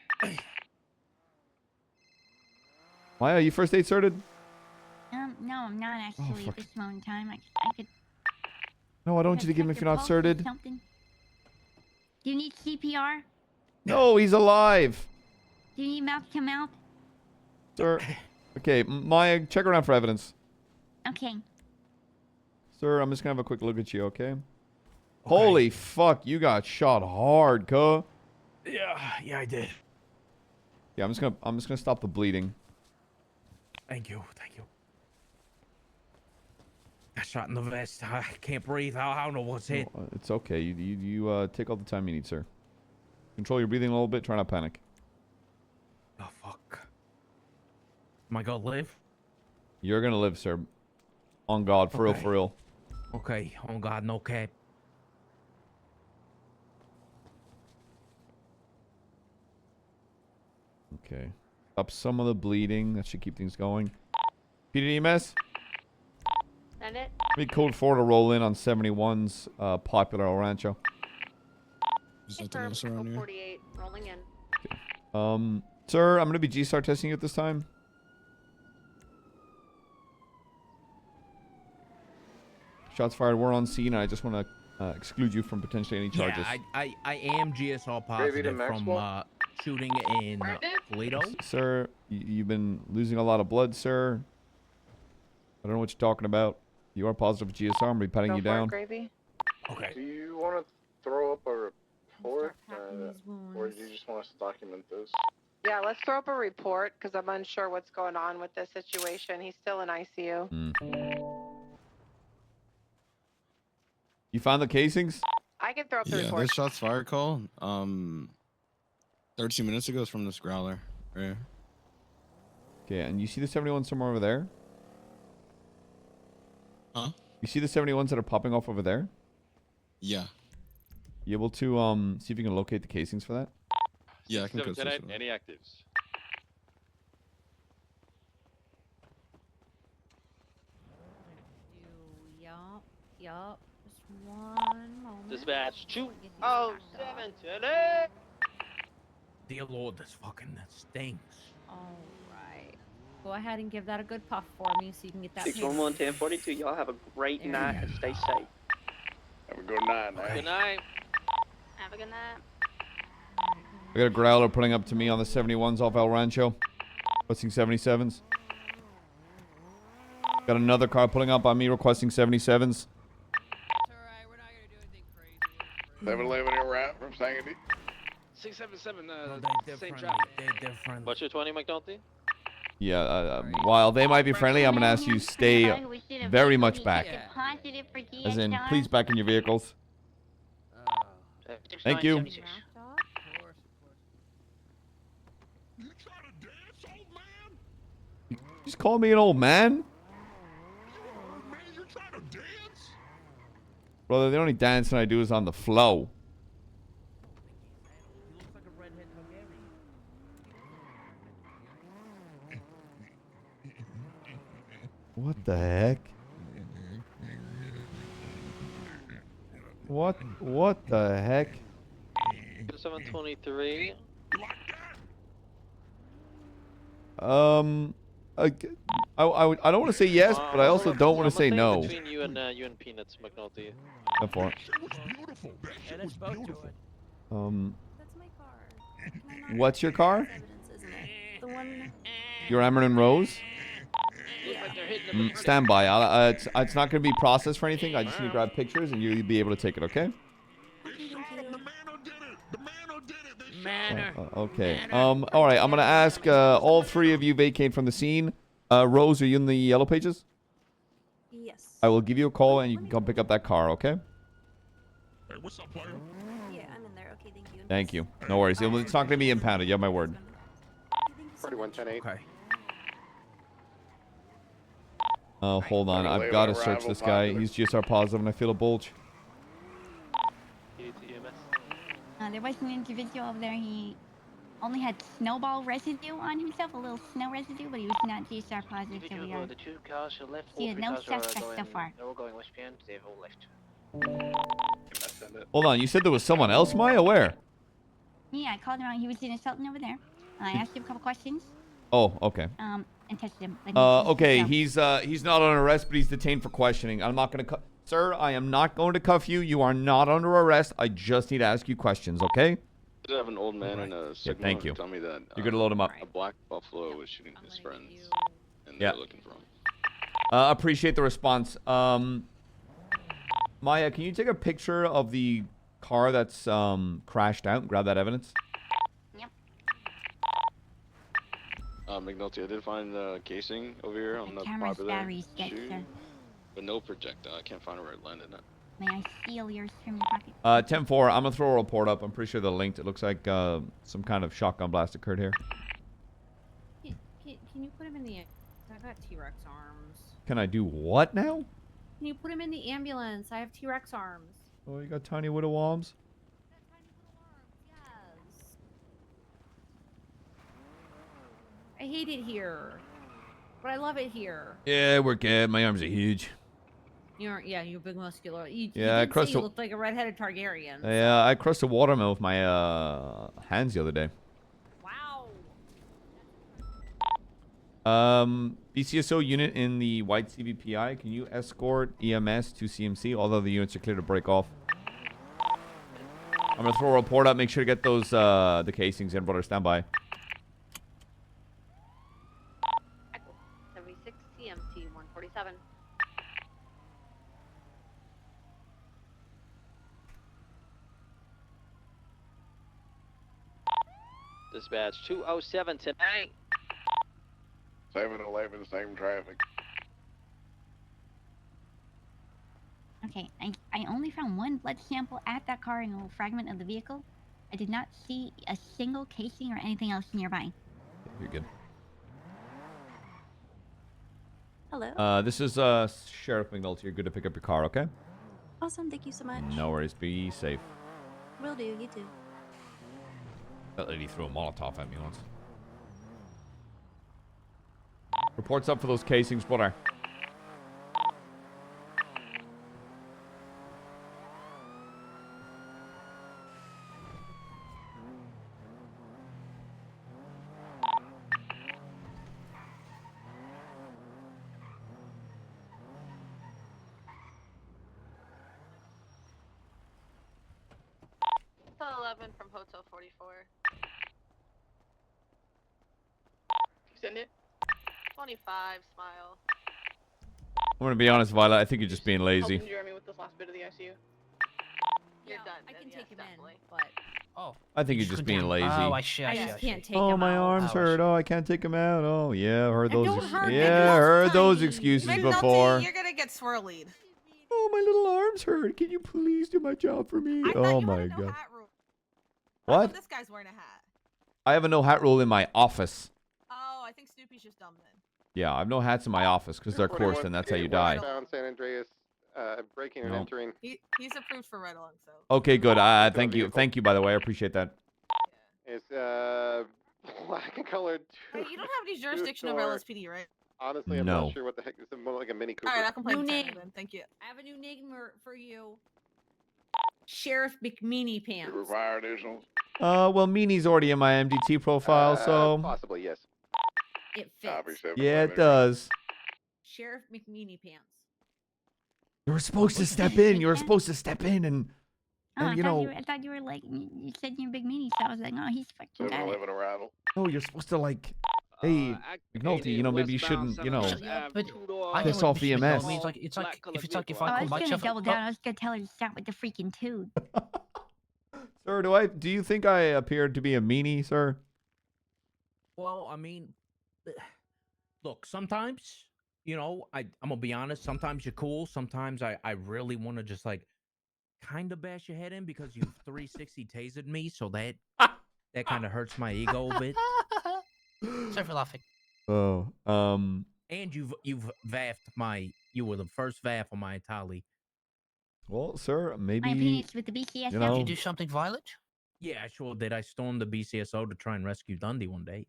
Maya, you first aid certed? No, I'm not actually fuck. at this moment in time. I could. No, I don't want you to give him if you're not certed. Something. Do you need CPR? No, he's alive. Do you need mouth to mouth? Sir. Okay, Maya, check around for evidence. Okay. Sir, I'm just gonna have a quick look at you, okay? Holy fuck, you got shot hard, cuh. Yeah, I did. Yeah, I'm just gonna stop the bleeding. Thank you. Got shot in the vest. I can't breathe. I don't know what's hit. No, it's okay. You take all the time you need, sir. Control your breathing a little bit. Try not to panic. Oh fuck. Am I gonna live? You're gonna live, sir. On God, for real, for real. Okay. Oh God, no cap. Okay. Stop some of the bleeding. That should keep things going. PDMS? Send it. Need code 4 to roll in on 71's Popular El Rancho. Confirm, code 48, rolling in. Sir, I'm gonna be G-Star testing you at this time. Shots fired. We're on scene, and I just want to exclude you from potentially any charges. Yeah, I am GSR positive from shooting in Toledo. Sir, you've been losing a lot of blood, sir. I don't know what you're talking about. You are positive GSR. I'm gonna be patting you down. Gravy. Okay. Do you want to throw up a report, or do you just want us to document this? Yeah, let's throw up a report because I'm unsure what's going on with this situation. He's still in ICU. You found the casings? I can throw up the Yeah, report. this shots fired call. 13 minutes ago is from this growler. Right. Okay, and you see the 71 somewhere over there? Huh? You see the 71s that are popping off over there? Yeah. You able to see if you can locate the casings for that? Yeah, I can go tonight. Any actives? Yup. Just one moment. Dispatch 207 today. Dear Lord, this fucking stinks. Alright. Go ahead and give that a good puff for me so you can get that. 611 1042. Y'all have a great night and stay safe. Have a good night, man. Good night. Have a good night. I got a growler putting up to me on the 71s off El Rancho. Requesting 77s. Got another car pulling up on me requesting 77s. 7-Eleven in route from Sandy. 677. Same friendly. traffic. They're friendly. What's your 20, McNulty? Yeah, while they might be friendly, I'm going to ask you stay very much back. As in, please back in your vehicles. Thank you. You just call me an old man? Brother, the only dancing I do is on the flow. What the heck? What the heck? 723. I don't want to say yes, but I also don't want to say no. Between you and Peanuts, McNulty. Go for it. What's your car? The one. Your Emerald and Rose? Stand by. It's not going to be processed for anything. I just need to grab pictures and you'll be able to take it, okay? Okay. All right. I'm going to ask all three of you vacate from the scene. Rose, are you in the yellow pages? Yes. I will give you a call and you can come pick up that car, okay? Hey, what's up, player? Yeah, I'm Thank you. No worries. It's not going to be impounded. You have my word. 4110-8. Okay. Oh, hold on. I've got to search this guy. He's GSR positive, and I feel a bulge. There was an individual over there. He only had snowball residue on himself, a little snow residue, but he was not GSR positive, so we are. The 2 cars are left. See, no suspect so far. They're all going westbound. They've all left. Hold on. You said there was someone else, Maya? Where? Yeah, I called him out. He was in Sultan over there. I asked him a couple questions. Oh, okay. And touched him. But okay. no. He's not on arrest, but he's detained for questioning. I'm not going to Sir, I am not going to cuff you. You are not under arrest. I just need to ask you questions, okay? I have an old man in a Sigma thank you. tell me that You're going to load him up. a black buffalo was shooting his friends, and Yeah. they're looking for him. Appreciate the response. Maya, can you take a picture of the car that's crashed out and grab that evidence? McNulty, I did find the casing over here on the camera's popular battery's dead, shoe, sir. but no projectile. I can't find where it landed at. May I steal yours from your pocket? 10-4, I'm going to throw a report up. I'm pretty sure they're linked. It looks like some kind of shotgun blast occurred here. Can you put him in the... I got T-Rex arms. Can I do what now? Can you put him in the ambulance? I have T-Rex arms. Oh, you got tiny widow arms? Yes. I hate it here, but I love it here. Yeah, we're good. My arms are huge. You're big muscular. You Yeah, I did say crushed you a- looked like a redheaded Targaryen. Yeah, I crushed a watermelon with my hands the other day. Wow. BCSO unit in the white CVPI, can you escort EMS to CMC? All the other units are clear to break off. I'm gonna throw a report up. Make sure to get those the casings in, brother. Stand by. 76 CMT 147. Dispatch 207 tonight. 7-Eleven, same traffic. Okay, I only found one blood sample at that car in a fragment of the vehicle. I did not see a single casing or anything else nearby. You're good. Hello. This is Sheriff McNulty. You're good to pick up your car, okay? Awesome. Thank you so much. No worries. Be safe. Will do. You too. That lady threw a Molotov at me once. Reports up for those casings, brother. Hotel 11 from Hotel 44. Send it. 25, smile. I'm gonna be honest, Violet. I think you're just being lazy. Helping Jeremy with this last bit of the ICU. You're done. I can take him definitely. in, but... Oh. I think you're just being lazy. Oh, I see. I just can't take Oh, him my out. arms hurt. Oh, I can't take them out. Oh, yeah, heard those. don't hurt Yeah, them. heard those excuses before. You're gonna get swirlied. Oh, my little arms hurt. Can you please do my job for me? Oh my god. What? This guy's wearing a hat. I have a no hat rule in my office. Oh, I think Snoopy's just dumb then. Yeah, I have no hats in my office because they're coursed and that's how you die. Down San Andreas, breaking and No. entering. He's approved for Red Lung, so. Okay, good. Thank you. Thank you, by the way. I appreciate that. It's black and colored. Hey, you don't have any jurisdiction over two-door. LSPD, right? Honestly, I'm No. not sure what the heck. It's more like a Mini Cooper. All right, I can play New pretend name. then. Thank you. I have a new name for you. Sheriff McMeanie Pants. You require additional? Well, Meanie's already in my MDT profile, so Possibly, yes. It Copy, fits. 7-Eleven. yeah, it does. Sheriff McMeanie Pants. You were supposed to step in. You were supposed to step in and Oh, you know. I thought you were like, you said you're big meanie, so I was like, oh, he's fucking got it. 7-Eleven arrival. No, you're supposed to like. Hey, McNulty, you know, maybe you shouldn't, you know, piss off EMS. I mean, it's like if Oh, I I call was my gonna chef. double down. I was gonna tell her to stop with the freaking tune. Sir, do you think I appeared to be a meanie, sir? Well, I mean, look, sometimes, you know, I'm gonna be honest. Sometimes you're cool. Sometimes I really want to just like kind of bash your head in because you 360 tasered me, so that kind of hurts my ego a bit. Sorry for laughing. Oh, And you've vaffed my. You were the first vaff on my tally. well, sir, maybe My opinions with the BCSO. you know. Did you do something violent? Yeah, I sure did. I stormed the BCSO to try and rescue Dundee one day.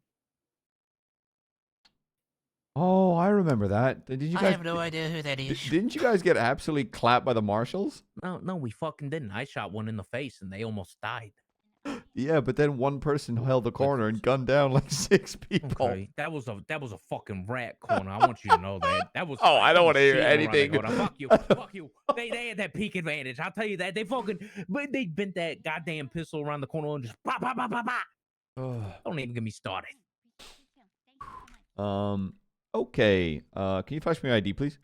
Oh, I remember that. Did you guys? I have no idea who that is. Didn't you guys get absolutely clapped by the marshals? No, we fucking didn't. I shot one in the face and they almost died. Yeah, but then one person held the corner and gunned down like 6 people. Okay, that was a fucking rat corner. I want you to know that. That was. Oh, I don't want to hear shit around that anything. corner. Fuck you, fuck you. They had that peak advantage. I'll tell you that. They bent that goddamn pistol around the corner and just pop, pop, pop, pop, pop. Don't even get me started. Okay. Can you flash me your ID, please?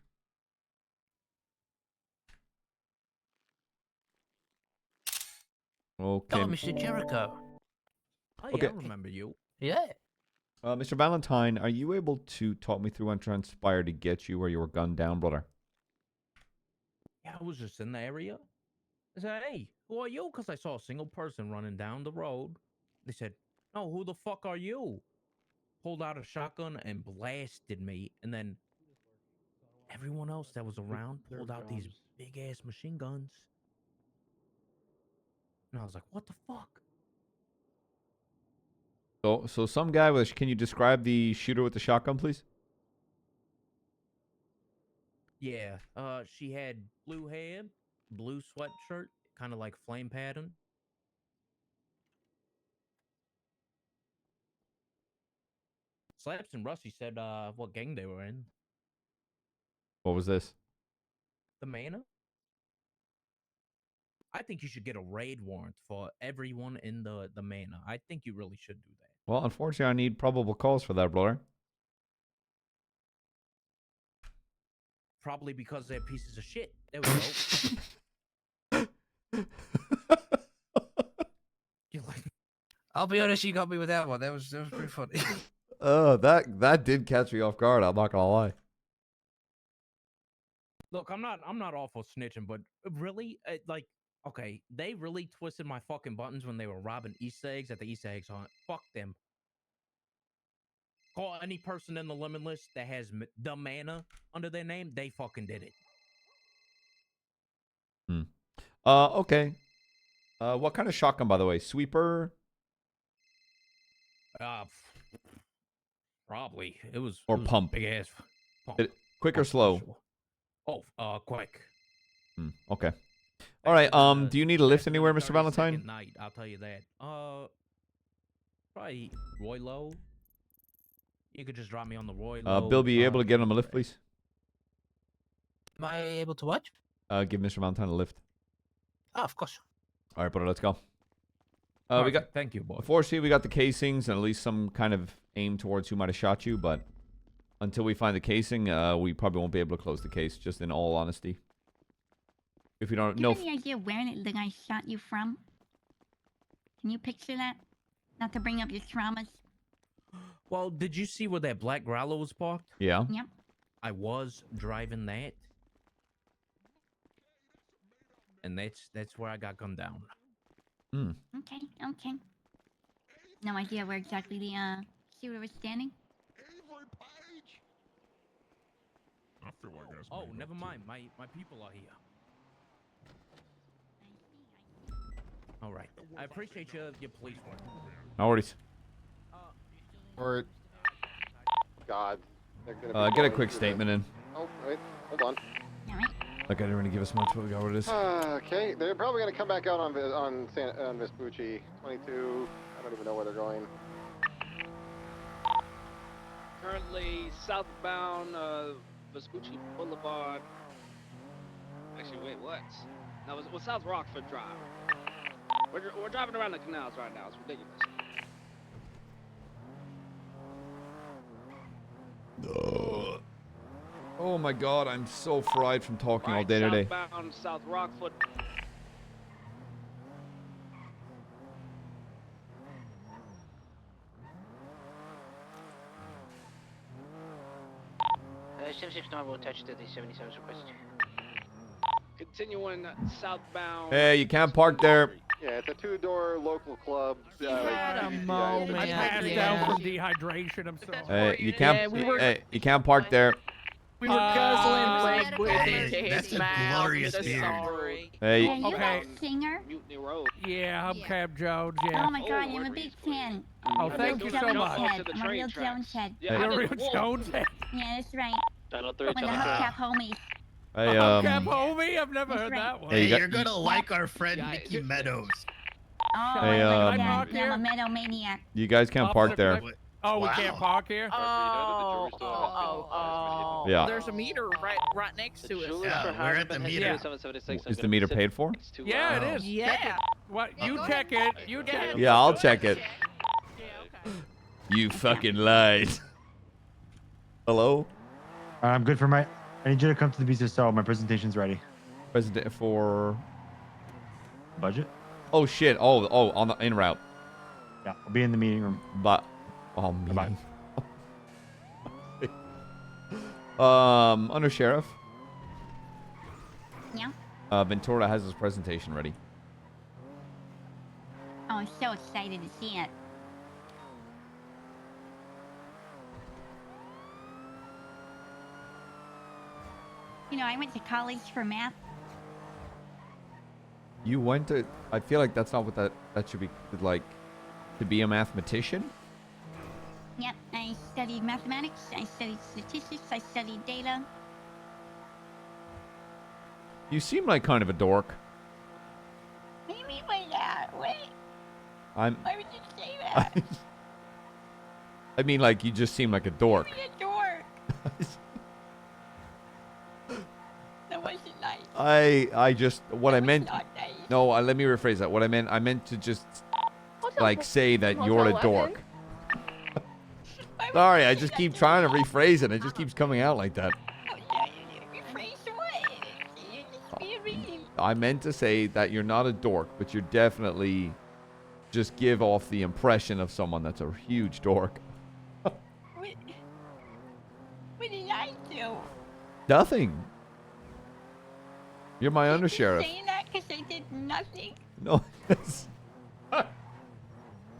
Okay. Oh, Mr. Jericho. Oh, Okay. yeah, I remember you. Yeah. Mr. Valentine, are you able to talk me through what transpired to get you where you were gunned down, brother? Yeah, I was just in the area. I said, hey, who are you? Because I saw a single person running down the road. They said, no, who the fuck are you? Pulled out a shotgun and blasted me. And then everyone else that was around pulled out these big-ass machine guns. And I was like, what the fuck? So some guy was. Can you describe the shooter with the shotgun, please? Yeah, she had blue hair, blue sweatshirt, kind of like flame pattern. Slaps and Rusty said what gang they were in. What was this? The Manor? I think you should get a raid warrant for everyone in the Manor. I think you really should do that. Well, unfortunately, I need probable cause for that, brother. Probably because they're pieces of shit. There we go. You're like, I'll be honest, you got me with that one. That was pretty funny. That did catch me off guard. I'm not gonna lie. look, I'm not all for snitching, but really, like, okay, they really twisted my fucking buttons when they were robbing Easter eggs at the Easter eggs hunt. Fuck them. Call any person in the lemon list that has the Manor under their name, they fucking did it. Okay. What kind of shotgun, by the way? Sweeper? Probably. It was pump? Big ass pump. Quick or slow? Quick. Okay. All right. Do you need a lift anywhere, Mr. Valentine? Night, I'll tell you that. Probably Roy Lowe. You could just drop me on the Roy Lowe. Bill, be you able to get him a lift, please? Am I able to what? Give Mr. Valentine a lift. Oh, of course. All right, brother, let's go. We got. Thank you, boy. Unfortunately, we got the casings and at least some kind of aim towards who might have shot you, but until we find the casing, we probably won't be able to close the case, just in all honesty. If you don't Do you know... have any idea where the guy shot you from? Can you picture that? Not to bring up your traumas. Well, did you see where that black growler was parked? Yeah. Yep. I was driving that. And that's where I got gunned down. Okay. No idea where exactly the shooter was standing? I feel like that's Oh, never mind. My people are here. All right. I appreciate your police work. No worries. Or God. They're gonna Get a quick statement in. Oh, wait. Hold on. Like, I didn't really give us much, but we got what it is. Okay, they're probably gonna come back out on Vespucci 22. I don't even know where they're going. Currently southbound Vespucci Boulevard. Actually, wait, what? No, it was South Rockford Drive. We're driving around the canals right now. It's ridiculous. Oh my god, I'm so fried from talking all day today. Southbound South Rockford. continuing southbound. Hey, you can't park there. Yeah, it's a 2-door local club. Had a PVCI. moment. I passed Yeah. out from dehydration. I'm sorry. Hey, you can't. Hey, you can't park there. We were guzzling medical liquid emergency. into That's his a mouth. glorious I'm so beard. sorry. Hey. Are you Okay. a singer? Mutiny Road. Yeah, Yeah. Hubcap Jones. Yeah. Oh my god, I'm a big fan. Oh, I'm a thank real you so Jones much. head. I'm a real Jones head. Yeah, You're a I real did Wolf. Jones head. Yeah, that's right. Channel 3, One of the channel 3. hubcap homies. Hey, Hubcap homie? I've never That's heard right. that one. Hey, you Hey, got- you're gonna like our friend Yeah, Mickey Meadows. Oh, Hey, I like um, that. Park Yeah, I'm a here? meadow maniac. You guys can't park there. Oh, we Wow. can't park here? Yeah. There's a meter right next to us. Yeah, we're at the meter. Is the meter paid for? Yeah, it is. Yeah. What? You check it. You check it. Yeah, I'll check it. You fucking lied. Hello? I'm good for my. I need you to come to the BCSO. My presentation's ready. President for Budget? Oh shit. Oh, on the en route. Yeah, I'll be in the meeting room. But oh Bye. man. Under sheriff. Yeah. Ventura has his presentation ready. Oh, I'm so excited to see it. You know, I went to college for math. You went to. I feel like that's not what that should be like. To be a mathematician. Yep, I studied mathematics, I studied statistics, I studied data. You seem like kind of a dork. What do you mean by that? What? I'm. Why would you say that? I mean, like you just seem like a dork. You're a dork. That wasn't nice. I just what I meant. Not nice. No, let me rephrase that. What I meant to just like say that you're a dork. Sorry, I just keep trying to rephrase it. It just keeps coming out like that. Rephrase what? You're just being mean. I meant to say that you're not a dork, but you're definitely just give off the impression of someone that's a huge dork. What did I do? Nothing. You're my You're undersheriff. saying that because I did nothing. No.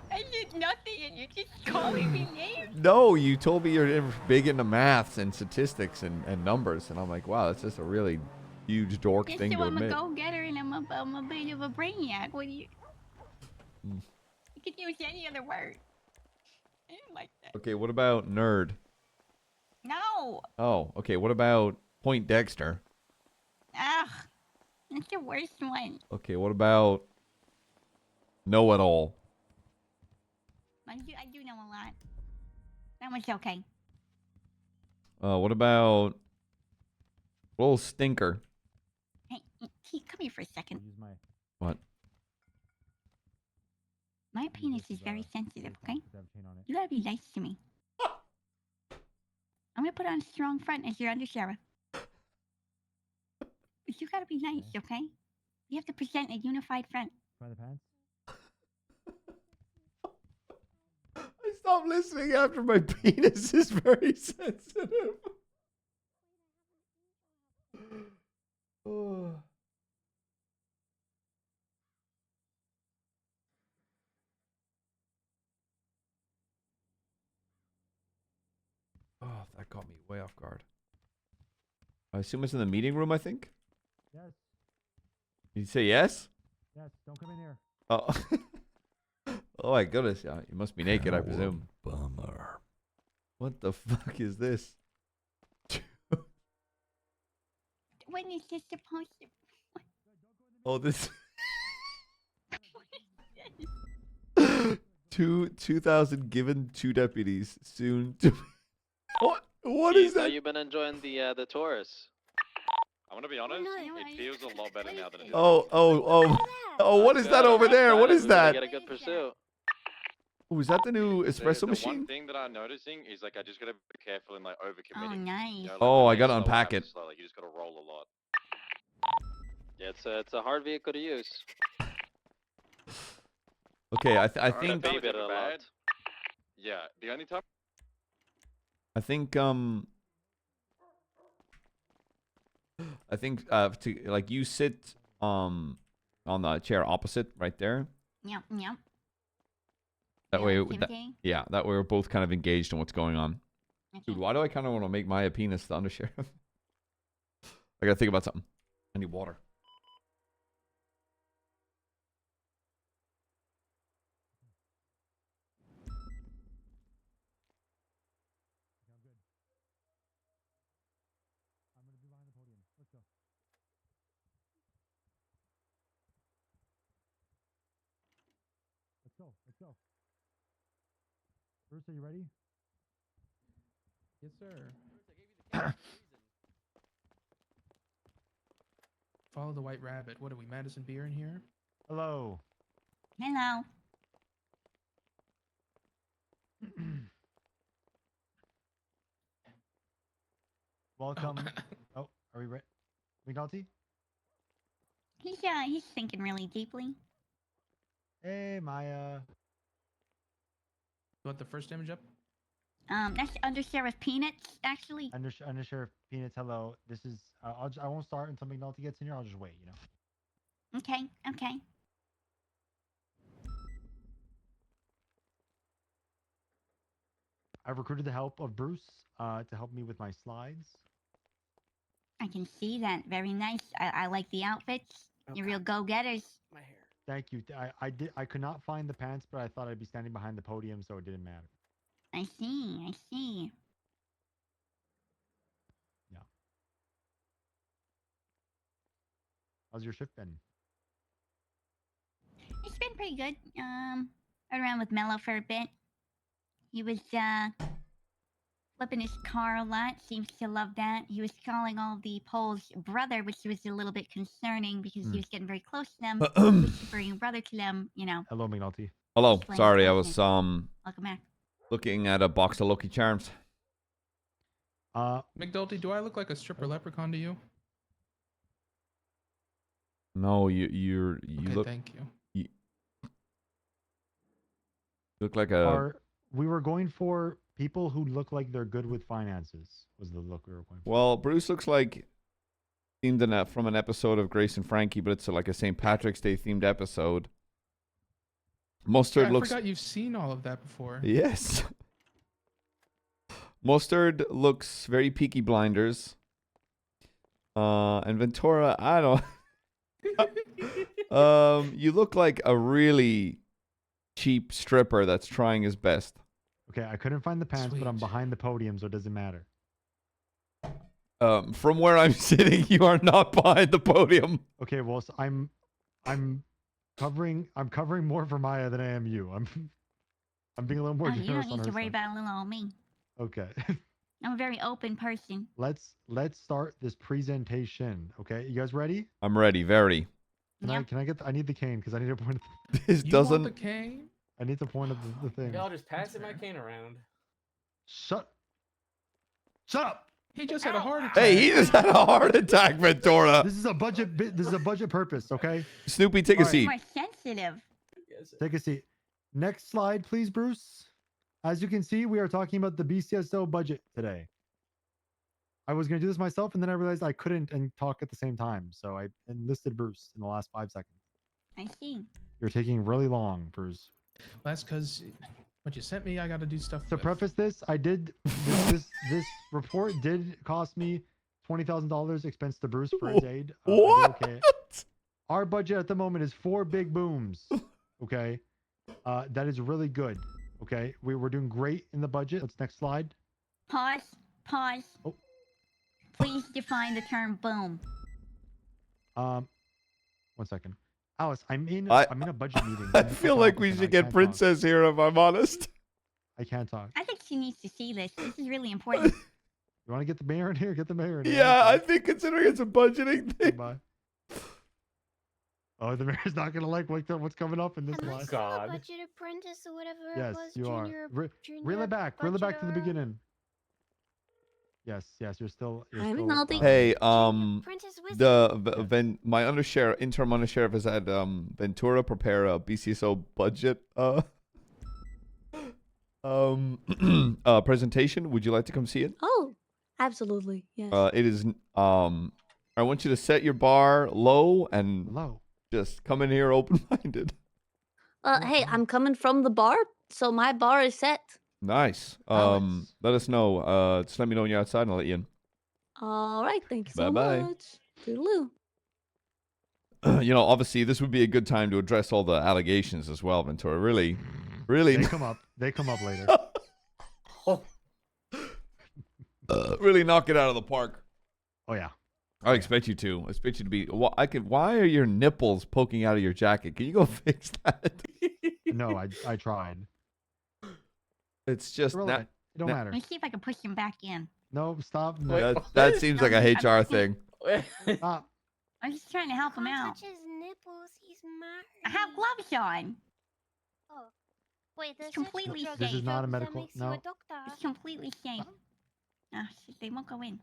I did nothing and you're just calling me names. No, you told me you're big into maths and statistics and numbers, and I'm like, wow, that's just a really huge dork Yes, thing so to I'm admit. a go-getter and I'm a bit of a brainiac. What do you... Mm. You could use any other word. I didn't like that. Okay, what about nerd? No. Oh, okay, what about Point Dexter? Ugh. That's the worst one. Okay, what about Know-It-All? I do know a lot. That one's okay. What about Little Stinker? Hey, come here for a second. What? My penis is very sensitive, okay? You gotta be nice to me. I'm gonna put on a strong front as your undersheriff. But you gotta be nice, okay? You have to present a unified front. By the pants? I stopped listening after my penis is very sensitive. Oh. Oh, that caught me way off guard. I assume it's in the meeting room, I think? Yes. Did you say yes? Yes, don't come in here. Oh. Oh my goodness, yeah. You must be naked, I presume. Bummer. What the fuck is this? When is this supposed to... Oh, this... 2,000 given 2 deputies soon to... What is How that? you been enjoying the tours? I'm gonna be honest, it feels a lot better now than it did. Oh, what is that over there? What is that? Get a good pursuit. Oh, is that the new espresso The machine? one thing that I'm noticing is like I just gotta be careful in like overcommitting. Oh, nice. You know, like, Oh, my I gotta next level unpack happens it. slow, like, you just gotta roll a lot. Yeah, it's a hard vehicle to use. Okay, I Alright, think... felt Beep it a lot. bad. Yeah, the only time... I think, I think to like you sit on the chair opposite right there. Yep. That way, Activity? yeah, that way we're both kind of engaged in what's going on. Okay. Dude, why do I kind of want to make Maya penis the undersheriff? I gotta think about something. I need water. Let's go. Bruce, are you ready? Yes, sir. Follow the white rabbit. What are we, Madison Beer in here? Hello. Hello. Welcome. Oh, are we ready? McNulty? He's thinking really deeply. Hey, Maya. You want the first image up? That's Under Sheriff Peanuts, actually. Undersheriff Peanuts, hello. This is, I won't start until McNulty gets in here. I'll just wait, you know. Okay. I've recruited the help of Bruce to help me with my slides. I can see that. Very nice. I like the outfits. You're real go-getters. My hair. Thank you. I could not find the pants, but I thought I'd be standing behind the podium, so it didn't matter. I see. Yeah. How's your shift been? It's been pretty good. Rode around with Mello for a bit. He was flipping his car a lot. Seems to love that. He was calling all the Poles brother, which was a little bit concerning because he was getting very close to them. He was referring brother to them, you know. Hello, McNulty. Hello. Explain Sorry, I the was Welcome back. looking at a box of Lucky Charms. McNulty, do I look like a stripper leprechaun to you? No, you Okay, look. thank you. You look like a. We were going for people who look like they're good with finances. Was the look we were going for? Well, Bruce looks like themed in from an episode of Grace and Frankie, but it's like a St. Patrick's Day themed episode. Mustard I looks. forgot you've seen all of that before. Yes. Mustard looks very Peaky Blinders. And Ventura, I don't. You look like a really cheap stripper that's trying his best. Okay, I couldn't find the pants, but I'm behind the podium, so it doesn't matter. From where I'm sitting, you are not behind the podium. Okay, well, so I'm covering more for Maya than I am you. I'm being a little more You generous don't on need her to worry side. about a little old me. Okay. I'm a very open person. Let's start this presentation. Okay, you guys ready? I'm ready, very. Can I get? I need the cane because I need to point. This doesn't. Want the cane? I need to point at the thing. Y'all just passing my cane around. Shut up! He just had a heart attack. Hey, he just had a heart attack, Ventura. This is a budget. This is a budget purpose. Okay. Snoopy, take a seat. More sensitive. Take a seat. Next slide, please, Bruce. As you can see, we are talking about the BCSO budget today. I was going to do this myself, and then I realized I couldn't and talk at the same time. So I enlisted Bruce in the last 5 seconds. I see. You're taking really long, Bruce. That's because what you sent me, I got to do stuff. To preface this, I did this report did cost me $20,000 expense to Bruce for his aid. What? Okay. Our budget at the moment is 4 big booms. Okay. That is really good. Okay. We're doing great in the budget. Let's next slide. Pause. Oh. Please define the term boom. 1 second. Alice, I'm in a budget meeting. I feel like we should get Princess here, if I'm honest. I can't talk. I think she needs to see this. This is really important. You want to get the mayor in here? Get the mayor in here. Yeah, I think considering it's a budgeting thing. Bye. Oh, the mayor's not gonna like what's coming up in this Am I slide. still a budget apprentice or whatever Yes, it was? you are. Junior Reel it back to the budgeter? beginning. Yes, you're still. I'm McNulty. Hey, Princess Wisdom. my undersheriff, interim undersheriff, has had Ventura prepare a BCSO budget Oh, presentation. Would you like to come see it? Oh, absolutely. Yes. It is I want you to set your bar low and Low. just come in here open-minded. Hey, I'm coming from the bar, so my bar is set. Nice. Nice. Let us know. Just let me know when you're outside and I'll let you in. All right, thank you so Bye-bye. much. Toodaloo. You know, obviously, this would be a good time to address all the allegations as well, Ventura. Really. They come up. They come up later. Really knock it out of the park. Oh yeah. I expect you to. I expect you to be. Why are your nipples poking out of your jacket? Can you go fix that? No, I tried. It's just Irrelevant. It don't matter. Let me see if I can push him back in. No, stop. No. that seems like a HR thing. Stop. I'm just trying to help him out. Touch his nipples. He's married. I have gloves on. Oh. Wait, It's completely safe. This is not a medical. No. It's completely safe. Ah, shit, they won't go in.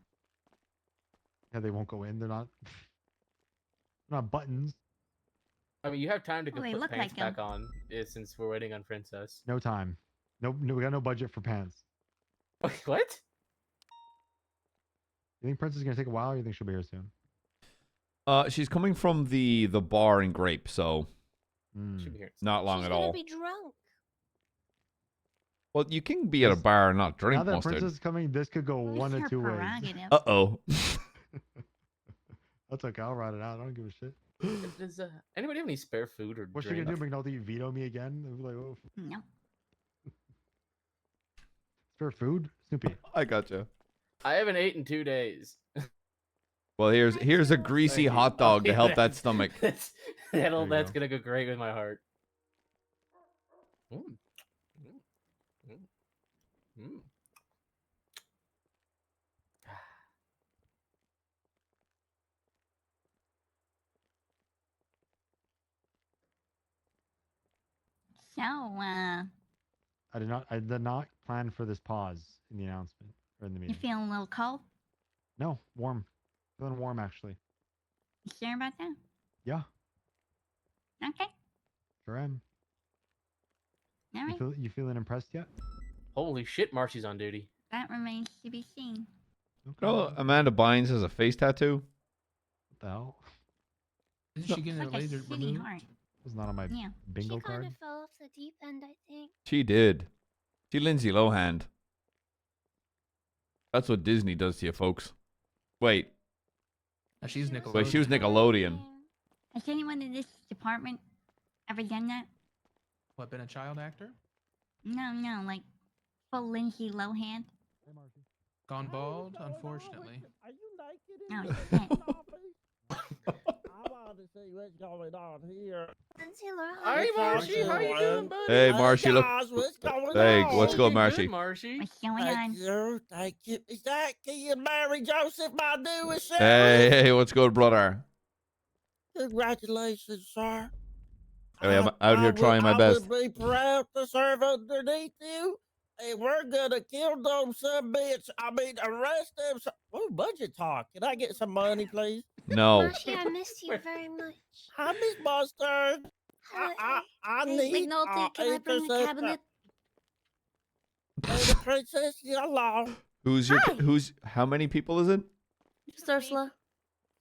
Yeah, they won't go in. They're not. Not buttons. I mean, you have time to Oh, they put look pants like 'em. back on since we're waiting on Princess. No time. No, we got no budget for pants. What? You think Princess is gonna take a while, or you think she'll be here soon? She's coming from the bar in Grape, so Should be here. not long She's at gonna all. be drunk. Well, you can be at a bar and not drink Now that mustard. Princess is coming, this could go one It's of her two ways. prerogative. Uh-oh. That's okay. I'll ride it out. I don't give a shit. Does anybody have any spare food or What's she drink? gonna do? McNulty veto me again? It'll be like, oh, No. spare food, Snoopy. I gotcha. I haven't eaten in 2 days. Well, here's a greasy hot dog to help that stomach. That's you that's go. gonna go great with my heart. So, I did not plan for this pause in the announcement or in the you meeting. feeling a little cold? No, warm. Feeling warm actually. You sure about that? Yeah, Okay. sure am. All right. You feeling impressed yet? Holy shit, Marcy's on duty. That remains to be seen. Okay. Oh, Amanda Bynes has a face tattoo. What the hell? Isn't she getting It's her like a laser shitty removed? heart. It's not on my Yeah. bingo She kind card. of fell off the deep end, I think. She did. She Lindsay Lohan. That's what Disney does to you, folks. Wait. No, she's Nickelodeon. Wait, she was Nickelodeon. Has anyone in this department ever done that? What, been a child actor? No, like full Lindsay Lohan. Gone bald, unfortunately. No, shit. I want to see what's going on here. Hey, Marshy, how you doing, buddy? Hey, Marshy, look. What's going Hey, on? what's good, Good, Marshy? Marshy. What's going Thank on? you, thank you. Is that Kian Mary Joseph, my newest sheriff? Hey, what's good, brother? Congratulations, sir. Hey, I'm out here trying my best. I would be proud to serve underneath you. And we're gonna kill them some bitch. I mean, arrest them. Oh, budget talk. Can I get some money, please? No. Marshy, I missed you very much. Hi, Miss Mustard. I need McNulty, can I bring the cabinet? Hey, the princess, yellow. How many people is it? Just Ursula.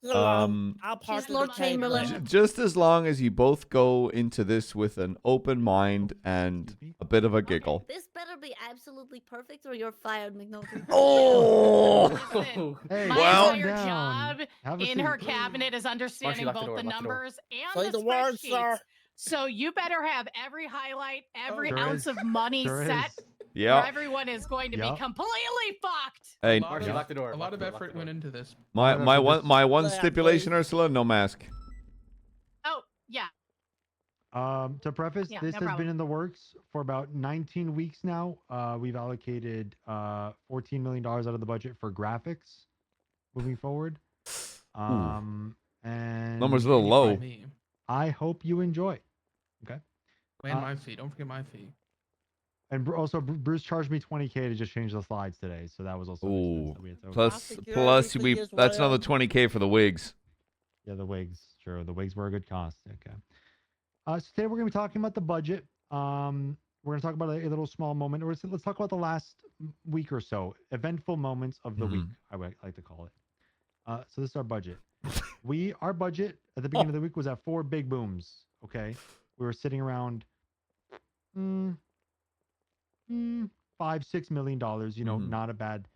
I'll She's Lord Chamberlain. Just as long as you both go into this with an open mind and a bit of a giggle. This better be absolutely perfect or you're fired, McNulty. Oh! Hey, My calm entire down. job Have a in seat. her cabinet is understanding lock the both door, the lock the door. numbers Say and the the word, spreadsheets. sir. So you better have every highlight, every Sure ounce is. of money Sure set, is. or Yeah. everyone is going to be Yep. completely fucked. Hey, Marshy, lock the door. A lock lot the of door, lock effort the went door. into this. my one Yeah, stipulation, please. Ursula, no mask. Oh, yeah. To preface, Yeah, this no has problem. been in the works for about 19 weeks now. We've allocated $14 million out of the budget for graphics moving forward. And Number's a little You low. find me. I hope you enjoy. Okay. And Uh, my fee. Don't forget my fee. And also, Bruce charged me $20K to just change the slides today, so that was also an expense Ooh. that we had to Plus we as that's well. another $20K for the wigs. Yeah, the wigs. Sure, the wigs were a good cost. Okay. So today we're going to be talking about the budget. We're going to talk about a little small moment. Let's talk about the last week or so, eventful moments of the week. I would like to call it. So this is our budget. Our budget at the beginning of the week was at 4 big booms. Okay, we were sitting around $5-6 million. You know, not a bad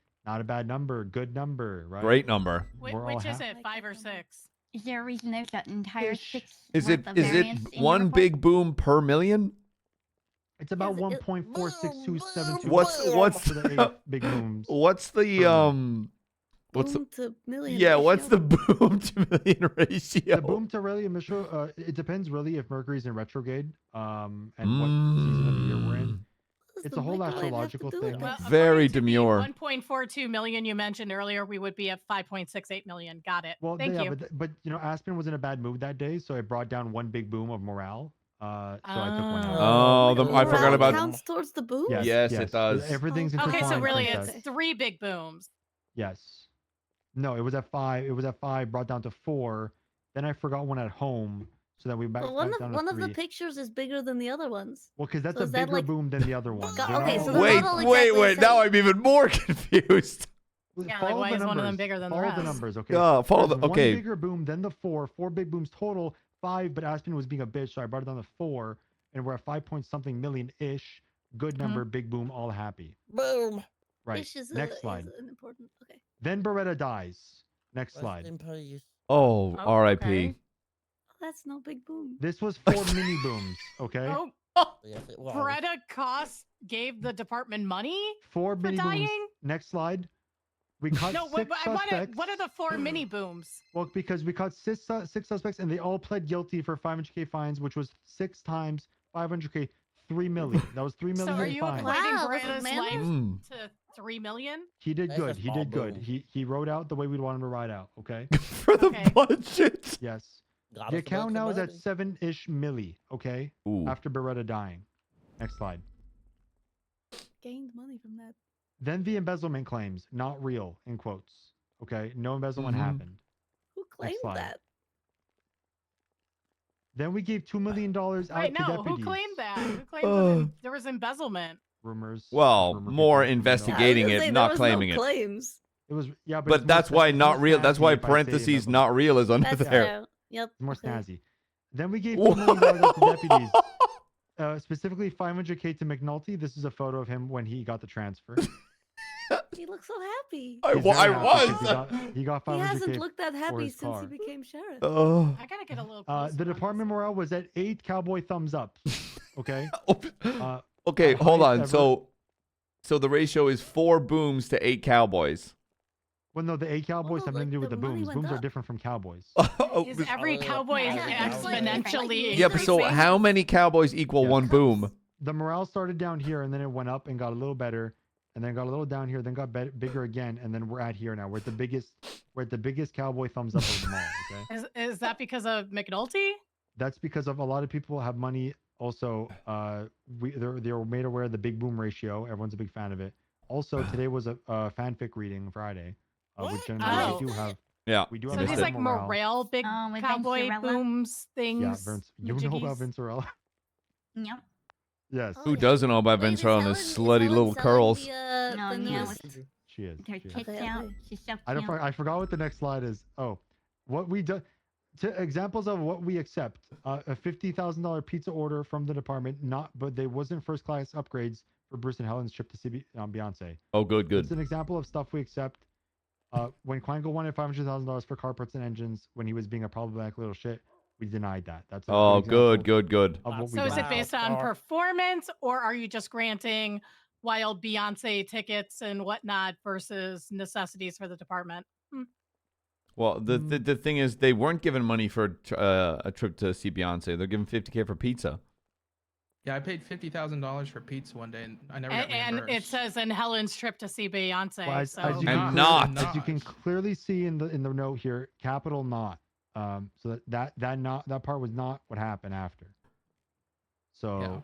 number. Good number, right? Great number. Which is it, 5 or 6? Is there a reason there's an entire 6 Is worth it of is it variance in your one report? big boom per million? It's about 1.46272. What's for the 8 big booms? What's the what's Boom to million. yeah? ratio. What's the boom to million ratio? The boom to million ratio. It depends really if Mercury's in retrograde, and what season of the year we're in. It's a whole astrological thing. Well, Very according to the demure. 1.42 million you mentioned earlier, we would be at 5.68 million. Got it. Well, Thank yeah, you. but you know, Aspen was in a bad mood that day, so it brought down one big boom of morale. So I took one out. Oh, I forgot about. Counts towards the boom. Yes, it does. Everything's Okay, so intertwined, really princess. it's 3 big booms. Yes. No, it was at 5. It was at 5, brought down to 4. Then I forgot one at home, so that we back But one down of to 3. the pictures is bigger than the other ones. Well, because that's So a is that, bigger like- boom than the other one. Got- They're okay, all- so they're Wait, not all wait, exactly wait! the Now same. I'm even more confused. Yeah, Follow like why the is one of them numbers. bigger than the Follow rest? the numbers, okay? Follow There's the okay. One bigger boom, then the 4 big booms total. 5, but Aspen was being a bitch, so I brought it down to 4, and we're at 5 point something million ish. Good number, big boom, all happy. Boom. Right. Ish is Next slide. Is an important. Okay. Then Beretta dies. Next Rest slide. in peace. Oh, Oh, R.I.P. okay. That's no big boom. This was 4 mini booms, okay? Oh, Yes, it was. Greta Cost gave the department money 4 for mini booms. dying? Next slide. We caught No, 6 suspects. what are the 4 mini booms? Well, because we caught 6 suspects, and they all pled guilty for 500K fines, which was 6 times 500K, 3 million. That was 3 So million are you fines. equating Wow, was it Greta's manly? life to 3 million? He did That's a good. He small did good. boom. He rode out the way we'd want him to ride out. Okay. For the Okay. budget. Yes. Got The us a bunch account of now is at money. 7-ish milli. Okay. Ooh. After Beretta dying. Next slide. Gained money from that. Then the embezzlement claims, not real, in quotes. Okay. No embezzlement Mhm. happened. Who claimed slide. that? Then we gave $2 million out Wait, to no. deputies. Who claimed that? Who claimed that there was embezzlement? Rumors. Well, Rumor more people, investigating it, not claiming it. Claims. It was yeah, but, But it's more that's why it's not more real. That's snazzy why if I say parentheses embezzlement. not real is under That's there. fair. Yep. It's more okay. snazzy. Then we gave $2 million out to deputies. Specifically 500K to McNulty. This is a photo of him when he got the transfer. He looks so happy. I He's very happy was. because He got 500K. He hasn't looked that for happy his since car. he became sheriff. Oh. I gotta get a little closer. The department morale was at 8 cowboy thumbs up. Okay. Okay, hold on. highest ever. So the ratio is 4 booms to 8 cowboys. Well, no, the 8 cowboys no, have nothing to do with the the money booms. went Booms are up. different from cowboys. Is every cowboy Yeah, it's like- exponentially Yeah, but so increasing? how many cowboys equal Yes. 1 boom? The morale started down here, and then it went up and got a little better, and then got a little down here, then got bigger again, and then we're at here now. We're at the biggest cowboy thumbs up of them all. Okay. Is that because of McNulty? That's because of a lot of people have money. Also, they were made aware of the big boom ratio. Everyone's a big fan of it. Also, today was a fanfic reading Friday, which generally we do have. Yeah. We do So have these a like morale. morale big with cowboy Vincerella? booms things. Yeah, Vince, you know about majiggies? Vincerella? Yep. Yes. Who doesn't know about Vince Earl and his slutty little curls? No, the yeah, newest- with She is. her she is. tits Okay, out. okay. She's so I don't. cute. I forgot what the next slide is. Oh, what we do. To examples of what we accept: a $50,000 pizza order from the department. But they wasn't first class upgrades for Bruce and Helen's trip to see Beyonce. Oh, good, It's good. an example of stuff we accept. When Quango wanted $500,000 for car parts and engines when he was being a problematic little shit, we denied that. That's a Oh, good good, example good, good. of what we So is don't. it based on performance, or are you just granting wild Beyonce tickets and whatnot versus necessities for the department? Well, the thing is, they weren't given money for a trip to see Beyonce. They're given $50K for pizza. Yeah, I paid $50,000 for pizza one day, and I never got And it reimbursed. says in Helen's trip to see Beyonce. Well, as, so as you And can not. clearly, as you can clearly see in the note here, capital not. So that part was not what happened after. So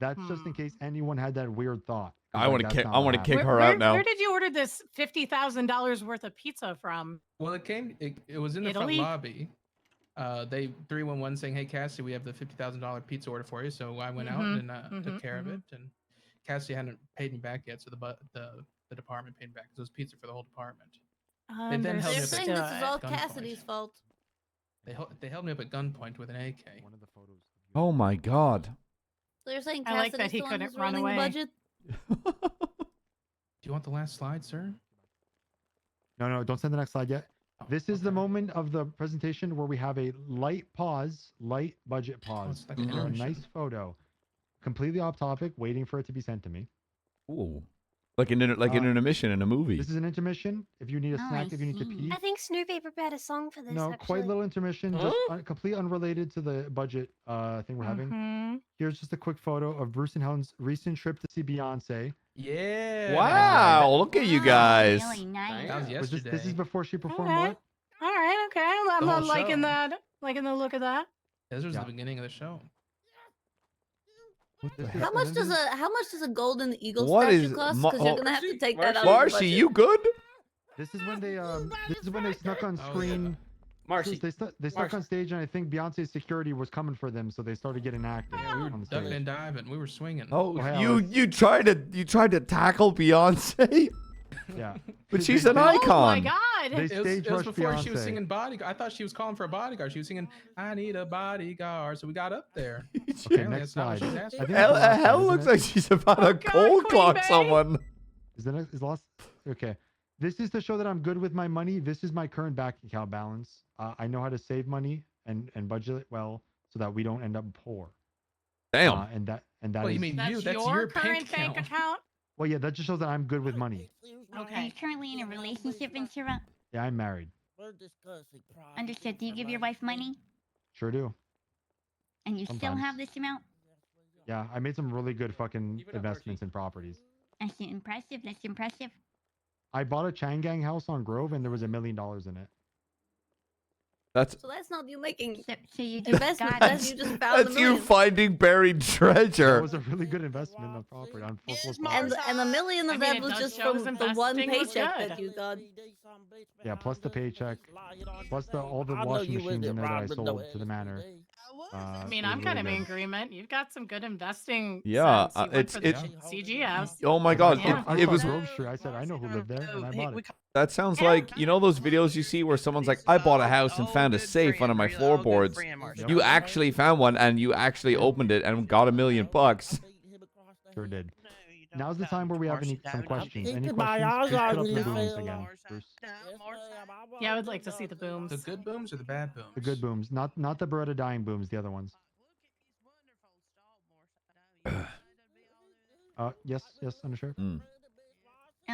that's just in case anyone had that weird thought. I want to kick. I want to kick where, her where, out now. Where did you order this $50,000 worth of pizza from? Well, it was in the Italy? front lobby. They 311 saying, "Hey Cassie, we have the $50,000 pizza order for you." So I went out and took care of it. And Cassie hadn't paid me back yet, so the department paid me back because it was pizza for the whole department. They then held me They're up saying at this is all gunpoint. Cassidy's fault. They held me up at gunpoint with an AK. One of the photos. Oh my god. So you're saying I like Cassidy's that he the one couldn't who's run running away. the budget? Do you want the last slide, sir? No, don't send the next slide yet. This is the moment of the presentation where we have a light pause, light budget pause. like an for a intermission. nice photo. Completely off topic, waiting for it to be sent to me. Ooh. Like an intermission in a movie. This is an intermission. If you need a snack, if you need to pee. I think Snoopy prepared a song for this. No, actually. quite little intermission, just complete unrelated to the budget thing we're having. Mhm. Here's just a quick photo of Bruce and Helen's recent trip to see Beyonce. Yeah. Wow, look at you guys. Really nice. That was yesterday. This is before she performed Okay. what? All right, okay. I'm The not whole liking show. that. Liking the look of that. This was Yeah. the beginning of the show. How much does a golden eagle What statue is cost? Ma- Because you're oh, gonna have to take that out. of the Marcy, budget. you good? This is when they snuck on screen. Marcy. They snuck on stage, and I think Beyonce's security was coming for them, so they started getting active. Yeah, we were on the ducking stage. and diving. We were swinging. Oh, hey, you tried to tackle Beyonce, Yeah. but she's an Oh my icon. god. They It was stage before rushed she was Beyonce. singing bodyguard. I thought she was calling for a bodyguard. She was singing, "I need a bodyguard." So we got up there. Okay, Apparently next that's not what slide. she's I asking think for. that's the last Hell slide, looks isn't like it? she's about to God, cold Queen clock Bey. someone. Is the next is last? Okay. This is to show that I'm good with my money. This is my current bank account balance. I know how to save money and budget it well so that we don't end up poor. Damn. And that Well, you is- mean That's you? That's your your current bank account. well, yeah, that just shows that I'm good with money. Are you Okay. currently in a relationship, Ventura? Yeah, I'm married. We're discussing private Understood. Do you give your wife money? Sure do. And you still Sometimes. have this amount? Yeah, I made some really good fucking Keep it up, investments in properties. That's impressive. That's impressive. I bought a Changang house on Grove, and there was $1 million in it. That's So that's not you making So you just investment. got That's you just found the that's you million. finding buried That treasure. was a really good investment on property. On full And $1 million of I mean, that it was does just show from his the one investing was paycheck good. that you got. Yeah, plus the paycheck, plus all the I know washing you with machines it, in there that I Robin, sold though. to the manor. I mean, it I'm was kind of really in good. agreement. You've got some good investing. Yeah, sense. You went it's for the CGS. Oh my god, Yeah. it was. Grove Street. I said I know who lived there, and I bought it. That sounds like, you know those videos you see where someone's like, I bought a house and found a safe under my floorboards. You actually found one and you actually opened it and got $1 million. Sure did. Now's the time where we have some questions. Any Keep my questions? eyes Just put on up the you, booms Phil. again, Bruce. Yeah, I would like to see the booms. The good booms or the bad booms? The good booms, not the Beretta dying booms, the other ones. Yes, undershirt. And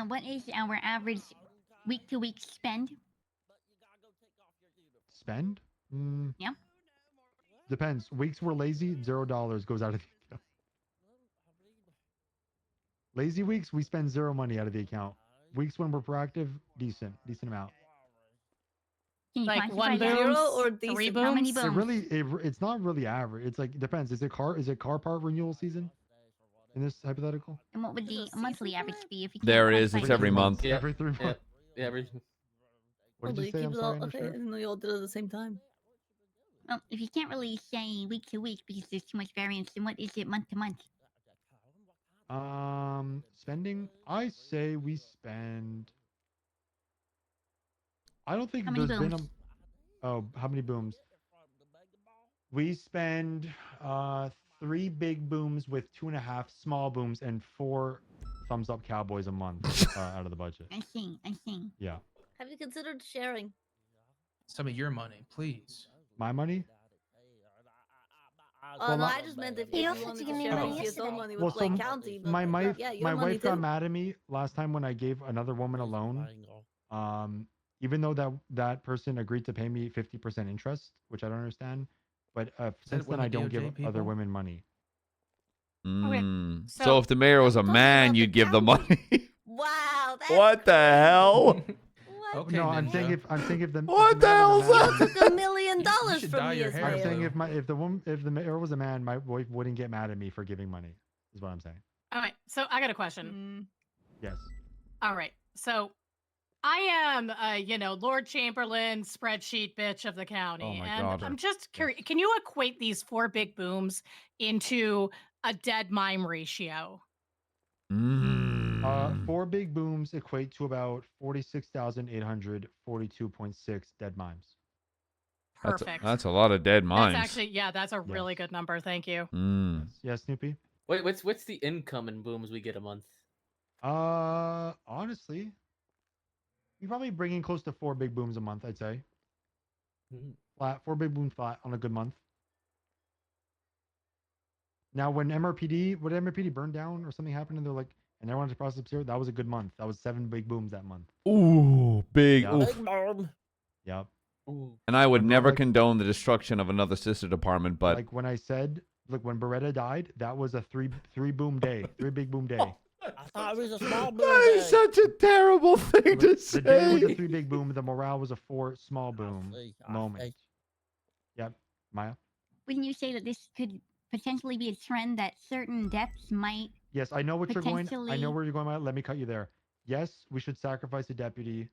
what is our average week-to-week spend? Spend? Yeah. Depends. Weeks we're lazy, $0 goes out of the account. Lazy weeks, we spend zero money out of the account. Weeks when we're proactive, decent amount. Can you Like quantify one that? boom or three decent? booms? How many It booms? really, it's not really average. It's like depends. Is it car part renewal season? In this hypothetical? And what would the monthly average be if you can't There it is. quantify It's it? every month. Yeah. Every 3 months. Yeah. Yeah, every... What Oh, did you you say? keep I'm it sorry, all. Okay, I undershirt? didn't know you all did it at the same time. Well, if you can't really say week to week because there's too much variance, then what is it month to month? Spending. I say we spend. I don't think How many there's been booms? Oh, how many booms? We spend 3 big booms with 2.5 small booms and 4 thumbs up cowboys a month out of the budget. I see. Yeah. Have you considered sharing? Some of your money, please. My money? Oh, no, I just meant if He you offered wanted to to give me share money his own yesterday. money with Well, Lake some- County. But my wife, yeah, your my money wife got too. mad at me last time when I gave another woman a loan. Even though that person agreed to pay me 50% interest, which I don't understand. But since one then, of the I don't DOJ give other people? women money. So, so- if the mayor was a man, you'd give the money. Wow. That's What the hell? Okay, No, I'm Ninja. saying if the What if the mayor hell was is a that? man- took $1 million should from dye me your as hair I'm mayor. saying if the mayor was a man, my wife wouldn't get mad at me for giving money. Is what I'm saying. All right, so I got a question. Yes. All right, so I am, Lord Chamberlain, spreadsheet bitch of the county, Oh my and God. I'm just curious. Can you equate these 4 big booms into a dead mime ratio? 4 big booms equate to about 46,842.6 dead mimes. Perfect. That's a lot of dead mines. That's actually, yeah, that's a really good number. Thank you. Yes, Snoopy. Wait, what's the income in booms we get a month? Honestly, you probably bring in close to 4 big booms a month, I'd say. Flat, 4 big booms flat on a good month. Now, when MRPD burned down or something happened, and they're like, and everyone had to process zero, that was a good month. That was 7 big booms that month. Ooh, big. Yep. Oof. Yep. And I would Remember, never like- condone the destruction of another sister department, but Like when I said, like when Beretta died, that was a 3 boom day, 3 big boom day. I thought it was a small boom. that is such a terrible thing to The day was a say. 3 big boom. The morale was a 4 small boom moment. Yep, Maya. When you say that this could potentially be a trend that certain deaths might. Yes, I know what you're going. I know potentially- where you're going, Maya. Let me cut you there. Yes, we should sacrifice a deputy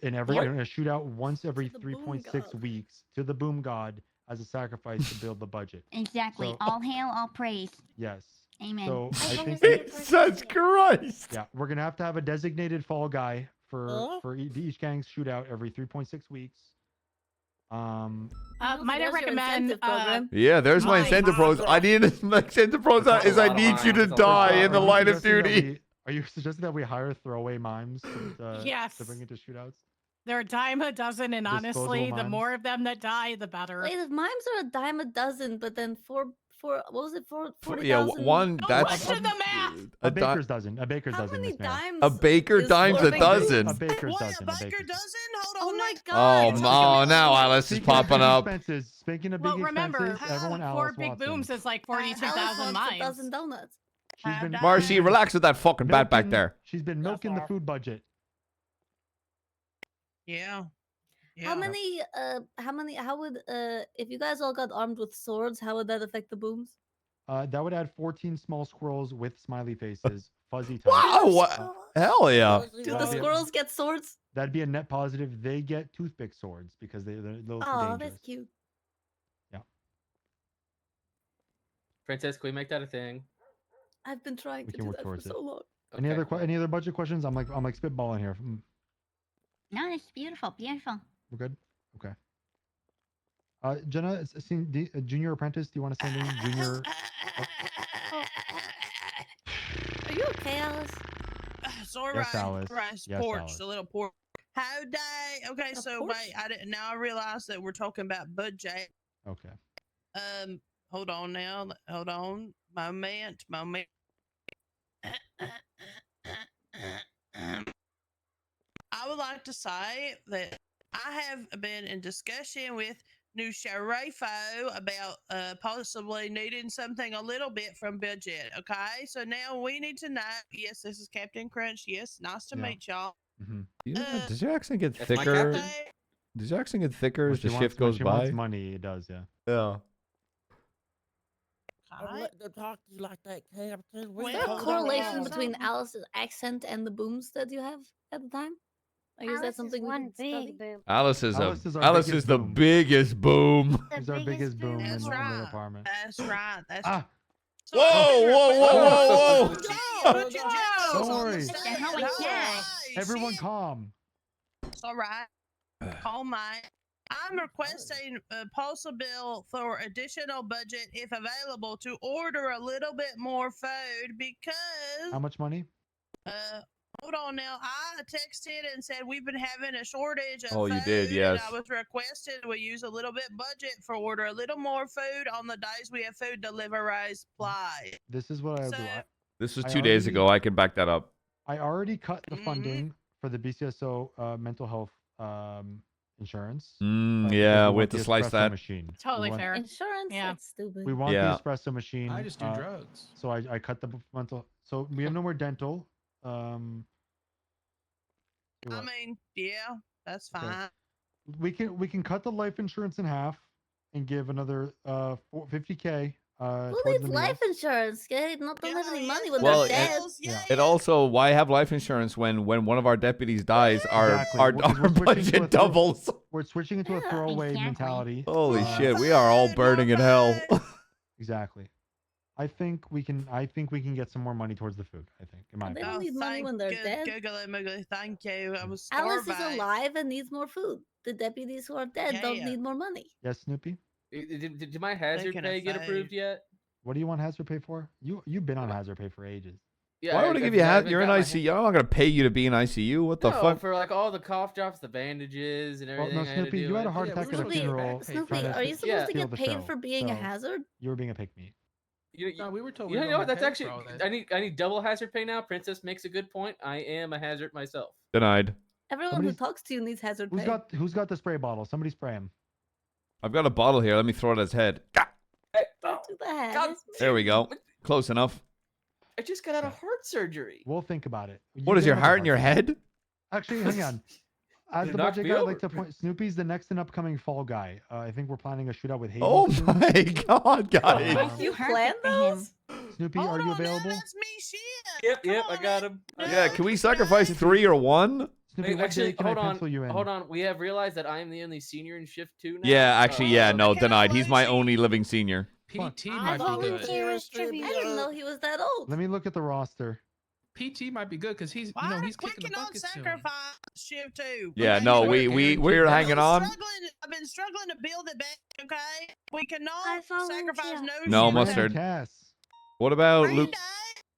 in a shootout once every 3.6 weeks to the boom god as a sacrifice to build the budget. Exactly. So- all hail, all praise. Yes. Amen. So I think Jesus Christ. yeah, we're gonna have to have a designated fall guy for each gang's shootout every 3.6 weeks. Might I recommend? Yeah, there's my incentive pros. I need my incentive pros is I need you to die in the line of duty. Are you suggesting that we hire throwaway mimes Yes. to bring into shootouts? They're a dime a dozen, and Disposable honestly, the mimes. more of them that die, the better. Wait, if mimes are a dime a dozen, but then four, what was it? 40,000? Yeah, one. That's Question the math. A baker's dozen. A baker's dozen. Miss Mayor. A baker dimes a dozen. A baker's dozen. A baker's Oh my Oh, god. now Alice is popping up. Speaking of big Well, remember, expenses, everyone else 4 big wants booms them. is like Alice 42,000 wants a miles. dozen donuts. She's been Marcy, relax with that fucking bat back there. She's been milking the food budget. Yeah. How many? How would? If you guys all got armed with swords, how would that affect the booms? That would add 14 small squirrels with smiley faces, fuzzy types. Wow! Hell yeah! Do the squirrels get swords? That'd be a net positive. They get toothpick swords because they're a little too Oh, dangerous. that's cute. Princess, can we make that a thing? I've been trying We to can do work that for towards it. so long. Any other budget questions? I'm like spitballing here. No, it's beautiful, beautiful. We're good. Okay. Jenna, junior apprentice. Do you want to send in junior? Are you okay, Alice? Sorry, Yes, Alice. rice Yes, porch, Alice. the little porch. How day? Okay, so porch? wait, I didn't. Now I realize that we're talking about budget. Okay. Hold on now. Hold on. Moment. I would like to say that I have been in discussion with new Sharifo about possibly needing something a little bit from budget. Okay, so now we need to know. Yes, this is Captain Crunch. Yes, nice to meet y'all. Does your accent get That's my thicker? captain. Does your accent get thicker as the When shift goes she by? wants money, it does. Yeah. Yeah. Don't let them talk to you like that, Captain. Is We there a know the correlation laws. between Alice's accent and the booms that you have at the time? Like, is that something we one can study? big boom. Alice is our Alice biggest is the boom. biggest boom. He's our biggest boom in That's the right. department. That's right. That's Ah. So Whoa, whoa, whoa, whoa, Put your jokes Don't on the worry. stage. hell is that? Everyone calm. It's all right. Call mine. I'm requesting a possible for additional budget, if available, to order a little bit more food because. How much money? Hold on now. I texted and said we've been having a shortage of Oh, you food, did, yes. And I was requested we use a little bit budget for order a little more food on the days we have food delivery supply. This is what I'll do. This was I 2 days already- ago. I can back that up. I already cut the funding for the BCSO mental health insurance. Mm, because yeah, we we want have to the slice espresso that. Machine. Totally we want, fair. Insurance? Yeah. That's stupid. We want Yeah. the espresso machine. I just do drugs. So I cut the mental. So we have no more dental. I mean, yeah, that's Okay. fine. We can cut the life insurance in half and give another 50K. Who towards needs the life meals. insurance? They don't have any money when Well, they're dead. it also why have life insurance when one of our deputies dies, our Exactly. our, Because our we're switching to a budget throw- doubles. We're switching into a throwaway mentality. Holy shit, we are all burning in hell. Exactly. I think we can get some more money towards the food. I think. In my They opinion. don't need money when they're dead. Googly Moogly, thank you. I was Alice starving. is alive and needs more food. The deputies who are dead don't Yeah. need more money. Yes, Snoopy. Did my hazard Thinking of pay get approved food. yet? What do you want hazard pay for? You've been on hazard pay for ages. Yeah, Why would I give you haven't You're in got my ICU. I'm not gonna pay you to be in ICU. What the no, fuck? for like all the cough drops, the bandages, and Well, everything. no, I had to Snoopy, do you had a it. heart attack at a Snoopy, funeral. Snoopy, trying are you supposed yeah. to steal get the paid show, for being a so hazard? You were being a pick me. No, we were told You we know were what? gonna That's pay for actually all that. I need double hazard pay now. Princess makes a good point. I am a hazard myself. Denied. Everyone who talks to you needs hazard pay. Who's got the spray bottle? Somebody spray him. I've got a bottle here. Let me throw it at his head. Don't do that. God, There we go. Close enough. I just got out of heart surgery. We'll think about it. What is get your another heart in your surgery. head? Actually, hang on. As You the knocked budget me guy, I'd over. like to point Snoopy's the next and upcoming fall guy. I think we're planning a shootout with Hayden. Oh soon. my god, guys. You plan those? Snoopy, are you available? That's me, shit. Yep, I got him. Yeah, can we sacrifice 3 or 1? Snoopy, what Actually, day can hold I on. pencil you in? Hold on. We have realized that I am the only senior in shift 2 now. Yeah, actually, yeah, no, Okay, denied. He's my Lucy. only living senior. PT I might be good. volunteer as tribute. I didn't know he was that old. Let me look at the roster. PT might be good because he's Why he's we kicking the cannot bucket soon. sacrifice shift 2? Yeah, Okay, no, sure, we're guaranteed. hanging on. I've been struggling to build it back. Okay, we I cannot volunteer. sacrifice no. No, shift. mustard. Cass. What about Luke? Brandon.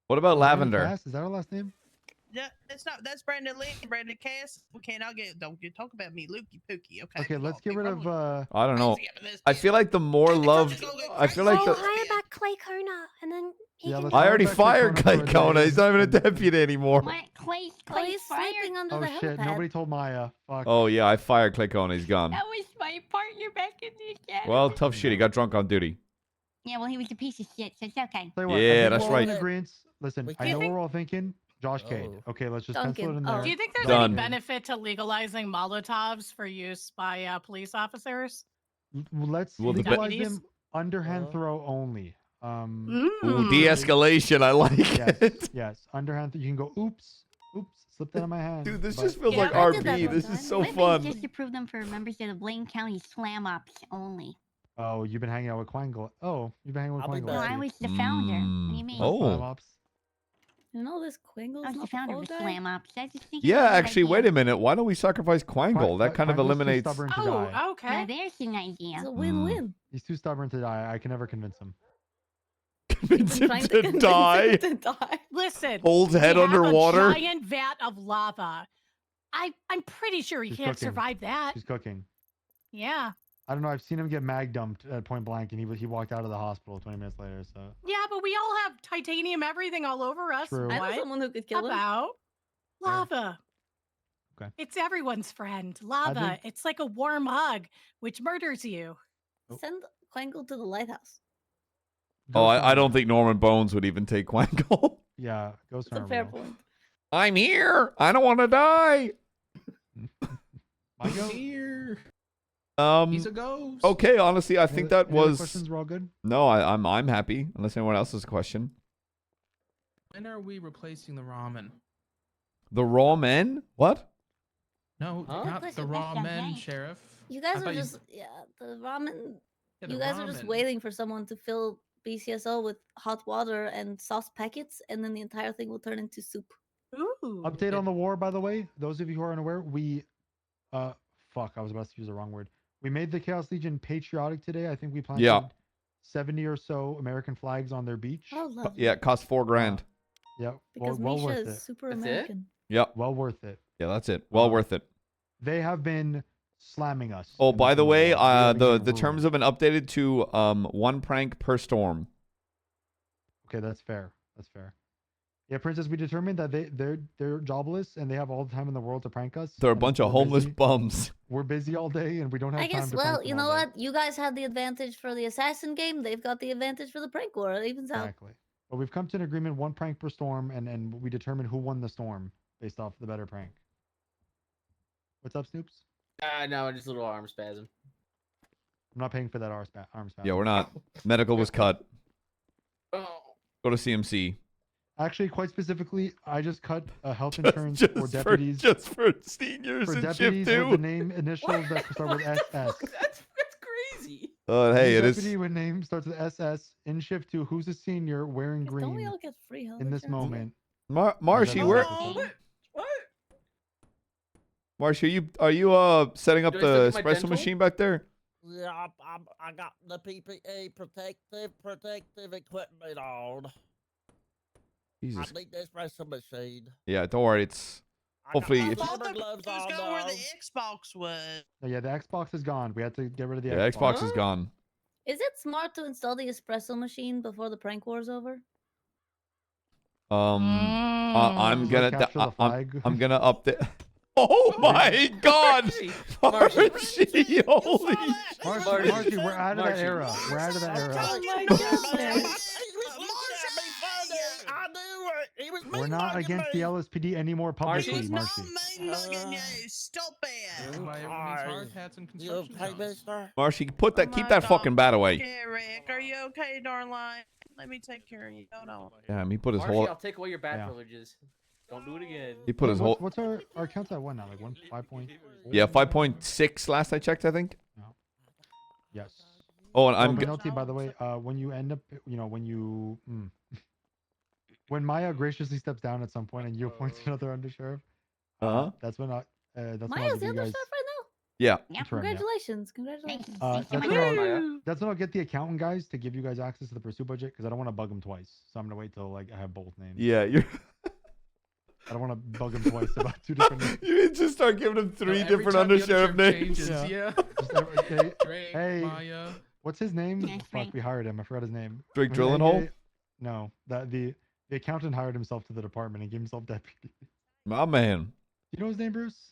What about Lavender? Cass, is that her last name? Yeah, it's not. That's Brandon Lee, Brandon Cass. We can't. Don't get talk about me, Lukey Pookie. Okay. Okay, let's get rid of. I don't know. I feel like the more loved. I feel like Oh, the. hire back Clay Kona, and then he Yeah, can let's I hire already back Clay fired Kona Clay for a Kona. day. He's not even a deputy anymore. What? Clay's Clay's fired? sleeping under Oh the shit! helipad. Nobody told Maya. Fuck. Oh yeah, I fired Clay Kona. He's gone. That was my partner back in the academy. Well, tough shit. He got drunk on duty. Yeah, well, he was a piece of shit, so it's okay. Tell you what, I Yeah, think that's we're all in right. agreement. Listen, I know what we're all thinking. Josh Cade. Okay, let's just pencil it in there. Do you think there's Done. any benefit to legalizing Molotovs for use by police officers? Let's Well, the be- legalize Deputies? them underhand throw only. Mm. Ooh, de-escalation. I like Yes, it. yes. Underhand. You can go. Oops, slipped that in my hand. Dude, this but- just feels Yeah, like I did that RP. one This time. is so What if they fun. just approve them for members of the Blaine County Slam Ops only? Oh, you've been hanging out with Quangle. Oh, you've been hanging with I'll be Quangle. back. No, this I week. was the founder. What do you mean? Oh. Slam ops. You know this Quingle's I was not the founder the of fall the guy? Slam Ops. I just think it's a Yeah, good actually, idea. wait a minute. Why don't we sacrifice Quangle? That kind of Quangle's too eliminates. stubborn to die. Oh, okay. Now there's an idea. It's a win-win. He's too stubborn to die. I can never convince him. Convince I'm him trying to convince die. him to die. Listen. Holds we head have underwater. A giant vat of lava. I'm pretty sure he She's can't cooking. survive that. She's cooking. Yeah. I don't know. I've seen him get mag dumped at point blank, and he walked out of the hospital 20 minutes later. So Yeah, but we all have titanium everything all over us. True. I know What someone who could kill him. about lava? Okay. It's everyone's friend. Lava. think- It's like a warm hug, which murders you. Send Quangle to the lighthouse. Oh, Ghost I don't armor. think Norman Bones would even take Quangle. Yeah, Ghost That's a armor fair will. point. I'm here. I don't want to die. My go? Here. Um, He's a ghost. Okay, honestly, I think that Any other was. questions were all good. No, I'm happy. Unless anyone else has a question. When are we replacing the ramen? The raw men? What? No, Huh? not That's the a raw question, men, right? Sheriff. You guys I are thought just the ramen. Yeah, You the guys are just ramen. waiting for someone to fill BCSO with hot water and sauce packets, and then the entire thing will turn into soup. Ooh. Update on the war, by the way. Those of you who are unaware, we, fuck, I was about to use the wrong word. We made the Chaos Legion patriotic today. I think we planted 70 or so American flags on their beach. Oh, lovely. Yeah, it cost $4,000. Yeah, Because well Misha worth is it. super That's it? American. Yep. Well worth it. Yeah, that's it. Well worth it. They have been slamming us. Oh, in by this the way, war. We are being the ruined. terms have been updated to 1 prank per storm. Okay, that's fair. That's fair. Yeah, Princess, we determined that they're jobless and they have all the time in the world to prank us. They're a and bunch of we're homeless busy- bums. We're busy all day and we don't have I time guess. to Well, prank them you know all day. what? You guys had the advantage for the assassin game. They've got the advantage for the prank war. It evens out. Exactly. But we've come to an agreement: 1 prank per storm, and we determine who won the storm based off the better prank. What's up, Snoops? No, just a little arm spasm. I'm not paying for that arm spasm. Yeah, we're not. Medical was cut. Oh. Go to CMC. Actually, quite specifically, I just cut health insurance for deputies. Just for seniors for in deputies shift with the 2. name initials that start with SS. That's crazy. Hey, New it deputy is. with name starts with SS. In shift 2, who's a senior wearing Don't we green all get free health in this insurance? moment? Marshy, Oh, where? no. Marshy, are you setting up Do I still the get my espresso dental? machine back there? Yeah, I got the PPE protective equipment on. Jesus. I need the espresso machine. Yeah, don't worry. It's hopefully I it's thought the gloves was on, going where the though. Xbox was. Oh, yeah, the Xbox is gone. We had to get rid of the yeah, Xbox. Xbox is gone. Is it smart to install the espresso machine before the prank war's over? I'm Just, like, gonna capture the flag. I'm gonna update. Oh my God, Marshy. Marshy, holy. Marcy, we're out of that Marshy. era. We're out of that era. Oh my goodness. I knew it. He was We're not mean-mugging against me. the LSPD anymore publicly, He's Marcy. not mean mugging you. Stop it. That's why everyone needs hard hats and You construction okay, jobs. mister? Marshy, put that, Oh keep my that God. fucking bat away. Yeah, Rick. Are you okay, darling? Let me take care of you. Hold on. Damn, he put his Marshy, whole. I'll take away your bad Yeah. privileges. Don't do it again. He put his whole. What's our count at what now? Like 5 point? Yeah, 5.6 last I checked, I think. Yes. Oh, and Oh, I'm. McNulty, by the way, when you end up, when you, when Maya graciously steps down at some point and you appoint another undersheriff, that's when that's when I'll Maya's give the you undersheriff guys. right now. Yeah. Yeah, Interim, yeah. congratulations. Congratulations. That's when I'll get the accountant guys to give you guys access to the pursuit budget because I don't want to bug them twice. So I'm gonna wait till like I have both names. Yeah, you're. I don't want to bug them twice about 2 different names. You need to start giving him 3 every different time the undersheriff undersheriff names. changes, yeah. Just okay, Drake, hey, Maya. what's his name? Yeah, Fuck, Drake. we hired him. I forgot his name. Drake Was it Drilling AA? Hole? No, that the accountant hired himself to the department and gave himself deputy. My man. You know his name, Bruce?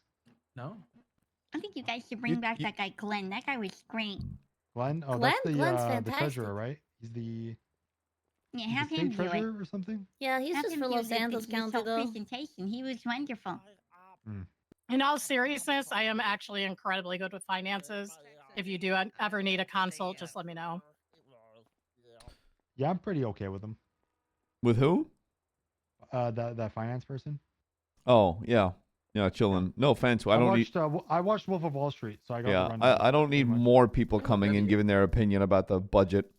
No. I think you guys should bring back that guy Glenn. That guy was great. Glenn? Oh, Glenn? that's Glenn's the fantastic. treasurer, right? He's the Yeah, he's have the him state do it. treasurer or something? Yeah, he's Have just him for do Los the- Santos this County, whole though. presentation. He was wonderful. In all seriousness, I am actually incredibly good with finances. If you do ever need a consult, just let me know. Yeah, I'm pretty okay with him. With who? That finance person. Oh, yeah. Yeah, chilling. No offense. I don't need. I watched Wolf of Wall Street, so I got the Yeah, rundown. I don't need more people coming and giving their opinion about the budget.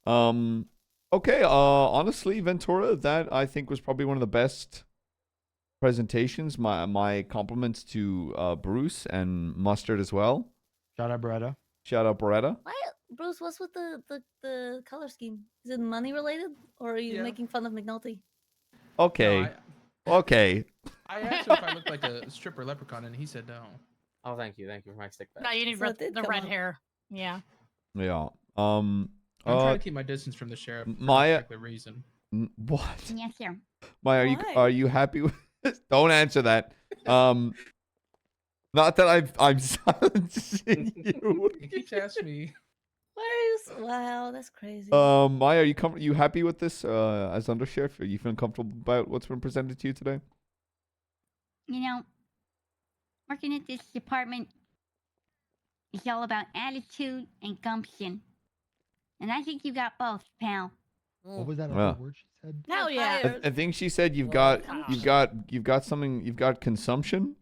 Okay. Honestly, Ventura, that I think was probably one of the best presentations. My compliments to Bruce and Mustard as well. Shout out Beretta. Shout out Beretta. Why, Bruce? What's with the color scheme? Is it money related, or are you making fun of McNulty? Okay. Okay. I asked him if I looked like a stripper leprechaun, and he said no. Oh, thank you for my stick back. No, you need So it did the come red up. hair. Yeah. Yeah. I'm trying to keep my distance from the sheriff. Maya. For the reason. What? Yes, sir. Maya, Why? are you happy with this? Don't answer that. Not that I'm silencing you. He keeps asking me. Wow, that's crazy. Maya, are you happy with this as undersheriff? Are you feeling comfortable about what's been presented to you today? You know, working at this department is all about attitude and gumption. And I think you got both, pal. What was that Yeah. other word she said? Hell yeah. I think she said you've got something. You've got consumption.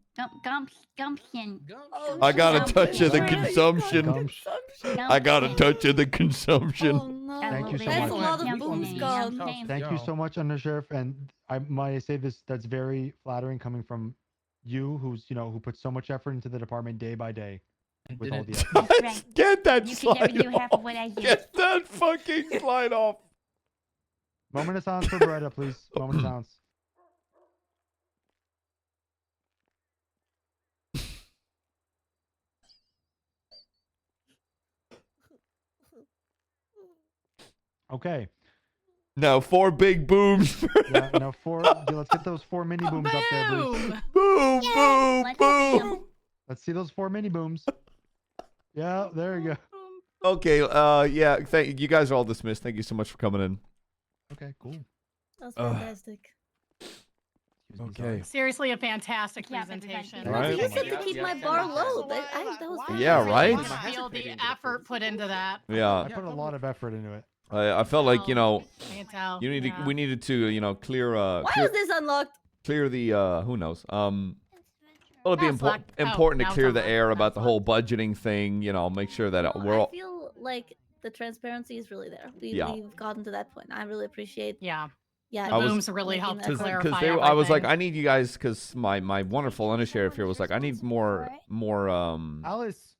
Gumption. Oh, I got a shit. touch of the Right. consumption. I got a touch of the consumption. Oh no. Thank you so That's a much. lot of booms gone. Thank you so much, Undersheriff. And I might say this, that's very flattering coming from you, who puts so much effort into the department day by day. With all the effort. Right. Get that You can never slide do half off. of what I do. Get that fucking slide off. Moment of silence for Beretta, please. Moment of silence. Okay. No, 4 big booms. Yeah, no, let's get those 4 mini booms up there, Bruce. Boom, boom, boom. Let's see those 4 mini booms. Yeah, there you go. Okay, yeah, thank you guys are all dismissed. Thank you so much for coming in. Okay, cool. That's fantastic. Okay. Seriously, a fantastic presentation. Right. You said to keep my bar low. That was Yeah, right? You can feel the effort put into that. Yeah. I put a lot of effort into it. I felt like, I can tell. we needed to, clear Why is this unlocked? clear the who knows. It'll be That's like- important now to it's clear on the that- air about that's the on. whole budgeting thing. You know, make sure that No, we're all. I feel like the transparency is really there. Yeah. We've gotten to that point. I really appreciate. Yeah. Yeah. The I was- booms really making helped that to effort. Because clarify I was like, everything. I need you guys, because my wonderful undersheriff here was like, I need more Alice,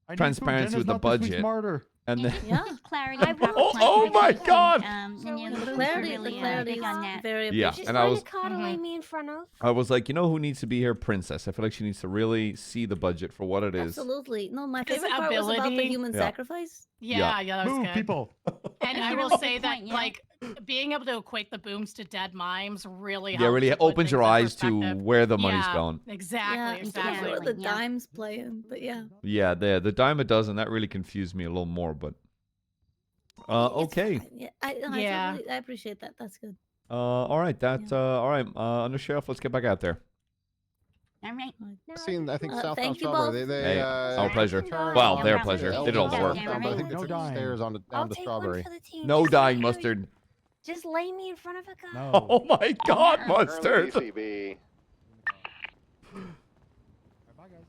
I need transparency food. with the Jenna's not this week's budget. martyr. And then, Yeah. Clarity. I and proper will- oh my quantification, God! and The the booms are clarity, really the clarity big on is that. very yeah, appreciated. and I was, car to lay me in front of. I was like, you know who needs to be here? Princess. I feel like she needs to really see the budget for what it is. Absolutely. No, my His favorite part was about the ability- human Yeah. sacrifice. Yeah, that was Move, good. people. And I That's will a say good that, point, yeah. like, being able to equate the booms to dead mimes really Yeah, helps really to put opens your things in eyes to perspective. where the money's Yeah, going. Exactly, Yeah, exactly. especially with the Yeah. dimes playing. But yeah. Yeah, the dime a dozen, that really confused me a little more, but It's okay. fine. Yeah, I Yeah. totally, I appreciate that. That's good. All right, that all right, undersheriff, let's get back out there. All right. Seen, I think Thank southbound you Strawberry. both. They Hey, uh, our pleasure. turned Well, on their the pleasure. L They did all the down, work. but I think they No took the dying. stairs on I'll down to take one Strawberry. for the team. No Just dying, lay me- Mustard. Just lay me in front of a guy. No. Oh my God, Currently Mustard. DCB. Bye, guys.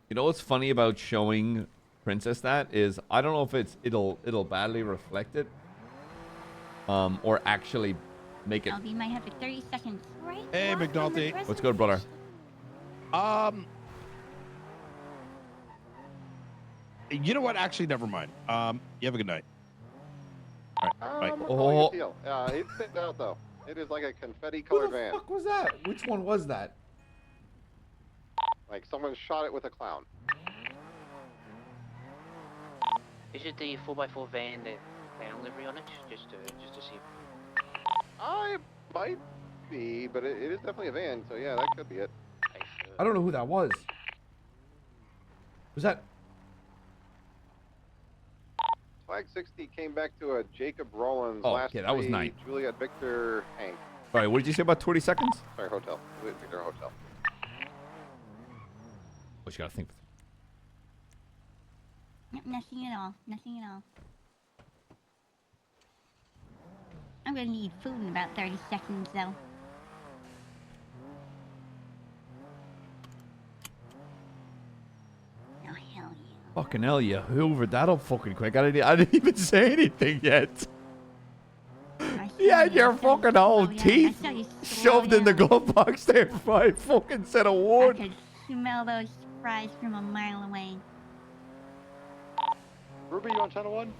You know what's funny about showing Princess that is I don't know if it'll badly reflect it, or actually make it. LB might have 30 seconds. Right. Hey, walk from the McNulty. What's good, brother? You know what? Actually, never mind. You have a good night. All right, bye. Oh. It's sitting out though. It is like a confetti Who colored the van. fuck was that? Which one was that? Like someone shot it with a clown. Is it the 4x4 van that found livery on it? Just to see. I might be, but it is definitely a van, so yeah, that could be it. I don't know who that was. Was that? Flag 60 came back to a Jacob Rollins. Oh, last okay, that was three, night. Juliet Victor Hank. Sorry, what did you say about 20 seconds? Sorry, hotel. Juliet Victor Hotel. Oh, you gotta think. Nothing at all. Nothing at all. I'm gonna need food in about 30 seconds, though. Oh, hell yeah. Fucking hell, you hoovered that up fucking quick. I didn't even say anything yet. You had your fucking old teeth shoved in the glove box there before I fucking said a I word. could smell those fries from a mile away. Ruby, you on channel 1?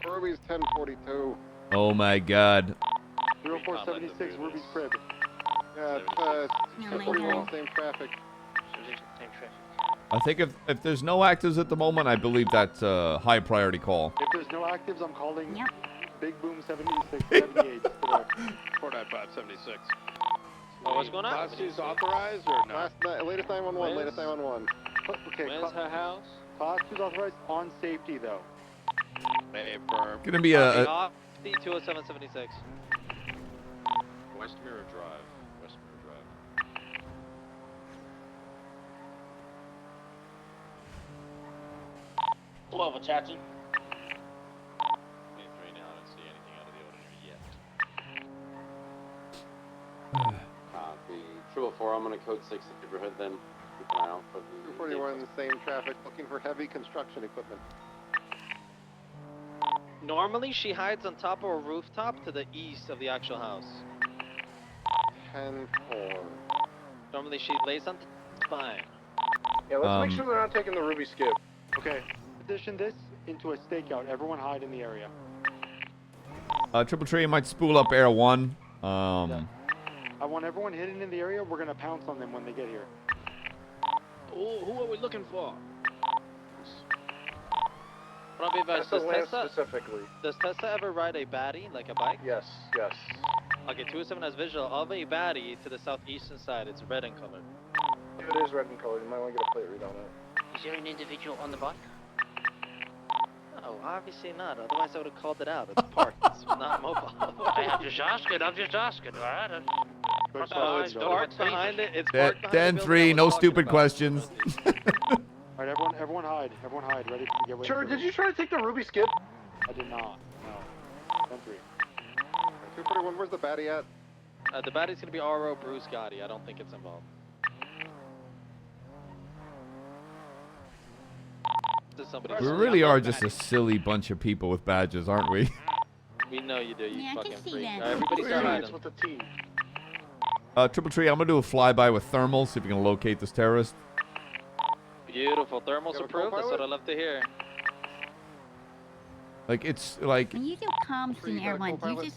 Ruby's 1042. Oh my God. 0476, Ruby's crib. Yeah, it's Oh my 41, God. same traffic. I think if there's no actives at the moment, I believe that's a high priority call. If there's no actives, I'm calling Yep. Big Boom 76, 78. 49576. Oh, what's going on? Class 2's authorized or not? Latest 911, latest 911. Okay, Where's her house? Class 2's authorized on safety, though. May firm. Gonna be a Off the 20776. West Mirror Drive. West Mirror Drive. Well, Chachi. 23 now. I don't see anything out of the ordinary yet. Copy. 204, I'm gonna code 6 the neighborhood then. Keep an eye out for the 241, same traffic, looking for heavy construction equipment. Normally, she hides on top of a rooftop to the east of the actual house. 10-4. Normally, she lays on the spine. Yeah, let's make sure they're not taking the Ruby skip. Okay, position this into a stakeout. Everyone hide in the area. Triple Tree might spool up Air 1. I want everyone hidden in the area. We're gonna pounce on them when they get here. Who are we looking for? But I'll be advised, does Tessa, specifically. does Tessa ever ride a baddie, like a bike? Yes, yes. Okay, 207 has visual of a baddie to the southeastern side. It's red in color. It is red in color. You might want to get a plate read on it. Is there an individual on the bike? No, obviously not. Otherwise, I would have called it out. It's parked. It's not mobile. I'm just asking. I'm just asking. All right. Oh, it's parked behind it. It's parked behind the 10-3, building I no was talking stupid about. questions. All right, everyone hide. Everyone hide. Ready to get ready. Sure, did you try to take the Ruby skip? I did not. No. 10-3. 241, where's the baddie at? The baddie's gonna be RO Bruce Gotti. I don't think it's involved. We really are just a silly bunch of people with badges, aren't we? We know you do, you Yeah, I fucking can see freak. that. Everybody start hiding. With the team. Triple Tree, I'm gonna do a flyby with thermals, see if we can locate this terrorist. Beautiful. Thermals You have a approved. That's what co-pilot? I love to hear. Like, it's like... When you do comms Free, in you got Air a 1, do you co-pilot? just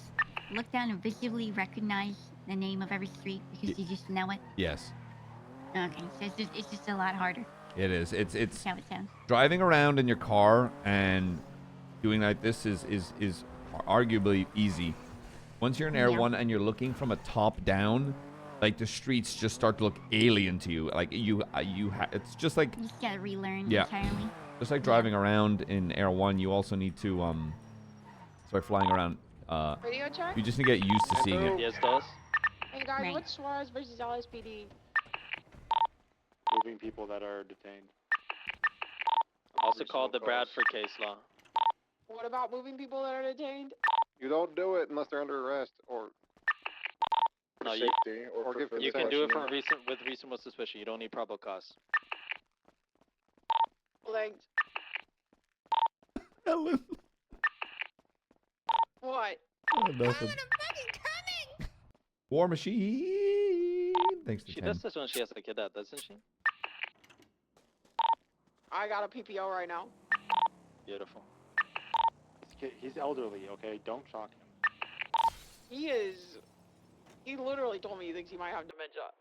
look down and visually recognize the name of every street because you just know it? Yes, Okay, so it's just a lot harder. it is. It's That's how it sounds. driving around in your car and doing like this is arguably easy. Once you're in Air Yeah. 1 and you're looking from a top down, like the streets just start to look alien to you. Like it's just like You just gotta relearn Yeah. entirely. just like driving around in Air 1. You also need to start flying around. Radio check? You just need to get used to seeing it. Yes, does. Hey guys, Right. what's Suarez versus LSPD? Moving people that are detained. Also called the Bradford case law. What about moving people that are detained? You don't do it unless they're under arrest or No, for you, safety or give you can do it consent. with reasonable suspicion. You don't need probable cause. Thanks. Ellen. What? Nothing. War Machine. Thanks to She 10. does this when she has a kid out, doesn't she? I got a PPO right now. Beautiful. He's elderly, okay? Don't shock him. He literally told me he thinks he might have dementia.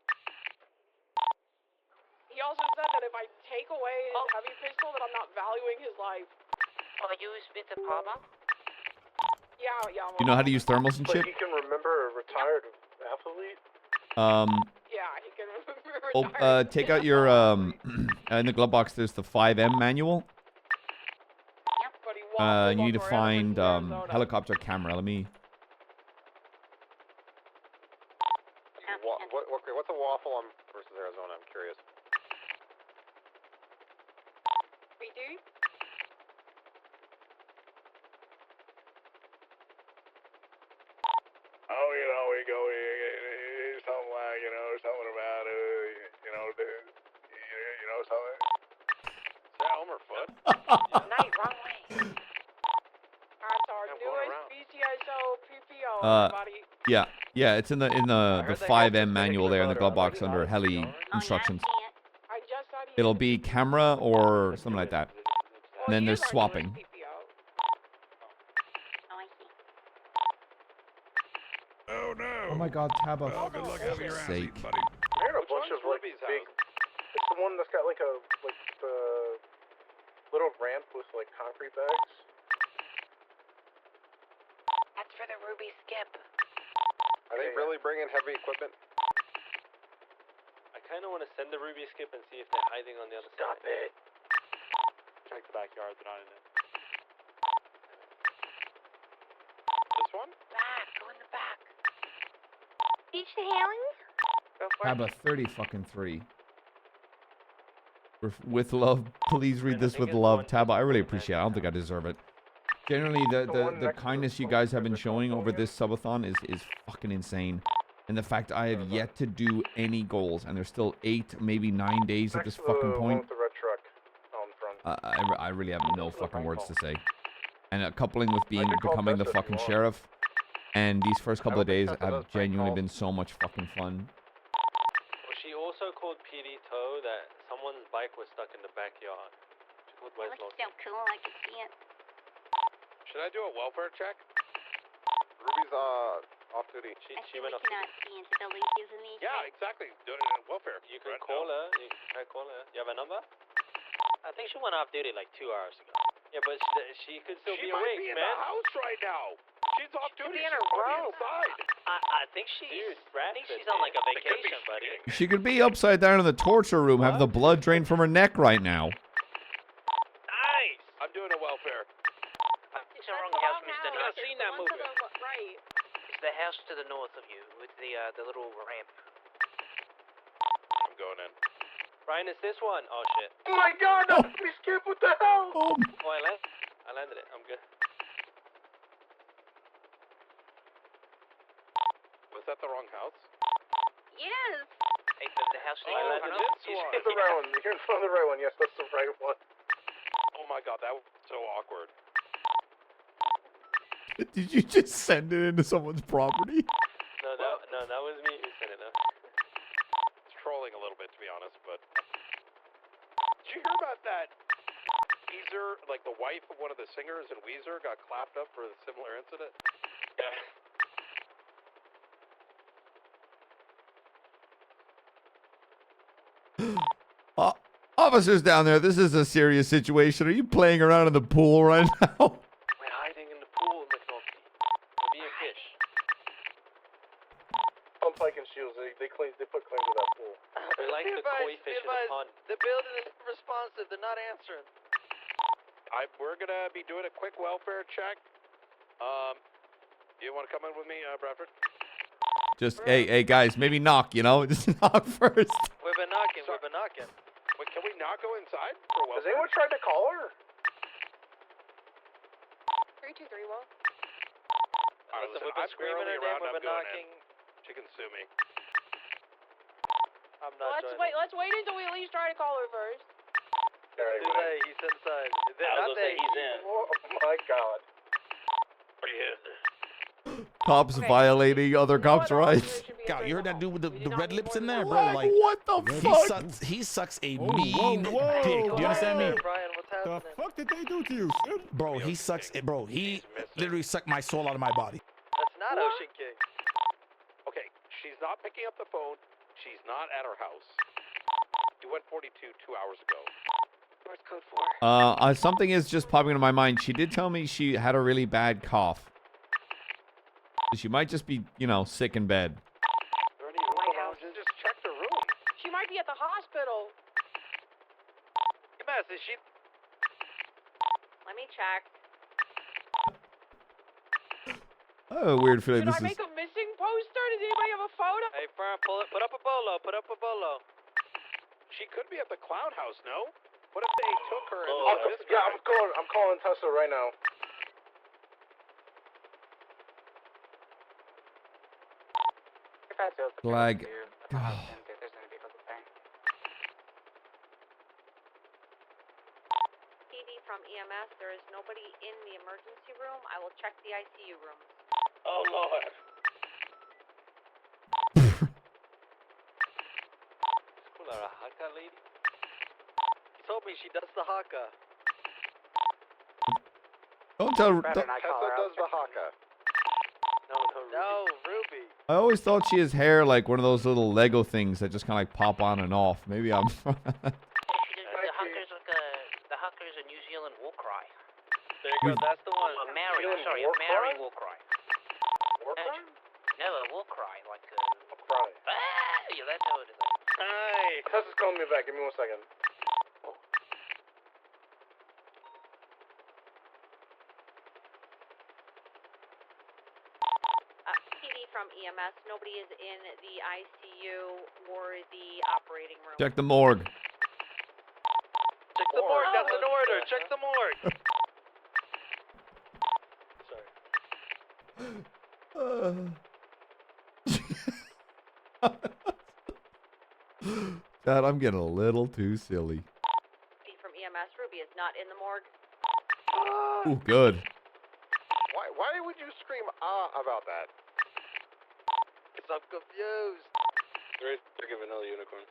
He also said that if I take away his heavy pistol, that I'm not valuing his life. Are you with the partner? Yeah. You know how to use thermals and shit? He can remember a retired athlete. Yeah, he can remember. Take out your in the glove box. There's the 5M manual. But he walked You need to forever find in Arizona. helicopter camera. Let me. Okay, what's a waffle on versus Arizona? I'm curious. PD? Oh, we go, something like, something about, something. Is that Elmer Fudd? Night, wrong way. That's our newest BCSO PPO, everybody. Yeah, it's in the heard they 5M have manual there in the glove box under heli instructions. It'll be camera or something like that. And then there's swapping. Oh no! Oh my God, Taba! Oh, good luck having your ass Sake. eaten, buddy. We're in a bunch of like big. It's the one that's got like the little ramp with like concrete bags. That's for the Ruby Skip. Are they really bringing heavy equipment? I kind of want to send the Ruby Skip and see if they're hiding on the other side. Stop it! Check the backyard, they're not in it. This one? Back, go in the back. Beach the Halings? Go for it. Taba 30 fucking 3. With love, please read this with love, Taba. I really appreciate it. I don't think I deserve it. Generally, the kindness you guys have been showing over this subathon is fucking insane. And the fact I have yet to do any goals, and there's still 8, maybe 9 days at this fucking point. The red truck on front. I really have no fucking words to say. And coupling with becoming the fucking sheriff, and these first couple of days have genuinely been so much fucking fun. Well, she also called PD Tow that someone's bike was stuck in the backyard. She called It looks so cool, I can see it. Should I do a welfare check? Ruby's off duty. I see we cannot see into buildings using these. Yeah, right? exactly. Doing it in welfare. You can call her. You can try call her. You have a number? I think she went off duty like 2 hours ago. Yeah, but she could still She be might awake, be in man. the house right now. She's off duty. be in She's her probably robe. inside. I think she's on like a vacation, buddy. She could be upside down in the torture room, have the blood drain from her neck right now. Nice. I'm doing a welfare. It's the wrong house, Mr. I've Nuts. seen that movie. Right. It's the house to the north of you with the little ramp. I'm going in. Ryan, it's this one. Oh, shit. Oh my God! No, we skip. What the hell? Oh, I landed it. I'm good. Is that the wrong house? Yes. Hey, the house that Oh, you're in that's front of? this one. The right one. You're in front of the right one. Yes, that's the right one. Oh my god, that was so awkward. Did you just send it into someone's property? No, that was me who sent it. No. It's trolling a little bit, to be honest, but... Did you hear about that? Weezer, like the wife of one of the singers in Weezer got clapped up for a similar incident? Yeah. Officers down there, this is a serious situation. Are you playing around in the pool right now? We're hiding in the pool, McNulty. We're being fish. On Pike and Shields, they put claim to that pool. They're like the koi fish in the pond. The building is responsive. They're not answering. We're gonna be doing a quick welfare check. You want to come in with me, Bradford? Just, hey, guys, maybe knock, you know? Just knock first. We've been knocking. We've been knocking. Wait, can we not go inside for welfare? Has anyone tried to call her? 323 well. Listen, we've been screaming her name. We've been knocking. She can sue me. I'm not joining. Let's wait until we at least try to call her first. Too late. He's inside. Not that he's in. Oh my god. Are you in? Cops violating other cops' rights. God, you heard that dude with the red lips in there, bro? Like, what the fuck? He sucks a mean dick. Do you understand me? Brian, what's happening? The fuck did they do to you, sir? Bro, he sucks it, bro. He literally sucked my soul out of my body. That's not Ocean King. Okay, she's not picking up the phone. She's not at her house. You went 42 2 hours ago. Where's code 4? Something is just popping into my mind. She did tell me she had a really bad cough. She might just be, you know, sick in bed. White House. Just check the room. She might be at the hospital. Hey, Mass, is she? Let me check. I have a weird feeling Should this I is... make a missing poster? Does anybody have a photo? Hey, Fern, put up a bolo. Put up a bolo. She could be at the clown house, no? What if they took her and I'm calling Tesla right now. Flag. TV from EMS. There is nobody in the emergency room. I will check the ICU room. Oh, Lord. Pull out a haka lady. He told me she does the haka. Don't tell... Tesla does the haka. No, Ruby. I always thought she has hair like one of those little Lego things that just kind of like pop on and off. Maybe I'm... The Hucker's a New Zealand war cry. There you go. That's the one. A Maori, sorry, a Maori war cry. War cry? No, a war cry, like A cry. yeah, that's how it is. Hi. Tesla's calling me back. Give me 1 second. TV from EMS. Nobody is in the ICU or the operating room. Check the morgue. Check the morgue. That's an order. Check the morgue. Dad, I'm getting a little too silly. TV from EMS. Ruby is not in the morgue. Ooh, good. Why would you scream about that? Because I'm confused. They're giving another unicorn.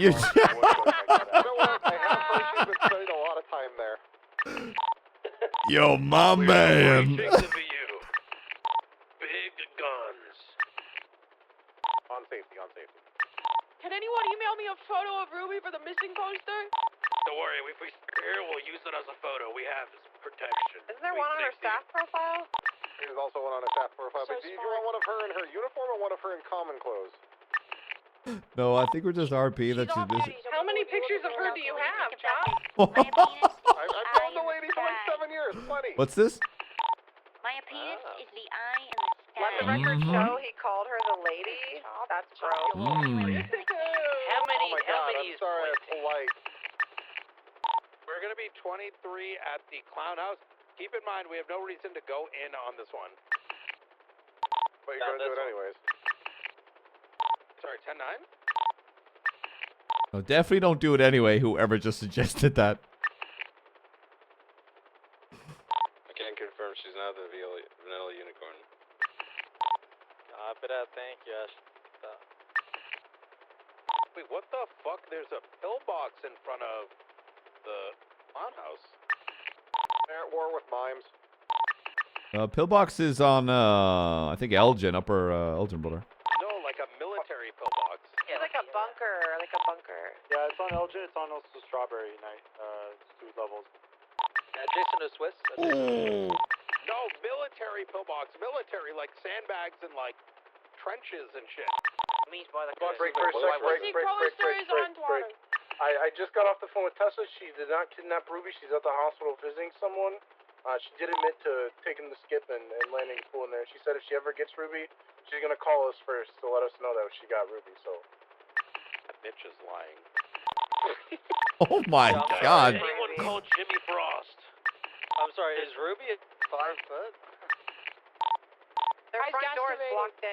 You... You know what? I have heard she's been spending a lot of time there. Yo, my man. Big guns. On safety, on safety. Can anyone email me a photo of Ruby for the missing poster? Don't worry, if we stay here, we'll use it as a photo. We have this protection. Isn't there one on her staff profile? There's also one on her staff profile. So But do you want one of her in her uniform or one of her in common clothes? No, I think we're just RP that she's busy. How many pictures of her do you have, Chop? I've known the lady for like 7 years. Plenty. What's this? My penis is the eye in the sky. Let the record show he called her the lady. That's gross. How many? Oh my How god, many I'm is sorry, it's polite. We're gonna be 23 at the clown house. Keep in mind, we have no reason to go in on this one. but you're gonna do it anyways. Sorry, 10-9? No, definitely don't do it anyway, whoever just suggested that. I can confirm she's not the vanilla unicorn. Copy that, thank you. Wait, what the fuck? There's a pillbox in front of the pawn house. They're at war with mimes. Pillbox is on, I think Elgin, Upper Elgin, brother. No, like a military pillbox. It's like a bunker, Yeah, it's on Elgin. It's on also Strawberry Night. It's 2 levels. Jason to Swiss. No, military pillbox. Military, like sandbags and like trenches and shit. Means by the Break. I just got off the phone with Tessa. She did not kidnap Ruby. She's at the hospital visiting someone. She did admit to taking the skip and landing a pool in there. She said if she ever gets Ruby, she's gonna call us first to let us know that she got Ruby. So That bitch is lying. Oh my god. Anyone called Jimmy Frost? I'm sorry, is Ruby at 5 foot? Their front door is blocked in.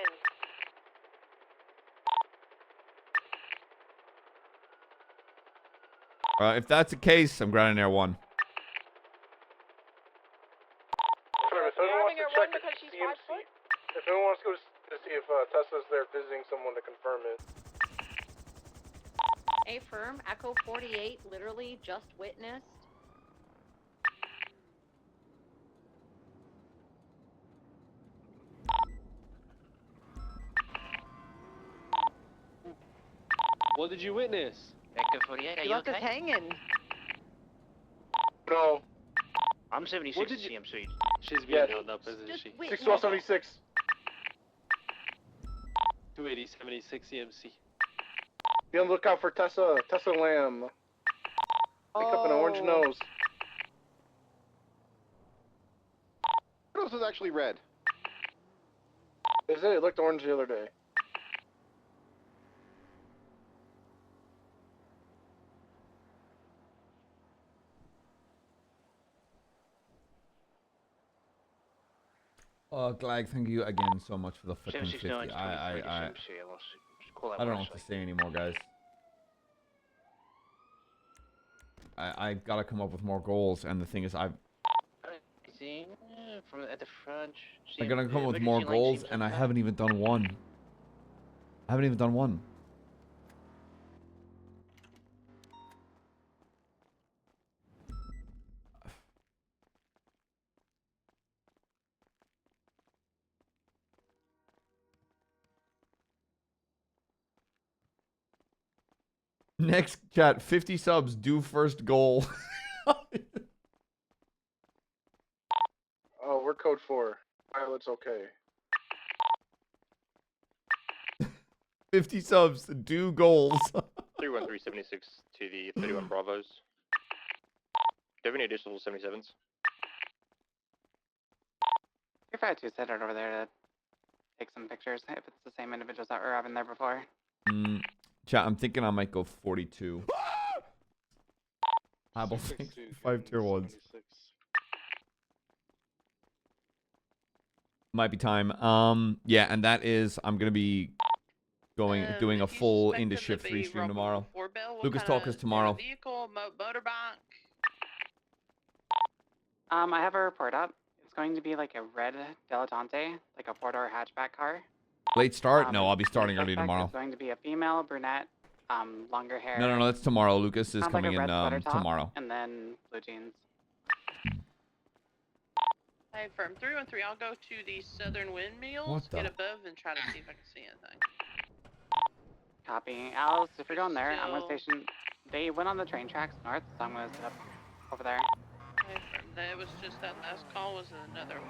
If that's the case, I'm grounding Air 1. If anyone wants to go to see if Tessa's there visiting someone to confirm it. A firm, Echo 48, literally just witnessed. What did you witness? Echo 48, are you okay? hanging. No. I'm 76 CM Suite. She's being held up, isn't she? 6176. 280, 76 EMC. Be on the lookout for Tessa Lamb. Wake up an orange nose. Her nose is actually red. Is it? It looked orange the other day. Glag, thank you again so much for the fucking 50. 76 I don't know what to say anymore, guys. I gotta come up with more goals, and the thing is, from at the front. I gotta come up with more goals, and I haven't even done one. Next chat, 50 subs, do first goal. Oh, we're code 4. Pilot's okay. 50 subs, do goals. 31376 to the 31 Bravos. Do you have any additional 77s? If I had to set it over there to take some pictures, if it's the same individuals that were having there before. Chat, I'm thinking I might go 42. Apple, 5 tier 1s. Might be time. Yeah, and that is, I'm gonna be doing a full into shift 3 stream tomorrow. Lucas Talk is tomorrow. Vehicle, motorbike. I have a report up. It's going to be like a red Dilettante, like a 4-door hatchback car. Late start? No, I'll be starting early tomorrow. It's going to be a female, brunette, longer hair. No, that's tomorrow. Lucas is Sounds coming like a red in sweater top, tomorrow. And then blue jeans. Hey, firm 313, I'll go to the Southern Windmills, What the- get above, and try to see if I can see anything. Copy. Alice, if you're going there, I'm going to station... They went on the train tracks north, so I'm going to set up over there. Hey, firm, that was just that last call was another one.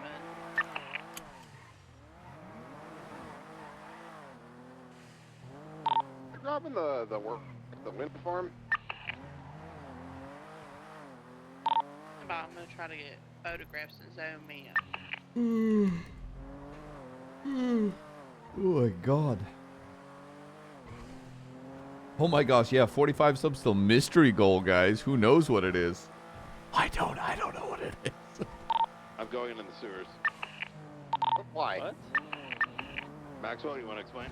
You're dropping the wind farm. I'm going to try to get photographs and zoom in. Oh my god. Oh my gosh, yeah, 45 subs still mystery goal, guys. Who knows what it is? I don't know what it is. I'm going in the sewers. Why? What? Maxwell, you want to explain?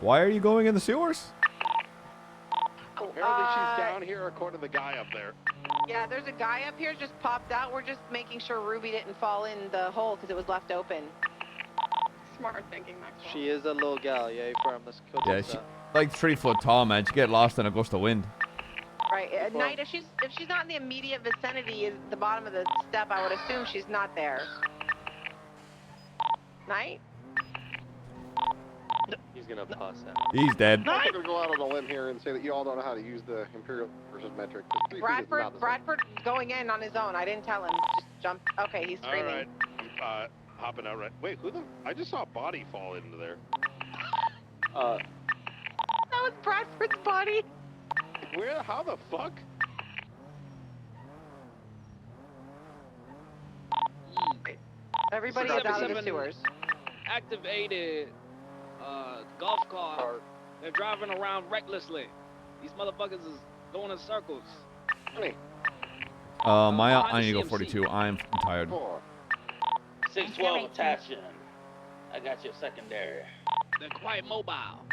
Why are you going in the sewers? Apparently she's down here according to the guy up there. Yeah, there's a guy up here just popped out. We're just making sure Ruby didn't fall in the hole because it was left open. Smart thinking, Maxwell. She is a little gal, yeah, from the Yeah, she like 3 foot tall, man. She get lost in a gust of wind. Right. At night, if she's not in the immediate vicinity, is the bottom of the step, I would assume she's not there. Night? He's gonna pass out. He's dead. I'm gonna go out on a limb here and say that you all don't know how to use the imperial versus metric. 'Cause 3 feet is not the same. Bradford's going in on his own. I didn't tell him. Just jump. Okay, he's screaming. All right. Hopping out right. Wait, who the? I just saw a body fall into there. That was Bradford's body. Where? How the fuck? Everybody is out of the sewers. Activated golf car. They're driving around recklessly. These motherfuckers is going in circles. I need to go 42. I'm tired. 612 attaching. I got your secondary. They're quite mobile.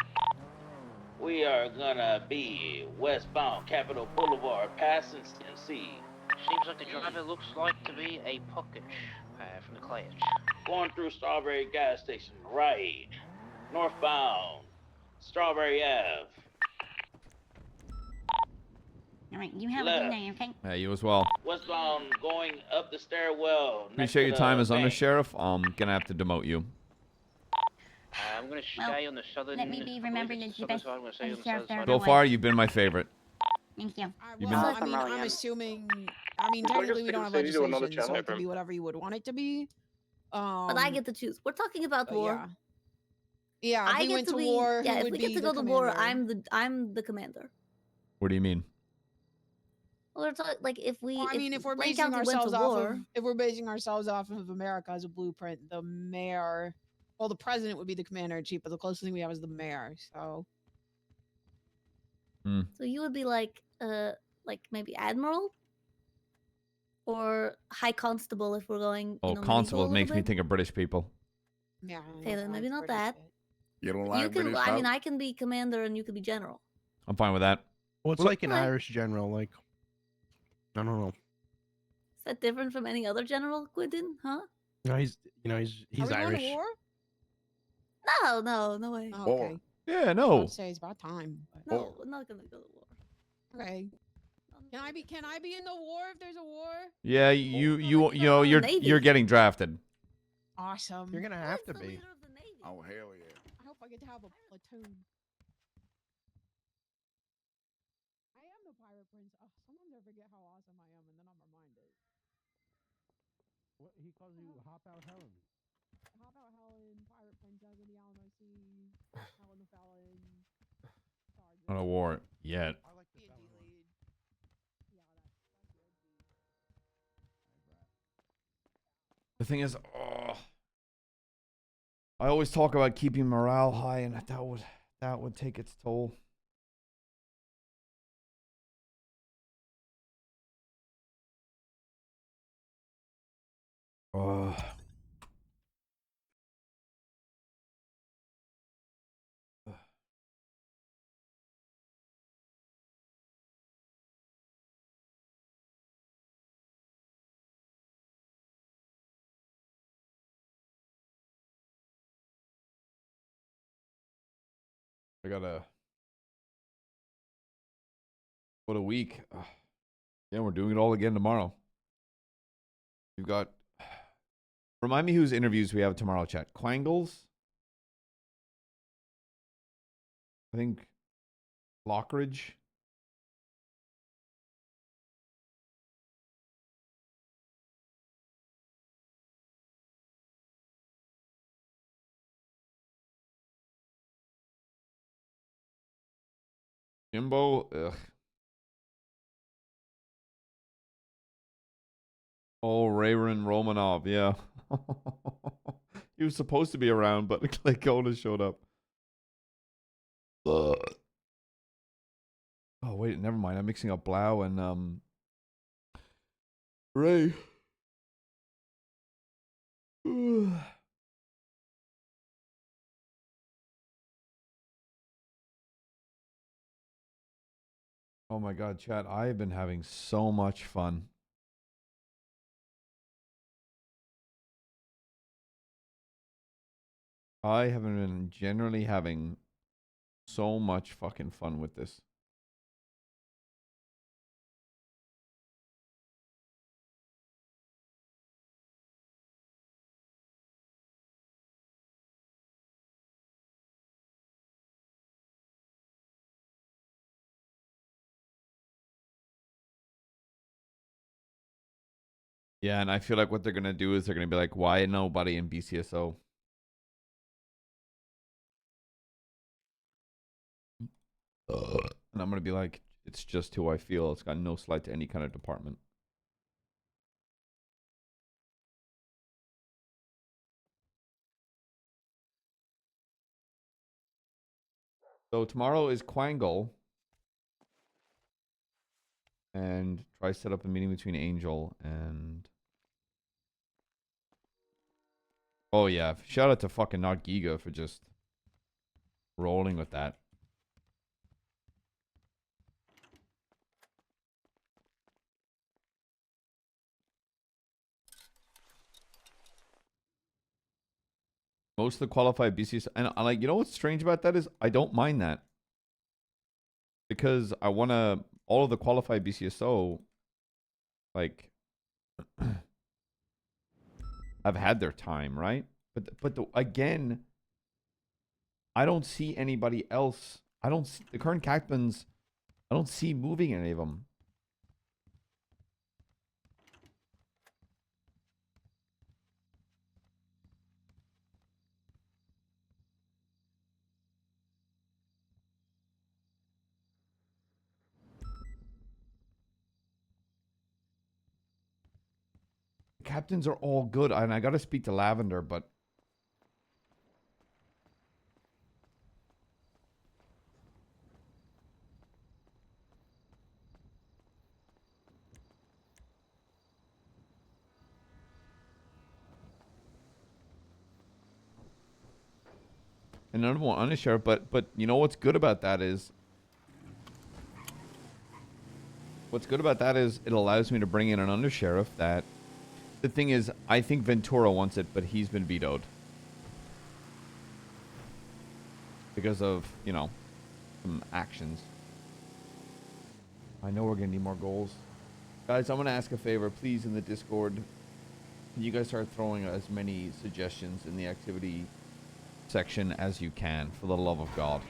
We are gonna be westbound Capitol Boulevard, passing CNC. Seems like the driver looks like to be a pocket from the clutch. Going through Strawberry gas station, right. Northbound, Strawberry Ave. All right, you have a Left. good night, okay? Yeah, you as well. Westbound, going up the stairwell. next Appreciate to your the time as bank. under sheriff. I'm gonna have to demote you. I'm gonna stay on the southern. Let me be remembered as the best sheriff there So ever far, was. you've been my favorite. Thank you. You've Well, been. I mean, I'm assuming. I mean, If I just technically, we take don't the have city to another legislation, so channel. it could be whatever you would want it to be. But I get to choose. We're talking about but war. Yeah. Yeah, if I we get went to to be. war, Yeah, who if would we be get to the go to war, commander? I'm the commander. What do you mean? Well, we're talking like if we. Well, I mean, if we're Blaine basing County went ourselves to off war, of, if we're basing ourselves off of America as a blueprint, the mayor, well, the president would be the commander in chief, but the closest thing we have is the mayor. So so you would be like maybe admiral or high constable if we're going. Oh, medieval a constable little makes me bit. think of British people. yeah. Okay, then maybe not that. You don't You like can. British I mean, folk? I can be commander and you can be general. I'm fine with that. Well, it's like an Irish general, like I don't know. Is that different from any other general, Quentin? Huh? No, he's Are we going Irish. to war? No way. Oh, okay. Yeah, I was no. about to say it's about time. But... No, we're not gonna go to war. Okay. Can I be in the war if there's a war? Yeah, you know you're getting drafted. Awesome. You're gonna have to be. Oh hell yeah. I hope I get to have a platoon. I am the pirate prince. Oh, sometimes I forget how awesome I am, and then I'm reminded. What he calls you, Hop Out Helen. Hop out Helen, pirate princess, Indiana Sea, Helen the Felon. Not a war yet. The thing is, I always talk about keeping morale high, and that would take its toll. I gotta. What a week. Yeah, we're doing it all again tomorrow. We've got. Remind me whose interviews we have tomorrow, chat. Quangles? I think. Lockridge? Jimbo? Ugh. Oh, Rayron Romanov, yeah. He was supposed to be around, but Claycona showed up. Oh, wait, never mind. I'm mixing up Blau and Ray. Oh my god, chat, I have been having so much fun. I have been generally having so much fucking fun with this. Yeah, and I feel like what they're gonna do is they're gonna be like, why nobody in BCSO? And I'm gonna be like, it's just who I feel. It's got no slight to any kind of department. So tomorrow is Quangle. And try to set up a meeting between Angel and... Oh yeah, shout out to fucking Not Giga for just rolling with that. Most of the qualified BCS, and I like, you know what's strange about that is I don't mind that. Because I want to, all of the qualified BCSO, like, have had their time, right? But again, I don't see anybody else. I don't see, the current captains, I don't see moving any of them. Captains are all good, and I got to speak to Lavender, but and none of them want undersheriff. But you know what's good about that is, it allows me to bring in an undersheriff. That the thing is, I think Ventura wants it, but he's been vetoed because of, you know, some actions. I know we're gonna need more goals. Guys, I'm gonna ask a favor, please, in the Discord. Can you guys start throwing as many suggestions in the activity section as you can, for the love of God.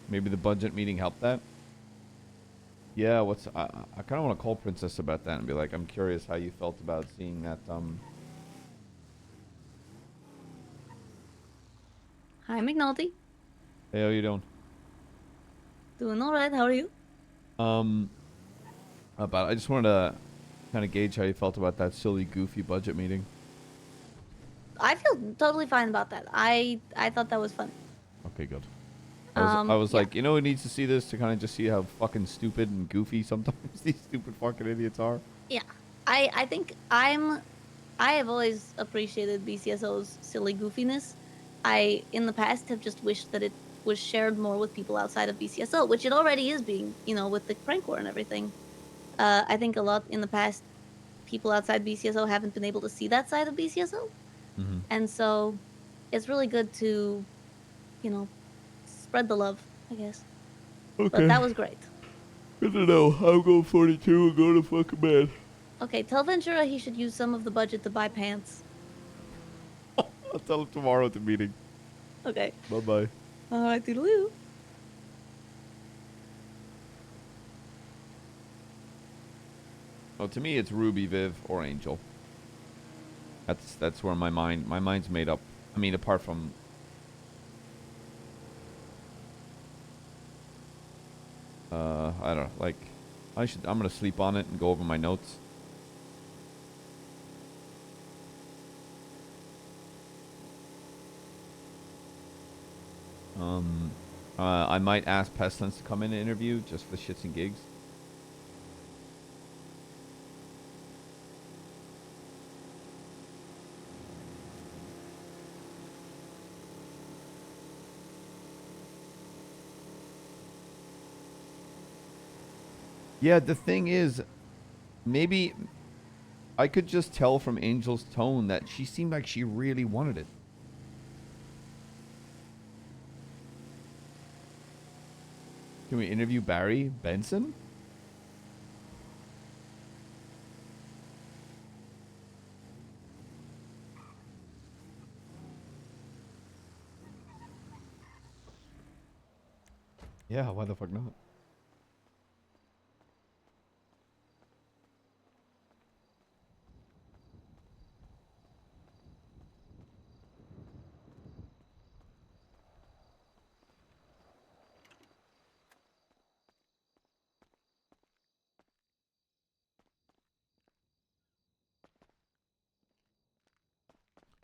Maybe the budget meeting helped that? Yeah, I kind of want to call Princess about that and be like, I'm curious how you felt about seeing that, Hi, McNulty. Hey, how you doing? Doing all right. How are you? I just wanted to kind of gauge how you felt about that silly, goofy budget meeting. I feel totally fine about that. I thought that was fun. Okay, good. I was like, you know, who needs to see this to kind of just see how fucking stupid and goofy sometimes these stupid fucking idiots are? Yeah. I think I have always appreciated BCSO's silly goofiness. I, in the past, have just wished that it was shared more with people outside of BCSO, which it already is being, you know, with the prank war and everything. I think a lot in the past, people outside BCSO haven't been able to see that side of BCSO. Mm-hmm. And so it's really good to, you know, spread the love, I guess. Okay. But that was great. Good to know. I'll go 42 and go to fucking bed. Okay, tell Ventura he should use some of the budget to buy pants. I'll tell him tomorrow at the meeting. Okay. Bye-bye. Alright, toodaloo. Well, to me, it's Ruby, Viv, or Angel. That's where my mind's made up. I mean, apart from... I don't know, like, I'm gonna sleep on it and go over my notes. I might ask Pestilence to come in and interview just for shits and gigs. Yeah, the thing is, maybe I could just tell from Angel's tone that she seemed like she really wanted it. Can we interview Barry Benson? Yeah, why the fuck not?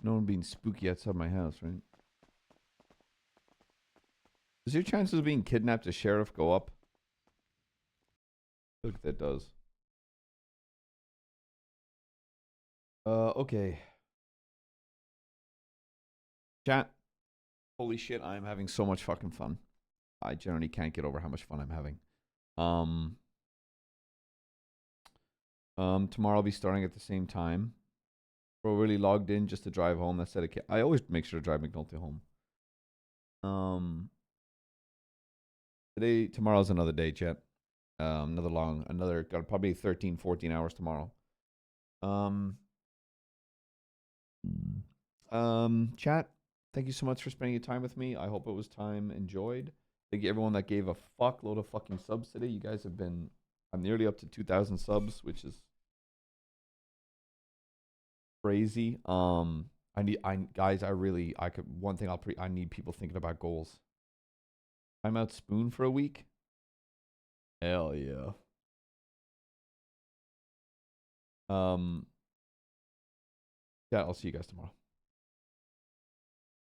No one being spooky outside my house, right? Does your chances of being kidnapped as sheriff go up? Look, that does. Okay. Chat. Holy shit, I am having so much fucking fun. I generally can't get over how much fun I'm having. Tomorrow I'll be starting at the same time. Bro, really logged in just to drive home. That's it. I always make sure to drive McNulty home. Tomorrow's another day, chat. Got probably 13, 14 hours tomorrow. Chat, thank you so much for spending your time with me. I hope it was time enjoyed. Thank you everyone that gave a fuckload of fucking subs today. You guys have been, I'm nearly up to 2,000 subs, which is crazy. I need people thinking about goals. I'm out spoon for a week. Hell yeah. Yeah, I'll see you guys tomorrow.